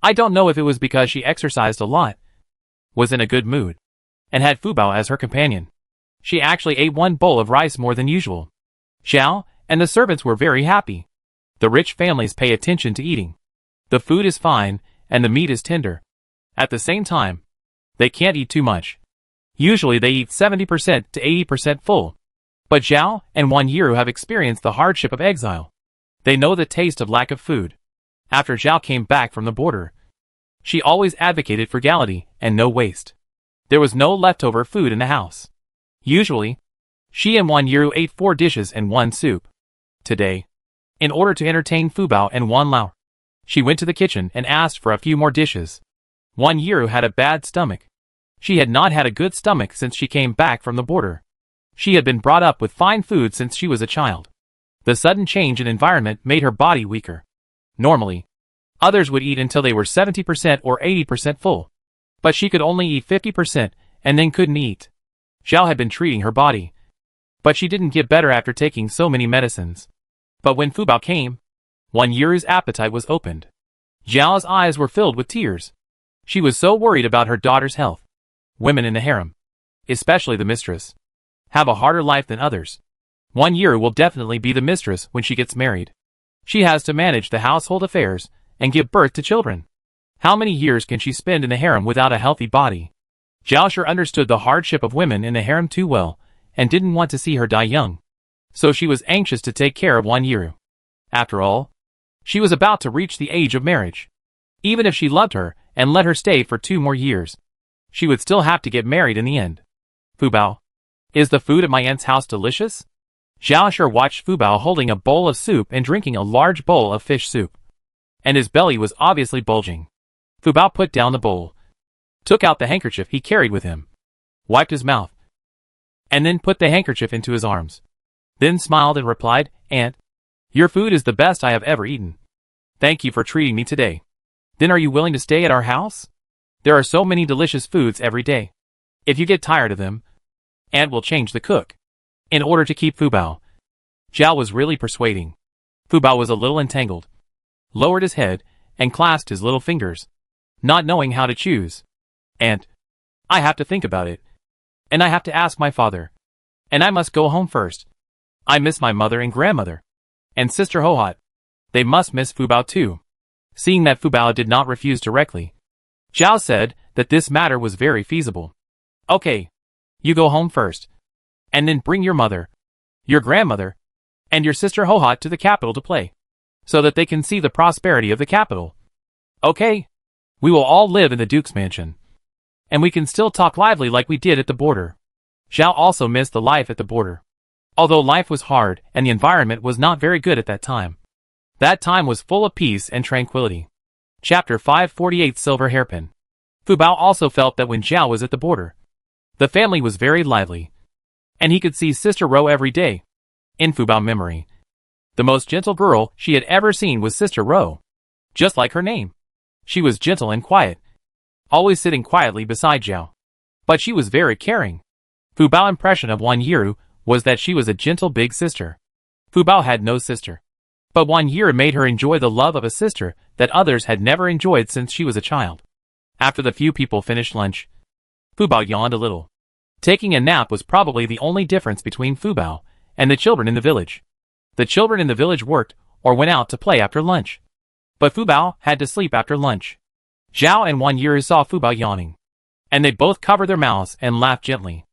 S1: I don't know if it was because she exercised a lot, was in a good mood, and had Fubao as her companion. She actually ate 1 bowl of rice more than usual. Zhao and the servants were very happy. The rich families pay attention to eating. The food is fine and the meat is tender. At the same time, they can't eat too much. Usually they eat 70% to 80% full. But Zhao and Wan Yi have experienced the hardship of exile. They know the taste of lack of food. After Zhao came back from the border, she always advocated frugality and no waste. There was no leftover food in the house. Usually, she and Wan Yi ate 4 dishes and 1 soup. Today, in order to entertain Fubao and Wan Lao, she went to the kitchen and asked for a few more dishes. Wan Yi had a bad stomach. She had not had a good stomach since she came back from the border. She had been brought up with fine food since she was a child. The sudden change in environment made her body weaker. Normally, others would eat until they were 70% or 80% full. But she could only eat 50% and then couldn't eat. Zhao had been treating her body But she didn't get better after taking so many medicines. But when Fu Bao came, Wan Yiru's appetite was opened. Zhao's eyes were filled with tears. She was so worried about her daughter's health. Women in the harem, especially the mistress, have a harder life than others. Wan Yiru will definitely be the mistress when she gets married. She has to manage the household affairs and give birth to children. How many years can she spend in the harem without a healthy body? Zhao sure understood the hardship of women in the harem too well, and didn't want to see her die young. So she was anxious to take care of Wan Yiru. After all, she was about to reach the age of marriage. Even if she loved her and let her stay for 2 more years, she would still have to get married in the end. Fu Bao, is the food at my aunt's house delicious? Zhao sure watched Fu Bao holding a bowl of soup and drinking a large bowl of fish soup. And his belly was obviously bulging. Fu Bao put down the bowl, took out the handkerchief he carried with him, wiped his mouth, and then put the handkerchief into his arms. Then smiled and replied, "Aunt, your food is the best I have ever eaten. Thank you for treating me today. Then are you willing to stay at our house? There are so many delicious foods every day. If you get tired of them, Aunt will change the cook." In order to keep Fu Bao, Zhao was really persuading. Fu Bao was a little entangled, lowered his head, and clasped his little fingers, not knowing how to choose. "Aunt, I have to think about it. And I have to ask my father. And I must go home first. I miss my mother and grandmother. And Sister Hohot. They must miss Fu Bao too." Seeing that Fu Bao did not refuse directly, Zhao said that this matter was very feasible. "Okay, you go home first. And then bring your mother, your grandmother, and your sister Hohot to the capital to play, so that they can see the prosperity of the capital. Okay? We will all live in the Duke's mansion. And we can still talk lively like we did at the border." Zhao also missed the life at the border. Although life was hard and the environment was not very good at that time, that time was full of peace and tranquility. Chapter 548 Silver Hairpin. Fu Bao also felt that when Zhao was at the border, the family was very lively, and he could see Sister Ro every day. In Fu Bao memory, the most gentle girl she had ever seen was Sister Ro. Just like her name, she was gentle and quiet, always sitting quietly beside Zhao. But she was very caring. Fu Bao's impression of Wan Yiru was that she was a gentle big sister. Fu Bao had no sister, but Wan Yiru made her enjoy the love of a sister that others had never enjoyed since she was a child. After the few people finished lunch, Fu Bao yawned a little. Taking a nap was probably the only difference between Fu Bao and the children in the village. The children in the village worked or went out to play after lunch, but Fu Bao had to sleep after lunch. Zhao and Wan Yiru saw Fu Bao yawning, and they both covered their mouths and laughed gently.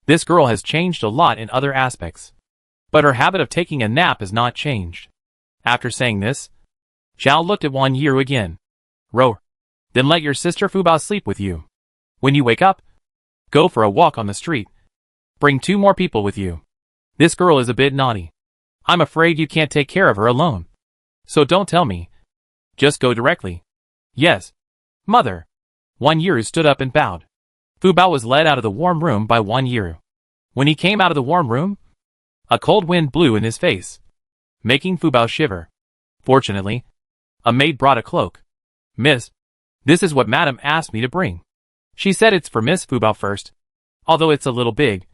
S1: This girl has changed a lot in other aspects, but her habit of taking a nap has not changed. After saying this, Zhao looked at Wan Yiru again. "Ro, then let your sister Fu Bao sleep with you. When you wake up, go for a walk on the street. Bring 2 more people with you. This girl is a bit naughty. I'm afraid you can't take care of her alone. So don't tell me. Just go directly." "Yes, Mother." Wan Yiru stood up and bowed. Fu Bao was led out of the warm room by Wan Yiru. When he came out of the warm room, a cold wind blew in his face, making Fu Bao shiver. Fortunately, a maid brought a cloak. "Miss, this is what Madam asked me to bring. She said it's for Miss Fu Bao first. Although it's a little big,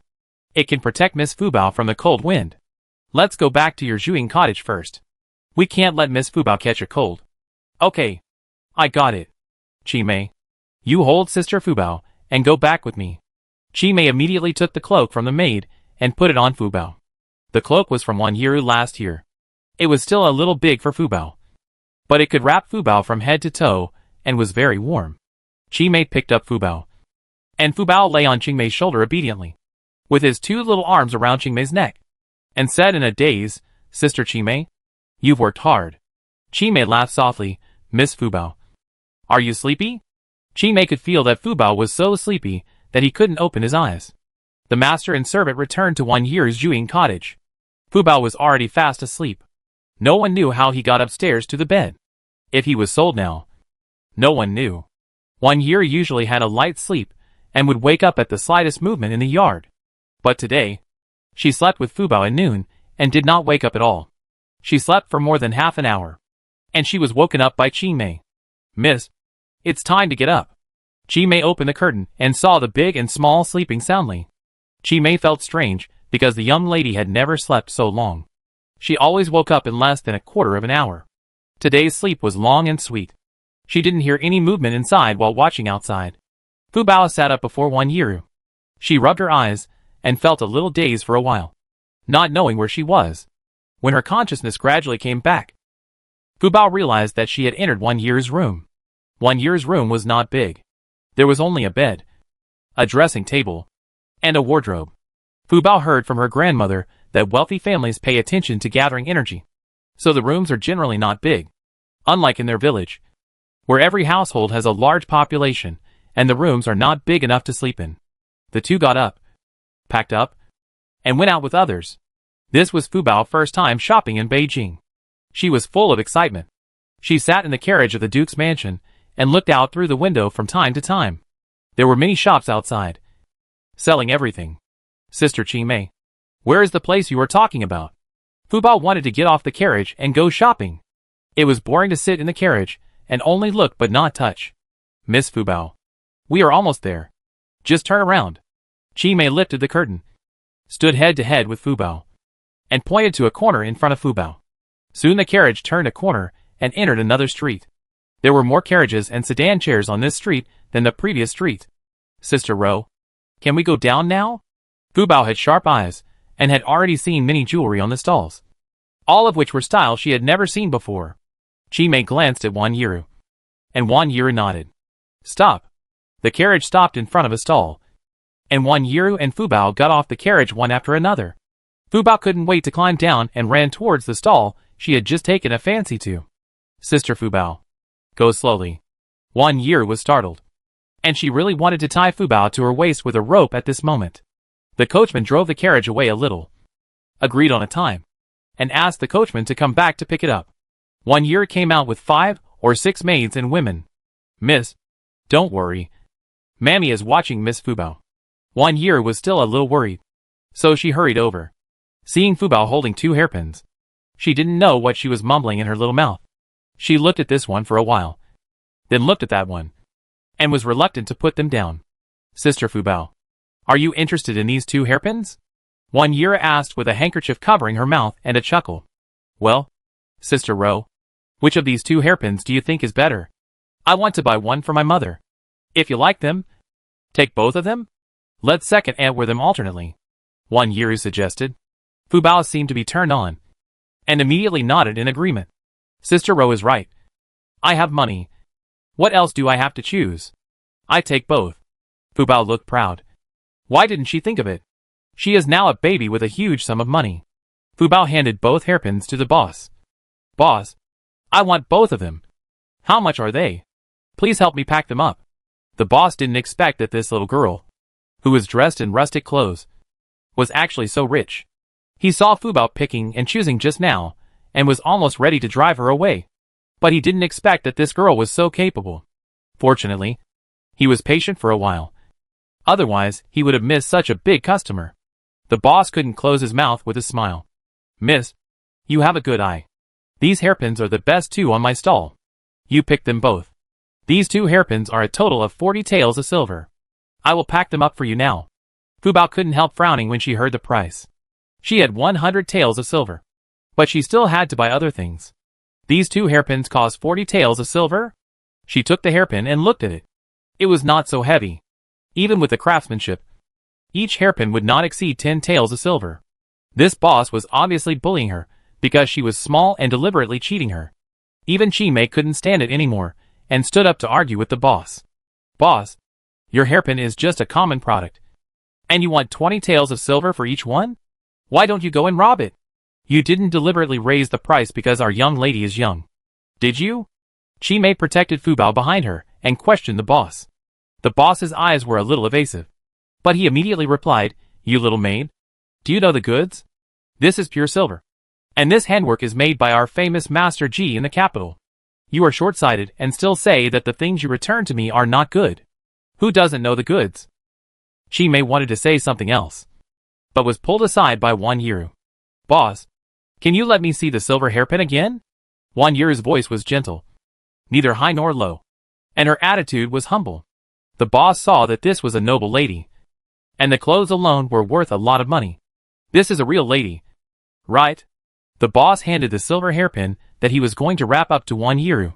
S1: it can protect Miss Fu Bao from the cold wind. Let's go back to your Zhuing cottage first. We can't let Miss Fu Bao catch a cold." "Okay, I got it. Chi Mei, you hold Sister Fu Bao and go back with me." Chi Mei immediately took the cloak from the maid and put it on Fu Bao. The cloak was from Wan Yiru last year. It was still a little big for Fu Bao, but it could wrap Fu Bao from head to toe and was very warm. Chi Mei picked up Fu Bao, and Fu Bao lay on Chi Mei's shoulder obediently, with his 2 little arms around Chi Mei's neck, and said in a daze, "Sister Chi Mei, you've worked hard." Chi Mei laughed softly. "Miss Fu Bao, are you sleepy?" Chi Mei could feel that Fu Bao was so sleepy that he couldn't open his eyes. The master and servant returned to Wan Yiru's Zhuing cottage. Fu Bao was already fast asleep. No one knew how he got upstairs to the bed. If he was sold now, no one knew. Wan Yiru usually had a light sleep and would wake up at the slightest movement in the yard. But today, she slept with Fu Bao at noon and did not wake up at all. She slept for more than half an hour, and she was woken up by Chi Mei. "Miss, it's time to get up." Chi Mei opened the curtain and saw the big and small sleeping soundly. Chi Mei felt strange because the young lady had never slept so long. She always woke up in less than a quarter of an hour. Today's sleep was long and sweet. She didn't hear any movement inside while watching outside. Fu Bao sat up before Wan Yiru. She rubbed her eyes and felt a little dazed for a while, not knowing where she was. When her consciousness gradually came back, Fu Bao realized that she had entered Wan Yiru's room. Wan Yiru's room was not big. There was only a bed, a dressing table, and a wardrobe. Fu Bao heard from her grandmother that wealthy families pay attention to gathering energy, so the rooms are generally not big, unlike in their village, where every household has a large population and the rooms are not big enough to sleep in. The two got up, packed up, and went out with others. This was Fu Bao's first time shopping in Beijing. She was full of excitement. She sat in the carriage of the Duke's mansion and looked out through the window from time to time. There were many shops outside, selling everything. Sister Qi Mei, where is the place you were talking about? Fu Bao wanted to get off the carriage and go shopping. It was boring to sit in the carriage and only look but not touch. Miss Fu Bao, we are almost there. Just turn around. Qi Mei lifted the curtain, stood head to head with Fu Bao, and pointed to a corner in front of Fu Bao. Soon the carriage turned a corner and entered another street. There were more carriages and sedan chairs on this street than the previous street. Sister Ro, can we go down now? Fu Bao had sharp eyes and had already seen many jewelry on the stalls, all of which were styles she had never seen before. Qi Mei glanced at Wan Yiru, and Wan Yiru nodded. Stop. The carriage stopped in front of a stall, and Wan Yiru and Fu Bao got off the carriage one after another. Fu Bao couldn't wait to climb down and ran towards the stall she had just taken a fancy to. Sister Fu Bao, go slowly. Wan Yiru was startled, and she really wanted to tie Fu Bao to her waist with a rope at this moment. The coachman drove the carriage away a little, agreed on a time, and asked the coachman to come back to pick it up. Wan Yiru came out with 5 or 6 maids and women. Miss, don't worry. Mammy is watching Miss Fu Bao. Wan Yiru was still a little worried, so she hurried over. Seeing Fu Bao holding 2 hairpins, she didn't know what she was mumbling in her little mouth. She looked at this one for a while, then looked at that one, and was reluctant to put them down. Sister Fu Bao, are you interested in these 2 hairpins? Wan Yiru asked with a handkerchief covering her mouth and a chuckle. Well, Sister Ro, which of these 2 hairpins do you think is better? I want to buy one for my mother. If you like them, take both of them. Let's second and wear them alternately, Wan Yiru suggested. Fu Bao seemed to be turned on, and immediately nodded in agreement. Sister Ro is right. I have money. What else do I have to choose? I take both. Fu Bao looked proud. Why didn't she think of it? She is now a baby with a huge sum of money. Fu Bao handed both hairpins to the boss. Boss, I want both of them. How much are they? Please help me pack them up. The boss didn't expect that this little girl, who was dressed in rustic clothes, was actually so rich. He saw Fu Bao picking and choosing just now, and was almost ready to drive her away. But he didn't expect that this girl was so capable. Fortunately, he was patient for a while. Otherwise, he would have missed such a big customer. The boss couldn't close his mouth with a smile. Miss, you have a good eye. These hairpins are the best 2 on my stall. You picked them both. These 2 hairpins are a total of 40 taels of silver. I will pack them up for you now. Fu Bao couldn't help frowning when she heard the price. She had 100 taels of silver, but she still had to buy other things. These 2 hairpins cost 40 taels of silver? She took the hairpin and looked at it. It was not so heavy. Even with the craftsmanship, each hairpin would not exceed 10 taels of silver. This boss was obviously bullying her, because she was small and deliberately cheating her. Even Qi Mei couldn't stand it anymore, and stood up to argue with the boss. Boss, your hairpin is just a common product, and you want 20 taels of silver for each one? Why don't you go and rob it? You didn't deliberately raise the price because our young lady is young, did you? Qi Mei protected Fu Bao behind her and questioned the boss. The boss's eyes were a little evasive, but he immediately replied, You little maid, do you know the goods? This is pure silver, and this handwork is made by our famous Master Ji in the capital. You are short-sighted and still say that the things you return to me are not good. Who doesn't know the goods? Qi Mei wanted to say something else, but was pulled aside by Wan Yiru. Boss, can you let me see the silver hairpin again? Wan Yiru's voice was gentle, neither high nor low, and her attitude was humble. The boss saw that this was a noble lady, and the clothes alone were worth a lot of money. This is a real lady. Right? The boss handed the silver hairpin that he was going to wrap up to 1 Yiru.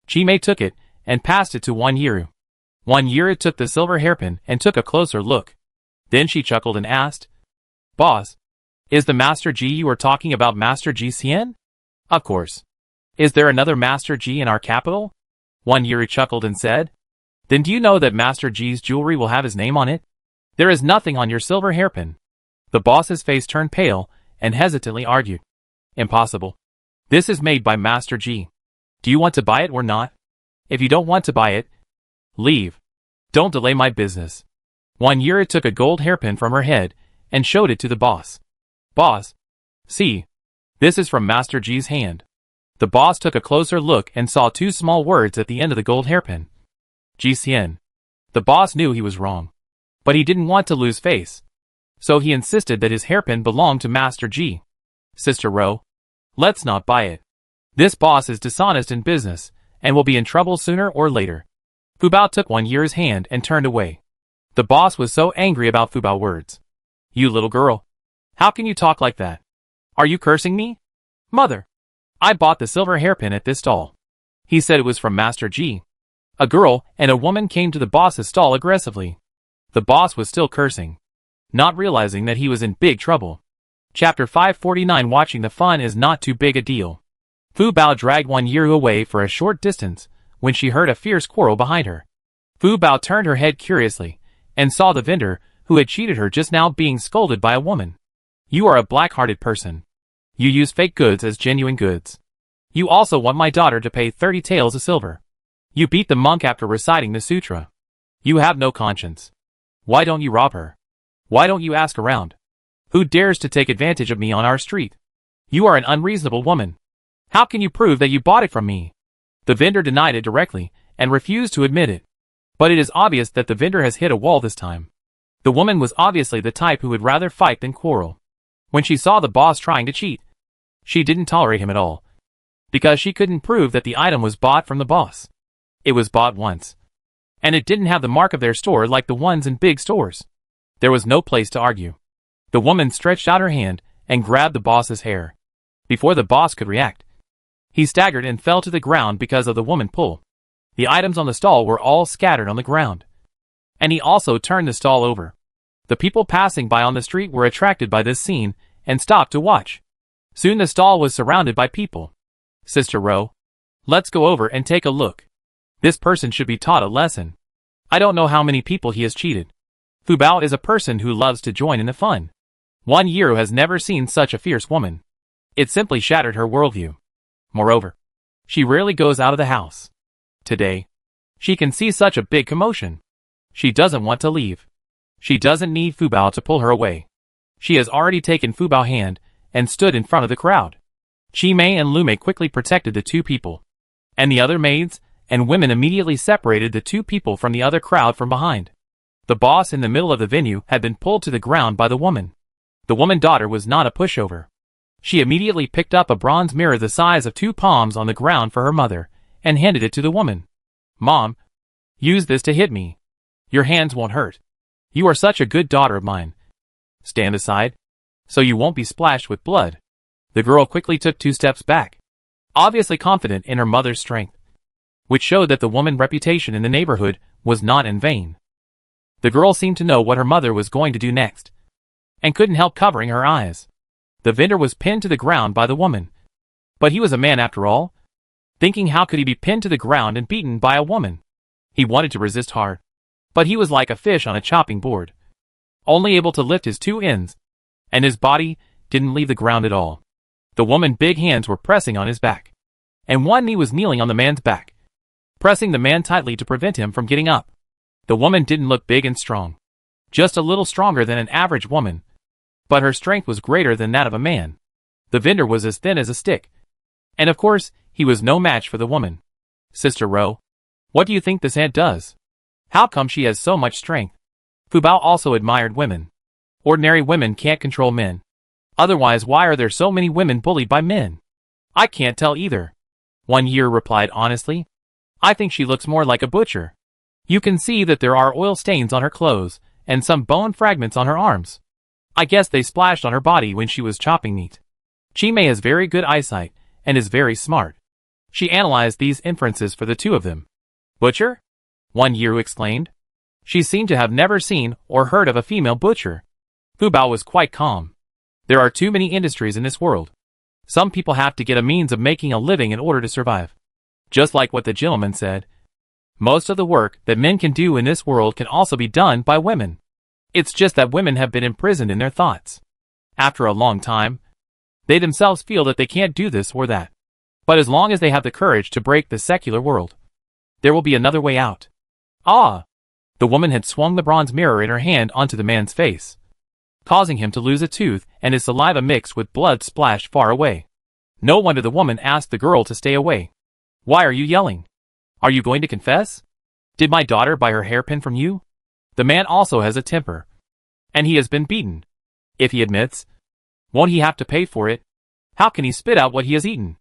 S1: Chimei took it and passed it to 1 Yiru. 1 Yiru took the silver hairpin and took a closer look. Then she chuckled and asked, "Boss, is the Master G you are talking about Master G Xian?" "Of course. Is there another Master G in our capital?" 1 Yiru chuckled and said, "Then do you know that Master G's jewelry will have his name on it? There is nothing on your silver hairpin." The boss's face turned pale and hesitantly argued, "Impossible. This is made by Master G. Do you want to buy it or not? If you don't want to buy it, leave. Don't delay my business." 1 Yiru took a gold hairpin from her head and showed it to the boss. "Boss, see. This is from Master G's hand." The boss took a closer look and saw 2 small words at the end of the gold hairpin. G Xian. The boss knew he was wrong. But he didn't want to lose face. So he insisted that his hairpin belonged to Master G. "Sister Ro, let's not buy it. This boss is dishonest in business and will be in trouble sooner or later." Fu Bao took 1 Yiru's hand and turned away. The boss was so angry about Fu Bao's words. "You little girl. How can you talk like that? Are you cursing me?" "Mother, I bought the silver hairpin at this stall. He said it was from Master G." A girl and a woman came to the boss's stall aggressively. The boss was still cursing, not realizing that he was in big trouble. Chapter 549. Watching the fun is not too big a deal. Fu Bao dragged 1 Yiru away for a short distance when she heard a fierce quarrel behind her. Fu Bao turned her head curiously and saw the vendor who had cheated her just now being scolded by a woman. "You are a black-hearted person. You use fake goods as genuine goods. You also want my daughter to pay 30 taels of silver. You beat the monk after reciting the sutra. You have no conscience. Why don't you rob her? Why don't you ask around? Who dares to take advantage of me on our street? You are an unreasonable woman. How can you prove that you bought it from me?" The vendor denied it directly and refused to admit it. But it is obvious that the vendor has hit a wall this time. The woman was obviously the type who would rather fight than quarrel. When she saw the boss trying to cheat, she didn't tolerate him at all. Because she couldn't prove that the item was bought from the boss. It was bought once. And it didn't have the mark of their store like the ones in big stores. There was no place to argue. The woman stretched out her hand and grabbed the boss's hair. Before the boss could react, he staggered and fell to the ground because of the woman pull. The items on the stall were all scattered on the ground. And he also turned the stall over. The people passing by on the street were attracted by this scene and stopped to watch. Soon the stall was surrounded by people. "Sister Ro, let's go over and take a look. This person should be taught a lesson. I don't know how many people he has cheated." Fu Bao is a person who loves to join in the fun. 1 Yiru has never seen such a fierce woman. It simply shattered her worldview. Moreover, she rarely goes out of the house. Today, she can see such a big commotion. She doesn't want to leave. She doesn't need Fu Bao to pull her away. She has already taken Fu Bao's hand and stood in front of the crowd. Chimei and Lumei quickly protected the 2 people. And the other maids and women immediately separated the 2 people from the other crowd from behind. The boss in the middle of the venue had been pulled to the ground by the woman. The woman's daughter was not a pushover. She immediately picked up a bronze mirror the size of 2 palms on the ground for her mother and handed it to the woman. "Mom, use this to hit me. Your hands won't hurt. You are such a good daughter of mine. Stand aside, so you won't be splashed with blood." The girl quickly took 2 steps back, obviously confident in her mother's strength, which showed that the woman's reputation in the neighborhood was not in vain. The girl seemed to know what her mother was going to do next, and couldn't help covering her eyes. The vendor was pinned to the ground by the woman. But he was a man after all. Thinking how could he be pinned to the ground and beaten by a woman? He wanted to resist hard, but he was like a fish on a chopping board, only able to lift his 2 ends, and his body didn't leave the ground at all. The woman's big hands were pressing on his back, and one knee was kneeling on the man's back, pressing the man tightly to prevent him from getting up. The woman didn't look big and strong, just a little stronger than an average woman, but her strength was greater than that of a man. The vendor was as thin as a stick, and of course, he was no match for the woman. "Sister Ro, what do you think this ant does? How come she has so much strength?" Fu Bao also admired women. Ordinary women can't control men. Otherwise, why are there so many women bullied by men? "I can't tell either," 1 Yiru replied honestly. "I think she looks more like a butcher. You can see that there are oil stains on her clothes and some bone fragments on her arms. I guess they splashed on her body when she was chopping meat. Chimei has very good eyesight, and is very smart. She analyzed these inferences for the two of them. Butcher? Wan Yiru exclaimed. She seemed to have never seen or heard of a female butcher. Fu Bao was quite calm. There are too many industries in this world. Some people have to get a means of making a living in order to survive. Just like what the gentleman said, most of the work that men can do in this world can also be done by women. It's just that women have been imprisoned in their thoughts. After a long time, they themselves feel that they can't do this or that. But as long as they have the courage to break the secular world, there will be another way out. Ah! The woman had swung the bronze mirror in her hand onto the man's face, causing him to lose a tooth, and his saliva mixed with blood splashed far away. No wonder the woman asked the girl to stay away. Why are you yelling? Are you going to confess? Did my daughter buy her hairpin from you? The man also has a temper. And he has been beaten. If he admits, won't he have to pay for it? How can he spit out what he has eaten?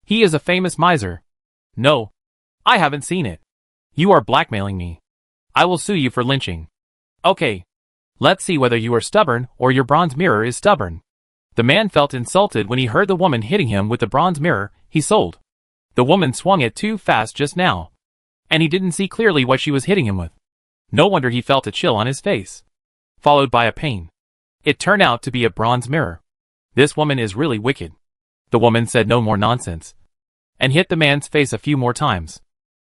S1: He is a famous miser. No. I haven't seen it. You are blackmailing me. I will sue you for lynching. Okay. Let's see whether you are stubborn or your bronze mirror is stubborn. The man felt insulted when he heard the woman hitting him with the bronze mirror he sold. The woman swung it too fast just now, and he didn't see clearly what she was hitting him with. No wonder he felt a chill on his face, followed by a pain. It turned out to be a bronze mirror. This woman is really wicked. The woman said no more nonsense, and hit the man's face a few more times.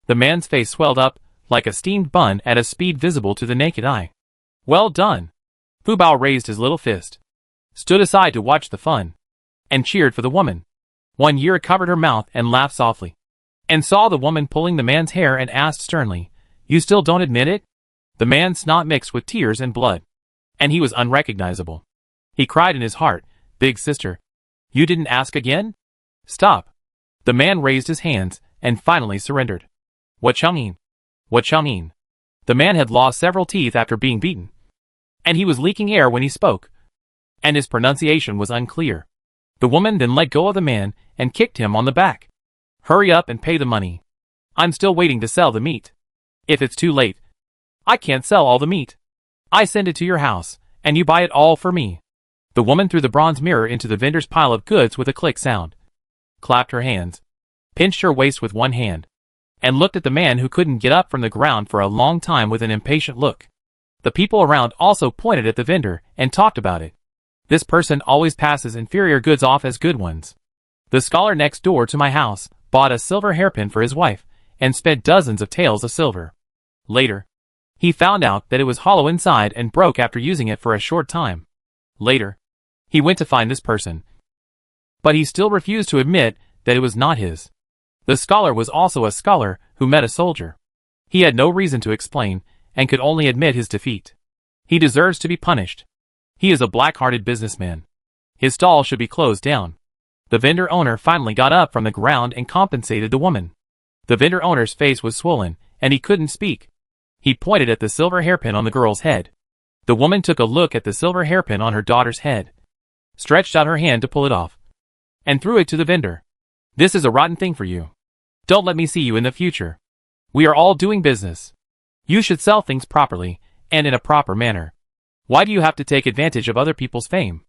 S1: The man's face swelled up like a steamed bun at a speed visible to the naked eye. Well done. Fu Bao raised his little fist, stood aside to watch the fun, and cheered for the woman. Wan Yiru covered her mouth and laughed softly, and saw the woman pulling the man's hair and asked sternly, You still don't admit it? The man's snot mixed with tears and blood, and he was unrecognizable. He cried in his heart, Big sister, you didn't ask again? Stop. The man raised his hands and finally surrendered. What you mean? What you mean? The man had lost several teeth after being beaten, and he was leaking air when he spoke, and his pronunciation was unclear. The woman then let go of the man and kicked him on the back. Hurry up and pay the money. I'm still waiting to sell the meat. If it's too late, I can't sell all the meat. I send it to your house, and you buy it all for me. The woman threw the bronze mirror into the vendor's pile of goods with a click sound, clapped her hands, pinched her waist with one hand, and looked at the man who couldn't get up from the ground for a long time with an impatient look. The people around also pointed at the vendor and talked about it. This person always passes inferior goods off as good ones. The scholar next door to my house bought a silver hairpin for his wife and spent dozens of taels of silver. Later, he found out that it was hollow inside and broke after using it for a short time. Later, he went to find this person, but he still refused to admit that it was not his. The scholar was also a scholar who met a soldier. He had no reason to explain and could only admit his defeat. He deserves to be punished. He is a black-hearted businessman. His stall should be closed down. The vendor owner finally got up from the ground and compensated the woman. The vendor owner's face was swollen, and he couldn't speak. He pointed at the silver hairpin on the girl's head. The woman took a look at the silver hairpin on her daughter's head, stretched out her hand to pull it off, and threw it to the vendor. This is a rotten thing for you. Don't let me see you in the future. We are all doing business. You should sell things properly, and in a proper manner. Why do you have to take advantage of other people's fame?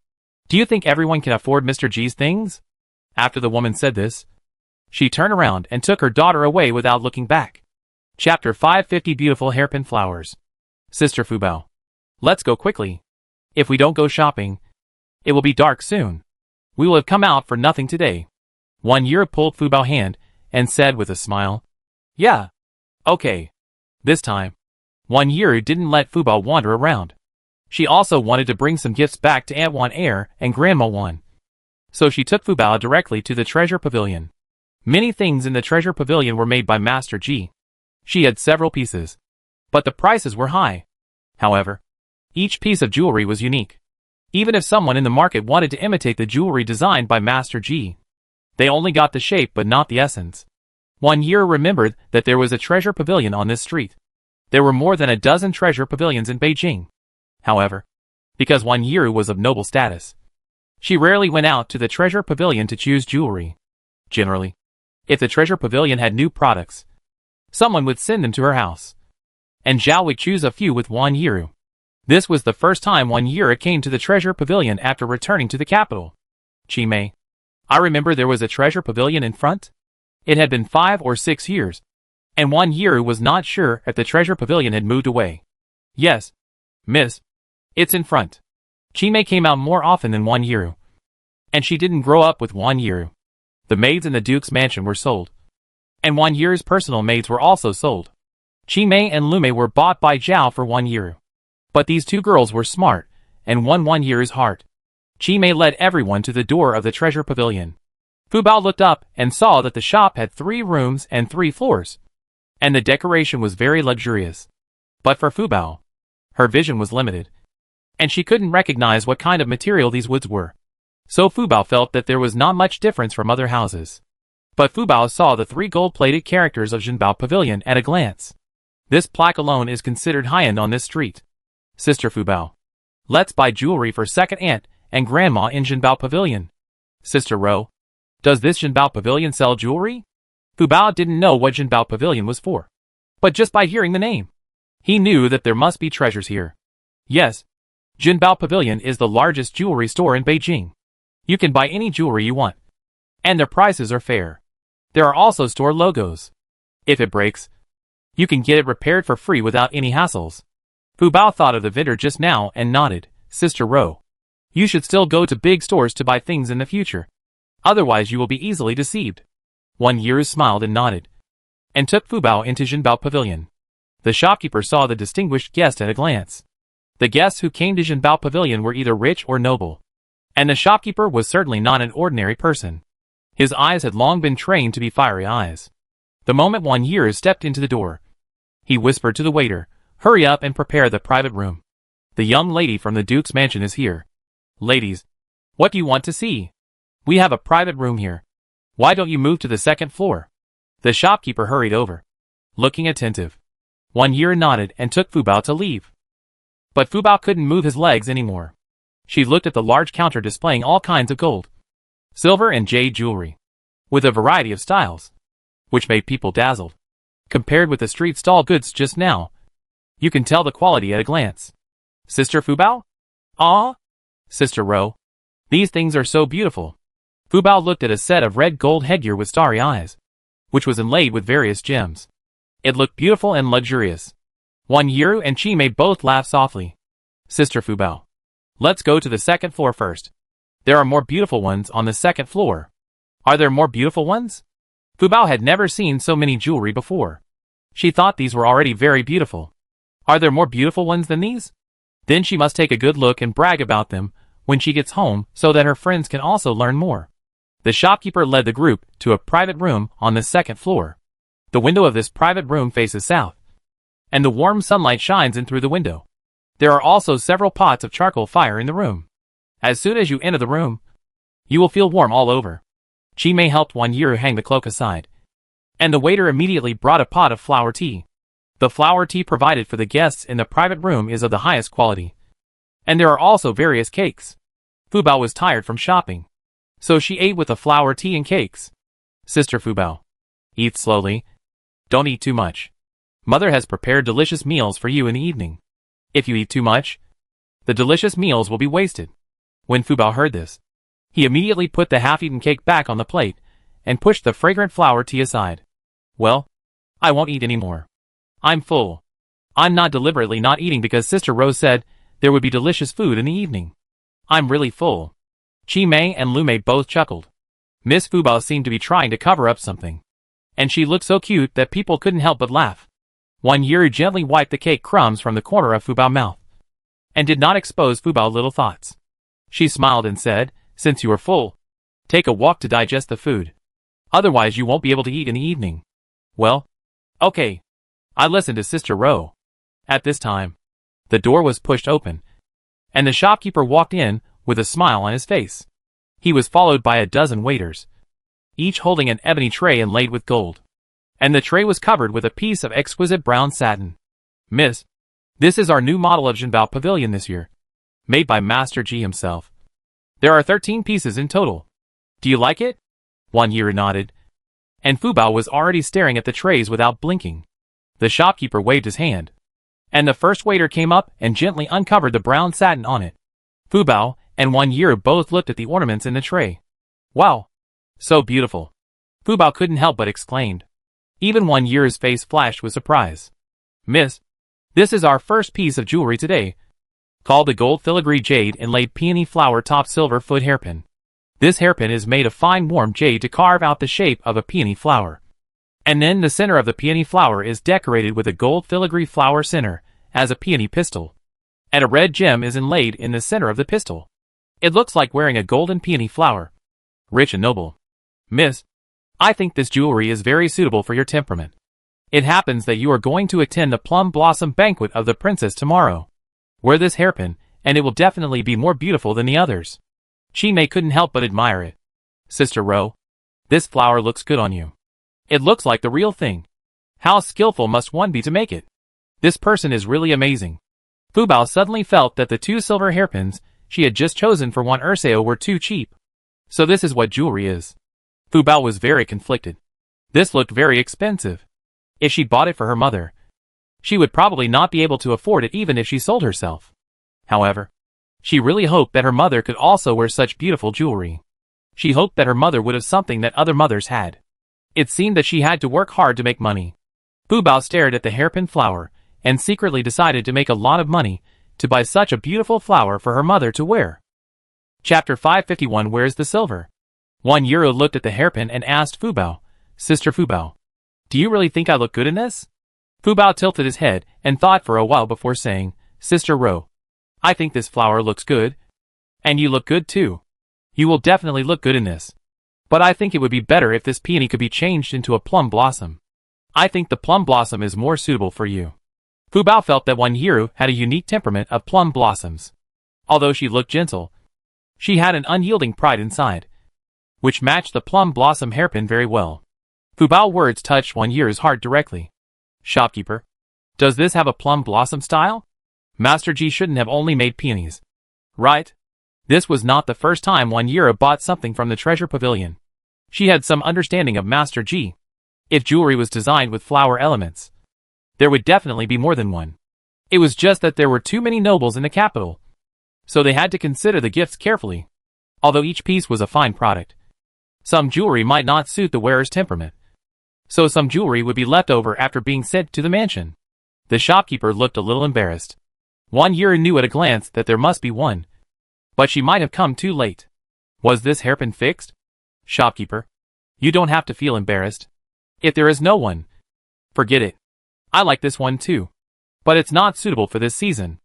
S1: Do you think everyone can afford Mr. G's things? After the woman said this, she turned around and took her daughter away without looking back. Chapter 550 Beautiful Hairpin Flowers. Sister Fu Bao, let's go quickly. If we don't go shopping, it will be dark soon. We will have come out for nothing today. Wan Yiru pulled Fu Bao's hand and said with a smile, Yeah. Okay. This time, Wan Yiru didn't let Fu Bao wander around. She also wanted to bring some gifts back to Aunt Wan Air and Grandma Wan. So she took Fu Bao directly to the treasure pavilion. Many things in the treasure pavilion were made by Master Ji. She had several pieces, but the prices were high. However, each piece of jewelry was unique. Even if someone in the market wanted to imitate the jewelry designed by Master Ji, they only got the shape but not the essence. Wan Yiru remembered that there was a treasure pavilion on this street. There were more than a dozen treasure pavilions in Beijing. However, because Wan Yiru was of noble status, she rarely went out to the treasure pavilion to choose jewelry. Generally, if the treasure pavilion had new products, someone would send them to her house, and Zhao would choose a few with Wan Yiru. This was the first time Wan Yira came to the treasure pavilion after returning to the capital. Chimei. I remember there was a treasure pavilion in front. It had been 5 or 6 years, and Wan Yira was not sure if the treasure pavilion had moved away. Yes, miss. It's in front. Chimei came out more often than Wan Yira. And she didn't grow up with Wan Yira. The maids in the Duke's mansion were sold. And Wan Yira's personal maids were also sold. Chimei and Lume were bought by Zhao for Wan Yira. But these two girls were smart, and won Wan Yira's heart. Chimei led everyone to the door of the treasure pavilion. Fu Bao looked up and saw that the shop had 3 rooms and 3 floors. And the decoration was very luxurious. But for Fu Bao, her vision was limited. And she couldn't recognize what kind of material these woods were. So Fu Bao felt that there was not much difference from other houses. But Fu Bao saw the 3 gold-plated characters of Jinbao Pavilion at a glance. This plaque alone is considered high-end on this street. Sister Fu Bao. Let's buy jewelry for second aunt and grandma in Jinbao Pavilion. Sister Ro. Does this Jinbao Pavilion sell jewelry? Fu Bao didn't know what Jinbao Pavilion was for. But just by hearing the name, he knew that there must be treasures here. Yes. Jinbao Pavilion is the largest jewelry store in Beijing. You can buy any jewelry you want. And their prices are fair. There are also store logos. If it breaks, you can get it repaired for free without any hassles. Fu Bao thought of the vendor just now and nodded. Sister Ro. You should still go to big stores to buy things in the future. Otherwise you will be easily deceived. Wan Yira smiled and nodded. And took Fu Bao into Jinbao Pavilion. The shopkeeper saw the distinguished guest at a glance. The guests who came to Jinbao Pavilion were either rich or noble. And the shopkeeper was certainly not an ordinary person. His eyes had long been trained to be fiery eyes. The moment Wan Yira stepped into the door, he whispered to the waiter, "Hurry up and prepare the private room. The young lady from the Duke's mansion is here. Ladies, what do you want to see? We have a private room here. Why don't you move to the 2nd floor?" The shopkeeper hurried over, looking attentive. Wan Yira nodded and took Fu Bao to leave. But Fu Bao couldn't move his legs anymore. She looked at the large counter displaying all kinds of gold, silver and jade jewelry, with a variety of styles, which made people dazzled. Compared with the street stall goods just now, you can tell the quality at a glance. Sister Fu Bao? Ah? Sister Ro. These things are so beautiful. Fu Bao looked at a set of red gold headgear with starry eyes, which was inlaid with various gems. It looked beautiful and luxurious. Wan Yira and Chimei both laughed softly. Sister Fu Bao. Let's go to the 2nd floor first. There are more beautiful ones on the 2nd floor. Are there more beautiful ones? Fu Bao had never seen so many jewelry before. She thought these were already very beautiful. Are there more beautiful ones than these? Then she must take a good look and brag about them when she gets home so that her friends can also learn more. The shopkeeper led the group to a private room on the 2nd floor. The window of this private room faces south, and the warm sunlight shines in through the window. There are also several pots of charcoal fire in the room. As soon as you enter the room, you will feel warm all over. Chimei helped Wan Yira hang the cloak aside, and the waiter immediately brought a pot of flower tea. The flower tea provided for the guests in the private room is of the highest quality. And there are also various cakes. Fu Bao was tired from shopping, so she ate with the flower tea and cakes. Sister Fu Bao. Eat slowly. Don't eat too much. Mother has prepared delicious meals for you in the evening. If you eat too much, the delicious meals will be wasted. When Fu Bao heard this, he immediately put the half-eaten cake back on the plate and pushed the fragrant flower tea aside. Well, I won't eat anymore. I'm full. I'm not deliberately not eating because Sister Rose said there would be delicious food in the evening. I'm really full. Chimei and Lume both chuckled. Miss Fu Bao seemed to be trying to cover up something, and she looked so cute that people couldn't help but laugh. Wan Yira gently wiped the cake crumbs from the corner of Fu Bao's mouth, and did not expose Fu Bao's little thoughts. She smiled and said, "Since you are full, take a walk to digest the food. Otherwise you won't be able to eat in the evening." Well, okay. I listened to Sister Ro. At this time, the door was pushed open, and the shopkeeper walked in with a smile on his face. He was followed by a dozen waiters, each holding an ebony tray inlaid with gold. And the tray was covered with a piece of exquisite brown satin. "Miss, this is our new model of Jinbao Pavilion this year, made by Master Ji himself. There are 13 pieces in total. Do you like it?" Wan Yira nodded, and Fu Bao was already staring at the trays without blinking. The shopkeeper waved his hand. And the first waiter came up and gently uncovered the brown satin on it. Fu Bao and Wan Yiru both looked at the ornaments in the tray. Wow! So beautiful! Fu Bao couldn't help but exclaimed. Even Wan Yiru's face flashed with surprise. Miss, this is our first piece of jewelry today, called the gold filigree jade inlaid peony flower top silver foot hairpin. This hairpin is made of fine warm jade to carve out the shape of a peony flower. And then the center of the peony flower is decorated with a gold filigree flower center as a peony pistil. And a red gem is inlaid in the center of the pistil. It looks like wearing a golden peony flower. Rich and noble. Miss, I think this jewelry is very suitable for your temperament. It happens that you are going to attend the plum blossom banquet of the princess tomorrow. Wear this hairpin, and it will definitely be more beautiful than the others. Chi-Mei couldn't help but admire it. Sister Ro, this flower looks good on you. It looks like the real thing. How skillful must one be to make it? This person is really amazing. Fu Bao suddenly felt that the 2 silver hairpins she had just chosen for Wan Erseo were too cheap. So this is what jewelry is. Fu Bao was very conflicted. This looked very expensive. If she bought it for her mother, she would probably not be able to afford it even if she sold herself. However, she really hoped that her mother could also wear such beautiful jewelry. She hoped that her mother would have something that other mothers had. It seemed that she had to work hard to make money. Fu Bao stared at the hairpin flower and secretly decided to make a lot of money to buy such a beautiful flower for her mother to wear. Chapter 551. Where's the silver? Wan Yiru looked at the hairpin and asked Fu Bao, Sister Fu Bao, do you really think I look good in this? Fu Bao tilted his head and thought for a while before saying, Sister Ro, I think this flower looks good. And you look good too. You will definitely look good in this. But I think it would be better if this peony could be changed into a plum blossom. I think the plum blossom is more suitable for you. Fu Bao felt that Wan Yiru had a unique temperament of plum blossoms. Although she looked gentle, she had an unyielding pride inside, which matched the plum blossom hairpin very well. Fu Bao's words touched Wan Yiru's heart directly. Shopkeeper, does this have a plum blossom style? Master Ji shouldn't have only made peonies. Right? This was not the first time Wan Yiru bought something from the treasure pavilion. She had some understanding of Master Ji. If jewelry was designed with flower elements, there would definitely be more than one. It was just that there were too many nobles in the capital, so they had to consider the gifts carefully. Although each piece was a fine product, some jewelry might not suit the wearer's temperament, so some jewelry would be left over after being sent to the mansion. The shopkeeper looked a little embarrassed. Wan Yiru knew at a glance that there must be one, but she might have come too late. Was this hairpin fixed? Shopkeeper, you don't have to feel embarrassed. If there is no one, forget it. I like this one too, but it's not suitable for this season.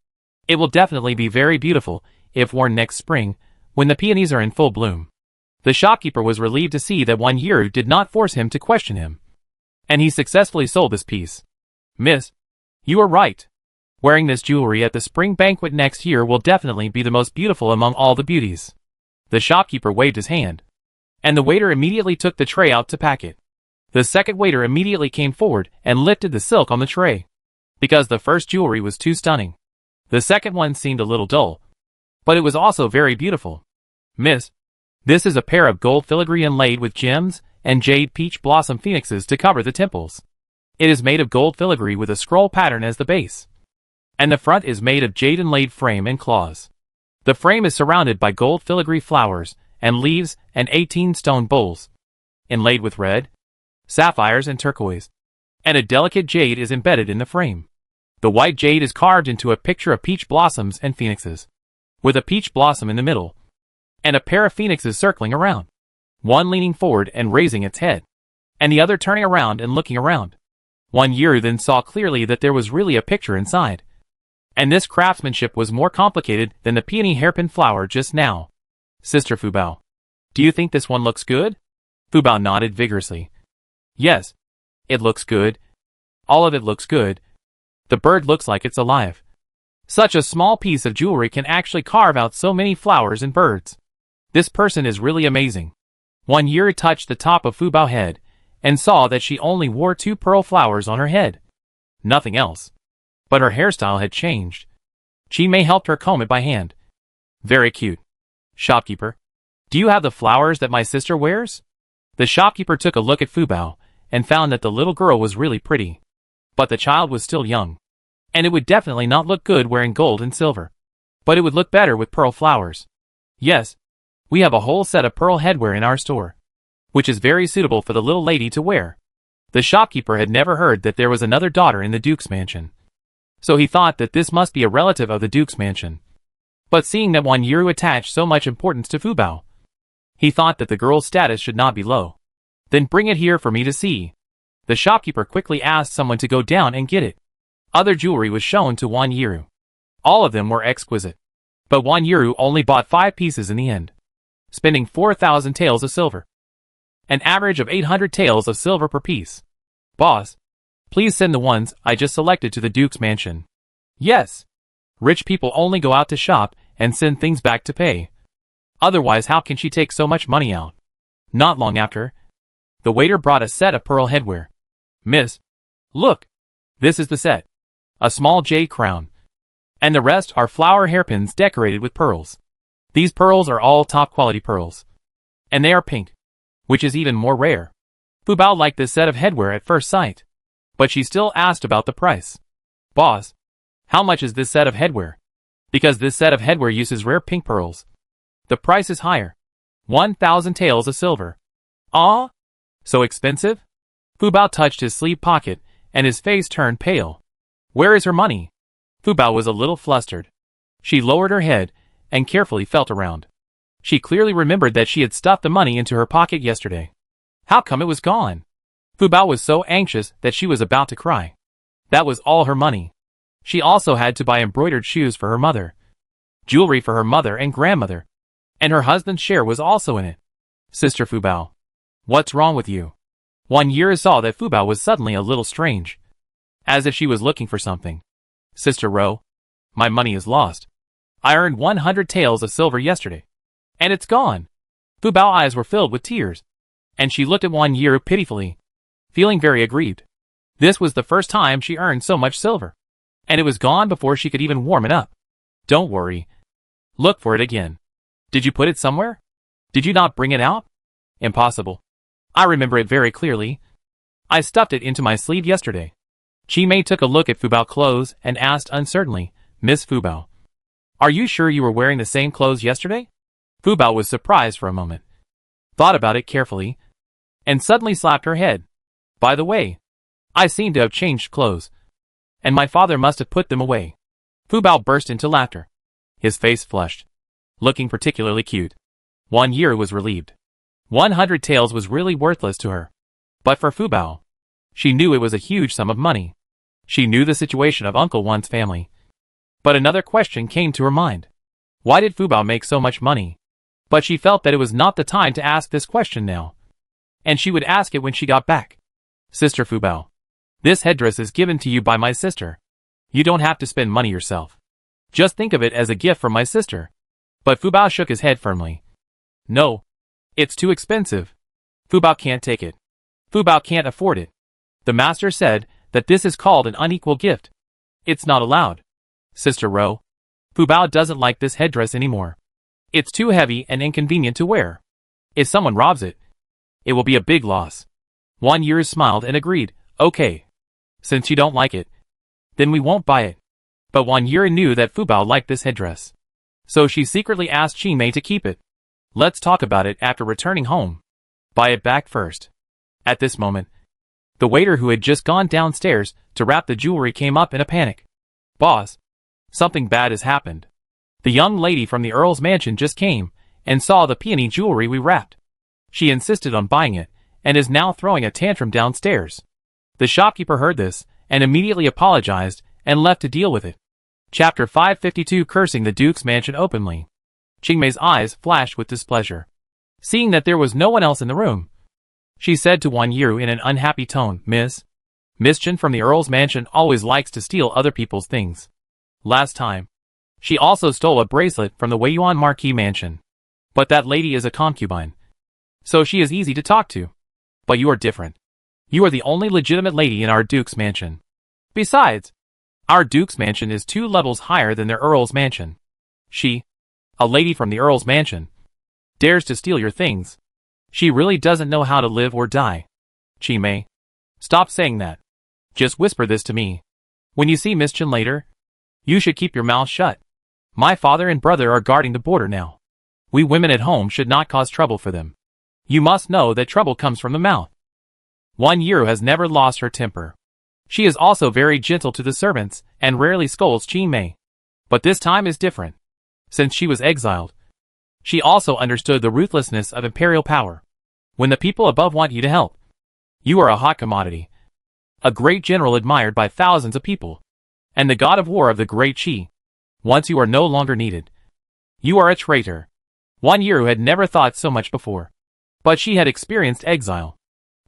S1: It will definitely be very beautiful if worn next spring, when the peonies are in full bloom. The shopkeeper was relieved to see that Wan Yiru did not force him to question him, and he successfully sold this piece. Miss, you are right. Wearing this jewelry at the spring banquet next year will definitely be the most beautiful among all the beauties. The shopkeeper waved his hand, and the waiter immediately took the tray out to pack it. The second waiter immediately came forward and lifted the silk on the tray, because the first jewelry was too stunning. The second one seemed a little dull, but it was also very beautiful. Miss, this is a pair of gold filigree inlaid with gems and jade peach blossom phoenixes to cover the temples. It is made of gold filigree with a scroll pattern as the base, and the front is made of jade inlaid frame and claws. The frame is surrounded by gold filigree flowers and leaves and 18 stone bowls, inlaid with red, sapphires and turquoise, and a delicate jade is embedded in the frame. The white jade is carved into a picture of peach blossoms and phoenixes, with a peach blossom in the middle, and a pair of phoenixes circling around, one leaning forward and raising its head, and the other turning around and looking around. Wan Yiru then saw clearly that there was really a picture inside, and this craftsmanship was more complicated than the peony hairpin flower just now. Sister Fu Bao, do you think this one looks good? Fu Bao nodded vigorously. Yes, it looks good. All of it looks good. The bird looks like it's alive. Such a small piece of jewelry can actually carve out so many flowers and birds. This person is really amazing. Wan Yiru touched the top of Fu Bao's head and saw that she only wore 2 pearl flowers on her head. Nothing else. But her hairstyle had changed. Chi-Mei helped her comb it by hand. Very cute. Shopkeeper, do you have the flowers that my sister wears? The shopkeeper took a look at Fu Bao and found that the little girl was really pretty, but the child was still young. And it would definitely not look good wearing gold and silver. But it would look better with pearl flowers. Yes, we have a whole set of pearl headwear in our store, which is very suitable for the little lady to wear. The shopkeeper had never heard that there was another daughter in the Duke's mansion, so he thought that this must be a relative of the Duke's mansion. But seeing that Wanyiru attached so much importance to Fubao, he thought that the girl's status should not be low. Then bring it here for me to see. The shopkeeper quickly asked someone to go down and get it. Other jewelry was shown to Wanyiru. All of them were exquisite. But Wanyiru only bought 5 pieces in the end, spending 4,000 taels of silver. An average of 800 taels of silver per piece. Boss, please send the ones I just selected to the Duke's mansion. Yes. Rich people only go out to shop and send things back to pay. Otherwise, how can she take so much money out? Not long after, the waiter brought a set of pearl headwear. Miss, look. This is the set. A small jade crown. And the rest are flower hairpins decorated with pearls. These pearls are all top quality pearls. And they are pink, which is even more rare. Fubao liked this set of headwear at first sight, but she still asked about the price. Boss, how much is this set of headwear? Because this set of headwear uses rare pink pearls. The price is higher. 1,000 taels of silver. Ah? So expensive? Fubao touched his sleeve pocket, and his face turned pale. Where is her money? Fubao was a little flustered. She lowered her head and carefully felt around. She clearly remembered that she had stuffed the money into her pocket yesterday. How come it was gone? Fubao was so anxious that she was about to cry. That was all her money. She also had to buy embroidered shoes for her mother, jewelry for her mother and grandmother, and her husband's share was also in it. Sister Fubao, what's wrong with you? Wanyiru saw that Fubao was suddenly a little strange, as if she was looking for something. Sister Ro, my money is lost. I earned 100 taels of silver yesterday, and it's gone. Fubao's eyes were filled with tears, and she looked at Wanyiru pitifully, feeling very aggrieved. This was the first time she earned so much silver, and it was gone before she could even warm it up. Don't worry. Look for it again. Did you put it somewhere? Did you not bring it out? Impossible. I remember it very clearly. I stuffed it into my sleeve yesterday. Chimei took a look at Fubao's clothes and asked uncertainly, Miss Fubao, are you sure you were wearing the same clothes yesterday? Fubao was surprised for a moment, thought about it carefully, and suddenly slapped her head. By the way, I seem to have changed clothes, and my father must have put them away. Fubao burst into laughter. His face flushed, looking particularly cute. Wanyiru was relieved. 100 taels was really worthless to her. But for Fubao, she knew it was a huge sum of money. She knew the situation of Uncle Wan's family. But another question came to her mind. Why did Fubao make so much money? But she felt that it was not the time to ask this question now, and she would ask it when she got back. Sister Fubao, this headdress is given to you by my sister. You don't have to spend money yourself. Just think of it as a gift from my sister. But Fubao shook his head firmly. No. It's too expensive. Fubao can't take it. Fubao can't afford it. The master said that this is called an unequal gift. It's not allowed. Sister Ro, Fubao doesn't like this headdress anymore. It's too heavy and inconvenient to wear. If someone robs it, it will be a big loss. Wanyiru smiled and agreed, okay. Since you don't like it, then we won't buy it. But Wanyiru knew that Fubao liked this headdress, so she secretly asked Chimei to keep it. Let's talk about it after returning home. Buy it back first. At this moment, the waiter who had just gone downstairs to wrap the jewelry came up in a panic. Boss, something bad has happened. The young lady from the Earl's mansion just came and saw the peony jewelry we wrapped. She insisted on buying it and is now throwing a tantrum downstairs. The shopkeeper heard this and immediately apologized and left to deal with it. Chapter 552 Cursing the Duke's Mansion Openly. Chingmei's eyes flashed with displeasure. Seeing that there was no one else in the room, she said to Wanyiru in an unhappy tone, Miss Chen from the Earl's mansion always likes to steal other people's things. Last time, she also stole a bracelet from the Weiyuan Marquis mansion. But that lady is a concubine, so she is easy to talk to. But you are different. You are the only legitimate lady in our Duke's mansion. Besides, our Duke's mansion is 2 levels higher than their Earl's mansion. She, a lady from the Earl's mansion, dares to steal your things. She really doesn't know how to live or die. Chimei, stop saying that. Just whisper this to me. When you see Miss Chen later, you should keep your mouth shut. My father and brother are guarding the border now. We women at home should not cause trouble for them. You must know that trouble comes from the mouth. 1 year has never lost her temper. She is also very gentle to the servants and rarely scolds Qin Mei. But this time is different. Since she was exiled, she also understood the ruthlessness of imperial power. When the people above want you to help, you are a hot commodity. A great general admired by thousands of people. And the god of war of the great Qi. Once you are no longer needed, you are a traitor. 1 year had never thought so much before. But she had experienced exile.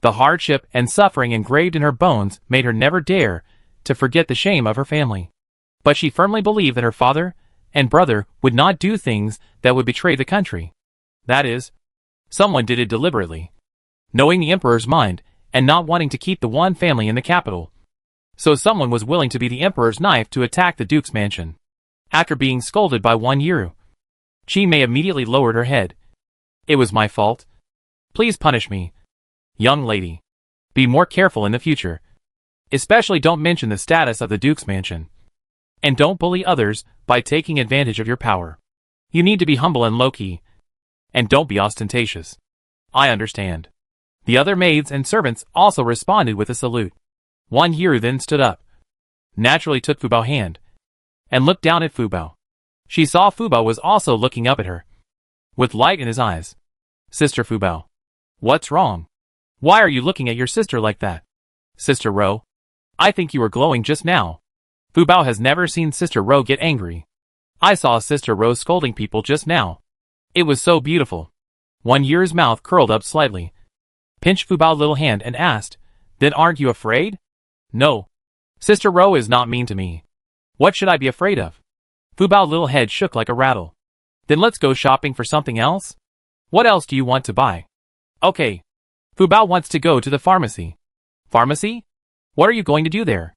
S1: The hardship and suffering engraved in her bones made her never dare to forget the shame of her family. But she firmly believed that her father and brother would not do things that would betray the country. That is, someone did it deliberately, knowing the emperor's mind and not wanting to keep the one family in the capital. So someone was willing to be the emperor's knife to attack the duke's mansion. After being scolded by 1 year, Qin Mei immediately lowered her head. It was my fault. Please punish me. Young lady, be more careful in the future. Especially don't mention the status of the duke's mansion. And don't bully others by taking advantage of your power. You need to be humble and low-key. And don't be ostentatious. I understand. The other maids and servants also responded with a salute. 1 year then stood up, naturally took Fubao's hand, and looked down at Fubao. She saw Fubao was also looking up at her, with light in his eyes. Sister Fubao, what's wrong? Why are you looking at your sister like that? Sister Ro, I think you were glowing just now. Fubao has never seen Sister Ro get angry. I saw Sister Ro scolding people just now. It was so beautiful. 1 year's mouth curled up slightly, pinched Fubao's little hand and asked, then aren't you afraid? No. Sister Ro is not mean to me. What should I be afraid of? Fubao's little head shook like a rattle. Then let's go shopping for something else? What else do you want to buy? Okay. Fubao wants to go to the pharmacy. Pharmacy? What are you going to do there?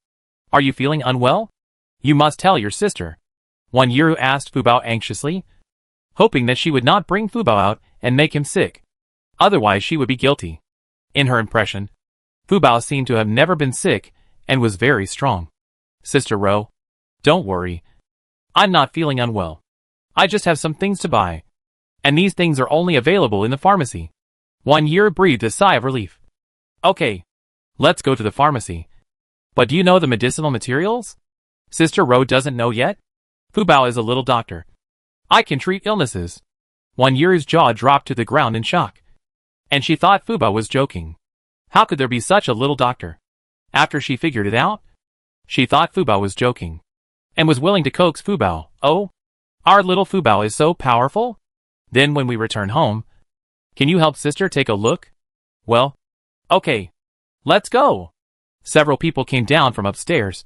S1: Are you feeling unwell? You must tell your sister. 1 year asked Fubao anxiously, hoping that she would not bring Fubao out and make him sick. Otherwise she would be guilty. In her impression, Fubao seemed to have never been sick and was very strong. Sister Ro, don't worry. I'm not feeling unwell. I just have some things to buy. And these things are only available in the pharmacy. 1 year breathed a sigh of relief. Okay. Let's go to the pharmacy. But do you know the medicinal materials? Sister Ro doesn't know yet? Fubao is a little doctor. I can treat illnesses. 1 year's jaw dropped to the ground in shock. And she thought Fubao was joking. How could there be such a little doctor? After she figured it out, she thought Fubao was joking, and was willing to coax Fubao. Oh, our little Fubao is so powerful? Then when we return home, can you help sister take a look? Well, okay. Let's go. Several people came down from upstairs,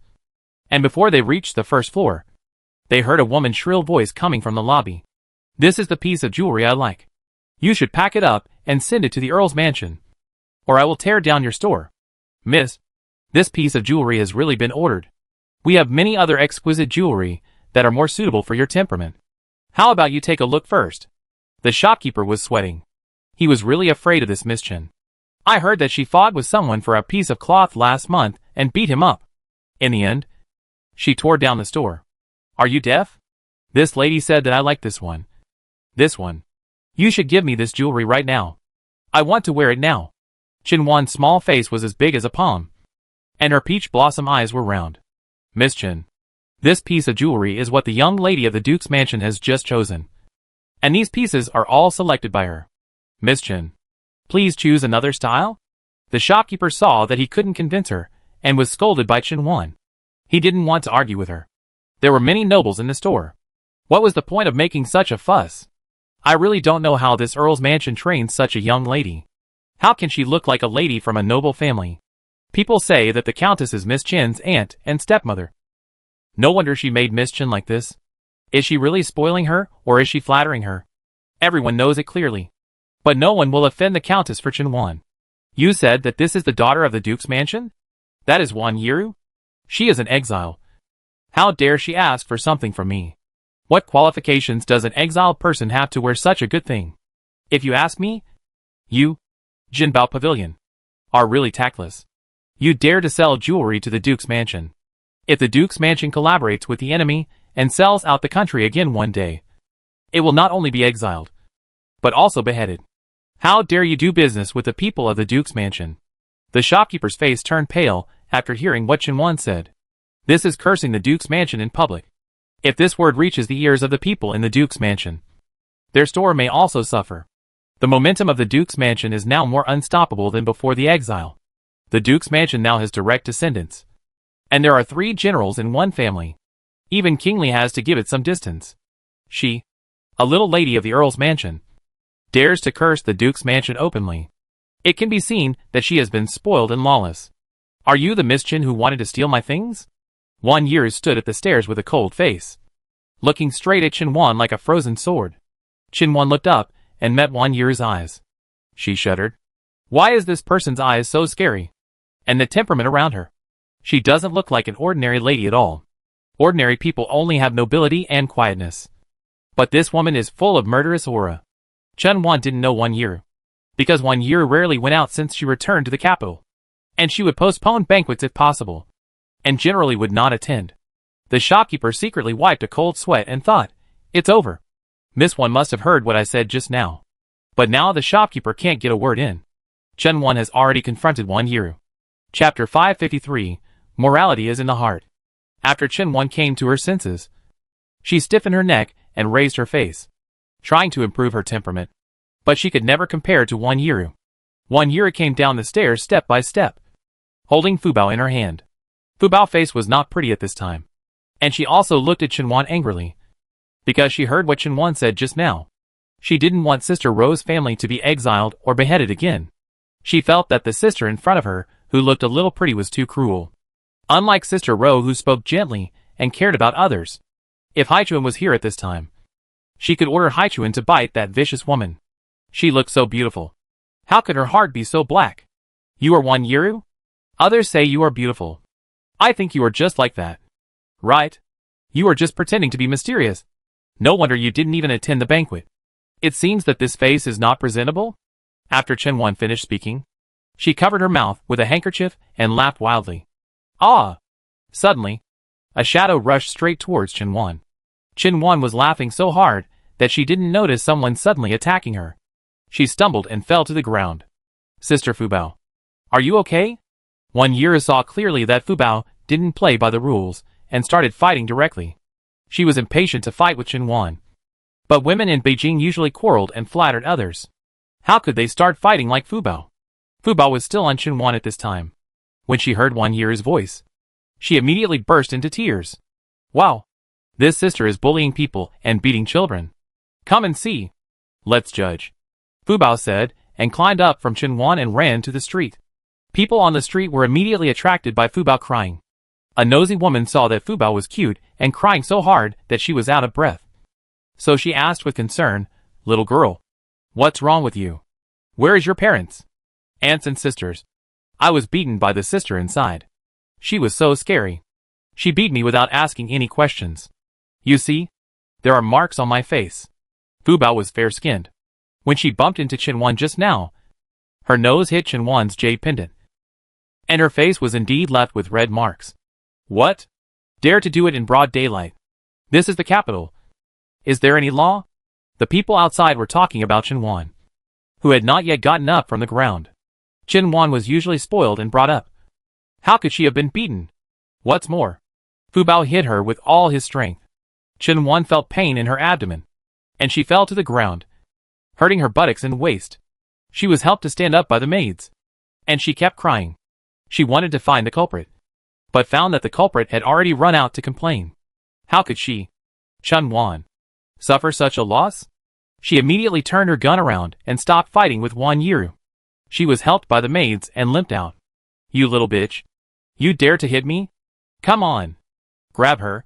S1: and before they reached the first floor, they heard a woman's shrill voice coming from the lobby. This is the piece of jewelry I like. You should pack it up and send it to the Earl's mansion, or I will tear down your store. Miss, this piece of jewelry has really been ordered. We have many other exquisite jewelry that are more suitable for your temperament. How about you take a look first? The shopkeeper was sweating. He was really afraid of this Miss Chen. I heard that she fought with someone for a piece of cloth last month and beat him up. In the end, she tore down the store. Are you deaf? This lady said that I like this one. This one. You should give me this jewelry right now. I want to wear it now. Chen Wan's small face was as big as a palm, and her peach blossom eyes were round. Miss Chen, this piece of jewelry is what the young lady of the Duke's mansion has just chosen. And these pieces are all selected by her. Miss Chen, please choose another style? The shopkeeper saw that he couldn't convince her, and was scolded by Chen Wan. He didn't want to argue with her. There were many nobles in the store. What was the point of making such a fuss? I really don't know how this Earl's mansion trains such a young lady. How can she look like a lady from a noble family? People say that the Countess is Miss Chen's aunt and stepmother. No wonder she made Miss Chen like this. Is she really spoiling her, or is she flattering her? Everyone knows it clearly. But no one will offend the Countess for Chen Wan. You said that this is the daughter of the Duke's mansion? That is 1 year? She is an exile. How dare she ask for something from me? What qualifications does an exiled person have to wear such a good thing? If you ask me, you, Jinbao Pavilion, are really tactless. You dare to sell jewelry to the Duke's mansion. If the Duke's mansion collaborates with the enemy and sells out the country again one day, it will not only be exiled, but also beheaded. How dare you do business with the people of the Duke's mansion? The shopkeeper's face turned pale after hearing what Chinwan said. This is cursing the Duke's mansion in public. If this word reaches the ears of the people in the Duke's mansion, their store may also suffer. The momentum of the Duke's mansion is now more unstoppable than before the exile. The Duke's mansion now has direct descendants. And there are 3 generals in one family. Even Kingly has to give it some distance. She, a little lady of the Earl's mansion, dares to curse the Duke's mansion openly. It can be seen that she has been spoiled and lawless. Are you the Miss Chin who wanted to steal my things? Wan Yu stood at the stairs with a cold face, looking straight at Chinwan like a frozen sword. Chinwan looked up and met Wan Yu's eyes. She shuddered. Why is this person's eyes so scary? And the temperament around her. She doesn't look like an ordinary lady at all. Ordinary people only have nobility and quietness. But this woman is full of murderous aura. Chinwan didn't know Wan Yu, because Wan Yu rarely went out since she returned to the capital. And she would postpone banquets if possible, and generally would not attend. The shopkeeper secretly wiped a cold sweat and thought, it's over. Miss One must have heard what I said just now. But now the shopkeeper can't get a word in. Chinwan has already confronted Wan Yu. Chapter 553, Morality is in the Heart. After Chinwan came to her senses, she stiffened her neck and raised her face, trying to improve her temperament. But she could never compare to Wan Yu. Wan Yu came down the stairs step by step, holding Fubao in her hand. Fubao's face was not pretty at this time, and she also looked at Chinwan angrily, because she heard what Chinwan said just now. She didn't want Sister Ro's family to be exiled or beheaded again. She felt that the sister in front of her, who looked a little pretty, was too cruel. Unlike Sister Ro, who spoke gently and cared about others. If Haichuan was here at this time, she could order Haichuan to bite that vicious woman. She looked so beautiful. How could her heart be so black? You are Wan Yu? Others say you are beautiful. I think you are just like that. Right? You are just pretending to be mysterious. No wonder you didn't even attend the banquet. It seems that this face is not presentable? After Chinwan finished speaking, she covered her mouth with a handkerchief and laughed wildly. Ah! Suddenly, a shadow rushed straight towards Chinwan. Chinwan was laughing so hard that she didn't notice someone suddenly attacking her. She stumbled and fell to the ground. Sister Fubao, are you okay? Wan Yu saw clearly that Fubao didn't play by the rules and started fighting directly. She was impatient to fight with Chinwan. But women in Beijing usually quarreled and flattered others. How could they start fighting like Fubao? Fubao was still on Chinwan at this time. When she heard Wan Yu's voice, she immediately burst into tears. Wow! This sister is bullying people and beating children. Come and see. Let's judge. Fubao said, and climbed up from Chinwan and ran to the street. People on the street were immediately attracted by Fubao crying. A nosy woman saw that Fubao was cute and crying so hard that she was out of breath. So she asked with concern, Little girl, what's wrong with you? Where is your parents? Aunts and sisters. I was beaten by the sister inside. She was so scary. She beat me without asking any questions. You see? There are marks on my face. Fubao was fair-skinned. When she bumped into Chinwan just now, her nose hit Chinwan's jade pendant, and her face was indeed left with red marks. What? Dare to do it in broad daylight. This is the capital. Is there any law? The people outside were talking about Chinwan, who had not yet gotten up from the ground. Chinwan was usually spoiled and brought up. How could she have been beaten? What's more, Fubao hit her with all his strength. Chinwan felt pain in her abdomen, and she fell to the ground, hurting her buttocks and waist. She was helped to stand up by the maids, and she kept crying. She wanted to find the culprit, but found that the culprit had already run out to complain. How could she, Chinwan, suffer such a loss? She immediately turned her gun around and stopped fighting with Wan Yu. She was helped by the maids and limped out. You little bitch. You dare to hit me? Come on. Grab her.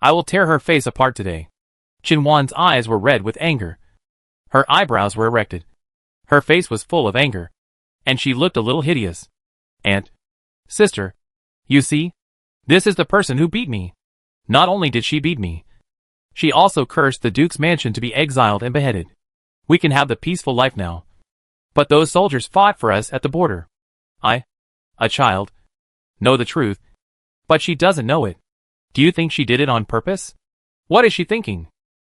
S1: I will tear her face apart today. Chinwan's eyes were red with anger. Her eyebrows were erected. Her face was full of anger, and she looked a little hideous. Aunt. Sister. You see? This is the person who beat me. Not only did she beat me, she also cursed the Duke's mansion to be exiled and beheaded. We can have the peaceful life now. But those soldiers fought for us at the border. I, a child, know the truth. But she doesn't know it. Do you think she did it on purpose? What is she thinking?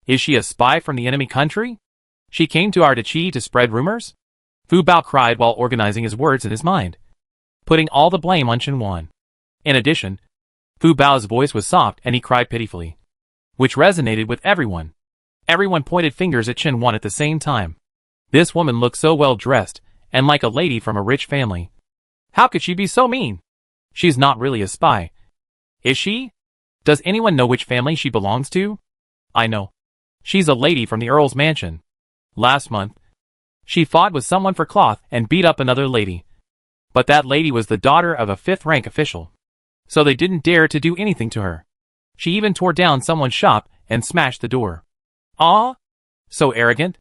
S1: Is she a spy from the enemy country? She came to Artichi to spread rumors? Fu Bao cried while organizing his words in his mind, putting all the blame on Chen. In addition, Fu Bao's voice was soft and he cried pitifully, which resonated with everyone. Everyone pointed fingers at Chen at the same time. This woman looked so well dressed and like a lady from a rich family. How could she be so mean? She's not really a spy. Is she? Does anyone know which family she belongs to? I know. She's a lady from the Earl's mansion. Last month, she fought with someone for cloth and beat up another lady. But that lady was the daughter of a 5th-rank official. So they didn't dare to do anything to her. She even tore down someone's shop and smashed the door. Ah? So arrogant?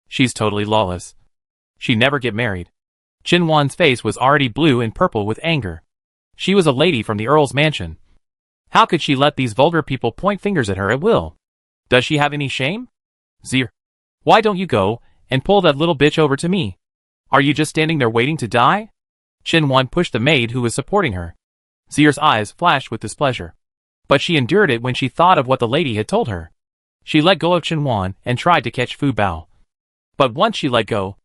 S1: She's totally lawless. She'd never get married. Chen face was already blue and purple with anger. She was a lady from the Earl's mansion. How could she let these vulgar people point fingers at her at will? Does she have any shame? Zir, why don't you go and pull that little bitch over to me? Are you just standing there waiting to die? Chen pushed the maid who was supporting her. Zir's eyes flashed with displeasure. But she endured it when she thought of what the lady had told her. She let go of Chen and tried to catch Fu Bao. But once she let go,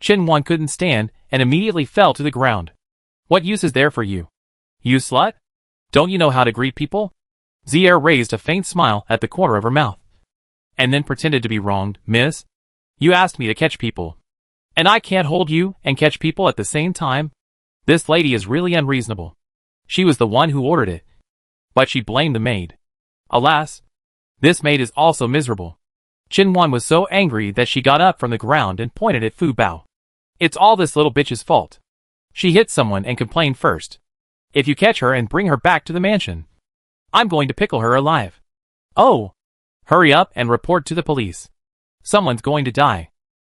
S1: Chen couldn't stand and immediately fell to the ground. What use is there for you? You slut? Don't you know how to greet people? Zier raised a faint smile at the corner of her mouth. And then pretended to be wronged. Miss? You asked me to catch people. And I can't hold you and catch people at the same time? This lady is really unreasonable. She was the one who ordered it. But she blamed the maid. Alas, this maid is also miserable. Chen was so angry that she got up from the ground and pointed at Fu Bao. It's all this little bitch's fault. She hit someone and complained first. If you catch her and bring her back to the mansion, I'm going to pickle her alive. Oh! Hurry up and report to the police. Someone's going to die.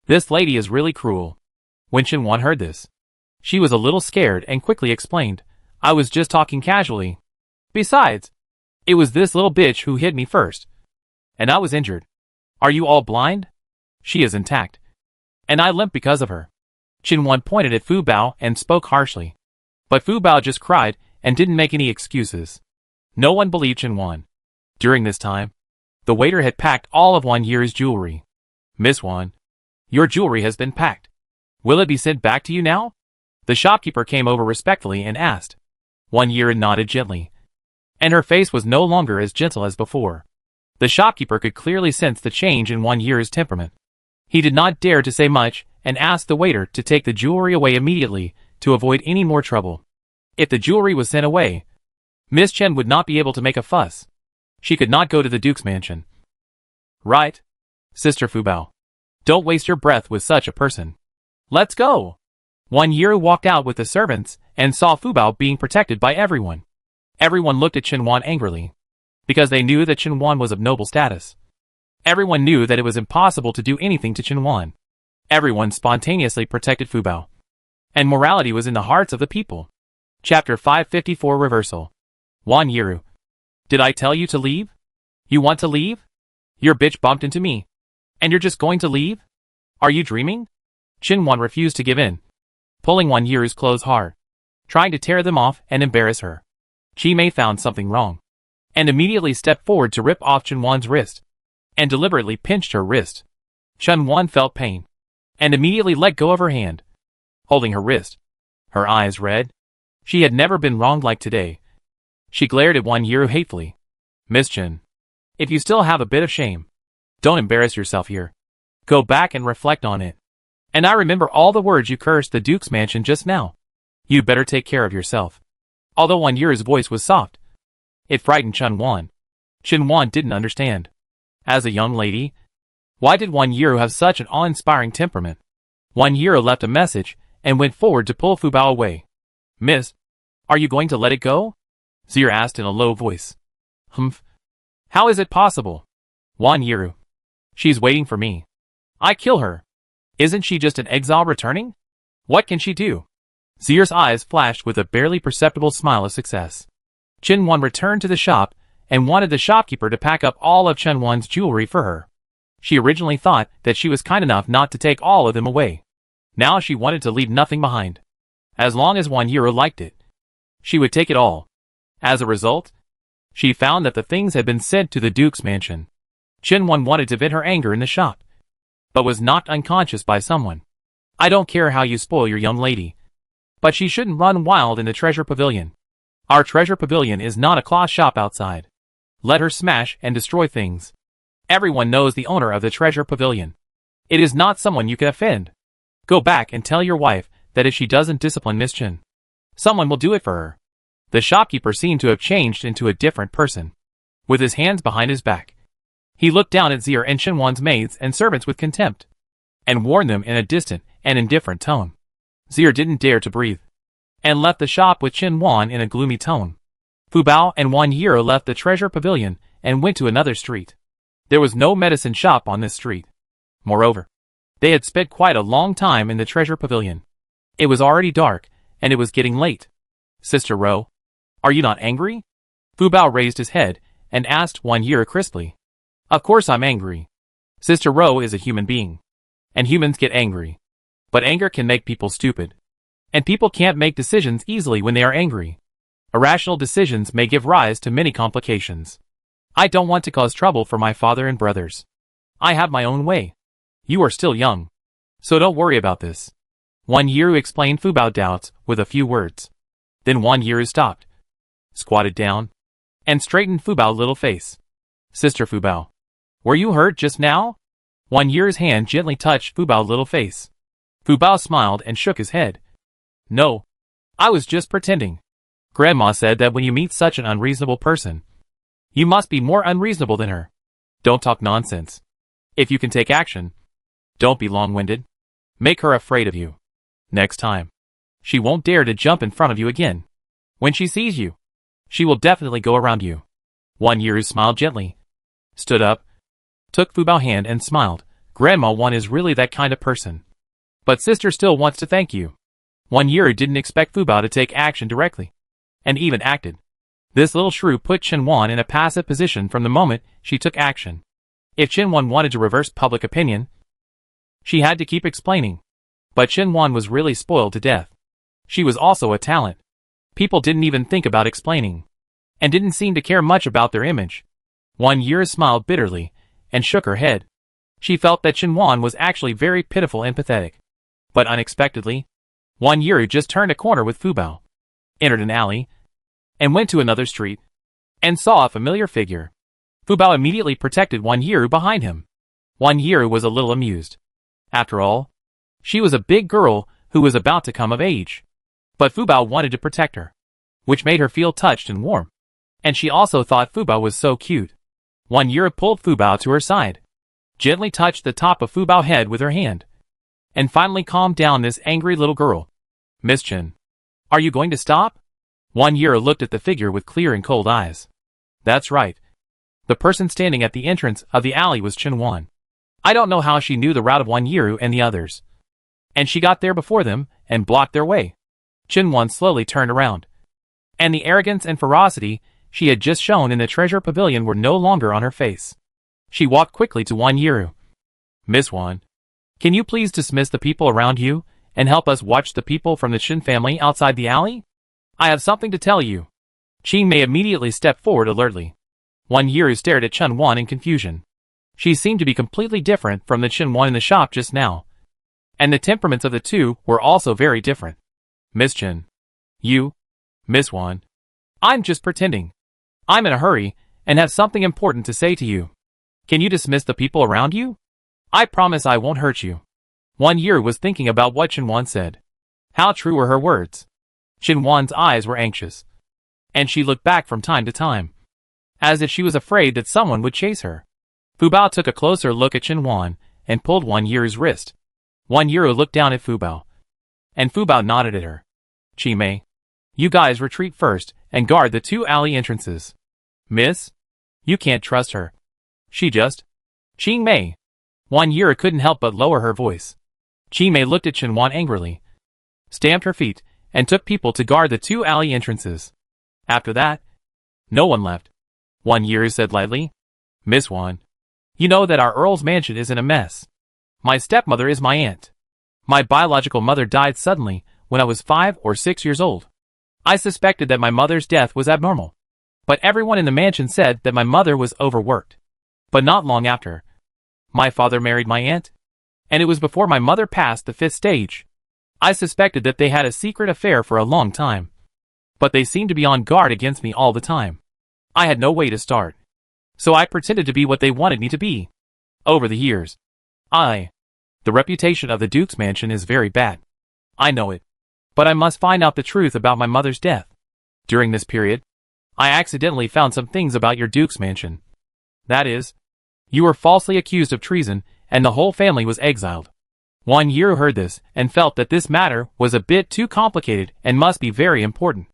S1: This lady is really cruel. When Chen heard this, she was a little scared and quickly explained, I was just talking casually. Besides, it was this little bitch who hit me first. And I was injured. Are you all blind? She is intact. And I limp because of her. Chen pointed at Fu Bao and spoke harshly. But Fu Bao just cried and didn't make any excuses. No one believed Chen. During this time, the waiter had packed all of Yir's jewelry. Miss your jewelry has been packed. Will it be sent back to you now? The shopkeeper came over respectfully and asked. Yir nodded gently. And her face was no longer as gentle as before. The shopkeeper could clearly sense the change in Yir's temperament. He did not dare to say much and asked the waiter to take the jewelry away immediately to avoid any more trouble. If the jewelry was sent away, Miss Chen would not be able to make a fuss. She could not go to the Duke's mansion. Right, Sister Fu Bao. Don't waste your breath with such a person. Let's go. Yir walked out with the servants and saw Fu Bao being protected by everyone. Everyone looked at Chen angrily, because they knew that Chen was of noble status. Everyone knew that it was impossible to do anything to Chen. Everyone spontaneously protected Fu Bao. And morality was in the hearts of the people. Chapter 554 Reversal. Yiru. Did I tell you to leave? You want to leave? Your bitch bumped into me. And you're just going to leave? Are you dreaming? Chen refused to give in, pulling Yiru's clothes hard, trying to tear them off and embarrass her. Chi Mei found something wrong, and immediately stepped forward to rip off Chen wrist, and deliberately pinched her wrist. Chen felt pain, and immediately let go of her hand, holding her wrist, her eyes red. She had never been wronged like today. She glared at Yiru hatefully. Miss Chen, if you still have a bit of shame, don't embarrass yourself here. Go back and reflect on it. And I remember all the words you cursed the Duke's mansion just now. You better take care of yourself. Although Yiru's voice was soft, it frightened Chen. Chen didn't understand. As a young lady, why did Yiru have such an awe-inspiring temperament? Yiru left a message and went forward to pull Fu Bao away. Miss, are you going to let it go? Zir asked in a low voice. Humph. How is it possible? Yiru. She's waiting for me. I kill her. Isn't she just an exile returning? What can she do? Zir's eyes flashed with a barely perceptible smile of success. Chen returned to the shop and wanted the shopkeeper to pack up all of Chen jewelry for her. She originally thought that she was kind enough not to take all of them away. Now she wanted to leave nothing behind. As long as Yiru liked it, she would take it all. As a result, she found that the things had been sent to the Duke's mansion. Chin-won wanted to vent her anger in the shop, but was knocked unconscious by someone. I don't care how you spoil your young lady, but she shouldn't run wild in the treasure pavilion. Our treasure pavilion is not a cloth shop outside. Let her smash and destroy things. Everyone knows the owner of the treasure pavilion. It is not someone you can offend. Go back and tell your wife that if she doesn't discipline Miss Chin, someone will do it for her. The shopkeeper seemed to have changed into a different person. With his hands behind his back, he looked down at Zier and Chin-won's maids and servants with contempt, and warned them in a distant and indifferent tone. Zier didn't dare to breathe, and left the shop with Chin-won in a gloomy tone. Fu Bao and Wan Yiro left the treasure pavilion and went to another street. There was no medicine shop on this street. Moreover, they had spent quite a long time in the treasure pavilion. It was already dark, and it was getting late. Sister Ro, are you not angry? Fu Bao raised his head and asked Wan Yiro crisply. Of course I'm angry. Sister Ro is a human being, and humans get angry. But anger can make people stupid. And people can't make decisions easily when they are angry. Irrational decisions may give rise to many complications. I don't want to cause trouble for my father and brothers. I have my own way. You are still young, so don't worry about this. Wan Yiro explained Fu Bao's doubts with a few words. Then Wan Yiro stopped, squatted down, and straightened Fu Bao's little face. Sister Fu Bao, were you hurt just now? Wan Yiro's hand gently touched Fu Bao's little face. Fu Bao smiled and shook his head. No, I was just pretending. Grandma said that when you meet such an unreasonable person, you must be more unreasonable than her. Don't talk nonsense. If you can take action, don't be long-winded. Make her afraid of you. Next time, she won't dare to jump in front of you again. When she sees you, she will definitely go around you. Wan Yiro smiled gently, stood up, took Fu Bao's hand and smiled. Grandma Wan is really that kind of person. But sister still wants to thank you. Wan Yiro didn't expect Fu Bao to take action directly, and even acted. This little shrew put Chin-won in a passive position from the moment she took action. If Chin-won wanted to reverse public opinion, she had to keep explaining. But Chin-won was really spoiled to death. She was also a talent. People didn't even think about explaining, and didn't seem to care much about their image. Wan Yiro smiled bitterly, and shook her head. She felt that Chin-won was actually very pitiful and pathetic. But unexpectedly, Wan Yiro just turned a corner with Fu Bao, entered an alley, and went to another street, and saw a familiar figure. Fu Bao immediately protected Wan Yiro behind him. Wan Yiro was a little amused. After all, she was a big girl who was about to come of age. But Fu Bao wanted to protect her, which made her feel touched and warm. And she also thought Fu Bao was so cute. Wan Yiro pulled Fu Bao to her side, gently touched the top of Fu Bao's head with her hand, and finally calmed down this angry little girl. Miss Chin, are you going to stop? Wan Yiro looked at the figure with clear and cold eyes. That's right. The person standing at the entrance of the alley was Chin-won. I don't know how she knew the route of Wan Yiro and the others, and she got there before them and blocked their way. Chin-won slowly turned around, and the arrogance and ferocity she had just shown in the treasure pavilion were no longer on her face. She walked quickly to Wan Yiro. Miss Wan, can you please dismiss the people around you and help us watch the people from the Chin family outside the alley? I have something to tell you. Qing Mei immediately stepped forward alertly. Wan Yiro stared at Chin-won in confusion. She seemed to be completely different from the Chin-won in the shop just now, and the temperaments of the two were also very different. Miss Chin. You? Miss Wan. I'm just pretending. I'm in a hurry and have something important to say to you. Can you dismiss the people around you? I promise I won't hurt you. Wan Yiro was thinking about what Chin-won said. How true were her words? Chin-won's eyes were anxious, and she looked back from time to time, as if she was afraid that someone would chase her. Fu Bao took a closer look at Chin-won and pulled Wan Yiro's wrist. Wan Yiro looked down at Fu Bao, and Fu Bao nodded at her. Qing Mei, you guys retreat first and guard the two alley entrances. Miss, you can't trust her. She just... Qing Mei. Wan Yiro couldn't help but lower her voice. Qing Mei looked at Chin-won angrily, stamped her feet, and took people to guard the two alley entrances. After that, no one left. Wan Yiro said lightly. Miss Wan, you know that our Earl's mansion is in a mess. My stepmother is my aunt. My biological mother died suddenly when I was 5 or 6 years old. I suspected that my mother's death was abnormal. But everyone in the mansion said that my mother was overworked. But not long after, my father married my aunt, and it was before my mother passed the 5th stage. I suspected that they had a secret affair for a long time, but they seemed to be on guard against me all the time. I had no way to start, so I pretended to be what they wanted me to be. Over the years, the reputation of the Duke's mansion is very bad. I know it, but I must find out the truth about my mother's death. During this period, I accidentally found some things about your Duke's mansion. That is, you were falsely accused of treason, and the whole family was exiled. One year heard this, and felt that this matter was a bit too complicated and must be very important.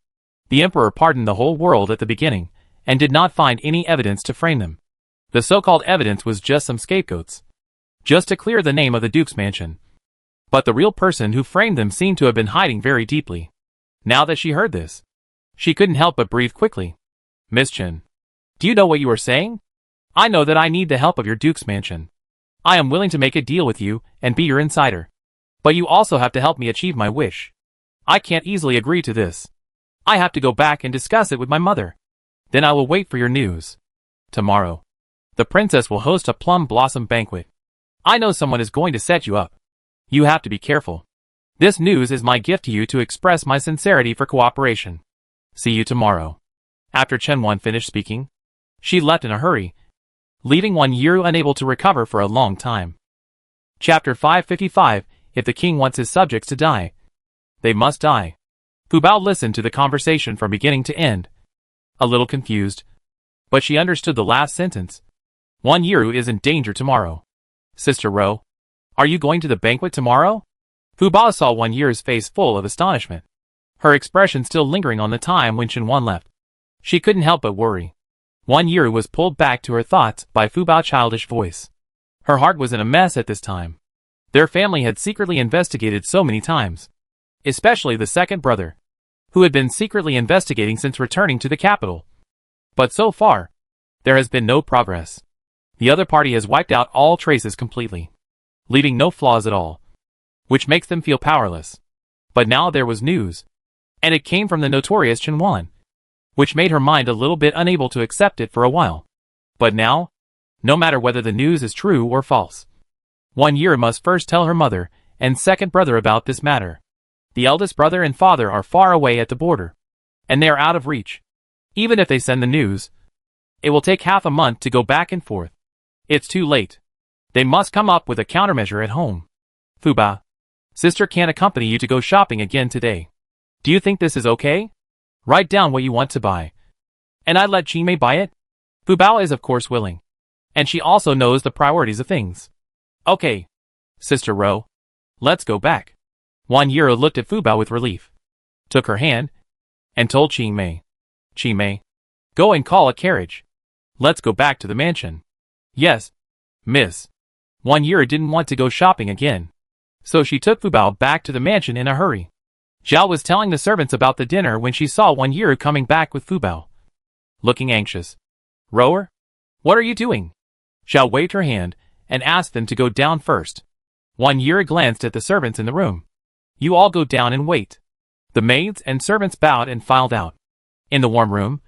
S1: The emperor pardoned the whole world at the beginning, and did not find any evidence to frame them. The so-called evidence was just some scapegoats, just to clear the name of the Duke's mansion. But the real person who framed them seemed to have been hiding very deeply. Now that she heard this, she couldn't help but breathe quickly. Miss Chen, do you know what you are saying? I know that I need the help of your Duke's mansion. I am willing to make a deal with you and be your insider. But you also have to help me achieve my wish. I can't easily agree to this. I have to go back and discuss it with my mother. Then I will wait for your news. Tomorrow, the princess will host a plum blossom banquet. I know someone is going to set you up. You have to be careful. This news is my gift to you to express my sincerity for cooperation. See you tomorrow. After Chen Wan finished speaking, she left in a hurry, leaving Wan Yiru unable to recover for a long time. Chapter 555. If the king wants his subjects to die, they must die. Fu Bao listened to the conversation from beginning to end, a little confused, but she understood the last sentence. Wan Yiru is in danger tomorrow. Sister Ro, are you going to the banquet tomorrow? Fu Bao saw Wan Yiru's face full of astonishment, her expression still lingering on the time when Chen Wan left. She couldn't help but worry. Wan Yiru was pulled back to her thoughts by Fu Bao's childish voice. Her heart was in a mess at this time. Their family had secretly investigated so many times, especially the second brother, who had been secretly investigating since returning to the capital. But so far, there has been no progress. The other party has wiped out all traces completely, leaving no flaws at all, which makes them feel powerless. But now there was news, and it came from the notorious Chen Wan, which made her mind a little bit unable to accept it for a while. But now, no matter whether the news is true or false, Wan Yiru must first tell her mother and second brother about this matter. The eldest brother and father are far away at the border, and they are out of reach. Even if they send the news, it will take half a month to go back and forth. It's too late. They must come up with a countermeasure at home. Fu Bao, sister can't accompany you to go shopping again today. Do you think this is okay? Write down what you want to buy, and I let Qimei buy it? Fu Bao is of course willing, and she also knows the priorities of things. Okay, Sister Ro, let's go back. Wan Yiru looked at Fu Bao with relief, took her hand, and told Qimei, Qimei, go and call a carriage. Let's go back to the mansion. Yes, miss. Wan Yiru didn't want to go shopping again, so she took Fu Bao back to the mansion in a hurry. Zhao was telling the servants about the dinner when she saw Wan Yiru coming back with Fu Bao, looking anxious. Rower, what are you doing? Zhao waved her hand and asked them to go down first. Wan Yiru glanced at the servants in the room. You all go down and wait. The maids and servants bowed and filed out. In the warm room,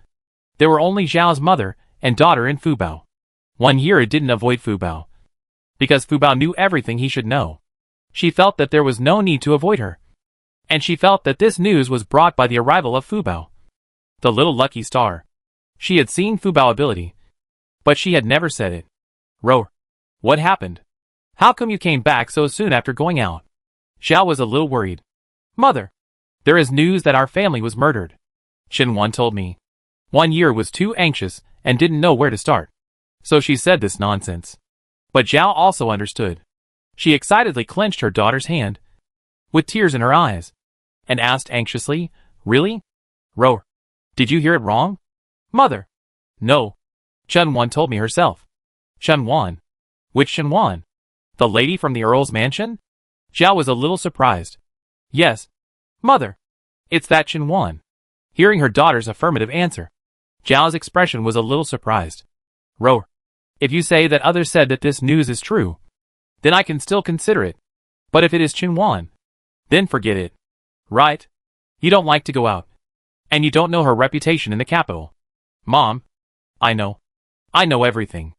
S1: there were only Zhao's mother and daughter and Fu Bao. Wan Yiru didn't avoid Fu Bao, because Fu Bao knew everything he should know. She felt that there was no need to avoid her, and she felt that this news was brought by the arrival of Fu Bao, the little lucky star. She had seen Fu Bao's ability, but she had never said it. Ro, what happened? How come you came back so soon after going out? Zhao was a little worried. Mother, there is news that our family was murdered. Chen Wan told me. Wan Yiru was too anxious and didn't know where to start, so she said this nonsense. But Zhao also understood. She excitedly clenched her daughter's hand, with tears in her eyes, and asked anxiously, Really? Ro, did you hear it wrong? Mother. No. Chen Wan told me herself. Chen Wan? Which Chen Wan? The lady from the Earl's mansion? Zhao was a little surprised. Yes. Mother. It's that Chen Wan. Hearing her daughter's affirmative answer, Zhao's expression was a little surprised. Ro, if you say that others said that this news is true, then I can still consider it. But if it is Chen Wan, then forget it. Right? You don't like to go out, and you don't know her reputation in the capital. Mom, I know. I know everything.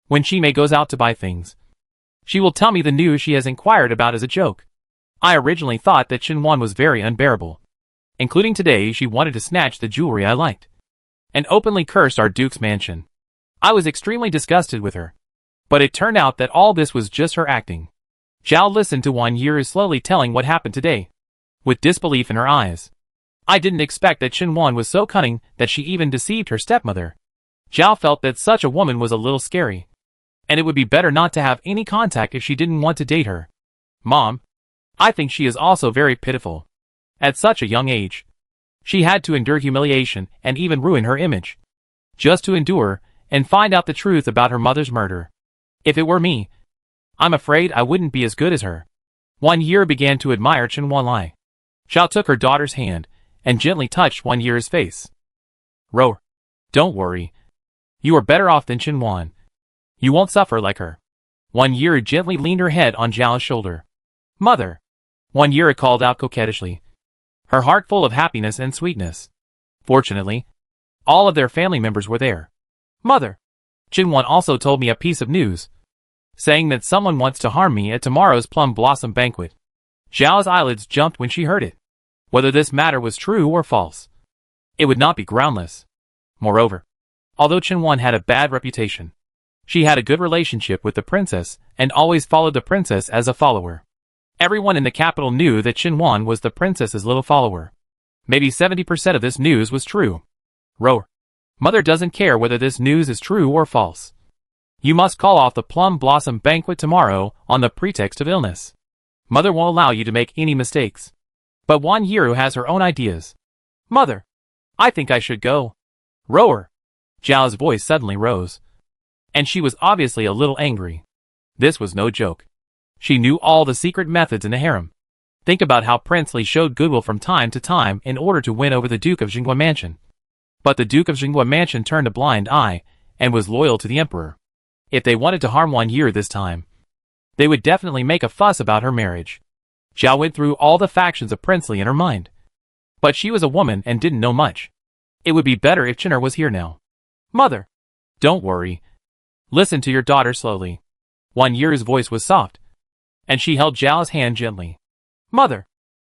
S1: When Shimei goes out to buy things, she will tell me the news she has inquired about as a joke. I originally thought that Xinwan was very unbearable. Including today, she wanted to snatch the jewelry I liked, and openly cursed our Duke's mansion. I was extremely disgusted with her. But it turned out that all this was just her acting. Zhao listened to Wan Yu slowly telling what happened today, with disbelief in her eyes. I didn't expect that Xinwan was so cunning that she even deceived her stepmother. Zhao felt that such a woman was a little scary, and it would be better not to have any contact if she didn't want to date her. Mom, I think she is also very pitiful. At such a young age, she had to endure humiliation and even ruin her image, just to endure and find out the truth about her mother's murder. If it were me, I'm afraid I wouldn't be as good as her. Wan Yu began to admire Chen Wanlai. Zhao took her daughter's hand and gently touched Wan Yu's face. Ro, don't worry. You are better off than Chen Wan. You won't suffer like her. Wan Yu gently leaned her head on Zhao's shoulder. Mother, Wan Yu called out coquettishly, her heart full of happiness and sweetness. Fortunately, all of their family members were there. Mother, Xinwan also told me a piece of news, saying that someone wants to harm me at tomorrow's plum blossom banquet. Zhao's eyelids jumped when she heard it. Whether this matter was true or false, it would not be groundless. Moreover, although Xinwan had a bad reputation, she had a good relationship with the princess and always followed the princess as a follower. Everyone in the capital knew that Xinwan was the princess's little follower. Maybe 70% of this news was true. Ro, Mother doesn't care whether this news is true or false. You must call off the plum blossom banquet tomorrow on the pretext of illness. Mother won't allow you to make any mistakes. But Wan Yu has her own ideas. Mother, I think I should go. Rower. Zhao's voice suddenly rose, and she was obviously a little angry. This was no joke. She knew all the secret methods in the harem. Think about how Prince Li showed goodwill from time to time in order to win over the Duke of Jinghua Mansion. But the Duke of Jinghua Mansion turned a blind eye and was loyal to the Emperor. If they wanted to harm Wan Yu this time, they would definitely make a fuss about her marriage. Zhao went through all the factions of Prince Li in her mind. But she was a woman and didn't know much. It would be better if Chinner was here now. Mother, don't worry. Listen to your daughter slowly. Wan Yu's voice was soft, and she held Zhao's hand gently. Mother,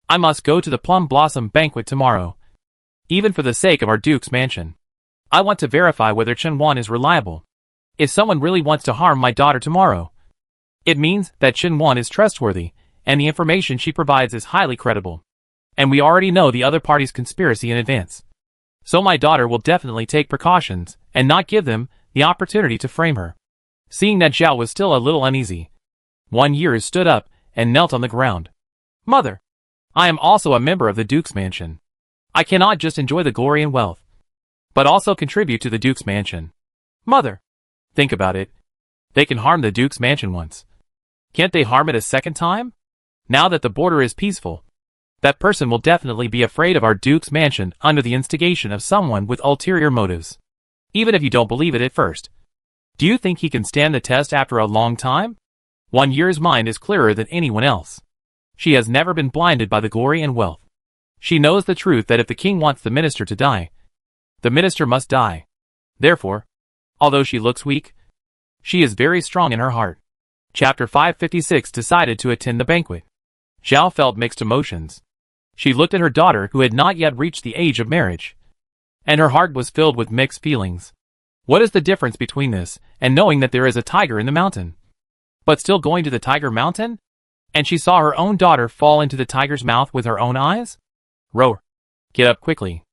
S1: I must go to the plum blossom banquet tomorrow. Even for the sake of our Duke's mansion. I want to verify whether Xinwan is reliable. If someone really wants to harm my daughter tomorrow, it means that Xinwan is trustworthy, and the information she provides is highly credible. And we already know the other party's conspiracy in advance. So my daughter will definitely take precautions, and not give them the opportunity to frame her. Seeing that Zhao was still a little uneasy, Wan Yu stood up and knelt on the ground. Mother, I am also a member of the Duke's mansion. I cannot just enjoy the glory and wealth, but also contribute to the Duke's mansion. Mother, think about it. They can harm the Duke's mansion once. Can't they harm it a second time? Now that the border is peaceful, that person will definitely be afraid of our Duke's mansion under the instigation of someone with ulterior motives. Even if you don't believe it at first. Do you think he can stand the test after a long time? Wan Yu's mind is clearer than anyone else. She has never been blinded by the glory and wealth. She knows the truth that if the king wants the minister to die, the minister must die. Therefore, although she looks weak, she is very strong in her heart. Chapter 556 decided to attend the banquet. Zhao felt mixed emotions. She looked at her daughter who had not yet reached the age of marriage, and her heart was filled with mixed feelings. What is the difference between this and knowing that there is a tiger in the mountain, but still going to the tiger mountain? And she saw her own daughter fall into the tiger's mouth with her own eyes? Rower, get up quickly.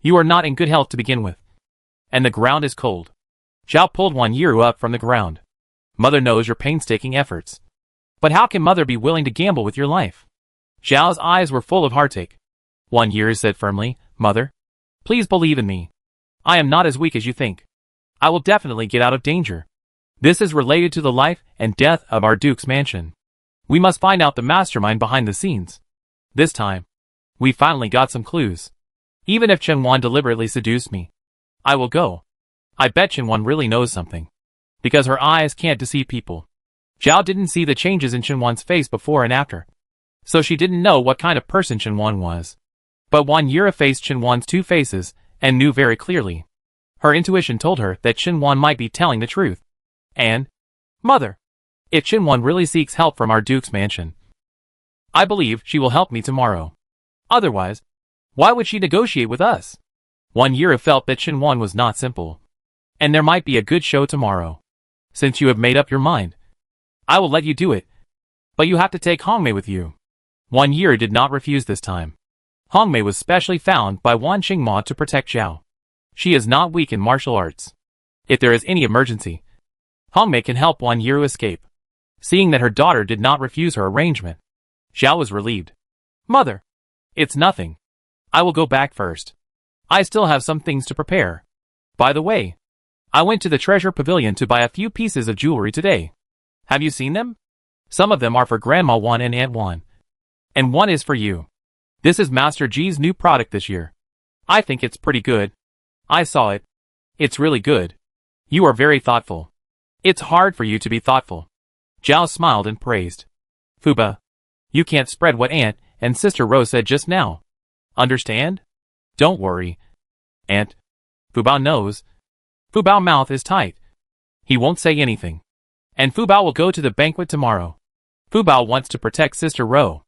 S1: You are not in good health to begin with, and the ground is cold. Zhao pulled Wan Yu up from the ground. Mother knows your painstaking efforts. But how can Mother be willing to gamble with your life? Zhao's eyes were full of heartache. Wan Yu said firmly, Mother, please believe in me. I am not as weak as you think. I will definitely get out of danger. This is related to the life and death of our Duke's mansion. We must find out the mastermind behind the scenes. This time, we finally got some clues. Even if Xinwan deliberately seduced me, I will go. I bet Xinwan really knows something, because her eyes can't deceive people. Zhao didn't see the changes in Xinwan's face before and after, so she didn't know what kind of person Xinwan was. But Wan Yu faced Xinwan's two faces and knew very clearly. Her intuition told her that Xinwan might be telling the truth. And, Mother, if Xinwan really seeks help from our Duke's mansion, I believe she will help me tomorrow. Otherwise, why would she negotiate with us? 1 year felt that Xinwan was not simple. And there might be a good show tomorrow. Since you have made up your mind, I will let you do it. But you have to take Hongmei with you. 1 year did not refuse this time. Hongmei was specially found by Wan Qingma to protect Zhao. She is not weak in martial arts. If there is any emergency, Hongmei can help 1 year escape. Seeing that her daughter did not refuse her arrangement, Zhao was relieved. Mother, it's nothing. I will go back first. I still have some things to prepare. By the way, I went to the treasure pavilion to buy a few pieces of jewelry today. Have you seen them? Some of them are for Grandma Wan and Aunt Wan. And one is for you. This is Master G's new product this year. I think it's pretty good. I saw it. It's really good. You are very thoughtful. It's hard for you to be thoughtful. Zhao smiled and praised. Fuba, you can't spread what Aunt and Sister Rose said just now. Understand? Don't worry. Aunt. Fubao knows. Fubao mouth is tight. He won't say anything. And Fubao will go to the banquet tomorrow. Fubao wants to protect Sister Ro.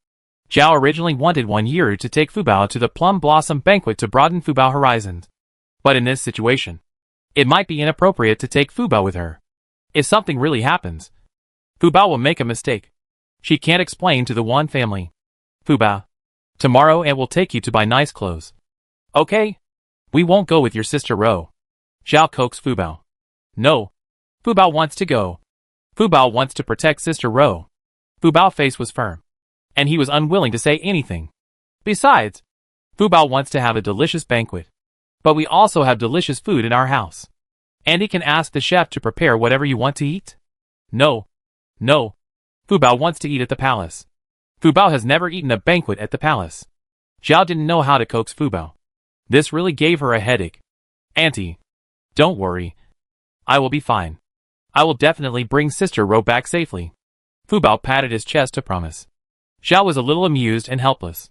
S1: Zhao originally wanted 1 year to take Fubao to the Plum Blossom banquet to broaden Fubao horizons. But in this situation, it might be inappropriate to take Fubao with her. If something really happens, Fubao will make a mistake. She can't explain to the Wan family. Fubao, tomorrow Aunt will take you to buy nice clothes. Okay? We won't go with your sister Ro. Zhao coaxed Fubao. No. Fubao wants to go. Fubao wants to protect Sister Ro. Fubao's face was firm, and he was unwilling to say anything. Besides, Fubao wants to have a delicious banquet. But we also have delicious food in our house. And he can ask the chef to prepare whatever you want to eat? No. No. Fubao wants to eat at the palace. Fubao has never eaten a banquet at the palace. Zhao didn't know how to coax Fubao. This really gave her a headache. Auntie, don't worry. I will be fine. I will definitely bring Sister Ro back safely. Fubao patted his chest to promise. Zhao was a little amused and helpless.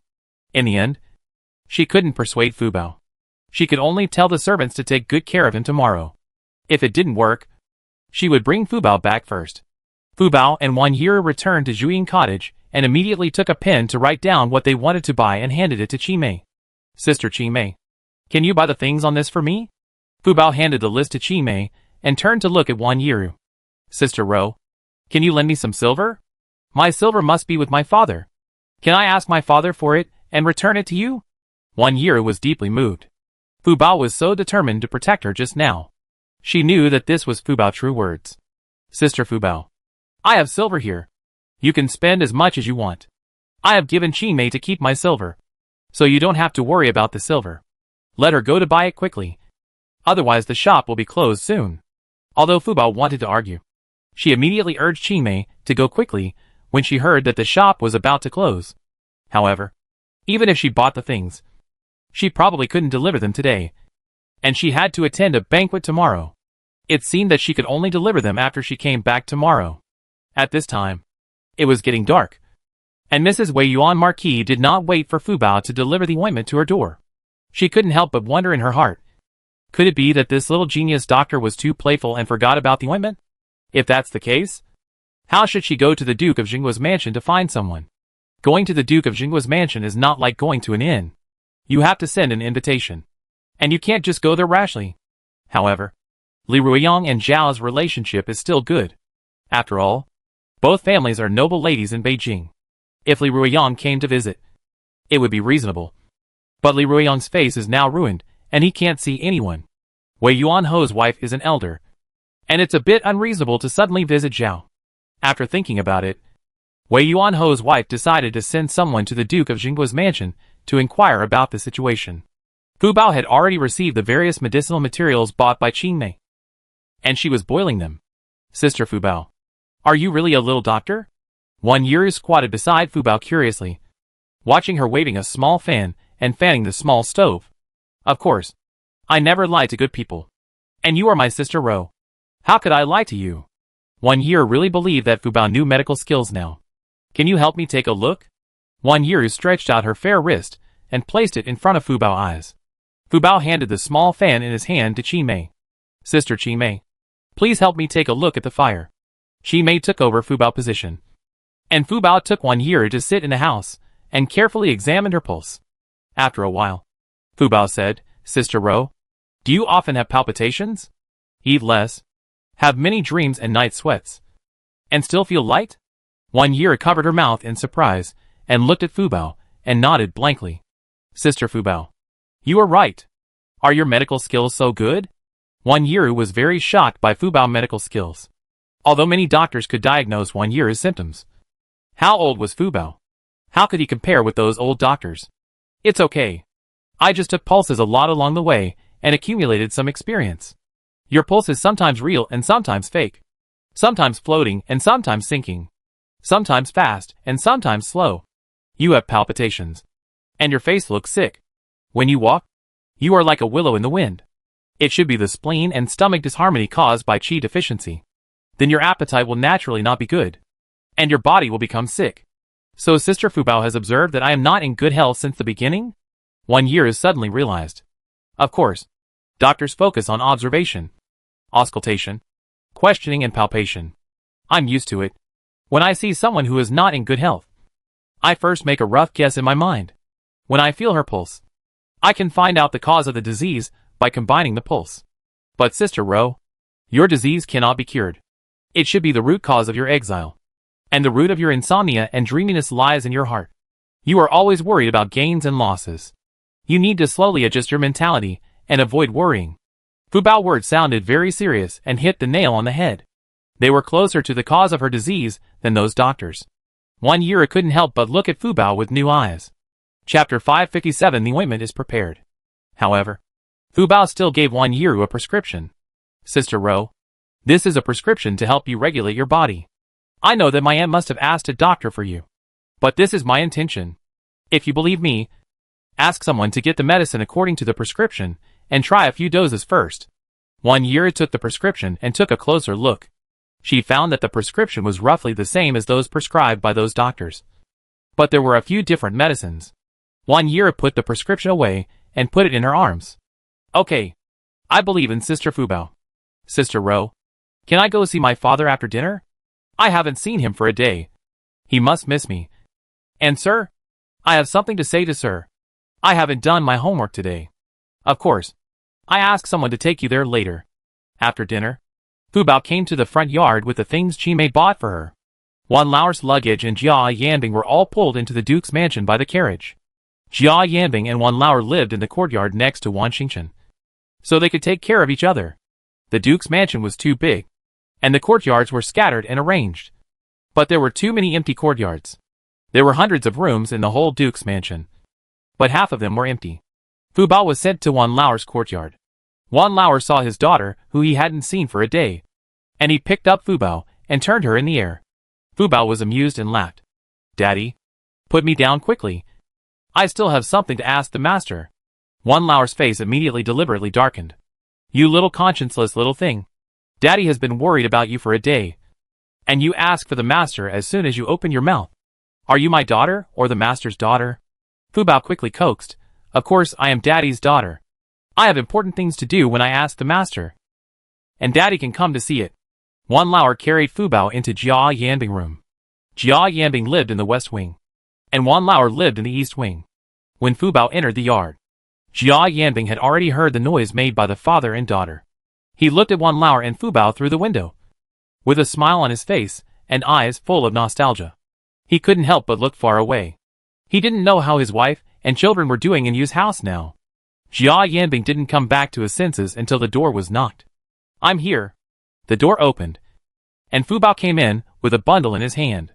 S1: In the end, she couldn't persuade Fubao. She could only tell the servants to take good care of him tomorrow. If it didn't work, she would bring Fubao back first. Fubao and 1 year returned to Zhuyin Cottage and immediately took a pen to write down what they wanted to buy and handed it to Qimei. Sister Qimei, can you buy the things on this for me? Fubao handed the list to Qimei and turned to look at 1 year. Sister Ro, can you lend me some silver? My silver must be with my father. Can I ask my father for it and return it to you? 1 year was deeply moved. Fubao was so determined to protect her just now. She knew that this was Fubao's true words. Sister Fubao, I have silver here. You can spend as much as you want. I have given Qimei to keep my silver, so you don't have to worry about the silver. Let her go to buy it quickly. Otherwise the shop will be closed soon. Although Fubao wanted to argue, she immediately urged Qimei to go quickly when she heard that the shop was about to close. However, even if she bought the things, she probably couldn't deliver them today, and she had to attend a banquet tomorrow. It seemed that she could only deliver them after she came back tomorrow. At this time, it was getting dark, and Mrs. Wei Yuan Marquis did not wait for Fubao to deliver the ointment to her door. She couldn't help but wonder in her heart, could it be that this little genius doctor was too playful and forgot about the ointment? If that's the case, how should she go to the Duke of Jinggua's mansion to find someone? Going to the Duke of Jinggua's mansion is not like going to an inn. You have to send an invitation. And you can't just go there rashly. However, Li Ruiyang and Zhao's relationship is still good. After all, both families are noble ladies in Beijing. If Li Ruiyang came to visit, it would be reasonable. But Li Ruiyang's face is now ruined, and he can't see anyone. Wei Yuanho's wife is an elder, and it's a bit unreasonable to suddenly visit Zhao. After thinking about it, Wei Yuanho's wife decided to send someone to the Duke of Jinggua's mansion to inquire about the situation. Fubao had already received the various medicinal materials bought by Qingmei, and she was boiling them. Sister Fubao, are you really a little doctor? 1 year squatted beside Fubao curiously, watching her waving a small fan and fanning the small stove. Of course, I never lie to good people. And you are my sister Ro. How could I lie to you? 1 year really believed that Fubao knew medical skills now. Can you help me take a look? 1 year stretched out her fair wrist and placed it in front of Fubao's eyes. Fu Bao handed the small fan in his hand to Qi Mei. Sister Qi Mei, please help me take a look at the fire. Qi Mei took over Fu Bao's position. And Fu Bao took 1 year to sit in the house and carefully examined her pulse. After a while, Fu Bao said, Sister Ro, do you often have palpitations? Eat less? Have many dreams and night sweats? And still feel light? 1 year covered her mouth in surprise and looked at Fu Bao and nodded blankly. Sister Fu Bao, you are right. Are your medical skills so good? 1 year was very shocked by Fu Bao's medical skills. Although many doctors could diagnose 1 year's symptoms. How old was Fu Bao? How could he compare with those old doctors? It's okay. I just took pulses a lot along the way and accumulated some experience. Your pulse is sometimes real and sometimes fake. Sometimes floating and sometimes sinking. Sometimes fast and sometimes slow. You have palpitations. And your face looks sick. When you walk, you are like a willow in the wind. It should be the spleen and stomach disharmony caused by qi deficiency. Then your appetite will naturally not be good. And your body will become sick. So Sister Fu Bao has observed that I am not in good health since the beginning? 1 year is suddenly realized. Of course, doctors focus on observation, auscultation, questioning and palpation. I'm used to it. When I see someone who is not in good health, I first make a rough guess in my mind. When I feel her pulse, I can find out the cause of the disease by combining the pulse. But Sister Ro, your disease cannot be cured. It should be the root cause of your exile. And the root of your insomnia and dreaminess lies in your heart. You are always worried about gains and losses. You need to slowly adjust your mentality and avoid worrying. Fu Bao's words sounded very serious and hit the nail on the head. They were closer to the cause of her disease than those doctors. 1 year couldn't help but look at Fu Bao with new eyes. Chapter 557. The ointment is prepared. However, Fu Bao still gave 1 year a prescription. Sister Ro, this is a prescription to help you regulate your body. I know that my aunt must have asked a doctor for you. But this is my intention. If you believe me, ask someone to get the medicine according to the prescription and try a few doses first. 1 year took the prescription and took a closer look. She found that the prescription was roughly the same as those prescribed by those doctors. But there were a few different medicines. 1 year put the prescription away and put it in her arms. Okay. I believe in Sister Fu Bao. Sister Ro, can I go see my father after dinner? I haven't seen him for a day. He must miss me. And sir, I have something to say to sir. I haven't done my homework today. Of course. I ask someone to take you there later. After dinner, Fu Bao came to the front yard with the things Qi Mei bought for her. Wan Lao's luggage and Jia Yanbing were all pulled into the Duke's mansion by the carriage. Jia Yanbing and Wan Lao lived in the courtyard next to Wan Xingchen, so they could take care of each other. The Duke's mansion was too big, and the courtyards were scattered and arranged. But there were too many empty courtyards. There were hundreds of rooms in the whole Duke's mansion, but half of them were empty. Fu Bao was sent to Wan Lao's courtyard. Wan Lao saw his daughter, who he hadn't seen for a day, and he picked up Fu Bao and turned her in the air. Fu Bao was amused and laughed. Daddy, put me down quickly. I still have something to ask the master. Wan Lao's face immediately deliberately darkened. You little conscienceless little thing. Daddy has been worried about you for a day. And you ask for the master as soon as you open your mouth. Are you my daughter or the master's daughter? Fu Bao quickly coaxed. Of course I am Daddy's daughter. I have important things to do when I ask the master. And Daddy can come to see it. Wan Lao carried Fu Bao into Jia Yanbing room. Jia Yanbing lived in the west wing, and Wan Lao lived in the east wing. When Fu Bao entered the yard, Jia Yanbing had already heard the noise made by the father and daughter. He looked at Wan Lao and Fu Bao through the window, with a smile on his face and eyes full of nostalgia. He couldn't help but look far away. He didn't know how his wife and children were doing in Yu's house now. Jia Yanbing didn't come back to his senses until the door was knocked. I'm here. The door opened, and Fu Bao came in with a bundle in his hand.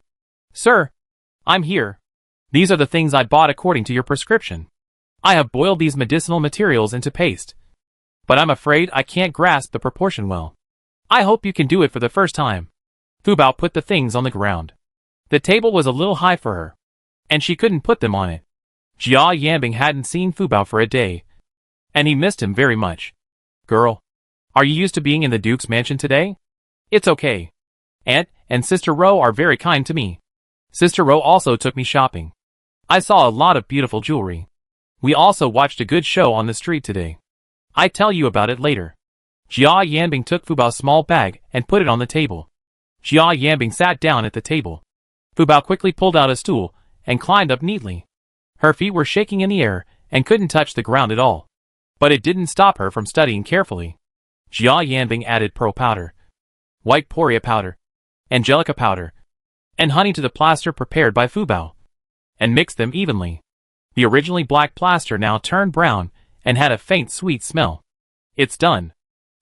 S1: Sir, I'm here. These are the things I bought according to your prescription. I have boiled these medicinal materials into paste, but I'm afraid I can't grasp the proportion well. I hope you can do it for the first time. Fu Bao put the things on the ground. The table was a little high for her, and she couldn't put them on it. Jia Yanbing hadn't seen Fu Bao for a day, and he missed him very much. Girl, are you used to being in the Duke's mansion today? It's okay. Aunt and Sister Ro are very kind to me. Sister Ro also took me shopping. I saw a lot of beautiful jewelry. We also watched a good show on the street today. I tell you about it later. Jia Yanbing took Fubao's small bag and put it on the table. Jia Yanbing sat down at the table. Fubao quickly pulled out a stool and climbed up neatly. Her feet were shaking in the air and couldn't touch the ground at all. But it didn't stop her from studying carefully. Jia Yanbing added pearl powder, white poria powder, angelica powder, and honey to the plaster prepared by Fubao, and mixed them evenly. The originally black plaster now turned brown and had a faint sweet smell. It's done.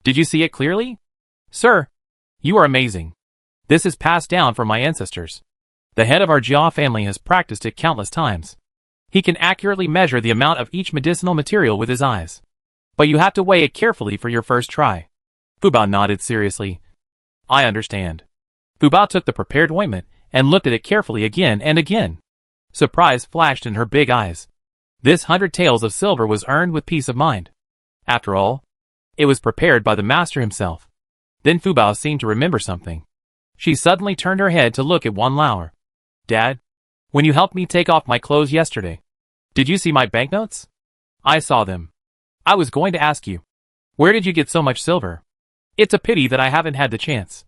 S1: Did you see it clearly? Sir, you are amazing. This is passed down from my ancestors. The head of our Jia family has practiced it countless times. He can accurately measure the amount of each medicinal material with his eyes. But you have to weigh it carefully for your first try. Fubao nodded seriously. I understand. Fubao took the prepared ointment and looked at it carefully again and again. Surprise flashed in her big eyes. This 100 taels of silver was earned with peace of mind. After all, it was prepared by the master himself. Then Fubao seemed to remember something. She suddenly turned her head to look at Wan Lauer. Dad, when you helped me take off my clothes yesterday, did you see my banknotes? I saw them. I was going to ask you, where did you get so much silver? It's a pity that I haven't had the chance.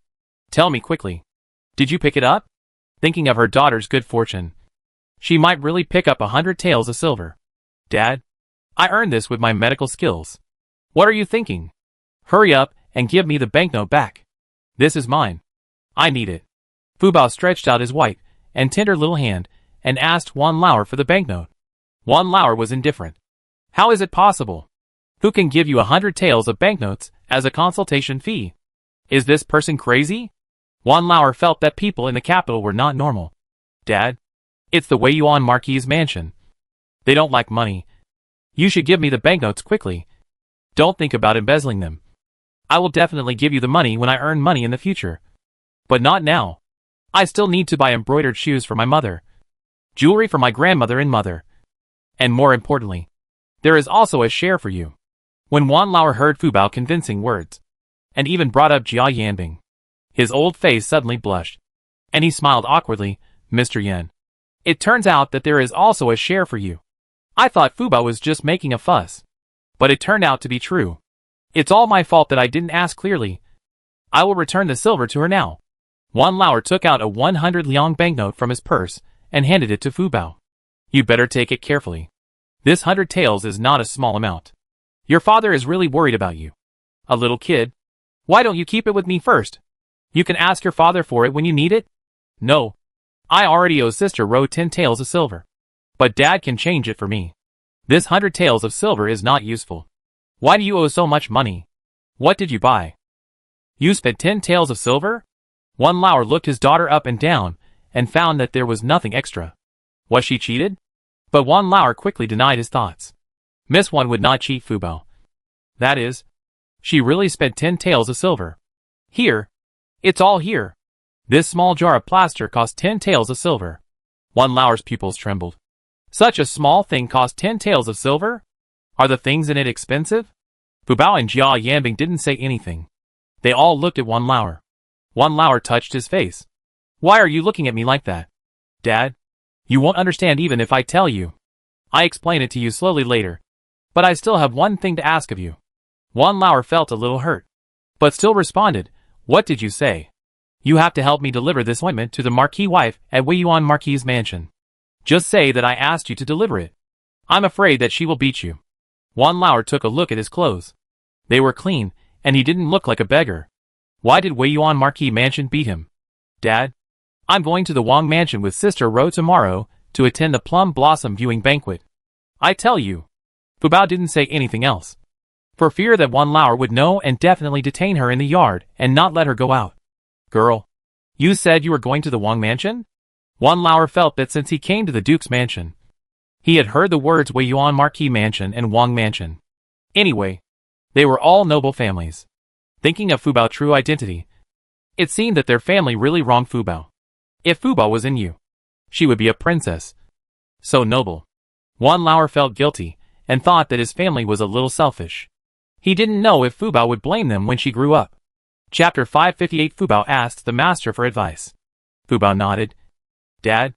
S1: Tell me quickly. Did you pick it up? Thinking of her daughter's good fortune. She might really pick up 100 taels of silver. Dad, I earned this with my medical skills. What are you thinking? Hurry up and give me the banknote back. This is mine. I need it. Fubao stretched out his white and tender little hand and asked Wan Lauer for the banknote. Wan Lauer was indifferent. How is it possible? Who can give you 100 taels of banknotes as a consultation fee? Is this person crazy? Wan Lauer felt that people in the capital were not normal. Dad, it's the Wei Yuan Marquis' mansion. They don't like money. You should give me the banknotes quickly. Don't think about embezzling them. I will definitely give you the money when I earn money in the future. But not now. I still need to buy embroidered shoes for my mother, jewelry for my grandmother and mother. And more importantly, there is also a share for you. When Wan Lauer heard Fubao convincing words, and even brought up Jia Yanbing, his old face suddenly blushed, and he smiled awkwardly. Mr. Yan, it turns out that there is also a share for you. I thought Fubao was just making a fuss, but it turned out to be true. It's all my fault that I didn't ask clearly. I will return the silver to her now. Wan Lauer took out a 100 liang banknote from his purse and handed it to Fubao. You better take it carefully. This 100 taels is not a small amount. Your father is really worried about you. A little kid. Why don't you keep it with me first? You can ask your father for it when you need it? No. I already owe Sister Ro 10 taels of silver. But Dad can change it for me. This 100 taels of silver is not useful. Why do you owe so much money? What did you buy? You spent 10 taels of silver? Wan Lauer looked his daughter up and down and found that there was nothing extra. Was she cheated? But Wan Lauer quickly denied his thoughts. Miss Wan would not cheat Fubao. That is, she really spent 10 taels of silver. Here. It's all here. This small jar of plaster cost 10 taels of silver. Wan Lauer's pupils trembled. Such a small thing cost 10 taels of silver? Are the things in it expensive? Fubao and Jia Yanbing didn't say anything. They all looked at Wan Lauer. Wan Lauer touched his face. Why are you looking at me like that? Dad, you won't understand even if I tell you. I explain it to you slowly later. But I still have one thing to ask of you. Wan Lauer felt a little hurt, but still responded, What did you say? You have to help me deliver this ointment to the Marquis wife at Wei Yuan Marquis' mansion. Just say that I asked you to deliver it. I'm afraid that she will beat you. Wan Lauer took a look at his clothes. They were clean, and he didn't look like a beggar. Why did Wei Yuan Marquis mansion beat him? Dad, I'm going to the Wang mansion with Sister Ro tomorrow to attend the Plum Blossom viewing banquet. I tell you. Fubao didn't say anything else, for fear that Wan Lauer would know and definitely detain her in the yard and not let her go out. Girl, you said you were going to the Wang mansion? Wan Lauer felt that since he came to the Duke's mansion, he had heard the words Wei Yuan Marquis mansion and Wang mansion. Anyway, they were all noble families. Thinking of Fubao's true identity, it seemed that their family really wronged Fubao. If Fubao was in you, she would be a princess. So noble. Wan Lauer felt guilty and thought that his family was a little selfish. He didn't know if Fubao would blame them when she grew up. Chapter 558. Fubao asked the master for advice. Fubao nodded. Dad,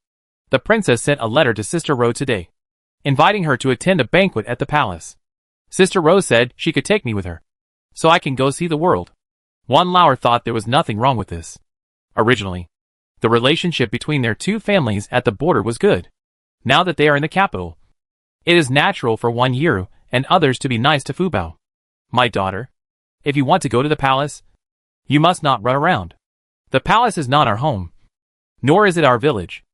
S1: the princess sent a letter to Sister Ro today. inviting her to attend a banquet at the palace. Sister Rose said she could take me with her, so I can go see the world. Wan Lauer thought there was nothing wrong with this. Originally, the relationship between their two families at the border was good. Now that they are in the capital, it is natural for Wan Yiru and others to be nice to Fu Bao. My daughter, if you want to go to the palace, you must not run around. The palace is not our home, nor is it our village.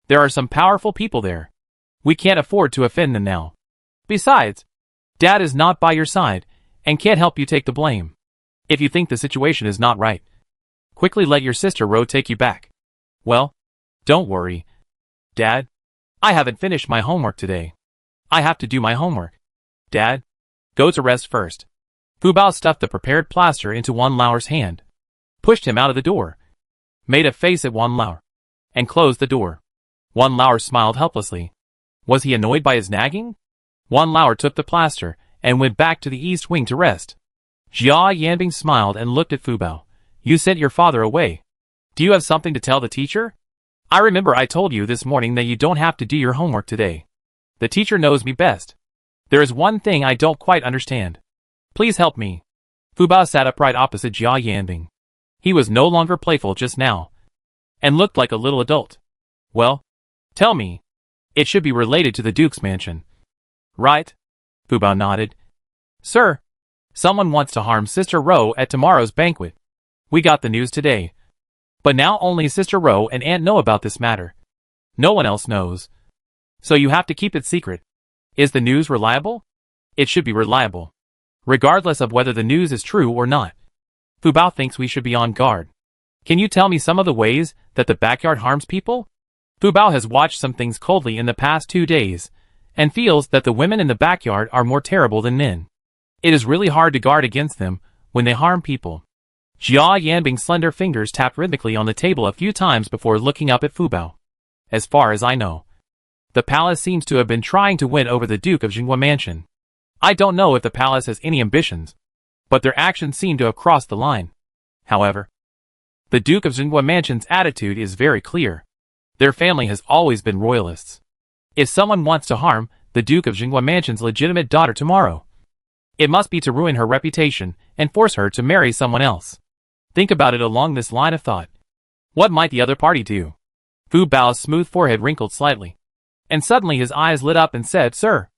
S1: There are some powerful people there. We can't afford to offend them now. Besides, Dad is not by your side and can't help you take the blame. If you think the situation is not right, quickly let your sister Ro take you back. Well, don't worry, Dad. I haven't finished my homework today. I have to do my homework. Dad, go to rest first. Fu Bao stuffed the prepared plaster into Wan Lauer's hand, pushed him out of the door, made a face at Wan Lauer, and closed the door. Wan Lauer smiled helplessly. Was he annoyed by his nagging? Wan Lauer took the plaster and went back to the east wing to rest. Jia Yanbing smiled and looked at Fu Bao. You sent your father away. Do you have something to tell the teacher? I remember I told you this morning that you don't have to do your homework today. The teacher knows me best. There is one thing I don't quite understand. Please help me. Fu Bao sat upright opposite Jia Yanbing. He was no longer playful just now, and looked like a little adult. Well, tell me. It should be related to the Duke's mansion. Right? Fu Bao nodded. Sir, someone wants to harm Sister Ro at tomorrow's banquet. We got the news today. But now only Sister Ro and Aunt know about this matter. No one else knows. So you have to keep it secret. Is the news reliable? It should be reliable, regardless of whether the news is true or not. Fu Bao thinks we should be on guard. Can you tell me some of the ways that the backyard harms people? Fu Bao has watched some things coldly in the past 2 days, and feels that the women in the backyard are more terrible than men. It is really hard to guard against them when they harm people. Jia Yanbing's slender fingers tapped rhythmically on the table a few times before looking up at Fu Bao. As far as I know, the palace seems to have been trying to win over the Duke of Jinghua Mansion. I don't know if the palace has any ambitions, but their actions seem to have crossed the line. However, the Duke of Jinghua Mansion's attitude is very clear. Their family has always been royalists. If someone wants to harm the Duke of Jinghua Mansion's legitimate daughter tomorrow, it must be to ruin her reputation and force her to marry someone else. Think about it along this line of thought. What might the other party do? Fu Bao's smooth forehead wrinkled slightly, and suddenly his eyes lit up and said, Sir,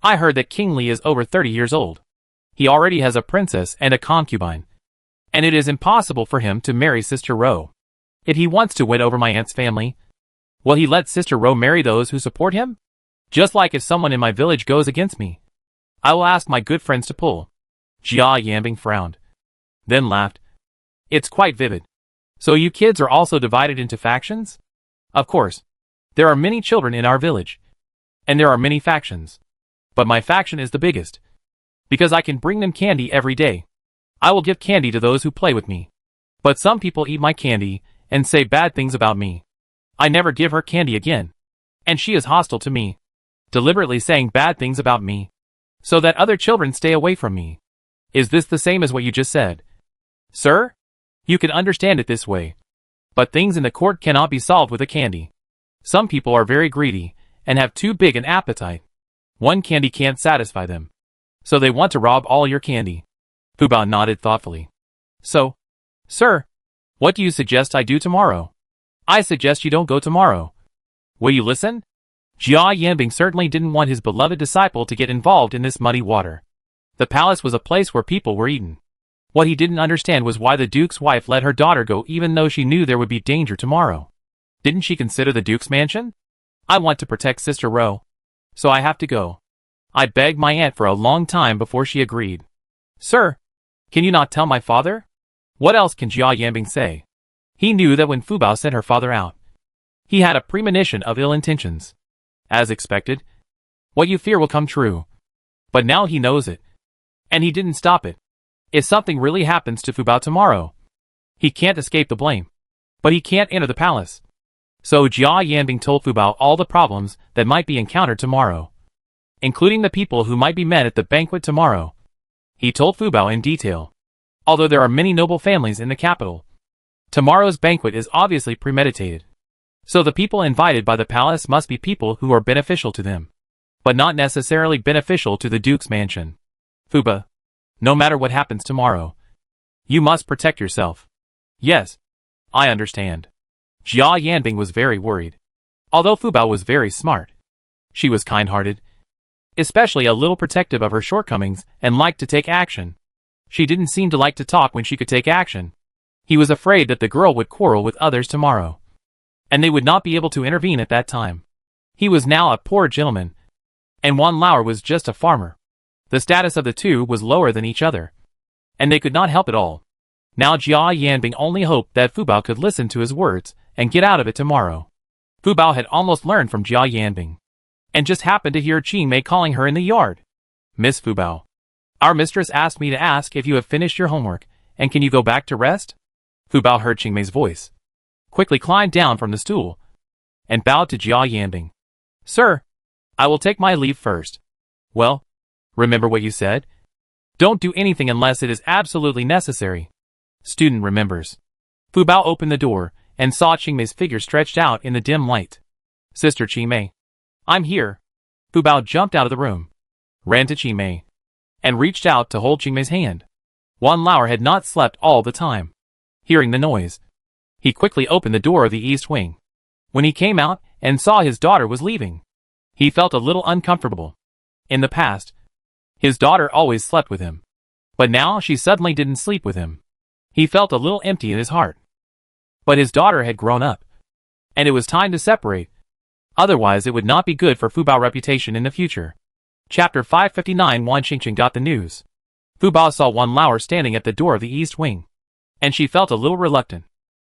S1: I heard that King Li is over 30 years old. He already has a princess and a concubine, and it is impossible for him to marry Sister Ro. If he wants to win over my aunt's family, will he let Sister Ro marry those who support him? Just like if someone in my village goes against me, I will ask my good friends to pull. Jia Yanbing frowned, then laughed. It's quite vivid. So you kids are also divided into factions? Of course. There are many children in our village, and there are many factions. But my faction is the biggest, because I can bring them candy every day. I will give candy to those who play with me. But some people eat my candy and say bad things about me. I never give her candy again. And she is hostile to me, deliberately saying bad things about me, so that other children stay away from me. Is this the same as what you just said? Sir? You can understand it this way. But things in the court cannot be solved with a candy. Some people are very greedy and have too big an appetite. One candy can't satisfy them, so they want to rob all your candy. Fu Bao nodded thoughtfully. So, sir, what do you suggest I do tomorrow? I suggest you don't go tomorrow. Will you listen? Jia Yanbing certainly didn't want his beloved disciple to get involved in this muddy water. The palace was a place where people were eaten. What he didn't understand was why the Duke's wife let her daughter go even though she knew there would be danger tomorrow. Didn't she consider the Duke's mansion? I want to protect Sister Ro, so I have to go. I begged my aunt for a long time before she agreed. Sir, can you not tell my father? What else can Jia Yanbing say? He knew that when Fu Bao sent her father out, he had a premonition of ill intentions. As expected, what you fear will come true. But now he knows it, and he didn't stop it. If something really happens to Fu Bao tomorrow, he can't escape the blame. But he can't enter the palace. So Jia Yanbing told Fu Bao all the problems that might be encountered tomorrow, including the people who might be met at the banquet tomorrow. He told Fu Bao in detail. Although there are many noble families in the capital, tomorrow's banquet is obviously premeditated. So the people invited by the palace must be people who are beneficial to them. but not necessarily beneficial to the Duke's mansion. Fuba, no matter what happens tomorrow, you must protect yourself. Yes, I understand. Jia Yanbing was very worried. Although Fubao was very smart, she was kind-hearted, especially a little protective of her shortcomings and liked to take action. She didn't seem to like to talk when she could take action. He was afraid that the girl would quarrel with others tomorrow, and they would not be able to intervene at that time. He was now a poor gentleman, and Wan Lauer was just a farmer. The status of the two was lower than each other, and they could not help it all. Now Jia Yanbing only hoped that Fubao could listen to his words and get out of it tomorrow. Fubao had almost learned from Jia Yanbing, and just happened to hear Qingmei calling her in the yard. Miss Fubao, our mistress asked me to ask if you have finished your homework, and can you go back to rest? Fubao heard Qingmei's voice, quickly climbed down from the stool, and bowed to Jia Yanbing. Sir, I will take my leave first. Well, remember what you said? Don't do anything unless it is absolutely necessary. Student remembers. Fubao opened the door and saw Qingmei's figure stretched out in the dim light. Sister Qingmei, I'm here. Fubao jumped out of the room, ran to Qingmei, and reached out to hold Qingmei's hand. Wan Lauer had not slept all the time. Hearing the noise, he quickly opened the door of the east wing. When he came out and saw his daughter was leaving, he felt a little uncomfortable. In the past, his daughter always slept with him, but now she suddenly didn't sleep with him. He felt a little empty in his heart. But his daughter had grown up, and it was time to separate. Otherwise it would not be good for Fubao's reputation in the future. Chapter 559. Wan Qingqing got the news. Fubao saw Wan Lauer standing at the door of the east wing, and she felt a little reluctant.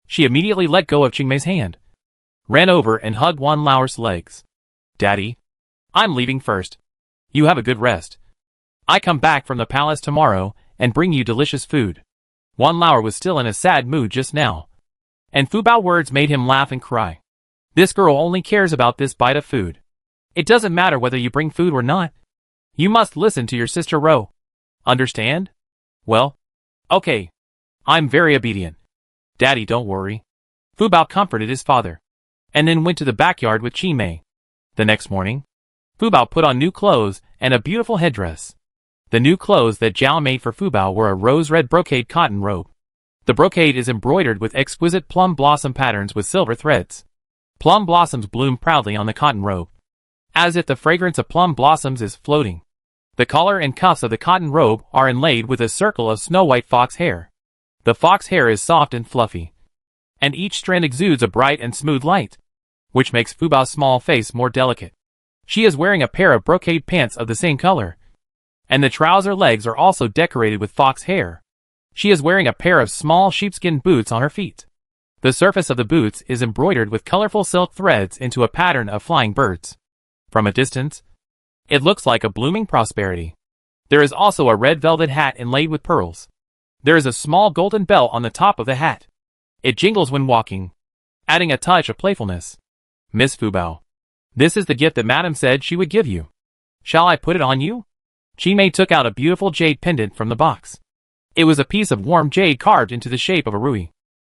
S1: She immediately let go of Qingmei's hand, ran over and hugged Wan Lauer's legs. Daddy, I'm leaving first. You have a good rest. I come back from the palace tomorrow and bring you delicious food. Wan Lauer was still in a sad mood just now, and Fubao's words made him laugh and cry. This girl only cares about this bite of food. It doesn't matter whether you bring food or not. You must listen to your sister Ro. Understand? Well, okay. I'm very obedient. Daddy, don't worry. Fubao comforted his father, and then went to the backyard with Qingmei. The next morning, Fubao put on new clothes and a beautiful headdress. The new clothes that Zhao made for Fubao were a rose-red brocade cotton robe. The brocade is embroidered with exquisite plum blossom patterns with silver threads. Plum blossoms bloom proudly on the cotton robe, as if the fragrance of plum blossoms is floating. The collar and cuffs of the cotton robe are inlaid with a circle of snow-white fox hair. The fox hair is soft and fluffy, and each strand exudes a bright and smooth light, which makes Fubao's small face more delicate. She is wearing a pair of brocade pants of the same color, and the trouser legs are also decorated with fox hair. She is wearing a pair of small sheepskin boots on her feet. The surface of the boots is embroidered with colorful silk threads into a pattern of flying birds. From a distance, it looks like a blooming prosperity. There is also a red velvet hat inlaid with pearls. There is a small golden bell on the top of the hat. It jingles when walking, adding a touch of playfulness. Miss Fubao, this is the gift that Madame said she would give you. Shall I put it on you? Qingmei took out a beautiful jade pendant from the box. It was a piece of warm jade carved into the shape of a ruby.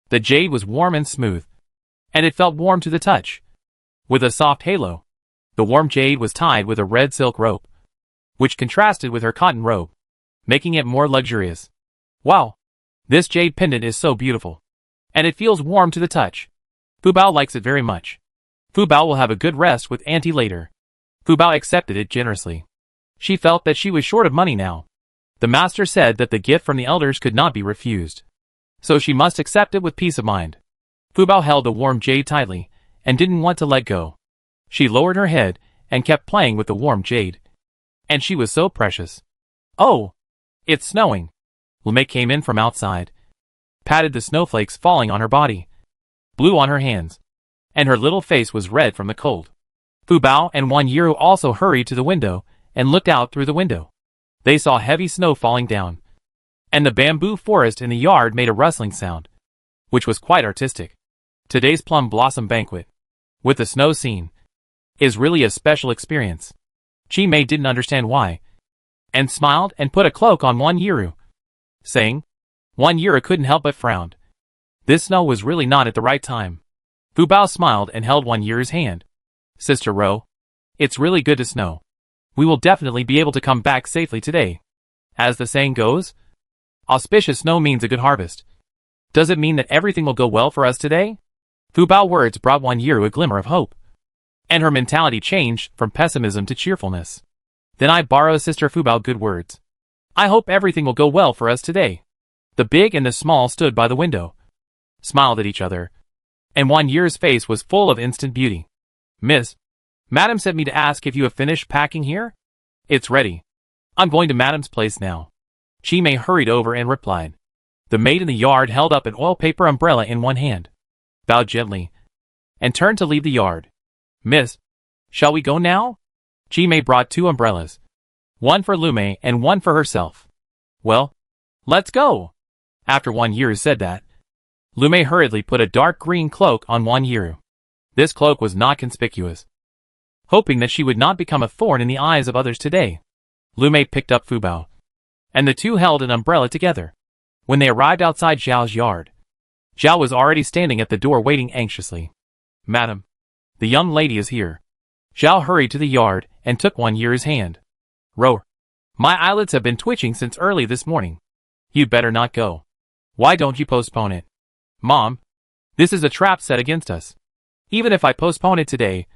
S1: The jade was warm and smooth, and it felt warm to the touch. With a soft halo, the warm jade was tied with a red silk rope, which contrasted with her cotton robe, making it more luxurious. Wow! This jade pendant is so beautiful, and it feels warm to the touch. Fubao likes it very much. Fubao will have a good rest with Auntie later. Fubao accepted it generously. She felt that she was short of money now. The master said that the gift from the elders could not be refused, so she must accept it with peace of mind. Fubao held the warm jade tightly and didn't want to let go. She lowered her head and kept playing with the warm jade. And she was so precious. Oh! It's snowing. Lemay came in from outside, patted the snowflakes falling on her body, blew on her hands, and her little face was red from the cold. Fubao and Wan Yiru also hurried to the window and looked out through the window. They saw heavy snow falling down, and the bamboo forest in the yard made a rustling sound, which was quite artistic. Today's plum blossom banquet, with the snow scene, is really a special experience. Qingmei didn't understand why, and smiled and put a cloak on Wan Yiru, saying, Wan Yiru couldn't help but frown. This snow was really not at the right time. Fubao smiled and held Wan Yiru's hand. Sister Ro, it's really good to snow. We will definitely be able to come back safely today. As the saying goes, auspicious snow means a good harvest. Does it mean that everything will go well for us today? Fu Bao's words brought Wan Yiru a glimmer of hope, and her mentality changed from pessimism to cheerfulness. Then I borrow Sister Fu Bao good words. I hope everything will go well for us today. The big and the small stood by the window, smiled at each other, and Wan Yiru's face was full of instant beauty. Miss, Madam sent me to ask if you have finished packing here? It's ready. I'm going to Madam's place now. Chi Mei hurried over and replied. The maid in the yard held up an oil paper umbrella in one hand, bowed gently, and turned to leave the yard. Miss, shall we go now? Chi Mei brought 2 umbrellas, one for Lume and one for herself. Well, let's go. After Wan Yiru said that, Lume hurriedly put a dark green cloak on Wan Yiru. This cloak was not conspicuous. Hoping that she would not become a thorn in the eyes of others today, Lume picked up Fu Bao, and the two held an umbrella together. When they arrived outside Zhao's yard, Zhao was already standing at the door waiting anxiously. Madam, the young lady is here. Zhao hurried to the yard and took Wan Yiru's hand. Roar. My eyelids have been twitching since early this morning. You'd better not go. Why don't you postpone it? Mom, this is a trap set against us. Even if I postpone it today,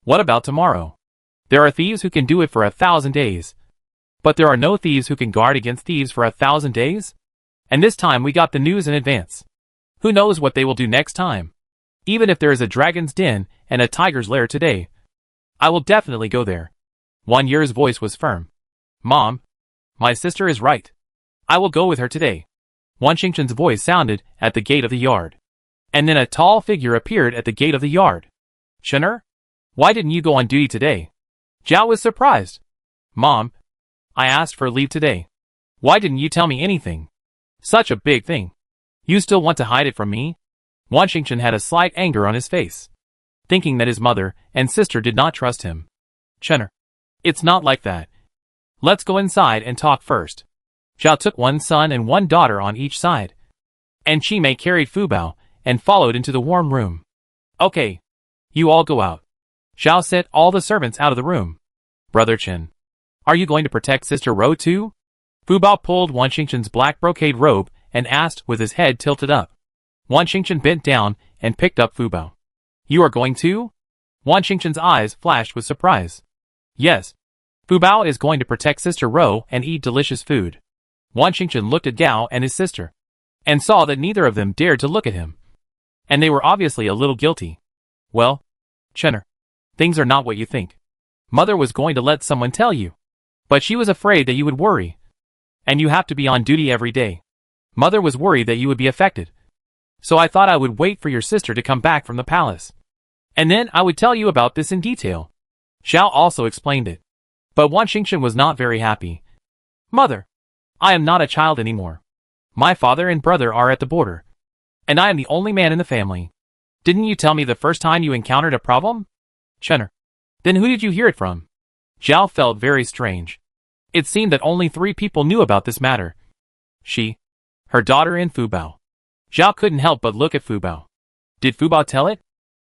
S1: what about tomorrow? There are thieves who can do it for 1,000 days. But there are no thieves who can guard against thieves for 1,000 days? And this time we got the news in advance. Who knows what they will do next time? Even if there is a dragon's den and a tiger's lair today, I will definitely go there. Wan Yiru's voice was firm. Mom, my sister is right. I will go with her today. Wan Xingchen's voice sounded at the gate of the yard. And then a tall figure appeared at the gate of the yard. Chener? Why didn't you go on duty today? Zhao was surprised. Mom, I asked for leave today. Why didn't you tell me anything? Such a big thing. You still want to hide it from me? Wan Xingchen had a slight anger on his face, thinking that his mother and sister did not trust him. Chener, it's not like that. Let's go inside and talk first. Zhao took one son and one daughter on each side, and Chi Mei carried Fu Bao and followed into the warm room. Okay, you all go out. Zhao sent all the servants out of the room. Brother Chen, are you going to protect Sister Ro too? Fu Bao pulled Wan Xingchen's black brocade robe and asked with his head tilted up. Wan Xingchen bent down and picked up Fu Bao. You are going too? Wan Xingchen's eyes flashed with surprise. Yes. Fu Bao is going to protect Sister Ro and eat delicious food. Wan Xingchen looked at Gao and his sister, and saw that neither of them dared to look at him. And they were obviously a little guilty. Well, Chener, things are not what you think. Mother was going to let someone tell you, but she was afraid that you would worry. And you have to be on duty every day. Mother was worried that you would be affected. So I thought I would wait for your sister to come back from the palace. And then I would tell you about this in detail. Zhao also explained it. But Wan Xingchen was not very happy. Mother, I am not a child anymore. My father and brother are at the border. And I am the only man in the family. Didn't you tell me the first time you encountered a problem? Chener, then who did you hear it from? Zhao felt very strange. It seemed that only 3 people knew about this matter. She, her daughter and Fu Bao. Zhao couldn't help but look at Fu Bao. Did Fu Bao tell it?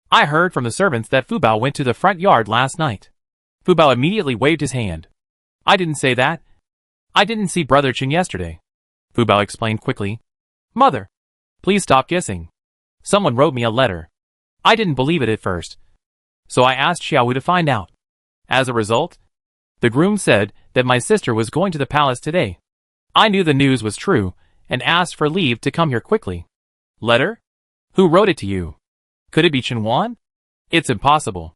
S1: I heard from the servants that Fu Bao went to the front yard last night. Fu Bao immediately waved his hand. I didn't say that. I didn't see Brother Chen yesterday. Fu Bao explained quickly. Mother, please stop guessing. Someone wrote me a letter. I didn't believe it at first. So I asked Xiaowu to find out. As a result, the groom said that my sister was going to the palace today. I knew the news was true, and asked for leave to come here quickly. Letter? Who wrote it to you? Could it be Chen Wan? It's impossible.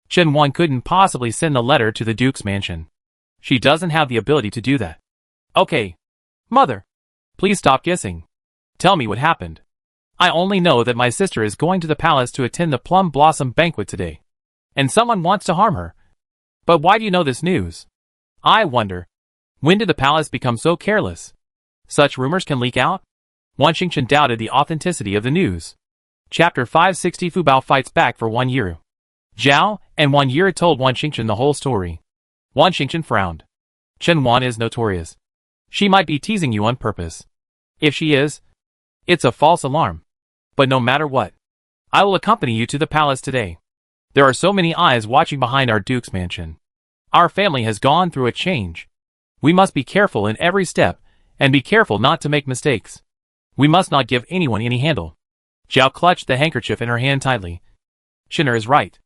S1: Chen Wan couldn't possibly send the letter to the Duke's mansion. She doesn't have the ability to do that. Okay. Mother, please stop guessing. Tell me what happened. I only know that my sister is going to the palace to attend the Plum Blossom banquet today. And someone wants to harm her. But why do you know this news? I wonder. When did the palace become so careless? Such rumors can leak out? Wan Xingchen doubted the authenticity of the news. Chapter 560 Fu Bao fights back for Wan Yiru. Zhao and Wan Yiru told Wan Xingchen the whole story. Wan Xingchen frowned. Chen Wan is notorious. She might be teasing you on purpose. If she is, it's a false alarm. But no matter what, I will accompany you to the palace today. There are so many eyes watching behind our Duke's mansion. Our family has gone through a change. We must be careful in every step, and be careful not to make mistakes. We must not give anyone any handle. Zhao clutched the handkerchief in her hand tightly. Chinner is right.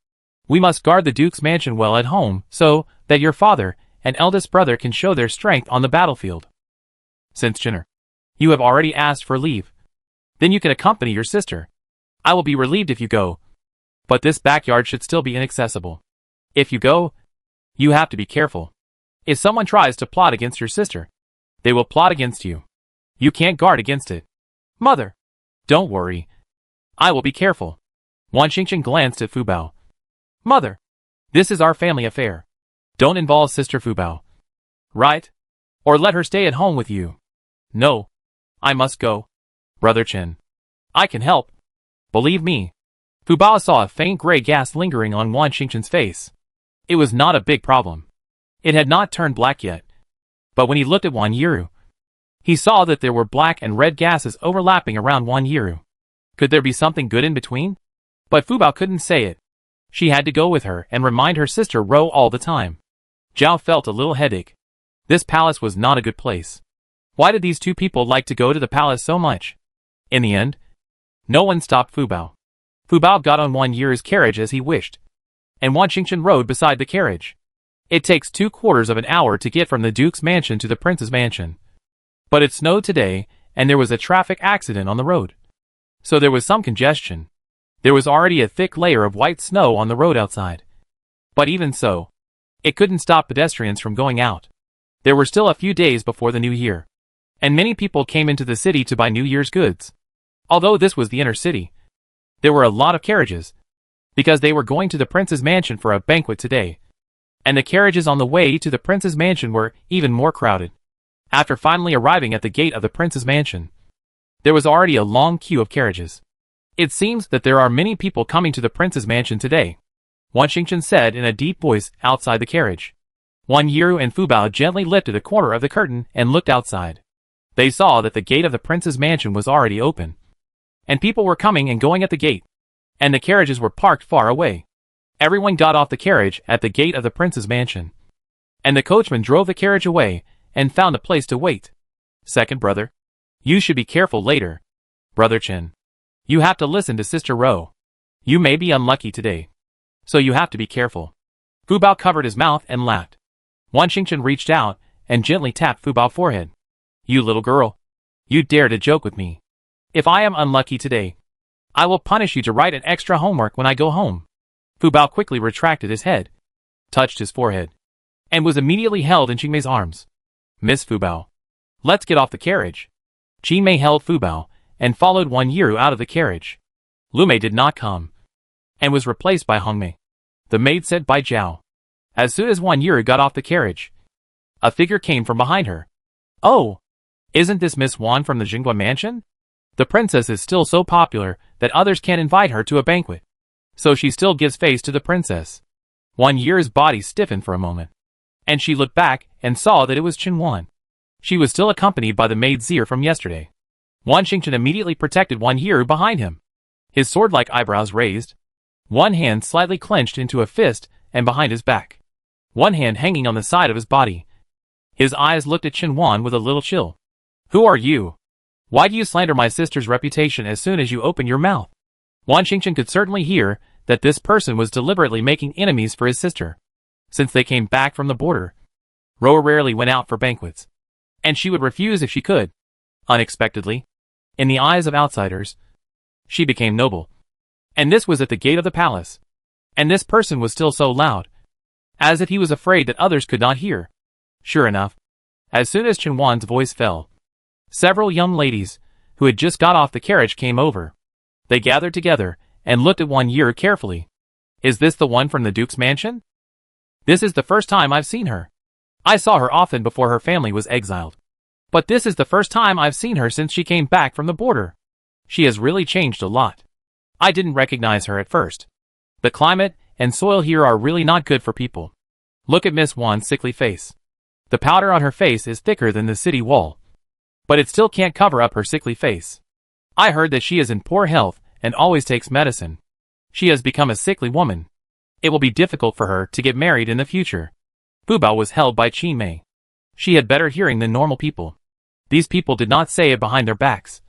S1: We must guard the Duke's mansion well at home, so that your father and eldest brother can show their strength on the battlefield. Since Chinner, you have already asked for leave, then you can accompany your sister. I will be relieved if you go, but this backyard should still be inaccessible. If you go, you have to be careful. If someone tries to plot against your sister, they will plot against you. You can't guard against it. Mother, don't worry. I will be careful. Wan Xingchen glanced at Fu Bao. Mother, this is our family affair. Don't involve Sister Fu Bao. Right? Or let her stay at home with you. No. I must go. Brother Chen. I can help. Believe me. Fu Bao saw a faint gray gas lingering on Wan Xingchen's face. It was not a big problem. It had not turned black yet. But when he looked at Wan Yiru, he saw that there were black and red gases overlapping around Wan Yiru. Could there be something good in between? But Fu Bao couldn't say it. She had to go with her and remind her sister Ro all the time. Zhao felt a little headache. This palace was not a good place. Why did these two people like to go to the palace so much? In the end, no one stopped Fu Bao. Fu Bao got on Wan Yiru's carriage as he wished, and Wan Xingchen rode beside the carriage. It takes 3/4 of an hour to get from the Duke's mansion to the Prince's mansion. But it snowed today, and there was a traffic accident on the road. So there was some congestion. There was already a thick layer of white snow on the road outside. But even so, it couldn't stop pedestrians from going out. There were still a few days before the new year, and many people came into the city to buy New Year's goods. Although this was the inner city, there were a lot of carriages, because they were going to the Prince's mansion for a banquet today. And the carriages on the way to the Prince's mansion were even more crowded. After finally arriving at the gate of the Prince's mansion, there was already a long queue of carriages. It seems that there are many people coming to the Prince's mansion today, Wan Xingchen said in a deep voice outside the carriage. Wan Yiru and Fu Bao gently lifted a corner of the curtain and looked outside. They saw that the gate of the Prince's mansion was already open, and people were coming and going at the gate, and the carriages were parked far away. Everyone got off the carriage at the gate of the Prince's mansion, and the coachman drove the carriage away and found a place to wait. Second brother, you should be careful later. Brother Chen, you have to listen to Sister Ro. You may be unlucky today, so you have to be careful. Fu Bao covered his mouth and laughed. Wan Xingchen reached out and gently tapped Fu Bao's forehead. You little girl, you dare to joke with me. If I am unlucky today, I will punish you to write an extra homework when I go home. Fu Bao quickly retracted his head, touched his forehead, and was immediately held in Qingmei's arms. Miss Fu Bao, let's get off the carriage. Qingmei held Fu Bao and followed Wan Yiru out of the carriage. Lu Mei did not come, and was replaced by Hongmei, the maid sent by Zhao. As soon as Wan Yiru got off the carriage, a figure came from behind her. Oh, isn't this Miss Wan from the Jingguan mansion? The princess is still so popular that others can't invite her to a banquet, so she still gives face to the princess. Wan Yiru's body stiffened for a moment, and she looked back and saw that it was Chen Wan. She was still accompanied by the maid Zir from yesterday. Wan Xingchen immediately protected Wan Yiru behind him, his sword-like eyebrows raised, one hand slightly clenched into a fist and behind his back, one hand hanging on the side of his body. His eyes looked at Chen Wan with a little chill. Who are you? Why do you slander my sister's reputation as soon as you open your mouth? Wan Xingchen could certainly hear that this person was deliberately making enemies for his sister. Since they came back from the border, Ro rarely went out for banquets, and she would refuse if she could. Unexpectedly, in the eyes of outsiders, she became noble. And this was at the gate of the palace. And this person was still so loud, as if he was afraid that others could not hear. Sure enough, as soon as Chen Wan's voice fell, several young ladies, who had just got off the carriage, came over. They gathered together and looked at Wan Yiru carefully. Is this the one from the Duke's mansion? This is the first time I've seen her. I saw her often before her family was exiled. But this is the first time I've seen her since she came back from the border. She has really changed a lot. I didn't recognize her at first. The climate and soil here are really not good for people. Look at Miss Wan's sickly face. The powder on her face is thicker than the city wall, but it still can't cover up her sickly face. I heard that she is in poor health and always takes medicine. She has become a sickly woman. It will be difficult for her to get married in the future. Fu Fu Bao was held by Qin Mei. She had better hearing than normal people. These people did not say it behind their backs,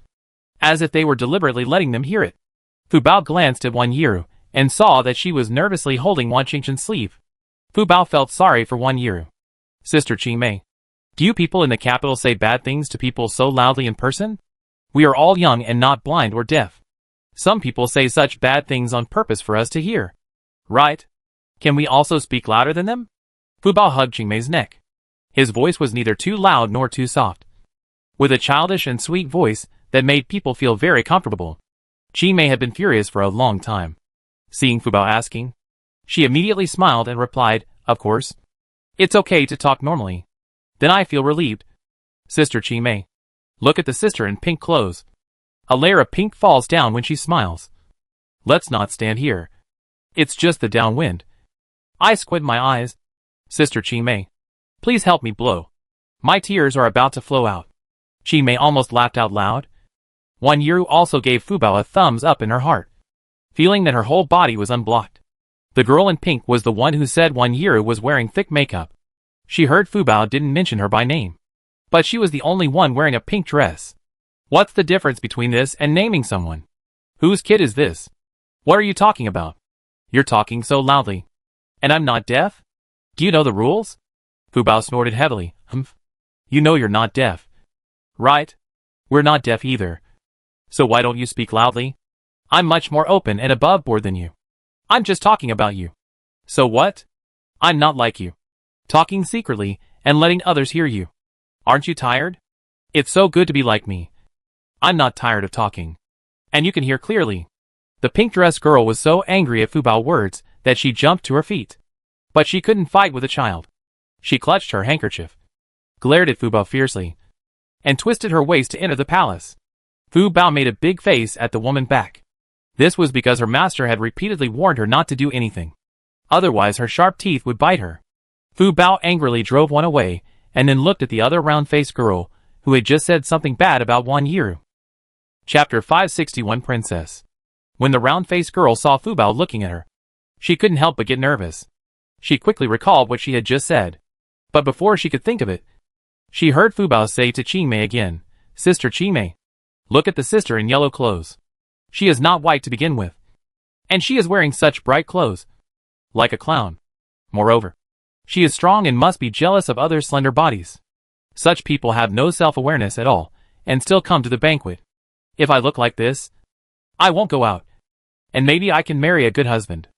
S1: as if they were deliberately letting them hear it. Fu Bao glanced at Wan Yiru, and saw that she was nervously holding Wan Qingshan's sleeve. Fu Bao felt sorry for Wan Yiru. Sister Qin Mei, do you people in the capital say bad things to people so loudly in person? We are all young and not blind or deaf. Some people say such bad things on purpose for us to hear. Right? Can we also speak louder than them? Fu Bao hugged Qin Mei's neck. His voice was neither too loud nor too soft, with a childish and sweet voice that made people feel very comfortable. Qin Mei had been furious for a long time. Seeing Fu Bao asking, she immediately smiled and replied, of course. It's okay to talk normally. Then I feel relieved. Sister Qin Mei, look at the sister in pink clothes. A layer of pink falls down when she smiles. Let's not stand here. It's just the downwind. I squint my eyes. Sister Qin Mei, please help me blow. My tears are about to flow out. Qin Mei almost laughed out loud. Wan Yiru also gave Fu Bao a thumbs up in her heart, feeling that her whole body was unblocked. The girl in pink was the one who said Wan Yiru was wearing thick makeup. She heard Fu Bao didn't mention her by name, but she was the only one wearing a pink dress. What's the difference between this and naming someone? Whose kid is this? What are you talking about? You're talking so loudly. And I'm not deaf? Do you know the rules? Fu Bao snorted heavily. Humph. You know you're not deaf. Right? We're not deaf either. So why don't you speak loudly? I'm much more open and above board than you. I'm just talking about you. So what? I'm not like you, talking secretly and letting others hear you. Aren't you tired? It's so good to be like me. I'm not tired of talking. And you can hear clearly. The pink dress girl was so angry at Fu Bao's words that she jumped to her feet. But she couldn't fight with a child. She clutched her handkerchief, glared at Fu Bao fiercely, and twisted her waist to enter the palace. Fu Bao made a big face at the woman back. This was because her master had repeatedly warned her not to do anything. Otherwise her sharp teeth would bite her. Fu Bao angrily drove one away, and then looked at the other round-faced girl, who had just said something bad about Wan Yiru. Chapter 561 Princess. When the round-faced girl saw Fu Bao looking at her, she couldn't help but get nervous. She quickly recalled what she had just said. But before she could think of it, she heard Fu Bao say to Qin Mei again, Sister Qin Mei, look at the sister in yellow clothes. She is not white to begin with. And she is wearing such bright clothes. Like a clown. Moreover, she is strong and must be jealous of others' slender bodies. Such people have no self-awareness at all, and still come to the banquet. If I look like this, I won't go out. And maybe I can marry a good husband.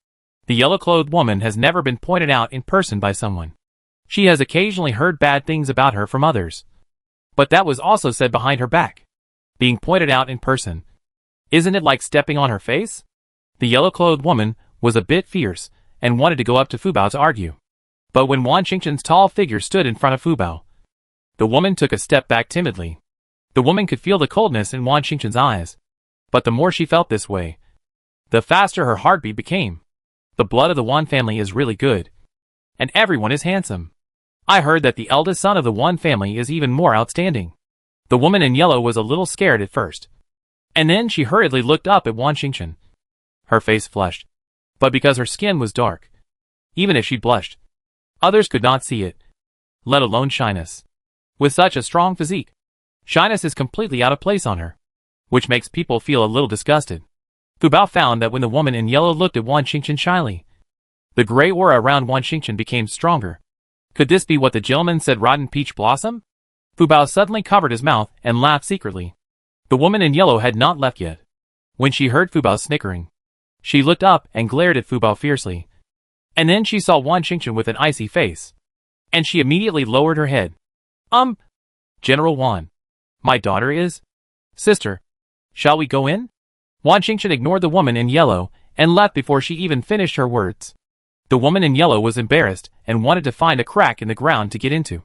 S1: The yellow-clothed woman has never been pointed out in person by someone. She has occasionally heard bad things about her from others. But that was also said behind her back. Being pointed out in person. Isn't it like stepping on her face? The yellow-clothed woman was a bit fierce, and wanted to go up to Fu Bao to argue. But when Wan Qingshan's tall figure stood in front of Fu Bao, the woman took a step back timidly. The woman could feel the coldness in Wan Qingshan's eyes. But the more she felt this way, the faster her heartbeat became. The blood of the Wan family is really good. And everyone is handsome. I heard that the eldest son of the Wan family is even more outstanding. The woman in yellow was a little scared at first. And then she hurriedly looked up at Wan Qingshan. Her face flushed. But because her skin was dark, even if she blushed, others could not see it, let alone shyness. With such a strong physique, shyness is completely out of place on her, which makes people feel a little disgusted. Fu Bao found that when the woman in yellow looked at Wan Qingshan shyly, the gray aura around Wan Qingshan became stronger. Could this be what the gentleman said, rotten peach blossom? Fu Bao suddenly covered his mouth and laughed secretly. The woman in yellow had not left yet. When she heard Fu Bao snickering, she looked up and glared at Fu Bao fiercely. And then she saw Wan Qingshan with an icy face. And she immediately lowered her head. General Wan. My daughter is? Sister. Shall we go in? Wan Qingshan ignored the woman in yellow and left before she even finished her words. The woman in yellow was embarrassed and wanted to find a crack in the ground to get into.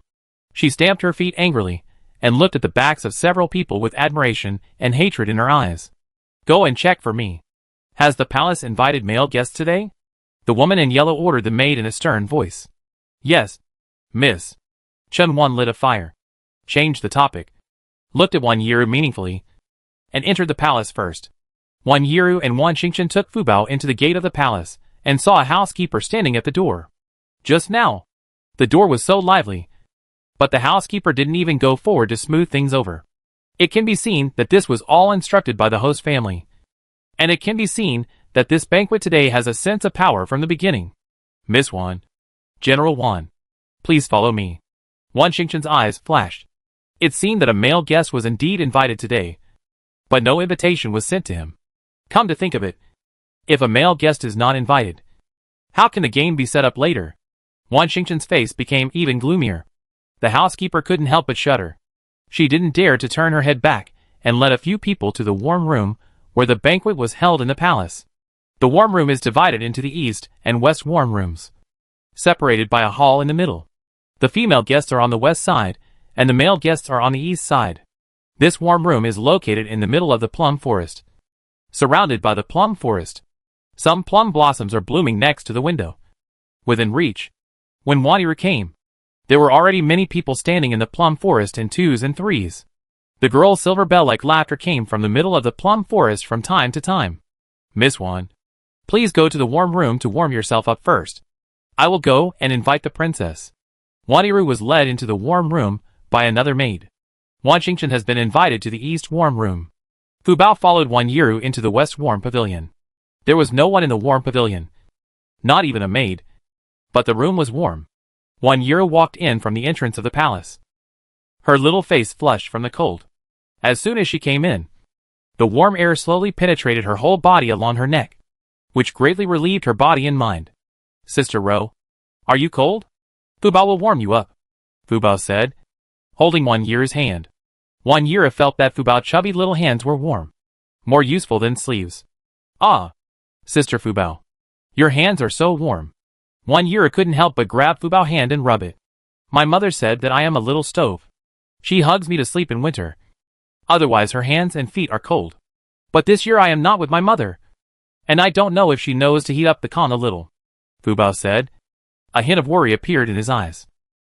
S1: She stamped her feet angrily and looked at the backs of several people with admiration and hatred in her eyes. Go and check for me. Has the palace invited male guests today? The woman in yellow ordered the maid in a stern voice. Yes, miss. Chen Wan lit a fire, changed the topic, looked at Wan Yiru meaningfully, and entered the palace first. Wan Yiru and Wan Qingshan took Fu Bao into the gate of the palace and saw a housekeeper standing at the door. Just now, The door was so lively, but the housekeeper didn't even go forward to smooth things over. It can be seen that this was all instructed by the host family. And it can be seen that this banquet today has a sense of power from the beginning. Miss Wan. General Wan. Please follow me. Wan Xingchen's eyes flashed. It seemed that a male guest was indeed invited today, but no invitation was sent to him. Come to think of it, if a male guest is not invited, how can the game be set up later? Wan Xingchen's face became even gloomier. The housekeeper couldn't help but shudder. She didn't dare to turn her head back and led a few people to the warm room where the banquet was held in the palace. The warm room is divided into the east and west warm rooms, separated by a hall in the middle. The female guests are on the west side, and the male guests are on the east side. This warm room is located in the middle of the plum forest. Surrounded by the plum forest, some plum blossoms are blooming next to the window. Within reach, when Wan Yiru came, there were already many people standing in the plum forest in twos and threes. The girl's silver bell-like laughter came from the middle of the plum forest from time to time. Miss Wan, please go to the warm room to warm yourself up first. I will go and invite the princess. Wan Yiru was led into the warm room by another maid. Wan Xingchen has been invited to the east warm room. Fu Bao followed Wan Yiru into the west warm pavilion. There was no one in the warm pavilion, not even a maid, but the room was warm. Wan Yiru walked in from the entrance of the palace. Her little face flushed from the cold. As soon as she came in, the warm air slowly penetrated her whole body along her neck, which greatly relieved her body and mind. Sister Ro, are you cold? Fu Bao will warm you up, Fu Bao said, holding Wan Yiru's hand. Wan Yiru felt that Fu Bao's chubby little hands were warm, more useful than sleeves. Ah, Sister Fu Bao, your hands are so warm. Wan Yiru couldn't help but grab Fu Bao's hand and rub it. My mother said that I am a little stove. She hugs me to sleep in winter. Otherwise her hands and feet are cold. But this year I am not with my mother, and I don't know if she knows to heat up the Kong a little, Fu Bao said. A hint of worry appeared in his eyes.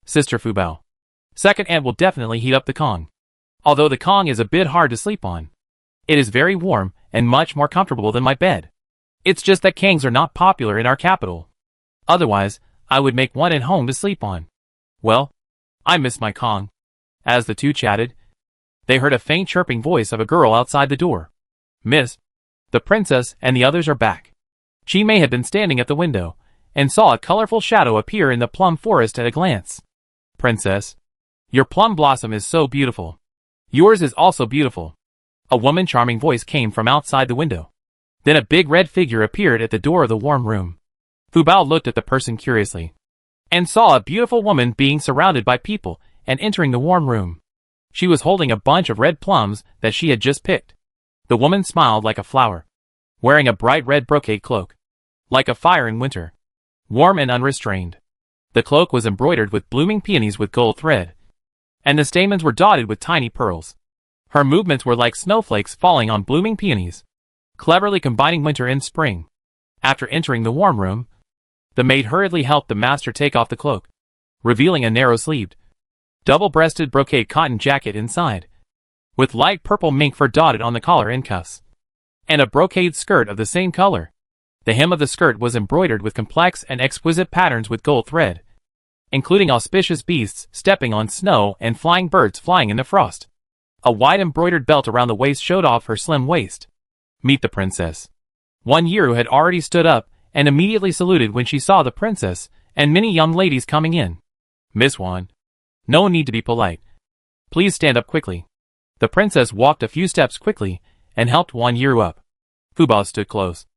S1: Sister Fu Bao, second aunt will definitely heat up the Kong. Although the Kong is a bit hard to sleep on, it is very warm and much more comfortable than my bed. It's just that Kangs are not popular in our capital. Otherwise, I would make one at home to sleep on. Well, I miss my Kong. As the two chatted, they heard a faint chirping voice of a girl outside the door. Miss, the princess and the others are back. She may have been standing at the window and saw a colorful shadow appear in the plum forest at a glance. Princess, your plum blossom is so beautiful. Yours is also beautiful. A woman's charming voice came from outside the window. Then a big red figure appeared at the door of the warm room. Fu Bao looked at the person curiously, and saw a beautiful woman being surrounded by people and entering the warm room. She was holding a bunch of red plums that she had just picked. The woman smiled like a flower, wearing a bright red brocade cloak, like a fire in winter, warm and unrestrained. The cloak was embroidered with blooming peonies with gold thread, and the stamens were dotted with tiny pearls. Her movements were like snowflakes falling on blooming peonies, cleverly combining winter and spring. After entering the warm room, the maid hurriedly helped the master take off the cloak, revealing a narrow-sleeved, double-breasted brocade cotton jacket inside, with light purple mink fur dotted on the collar and cuffs, and a brocade skirt of the same color. The hem of the skirt was embroidered with complex and exquisite patterns with gold thread, including auspicious beasts stepping on snow and flying birds flying in the frost. A wide embroidered belt around the waist showed off her slim waist. Meet the princess. Wan Yiru had already stood up and immediately saluted when she saw the princess and many young ladies coming in. Miss Wan, no need to be polite. Please stand up quickly. The princess walked a few steps quickly and helped Wan Yiru up. Fu Bao stood close,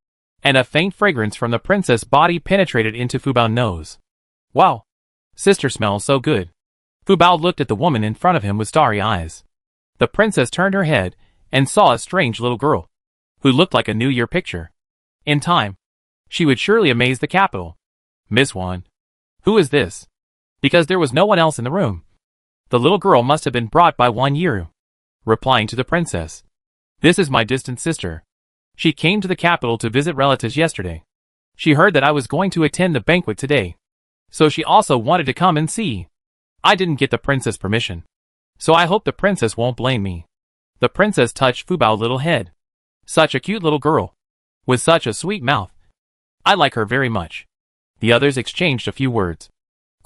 S1: and a faint fragrance from the princess' body penetrated into Fu Bao's nose. Wow, sister smells so good. Fu Bao looked at the woman in front of him with starry eyes. The princess turned her head and saw a strange little girl, who looked like a New Year picture. In time, she would surely amaze the capital. Miss Wan, who is this? Because there was no one else in the room. The little girl must have been brought by Wan Yiru. Replying to the princess, this is my distant sister. She came to the capital to visit relatives yesterday. She heard that I was going to attend the banquet today, so she also wanted to come and see. I didn't get the princess permission, so I hope the princess won't blame me. The princess touched Fu Bao's little head. Such a cute little girl, with such a sweet mouth. I like her very much. The others exchanged a few words.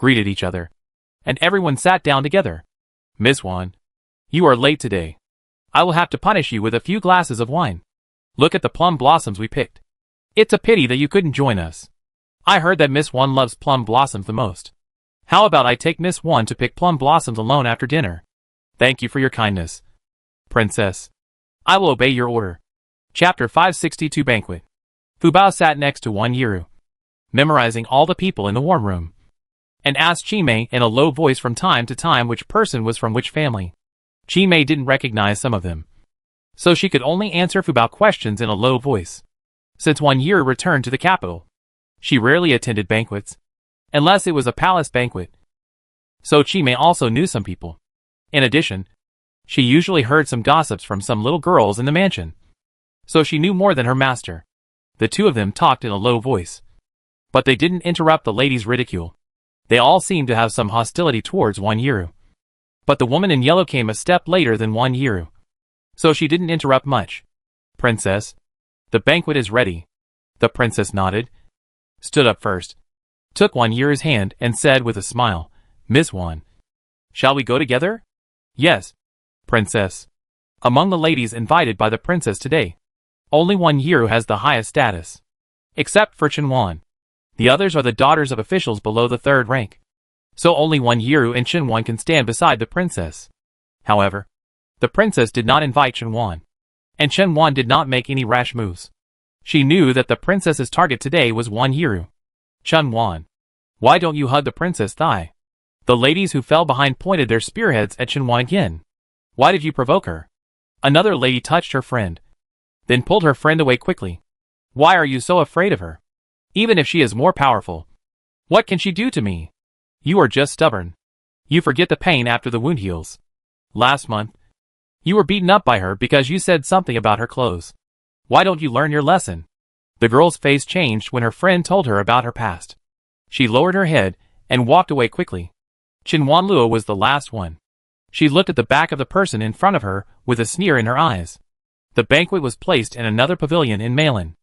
S1: greeted each other, and everyone sat down together. Miss Wan, you are late today. I will have to punish you with a few glasses of wine. Look at the plum blossoms we picked. It's a pity that you couldn't join us. I heard that Miss Wan loves plum blossoms the most. How about I take Miss Wan to pick plum blossoms alone after dinner? Thank you for your kindness, Princess. I will obey your order. Chapter 562 Banquet. Fu Bao sat next to Wan Yiru, memorizing all the people in the warm room, and asked Qi Mei in a low voice from time to time which person was from which family. Qi Mei didn't recognize some of them, so she could only answer Fu Bao questions in a low voice. Since Wan Yiru returned to the capital, she rarely attended banquets, unless it was a palace banquet. So Qi Mei also knew some people. In addition, she usually heard some gossips from some little girls in the mansion, so she knew more than her master. The two of them talked in a low voice, but they didn't interrupt the ladies' ridicule. They all seemed to have some hostility towards Wan Yiru. But the woman in yellow came a step later than Wan Yiru, so she didn't interrupt much. Princess, the banquet is ready. The princess nodded, stood up first, took Wan Yiru's hand and said with a smile, Miss Wan, shall we go together? Yes, Princess. Among the ladies invited by the princess today, only Wan Yiru has the highest status, except for Chen Wan. The others are the daughters of officials below the third rank, so only Wan Yiru and Chen Wan can stand beside the princess. However, the princess did not invite Chen Wan, and Chen Wan did not make any rash moves. She knew that the princess's target today was Wan Yiru. Chen Wan, why don't you hug the princess' thigh? The ladies who fell behind pointed their spearheads at Chen Wan again. Why did you provoke her? Another lady touched her friend, then pulled her friend away quickly. Why are you so afraid of her? Even if she is more powerful, what can she do to me? You are just stubborn. You forget the pain after the wound heals. Last month, you were beaten up by her because you said something about her clothes. Why don't you learn your lesson? The girl's face changed when her friend told her about her past. She lowered her head and walked away quickly. Chen Wanluo was the last one. She looked at the back of the person in front of her with a sneer in her eyes. The banquet was placed in another pavilion in Malin.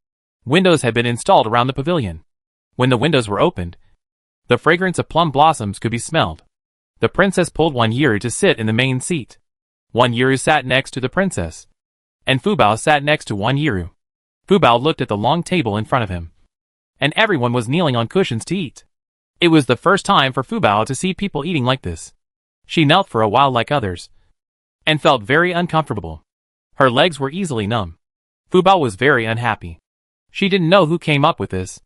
S1: Windows had been installed around the pavilion. When the windows were opened, the fragrance of plum blossoms could be smelled. The princess pulled Wan Yiru to sit in the main seat. Wan Yiru sat next to the princess, and Fu Bao sat next to Wan Yiru. Fu Bao looked at the long table in front of him, and everyone was kneeling on cushions to eat. It was the first time for Fu Bao to see people eating like this. She knelt for a while like others, and felt very uncomfortable. Her legs were easily numb. Fu Bao was very unhappy. She didn't know who came up with this.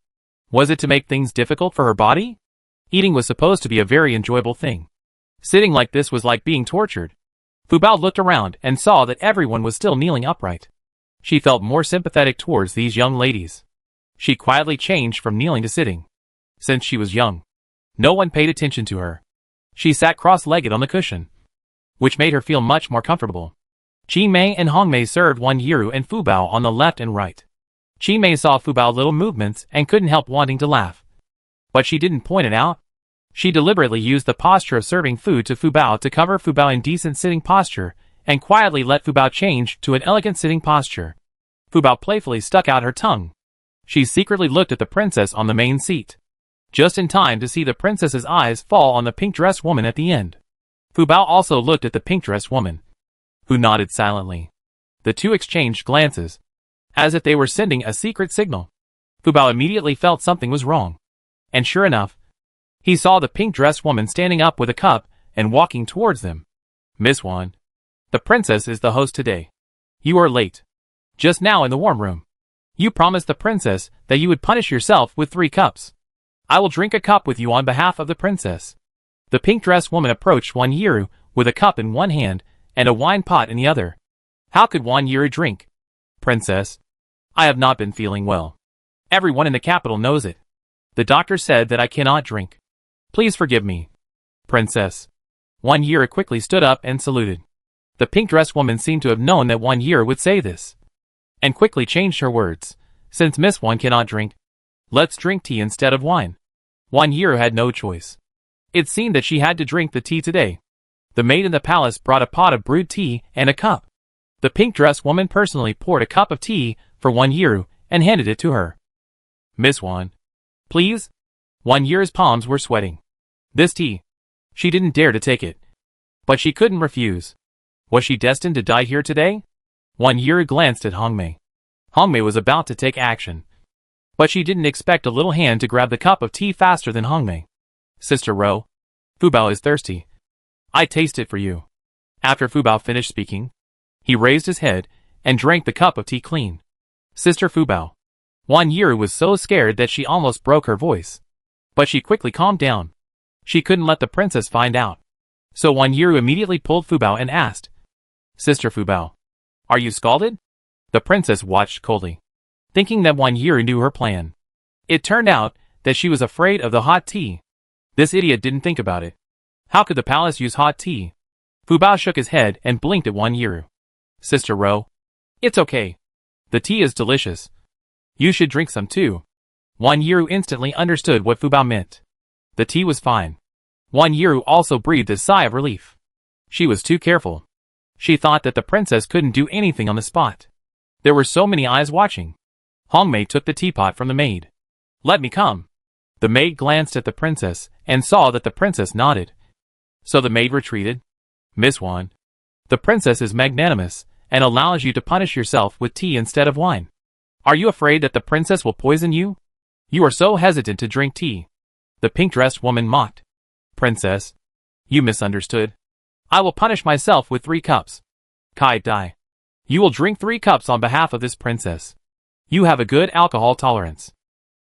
S1: Was it to make things difficult for her body? Eating was supposed to be a very enjoyable thing. Sitting like this was like being tortured. Fu Bao looked around and saw that everyone was still kneeling upright. She felt more sympathetic towards these young ladies. She quietly changed from kneeling to sitting. Since she was young, no one paid attention to her. She sat cross-legged on the cushion, which made her feel much more comfortable. Qi Mei and Hong Mei served Wan Yiru and Fu Bao on the left and right. Qi Mei saw Fu Bao's little movements and couldn't help wanting to laugh. But she didn't point it out. She deliberately used the posture of serving food to Fu Bao to cover Fu Bao in decent sitting posture, and quietly let Fu Bao change to an elegant sitting posture. Fu Bao playfully stuck out her tongue. She secretly looked at the princess on the main seat, just in time to see the princess's eyes fall on the pink-dressed woman at the end. Fu Bao also looked at the pink-dressed woman, who nodded silently. The two exchanged glances, as if they were sending a secret signal. Fu Bao immediately felt something was wrong. And sure enough, he saw the pink-dressed woman standing up with a cup and walking towards them. Miss Wan, the princess is the host today. You are late. Just now in the warm room, you promised the princess that you would punish yourself with 3 cups. I will drink a cup with you on behalf of the princess. The pink-dressed woman approached Wan Yiru with a cup in one hand and a wine pot in the other. How could Wan Yiru drink? Princess, I have not been feeling well. Everyone in the capital knows it. The doctor said that I cannot drink. Please forgive me. Princess. Wan Yiru quickly stood up and saluted. The pink-dressed woman seemed to have known that Wan Yiru would say this, and quickly changed her words. Since Miss Wan cannot drink, let's drink tea instead of wine. Wan Yiru had no choice. It seemed that she had to drink the tea today. The maid in the palace brought a pot of brewed tea and a cup. The pink-dressed woman personally poured a cup of tea for Wan Yiru and handed it to her. Miss Wan, please? Wan Yiru's palms were sweating. This tea. She didn't dare to take it. But she couldn't refuse. Was she destined to die here today? Wan Yiru glanced at Hongmei. Hongmei was about to take action. But she didn't expect a little hand to grab the cup of tea faster than Hongmei. Sister Ro, Fubao is thirsty. I taste it for you. After Fubao finished speaking, he raised his head and drank the cup of tea clean. Sister Fubao. Wan Yiru was so scared that she almost broke her voice. But she quickly calmed down. She couldn't let the princess find out. So Wan Yiru immediately pulled Fubao and asked, Sister Fubao, are you scalded? The princess watched coldly, thinking that Wan Yiru knew her plan. It turned out that she was afraid of the hot tea. This idiot didn't think about it. How could the palace use hot tea? Fubao shook his head and blinked at Wan Yiru. Sister Ro, it's okay. The tea is delicious. You should drink some too. Wan Yiru instantly understood what Fubao meant. The tea was fine. Wan Yiru also breathed a sigh of relief. She was too careful. She thought that the princess couldn't do anything on the spot. There were so many eyes watching. Hongmei took the teapot from the maid. Let me come. The maid glanced at the princess and saw that the princess nodded. So the maid retreated. Miss Wan, the princess is magnanimous and allows you to punish yourself with tea instead of wine. Are you afraid that the princess will poison you? You are so hesitant to drink tea. The pink-dressed woman mocked. Princess, you misunderstood. I will punish myself with 3 cups. Kai Dai. You will drink 3 cups on behalf of this princess. You have a good alcohol tolerance.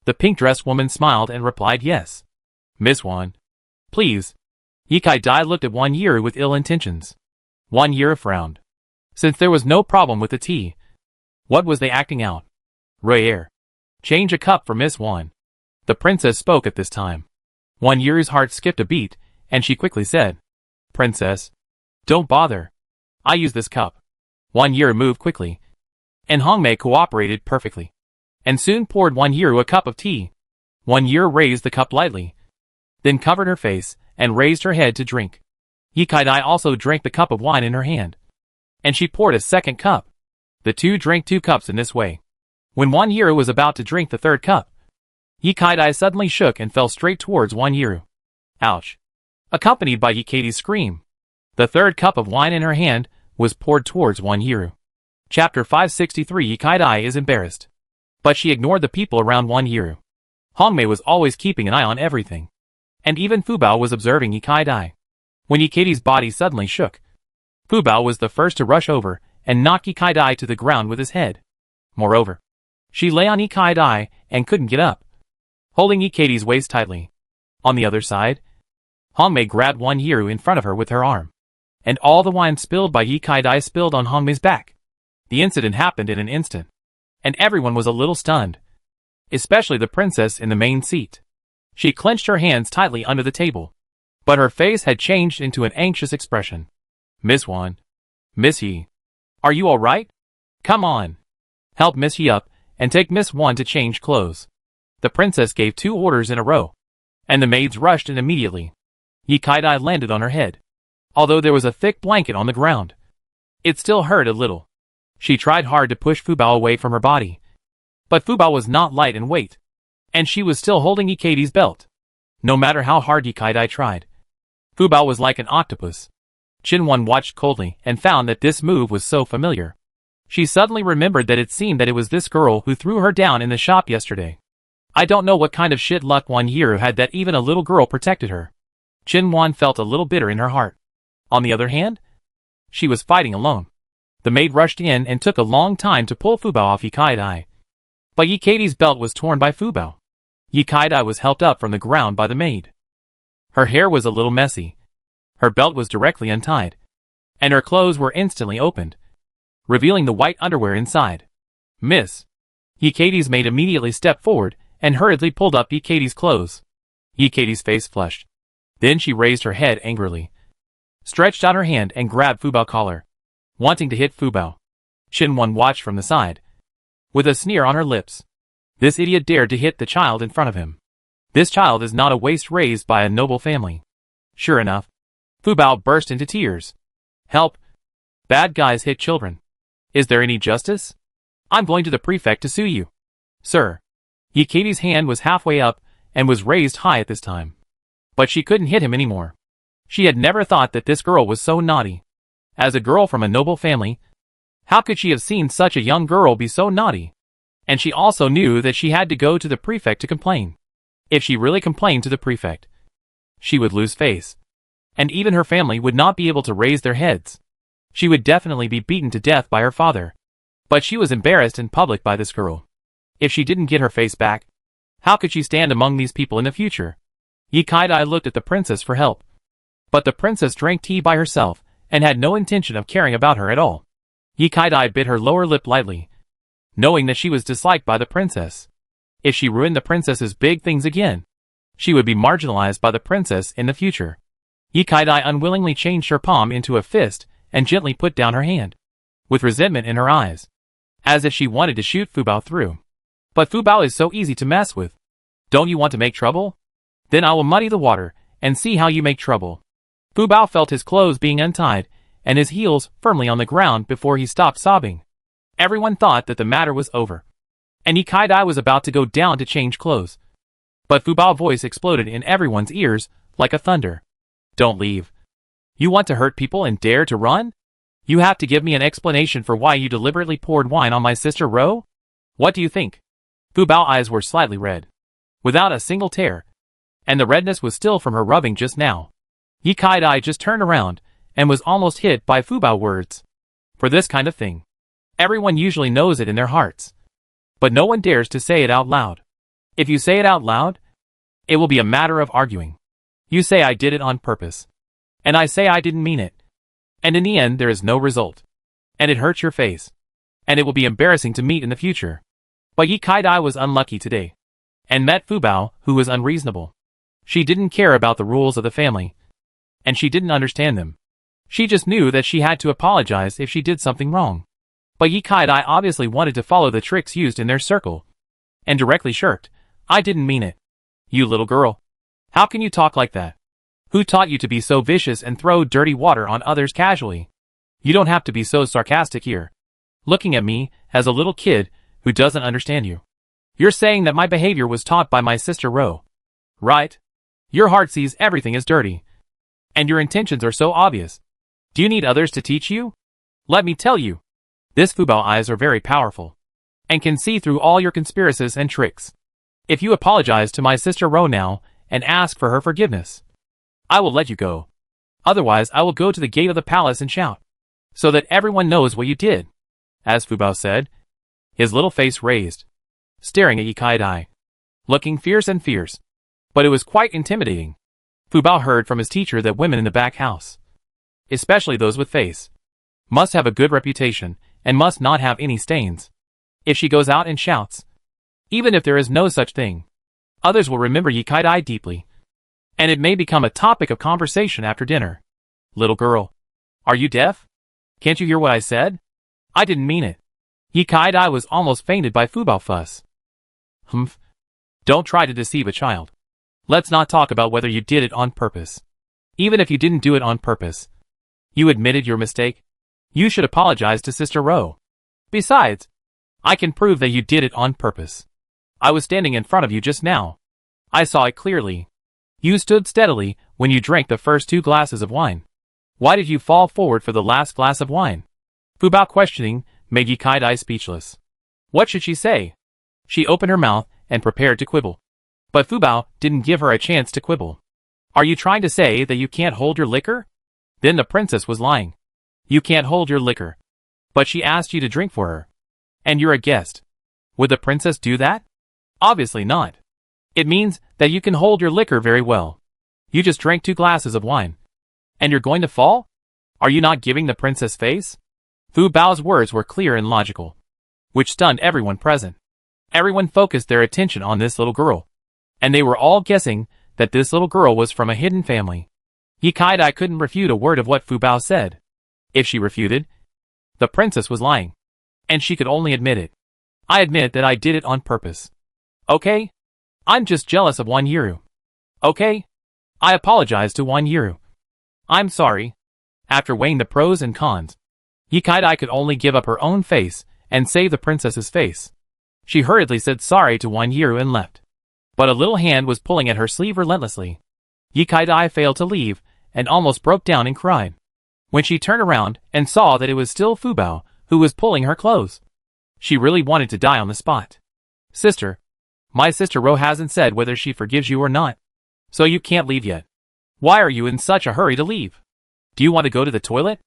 S1: The pink-dressed woman smiled and replied yes. Miss Wan, please. Ye Kai Dai looked at Wan Yiru with ill intentions. Wan Yiru frowned. Since there was no problem with the tea, what was they acting out? Royer, change a cup for Miss Wan. The princess spoke at this time. Wan Yiru's heart skipped a beat, and she quickly said, Princess, don't bother. I use this cup. Wan Yiru moved quickly, and Hongmei cooperated perfectly, and soon poured Wan Yiru a cup of tea. Wan Yiru raised the cup lightly, then covered her face and raised her head to drink. Ye Kai Dai also drank the cup of wine in her hand, and she poured a second cup. The two drank 2 cups in this way. When Wan Yiru was about to drink the 3rd cup, Ye Kai Dai suddenly shook and fell straight towards Wan Yiru. Ouch! Accompanied by Ye Kai's scream. The 3rd cup of wine in her hand was poured towards Wan Yiru. Chapter 563. Ye Kai Dai is embarrassed. But she ignored the people around Wan Yiru. Hongmei was always keeping an eye on everything. And even Fubao was observing Ye Kai Dai. When Ye Kai's body suddenly shook, Fubao was the first to rush over and knock Ye Kai Dai to the ground with his head. Moreover, she lay on Ye Kai Dai and couldn't get up, holding Ye Kai's waist tightly. On the other side, Hongmei grabbed Wan Yiru in front of her with her arm, and all the wine spilled by Ye Kai Dai spilled on Hongmei's back. The incident happened in an instant, and everyone was a little stunned, especially the princess in the main seat. She clenched her hands tightly under the table, but her face had changed into an anxious expression. Miss Wan, Miss Yi, are you all right? Come on. Help Miss Yi up and take Miss Wan to change clothes. The princess gave 2 orders in a row, and the maids rushed in immediately. Ye Kai Dai landed on her head, although there was a thick blanket on the ground. It still hurt a little. She tried hard to push Fubao away from her body, but Fubao was not light in weight, and she was still holding Ye Kai's belt. No matter how hard Ye Kai Dai tried, Fubao was like an octopus. Qinwan watched coldly and found that this move was so familiar. She suddenly remembered that it seemed that it was this girl who threw her down in the shop yesterday. I don't know what kind of shit luck Wan Yiru had that even a little girl protected her. Qinwan felt a little bitter in her heart. On the other hand, she was fighting alone. The maid rushed in and took a long time to pull Fubao off Ye Kai Dai. But Ye Kai's belt was torn by Fubao. Ye Kai Dai was helped up from the ground by the maid. Her hair was a little messy. Her belt was directly untied, and her clothes were instantly opened, revealing the white underwear inside. Miss, Ye Kai's maid immediately stepped forward and hurriedly pulled up Ye Kai's clothes. Ye Kai's face flushed. Then she raised her head angrily, stretched out her hand and grabbed Fubao's collar, wanting to hit Fubao. Qinwan watched from the side, with a sneer on her lips. This idiot dared to hit the child in front of him. This child is not a waste raised by a noble family. Sure enough, Fubao burst into tears. Help! Bad guys hit children. Is there any justice? I'm going to the prefect to sue you. Sir. Ye Kai's hand was halfway up and was raised high at this time. But she couldn't hit him anymore. She had never thought that this girl was so naughty. As a girl from a noble family, how could she have seen such a young girl be so naughty? And she also knew that she had to go to the prefect to complain. If she really complained to the prefect, she would lose face. And even her family would not be able to raise their heads. She would definitely be beaten to death by her father. But she was embarrassed in public by this girl. If she didn't get her face back, how could she stand among these people in the future? Ye Kai-dai looked at the princess for help. But the princess drank tea by herself, and had no intention of caring about her at all. Ye Kai-dai bit her lower lip lightly, knowing that she was disliked by the princess. If she ruined the princess's big things again, she would be marginalized by the princess in the future. Ye Kai-dai unwillingly changed her palm into a fist, and gently put down her hand, with resentment in her eyes, as if she wanted to shoot Fu Bao through. But Fu Bao is so easy to mess with. Don't you want to make trouble? Then I will muddy the water, and see how you make trouble. Fu Bao felt his clothes being untied, and his heels firmly on the ground before he stopped sobbing. Everyone thought that the matter was over, and Ye Kai-dai was about to go down to change clothes. But Fu Bao's voice exploded in everyone's ears like a thunder. Don't leave. You want to hurt people and dare to run? You have to give me an explanation for why you deliberately poured wine on my sister Ro? What do you think? Fu Bao's eyes were slightly red, without a single tear, and the redness was still from her rubbing just now. Ye Kai-dai just turned around, and was almost hit by Fu Bao's words. For this kind of thing, everyone usually knows it in their hearts, but no one dares to say it out loud. If you say it out loud, it will be a matter of arguing. You say I did it on purpose, and I say I didn't mean it. And in the end there is no result. And it hurts your face. And it will be embarrassing to meet in the future. But Ye Kai-dai was unlucky today, and met Fu Bao, who was unreasonable. She didn't care about the rules of the family, and she didn't understand them. She just knew that she had to apologize if she did something wrong. But Ye Kai-dai obviously wanted to follow the tricks used in their circle, and directly shirked. I didn't mean it. You little girl. How can you talk like that? Who taught you to be so vicious and throw dirty water on others casually? You don't have to be so sarcastic here, looking at me as a little kid who doesn't understand you. You're saying that my behavior was taught by my sister Ro, right? Your heart sees everything as dirty, and your intentions are so obvious. Do you need others to teach you? Let me tell you, this Fu Bao eyes are very powerful, and can see through all your conspiracies and tricks. If you apologize to my sister Ro now, and ask for her forgiveness, I will let you go. Otherwise I will go to the gate of the palace and shout, so that everyone knows what you did. As Fu Bao said, his little face raised, staring at Ye Kai-dai, looking fierce and fierce. But it was quite intimidating. Fu Bao heard from his teacher that women in the back house, especially those with face, must have a good reputation, and must not have any stains. If she goes out and shouts, even if there is no such thing, others will remember Ye Kai-dai deeply, and it may become a topic of conversation after dinner. Little girl, are you deaf? Can't you hear what I said? I didn't mean it. Ye Kai-dai was almost fainted by Fu Bao fuss. Humph. Don't try to deceive a child. Let's not talk about whether you did it on purpose. Even if you didn't do it on purpose, you admitted your mistake. You should apologize to Sister Ro. Besides, I can prove that you did it on purpose. I was standing in front of you just now. I saw it clearly. You stood steadily when you drank the first 2 glasses of wine. Why did you fall forward for the last glass of wine? Fu Bao questioning made Ye Kai-dai speechless. What should she say? She opened her mouth and prepared to quibble. But Fu Bao didn't give her a chance to quibble. Are you trying to say that you can't hold your liquor? Then the princess was lying. You can't hold your liquor. But she asked you to drink for her. And you're a guest. Would the princess do that? Obviously not. It means that you can hold your liquor very well. You just drank 2 glasses of wine. And you're going to fall? Are you not giving the princess face? Fu Bao's words were clear and logical, which stunned everyone present. Everyone focused their attention on this little girl, and they were all guessing that this little girl was from a hidden family. Ye Kai-dai couldn't refute a word of what Fu Bao said. If she refuted, the princess was lying, and she could only admit it. I admit that I did it on purpose. Okay? I'm just jealous of Wan Yiru. Okay? I apologize to Wan Yiru. I'm sorry. After weighing the pros and cons, Ye Kai-dai could only give up her own face and save the princess's face. She hurriedly said sorry to Wan Yiru and left. But a little hand was pulling at her sleeve relentlessly. Ye Kai-dai failed to leave, and almost broke down and cried. When she turned around and saw that it was still Fubao, who was pulling her clothes. She really wanted to die on the spot. Sister. My sister Ro hasn't said whether she forgives you or not. So you can't leave yet. Why are you in such a hurry to leave? Do you want to go to the toilet?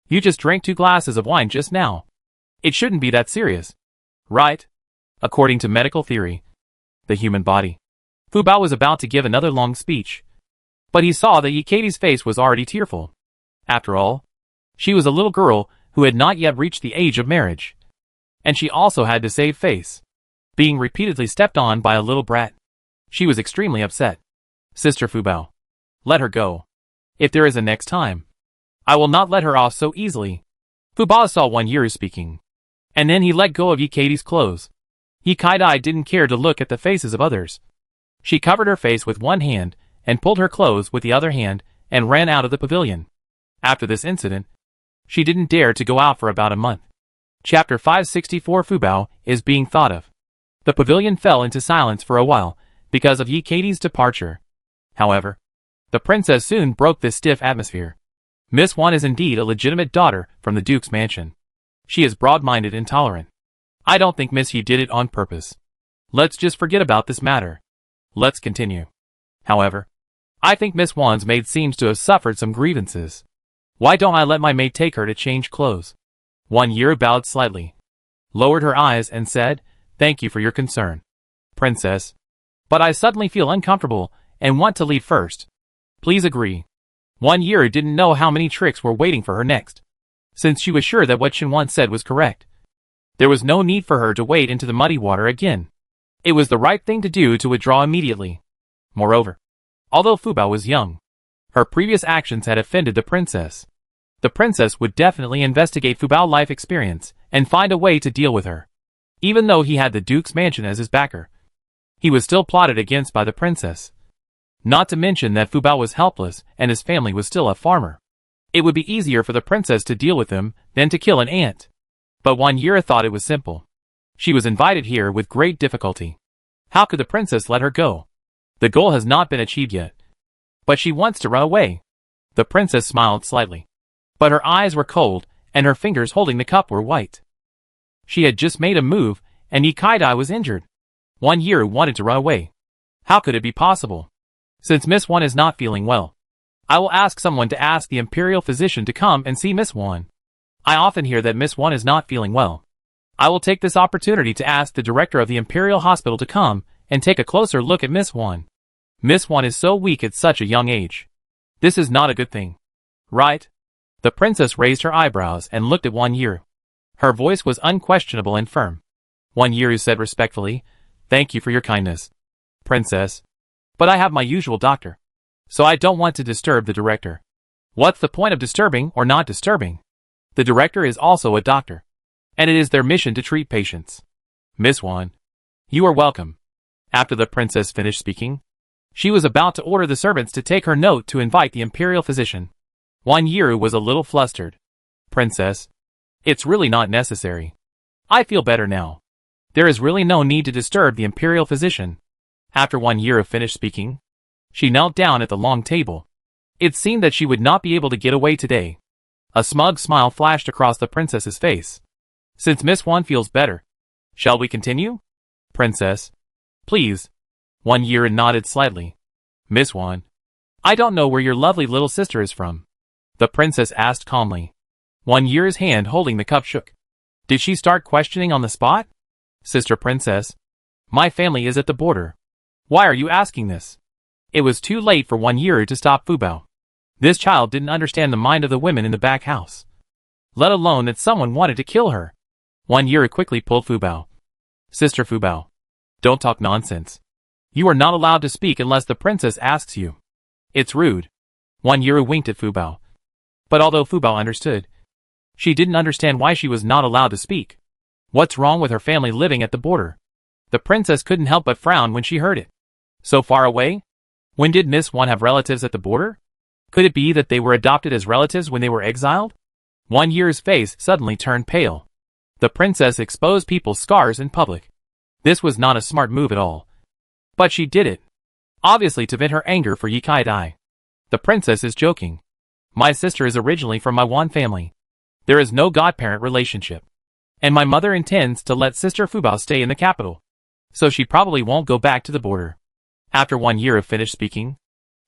S1: You just drank 2 glasses of wine just now. It shouldn't be that serious. Right? According to medical theory. The human body. Fubao was about to give another long speech. But he saw that Yikati's face was already tearful. After all, she was a little girl who had not yet reached the age of marriage. And she also had to save face. Being repeatedly stepped on by a little brat. She was extremely upset. Sister Fubao. Let her go. If there is a next time, I will not let her off so easily. Fubao saw Wonyiru speaking. And then he let go of Yikati's clothes. Ye Kai-dai didn't care to look at the faces of others. She covered her face with one hand, and pulled her clothes with the other hand, and ran out of the pavilion. After this incident, she didn't dare to go out for about a month. Chapter 564 Fubao is being thought of. The pavilion fell into silence for a while, because of Yikati's departure. However, the princess soon broke this stiff atmosphere. Miss Wan is indeed a legitimate daughter from the Duke's mansion. She is broad-minded and tolerant. I don't think Miss He did it on purpose. Let's just forget about this matter. Let's continue. However, I think Miss Wan's maid seems to have suffered some grievances. Why don't I let my maid take her to change clothes? Wonyiru bowed slightly, lowered her eyes and said, Thank you for your concern, Princess. But I suddenly feel uncomfortable and want to leave first. Please agree. Wonyiru didn't know how many tricks were waiting for her next. Since she was sure that what Shinwan said was correct, there was no need for her to wade into the muddy water again. It was the right thing to do to withdraw immediately. Moreover, although Fubao was young, her previous actions had offended the princess. The princess would definitely investigate Fubao's life experience and find a way to deal with her. Even though he had the Duke's mansion as his backer, he was still plotted against by the princess. Not to mention that Fubao was helpless and his family was still a farmer. It would be easier for the princess to deal with him than to kill an ant. But Wonyiru thought it was simple. She was invited here with great difficulty. How could the princess let her go? The goal has not been achieved yet. But she wants to run away. The princess smiled slightly. But her eyes were cold, and her fingers holding the cup were white. She had just made a move, and Ye Kai-dai was injured. Wonyiru wanted to run away. How could it be possible? Since Miss Wan is not feeling well, I will ask someone to ask the imperial physician to come and see Miss Wan. I often hear that Miss Wan is not feeling well. I will take this opportunity to ask the director of the imperial hospital to come and take a closer look at Miss Wan. Miss Wan is so weak at such a young age. This is not a good thing. Right? The princess raised her eyebrows and looked at Wonyiru. Her voice was unquestionable and firm. Wonyiru said respectfully, Thank you for your kindness, Princess. But I have my usual doctor, so I don't want to disturb the director. What's the point of disturbing or not disturbing? The director is also a doctor, and it is their mission to treat patients. Miss Wan, you are welcome. After the princess finished speaking, she was about to order the servants to take her note to invite the imperial physician. Wonyiru was a little flustered. Princess, it's really not necessary. I feel better now. There is really no need to disturb the imperial physician. After Wonyiru finished speaking, she knelt down at the long table. It seemed that she would not be able to get away today. A smug smile flashed across the princess's face. Since Miss Wan feels better, shall we continue? Princess, please. Wonyiru nodded slightly. Miss Wan, I don't know where your lovely little sister is from, the princess asked calmly. Wonyiru's hand holding the cup shook. Did she start questioning on the spot? Sister Princess, my family is at the border. Why are you asking this? It was too late for Wonyiru to stop Fubao. This child didn't understand the mind of the women in the back house, let alone that someone wanted to kill her. Wonyiru quickly pulled Fubao. Sister Fubao, don't talk nonsense. You are not allowed to speak unless the princess asks you. It's rude. Wonyiru winked at Fubao. But although Fubao understood, she didn't understand why she was not allowed to speak. What's wrong with her family living at the border? The princess couldn't help but frown when she heard it. So far away? When did Miss Wan have relatives at the border? Could it be that they were adopted as relatives when they were exiled? Wonyiru's face suddenly turned pale. The princess exposed people's scars in public. This was not a smart move at all. But she did it. obviously to vent her anger for Ye Kai Dai. The princess is joking. My sister is originally from my Wan family. There is no godparent relationship. And my mother intends to let Sister Fubao stay in the capital. So she probably won't go back to the border. After 1 year of finished speaking,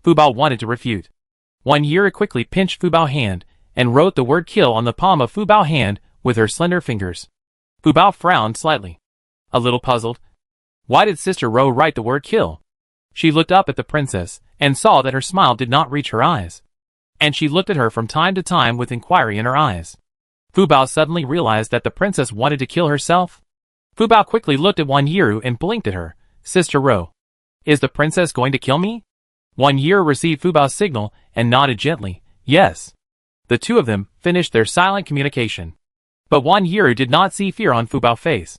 S1: Fubao wanted to refute. 1 year quickly pinched Fubao's hand and wrote the word kill on the palm of Fubao's hand with her slender fingers. Fubao frowned slightly. A little puzzled. Why did Sister Ro write the word kill? She looked up at the princess and saw that her smile did not reach her eyes. And she looked at her from time to time with inquiry in her eyes. Fubao suddenly realized that the princess wanted to kill herself. Fubao quickly looked at 1 year and blinked at her. Sister Ro, is the princess going to kill me? 1 year received Fubao's signal and nodded gently, yes. The two of them finished their silent communication. But 1 year did not see fear on Fubao's face.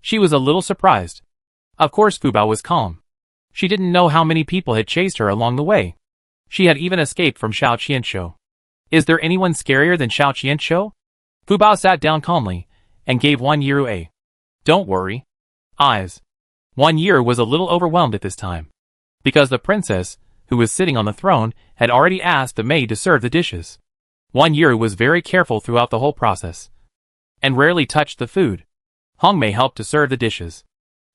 S1: She was a little surprised. Of course Fubao was calm. She didn't know how many people had chased her along the way. She had even escaped from Xiao Qianshou. Is there anyone scarier than Xiao Qianshou? Fubao sat down calmly and gave 1 year a don't worry eyes. 1 year was a little overwhelmed at this time. Because the princess, who was sitting on the throne, had already asked the maid to serve the dishes. 1 year was very careful throughout the whole process. And rarely touched the food. Hongmei helped to serve the dishes.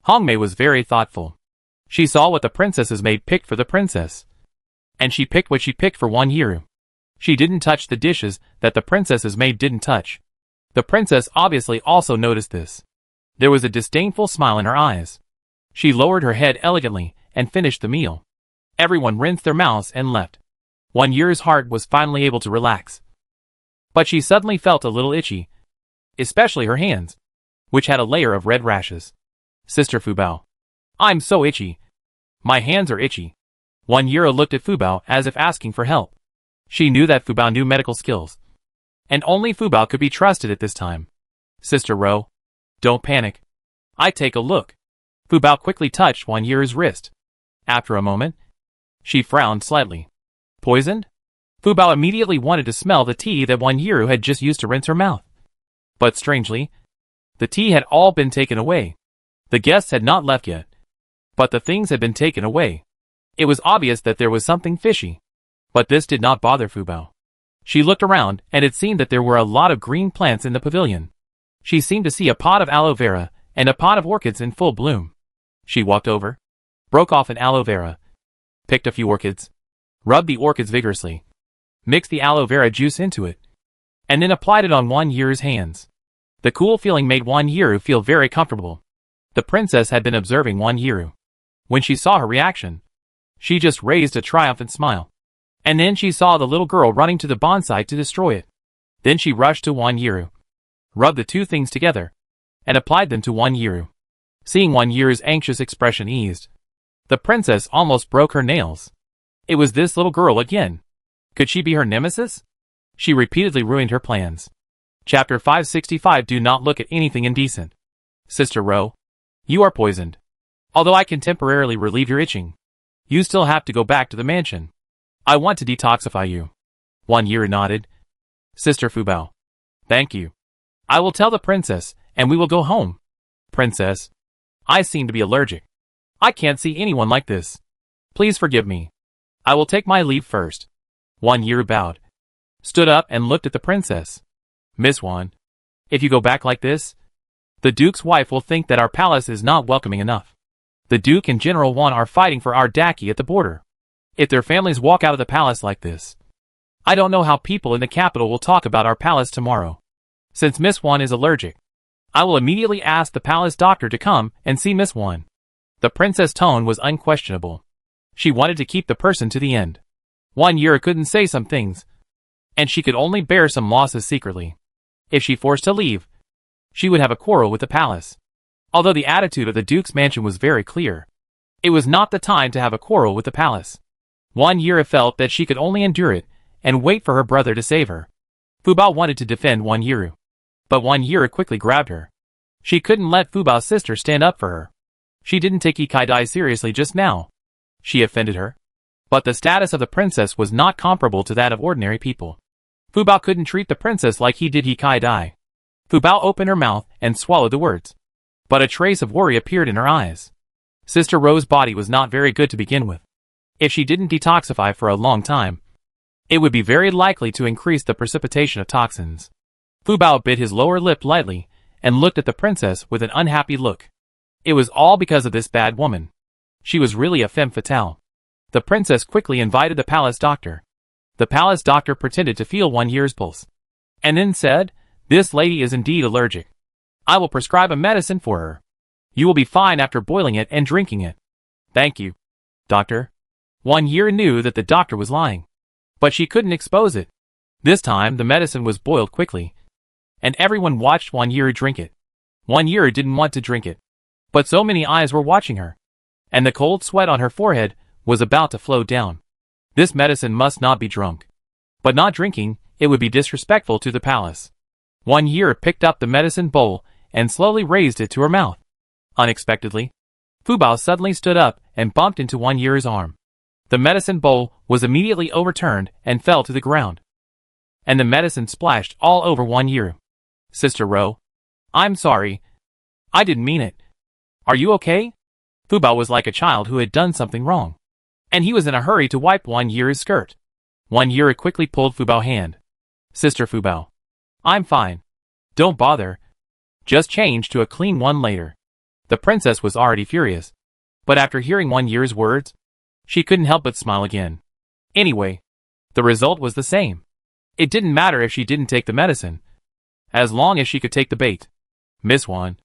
S1: Hongmei was very thoughtful. She saw what the princess's maid picked for the princess. And she picked what she picked for 1 year. She didn't touch the dishes that the princess's maid didn't touch. The princess obviously also noticed this. There was a disdainful smile in her eyes. She lowered her head elegantly and finished the meal. Everyone rinsed their mouths and left. 1 year's heart was finally able to relax. But she suddenly felt a little itchy, especially her hands, which had a layer of red rashes. Sister Fubao, I'm so itchy. My hands are itchy. 1 year looked at Fubao as if asking for help. She knew that Fubao knew medical skills. And only Fubao could be trusted at this time. Sister Ro, don't panic. I take a look. Fubao quickly touched 1 year's wrist. After a moment, she frowned slightly. Poisoned? Fubao immediately wanted to smell the tea that 1 year had just used to rinse her mouth. But strangely, the tea had all been taken away. The guests had not left yet. But the things had been taken away. It was obvious that there was something fishy. But this did not bother Fubao. She looked around, and it seemed that there were a lot of green plants in the pavilion. She seemed to see a pot of aloe vera, and a pot of orchids in full bloom. She walked over, broke off an aloe vera, picked a few orchids, rubbed the orchids vigorously, mixed the aloe vera juice into it, and then applied it on 1 year's hands. The cool feeling made 1 year feel very comfortable. The princess had been observing 1 year. When she saw her reaction, she just raised a triumphant smile. And then she saw the little girl running to the bonsai to destroy it. Then she rushed to 1 year, rubbed the two things together, and applied them to 1 year. Seeing 1 year's anxious expression eased, the princess almost broke her nails. It was this little girl again. Could she be her nemesis? She repeatedly ruined her plans. Chapter 565. Do not look at anything indecent. Sister Ro, you are poisoned. Although I can temporarily relieve your itching, you still have to go back to the mansion. I want to detoxify you. 1 year nodded. Sister Fubao, thank you. I will tell the princess, and we will go home. Princess, I seem to be allergic. I can't see anyone like this. Please forgive me. I will take my leave first. 1 year bowed, stood up and looked at the princess. Miss Wan, if you go back like this, the Duke's wife will think that our palace is not welcoming enough. The Duke and General Wan are fighting for our daki at the border. If their families walk out of the palace like this, I don't know how people in the capital will talk about our palace tomorrow. Since Miss Wan is allergic, I will immediately ask the palace doctor to come and see Miss Wan. The princess' tone was unquestionable. She wanted to keep the person to the end. 1 year couldn't say some things, and she could only bear some losses secretly. If she forced to leave, she would have a quarrel with the palace. Although the attitude of the Duke's mansion was very clear, it was not the time to have a quarrel with the palace. 1 year felt that she could only endure it and wait for her brother to save her. Fubao wanted to defend 1 year, but 1 year quickly grabbed her. She couldn't let Fubao's sister stand up for her. She didn't take Ye Kai Dai seriously just now. She offended her. But the status of the princess was not comparable to that of ordinary people. Fubao couldn't treat the princess like he did Ye Kai Dai. Fubao opened her mouth and swallowed the words. But a trace of worry appeared in her eyes. Sister Ro's body was not very good to begin with. If she didn't detoxify for a long time, it would be very likely to increase the precipitation of toxins. Fu Bao bit his lower lip lightly and looked at the princess with an unhappy look. It was all because of this bad woman. She was really a femme fatale. The princess quickly invited the palace doctor. The palace doctor pretended to feel 1 year's pulse, and then said, "This lady is indeed allergic. I will prescribe a medicine for her. You will be fine after boiling it and drinking it." "Thank you, doctor." 1 year knew that the doctor was lying, but she couldn't expose it. This time the medicine was boiled quickly, and everyone watched 1 year drink it. 1 year didn't want to drink it, but so many eyes were watching her, and the cold sweat on her forehead was about to flow down. This medicine must not be drunk. But not drinking, it would be disrespectful to the palace. 1 year picked up the medicine bowl and slowly raised it to her mouth. Unexpectedly, Fu Bao suddenly stood up and bumped into 1 year's arm. The medicine bowl was immediately overturned and fell to the ground, and the medicine splashed all over 1 year. "Sister Ro, I'm sorry. I didn't mean it. Are you okay?" Fu Bao was like a child who had done something wrong, and he was in a hurry to wipe 1 year's skirt. 1 year quickly pulled Fu Bao's hand. "Sister Fu Bao, I'm fine. Don't bother. Just change to a clean one later." The princess was already furious, but after hearing 1 year's words, she couldn't help but smile again. Anyway, the result was the same. It didn't matter if she didn't take the medicine, as long as she could take the bait. "Miss Wan,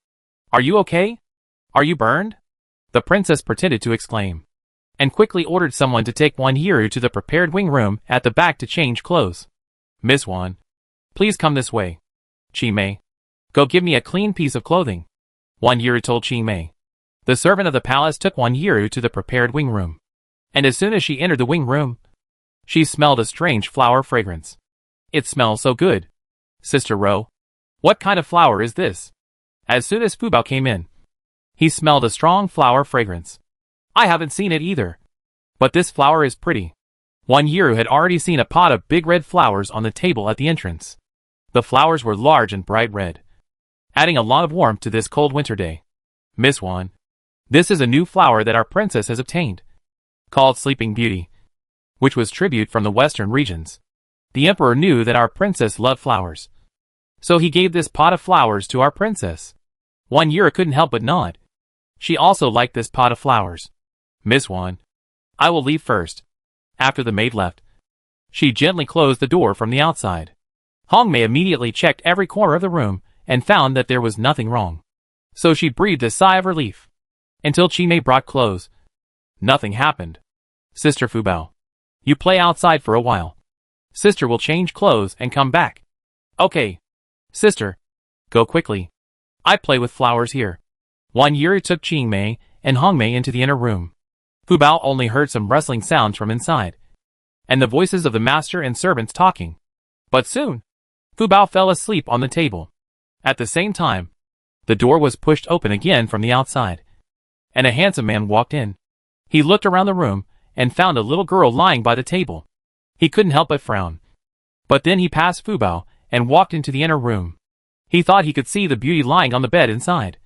S1: are you okay? Are you burned?" The princess pretended to exclaim, and quickly ordered someone to take 1 year to the prepared wing room at the back to change clothes. "Miss Wan, please come this way. Chi Mei, go give me a clean piece of clothing," 1 year told Chi Mei. The servant of the palace took 1 year to the prepared wing room, and as soon as she entered the wing room, she smelled a strange flower fragrance. "It smells so good. Sister Ro, what kind of flower is this?" As soon as Fu Bao came in, he smelled a strong flower fragrance. "I haven't seen it either, but this flower is pretty." 1 year had already seen a pot of big red flowers on the table at the entrance. The flowers were large and bright red, adding a lot of warmth to this cold winter day. "Miss Wan, this is a new flower that our princess has obtained, called Sleeping Beauty, which was tribute from the western regions. The emperor knew that our princess loved flowers, so he gave this pot of flowers to our princess." 1 year couldn't help but nod. She also liked this pot of flowers. "Miss Wan, I will leave first." After the maid left, she gently closed the door from the outside. Hong Mei immediately checked every corner of the room and found that there was nothing wrong. So she breathed a sigh of relief. Until Chi Mei brought clothes, nothing happened. "Sister Fu Bao, you play outside for a while. Sister will change clothes and come back." "Okay. Sister, go quickly. I play with flowers here." 1 year took Chi Mei and Hong Mei into the inner room. Fu Bao only heard some rustling sounds from inside, and the voices of the master and servants talking. But soon, Fu Bao fell asleep on the table. At the same time, the door was pushed open again from the outside, and a handsome man walked in. He looked around the room and found a little girl lying by the table. He couldn't help but frown. But then he passed Fu Bao and walked into the inner room. He thought he could see the beauty lying on the bed inside,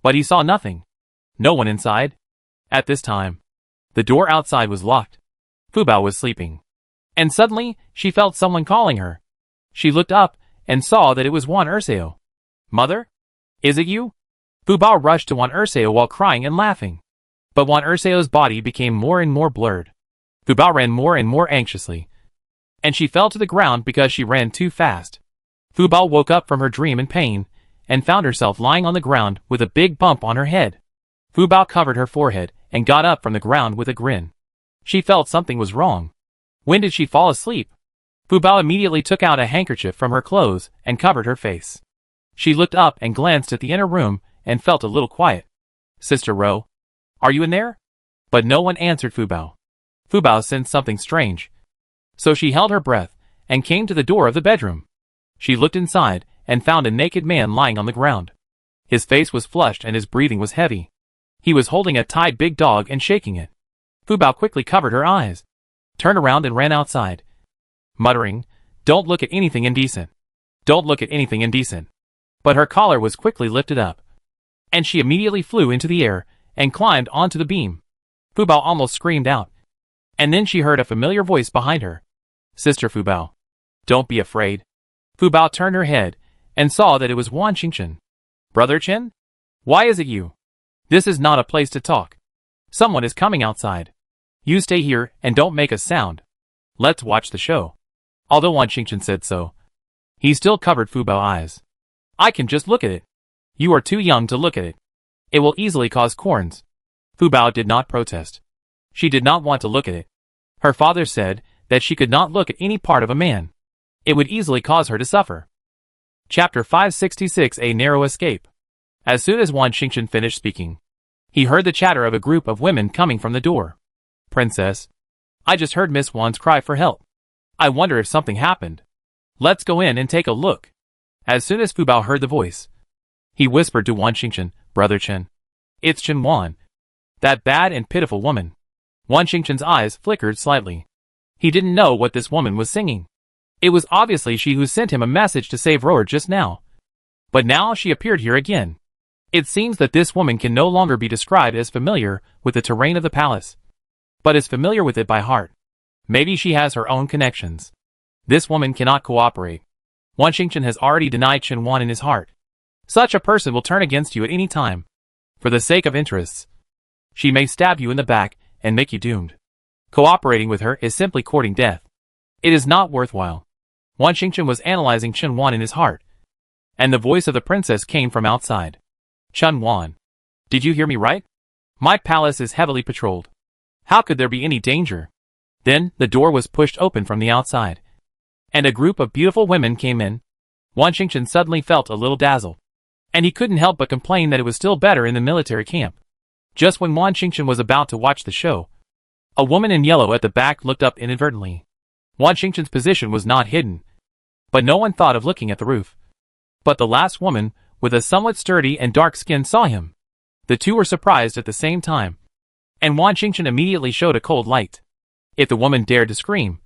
S1: but he saw nothing. No one inside. At this time, the door outside was locked. Fu Bao was sleeping, and suddenly she felt someone calling her. She looked up and saw that it was Wan Erseo. "Mother? Is it you?" Fu Bao rushed to Wan Erseo while crying and laughing. But Wan Erseo's body became more and more blurred. Fu Bao ran more and more anxiously, and she fell to the ground because she ran too fast. Fu Bao woke up from her dream in pain and found herself lying on the ground with a big bump on her head. Fu Bao covered her forehead and got up from the ground with a grin. She felt something was wrong. When did she fall asleep? Fu Bao immediately took out a handkerchief from her clothes and covered her face. She looked up and glanced at the inner room and felt a little quiet. "Sister Ro, are you in there?" But no one answered Fu Bao. Fu Bao sensed something strange, so she held her breath and came to the door of the bedroom. She looked inside and found a naked man lying on the ground. His face was flushed and his breathing was heavy. He was holding a tied big dog and shaking it. Fu Bao quickly covered her eyes, turned around and ran outside, muttering, "Don't look at anything indecent. Don't look at anything indecent." But her collar was quickly lifted up, and she immediately flew into the air and climbed onto the beam. Fu Bao almost screamed out. And then she heard a familiar voice behind her. Sister Fubao. Don't be afraid. Fubao turned her head and saw that it was Wan Qingchen. Brother Chen? Why is it you? This is not a place to talk. Someone is coming outside. You stay here and don't make a sound. Let's watch the show. Although Wan Qingchen said so, he still covered Fubao's eyes. I can just look at it. You are too young to look at it. It will easily cause corns. Fubao did not protest. She did not want to look at it. Her father said that she could not look at any part of a man. It would easily cause her to suffer. Chapter 566 A Narrow Escape. As soon as Wan Qingchen finished speaking, he heard the chatter of a group of women coming from the door. Princess, I just heard Miss Wan's cry for help. I wonder if something happened. Let's go in and take a look. As soon as Fubao heard the voice, he whispered to Wan Qingchen, Brother Chen. It's Chen Wan. That bad and pitiful woman. Wan Qingchen's eyes flickered slightly. He didn't know what this woman was singing. It was obviously she who sent him a message to save Roer just now. But now she appeared here again. It seems that this woman can no longer be described as familiar with the terrain of the palace, but is familiar with it by heart. Maybe she has her own connections. This woman cannot cooperate. Wan Qingchen has already denied Chen Wan in his heart. Such a person will turn against you at any time. For the sake of interests, she may stab you in the back and make you doomed. Cooperating with her is simply courting death. It is not worthwhile. Wan Qingchen was analyzing Chen Wan in his heart, and the voice of the princess came from outside. Chen Wan, did you hear me right? My palace is heavily patrolled. How could there be any danger? Then the door was pushed open from the outside, and a group of beautiful women came in. Wan Qingchen suddenly felt a little dazzled, and he couldn't help but complain that it was still better in the military camp. Just when Wan Qingchen was about to watch the show, a woman in yellow at the back looked up inadvertently. Wan Qingchen's position was not hidden, but no one thought of looking at the roof. But the last woman, with a somewhat sturdy and dark skin, saw him. The two were surprised at the same time, and Wan Qingchen immediately showed a cold light. If the woman dared to scream,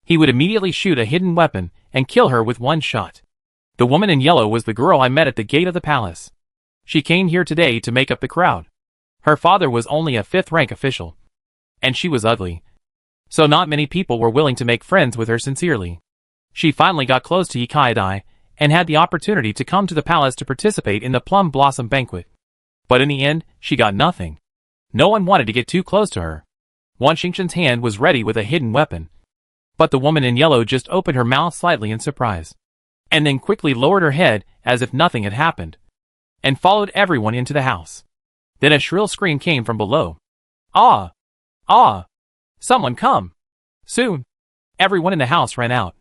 S1: he would immediately shoot a hidden weapon and kill her with one shot. The woman in yellow was the girl I met at the gate of the palace. She came here today to make up the crowd. Her father was only a 5th-rank official, and she was ugly, so not many people were willing to make friends with her sincerely. She finally got close to Ye Kai-dai and had the opportunity to come to the palace to participate in the Plum Blossom Banquet. But in the end, she got nothing. No one wanted to get too close to her. Wan Qingchen's hand was ready with a hidden weapon, but the woman in yellow just opened her mouth slightly in surprise, and then quickly lowered her head as if nothing had happened, and followed everyone into the house. Then a shrill scream came from below. Ah! Ah! Someone come! Soon! Everyone in the house ran out.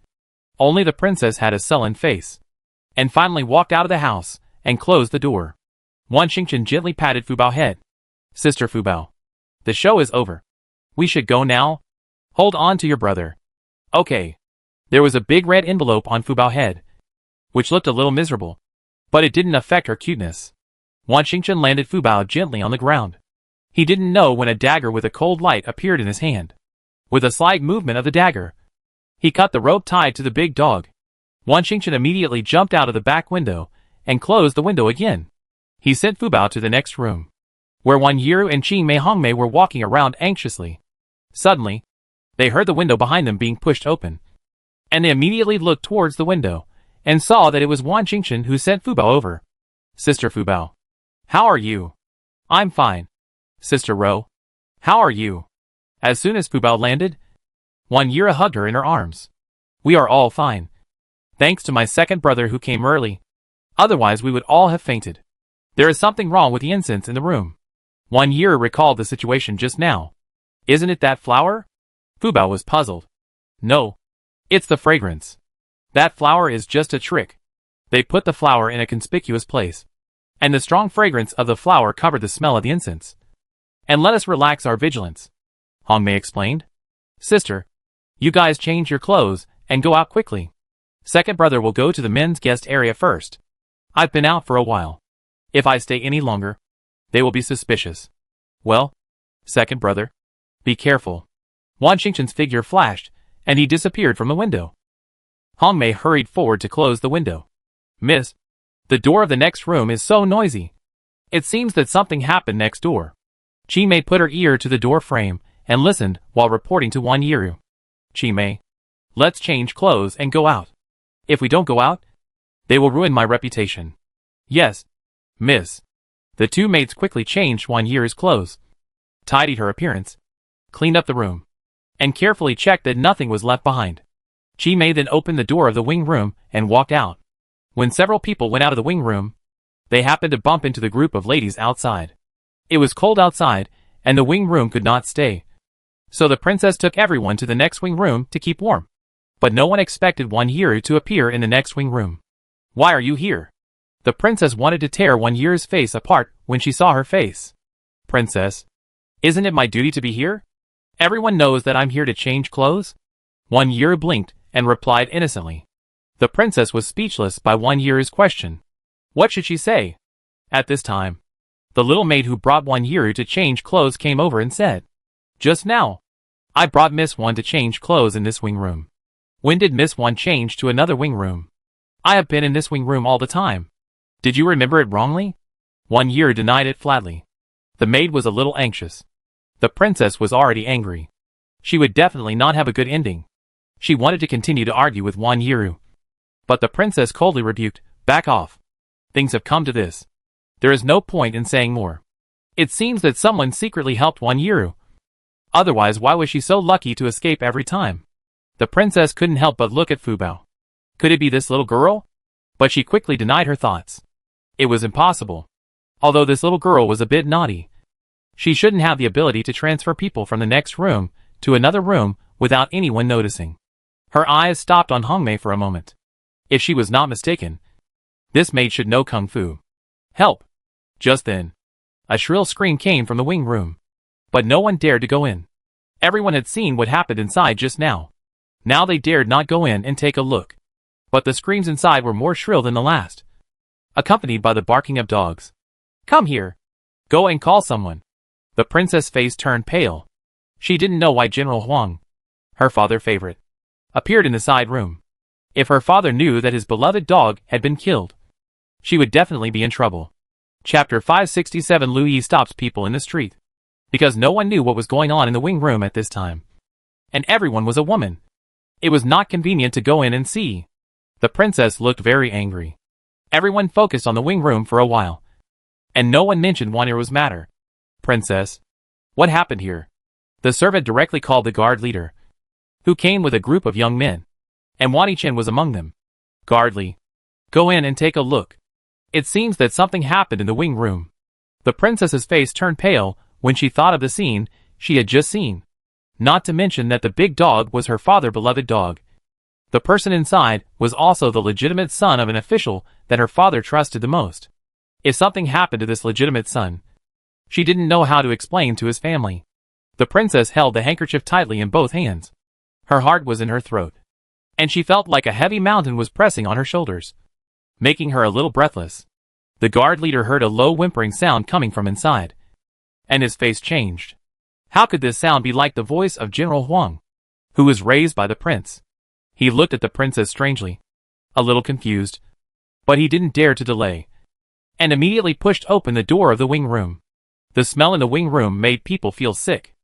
S1: Only the princess had a sullen face, and finally walked out of the house and closed the door. Wan Qingchen gently patted Fubao's head. Sister Fubao, the show is over. We should go now? Hold on to your brother. Okay. There was a big red envelope on Fubao's head, which looked a little miserable, but it didn't affect her cuteness. Wan Qingchen landed Fubao gently on the ground. He didn't know when a dagger with a cold light appeared in his hand. With a slight movement of the dagger, he cut the rope tied to the big dog. Wan Qingchen immediately jumped out of the back window and closed the window again. He sent Fubao to the next room, where Wan Yiru and Qing Mei Hongmei were walking around anxiously. Suddenly, they heard the window behind them being pushed open, and they immediately looked towards the window and saw that it was Wan Qingchen who sent Fubao over. Sister Fubao, how are you? I'm fine. Sister Ro, how are you? As soon as Fubao landed, Wan Yiru hugged her in her arms. We are all fine. Thanks to my second brother who came early. Otherwise we would all have fainted. There is something wrong with the incense in the room. Wan Yiru recalled the situation just now. Isn't it that flower? Fubao was puzzled. No. It's the fragrance. That flower is just a trick. They put the flower in a conspicuous place, and the strong fragrance of the flower covered the smell of the incense, and let us relax our vigilance. Hongmei explained. Sister, you guys change your clothes and go out quickly. Second brother will go to the men's guest area first. I've been out for a while. If I stay any longer, they will be suspicious. Well, second brother, be careful. Wan Qingchen's figure flashed, and he disappeared from the window. Hongmei hurried forward to close the window. Miss, the door of the next room is so noisy. It seems that something happened next door. Qing Mei put her ear to the door frame and listened while reporting to Wanyiru. "Chime, let's change clothes and go out. If we don't go out, they will ruin my reputation." "Yes, miss." The two maids quickly changed Wanyiru's clothes, tidied her appearance, cleaned up the room, and carefully checked that nothing was left behind. Chime then opened the door of the wing room and walked out. When several people went out of the wing room, they happened to bump into the group of ladies outside. It was cold outside, and the wing room could not stay. So the princess took everyone to the next wing room to keep warm. But no one expected Wanyiru to appear in the next wing room. "Why are you here?" The princess wanted to tear Wanyiru's face apart when she saw her face. "Princess, isn't it my duty to be here? Everyone knows that I'm here to change clothes." Wanyiru blinked and replied innocently. The princess was speechless by Wanyiru's question. What should she say? At this time, the little maid who brought Wanyiru to change clothes came over and said, "Just now, I brought Miss Wan to change clothes in this wing room." "When did Miss Wan change to another wing room?" "I have been in this wing room all the time." "Did you remember it wrongly?" Wanyiru denied it flatly. The maid was a little anxious. The princess was already angry. She would definitely not have a good ending. She wanted to continue to argue with Wanyiru. But the princess coldly rebuked, "Back off. Things have come to this. There is no point in saying more. It seems that someone secretly helped Wanyiru. Otherwise, why was she so lucky to escape every time?" The princess couldn't help but look at Fubao. Could it be this little girl? But she quickly denied her thoughts. It was impossible. Although this little girl was a bit naughty, she shouldn't have the ability to transfer people from the next room to another room without anyone noticing. Her eyes stopped on Hongmei for a moment. If she was not mistaken, this maid should know Kung Fu. "Help!" Just then, a shrill scream came from the wing room. But no one dared to go in. Everyone had seen what happened inside just now. Now they dared not go in and take a look. But the screams inside were more shrill than the last, accompanied by the barking of dogs. "Come here! Go and call someone!" The princess' face turned pale. She didn't know why General Huang, her father favorite, appeared in the side room. If her father knew that his beloved dog had been killed, she would definitely be in trouble. Chapter 567 Lu Yi stops people in the street. Because no one knew what was going on in the wing room at this time. And everyone was a woman. It was not convenient to go in and see. The princess looked very angry. Everyone focused on the wing room for a while. And no one mentioned Wanyiru's matter. "Princess, what happened here?" The servant directly called the guard leader, who came with a group of young men. And Wani Chen was among them. "Guardly, go in and take a look. It seems that something happened in the wing room." The princess's face turned pale when she thought of the scene she had just seen. Not to mention that the big dog was her father-beloved dog. The person inside was also the legitimate son of an official that her father trusted the most. If something happened to this legitimate son, she didn't know how to explain to his family. The princess held the handkerchief tightly in both hands. Her heart was in her throat, and she felt like a heavy mountain was pressing on her shoulders, making her a little breathless. The guard leader heard a low whimpering sound coming from inside, and his face changed. How could this sound be like the voice of General Huang, who was raised by the prince? He looked at the princess strangely, a little confused, but he didn't dare to delay, and immediately pushed open the door of the wing room. The smell in the wing room made people feel sick.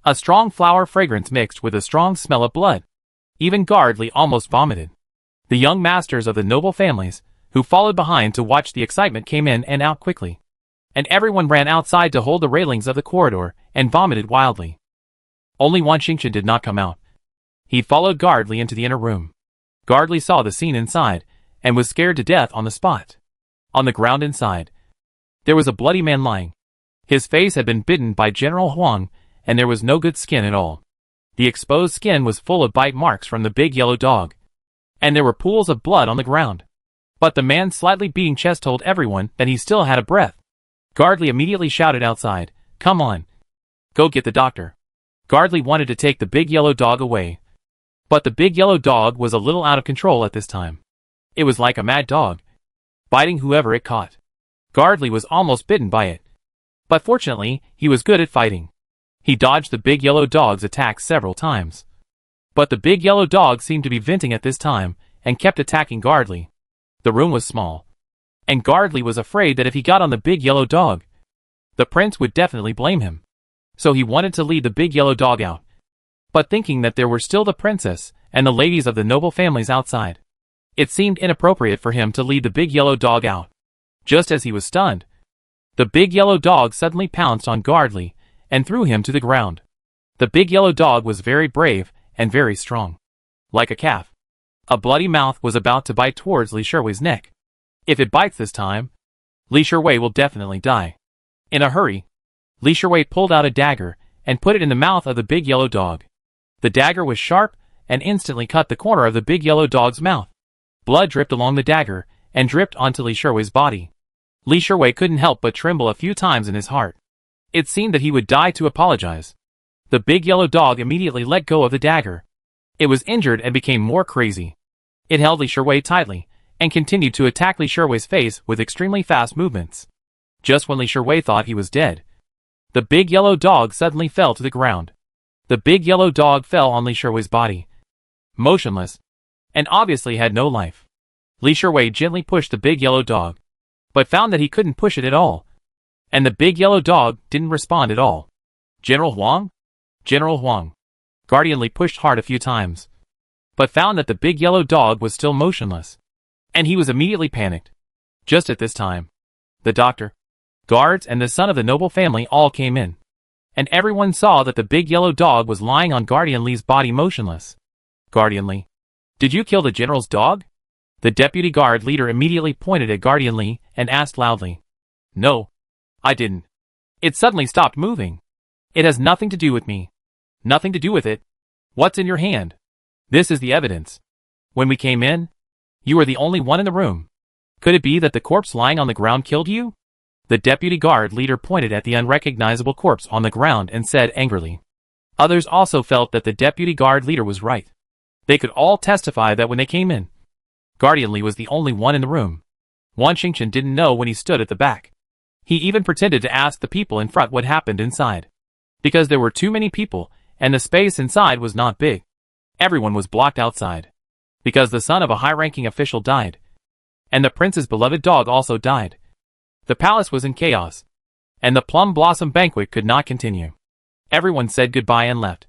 S1: A strong flower fragrance mixed with a strong smell of blood. Even Guardly almost vomited. The young masters of the noble families, who followed behind to watch the excitement, came in and out quickly. And everyone ran outside to hold the railings of the corridor and vomited wildly. Only Wan Xingchen did not come out. He followed Guardly into the inner room. Guardly saw the scene inside and was scared to death on the spot. On the ground inside, there was a bloody man lying. His face had been bitten by General Huang, and there was no good skin at all. The exposed skin was full of bite marks from the big yellow dog, and there were pools of blood on the ground. But the man's slightly beating chest told everyone that he still had a breath. Guardly immediately shouted outside, "Come on, go get the doctor." Guardly wanted to take the big yellow dog away, but the big yellow dog was a little out of control at this time. It was like a mad dog, biting whoever it caught. Guardly was almost bitten by it, but fortunately, he was good at fighting. He dodged the big yellow dog's attacks several times. But the big yellow dog seemed to be venting at this time, and kept attacking Guardly. The room was small, and Guardly was afraid that if he got on the big yellow dog, the prince would definitely blame him. so he wanted to lead the big yellow dog out. But thinking that there were still the princess and the ladies of the noble families outside, it seemed inappropriate for him to lead the big yellow dog out. Just as he was stunned, the big yellow dog suddenly pounced on Gardley and threw him to the ground. The big yellow dog was very brave and very strong. Like a calf, a bloody mouth was about to bite towards Li Sherwei's neck. If it bites this time, Li Sherwei will definitely die. In a hurry, Li Sherwei pulled out a dagger and put it in the mouth of the big yellow dog. The dagger was sharp and instantly cut the corner of the big yellow dog's mouth. Blood dripped along the dagger and dripped onto Li Sherwei's body. Li Sherwei couldn't help but tremble a few times in his heart. It seemed that he would die to apologize. The big yellow dog immediately let go of the dagger. It was injured and became more crazy. It held Li Sherwei tightly and continued to attack Li Sherwei's face with extremely fast movements. Just when Li Sherwei thought he was dead, the big yellow dog suddenly fell to the ground. The big yellow dog fell on Li Sherwei's body, motionless, and obviously had no life. Li Sherwei gently pushed the big yellow dog, but found that he couldn't push it at all. And the big yellow dog didn't respond at all. General Huang? General Huang. Guardian Li pushed hard a few times, but found that the big yellow dog was still motionless. And he was immediately panicked. Just at this time, the doctor, guards and the son of the noble family all came in. And everyone saw that the big yellow dog was lying on Guardian Li's body motionless. Guardian Li, did you kill the general's dog? The deputy guard leader immediately pointed at Guardian Li and asked loudly. No, I didn't. It suddenly stopped moving. It has nothing to do with me. Nothing to do with it. What's in your hand? This is the evidence. When we came in, you were the only one in the room. Could it be that the corpse lying on the ground killed you? The deputy guard leader pointed at the unrecognizable corpse on the ground and said angrily. Others also felt that the deputy guard leader was right. They could all testify that when they came in, Guardian Li was the only one in the room. Wan Xingchen didn't know when he stood at the back. He even pretended to ask the people in front what happened inside. Because there were too many people, and the space inside was not big. Everyone was blocked outside. Because the son of a high-ranking official died. And the prince's beloved dog also died. The palace was in chaos. And the Plum Blossom banquet could not continue. Everyone said goodbye and left.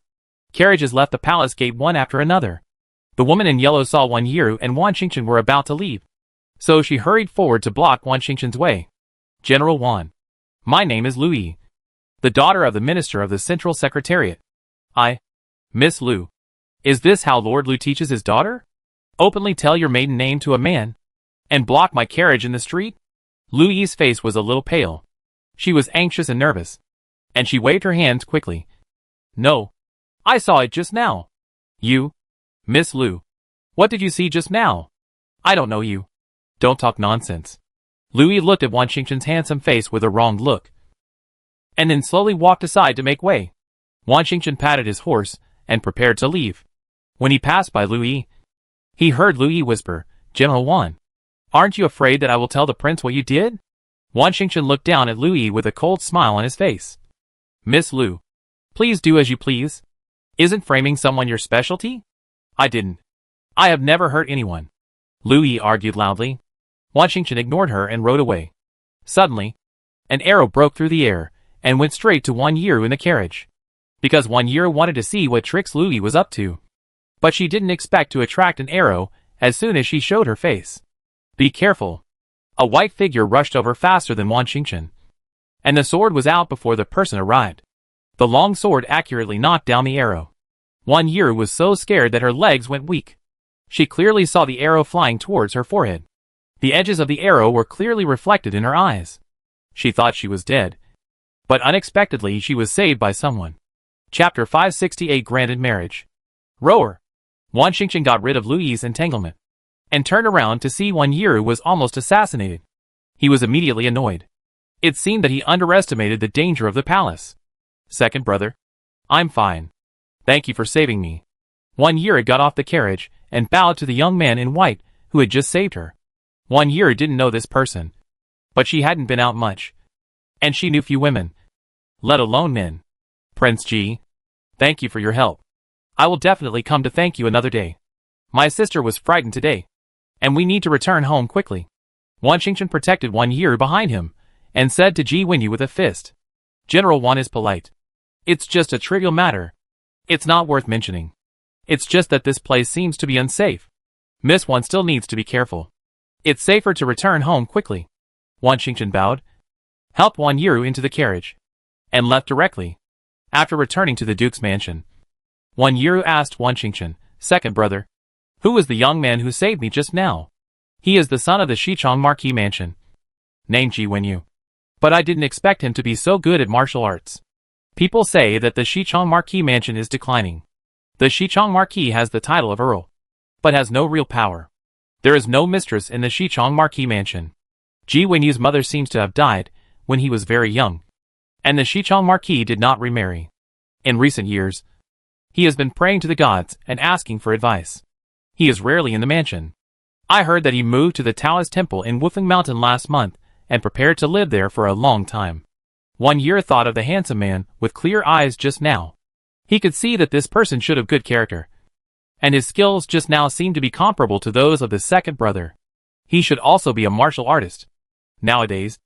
S1: Carriages left the palace gate one after another. The woman in yellow saw Wan Yiru and Wan Xingchen were about to leave. So she hurried forward to block Wan Xingchen's way. General Wan. My name is Lu Yi, the daughter of the Minister of the Central Secretariat. Miss Lu. Is this how Lord Lu teaches his daughter? Openly tell your maiden name to a man, and block my carriage in the street? Lu Yi's face was a little pale. She was anxious and nervous, and she waved her hands quickly. No. I saw it just now. You? Miss Lu. What did you see just now? I don't know you. Don't talk nonsense. Lu Yi looked at Wan Xingchen's handsome face with a wronged look, and then slowly walked aside to make way. Wan Xingchen patted his horse and prepared to leave. When he passed by Lu Yi, he heard Lu Yi whisper, General Wan, aren't you afraid that I will tell the prince what you did? Wan Xingchen looked down at Lu Yi with a cold smile on his face. Miss Lu, please do as you please. Isn't framing someone your specialty? I didn't. I have never hurt anyone. Lu Yi argued loudly. Wan Xingchen ignored her and rode away. Suddenly, an arrow broke through the air and went straight to Wan Yiru in the carriage. Because Wan Yiru wanted to see what tricks Lu Yi was up to. But she didn't expect to attract an arrow as soon as she showed her face. Be careful. A white figure rushed over faster than Wan Xingchen. And the sword was out before the person arrived. The long sword accurately knocked down the arrow. Wan Yiru was so scared that her legs went weak. She clearly saw the arrow flying towards her forehead. The edges of the arrow were clearly reflected in her eyes. She thought she was dead. But unexpectedly she was saved by someone. Chapter 568 Granted Marriage. Rower. Wan Xingchen got rid of Lu Yi's entanglement, and turned around to see Wan Yiru was almost assassinated. He was immediately annoyed. It seemed that he underestimated the danger of the palace. Second brother. I'm fine. Thank you for saving me. Wan Yiru got off the carriage and bowed to the young man in white who had just saved her. Wan Yiru didn't know this person, but she hadn't been out much, and she knew few women, let alone men. Prince Ji, thank you for your help. I will definitely come to thank you another day. My sister was frightened today, and we need to return home quickly. Wan Xingchen protected Wan Yiru behind him, and said to Ji Wenyu with a fist. General Wan is polite. It's just a trivial matter. It's not worth mentioning. It's just that this place seems to be unsafe. Miss Wan still needs to be careful. It's safer to return home quickly. Wan Xingchen bowed, helped Wan Yiru into the carriage, and left directly. After returning to the Duke's mansion, Wan Yiru asked Wan Xingchen, second brother, who is the young man who saved me just now? He is the son of the Xichong Marquis mansion, named Ji Wenyu. But I didn't expect him to be so good at martial arts. People say that the Xichong Marquis mansion is declining. The Xichong Marquis has the title of Earl, but has no real power. There is no mistress in the Xichong Marquis mansion. Ji Wenyu's mother seems to have died when he was very young, and the Xichong Marquis did not remarry. In recent years, he has been praying to the gods and asking for advice. He is rarely in the mansion. I heard that he moved to the Taoist temple in Wufeng Mountain last month and prepared to live there for a long time. Wan Yiru thought of the handsome man with clear eyes just now. He could see that this person should have good character, and his skills just now seemed to be comparable to those of the second brother. He should also be a martial artist. Nowadays,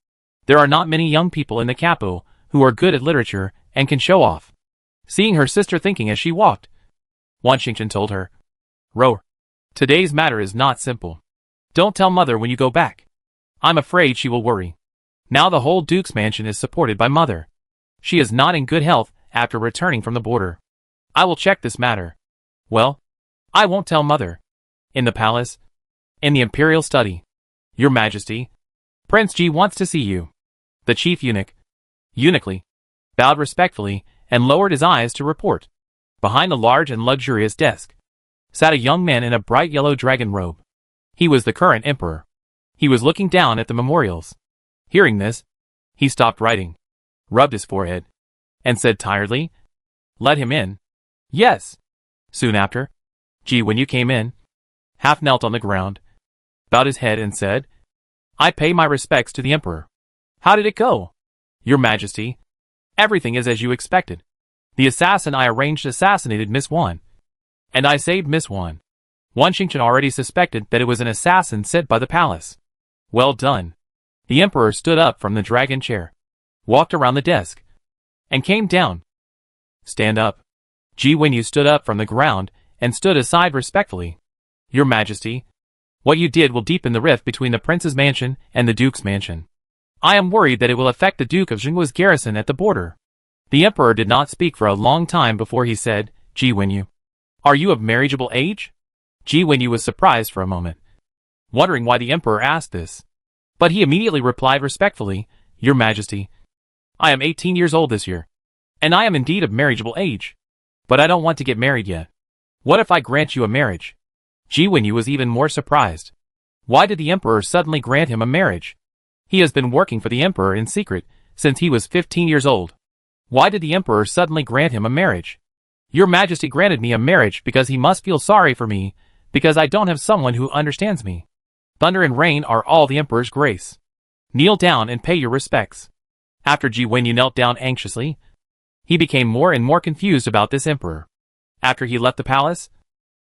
S1: there are not many young people in the capital who are good at literature and can show off. Seeing her sister thinking as she walked, Wan Xingchen told her, Rower, today's matter is not simple. Don't tell mother when you go back. I'm afraid she will worry. Now the whole Duke's mansion is supported by mother. She is not in good health after returning from the border. I will check this matter. Well, I won't tell mother. In the palace, in the imperial study. Your Majesty, Prince Ji wants to see you. The chief eunuch, eunuchly, bowed respectfully and lowered his eyes to report. Behind a large and luxurious desk sat a young man in a bright yellow dragon robe. He was the current emperor. He was looking down at the memorials. Hearing this, he stopped writing, rubbed his forehead, and said tiredly, Let him in. Yes. Soon after, Ji Wenyu came in, half knelt on the ground, bowed his head and said, I pay my respects to the emperor. How did it go? Your Majesty, everything is as you expected. The assassin I arranged assassinated Miss Wan, and I saved Miss Wan. Wan Xingchen already suspected that it was an assassin sent by the palace. Well done. The emperor stood up from the dragon chair, walked around the desk, and came down. Stand up. Ji Wenyu stood up from the ground and stood aside respectfully. Your Majesty, what you did will deepen the rift between the prince's mansion and the duke's mansion. I am worried that it will affect the Duke of Jingguo's garrison at the border. The emperor did not speak for a long time before he said, Ji Wenyu, are you of marriageable age? Ji Wenyu was surprised for a moment, wondering why the emperor asked this. But he immediately replied respectfully, Your Majesty, I am 18 years old this year, and I am indeed of marriageable age. But I don't want to get married yet. What if I grant you a marriage? Ji Wenyu was even more surprised. Why did the emperor suddenly grant him a marriage? He has been working for the emperor in secret since he was 15 years old. Why did the emperor suddenly grant him a marriage? Your Majesty granted me a marriage because he must feel sorry for me, because I don't have someone who understands me. Thunder and rain are all the emperor's grace. Kneel down and pay your respects. After Ji Wenyu knelt down anxiously, he became more and more confused about this emperor. After he left the palace,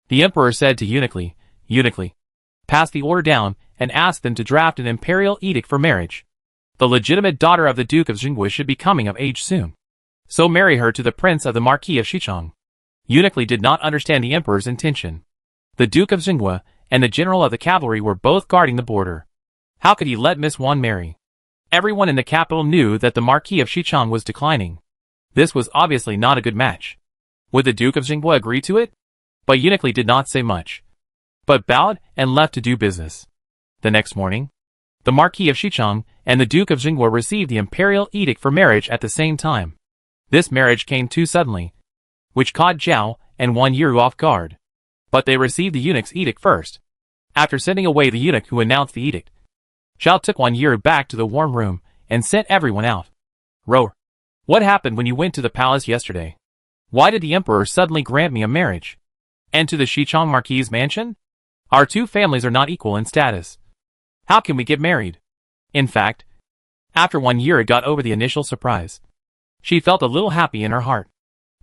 S1: the emperor said to Eunuchly, pass the order down and ask them to draft an imperial edict for marriage. The legitimate daughter of the Duke of Jingguo should be coming of age soon. So marry her to the prince of the Marquis of Xichong. Eunuchly did not understand the emperor's intention. The Duke of Jingguo and the general of the cavalry were both guarding the border. How could he let Miss Wan marry? Everyone in the capital knew that the Marquis of Xichong was declining. This was obviously not a good match. Would the Duke of Jingguo agree to it? But Eunuchly did not say much, but bowed and left to do business. The next morning, the Marquis of Xichong and the Duke of Jingguo received the imperial edict for marriage at the same time. This marriage came too suddenly, which caught Zhao and Wan Yiru off guard. But they received the eunuch's edict first. After sending away the eunuch who announced the edict, Zhao took Wan Yiru back to the warm room and sent everyone out. Rower, what happened when you went to the palace yesterday? Why did the emperor suddenly grant me a marriage? And to the Xichong Marquis' mansion? Our two families are not equal in status. How can we get married? In fact, after Wan Yiru got over the initial surprise, she felt a little happy in her heart.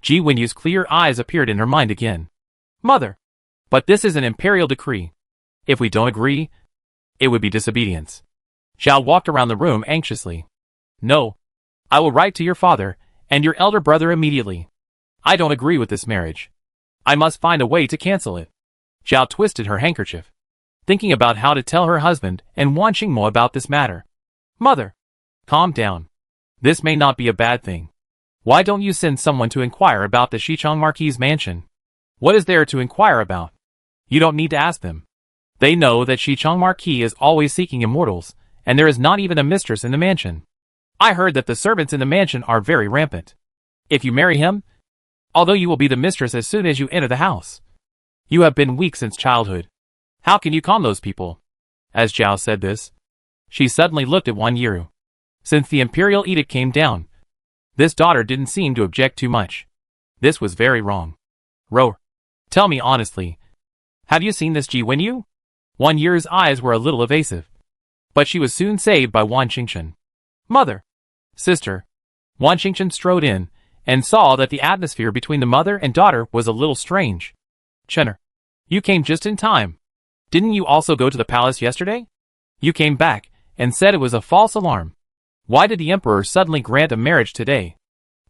S1: Ji Wenyu's clear eyes appeared in her mind again. Mother! But this is an imperial decree. If we don't agree, it would be disobedience. Zhao walked around the room anxiously. No. I will write to your father and your elder brother immediately. I don't agree with this marriage. I must find a way to cancel it. Zhao twisted her handkerchief, thinking about how to tell her husband and Wan Qingmo about this matter. Mother, calm down. This may not be a bad thing. Why don't you send someone to inquire about the Xichang Marquis mansion? What is there to inquire about? You don't need to ask them. They know that Xichang Marquis is always seeking immortals, and there is not even a mistress in the mansion. I heard that the servants in the mansion are very rampant. If you marry him, although you will be the mistress as soon as you enter the house, you have been weak since childhood. How can you calm those people? As Zhao said this, she suddenly looked at Wan Yiru. Since the imperial edict came down, this daughter didn't seem to object too much. This was very wrong. Rower, tell me honestly, have you seen this Ji Wenyu? Wan Yiru's eyes were a little evasive, but she was soon saved by Wan Qingchen. Mother, sister. Wan Qingchen strode in and saw that the atmosphere between the mother and daughter was a little strange. Chenner, you came just in time. Didn't you also go to the palace yesterday? You came back and said it was a false alarm. Why did the emperor suddenly grant a marriage today?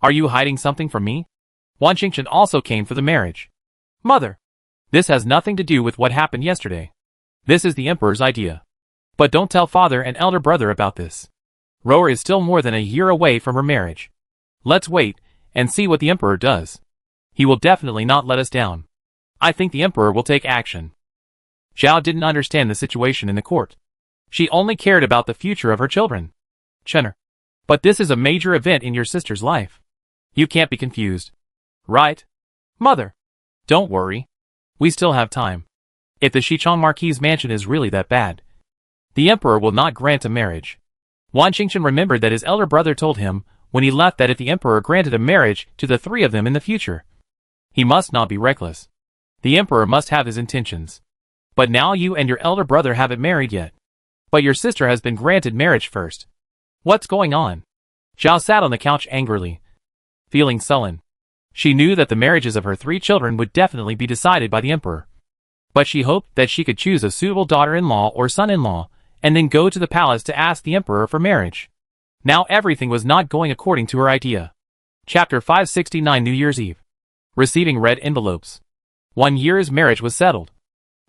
S1: Are you hiding something from me? Wan Qingchen also came for the marriage. Mother, this has nothing to do with what happened yesterday. This is the emperor's idea. But don't tell father and elder brother about this. Rower is still more than a year away from her marriage. Let's wait and see what the emperor does. He will definitely not let us down. I think the emperor will take action. Zhao didn't understand the situation in the court. She only cared about the future of her children. Chenner, but this is a major event in your sister's life. You can't be confused. Right? Mother, don't worry. We still have time. If the Xichang Marquis mansion is really that bad, the emperor will not grant a marriage. Wan Qingchen remembered that his elder brother told him when he left that if the emperor granted a marriage to the three of them in the future, he must not be reckless. The emperor must have his intentions. But now you and your elder brother haven't married yet. But your sister has been granted marriage first. What's going on? Zhao sat on the couch angrily, feeling sullen. She knew that the marriages of her three children would definitely be decided by the emperor. But she hoped that she could choose a suitable daughter-in-law or son-in-law, and then go to the palace to ask the emperor for marriage. Now everything was not going according to her idea. Chapter 569 New Year's Eve. Receiving red envelopes. 1 year's marriage was settled.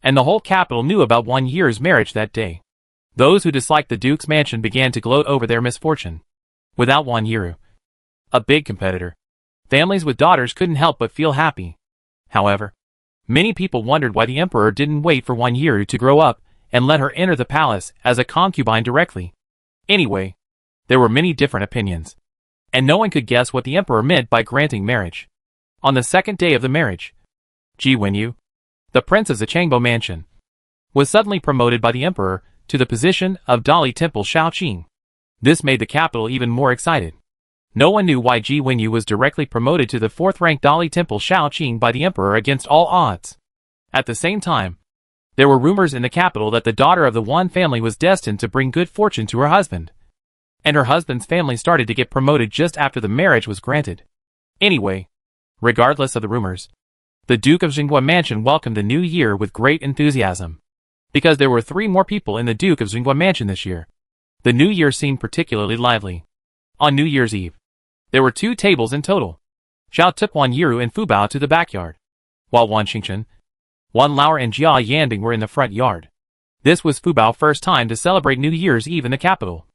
S1: And the whole capital knew about 1 year's marriage that day. Those who disliked the Duke's mansion began to gloat over their misfortune. Without Wan Yiru, a big competitor, families with daughters couldn't help but feel happy. However, many people wondered why the emperor didn't wait for Wan Yiru to grow up and let her enter the palace as a concubine directly. Anyway, there were many different opinions, and no one could guess what the emperor meant by granting marriage. On the second day of the marriage, Ji Wenyu, the prince of the Changbo mansion, was suddenly promoted by the emperor to the position of Dali Temple Shaoqing. This made the capital even more excited. No one knew why Ji Wenyu was directly promoted to the 4th-ranked Dali Temple Shaoqing by the emperor against all odds. At the same time, there were rumors in the capital that the daughter of the Wan family was destined to bring good fortune to her husband. And her husband's family started to get promoted just after the marriage was granted. Anyway, regardless of the rumors, the Duke of Xinghua Mansion welcomed the new year with great enthusiasm. Because there were 3 more people in the Duke of Xinghua Mansion this year, the new year seemed particularly lively. On New Year's Eve, there were 2 tables in total. Zhao took Wan Yiru and Fu Bao to the backyard, while Wan Qingchen, Wan Lauer and Jia Yanding were in the front yard. This was Fu Bao's first time to celebrate New Year's Eve in the capital,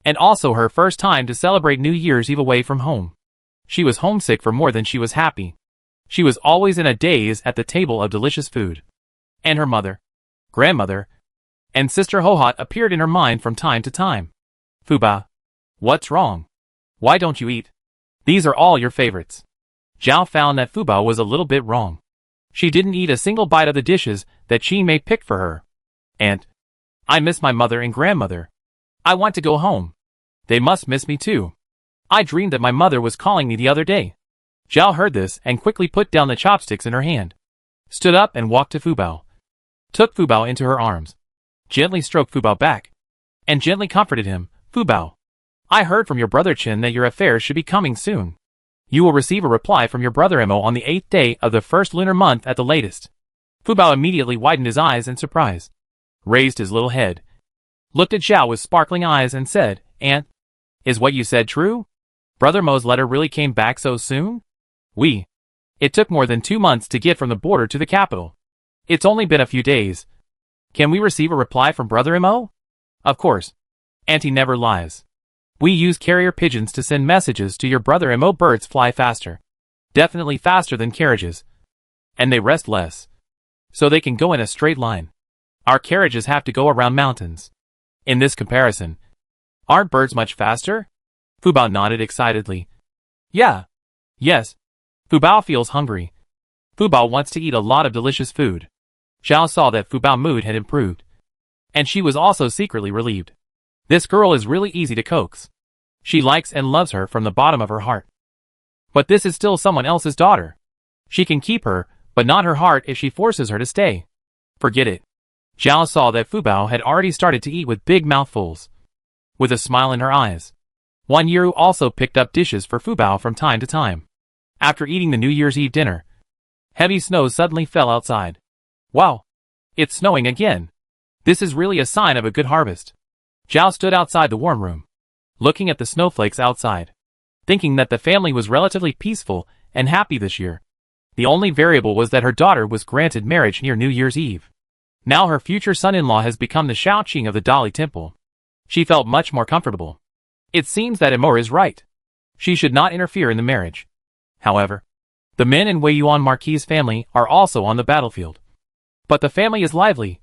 S1: and also her first time to celebrate New Year's Eve away from home. She was homesick for more than she was happy. She was always in a daze at the table of delicious food. And her mother, grandmother, and sister Hohot appeared in her mind from time to time. Fu Bao, what's wrong? Why don't you eat? These are all your favorites. Zhao found that Fu Bao was a little bit wrong. She didn't eat a single bite of the dishes that Qi Mei picked for her. And I miss my mother and grandmother. I want to go home. They must miss me too. I dreamed that my mother was calling me the other day. Zhao heard this and quickly put down the chopsticks in her hand, stood up and walked to Fu Bao, took Fu Bao into her arms, gently stroked Fu Bao back, and gently comforted him. Fu Bao, I heard from your brother Chen that your affairs should be coming soon. You will receive a reply from your brother Mo on the 8th day of the 1st lunar month at the latest. Fu Bao immediately widened his eyes in surprise, raised his little head, looked at Zhao with sparkling eyes and said, Aunt, is what you said true? Brother Mo's letter really came back so soon? It took more than 2 months to get from the border to the capital. It's only been a few days. Can we receive a reply from Brother Mo? Of course. Auntie never lies. We use carrier pigeons to send messages to your brother Mo. Birds fly faster. Definitely faster than carriages. And they rest less. So they can go in a straight line. Our carriages have to go around mountains. In this comparison, aren't birds much faster? Fubao nodded excitedly. Yeah. Yes. Fubao feels hungry. Fubao wants to eat a lot of delicious food. Xiao saw that Fubao's mood had improved. And she was also secretly relieved. This girl is really easy to coax. She likes and loves her from the bottom of her heart. But this is still someone else's daughter. She can keep her, but not her heart if she forces her to stay. Forget it. Xiao saw that Fubao had already started to eat with big mouthfuls. With a smile in her eyes. Wan Yiru also picked up dishes for Fubao from time to time. After eating the New Year's Eve dinner, heavy snow suddenly fell outside. Wow! It's snowing again. This is really a sign of a good harvest. Zhao stood outside the warm room, looking at the snowflakes outside, thinking that the family was relatively peaceful and happy this year. The only variable was that her daughter was granted marriage near New Year's Eve. Now her future son-in-law has become the Shaoqing of the Dali Temple. She felt much more comfortable. It seems that Amor is right. She should not interfere in the marriage. However, the men in Wei Yuan Marquis' family are also on the battlefield. But the family is lively,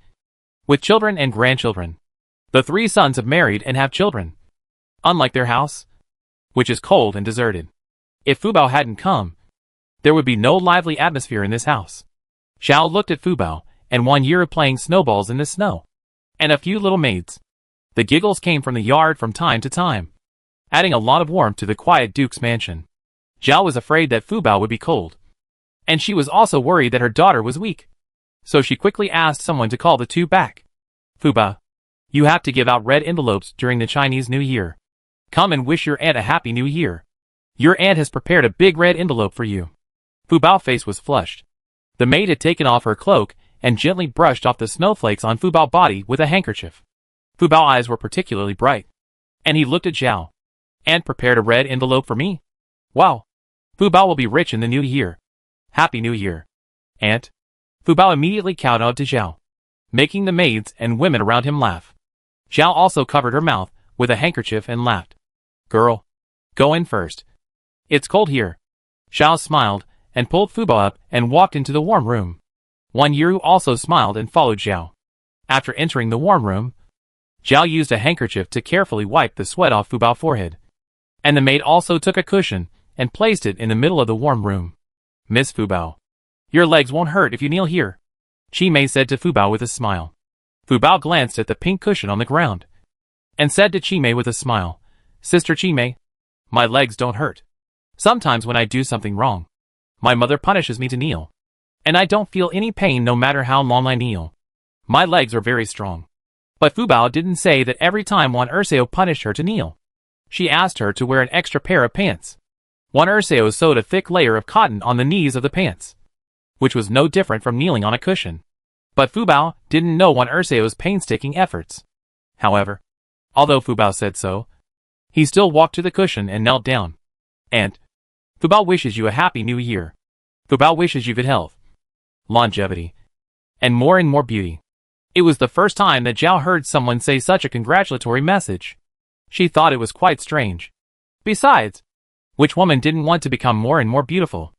S1: with children and grandchildren. The 3 sons have married and have children. Unlike their house, which is cold and deserted. If Fubao hadn't come, there would be no lively atmosphere in this house. Xiao looked at Fubao and Wan Yiru playing snowballs in the snow. And a few little maids. The giggles came from the yard from time to time, adding a lot of warmth to the quiet Duke's mansion. Zhao was afraid that Fubao would be cold. And she was also worried that her daughter was weak. So she quickly asked someone to call the 2 back. Fubao, you have to give out red envelopes during the Chinese New Year. Come and wish your aunt a happy new year. Your aunt has prepared a big red envelope for you. Fubao's face was flushed. The maid had taken off her cloak and gently brushed off the snowflakes on Fubao's body with a handkerchief. Fubao's eyes were particularly bright. And he looked at Zhao. Aunt prepared a red envelope for me? Wow. Fubao will be rich in the new year. Happy New Year. Aunt. Fubao immediately kowtowed to Zhao, making the maids and women around him laugh. Zhao also covered her mouth with a handkerchief and laughed. Girl, go in first. It's cold here. Zhao smiled and pulled Fubao up and walked into the warm room. Wan Yiru also smiled and followed Zhao. After entering the warm room, Zhao used a handkerchief to carefully wipe the sweat off Fubao's forehead. And the maid also took a cushion and placed it in the middle of the warm room. Miss Fubao, your legs won't hurt if you kneel here, Chi Mei said to Fubao with a smile. Fubao glanced at the pink cushion on the ground and said to Chi Mei with a smile, Sister Chi Mei, my legs don't hurt. Sometimes when I do something wrong, my mother punishes me to kneel. And I don't feel any pain no matter how long I kneel. My legs are very strong. But Fubao didn't say that every time Wan Erseo punished her to kneel. She asked her to wear an extra pair of pants. Wan Erseo sewed a thick layer of cotton on the knees of the pants, which was no different from kneeling on a cushion. But Fubao didn't know Wan Erseo's painstaking efforts. However, although Fubao said so, he still walked to the cushion and knelt down. Aunt, Fubao wishes you a happy new year. Fubao wishes you good health, longevity, and more beauty. It was the first time that Zhao heard someone say such a congratulatory message. She thought it was quite strange. Besides, which woman didn't want to become more and more beautiful?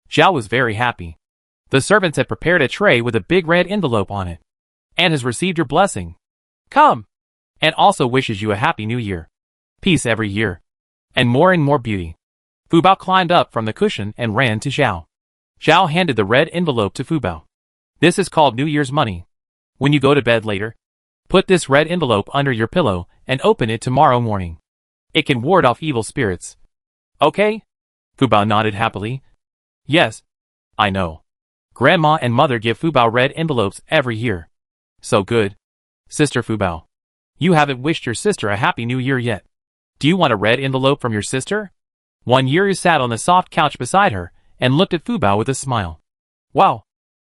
S1: Zhao was very happy. The servants had prepared a tray with a big red envelope on it. Aunt has received your blessing. Come! Aunt also wishes you a happy new year. Peace every year. And more beauty. Fubao climbed up from the cushion and ran to Zhao. Zhao handed the red envelope to Fubao. This is called New Year's money. When you go to bed later, put this red envelope under your pillow and open it tomorrow morning. It can ward off evil spirits. Okay? Fubao nodded happily. Yes, I know. Grandma and mother give Fubao red envelopes every year. So good. Sister Fubao, you haven't wished your sister a happy new year yet. Do you want a red envelope from your sister? Wan Yiru sat on the soft couch beside her and looked at Fubao with a smile. Wow.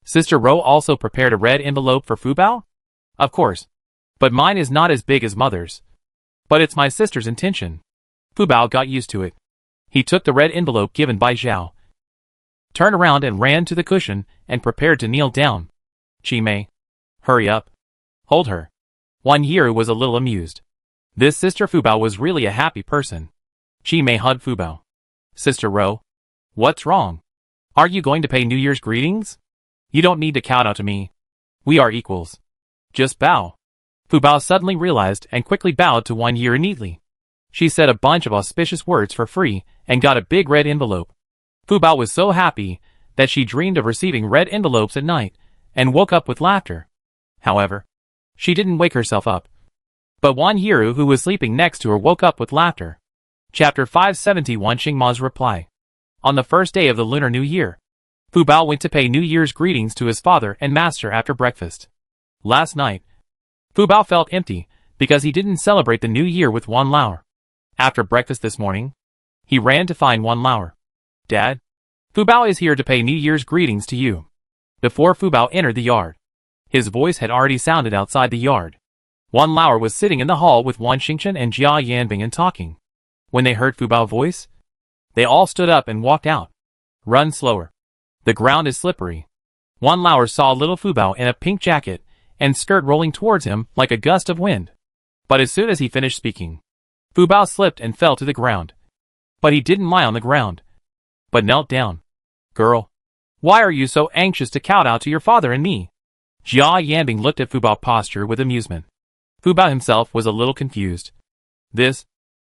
S1: Sister Ro also prepared a red envelope for Fubao? Of course. But mine is not as big as mother's. But it's my sister's intention. Fubao got used to it. He took the red envelope given by Zhao, turned around and ran to the cushion and prepared to kneel down. Chimei, hurry up. Hold her. Wan Yiru was a little amused. This Sister Fubao was really a happy person. Chimei hugged Fubao. Sister Ro, what's wrong? Are you going to pay New Year's greetings? You don't need to kowtow to me. We are equals. Just bow. Fubao suddenly realized and quickly bowed to Wan Yiru neatly. She said a bunch of auspicious words for free and got a big red envelope. Fubao was so happy that she dreamed of receiving red envelopes at night and woke up with laughter. However, she didn't wake herself up. But Wan Yiru, who was sleeping next to her, woke up with laughter. Chapter 571 Xingma's Reply. On the first day of the Lunar New Year, Fubao went to pay New Year's greetings to his father and master after breakfast. Last night, Fubao felt empty because he didn't celebrate the New Year with Wan Lauer. After breakfast this morning, he ran to find Wan Lauer. Dad, Fubao is here to pay New Year's greetings to you. Before Fubao entered the yard, his voice had already sounded outside the yard. Wan Lauer was sitting in the hall with Wan Xingchen and Jia Yanbing and talking. When they heard Fubao's voice, they all stood up and walked out. Run slower. The ground is slippery. Wan Lauer saw little Fubao in a pink jacket and skirt rolling towards him like a gust of wind. But as soon as he finished speaking, Fubao slipped and fell to the ground. But he didn't lie on the ground, but knelt down. Girl, why are you so anxious to kowtow to your father and me? Jia Yanbing looked at Fubao's posture with amusement. Fubao himself was a little confused. This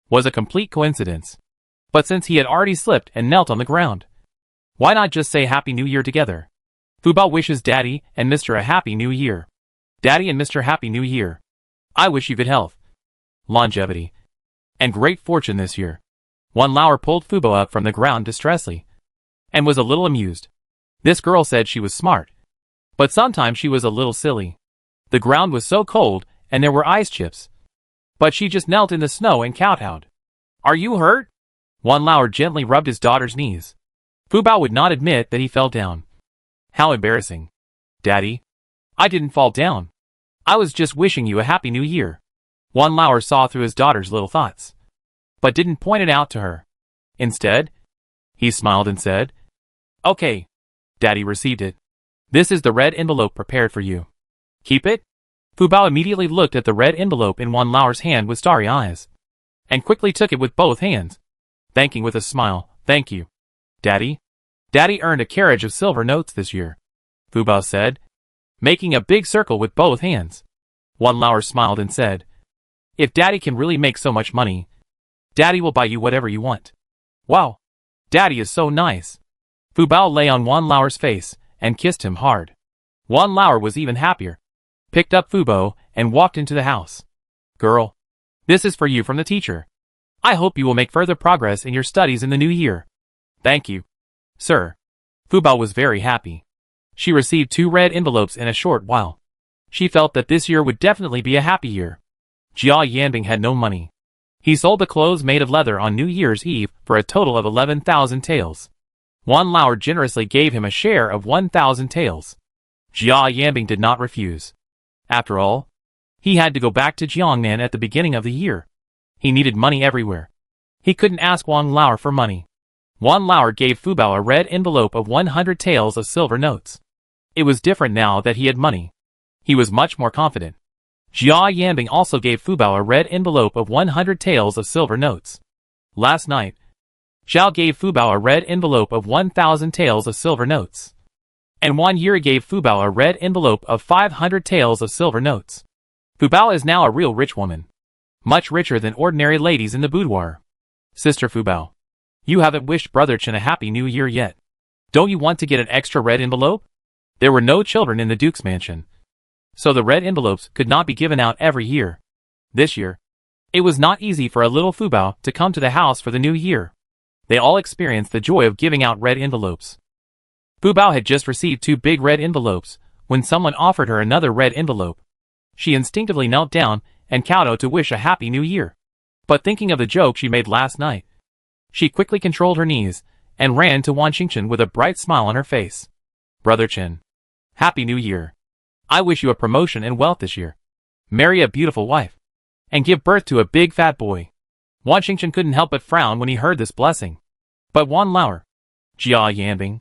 S1: was a complete coincidence. But since he had already slipped and knelt on the ground, why not just say Happy New Year together? Fubao wishes Daddy and Mr. a Happy New Year. Daddy and Mr. Happy New Year. I wish you good health, longevity, and great fortune this year. Wan Lauer pulled Fubao up from the ground distressfully, and was a little amused. This girl said she was smart, but sometimes she was a little silly. The ground was so cold and there were ice chips, but she just knelt in the snow and kowtowed. Are you hurt? Wan Lauer gently rubbed his daughter's knees. Fubao would not admit that he fell down. How embarrassing. Daddy, I didn't fall down. I was just wishing you a Happy New Year. Wan Lauer saw through his daughter's little thoughts, but didn't point it out to her. Instead, he smiled and said, Okay. Daddy received it. This is the red envelope prepared for you. Keep it? Fubao immediately looked at the red envelope in Wan Lauer's hand with starry eyes, and quickly took it with both hands, thanking with a smile, Thank you. Daddy? Daddy earned a carriage of silver notes this year, Fubao said, making a big circle with both hands. Wan Lauer smiled and said, If Daddy can really make so much money, Daddy will buy you whatever you want. Wow. Daddy is so nice. Fubao lay on Wan Lauer's face and kissed him hard. Wan Lauer was even happier, picked up Fubao and walked into the house. Girl, this is for you from the teacher. I hope you will make further progress in your studies in the new year. Thank you, sir. Fubao was very happy. She received 2 red envelopes in a short while. She felt that this year would definitely be a happy year. Jia Yanbing had no money. He sold the clothes made of leather on New Year's Eve for a total of 11,000 taels. Wan Lauer generously gave him a share of 1,000 taels. Jia Yanbing did not refuse. After all, he had to go back to Jiangnan at the beginning of the year. He needed money everywhere. He couldn't ask Wan Lauer for money. Wan Lauer gave Fubao a red envelope of 100 taels of silver notes. It was different now that he had money. He was much more confident. Jia Yanbing also gave Fubao a red envelope of 100 taels of silver notes. Last night, Zhao gave Fubao a red envelope of 1,000 taels of silver notes. And Wan Yiru gave Fubao a red envelope of 500 taels of silver notes. Fubao is now a real rich woman. Much richer than ordinary ladies in the boudoir. Sister Fubao, you haven't wished Brother Chen a Happy New Year yet. Don't you want to get an extra red envelope? There were no children in the Duke's mansion, so the red envelopes could not be given out every year. This year, it was not easy for a little Fubao to come to the house for the new year. They all experienced the joy of giving out red envelopes. Fubao had just received 2 big red envelopes when someone offered her another red envelope. She instinctively knelt down and kowtowed to wish a Happy New Year. But thinking of the joke she made last night, she quickly controlled her knees and ran to Wan Xingchen with a bright smile on her face. Brother Chen, Happy New Year. I wish you a promotion and wealth this year. Marry a beautiful wife, and give birth to a big fat boy. Wan Xingchen couldn't help but frown when he heard this blessing. but Wan Lauer, Jia Yanbing,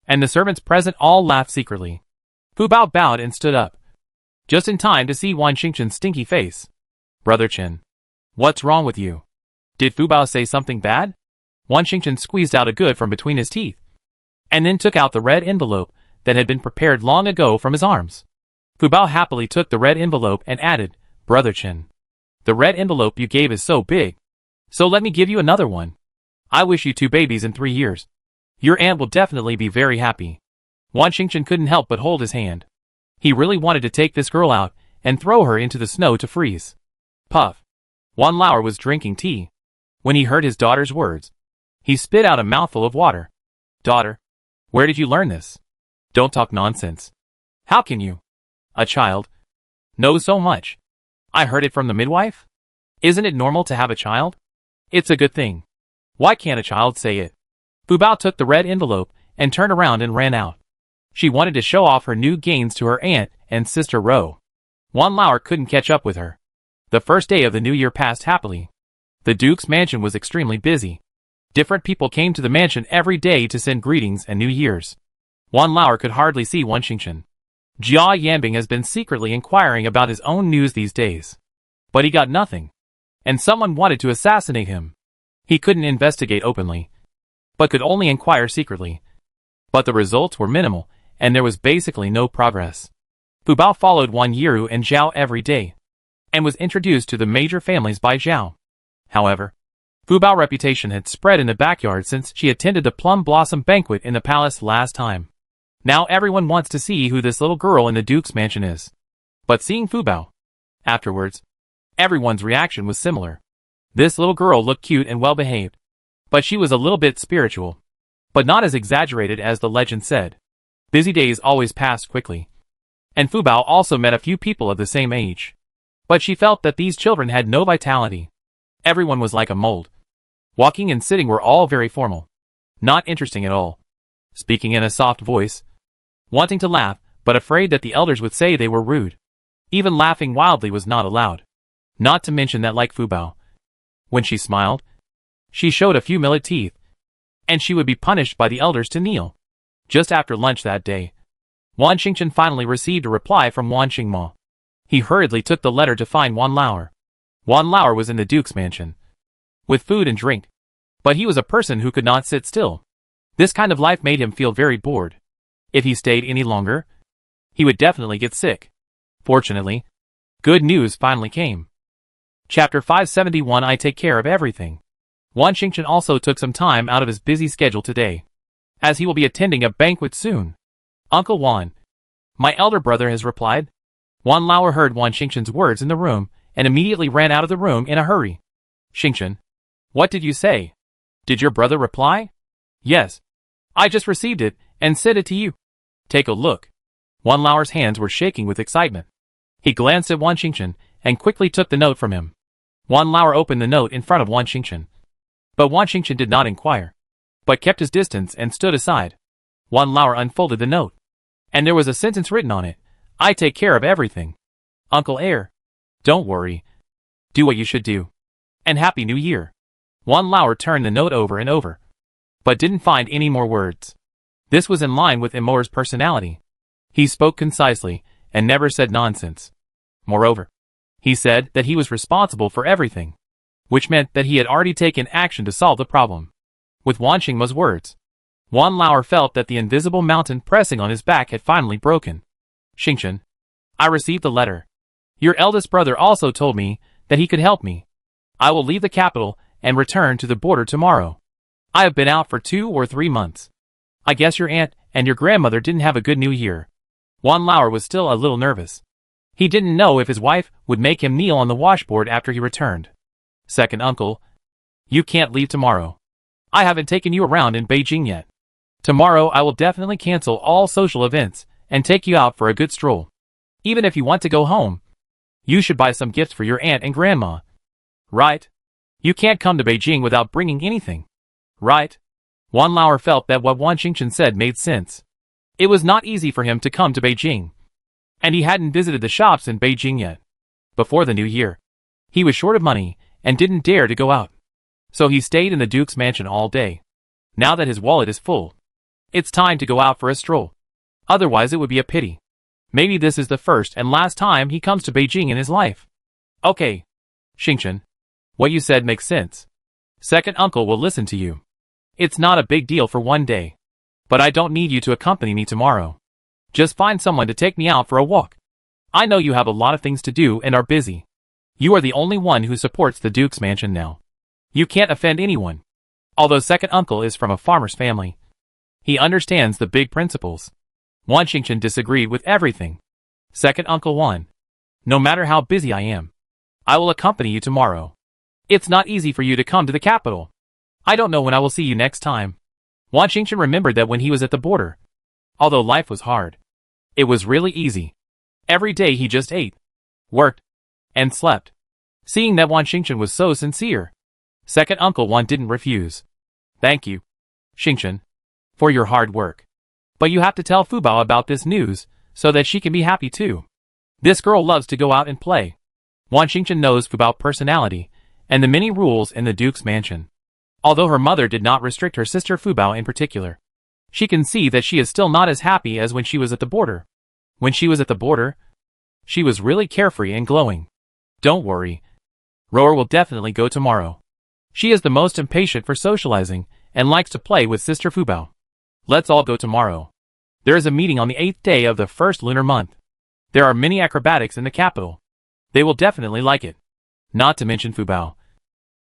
S1: and the servants present all laughed secretly. Fu Bao bowed and stood up, just in time to see Wan Xingchen's stinky face. Brother Chen, what's wrong with you? Did Fu Bao say something bad? Wan Xingchen squeezed out a good from between his teeth, and then took out the red envelope that had been prepared long ago from his arms. Fu Bao happily took the red envelope and added, Brother Chen, the red envelope you gave is so big, so let me give you another one. I wish you 2 babies in 3 years. Your aunt will definitely be very happy. Wan Xingchen couldn't help but hold his hand. He really wanted to take this girl out and throw her into the snow to freeze. Puff. Wan Lauer was drinking tea. When he heard his daughter's words, he spit out a mouthful of water. Daughter, where did you learn this? Don't talk nonsense. How can you, a child, know so much? I heard it from the midwife. Isn't it normal to have a child? It's a good thing. Why can't a child say it? Fu Bao took the red envelope and turned around and ran out. She wanted to show off her new gains to her aunt and sister Ro. Wan Lauer couldn't catch up with her. The first day of the new year passed happily. The Duke's mansion was extremely busy. Different people came to the mansion every day to send greetings and New Year's. Wan Lauer could hardly see Wan Xingchen. Jia Yanbing has been secretly inquiring about his own news these days. But he got nothing. And someone wanted to assassinate him. He couldn't investigate openly, but could only inquire secretly. But the results were minimal, and there was basically no progress. Fu Bao followed Wan Yiru and Zhao every day, and was introduced to the major families by Zhao. However, Fu Bao's reputation had spread in the backyard since she attended the Plum Blossom banquet in the palace last time. Now everyone wants to see who this little girl in the Duke's mansion is. But seeing Fu Bao afterwards, everyone's reaction was similar. This little girl looked cute and well-behaved, but she was a little bit spiritual, but not as exaggerated as the legend said. Busy days always passed quickly, and Fu Bao also met a few people of the same age. But she felt that these children had no vitality. Everyone was like a mold. Walking and sitting were all very formal. Not interesting at all. Speaking in a soft voice. Wanting to laugh, but afraid that the elders would say they were rude. Even laughing wildly was not allowed. Not to mention that like Fu Bao, when she smiled, she showed a few millet teeth, and she would be punished by the elders to kneel. Just after lunch that day, Wan Xingchen finally received a reply from Wan Xingmo. He hurriedly took the letter to find Wan Lauer. Wan Lauer was in the Duke's mansion, with food and drink, but he was a person who could not sit still. This kind of life made him feel very bored. If he stayed any longer, he would definitely get sick. Fortunately, good news finally came. Chapter 571 I Take Care of Everything. Wan Xingchen also took some time out of his busy schedule today, as he will be attending a banquet soon. Uncle Wan, my elder brother has replied. Wan Lauer heard Wan Xingchen's words in the room, and immediately ran out of the room in a hurry. Xingchen, what did you say? Did your brother reply? Yes. I just received it, and sent it to you. Take a look. Wan Lauer's hands were shaking with excitement. He glanced at Wan Xingchen, and quickly took the note from him. Wan Lauer opened the note in front of Wan Xingchen. But Wan Xingchen did not inquire, but kept his distance and stood aside. Wan Lauer unfolded the note, and there was a sentence written on it. I take care of everything. Uncle Heir, don't worry. Do what you should do. And Happy New Year. Wan Lauer turned the note over and over, but didn't find any more words. This was in line with Imor's personality. He spoke concisely, and never said nonsense. Moreover, he said that he was responsible for everything, which meant that he had already taken action to solve the problem. With Wan Xingmo's words, Wan Lauer felt that the invisible mountain pressing on his back had finally broken. Xingchen, I received the letter. Your eldest brother also told me that he could help me. I will leave the capital and return to the border tomorrow. I have been out for 2 or 3 months. I guess your aunt and your grandmother didn't have a good New Year. Wan Lauer was still a little nervous. He didn't know if his wife would make him kneel on the washboard after he returned. Second uncle, you can't leave tomorrow. I haven't taken you around in Beijing yet. Tomorrow I will definitely cancel all social events and take you out for a good stroll. Even if you want to go home, you should buy some gifts for your aunt and grandma. Right? You can't come to Beijing without bringing anything. Right? Wan Lauer felt that what Wan Xingchen said made sense. It was not easy for him to come to Beijing, and he hadn't visited the shops in Beijing yet. Before the new year, he was short of money and didn't dare to go out. So he stayed in the Duke's mansion all day. Now that his wallet is full, it's time to go out for a stroll. Otherwise it would be a pity. Maybe this is the first and last time he comes to Beijing in his life. Okay, Xingchen. What you said makes sense. Second uncle will listen to you. It's not a big deal for one day. But I don't need you to accompany me tomorrow. Just find someone to take me out for a walk. I know you have a lot of things to do and are busy. You are the only one who supports the Duke's mansion now. You can't offend anyone. Although second uncle is from a farmer's family, he understands the big principles. Wan Xingchen disagreed with everything. Second uncle Wan, no matter how busy I am, I will accompany you tomorrow. It's not easy for you to come to the capital. I don't know when I will see you next time. Wan Xingchen remembered that when he was at the border, although life was hard, it was really easy. Every day he just ate, worked, and slept. Seeing that Wan Xingchen was so sincere, second uncle Wan didn't refuse. Thank you, Xingchen, for your hard work. But you have to tell Fubao about this news, so that she can be happy too. This girl loves to go out and play. Wan Xingchen knows Fubao personality, and the many rules in the Duke's mansion. Although her mother did not restrict her sister Fubao in particular, she can see that she is still not as happy as when she was at the border. When she was at the border, she was really carefree and glowing. Don't worry. Rower will definitely go tomorrow. She is the most impatient for socializing, and likes to play with sister Fubao. Let's all go tomorrow. There is a meeting on the 8th day of the first lunar month. There are many acrobatics in the capital. They will definitely like it. Not to mention Fubao.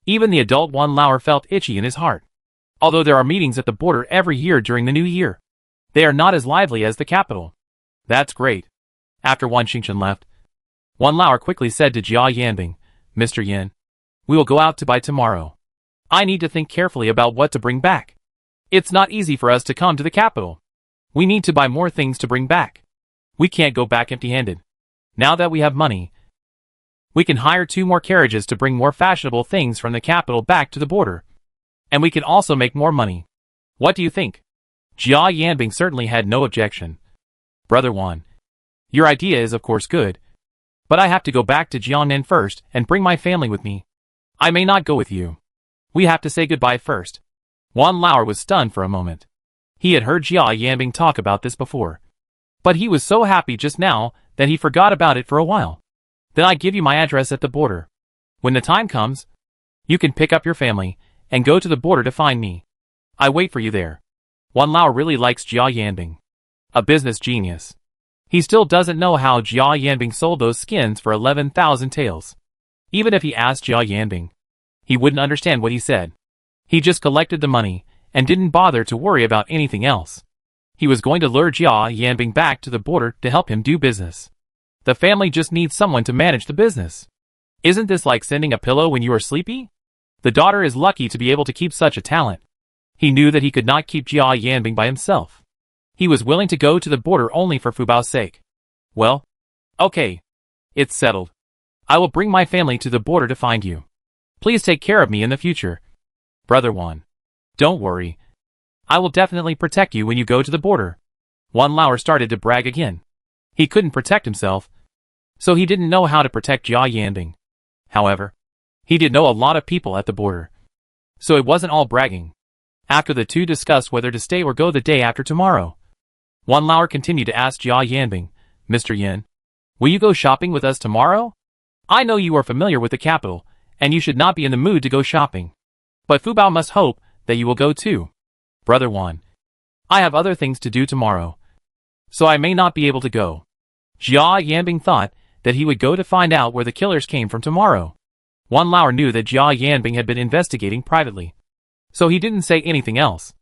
S1: Even the adult Wan Lauer felt itchy in his heart. Although there are meetings at the border every year during the new year, they are not as lively as the capital. That's great. After Wan Xingchen left, Wan Lauer quickly said to Jia Yanbing, Mr. Yin, we will go out to buy tomorrow. I need to think carefully about what to bring back. It's not easy for us to come to the capital. We need to buy more things to bring back. We can't go back empty-handed. Now that we have money, we can hire 2 more carriages to bring more fashionable things from the capital back to the border. And we can also make more money. What do you think? Jia Yanbing certainly had no objection. Brother Wan, your idea is of course good. But I have to go back to Jiangnan first and bring my family with me. I may not go with you. We have to say goodbye first. Wan Lauer was stunned for a moment. He had heard Jia Yanbing talk about this before. But he was so happy just now that he forgot about it for a while. Then I give you my address at the border. When the time comes, you can pick up your family and go to the border to find me. I wait for you there. Wan Lauer really likes Jia Yanbing. A business genius. He still doesn't know how Jia Yanbing sold those skins for 11,000 taels. Even if he asked Jia Yanbing, he wouldn't understand what he said. He just collected the money and didn't bother to worry about anything else. He was going to lure Jia Yanbing back to the border to help him do business. The family just needs someone to manage the business. Isn't this like sending a pillow when you are sleepy? The daughter is lucky to be able to keep such a talent. He knew that he could not keep Jia Yanbing by himself. He was willing to go to the border only for Fubao's sake. Well, okay. It's settled. I will bring my family to the border to find you. Please take care of me in the future. Brother Wan. Don't worry. I will definitely protect you when you go to the border. Wan Lauer started to brag again. He couldn't protect himself, so he didn't know how to protect Jia Yanbing. However, he did know a lot of people at the border. So it wasn't all bragging. After the two discussed whether to stay or go the day after tomorrow, Wan Lauer continued to ask Jia Yanbing, Mr. Yin, will you go shopping with us tomorrow? I know you are familiar with the capital, and you should not be in the mood to go shopping. But Fubao must hope that you will go too. Brother Wan, I have other things to do tomorrow, so I may not be able to go. Jia Yanbing thought that he would go to find out where the killers came from tomorrow. Wan Lauer knew that Jia Yanbing had been investigating privately, so he didn't say anything else.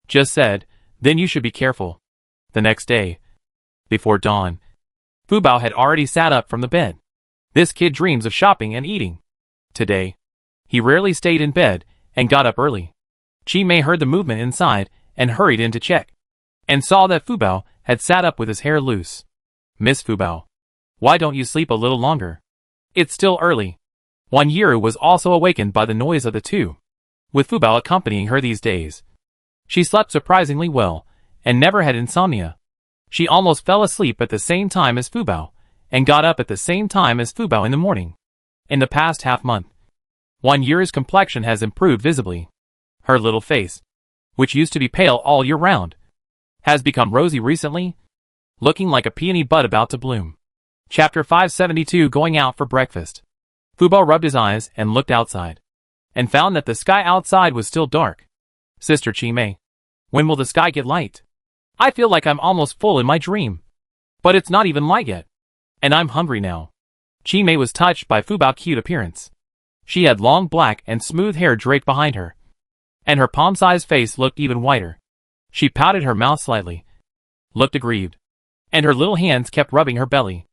S1: Just said, then you should be careful. The next day, before dawn, Fubao had already sat up from the bed. This kid dreams of shopping and eating. Today, he rarely stayed in bed and got up early. Chi Mei heard the movement inside and hurried in to check, and saw that Fubao had sat up with his hair loose. Miss Fubao, why don't you sleep a little longer? It's still early. Wan Yiru was also awakened by the noise of the two, with Fubao accompanying her these days. She slept surprisingly well, and never had insomnia. She almost fell asleep at the same time as Fubao, and got up at the same time as Fubao in the morning. In the past half-month, Wan Yiru's complexion has improved visibly. Her little face, which used to be pale all year round, has become rosy recently, looking like a peony bud about to bloom. Chapter 572 Going Out for Breakfast. Fubao rubbed his eyes and looked outside, and found that the sky outside was still dark. Sister Chimei, when will the sky get light? I feel like I'm almost full in my dream. But it's not even light yet. And I'm hungry now. Chimei was touched by Fubao's cute appearance. She had long black and smooth hair draped behind her, and her palm-sized face looked even whiter. She pouted her mouth slightly, looked aggrieved, and her little hands kept rubbing her belly.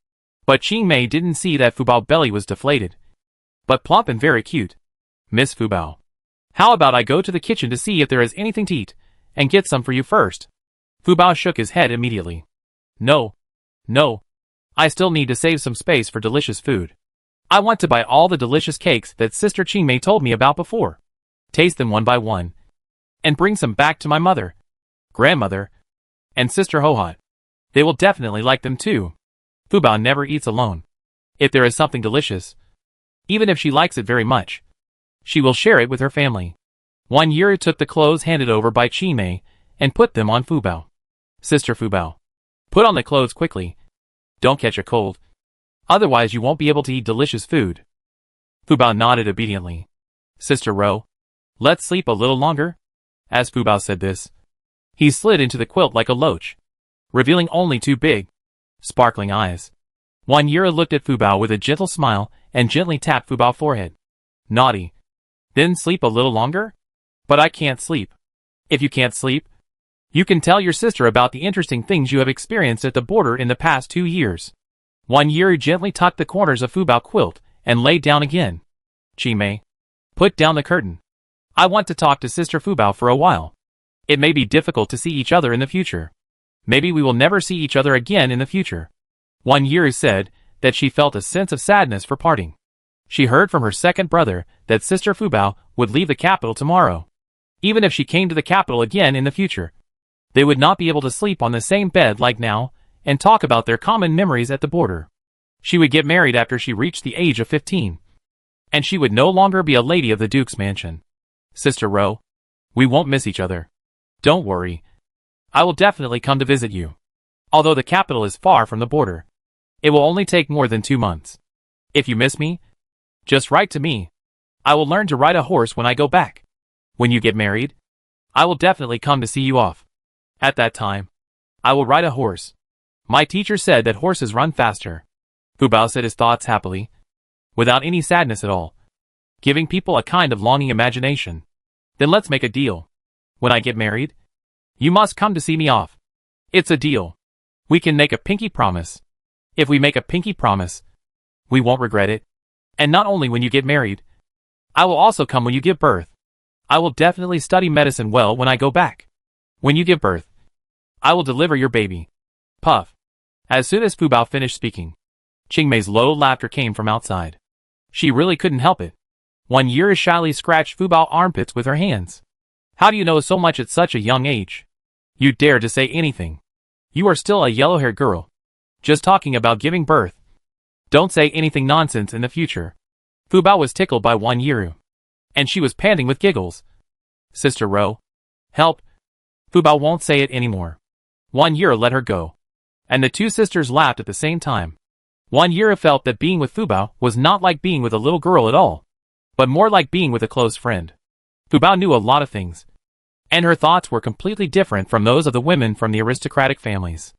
S1: But Chimei didn't see that Fubao's belly was deflated, but plump and very cute. Miss Fubao, how about I go to the kitchen to see if there is anything to eat, and get some for you first? Fubao shook his head immediately. No. I still need to save some space for delicious food. I want to buy all the delicious cakes that Sister Chimei told me about before. Taste them one by one, and bring some back to my mother, grandmother, and Sister Hohot. They will definitely like them too. Fubao never eats alone. If there is something delicious, even if she likes it very much, she will share it with her family. 1 year took the clothes handed over by Chimei and put them on Fubao. Sister Fubao, put on the clothes quickly. Don't catch a cold. Otherwise you won't be able to eat delicious food. Fubao nodded obediently. Sister Ro, let's sleep a little longer. As Fubao said this, he slid into the quilt like a loach, revealing only 2 big, sparkling eyes. 1 year looked at Fubao with a gentle smile and gently tapped Fubao's forehead. Naughty. Then sleep a little longer? But I can't sleep. If you can't sleep, you can tell your sister about the interesting things you have experienced at the border in the past 2 years. 1 year gently tucked the corners of Fubao's quilt and lay down again. Chimei, put down the curtain. I want to talk to Sister Fubao for a while. It may be difficult to see each other in the future. Maybe we will never see each other again in the future. 1 year said that she felt a sense of sadness for parting. She heard from her second brother that Sister Fubao would leave the capital tomorrow. Even if she came to the capital again in the future, they would not be able to sleep on the same bed like now and talk about their common memories at the border. She would get married after she reached the age of 15. And she would no longer be a lady of the Duke's mansion. Sister Ro, we won't miss each other. Don't worry. I will definitely come to visit you. Although the capital is far from the border, it will only take more than 2 months. If you miss me, just write to me. I will learn to ride a horse when I go back. When you get married, I will definitely come to see you off. At that time, I will ride a horse. My teacher said that horses run faster. Fubao said his thoughts happily, without any sadness at all, giving people a kind of longing imagination. Then let's make a deal. When I get married, you must come to see me off. It's a deal. We can make a pinky promise. If we make a pinky promise, we won't regret it. And not only when you get married, I will also come when you give birth. I will definitely study medicine well when I go back. When you give birth, I will deliver your baby. Puff. As soon as Fubao finished speaking, Chingmei's low laughter came from outside. She really couldn't help it. 1 year shyly scratched Fubao's armpits with her hands. How do you know so much at such a young age? You dare to say anything. You are still a yellow-haired girl. Just talking about giving birth. Don't say anything nonsense in the future. Fubao was tickled by 1 year, and she was panting with giggles. Sister Ro, help. Fubao won't say it anymore. 1 year let her go, and the 2 sisters laughed at the same time. 1 year felt that being with Fubao was not like being with a little girl at all, but more like being with a close friend. Fubao knew a lot of things, and her thoughts were completely different from those of the women from the aristocratic families.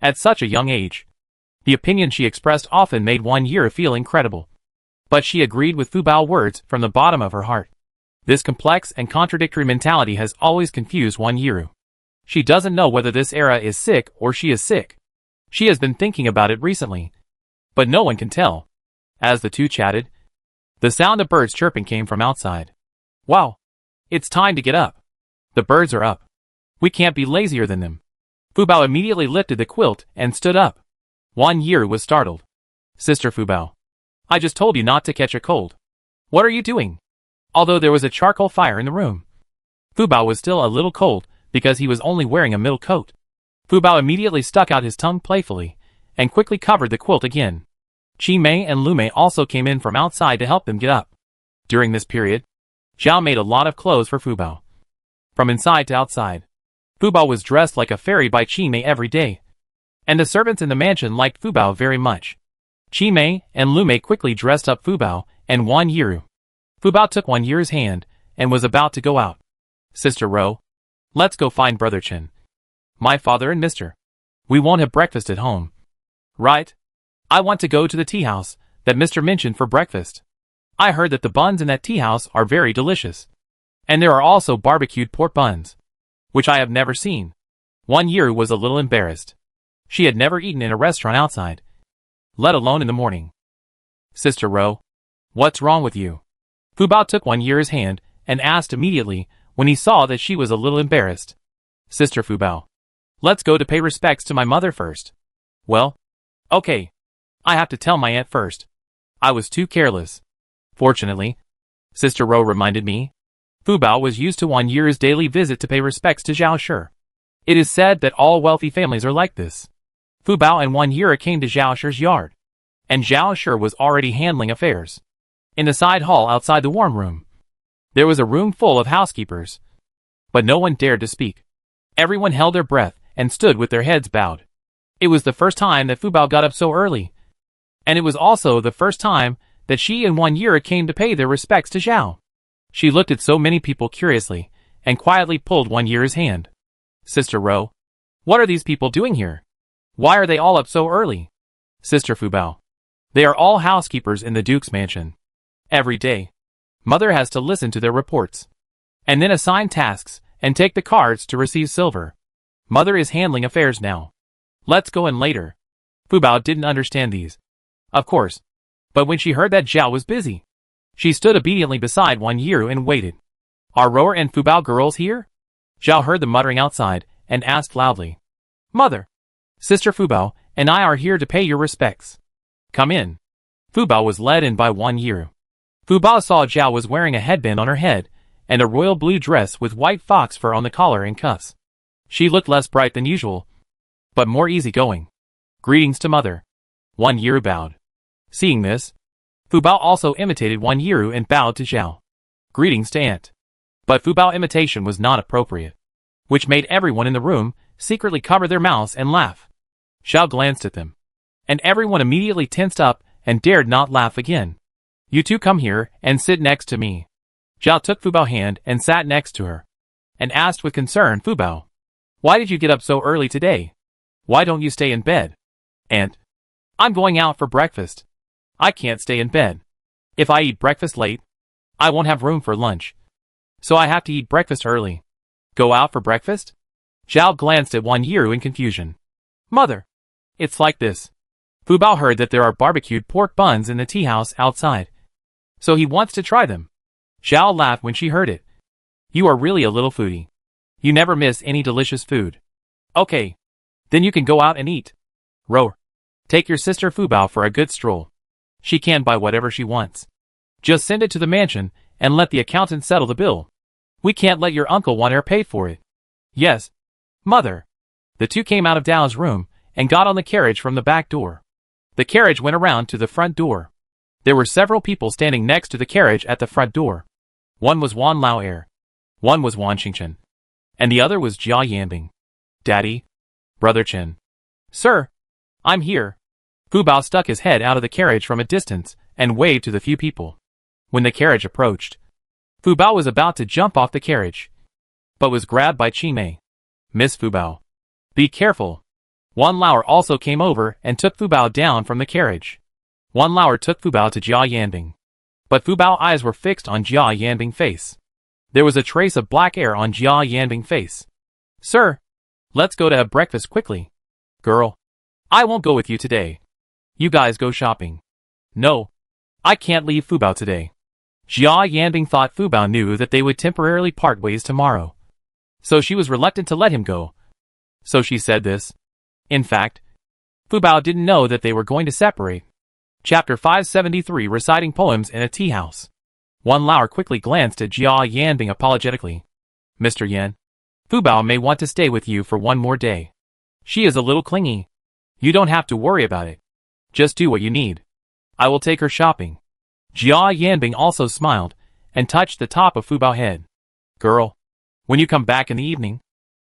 S1: At such a young age, the opinion she expressed often made 1 year feel incredible. But she agreed with Fubao's words from the bottom of her heart. This complex and contradictory mentality has always confused 1 year. She doesn't know whether this era is sick or she is sick. She has been thinking about it recently, but no one can tell. As the 2 chatted, the sound of birds chirping came from outside. Wow! It's time to get up. The birds are up. We can't be lazier than them. Fubao immediately lifted the quilt and stood up. 1 year was startled. Sister Fubao, I just told you not to catch a cold. What are you doing? Although there was a charcoal fire in the room, Fubao was still a little cold because he was only wearing a middle coat. Fubao immediately stuck out his tongue playfully and quickly covered the quilt again. Chimei and Lumei also came in from outside to help them get up. During this period, Zhao made a lot of clothes for Fubao. from inside to outside. Fu Bao was dressed like a fairy by Qimei every day, and the servants in the mansion liked Fu Bao very much. Qimei and Lu Mei quickly dressed up Fu Bao and Wan Yiru. Fu Bao took Wan Yiru's hand and was about to go out. Sister Ro, let's go find Brother Chen. My father and Mister. We won't have breakfast at home. Right? I want to go to the tea house that Mr. mentioned for breakfast. I heard that the buns in that tea house are very delicious. And there are also barbecued pork buns, which I have never seen. Wan Yiru was a little embarrassed. She had never eaten in a restaurant outside, let alone in the morning. Sister Ro, what's wrong with you? Fu Bao took Wan Yiru's hand and asked immediately when he saw that she was a little embarrassed. Sister Fu Bao, let's go to pay respects to my mother first. Well, okay. I have to tell my aunt first. I was too careless. Fortunately, Sister Ro reminded me. Fu Bao was used to Wan Yiru's daily visit to pay respects to Zhao Shi. It is said that all wealthy families are like this. Fu Bao and Wan Yiru came to Zhao Shi's yard, and Zhao Shi was already handling affairs. In the side hall outside the warm room, there was a room full of housekeepers, but no one dared to speak. Everyone held their breath and stood with their heads bowed. It was the first time that Fu Bao got up so early, and it was also the first time that she and Wan Yiru came to pay their respects to Zhao. She looked at so many people curiously, and quietly pulled Wan Yiru's hand. Sister Ro, what are these people doing here? Why are they all up so early? Sister Fu Bao, they are all housekeepers in the Duke's mansion. Every day, Mother has to listen to their reports, and then assign tasks, and take the cards to receive silver. Mother is handling affairs now. Let's go in later. Fu Bao didn't understand these, of course, but when she heard that Zhao was busy, she stood obediently beside Wan Yiru and waited. Are Roer and Fu Bao girls here? Zhao heard the muttering outside and asked loudly. Mother, Sister Fu Bao and I are here to pay your respects. Come in. Fu Bao was led in by Wan Yiru. Fu Bao saw Zhao was wearing a headband on her head and a royal blue dress with white fox fur on the collar and cuffs. She looked less bright than usual, but more easygoing. Greetings to Mother. Wan Yiru bowed. Seeing this, Fu Bao also imitated Wan Yiru and bowed to Zhao. Greetings to Aunt. But Fu Bao imitation was not appropriate, which made everyone in the room secretly cover their mouths and laugh. Zhao glanced at them, and everyone immediately tensed up and dared not laugh again. You two come here and sit next to me. Zhao took Fu Bao's hand and sat next to her, and asked with concern, Fu Bao, why did you get up so early today? Why don't you stay in bed? Aunt, I'm going out for breakfast. I can't stay in bed. If I eat breakfast late, I won't have room for lunch. So I have to eat breakfast early. Go out for breakfast? Zhao glanced at Wan Yiru in confusion. Mother, it's like this. Fu Bao heard that there are barbecued pork buns in the tea house outside, so he wants to try them. Zhao laughed when she heard it. You are really a little foodie. You never miss any delicious food. Okay, then you can go out and eat. Ro, take your sister Fu Bao for a good stroll. She can buy whatever she wants. Just send it to the mansion and let the accountant settle the bill. We can't let your uncle Wan Er pay for it. Yes, Mother. The two came out of Dao's room and got on the carriage from the back door. The carriage went around to the front door. There were several people standing next to the carriage at the front door. One was Wan Lao Er, one was Wan Qingchen, and the other was Jia Yanbing. Daddy, Brother Chen. Sir, I'm here. Fu Bao stuck his head out of the carriage from a distance and waved to the few people. When the carriage approached, Fu Bao was about to jump off the carriage, but was grabbed by Qimei. Miss Fu Bao, be careful. Wan Lauer also came over and took Fu Bao down from the carriage. Wan Lauer took Fu Bao to Jia Yanbing, but Fu Bao's eyes were fixed on Jia Yanbing's face. There was a trace of black hair on Jia Yanbing's face. Sir, let's go to have breakfast quickly. Girl, I won't go with you today. You guys go shopping. No, I can't leave Fu Bao today. Jia Yanbing thought Fu Bao knew that they would temporarily part ways tomorrow, so she was reluctant to let him go. So she said this. In fact, Fu Bao didn't know that they were going to separate. Chapter 573, Reciting Poems in a Tea House. Wan Lauer quickly glanced at Jia Yanbing apologetically. Mr. Yan, Fu Bao may want to stay with you for one more day. She is a little clingy. You don't have to worry about it. Just do what you need. I will take her shopping. Jia Yanbing also smiled and touched the top of Fu Bao's head. Girl, When you come back in the evening,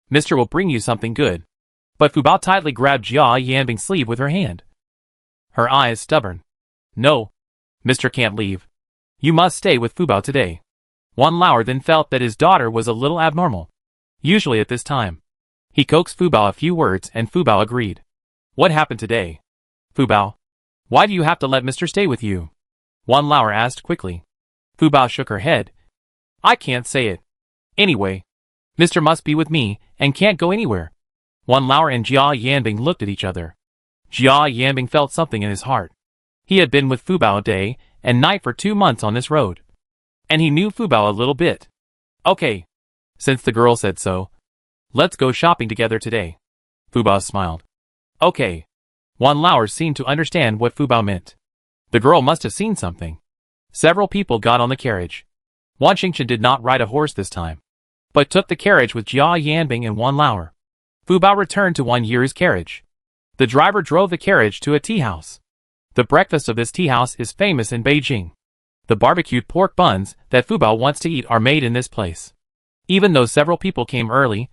S1: Mr. will bring you something good. But Fubao tightly grabbed Jia Yanbing's sleeve with her hand. Her eyes stubborn. No, Mr. can't leave. You must stay with Fubao today. Wan Lauer then felt that his daughter was a little abnormal. Usually at this time, he coaxed Fubao a few words and Fubao agreed. What happened today? Fubao, why do you have to let Mr. stay with you? Wan Lauer asked quickly. Fubao shook her head. I can't say it. Anyway, Mr. must be with me and can't go anywhere. Wan Lauer and Jia Yanbing looked at each other. Jia Yanbing felt something in his heart. He had been with Fubao day and night for 2 months on this road. And he knew Fubao a little bit. Okay. Since the girl said so, let's go shopping together today. Fubao smiled. Okay. Wan Lauer seemed to understand what Fubao meant. The girl must have seen something. Several people got on the carriage. Wan Xingchen did not ride a horse this time, but took the carriage with Jia Yanbing and Wan Lauer. Fubao returned to Wan Yiru's carriage. The driver drove the carriage to a tea house. The breakfast of this tea house is famous in Beijing. The barbecued pork buns that Fubao wants to eat are made in this place. Even though several people came early,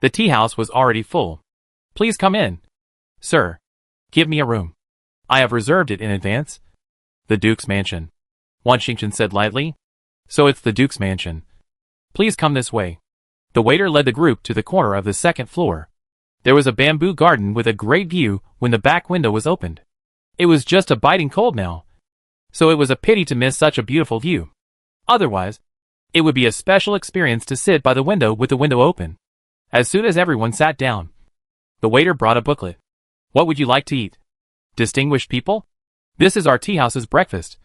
S1: the tea house was already full. Please come in. Sir, give me a room. I have reserved it in advance. The Duke's mansion. Wan Xingchen said lightly. So it's the Duke's mansion. Please come this way. The waiter led the group to the corner of the second floor. There was a bamboo garden with a great view when the back window was opened. It was just a biting cold now, so it was a pity to miss such a beautiful view. Otherwise, it would be a special experience to sit by the window with the window open. As soon as everyone sat down, the waiter brought a booklet. What would you like to eat? Distinguished people? This is our tea house's breakfast.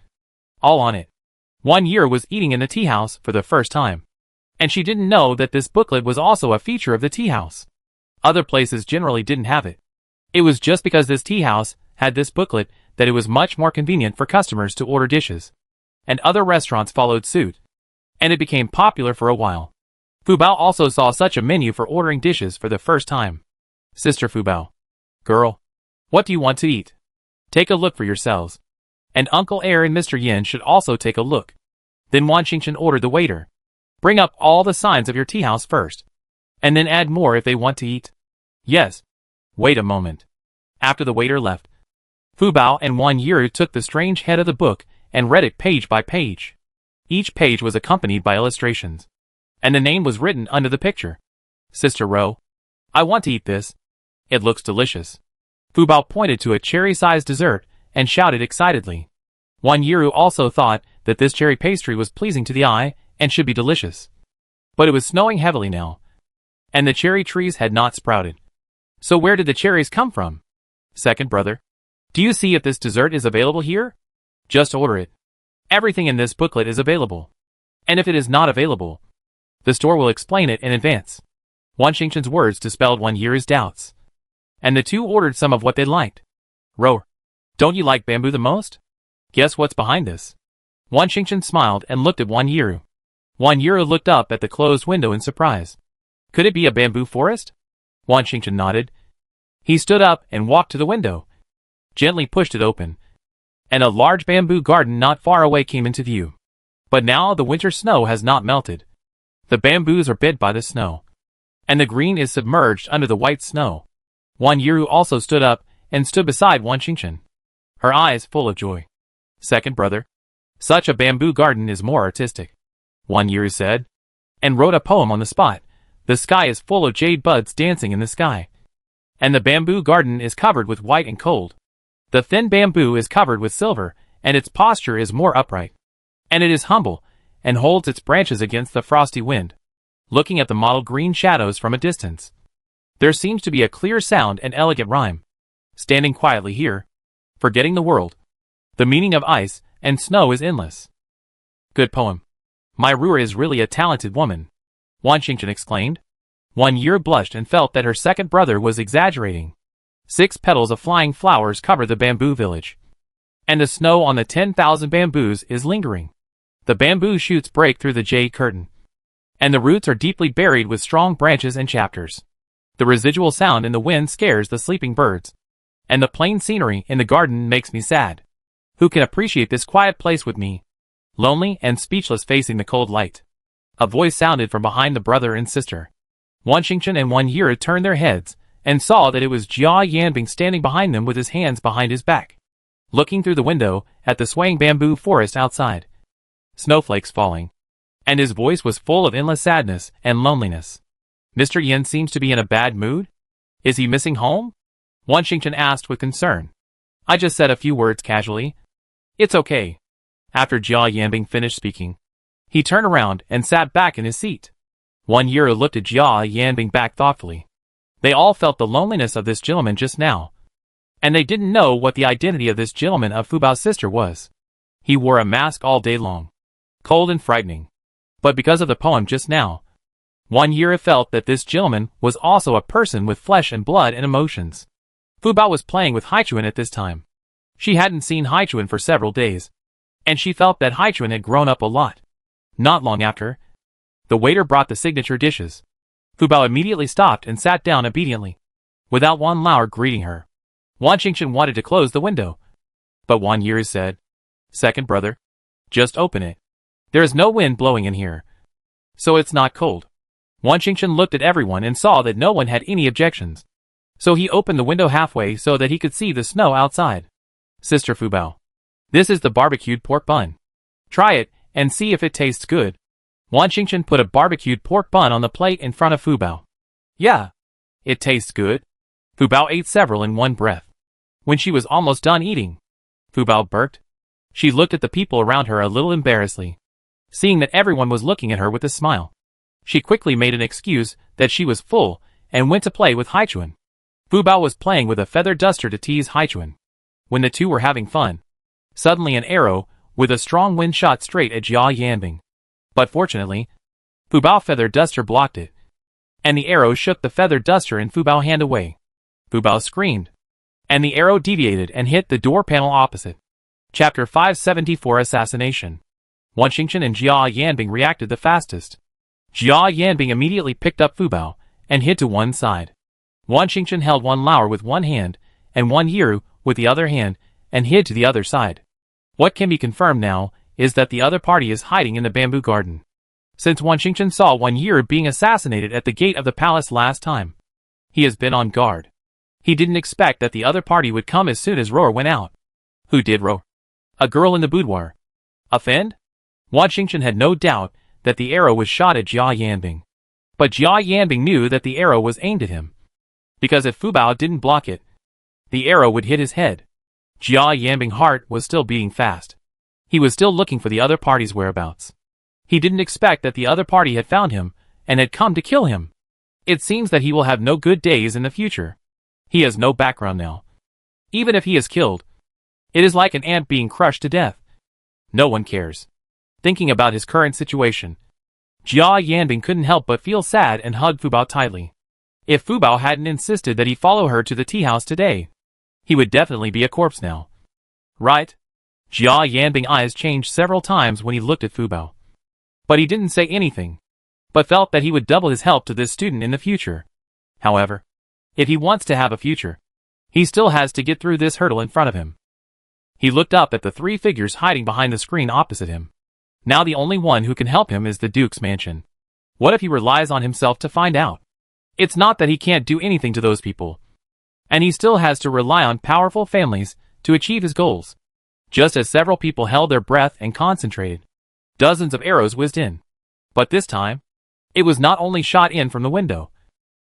S1: All on it. Wan Yiru was eating in the tea house for the first time, and she didn't know that this booklet was also a feature of the tea house. Other places generally didn't have it. It was just because this tea house had this booklet that it was much more convenient for customers to order dishes. And other restaurants followed suit. And it became popular for a while. Fubao also saw such a menu for ordering dishes for the first time. Sister Fubao. Girl. What do you want to eat? Take a look for yourselves. And Uncle Air and Mr. Yin should also take a look. Then Wan Xingchen ordered the waiter. Bring up all the signs of your tea house first. And then add more if they want to eat. Yes. Wait a moment. After the waiter left, Fubao and Wan Yiru took the strange head of the book and read it page by page. Each page was accompanied by illustrations. And the name was written under the picture. Sister Ro. I want to eat this. It looks delicious. Fubao pointed to a cherry-sized dessert and shouted excitedly. Wan Yiru also thought that this cherry pastry was pleasing to the eye and should be delicious. But it was snowing heavily now, and the cherry trees had not sprouted. So where did the cherries come from? Second brother. Do you see if this dessert is available here? Just order it. Everything in this booklet is available. And if it is not available, the store will explain it in advance. Wan Xingchen's words dispelled Wan Yiru's doubts. And the two ordered some of what they liked. Ro, don't you like bamboo the most? Guess what's behind this? Wan Xingchen smiled and looked at Wan Yiru. Wan Yiru looked up at the closed window in surprise. Could it be a bamboo forest? Wan Xingchen nodded. He stood up and walked to the window, gently pushed it open, and a large bamboo garden not far away came into view. But now the winter snow has not melted. The bamboos are bit by the snow, and the green is submerged under the white snow. Wan Yiru also stood up and stood beside Wan Xingchen, her eyes full of joy. Second brother, such a bamboo garden is more artistic, Wan Yiru said, and wrote a poem on the spot. The sky is full of jade buds dancing in the sky, and the bamboo garden is covered with white and gold. The thin bamboo is covered with silver, and its posture is more upright. And it is humble, and holds its branches against the frosty wind, looking at the mottled green shadows from a distance. There seems to be a clear sound and elegant rhyme. Standing quietly here, forgetting the world. The meaning of ice and snow is endless. Good poem. My Ruer is really a talented woman, Wan Xingchen exclaimed. Wan Yiru blushed and felt that her second brother was exaggerating. 6 petals of flying flowers cover the bamboo village, and the snow on the 10,000 bamboos is lingering. The bamboo shoots break through the jade curtain, and the roots are deeply buried with strong branches and chapters. The residual sound in the wind scares the sleeping birds, and the plain scenery in the garden makes me sad. Who can appreciate this quiet place with me, lonely and speechless facing the cold light? A voice sounded from behind the brother and sister. Wan Xingchen and Wan Yiri turned their heads and saw that it was Jia Yanbing standing behind them with his hands behind his back, looking through the window at the swaying bamboo forest outside. Snowflakes falling. And his voice was full of endless sadness and loneliness. Mr. Yan seems to be in a bad mood? Is he missing home? Wan Xingchen asked with concern. I just said a few words casually. It's okay. After Jia Yanbing finished speaking, he turned around and sat back in his seat. Wan Yiri looked at Jia Yanbing back thoughtfully. They all felt the loneliness of this gentleman just now. And they didn't know what the identity of this gentleman of Fu Bao's sister was. He wore a mask all day long. Cold and frightening. But because of the poem just now, Wan Yiri felt that this gentleman was also a person with flesh and blood and emotions. Fu Bao was playing with Haichuan at this time. She hadn't seen Haichuan for several days, and she felt that Haichuan had grown up a lot. Not long after, the waiter brought the signature dishes. Fu Bao immediately stopped and sat down obediently, without Wan Lauer greeting her. Wan Xingchen wanted to close the window, but Wan Yiri said, "Second brother, just open it. There is no wind blowing in here, so it's not cold." Wan Xingchen looked at everyone and saw that no one had any objections, so he opened the window halfway so that he could see the snow outside. Sister Fu Bao, this is the barbecued pork bun. Try it and see if it tastes good. Wan Xingchen put a barbecued pork bun on the plate in front of Fu Bao. Yeah, it tastes good. Fu Bao ate several in one breath. When she was almost done eating, Fu Bao burped. She looked at the people around her a little embarrassedly. Seeing that everyone was looking at her with a smile, she quickly made an excuse that she was full and went to play with Haichuan. Fu Bao was playing with a feather duster to tease Haichuan. When the two were having fun, suddenly an arrow with a strong wind shot straight at Jia Yanbing. But fortunately, Fu Bao feather duster blocked it, and the arrow shook the feather duster in Fu Bao hand away. Fu Bao screamed, and the arrow deviated and hit the door panel opposite. Chapter 574 Assassination. Wan Xingchen and Jia Yanbing reacted the fastest. Jia Yanbing immediately picked up Fu Bao and hid to one side. Wan Xingchen held Wan Lauer with one hand and Wan Yiri with the other hand and hid to the other side. What can be confirmed now is that the other party is hiding in the bamboo garden. Since Wan Xingchen saw Wan Yiri being assassinated at the gate of the palace last time, he has been on guard. He didn't expect that the other party would come as soon as Roar went out. Who did Roar? A girl in the boudoir. Offend? Wan Xingchen had no doubt that the arrow was shot at Jia Yanbing. But Jia Yanbing knew that the arrow was aimed at him, because if Fu Bao didn't block it, the arrow would hit his head. Jia Yanbing's heart was still beating fast. He was still looking for the other party's whereabouts. He didn't expect that the other party had found him and had come to kill him. It seems that he will have no good days in the future. He has no background now. Even if he is killed, it is like an ant being crushed to death. No one cares. Thinking about his current situation, Jia Yanbing couldn't help but feel sad and hugged Fu Bao tightly. If Fu Bao hadn't insisted that he follow her to the tea house today, he would definitely be a corpse now. Right? Jia Yanbing's eyes changed several times when he looked at Fu Bao. But he didn't say anything, but felt that he would double his help to this student in the future. However, if he wants to have a future, he still has to get through this hurdle in front of him. He looked up at the three figures hiding behind the screen opposite him. Now the only one who can help him is the Duke's mansion. What if he relies on himself to find out? It's not that he can't do anything to those people, and he still has to rely on powerful families to achieve his goals. Just as several people held their breath and concentrated, dozens of arrows whizzed in. But this time, it was not only shot in from the window,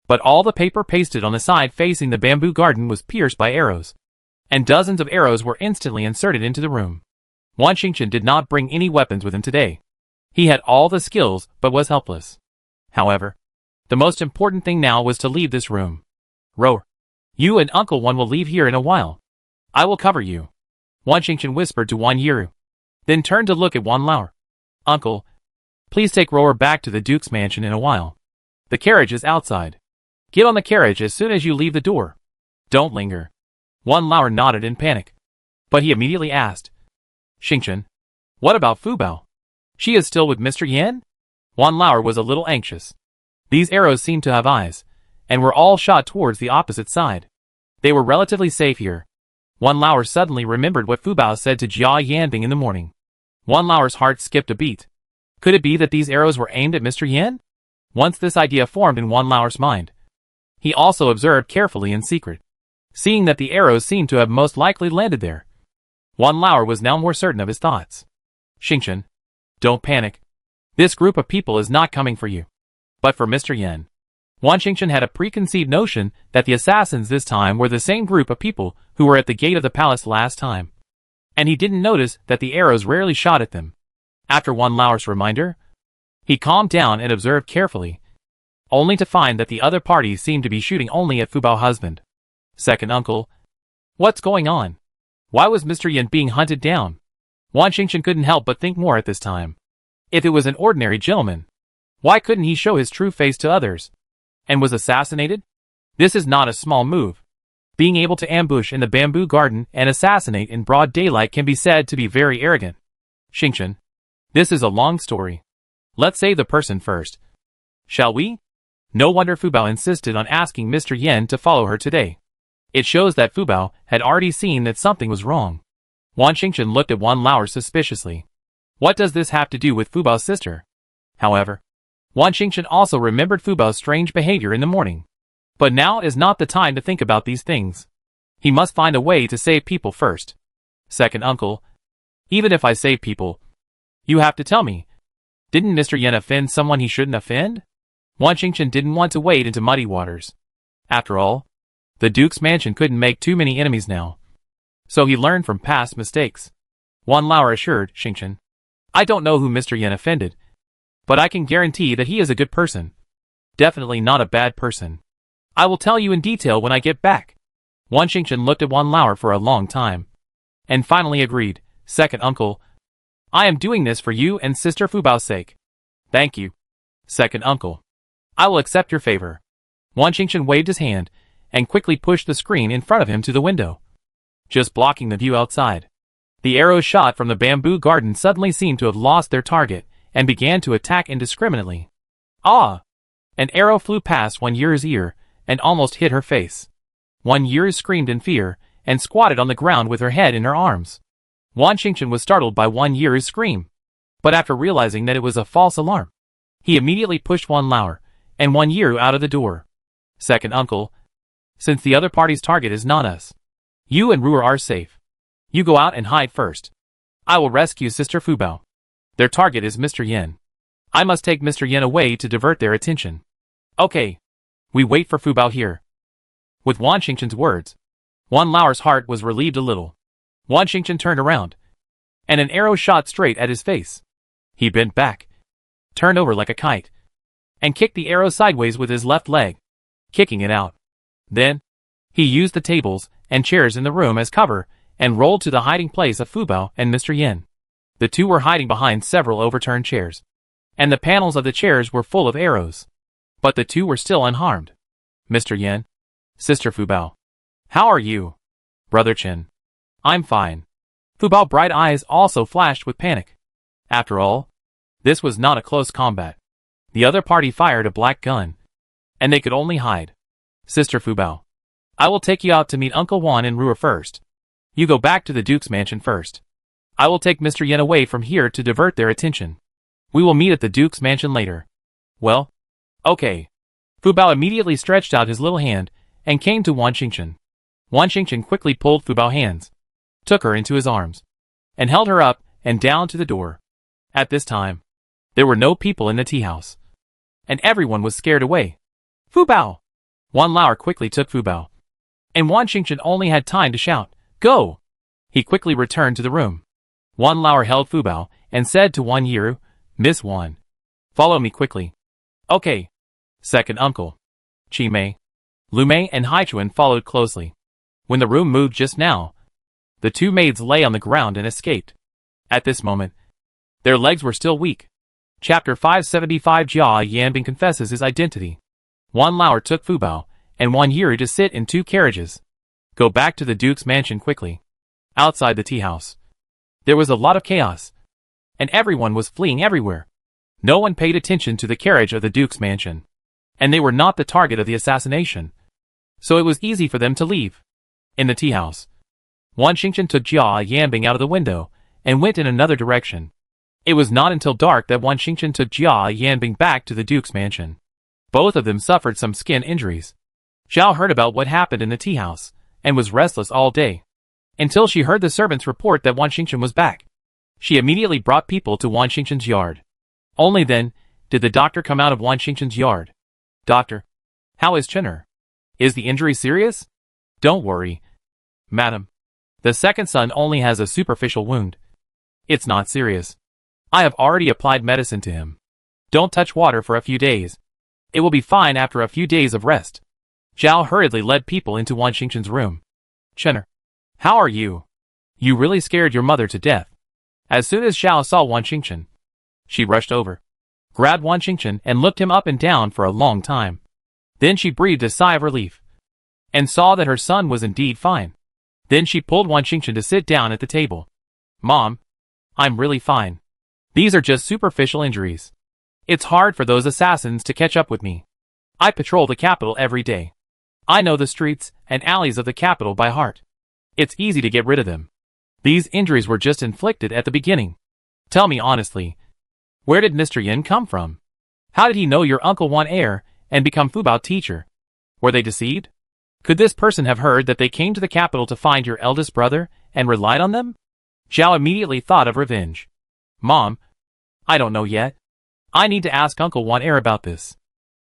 S1: but all the paper pasted on the side facing the bamboo garden was pierced by arrows, and dozens of arrows were instantly inserted into the room. Wan Xingchen did not bring any weapons with him today. He had all the skills but was helpless. However, the most important thing now was to leave this room. Roar, you and Uncle Wan will leave here in a while. I will cover you. Wan Xingchen whispered to Wan Yiri, then turned to look at Wan Lauer. Uncle, please take Roar back to the Duke's mansion in a while. The carriage is outside. Get on the carriage as soon as you leave the door. Don't linger. Wan Lauer nodded in panic. But he immediately asked, Xingchen, what about Fu Bao? She is still with Mr. Yan? Wan Lauer was a little anxious. These arrows seemed to have eyes, and were all shot towards the opposite side. They were relatively safe here. Wan Lauer suddenly remembered what Fu Bao said to Jia Yanbing in the morning. Wan Lauer's heart skipped a beat. Could it be that these arrows were aimed at Mr. Yin? Once this idea formed in Wan Lauer's mind, he also observed carefully in secret. Seeing that the arrows seemed to have most likely landed there, Wan Lauer was now more certain of his thoughts. Xingchen, don't panic. This group of people is not coming for you, but for Mr. Yin. Wan Xingchen had a preconceived notion that the assassins this time were the same group of people who were at the gate of the palace last time, and he didn't notice that the arrows rarely shot at them. After Wan Lauer's reminder, he calmed down and observed carefully, only to find that the other parties seemed to be shooting only at Fu Bao's husband. Second uncle. What's going on? Why was Mr. Yin being hunted down? Wan Xingchen couldn't help but think more at this time. If it was an ordinary gentleman, why couldn't he show his true face to others? And was assassinated? This is not a small move. Being able to ambush in the bamboo garden and assassinate in broad daylight can be said to be very arrogant. Xingchen, this is a long story. Let's save the person first. Shall we? No wonder Fu Bao insisted on asking Mr. Yin to follow her today. It shows that Fu Bao had already seen that something was wrong. Wan Xingchen looked at Wan Lauer suspiciously. What does this have to do with Fu Bao's sister? However, Wan Xingchen also remembered Fu Bao's strange behavior in the morning. But now is not the time to think about these things. He must find a way to save people first. Second uncle, even if I save people, you have to tell me. Didn't Mr. Yin offend someone he shouldn't offend? Wan Xingchen didn't want to wade into muddy waters. After all, the Duke's mansion couldn't make too many enemies now. So he learned from past mistakes. Wan Lauer assured Xingchen, I don't know who Mr. Yin offended, but I can guarantee that he is a good person. Definitely not a bad person. I will tell you in detail when I get back. Wan Xingchen looked at Wan Lauer for a long time, and finally agreed, Second uncle, I am doing this for you and Sister Fu Bao's sake. Thank you. Second uncle, I will accept your favor. Wan Xingchen waved his hand, and quickly pushed the screen in front of him to the window, just blocking the view outside. The arrows shot from the bamboo garden suddenly seemed to have lost their target, and began to attack indiscriminately. Ah! An arrow flew past Wan Yi's ear, and almost hit her face. Wan Yi screamed in fear, and squatted on the ground with her head in her arms. Wan Xingchen was startled by Wan Yi's scream, but after realizing that it was a false alarm, he immediately pushed Wan Lauer and Wan Yi out of the door. Second uncle, since the other party's target is not us, you and Ruer are safe. You go out and hide first. I will rescue Sister Fu Bao. Their target is Mr. Yin. I must take Mr. Yin away to divert their attention. Okay. We wait for Fu Bao here. With Wan Xingchen's words, Wan Lauer's heart was relieved a little. Wan Xingchen turned around, and an arrow shot straight at his face. He bent back, turned over like a kite, and kicked the arrow sideways with his left leg, kicking it out. Then, he used the tables and chairs in the room as cover and rolled to the hiding place of Fu Bao and Mr. Yin. The two were hiding behind several overturned chairs, and the panels of the chairs were full of arrows. But the two were still unharmed. Mr. Yin, Sister Fu Bao, how are you? Brother Chen, I'm fine. Fu Bao's bright eyes also flashed with panic. After all, this was not a close combat. The other party fired a black gun, and they could only hide. Sister Fu Bao, I will take you out to meet Uncle Wan and Ruer first. You go back to the Duke's mansion first. I will take Mr. Yin away from here to divert their attention. We will meet at the Duke's mansion later. Well, okay. Fu Bao immediately stretched out his little hand and came to Wan Xingchen. Wan Xingchen quickly pulled Fu Bao's hands, took her into his arms, and held her up and down to the door. At this time, there were no people in the tea house, and everyone was scared away. Fu Bao! Wan Lauer quickly took Fu Bao, and Wan Xingchen only had time to shout, Go! He quickly returned to the room. Wan Lauer held Fu Bao and said to Wan Yi, Miss Wan, follow me quickly. Okay. Second uncle. Chi Mei, Lu Mei and Haichuan followed closely. When the room moved just now, the two maids lay on the ground and escaped. At this moment, their legs were still weak. Chapter 575 Jia Yanbing confesses his identity. Wan Lauer took Fu Bao and Wan Yi to sit in two carriages. Go back to the Duke's mansion quickly. Outside the tea house, there was a lot of chaos, and everyone was fleeing everywhere. No one paid attention to the carriage of the Duke's mansion, and they were not the target of the assassination, so it was easy for them to leave. In the tea house, Wan Xingchen took Jia Yanbing out of the window and went in another direction. It was not until dark that Wan Xingchen took Jia Yanbing back to the Duke's mansion. Both of them suffered some skin injuries. Zhao heard about what happened in the tea house, and was restless all day, until she heard the servants report that Wan Xingchen was back. She immediately brought people to Wan Xingchen's yard. Only then did the doctor come out of Wan Xingchen's yard. "Doctor, how is Chen'er? Is the injury serious?" "Don't worry, madam. The second son only has a superficial wound. It's not serious. I have already applied medicine to him. Don't touch water for a few days. It will be fine after a few days of rest." Zhao hurriedly led people into Wan Xingchen's room. "Chen'er, how are you? You really scared your mother to death." As soon as Zhao saw Wan Xingchen, she rushed over, grabbed Wan Xingchen and looked him up and down for a long time. Then she breathed a sigh of relief, and saw that her son was indeed fine. Then she pulled Wan Xingchen to sit down at the table. "Mom, I'm really fine. These are just superficial injuries. It's hard for those assassins to catch up with me. I patrol the capital every day. I know the streets and alleys of the capital by heart. It's easy to get rid of them. These injuries were just inflicted at the beginning. Tell me honestly, where did Mr. Yin come from? How did he know your uncle Wan heir and become Fubao teacher? Were they deceived? Could this person have heard that they came to the capital to find your eldest brother and relied on them?" Zhao immediately thought of revenge. "Mom, I don't know yet. I need to ask Uncle Wan heir about this.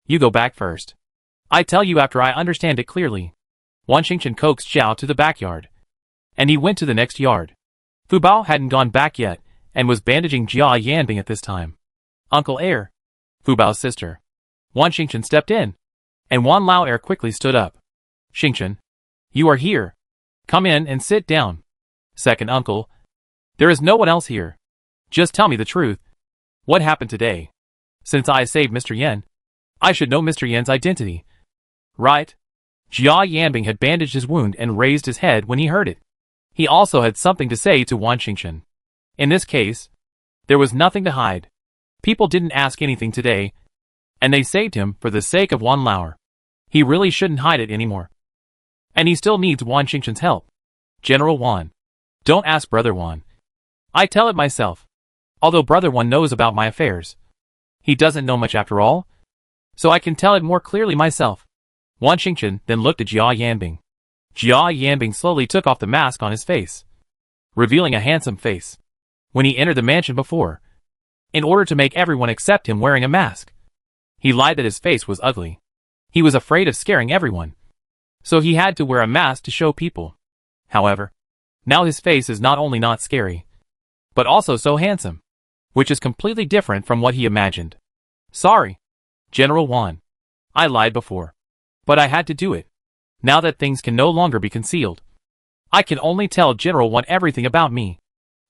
S1: You go back first. I tell you after I understand it clearly." Wan Xingchen coaxed Zhao to the backyard, and he went to the next yard. Fu Bao hadn't gone back yet, and was bandaging Jia Yanbing at this time. "Uncle heir," Fu Bao's sister. Wan Xingchen stepped in, and Wan Lao heir quickly stood up. "Xingchen, you are here. Come in and sit down." "Second uncle, there is no one else here. Just tell me the truth. What happened today? Since I saved Mr. Yen, I should know Mr. Yen's identity." "Right." Jia Yanbing had bandaged his wound and raised his head when he heard it. He also had something to say to Wan Xingchen. In this case, there was nothing to hide. People didn't ask anything today, and they saved him for the sake of Wan Lauer. He really shouldn't hide it anymore. And he still needs Wan Xingchen's help. "General Wan, don't ask Brother Wan. I tell it myself. Although Brother Wan knows about my affairs, he doesn't know much after all, so I can tell it more clearly myself." Wan Xingchen then looked at Jia Yanbing. Jia Yanbing slowly took off the mask on his face, revealing a handsome face. When he entered the mansion before, in order to make everyone accept him wearing a mask, he lied that his face was ugly. He was afraid of scaring everyone, so he had to wear a mask to show people. However, now his face is not only not scary, but also so handsome, which is completely different from what he imagined. "Sorry, General Wan. I lied before, but I had to do it. Now that things can no longer be concealed, I can only tell General Wan everything about me.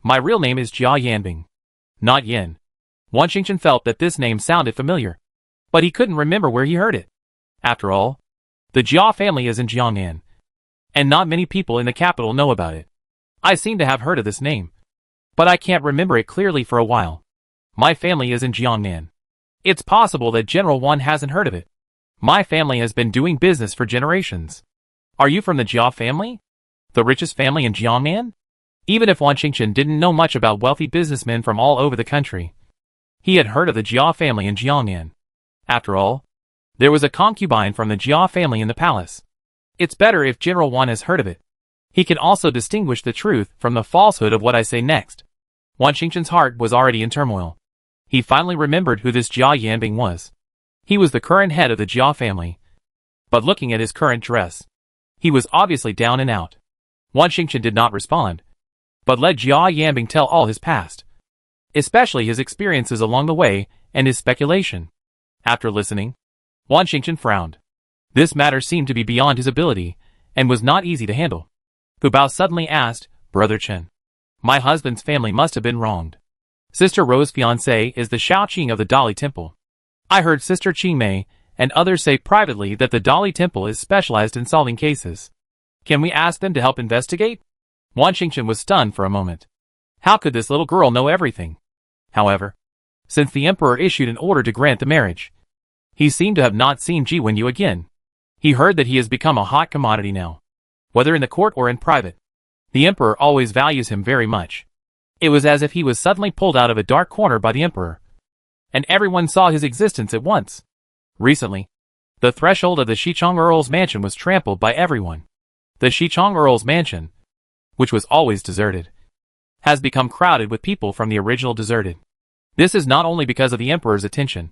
S1: My real name is Jia Yanbing, not Yin." Wan Xingchen felt that this name sounded familiar, but he couldn't remember where he heard it. After all, the Jia family is in Jiangnan, and not many people in the capital know about it. I seem to have heard of this name, but I can't remember it clearly for a while. My family is in Jiangnan. It's possible that General Wan hasn't heard of it. My family has been doing business for generations. Are you from the Jia family? The richest family in Jiangnan? Even if Wan Xingchen didn't know much about wealthy businessmen from all over the country, he had heard of the Jia family in Jiangnan. After all, there was a concubine from the Jia family in the palace. It's better if General Wan has heard of it. He can also distinguish the truth from the falsehood of what I say next. Wan Xingchen's heart was already in turmoil. He finally remembered who this Jia Yanbing was. He was the current head of the Jia family. But looking at his current dress, he was obviously down and out. Wan Xingchen did not respond, but let Jia Yanbing tell all his past, especially his experiences along the way and his speculation. After listening, Wan Xingchen frowned. This matter seemed to be beyond his ability, and was not easy to handle. Fu Bao suddenly asked, "Brother Chen, my husband's family must have been wronged. Sister Rose's fiancé is the Shaoqing of the Dali Temple. I heard Sister Qingmei and others say privately that the Dali Temple is specialized in solving cases. Can we ask them to help investigate?" Wan Xingchen was stunned for a moment. How could this little girl know everything? However, since the emperor issued an order to grant the marriage, he seemed to have not seen Ji Wenyu again. He heard that he has become a hot commodity now. Whether in the court or in private, the emperor always values him very much. It was as if he was suddenly pulled out of a dark corner by the emperor, and everyone saw his existence at once. Recently, the threshold of the Shichong Earl's mansion was trampled by everyone. The Shichong Earl's mansion, which was always deserted, has become crowded with people from the original deserted. This is not only because of the emperor's attention,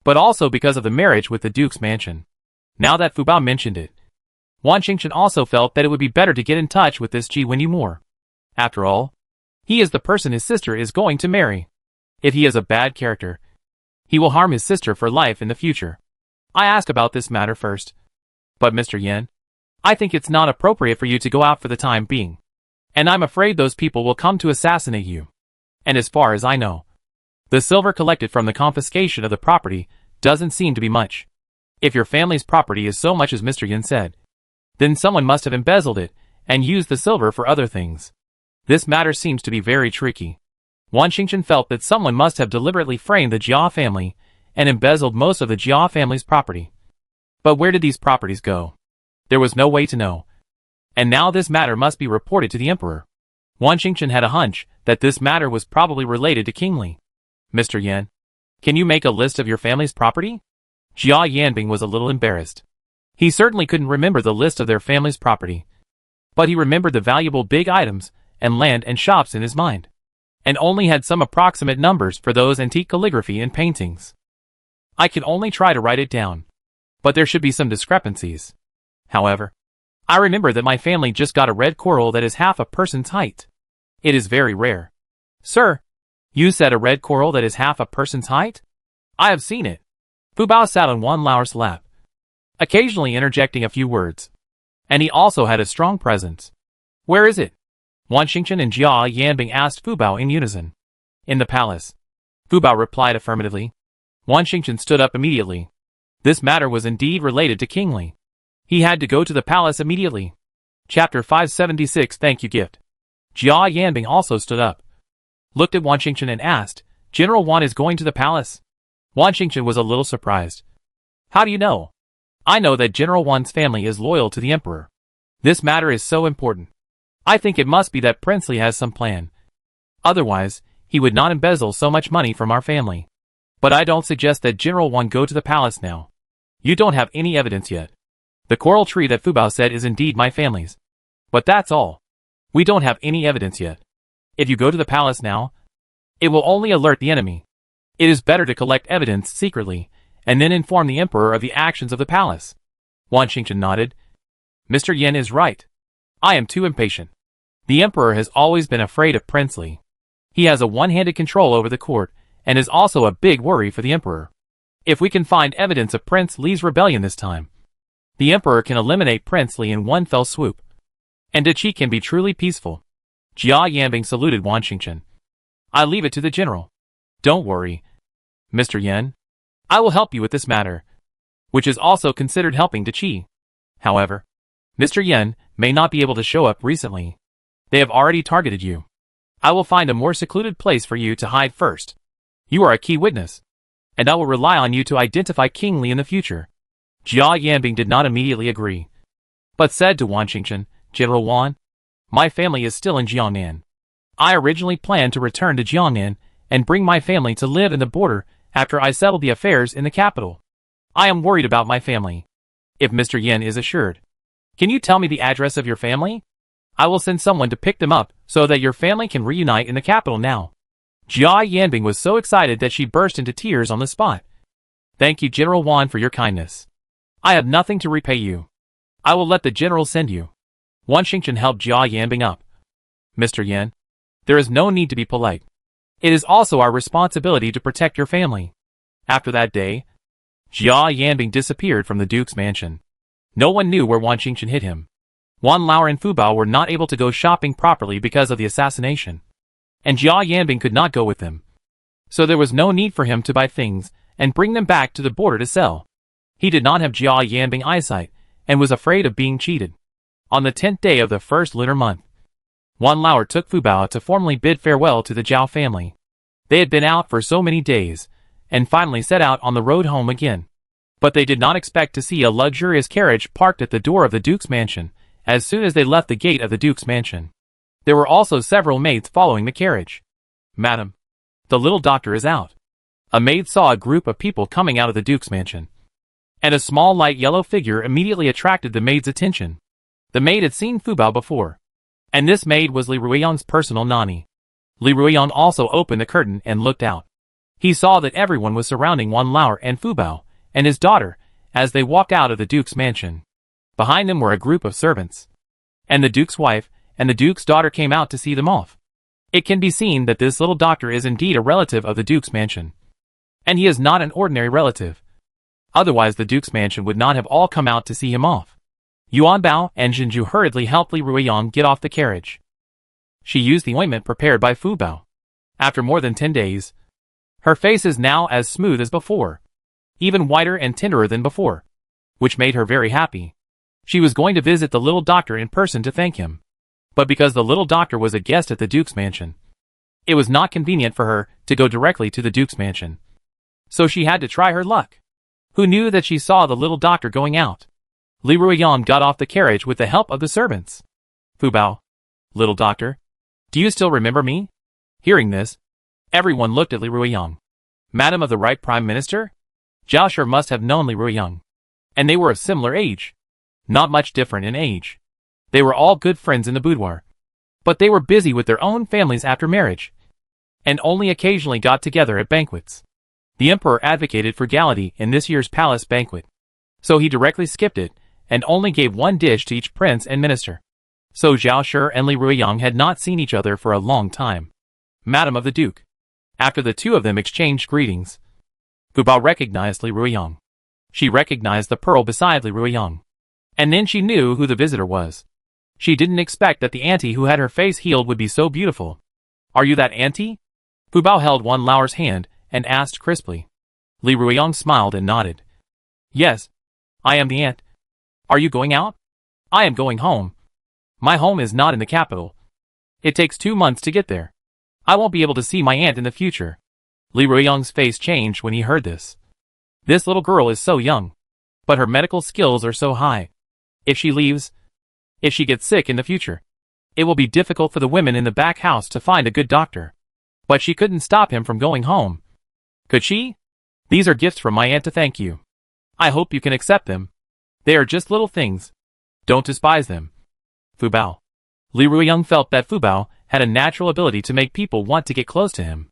S1: but also because of the marriage with the duke's mansion. Now that Fu Bao mentioned it, Wan Qingchen also felt that it would be better to get in touch with this Ji Wenyu more. After all, he is the person his sister is going to marry. If he is a bad character, he will harm his sister for life in the future. I asked about this matter first. But Mr. Yan, I think it's not appropriate for you to go out for the time being. And I'm afraid those people will come to assassinate you. And as far as I know, the silver collected from the confiscation of the property doesn't seem to be much. If your family's property is so much as Mr. Yan said, then someone must have embezzled it and used the silver for other things. This matter seems to be very tricky. Wan Qingchen felt that someone must have deliberately framed the Jia family and embezzled most of the Jia family's property. But where did these properties go? There was no way to know. And now this matter must be reported to the emperor. Wan Qingchen had a hunch that this matter was probably related to King Li. Mr. Yan, can you make a list of your family's property? Jia Yanbing was a little embarrassed. He certainly couldn't remember the list of their family's property, but he remembered the valuable big items and land and shops in his mind, and only had some approximate numbers for those antique calligraphy and paintings. I can only try to write it down, but there should be some discrepancies. However, I remember that my family just got a red coral that is half a person's height. It is very rare. Sir, you said a red coral that is half a person's height? I have seen it. Fu Bao sat on Wan Lao's lap, occasionally interjecting a few words. And he also had a strong presence. Where is it? Wan Qingchen and Jia Yanbing asked Fu Bao in unison. In the palace. Fu Bao replied affirmatively. Wan Qingchen stood up immediately. This matter was indeed related to King Li. He had to go to the palace immediately. Chapter 576 Thank You Gift. Jia Yanbing also stood up, looked at Wan Qingchen and asked, General Wan is going to the palace? Wan Qingchen was a little surprised. How do you know? I know that General Wan's family is loyal to the emperor. This matter is so important. I think it must be that Prince Li has some plan. Otherwise, he would not embezzle so much money from our family. But I don't suggest that General Wan go to the palace now. You don't have any evidence yet. The coral tree that Fu Bao said is indeed my family's. But that's all. We don't have any evidence yet. If you go to the palace now, it will only alert the enemy. It is better to collect evidence secretly, and then inform the emperor of the actions of the palace. Wan Qingchen nodded. Mr. Yan is right. I am too impatient. The emperor has always been afraid of Prince Li. He has a one-handed control over the court, and is also a big worry for the emperor. If we can find evidence of Prince Li's rebellion this time, the emperor can eliminate Prince Li in one fell swoop, and Qi can be truly peaceful. Jia Yanbing saluted Wan Qingchen. I leave it to the general. Don't worry, Mr. Yan. I will help you with this matter, which is also considered helping Qi. However, Mr. Yan may not be able to show up recently. They have already targeted you. I will find a more secluded place for you to hide first. You are a key witness, and I will rely on you to identify King Li in the future. Jia Yanbing did not immediately agree, but said to Wan Qingchen, General Wan, my family is still in Jiangnan. I originally planned to return to Jiangnan and bring my family to live in the border after I settled the affairs in the capital. I am worried about my family. If Mr. Yan is assured, can you tell me the address of your family? I will send someone to pick them up so that your family can reunite in the capital now. Jia Yanbing was so excited that she burst into tears on the spot. Thank you, General Wan, for your kindness. I have nothing to repay you. I will let the general send you. Wan Qingchen helped Jia Yanbing up. Mr. Yan, there is no need to be polite. It is also our responsibility to protect your family. After that day, Jia Yanbing disappeared from the Duke's mansion. No one knew where Wan Qingchen hid him. Wan Lao and Fu Bao were not able to go shopping properly because of the assassination, and Jia Yanbing could not go with them. So there was no need for him to buy things and bring them back to the border to sell. He did not have Jia Yanbing eyesight and was afraid of being cheated. On the 10th day of the first lunar month, Wan Lao took Fu Bao to formally bid farewell to the Zhao family. They had been out for so many days, and finally set out on the road home again. But they did not expect to see a luxurious carriage parked at the door of the Duke's mansion as soon as they left the gate of the Duke's mansion. There were also several maids following the carriage. "Madam, the little doctor is out." A maid saw a group of people coming out of the Duke's mansion, and a small light yellow figure immediately attracted the maid's attention. The maid had seen Fu Bao before, and this maid was Li Ruiyang's personal nanny. Li Ruiyang also opened the curtain and looked out. He saw that everyone was surrounding Wan Lauer and Fu Bao, and his daughter, as they walked out of the Duke's mansion. Behind them were a group of servants, and the Duke's wife and the Duke's daughter came out to see them off. It can be seen that this little doctor is indeed a relative of the Duke's mansion. And he is not an ordinary relative. Otherwise the Duke's mansion would not have all come out to see him off. Yuan Bao and Jinju hurriedly helped Li Ruiyang get off the carriage. She used the ointment prepared by Fu Bao. After more than 10 days, her face is now as smooth as before, even whiter and tenderer than before, which made her very happy. She was going to visit the little doctor in person to thank him. But because the little doctor was a guest at the Duke's mansion, it was not convenient for her to go directly to the Duke's mansion. So she had to try her luck. Who knew that she saw the little doctor going out? Li Ruiyang got off the carriage with the help of the servants. "Fu Bao, little doctor, do you still remember me?" Hearing this, everyone looked at Li Ruiyang. Madam of the right Prime Minister? Zhao Shi must have known Li Ruiyang. And they were of similar age. Not much different in age. They were all good friends in the boudoir. But they were busy with their own families after marriage, and only occasionally got together at banquets. The emperor advocated frugality in this year's palace banquet, so he directly skipped it, and only gave one dish to each prince and minister. So Zhao Shi and Li Ruiyang had not seen each other for a long time. Madam of the Duke. After the two of them exchanged greetings, Fu Bao recognized Li Ruiyang. She recognized the pearl beside Li Ruiyang. And then she knew who the visitor was. She didn't expect that the auntie who had her face healed would be so beautiful. "Are you that auntie?" Fu Bao held Wan Lauer's hand and asked crisply. Li Ruiyang smiled and nodded. "Yes, I am the aunt. Are you going out?" "I am going home. My home is not in the capital. It takes 2 months to get there. I won't be able to see my aunt in the future." Li Ruiyang's face changed when he heard this. This little girl is so young, but her medical skills are so high. If she leaves, if she gets sick in the future, it will be difficult for the women in the back house to find a good doctor. But she couldn't stop him from going home. Could she? "These are gifts from my aunt to thank you. I hope you can accept them. They are just little things. Don't despise them." Fu Bao. Li Ruiyang felt that Fu Bao had a natural ability to make people want to get close to him.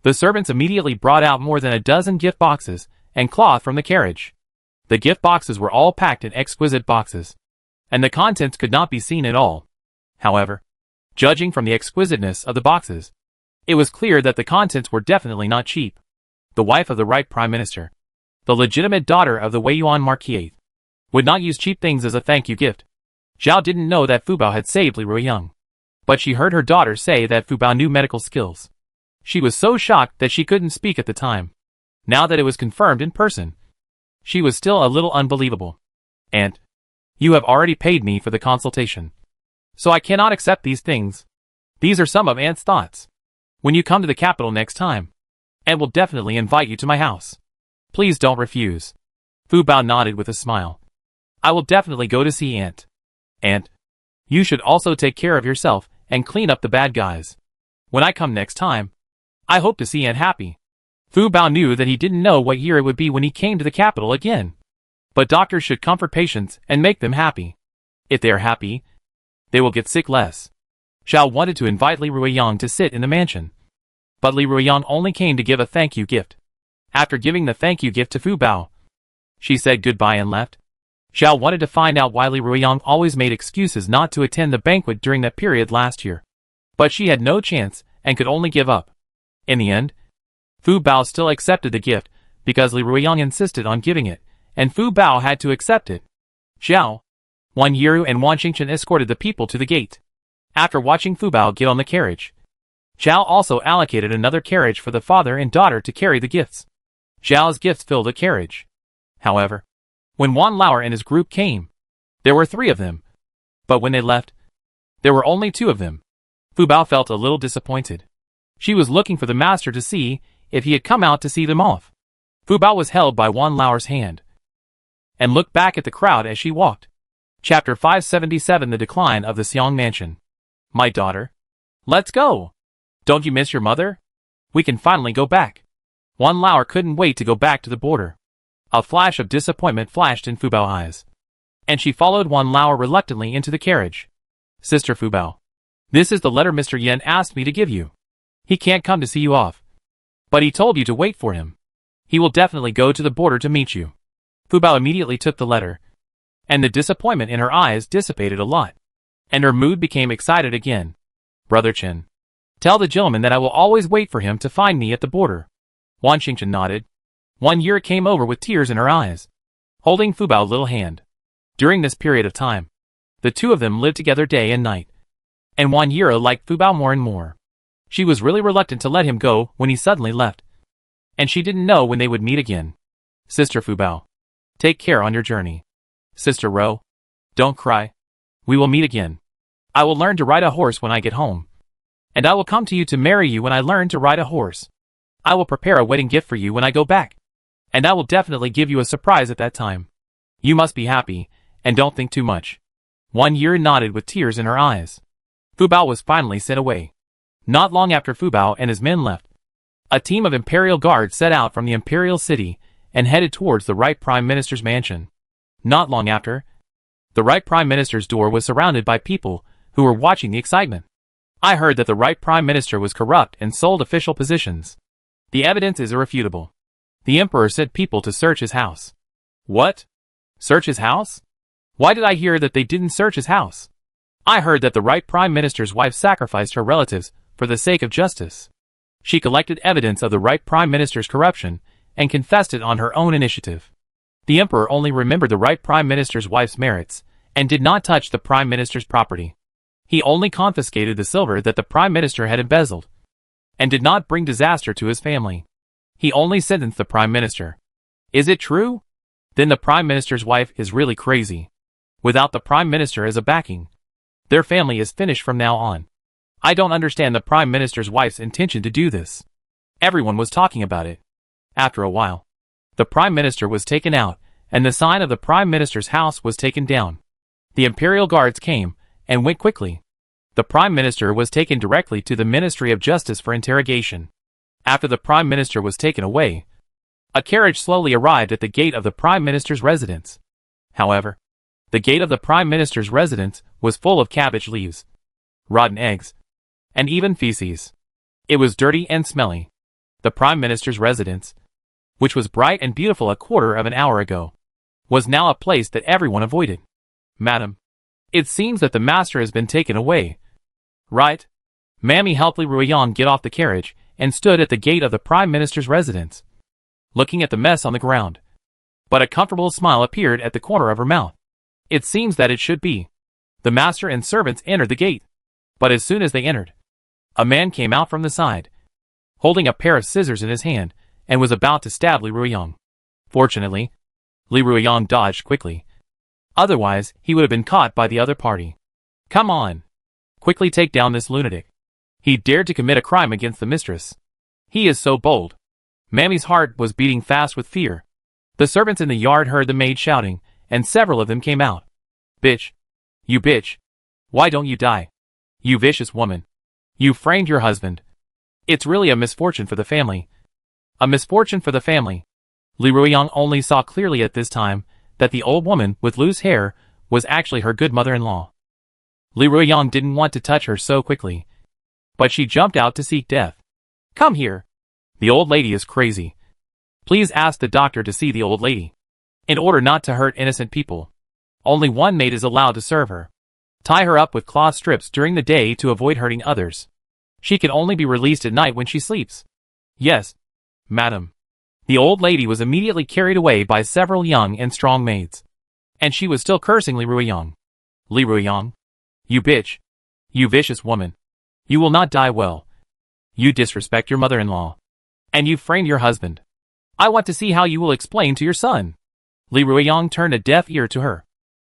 S1: The servants immediately brought out more than a dozen gift boxes and cloth from the carriage. The gift boxes were all packed in exquisite boxes, and the contents could not be seen at all. However, judging from the exquisiteness of the boxes, it was clear that the contents were definitely not cheap. The wife of the right Prime Minister, the legitimate daughter of the Wei Yuan Marquis, would not use cheap things as a thank you gift. Zhao didn't know that Fu Bao had saved Li Ruiyang, but she heard her daughter say that Fu Bao knew medical skills. She was so shocked that she couldn't speak at the time. Now that it was confirmed in person, she was still a little unbelievable. "Aunt, you have already paid me for the consultation, so I cannot accept these things. These are some of Aunt's thoughts. When you come to the capital next time, Aunt will definitely invite you to my house. Please don't refuse." Fu Bao nodded with a smile. "I will definitely go to see Aunt. Aunt, you should also take care of yourself and clean up the bad guys. When I come next time, I hope to see Aunt happy." Fu Bao knew that he didn't know what year it would be when he came to the capital again. But doctors should comfort patients and make them happy. If they are happy, they will get sick less. Zhao wanted to invite Li Ruiyang to sit in the mansion, but Li Ruiyang only came to give a thank you gift. After giving the thank you gift to Fu Bao, she said goodbye and left. Zhao wanted to find out why Li Ruiyang always made excuses not to attend the banquet during that period last year. But she had no chance and could only give up. In the end, Fu Bao still accepted the gift because Li Ruiyang insisted on giving it, and Fu Bao had to accept it. Zhao, Wan Yiru and Wan Xingchen escorted the people to the gate. After watching Fu Bao get on the carriage, Zhao also allocated another carriage for the father and daughter to carry the gifts. Zhao's gifts filled a carriage. However, when Wan Lauer and his group came, there were 3 of them. But when they left, there were only 2 of them. Fu Bao felt a little disappointed. She was looking for the master to see if he had come out to see them off. Fu Bao was held by Wan Lauer's hand and looked back at the crowd as she walked. Chapter 577 The Decline of the Xiong Mansion. "My daughter, Let's go! Don't you miss your mother? We can finally go back. Wan Lao couldn't wait to go back to the border. A flash of disappointment flashed in Fubao's eyes, and she followed Wan Lao reluctantly into the carriage. Sister Fubao, this is the letter Mr. Yen asked me to give you. He can't come to see you off, but he told you to wait for him. He will definitely go to the border to meet you. Fubao immediately took the letter, and the disappointment in her eyes dissipated a lot, and her mood became excited again. Brother Chen, tell the gentleman that I will always wait for him to find me at the border. Wan Xingchen nodded. 1 year came over with tears in her eyes, holding Fubao's little hand. During this period of time, the two of them lived together day and night, and 1 year liked Fubao more and more. She was really reluctant to let him go when he suddenly left, and she didn't know when they would meet again. Sister Fubao, take care on your journey. Sister Ro, don't cry. We will meet again. I will learn to ride a horse when I get home, and I will come to you to marry you when I learn to ride a horse. I will prepare a wedding gift for you when I go back, and I will definitely give you a surprise at that time. You must be happy, and don't think too much. 1 year nodded with tears in her eyes. Fubao was finally sent away. Not long after Fubao and his men left, a team of imperial guards set out from the imperial city and headed towards the Right Prime Minister's mansion. Not long after, the Right Prime Minister's door was surrounded by people who were watching the excitement. I heard that the Right Prime Minister was corrupt and sold official positions. The evidence is irrefutable. The Emperor sent people to search his house. What? Search his house? Why did I hear that they didn't search his house? I heard that the Right Prime Minister's wife sacrificed her relatives for the sake of justice. She collected evidence of the Right Prime Minister's corruption and confessed it on her own initiative. The Emperor only remembered the Right Prime Minister's wife's merits and did not touch the Prime Minister's property. He only confiscated the silver that the Prime Minister had embezzled, and did not bring disaster to his family. He only sentenced the Prime Minister. Is it true? Then the Prime Minister's wife is really crazy. Without the Prime Minister as a backing, their family is finished from now on. I don't understand the Prime Minister's wife's intention to do this. Everyone was talking about it. After a while, the Prime Minister was taken out, and the sign of the Prime Minister's house was taken down. The Imperial Guards came and went quickly. The Prime Minister was taken directly to the Ministry of Justice for interrogation. After the Prime Minister was taken away, a carriage slowly arrived at the gate of the Prime Minister's residence. However, the gate of the Prime Minister's residence was full of cabbage leaves, rotten eggs, and even feces. It was dirty and smelly. The Prime Minister's residence, which was bright and beautiful a quarter of an hour ago, was now a place that everyone avoided. Madam, it seems that the master has been taken away. Right? Mammy helped Li Ruiyang get off the carriage and stood at the gate of the Prime Minister's residence, looking at the mess on the ground. But a comfortable smile appeared at the corner of her mouth. It seems that it should be. The master and servants entered the gate. But as soon as they entered, a man came out from the side, holding a pair of scissors in his hand, and was about to stab Li Ruiyang. Fortunately, Li Ruiyang dodged quickly. Otherwise, he would have been caught by the other party. Come on! Quickly take down this lunatic. He dared to commit a crime against the mistress. He is so bold. Mammy's heart was beating fast with fear. The servants in the yard heard the maid shouting, and several of them came out. Bitch! You bitch! Why don't you die? You vicious woman! You framed your husband. It's really a misfortune for the family. A misfortune for the family. Li Ruiyang only saw clearly at this time that the old woman with loose hair was actually her good mother-in-law. Li Ruiyang didn't want to touch her so quickly, but she jumped out to seek death. Come here. The old lady is crazy. Please ask the doctor to see the old lady. In order not to hurt innocent people, only one maid is allowed to serve her. Tie her up with cloth strips during the day to avoid hurting others. She can only be released at night when she sleeps. Yes, madam. The old lady was immediately carried away by several young and strong maids. And she was still cursing Li Ruiyang. Li Ruiyang, you bitch. You vicious woman. You will not die well. You disrespect your mother-in-law. And you framed your husband. I want to see how you will explain to your son. Li Ruiyang turned a deaf ear to her,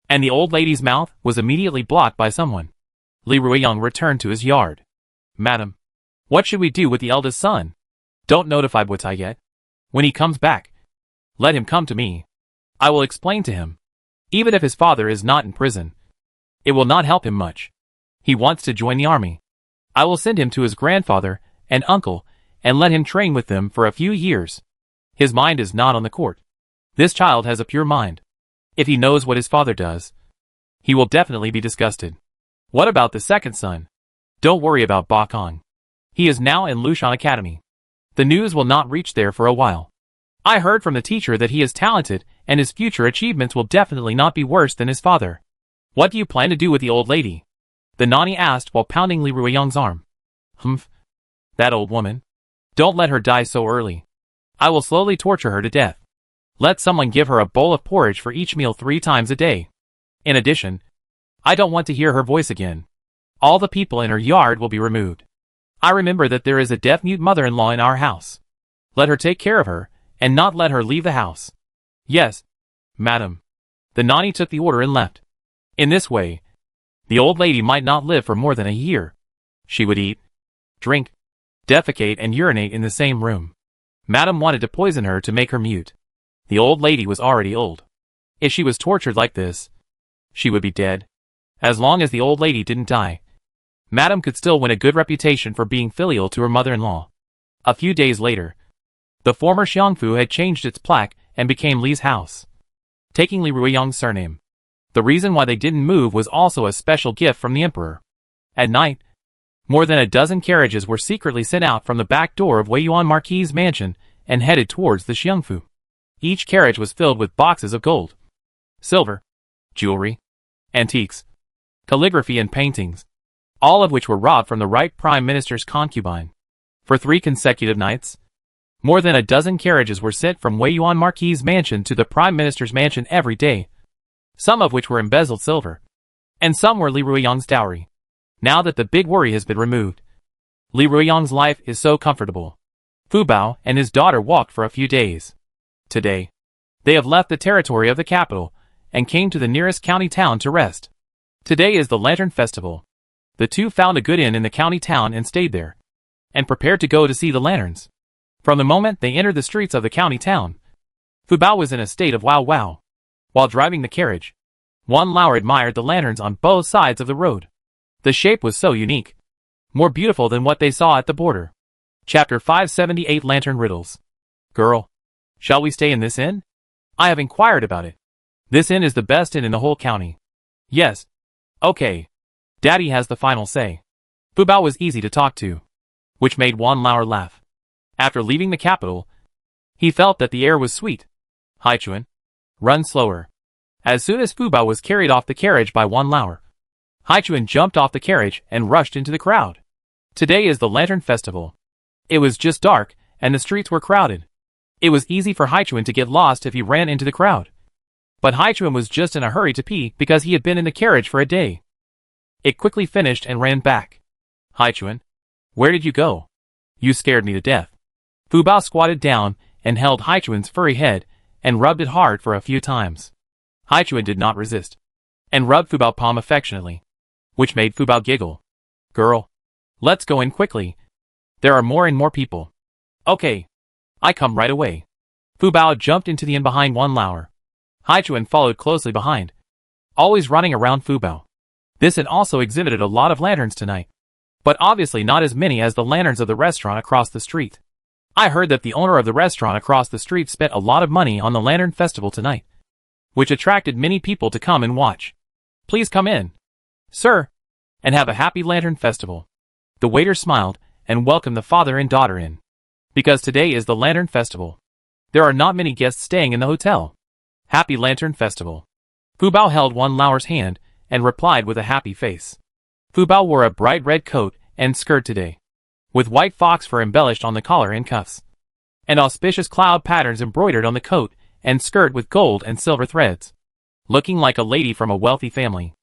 S1: and the old lady's mouth was immediately blocked by someone. Li Ruiyang returned to his yard. Madam, what should we do with the eldest son? Don't notify Butai yet. When he comes back, let him come to me. I will explain to him. Even if his father is not in prison, it will not help him much. He wants to join the army. I will send him to his grandfather and uncle and let him train with them for a few years. His mind is not on the court. This child has a pure mind. If he knows what his father does, he will definitely be disgusted. What about the second son? Don't worry about Bakong. He is now in Lushan Academy. The news will not reach there for a while. I heard from the teacher that he is talented and his future achievements will definitely not be worse than his father. What do you plan to do with the old lady? The nanny asked while pounding Li Ruiyang's arm. Humph. That old woman. Don't let her die so early. I will slowly torture her to death. Let someone give her a bowl of porridge for each meal 3 times a day. In addition, I don't want to hear her voice again. All the people in her yard will be removed. I remember that there is a deaf-mute mother-in-law in our house. Let her take care of her, and not let her leave the house. Yes, madam. The nanny took the order and left. In this way, the old lady might not live for more than a year. She would eat, drink, defecate and urinate in the same room. Madam wanted to poison her to make her mute. The old lady was already old. If she was tortured like this, she would be dead. As long as the old lady didn't die, Madam could still win a good reputation for being filial to her mother-in-law. A few days later, the former Xiangfu had changed its plaque and became Li's house, taking Li Ruiyang's surname. The reason why they didn't move was also a special gift from the emperor. At night, more than a dozen carriages were secretly sent out from the back door of Wei Yuan Marquis' mansion and headed towards the Xiangfu. Each carriage was filled with boxes of gold, silver, jewelry, antiques, calligraphy and paintings, all of which were robbed from the right prime minister's concubine. For 3 consecutive nights, more than a dozen carriages were sent from Wei Yuan Marquis' mansion to the prime minister's mansion every day, some of which were embezzled silver, and some were Li Ruiyang's dowry. Now that the big worry has been removed, Li Ruiyang's life is so comfortable. Fu Bao and his daughter walked for a few days. Today, they have left the territory of the capital and came to the nearest county town to rest. Today is the Lantern Festival. The two found a good inn in the county town and stayed there, and prepared to go to see the lanterns. From the moment they entered the streets of the county town, Fu Bao was in a state of wow. While driving the carriage, Wan Lao admired the lanterns on both sides of the road. The shape was so unique, more beautiful than what they saw at the border. Chapter 578 Lantern Riddles. Girl, shall we stay in this inn? I have inquired about it. This inn is the best inn in the whole county. Yes. Okay. Daddy has the final say. Fu Bao was easy to talk to, which made Wan Lao laugh. After leaving the capital, he felt that the air was sweet. Haichuan, run slower. As soon as Fu Bao was carried off the carriage by Wan Lao, Haichuan jumped off the carriage and rushed into the crowd. Today is the Lantern Festival. It was just dark, and the streets were crowded. It was easy for Haichuan to get lost if he ran into the crowd. But Haichuan was just in a hurry to pee because he had been in the carriage for a day. It quickly finished and ran back. Haichuan, where did you go? You scared me to death. Fu Bao squatted down and held Haichuan's furry head and rubbed it hard for a few times. Haichuan did not resist, and rubbed Fu Bao's palm affectionately, which made Fu Bao giggle. Girl, let's go in quickly. There are more and more people. Okay. I come right away. Fu Bao jumped into the inn behind Wan Lao. Haichuan followed closely behind, always running around Fu Bao. This inn also exhibited a lot of lanterns tonight, but obviously not as many as the lanterns of the restaurant across the street. I heard that the owner of the restaurant across the street spent a lot of money on the Lantern Festival tonight, which attracted many people to come and watch. Please come in, sir, and have a happy Lantern Festival. The waiter smiled and welcomed the father and daughter in. Because today is the Lantern Festival, there are not many guests staying in the hotel. Happy Lantern Festival. Fu Bao held Wan Lao's hand and replied with a happy face. Fu Bao wore a bright red coat and skirt today, with white fox fur embellished on the collar and cuffs, and auspicious cloud patterns embroidered on the coat and skirt with gold and silver threads. Looking like a lady from a wealthy family,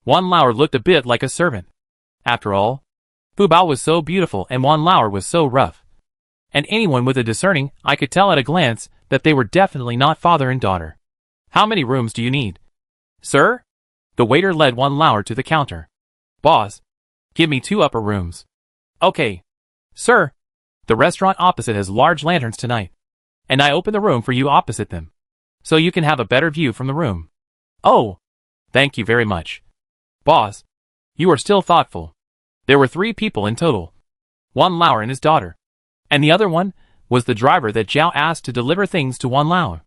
S1: Wan Lao looked a bit like a servant. After all, Fu Bao was so beautiful and Wan Lao was so rough, and anyone with a discerning eye could tell at a glance that they were definitely not father and daughter. How many rooms do you need? Sir? The waiter led Wan Lao to the counter. Boss, give me 2 upper rooms. Okay. Sir, the restaurant opposite has large lanterns tonight, and I opened the room for you opposite them, so you can have a better view from the room. Oh, thank you very much. Boss, you are still thoughtful. There were 3 people in total. One Lauer and his daughter. And the other one was the driver that Zhao asked to deliver things to One Lauer.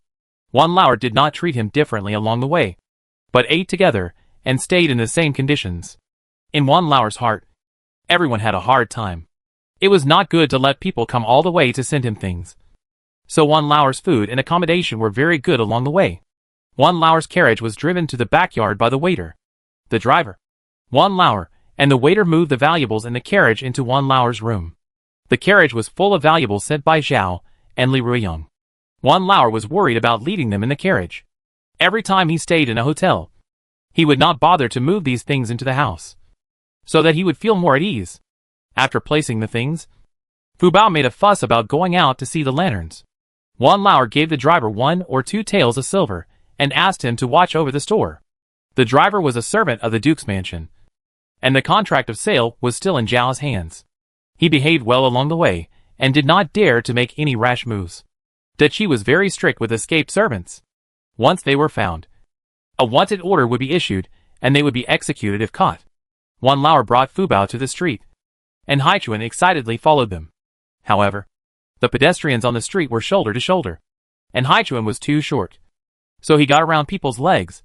S1: One Lauer did not treat him differently along the way, but ate together and stayed in the same conditions. In One Lauer's heart, everyone had a hard time. It was not good to let people come all the way to send him things. So One Lauer's food and accommodation were very good along the way. One Lauer's carriage was driven to the backyard by the waiter, the driver, One Lauer, and the waiter moved the valuables in the carriage into One Lauer's room. The carriage was full of valuables sent by Zhao and Li Ruiyang. One Lauer was worried about leaving them in the carriage. Every time he stayed in a hotel, he would not bother to move these things into the house, so that he would feel more at ease. After placing the things, Fu Bao made a fuss about going out to see the lanterns. One Lauer gave the driver 1 or 2 taels of silver and asked him to watch over the store. The driver was a servant of the Duke's mansion, and the contract of sale was still in Zhao's hands. He behaved well along the way and did not dare to make any rash moves. Dachi was very strict with escaped servants. Once they were found, a wanted order would be issued and they would be executed if caught. One Lauer brought Fu Bao to the street, and Haichuan excitedly followed them. However, the pedestrians on the street were shoulder to shoulder, and Haichuan was too short, so he got around people's legs.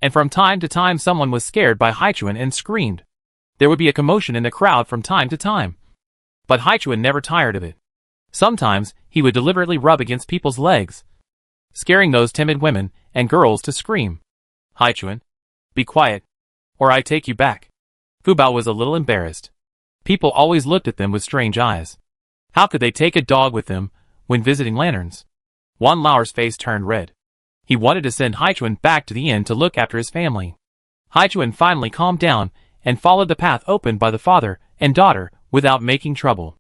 S1: And from time to time someone was scared by Haichuan and screamed. There would be a commotion in the crowd from time to time. But Haichuan never tired of it. Sometimes he would deliberately rub against people's legs, scaring those timid women and girls to scream. Haichuan, be quiet, or I take you back. Fu Bao was a little embarrassed. People always looked at them with strange eyes. How could they take a dog with them when visiting lanterns? One Lauer's face turned red. He wanted to send Haichuan back to the inn to look after his family. Haichuan finally calmed down and followed the path opened by the father and daughter without making trouble.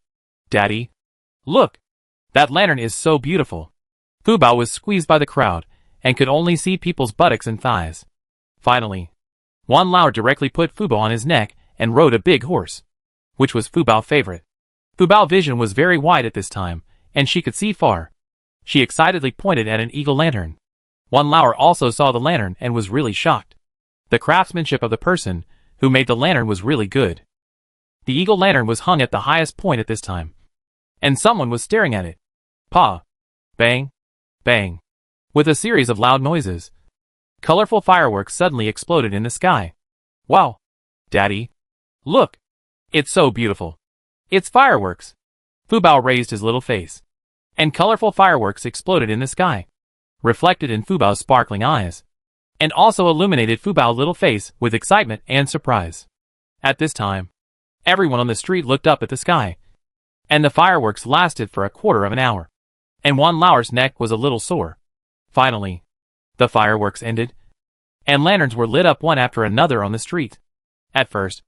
S1: Daddy, look! That lantern is so beautiful. Fu Bao was squeezed by the crowd and could only see people's buttocks and thighs. Finally, One Lauer directly put Fu Bao on his neck and rode a big horse, which was Fu Bao's favorite. Fu Bao's vision was very wide at this time, and she could see far. She excitedly pointed at an eagle lantern. One Lauer also saw the lantern and was really shocked. The craftsmanship of the person who made the lantern was really good. The eagle lantern was hung at the highest point at this time, and someone was staring at it. Pa! Bang! Bang! With a series of loud noises, colorful fireworks suddenly exploded in the sky. Wow! Daddy! Look! It's so beautiful! It's fireworks! Fu Bao raised his little face, and colorful fireworks exploded in the sky, reflected in Fu Bao's sparkling eyes, and also illuminated Fu Bao's little face with excitement and surprise. At this time, everyone on the street looked up at the sky, and the fireworks lasted for a quarter of an hour, and One Lauer's neck was a little sore. Finally, the fireworks ended, and lanterns were lit up one after another on the street. At first,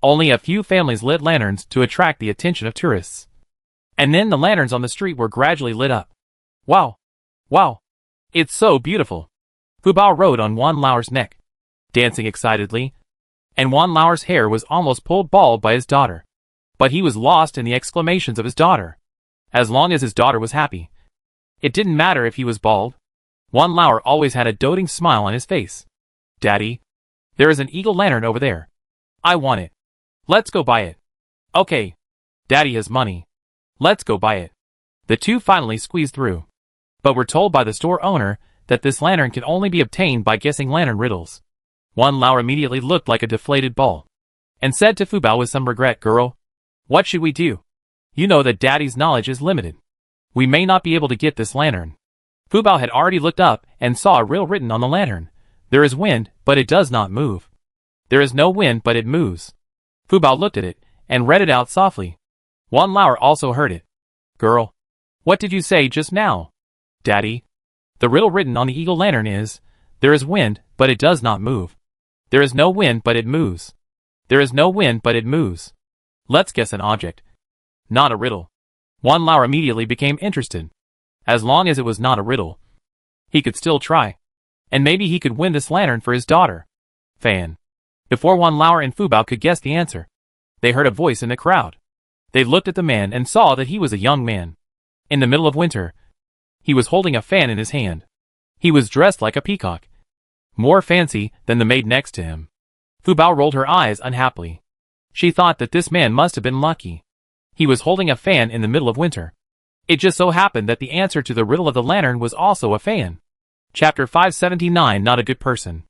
S1: only a few families lit lanterns to attract the attention of tourists, and then the lanterns on the street were gradually lit up. Wow! Wow! It's so beautiful! Fu Bao rode on One Lauer's neck, dancing excitedly, and One Lauer's hair was almost pulled bald by his daughter. But he was lost in the exclamations of his daughter. As long as his daughter was happy, it didn't matter if he was bald. One Lauer always had a doting smile on his face. Daddy, there is an eagle lantern over there. I want it. Let's go buy it. Okay. Daddy has money. Let's go buy it. The two finally squeezed through, but were told by the store owner that this lantern can only be obtained by guessing lantern riddles. One Lauer immediately looked like a deflated ball, and said to Fu Bao with some regret, Girl, what should we do? You know that Daddy's knowledge is limited. We may not be able to get this lantern. Fu Bao had already looked up and saw a riddle written on the lantern. There is wind, but it does not move. There is no wind, but it moves. Fu Bao looked at it and read it out softly. One Lauer also heard it. Girl, what did you say just now? Daddy, the riddle written on the eagle lantern is, there is wind, but it does not move. There is no wind, but it moves. There is no wind, but it moves. Let's guess an object, not a riddle. One Lauer immediately became interested. As long as it was not a riddle, he could still try, and maybe he could win this lantern for his daughter. Fan. Before One Lauer and Fu Bao could guess the answer, they heard a voice in the crowd. They looked at the man and saw that he was a young man. In the middle of winter, he was holding a fan in his hand. He was dressed like a peacock, more fancy than the maid next to him. Fu Bao rolled her eyes unhappily. She thought that this man must have been lucky. He was holding a fan in the middle of winter. It just so happened that the answer to the riddle of the lantern was also a fan. Chapter 579. Not a good person.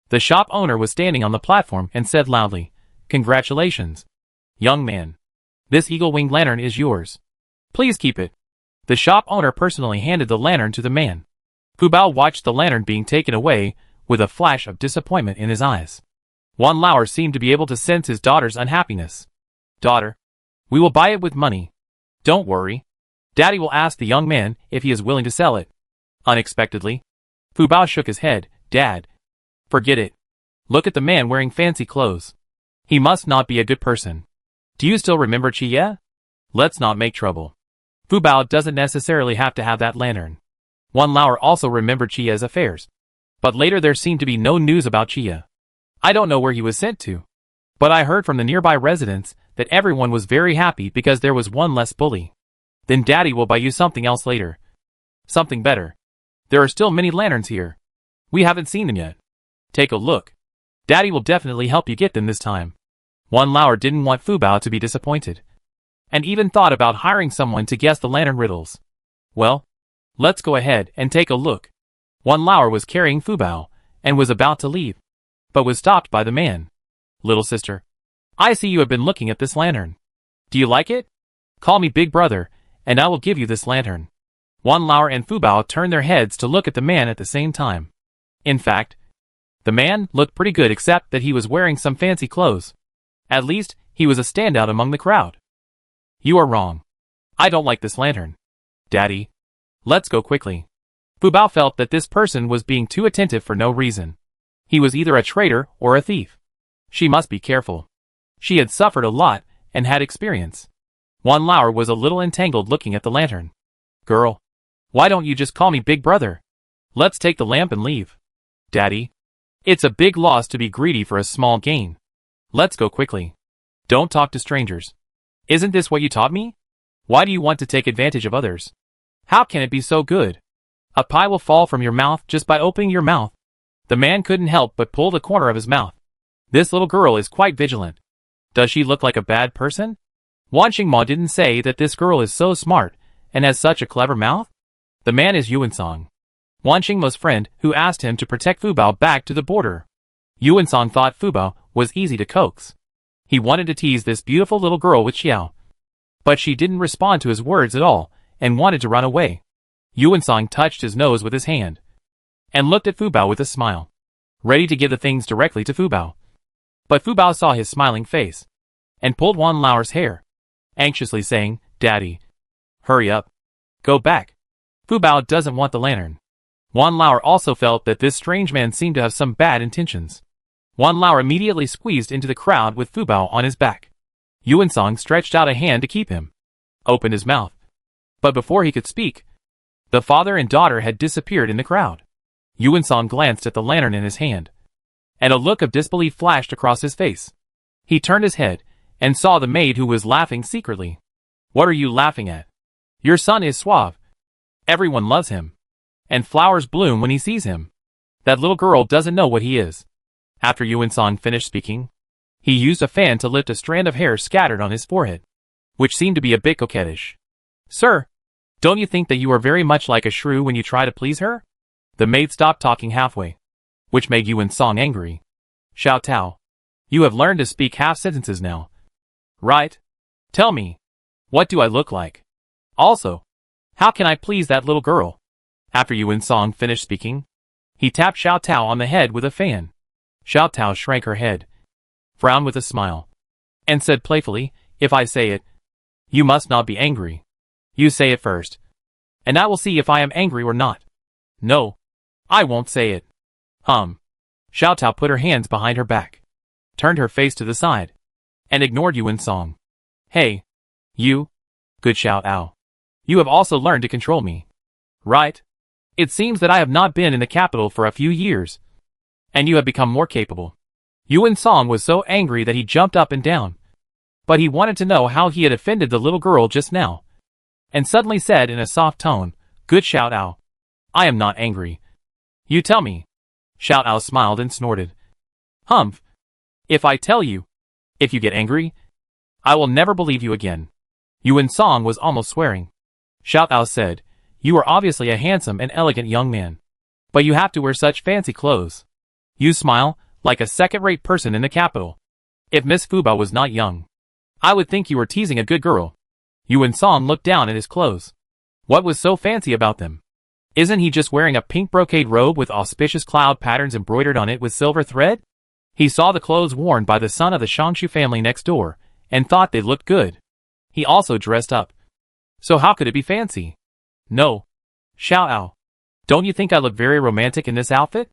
S1: The shop owner was standing on the platform and said loudly, "Congratulations, young man. This eagle-winged lantern is yours. Please keep it." The shop owner personally handed the lantern to the man. Fu Bao watched the lantern being taken away, with a flash of disappointment in his eyes. Wan Lauer seemed to be able to sense his daughter's unhappiness. "Daughter, we will buy it with money. Don't worry. Daddy will ask the young man if he is willing to sell it." Unexpectedly, Fu Bao shook his head. "Dad, forget it. Look at the man wearing fancy clothes. He must not be a good person. Do you still remember Chia? Let's not make trouble. Fu Bao doesn't necessarily have to have that lantern." Wan Lauer also remembered Chia's affairs. But later there seemed to be no news about Chia. "I don't know where he was sent to. But I heard from the nearby residents that everyone was very happy because there was one less bully. Then Daddy will buy you something else later. Something better. There are still many lanterns here. We haven't seen them yet. Take a look. Daddy will definitely help you get them this time." Wan Lauer didn't want Fu Bao to be disappointed, and even thought about hiring someone to guess the lantern riddles. "Well, let's go ahead and take a look." Wan Lauer was carrying Fu Bao, and was about to leave, but was stopped by the man. "Little sister, I see you have been looking at this lantern. Do you like it? Call me Big Brother, and I will give you this lantern." Wan Lauer and Fu Bao turned their heads to look at the man at the same time. In fact, the man looked pretty good except that he was wearing some fancy clothes. At least, he was a standout among the crowd. "You are wrong. I don't like this lantern. Daddy, let's go quickly." Fu Bao felt that this person was being too attentive for no reason. He was either a traitor or a thief. She must be careful. She had suffered a lot and had experience. Wan Lauer was a little entangled looking at the lantern. "Girl, why don't you just call me Big Brother? Let's take the lamp and leave." "Daddy, it's a big loss to be greedy for a small gain. Let's go quickly. Don't talk to strangers. Isn't this what you taught me? Why do you want to take advantage of others? How can it be so good? A pie will fall from your mouth just by opening your mouth." The man couldn't help but pull the corner of his mouth. "This little girl is quite vigilant. Does she look like a bad person? Wan Xingmo didn't say that this girl is so smart and has such a clever mouth?" The man is Yuansong, Wan Xingmo's friend, who asked him to protect Fu Bao back to the border. Yuansong thought Fu Bao was easy to coax. He wanted to tease this beautiful little girl with Xiao. But she didn't respond to his words at all, and wanted to run away. Yuansong touched his nose with his hand, and looked at Fu Bao with a smile, ready to give the things directly to Fu Bao. But Fu Bao saw his smiling face, and pulled Wan Lauer's hair, anxiously saying, "Daddy, hurry up. Go back. Fu Bao doesn't want the lantern." Wan Lauer also felt that this strange man seemed to have some bad intentions. Wan Lauer immediately squeezed into the crowd with Fu Bao on his back. Yuansong stretched out a hand to keep him, opened his mouth. But before he could speak, the father and daughter had disappeared in the crowd. Yuansong glanced at the lantern in his hand, and a look of disbelief flashed across his face. He turned his head, and saw the maid who was laughing secretly. "What are you laughing at? Your son is suave. Everyone loves him, and flowers bloom when he sees him. That little girl doesn't know what he is." After Yuansong finished speaking, he used a fan to lift a strand of hair scattered on his forehead, which seemed to be a bit coquettish. "Sir, don't you think that you are very much like a shrew when you try to please her?" The maid stopped talking halfway, which made Yuansong angry. "Xiao Tao, you have learned to speak half sentences now. Right? Tell me, what do I look like? Also, how can I please that little girl?" After Yuansong finished speaking, he tapped Xiao Tao on the head with a fan. Xiao Tao shrank her head, frowned with a smile, and said playfully, "If I say it, you must not be angry. You say it first, and I will see if I am angry or not." "No, I won't say it." Xiao Tao put her hands behind her back, turned her face to the side, and ignored Yuansong. "Hey, you, good Xiao Tao. You have also learned to control me, right? It seems that I have not been in the capital for a few years, and you have become more capable." Yuansong was so angry that he jumped up and down, but he wanted to know how he had offended the little girl just now, and suddenly said in a soft tone, "Good Xiao Tao, I am not angry. You tell me." Xiao Tao smiled and snorted. "If I tell you, If you get angry, I will never believe you again. Yuan Song was almost swearing. Xiao Ao said, you are obviously a handsome and elegant young man. But you have to wear such fancy clothes. You smile, like a second-rate person in the capital. If Miss Fubao was not young, I would think you were teasing a good girl. Yuan Song looked down at his clothes. What was so fancy about them? Isn't he just wearing a pink brocade robe with auspicious cloud patterns embroidered on it with silver thread? He saw the clothes worn by the son of the Shangshu family next door, and thought they looked good. He also dressed up. So how could it be fancy? No. Xiao Ao, don't you think I look very romantic in this outfit?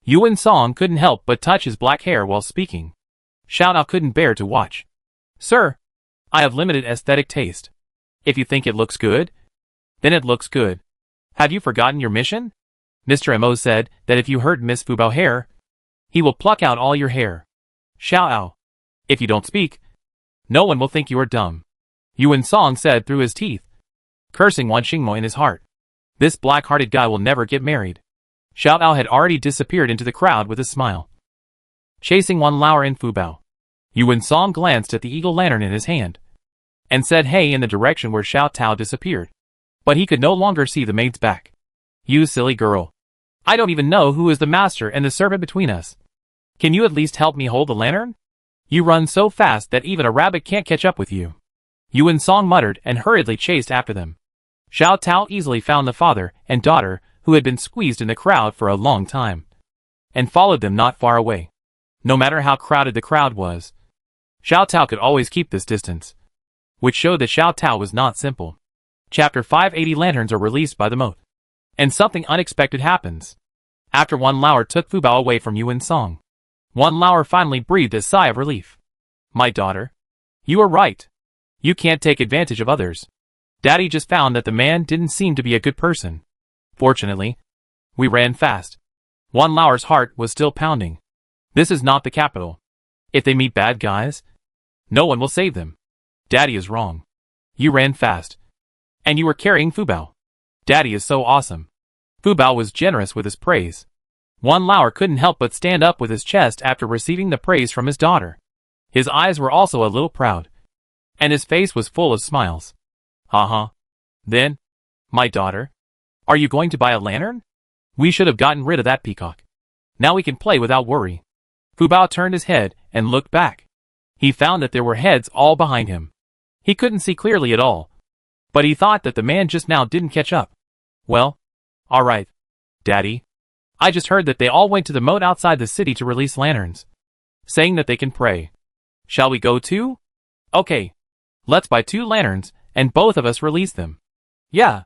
S1: Yuan Song couldn't help but touch his black hair while speaking. Xiao Ao couldn't bear to watch. Sir, I have limited aesthetic taste. If you think it looks good, then it looks good. Have you forgotten your mission? Mr. Mo said that if you hurt Miss Fubao hair, he will pluck out all your hair. Xiao Ao, if you don't speak, no one will think you are dumb. Yuan Song said through his teeth, cursing Wan Xingmo in his heart. This black-hearted guy will never get married. Xiao Ao had already disappeared into the crowd with a smile. Chasing Wan Lauer and Fubao, Yuan Song glanced at the eagle lantern in his hand, and said hey in the direction where Xiao Tao disappeared. But he could no longer see the maid's back. You silly girl. I don't even know who is the master and the servant between us. Can you at least help me hold the lantern? You run so fast that even a rabbit can't catch up with you. Yuan Song muttered and hurriedly chased after them. Xiao Tao easily found the father and daughter who had been squeezed in the crowd for a long time, and followed them not far away. No matter how crowded the crowd was, Xiao Tao could always keep this distance, which showed that Xiao Tao was not simple. Chapter 580 Lanterns are released by the moat. And something unexpected happens. After Wan Lauer took Fubao away from Yuan Song, Wan Lauer finally breathed a sigh of relief. My daughter, you are right. You can't take advantage of others. Daddy just found that the man didn't seem to be a good person. Fortunately, we ran fast. Wan Lauer's heart was still pounding. This is not the capital. If they meet bad guys, no one will save them. Daddy is wrong. You ran fast. And you were carrying Fubao. Daddy is so awesome. Fubao was generous with his praise. Wan Lauer couldn't help but stand up with his chest after receiving the praise from his daughter. His eyes were also a little proud, and his face was full of smiles. Then, my daughter, are you going to buy a lantern? We should have gotten rid of that peacock. Now we can play without worry. Fubao turned his head and looked back. He found that there were heads all behind him. He couldn't see clearly at all, but he thought that the man just now didn't catch up. Well, alright, Daddy. I just heard that they all went to the moat outside the city to release lanterns, saying that they can pray. Shall we go too? Okay. Let's buy 2 lanterns, and both of us release them. Yeah.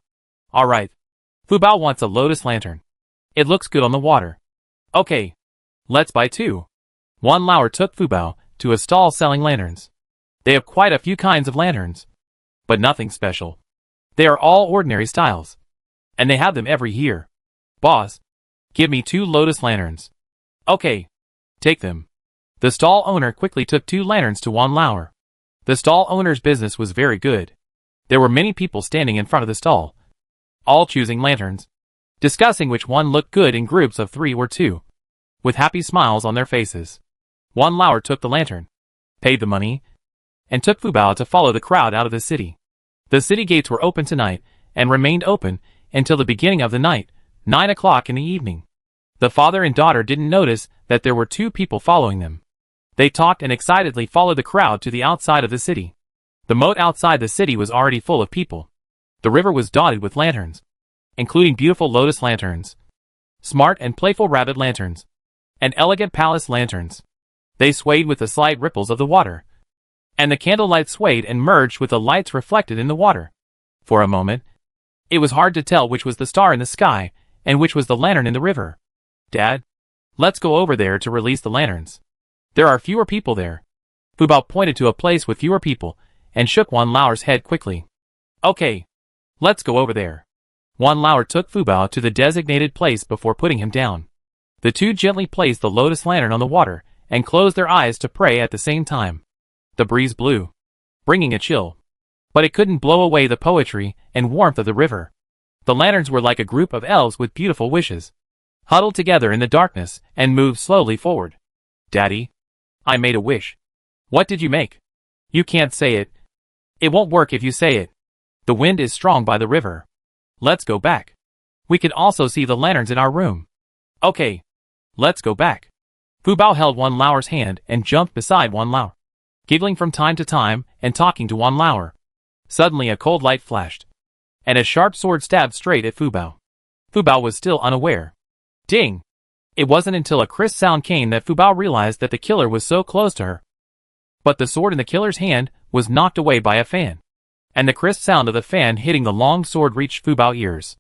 S1: Alright. Fubao wants a lotus lantern. It looks good on the water. Okay. Let's buy 2. Wan Lauer took Fubao to a stall selling lanterns. They have quite a few kinds of lanterns, but nothing special. They are all ordinary styles, and they have them every year. Boss, give me 2 lotus lanterns. Okay. Take them. The stall owner quickly took 2 lanterns to Wan Lauer. The stall owner's business was very good. There were many people standing in front of the stall, all choosing lanterns, discussing which one looked good in groups of 3 or 2, with happy smiles on their faces. Wan Lauer took the lantern, paid the money, and took Fubao to follow the crowd out of the city. The city gates were open tonight, and remained open until the beginning of the night, 9 o'clock in the evening. The father and daughter didn't notice that there were 2 people following them. They talked and excitedly followed the crowd to the outside of the city. The moat outside the city was already full of people. The river was dotted with lanterns, including beautiful lotus lanterns, smart and playful rabbit lanterns, and elegant palace lanterns. They swayed with the slight ripples of the water, and the candlelight swayed and merged with the lights reflected in the water. For a moment, it was hard to tell which was the star in the sky and which was the lantern in the river. Dad, let's go over there to release the lanterns. There are fewer people there. Fubao pointed to a place with fewer people and shook Wan Lauer's head quickly. Okay, let's go over there. Wan Lauer took Fubao to the designated place before putting him down. The 2 gently placed the lotus lantern on the water and closed their eyes to pray at the same time. The breeze blew, bringing a chill, but it couldn't blow away the poetry and warmth of the river. The lanterns were like a group of elves with beautiful wishes, huddled together in the darkness and moved slowly forward. Daddy, I made a wish. What did you make? You can't say it. It won't work if you say it. The wind is strong by the river. Let's go back. We can also see the lanterns in our room. Okay. Let's go back. Fu Bao held Wan Lao's hand and jumped beside Wan Lao, giggling from time to time and talking to Wan Lao. Suddenly a cold light flashed, and a sharp sword stabbed straight at Fu Bao. Fu Bao was still unaware. Ding! It wasn't until a crisp sound came that Fu Bao realized that the killer was so close to her. But the sword in the killer's hand was knocked away by a fan, and the crisp sound of the fan hitting the long sword reached Fu Bao's ears.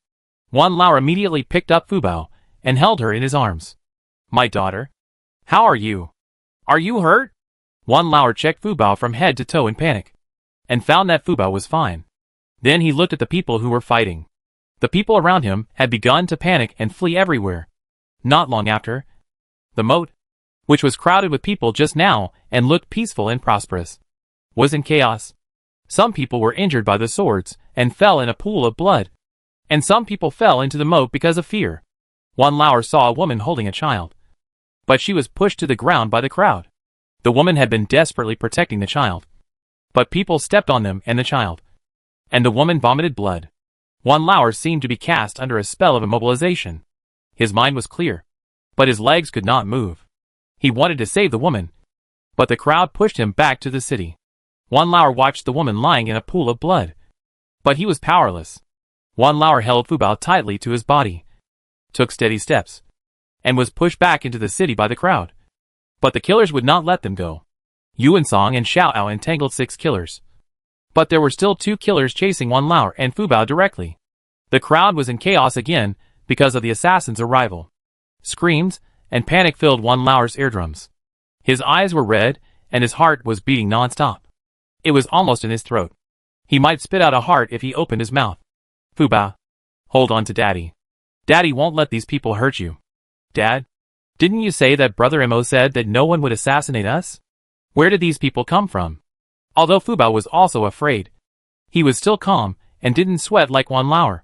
S1: Wan Lao immediately picked up Fu Bao and held her in his arms. My daughter? How are you? Are you hurt? Wan Lao checked Fu Bao from head to toe in panic, and found that Fu Bao was fine. Then he looked at the people who were fighting. The people around him had begun to panic and flee everywhere. Not long after, the moat, which was crowded with people just now and looked peaceful and prosperous, was in chaos. Some people were injured by the swords and fell in a pool of blood, and some people fell into the moat because of fear. Wan Lao saw a woman holding a child, but she was pushed to the ground by the crowd. The woman had been desperately protecting the child, but people stepped on them and the child, and the woman vomited blood. Wan Lao seemed to be cast under a spell of immobilization. His mind was clear, but his legs could not move. He wanted to save the woman, but the crowd pushed him back to the city. Wan Lao watched the woman lying in a pool of blood, but he was powerless. Wan Lao held Fu Bao tightly to his body, took steady steps, and was pushed back into the city by the crowd. But the killers would not let them go. Yuan Song and Xiao Ao entangled 6 killers. But there were still 2 killers chasing Wan Lao and Fu Bao directly. The crowd was in chaos again because of the assassin's arrival. Screams and panic filled Wan Lao's eardrums. His eyes were red and his heart was beating non-stop. It was almost in his throat. He might spit out a heart if he opened his mouth. Fu Bao, hold on to Daddy. Daddy won't let these people hurt you. Dad, didn't you say that Brother Mo said that no one would assassinate us? Where did these people come from? Although Fu Bao was also afraid, he was still calm and didn't sweat like Wan Lao.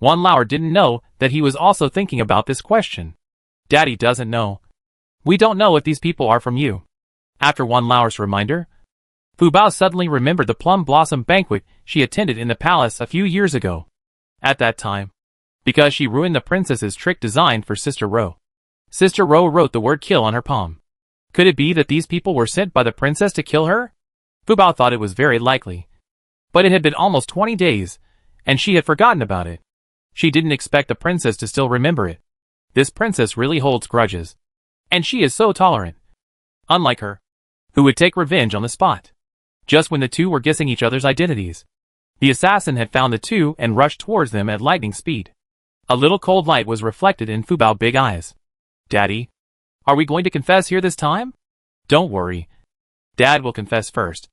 S1: Wan Lao didn't know that he was also thinking about this question. Daddy doesn't know. We don't know if these people are from you. After Wan Lao's reminder, Fu Bao suddenly remembered the plum blossom banquet she attended in the palace a few years ago. At that time, because she ruined the princess's trick designed for Sister Ro. Sister Ro wrote the word kill on her palm. Could it be that these people were sent by the princess to kill her? Fu Bao thought it was very likely. But it had been almost 20 days, and she had forgotten about it. She didn't expect the princess to still remember it. This princess really holds grudges. And she is so tolerant. Unlike her, who would take revenge on the spot. Just when the two were guessing each other's identities, the assassin had found the two and rushed towards them at lightning speed. A little cold light was reflected in Fu Bao's big eyes. Daddy, are we going to confess here this time? Don't worry. Dad will confess first.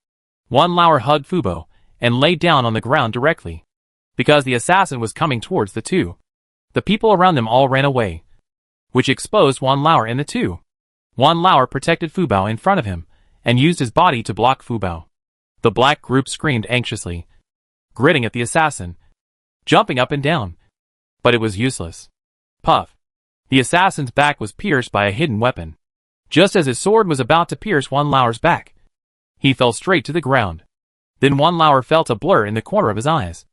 S1: Wan Lao hugged Fu Bao and lay down on the ground directly, because the assassin was coming towards the two. The people around them all ran away, which exposed Wan Lao and the two. Wan Lao protected Fu Bao in front of him and used his body to block Fu Bao. The black group screamed anxiously, gritting at the assassin, jumping up and down. But it was useless. Puff. The assassin's back was pierced by a hidden weapon. Just as his sword was about to pierce Wan Lao's back, he fell straight to the ground. Then Wan Lao felt a blur in the corner of his eyes,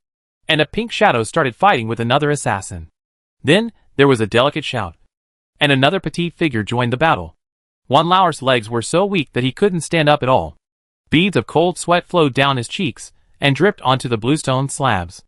S1: and a pink shadow started fighting with another assassin. Then there was a delicate shout, and another petite figure joined the battle. Wan Lao's legs were so weak that he couldn't stand up at all. Beads of cold sweat flowed down his cheeks and dripped onto the bluestone slabs.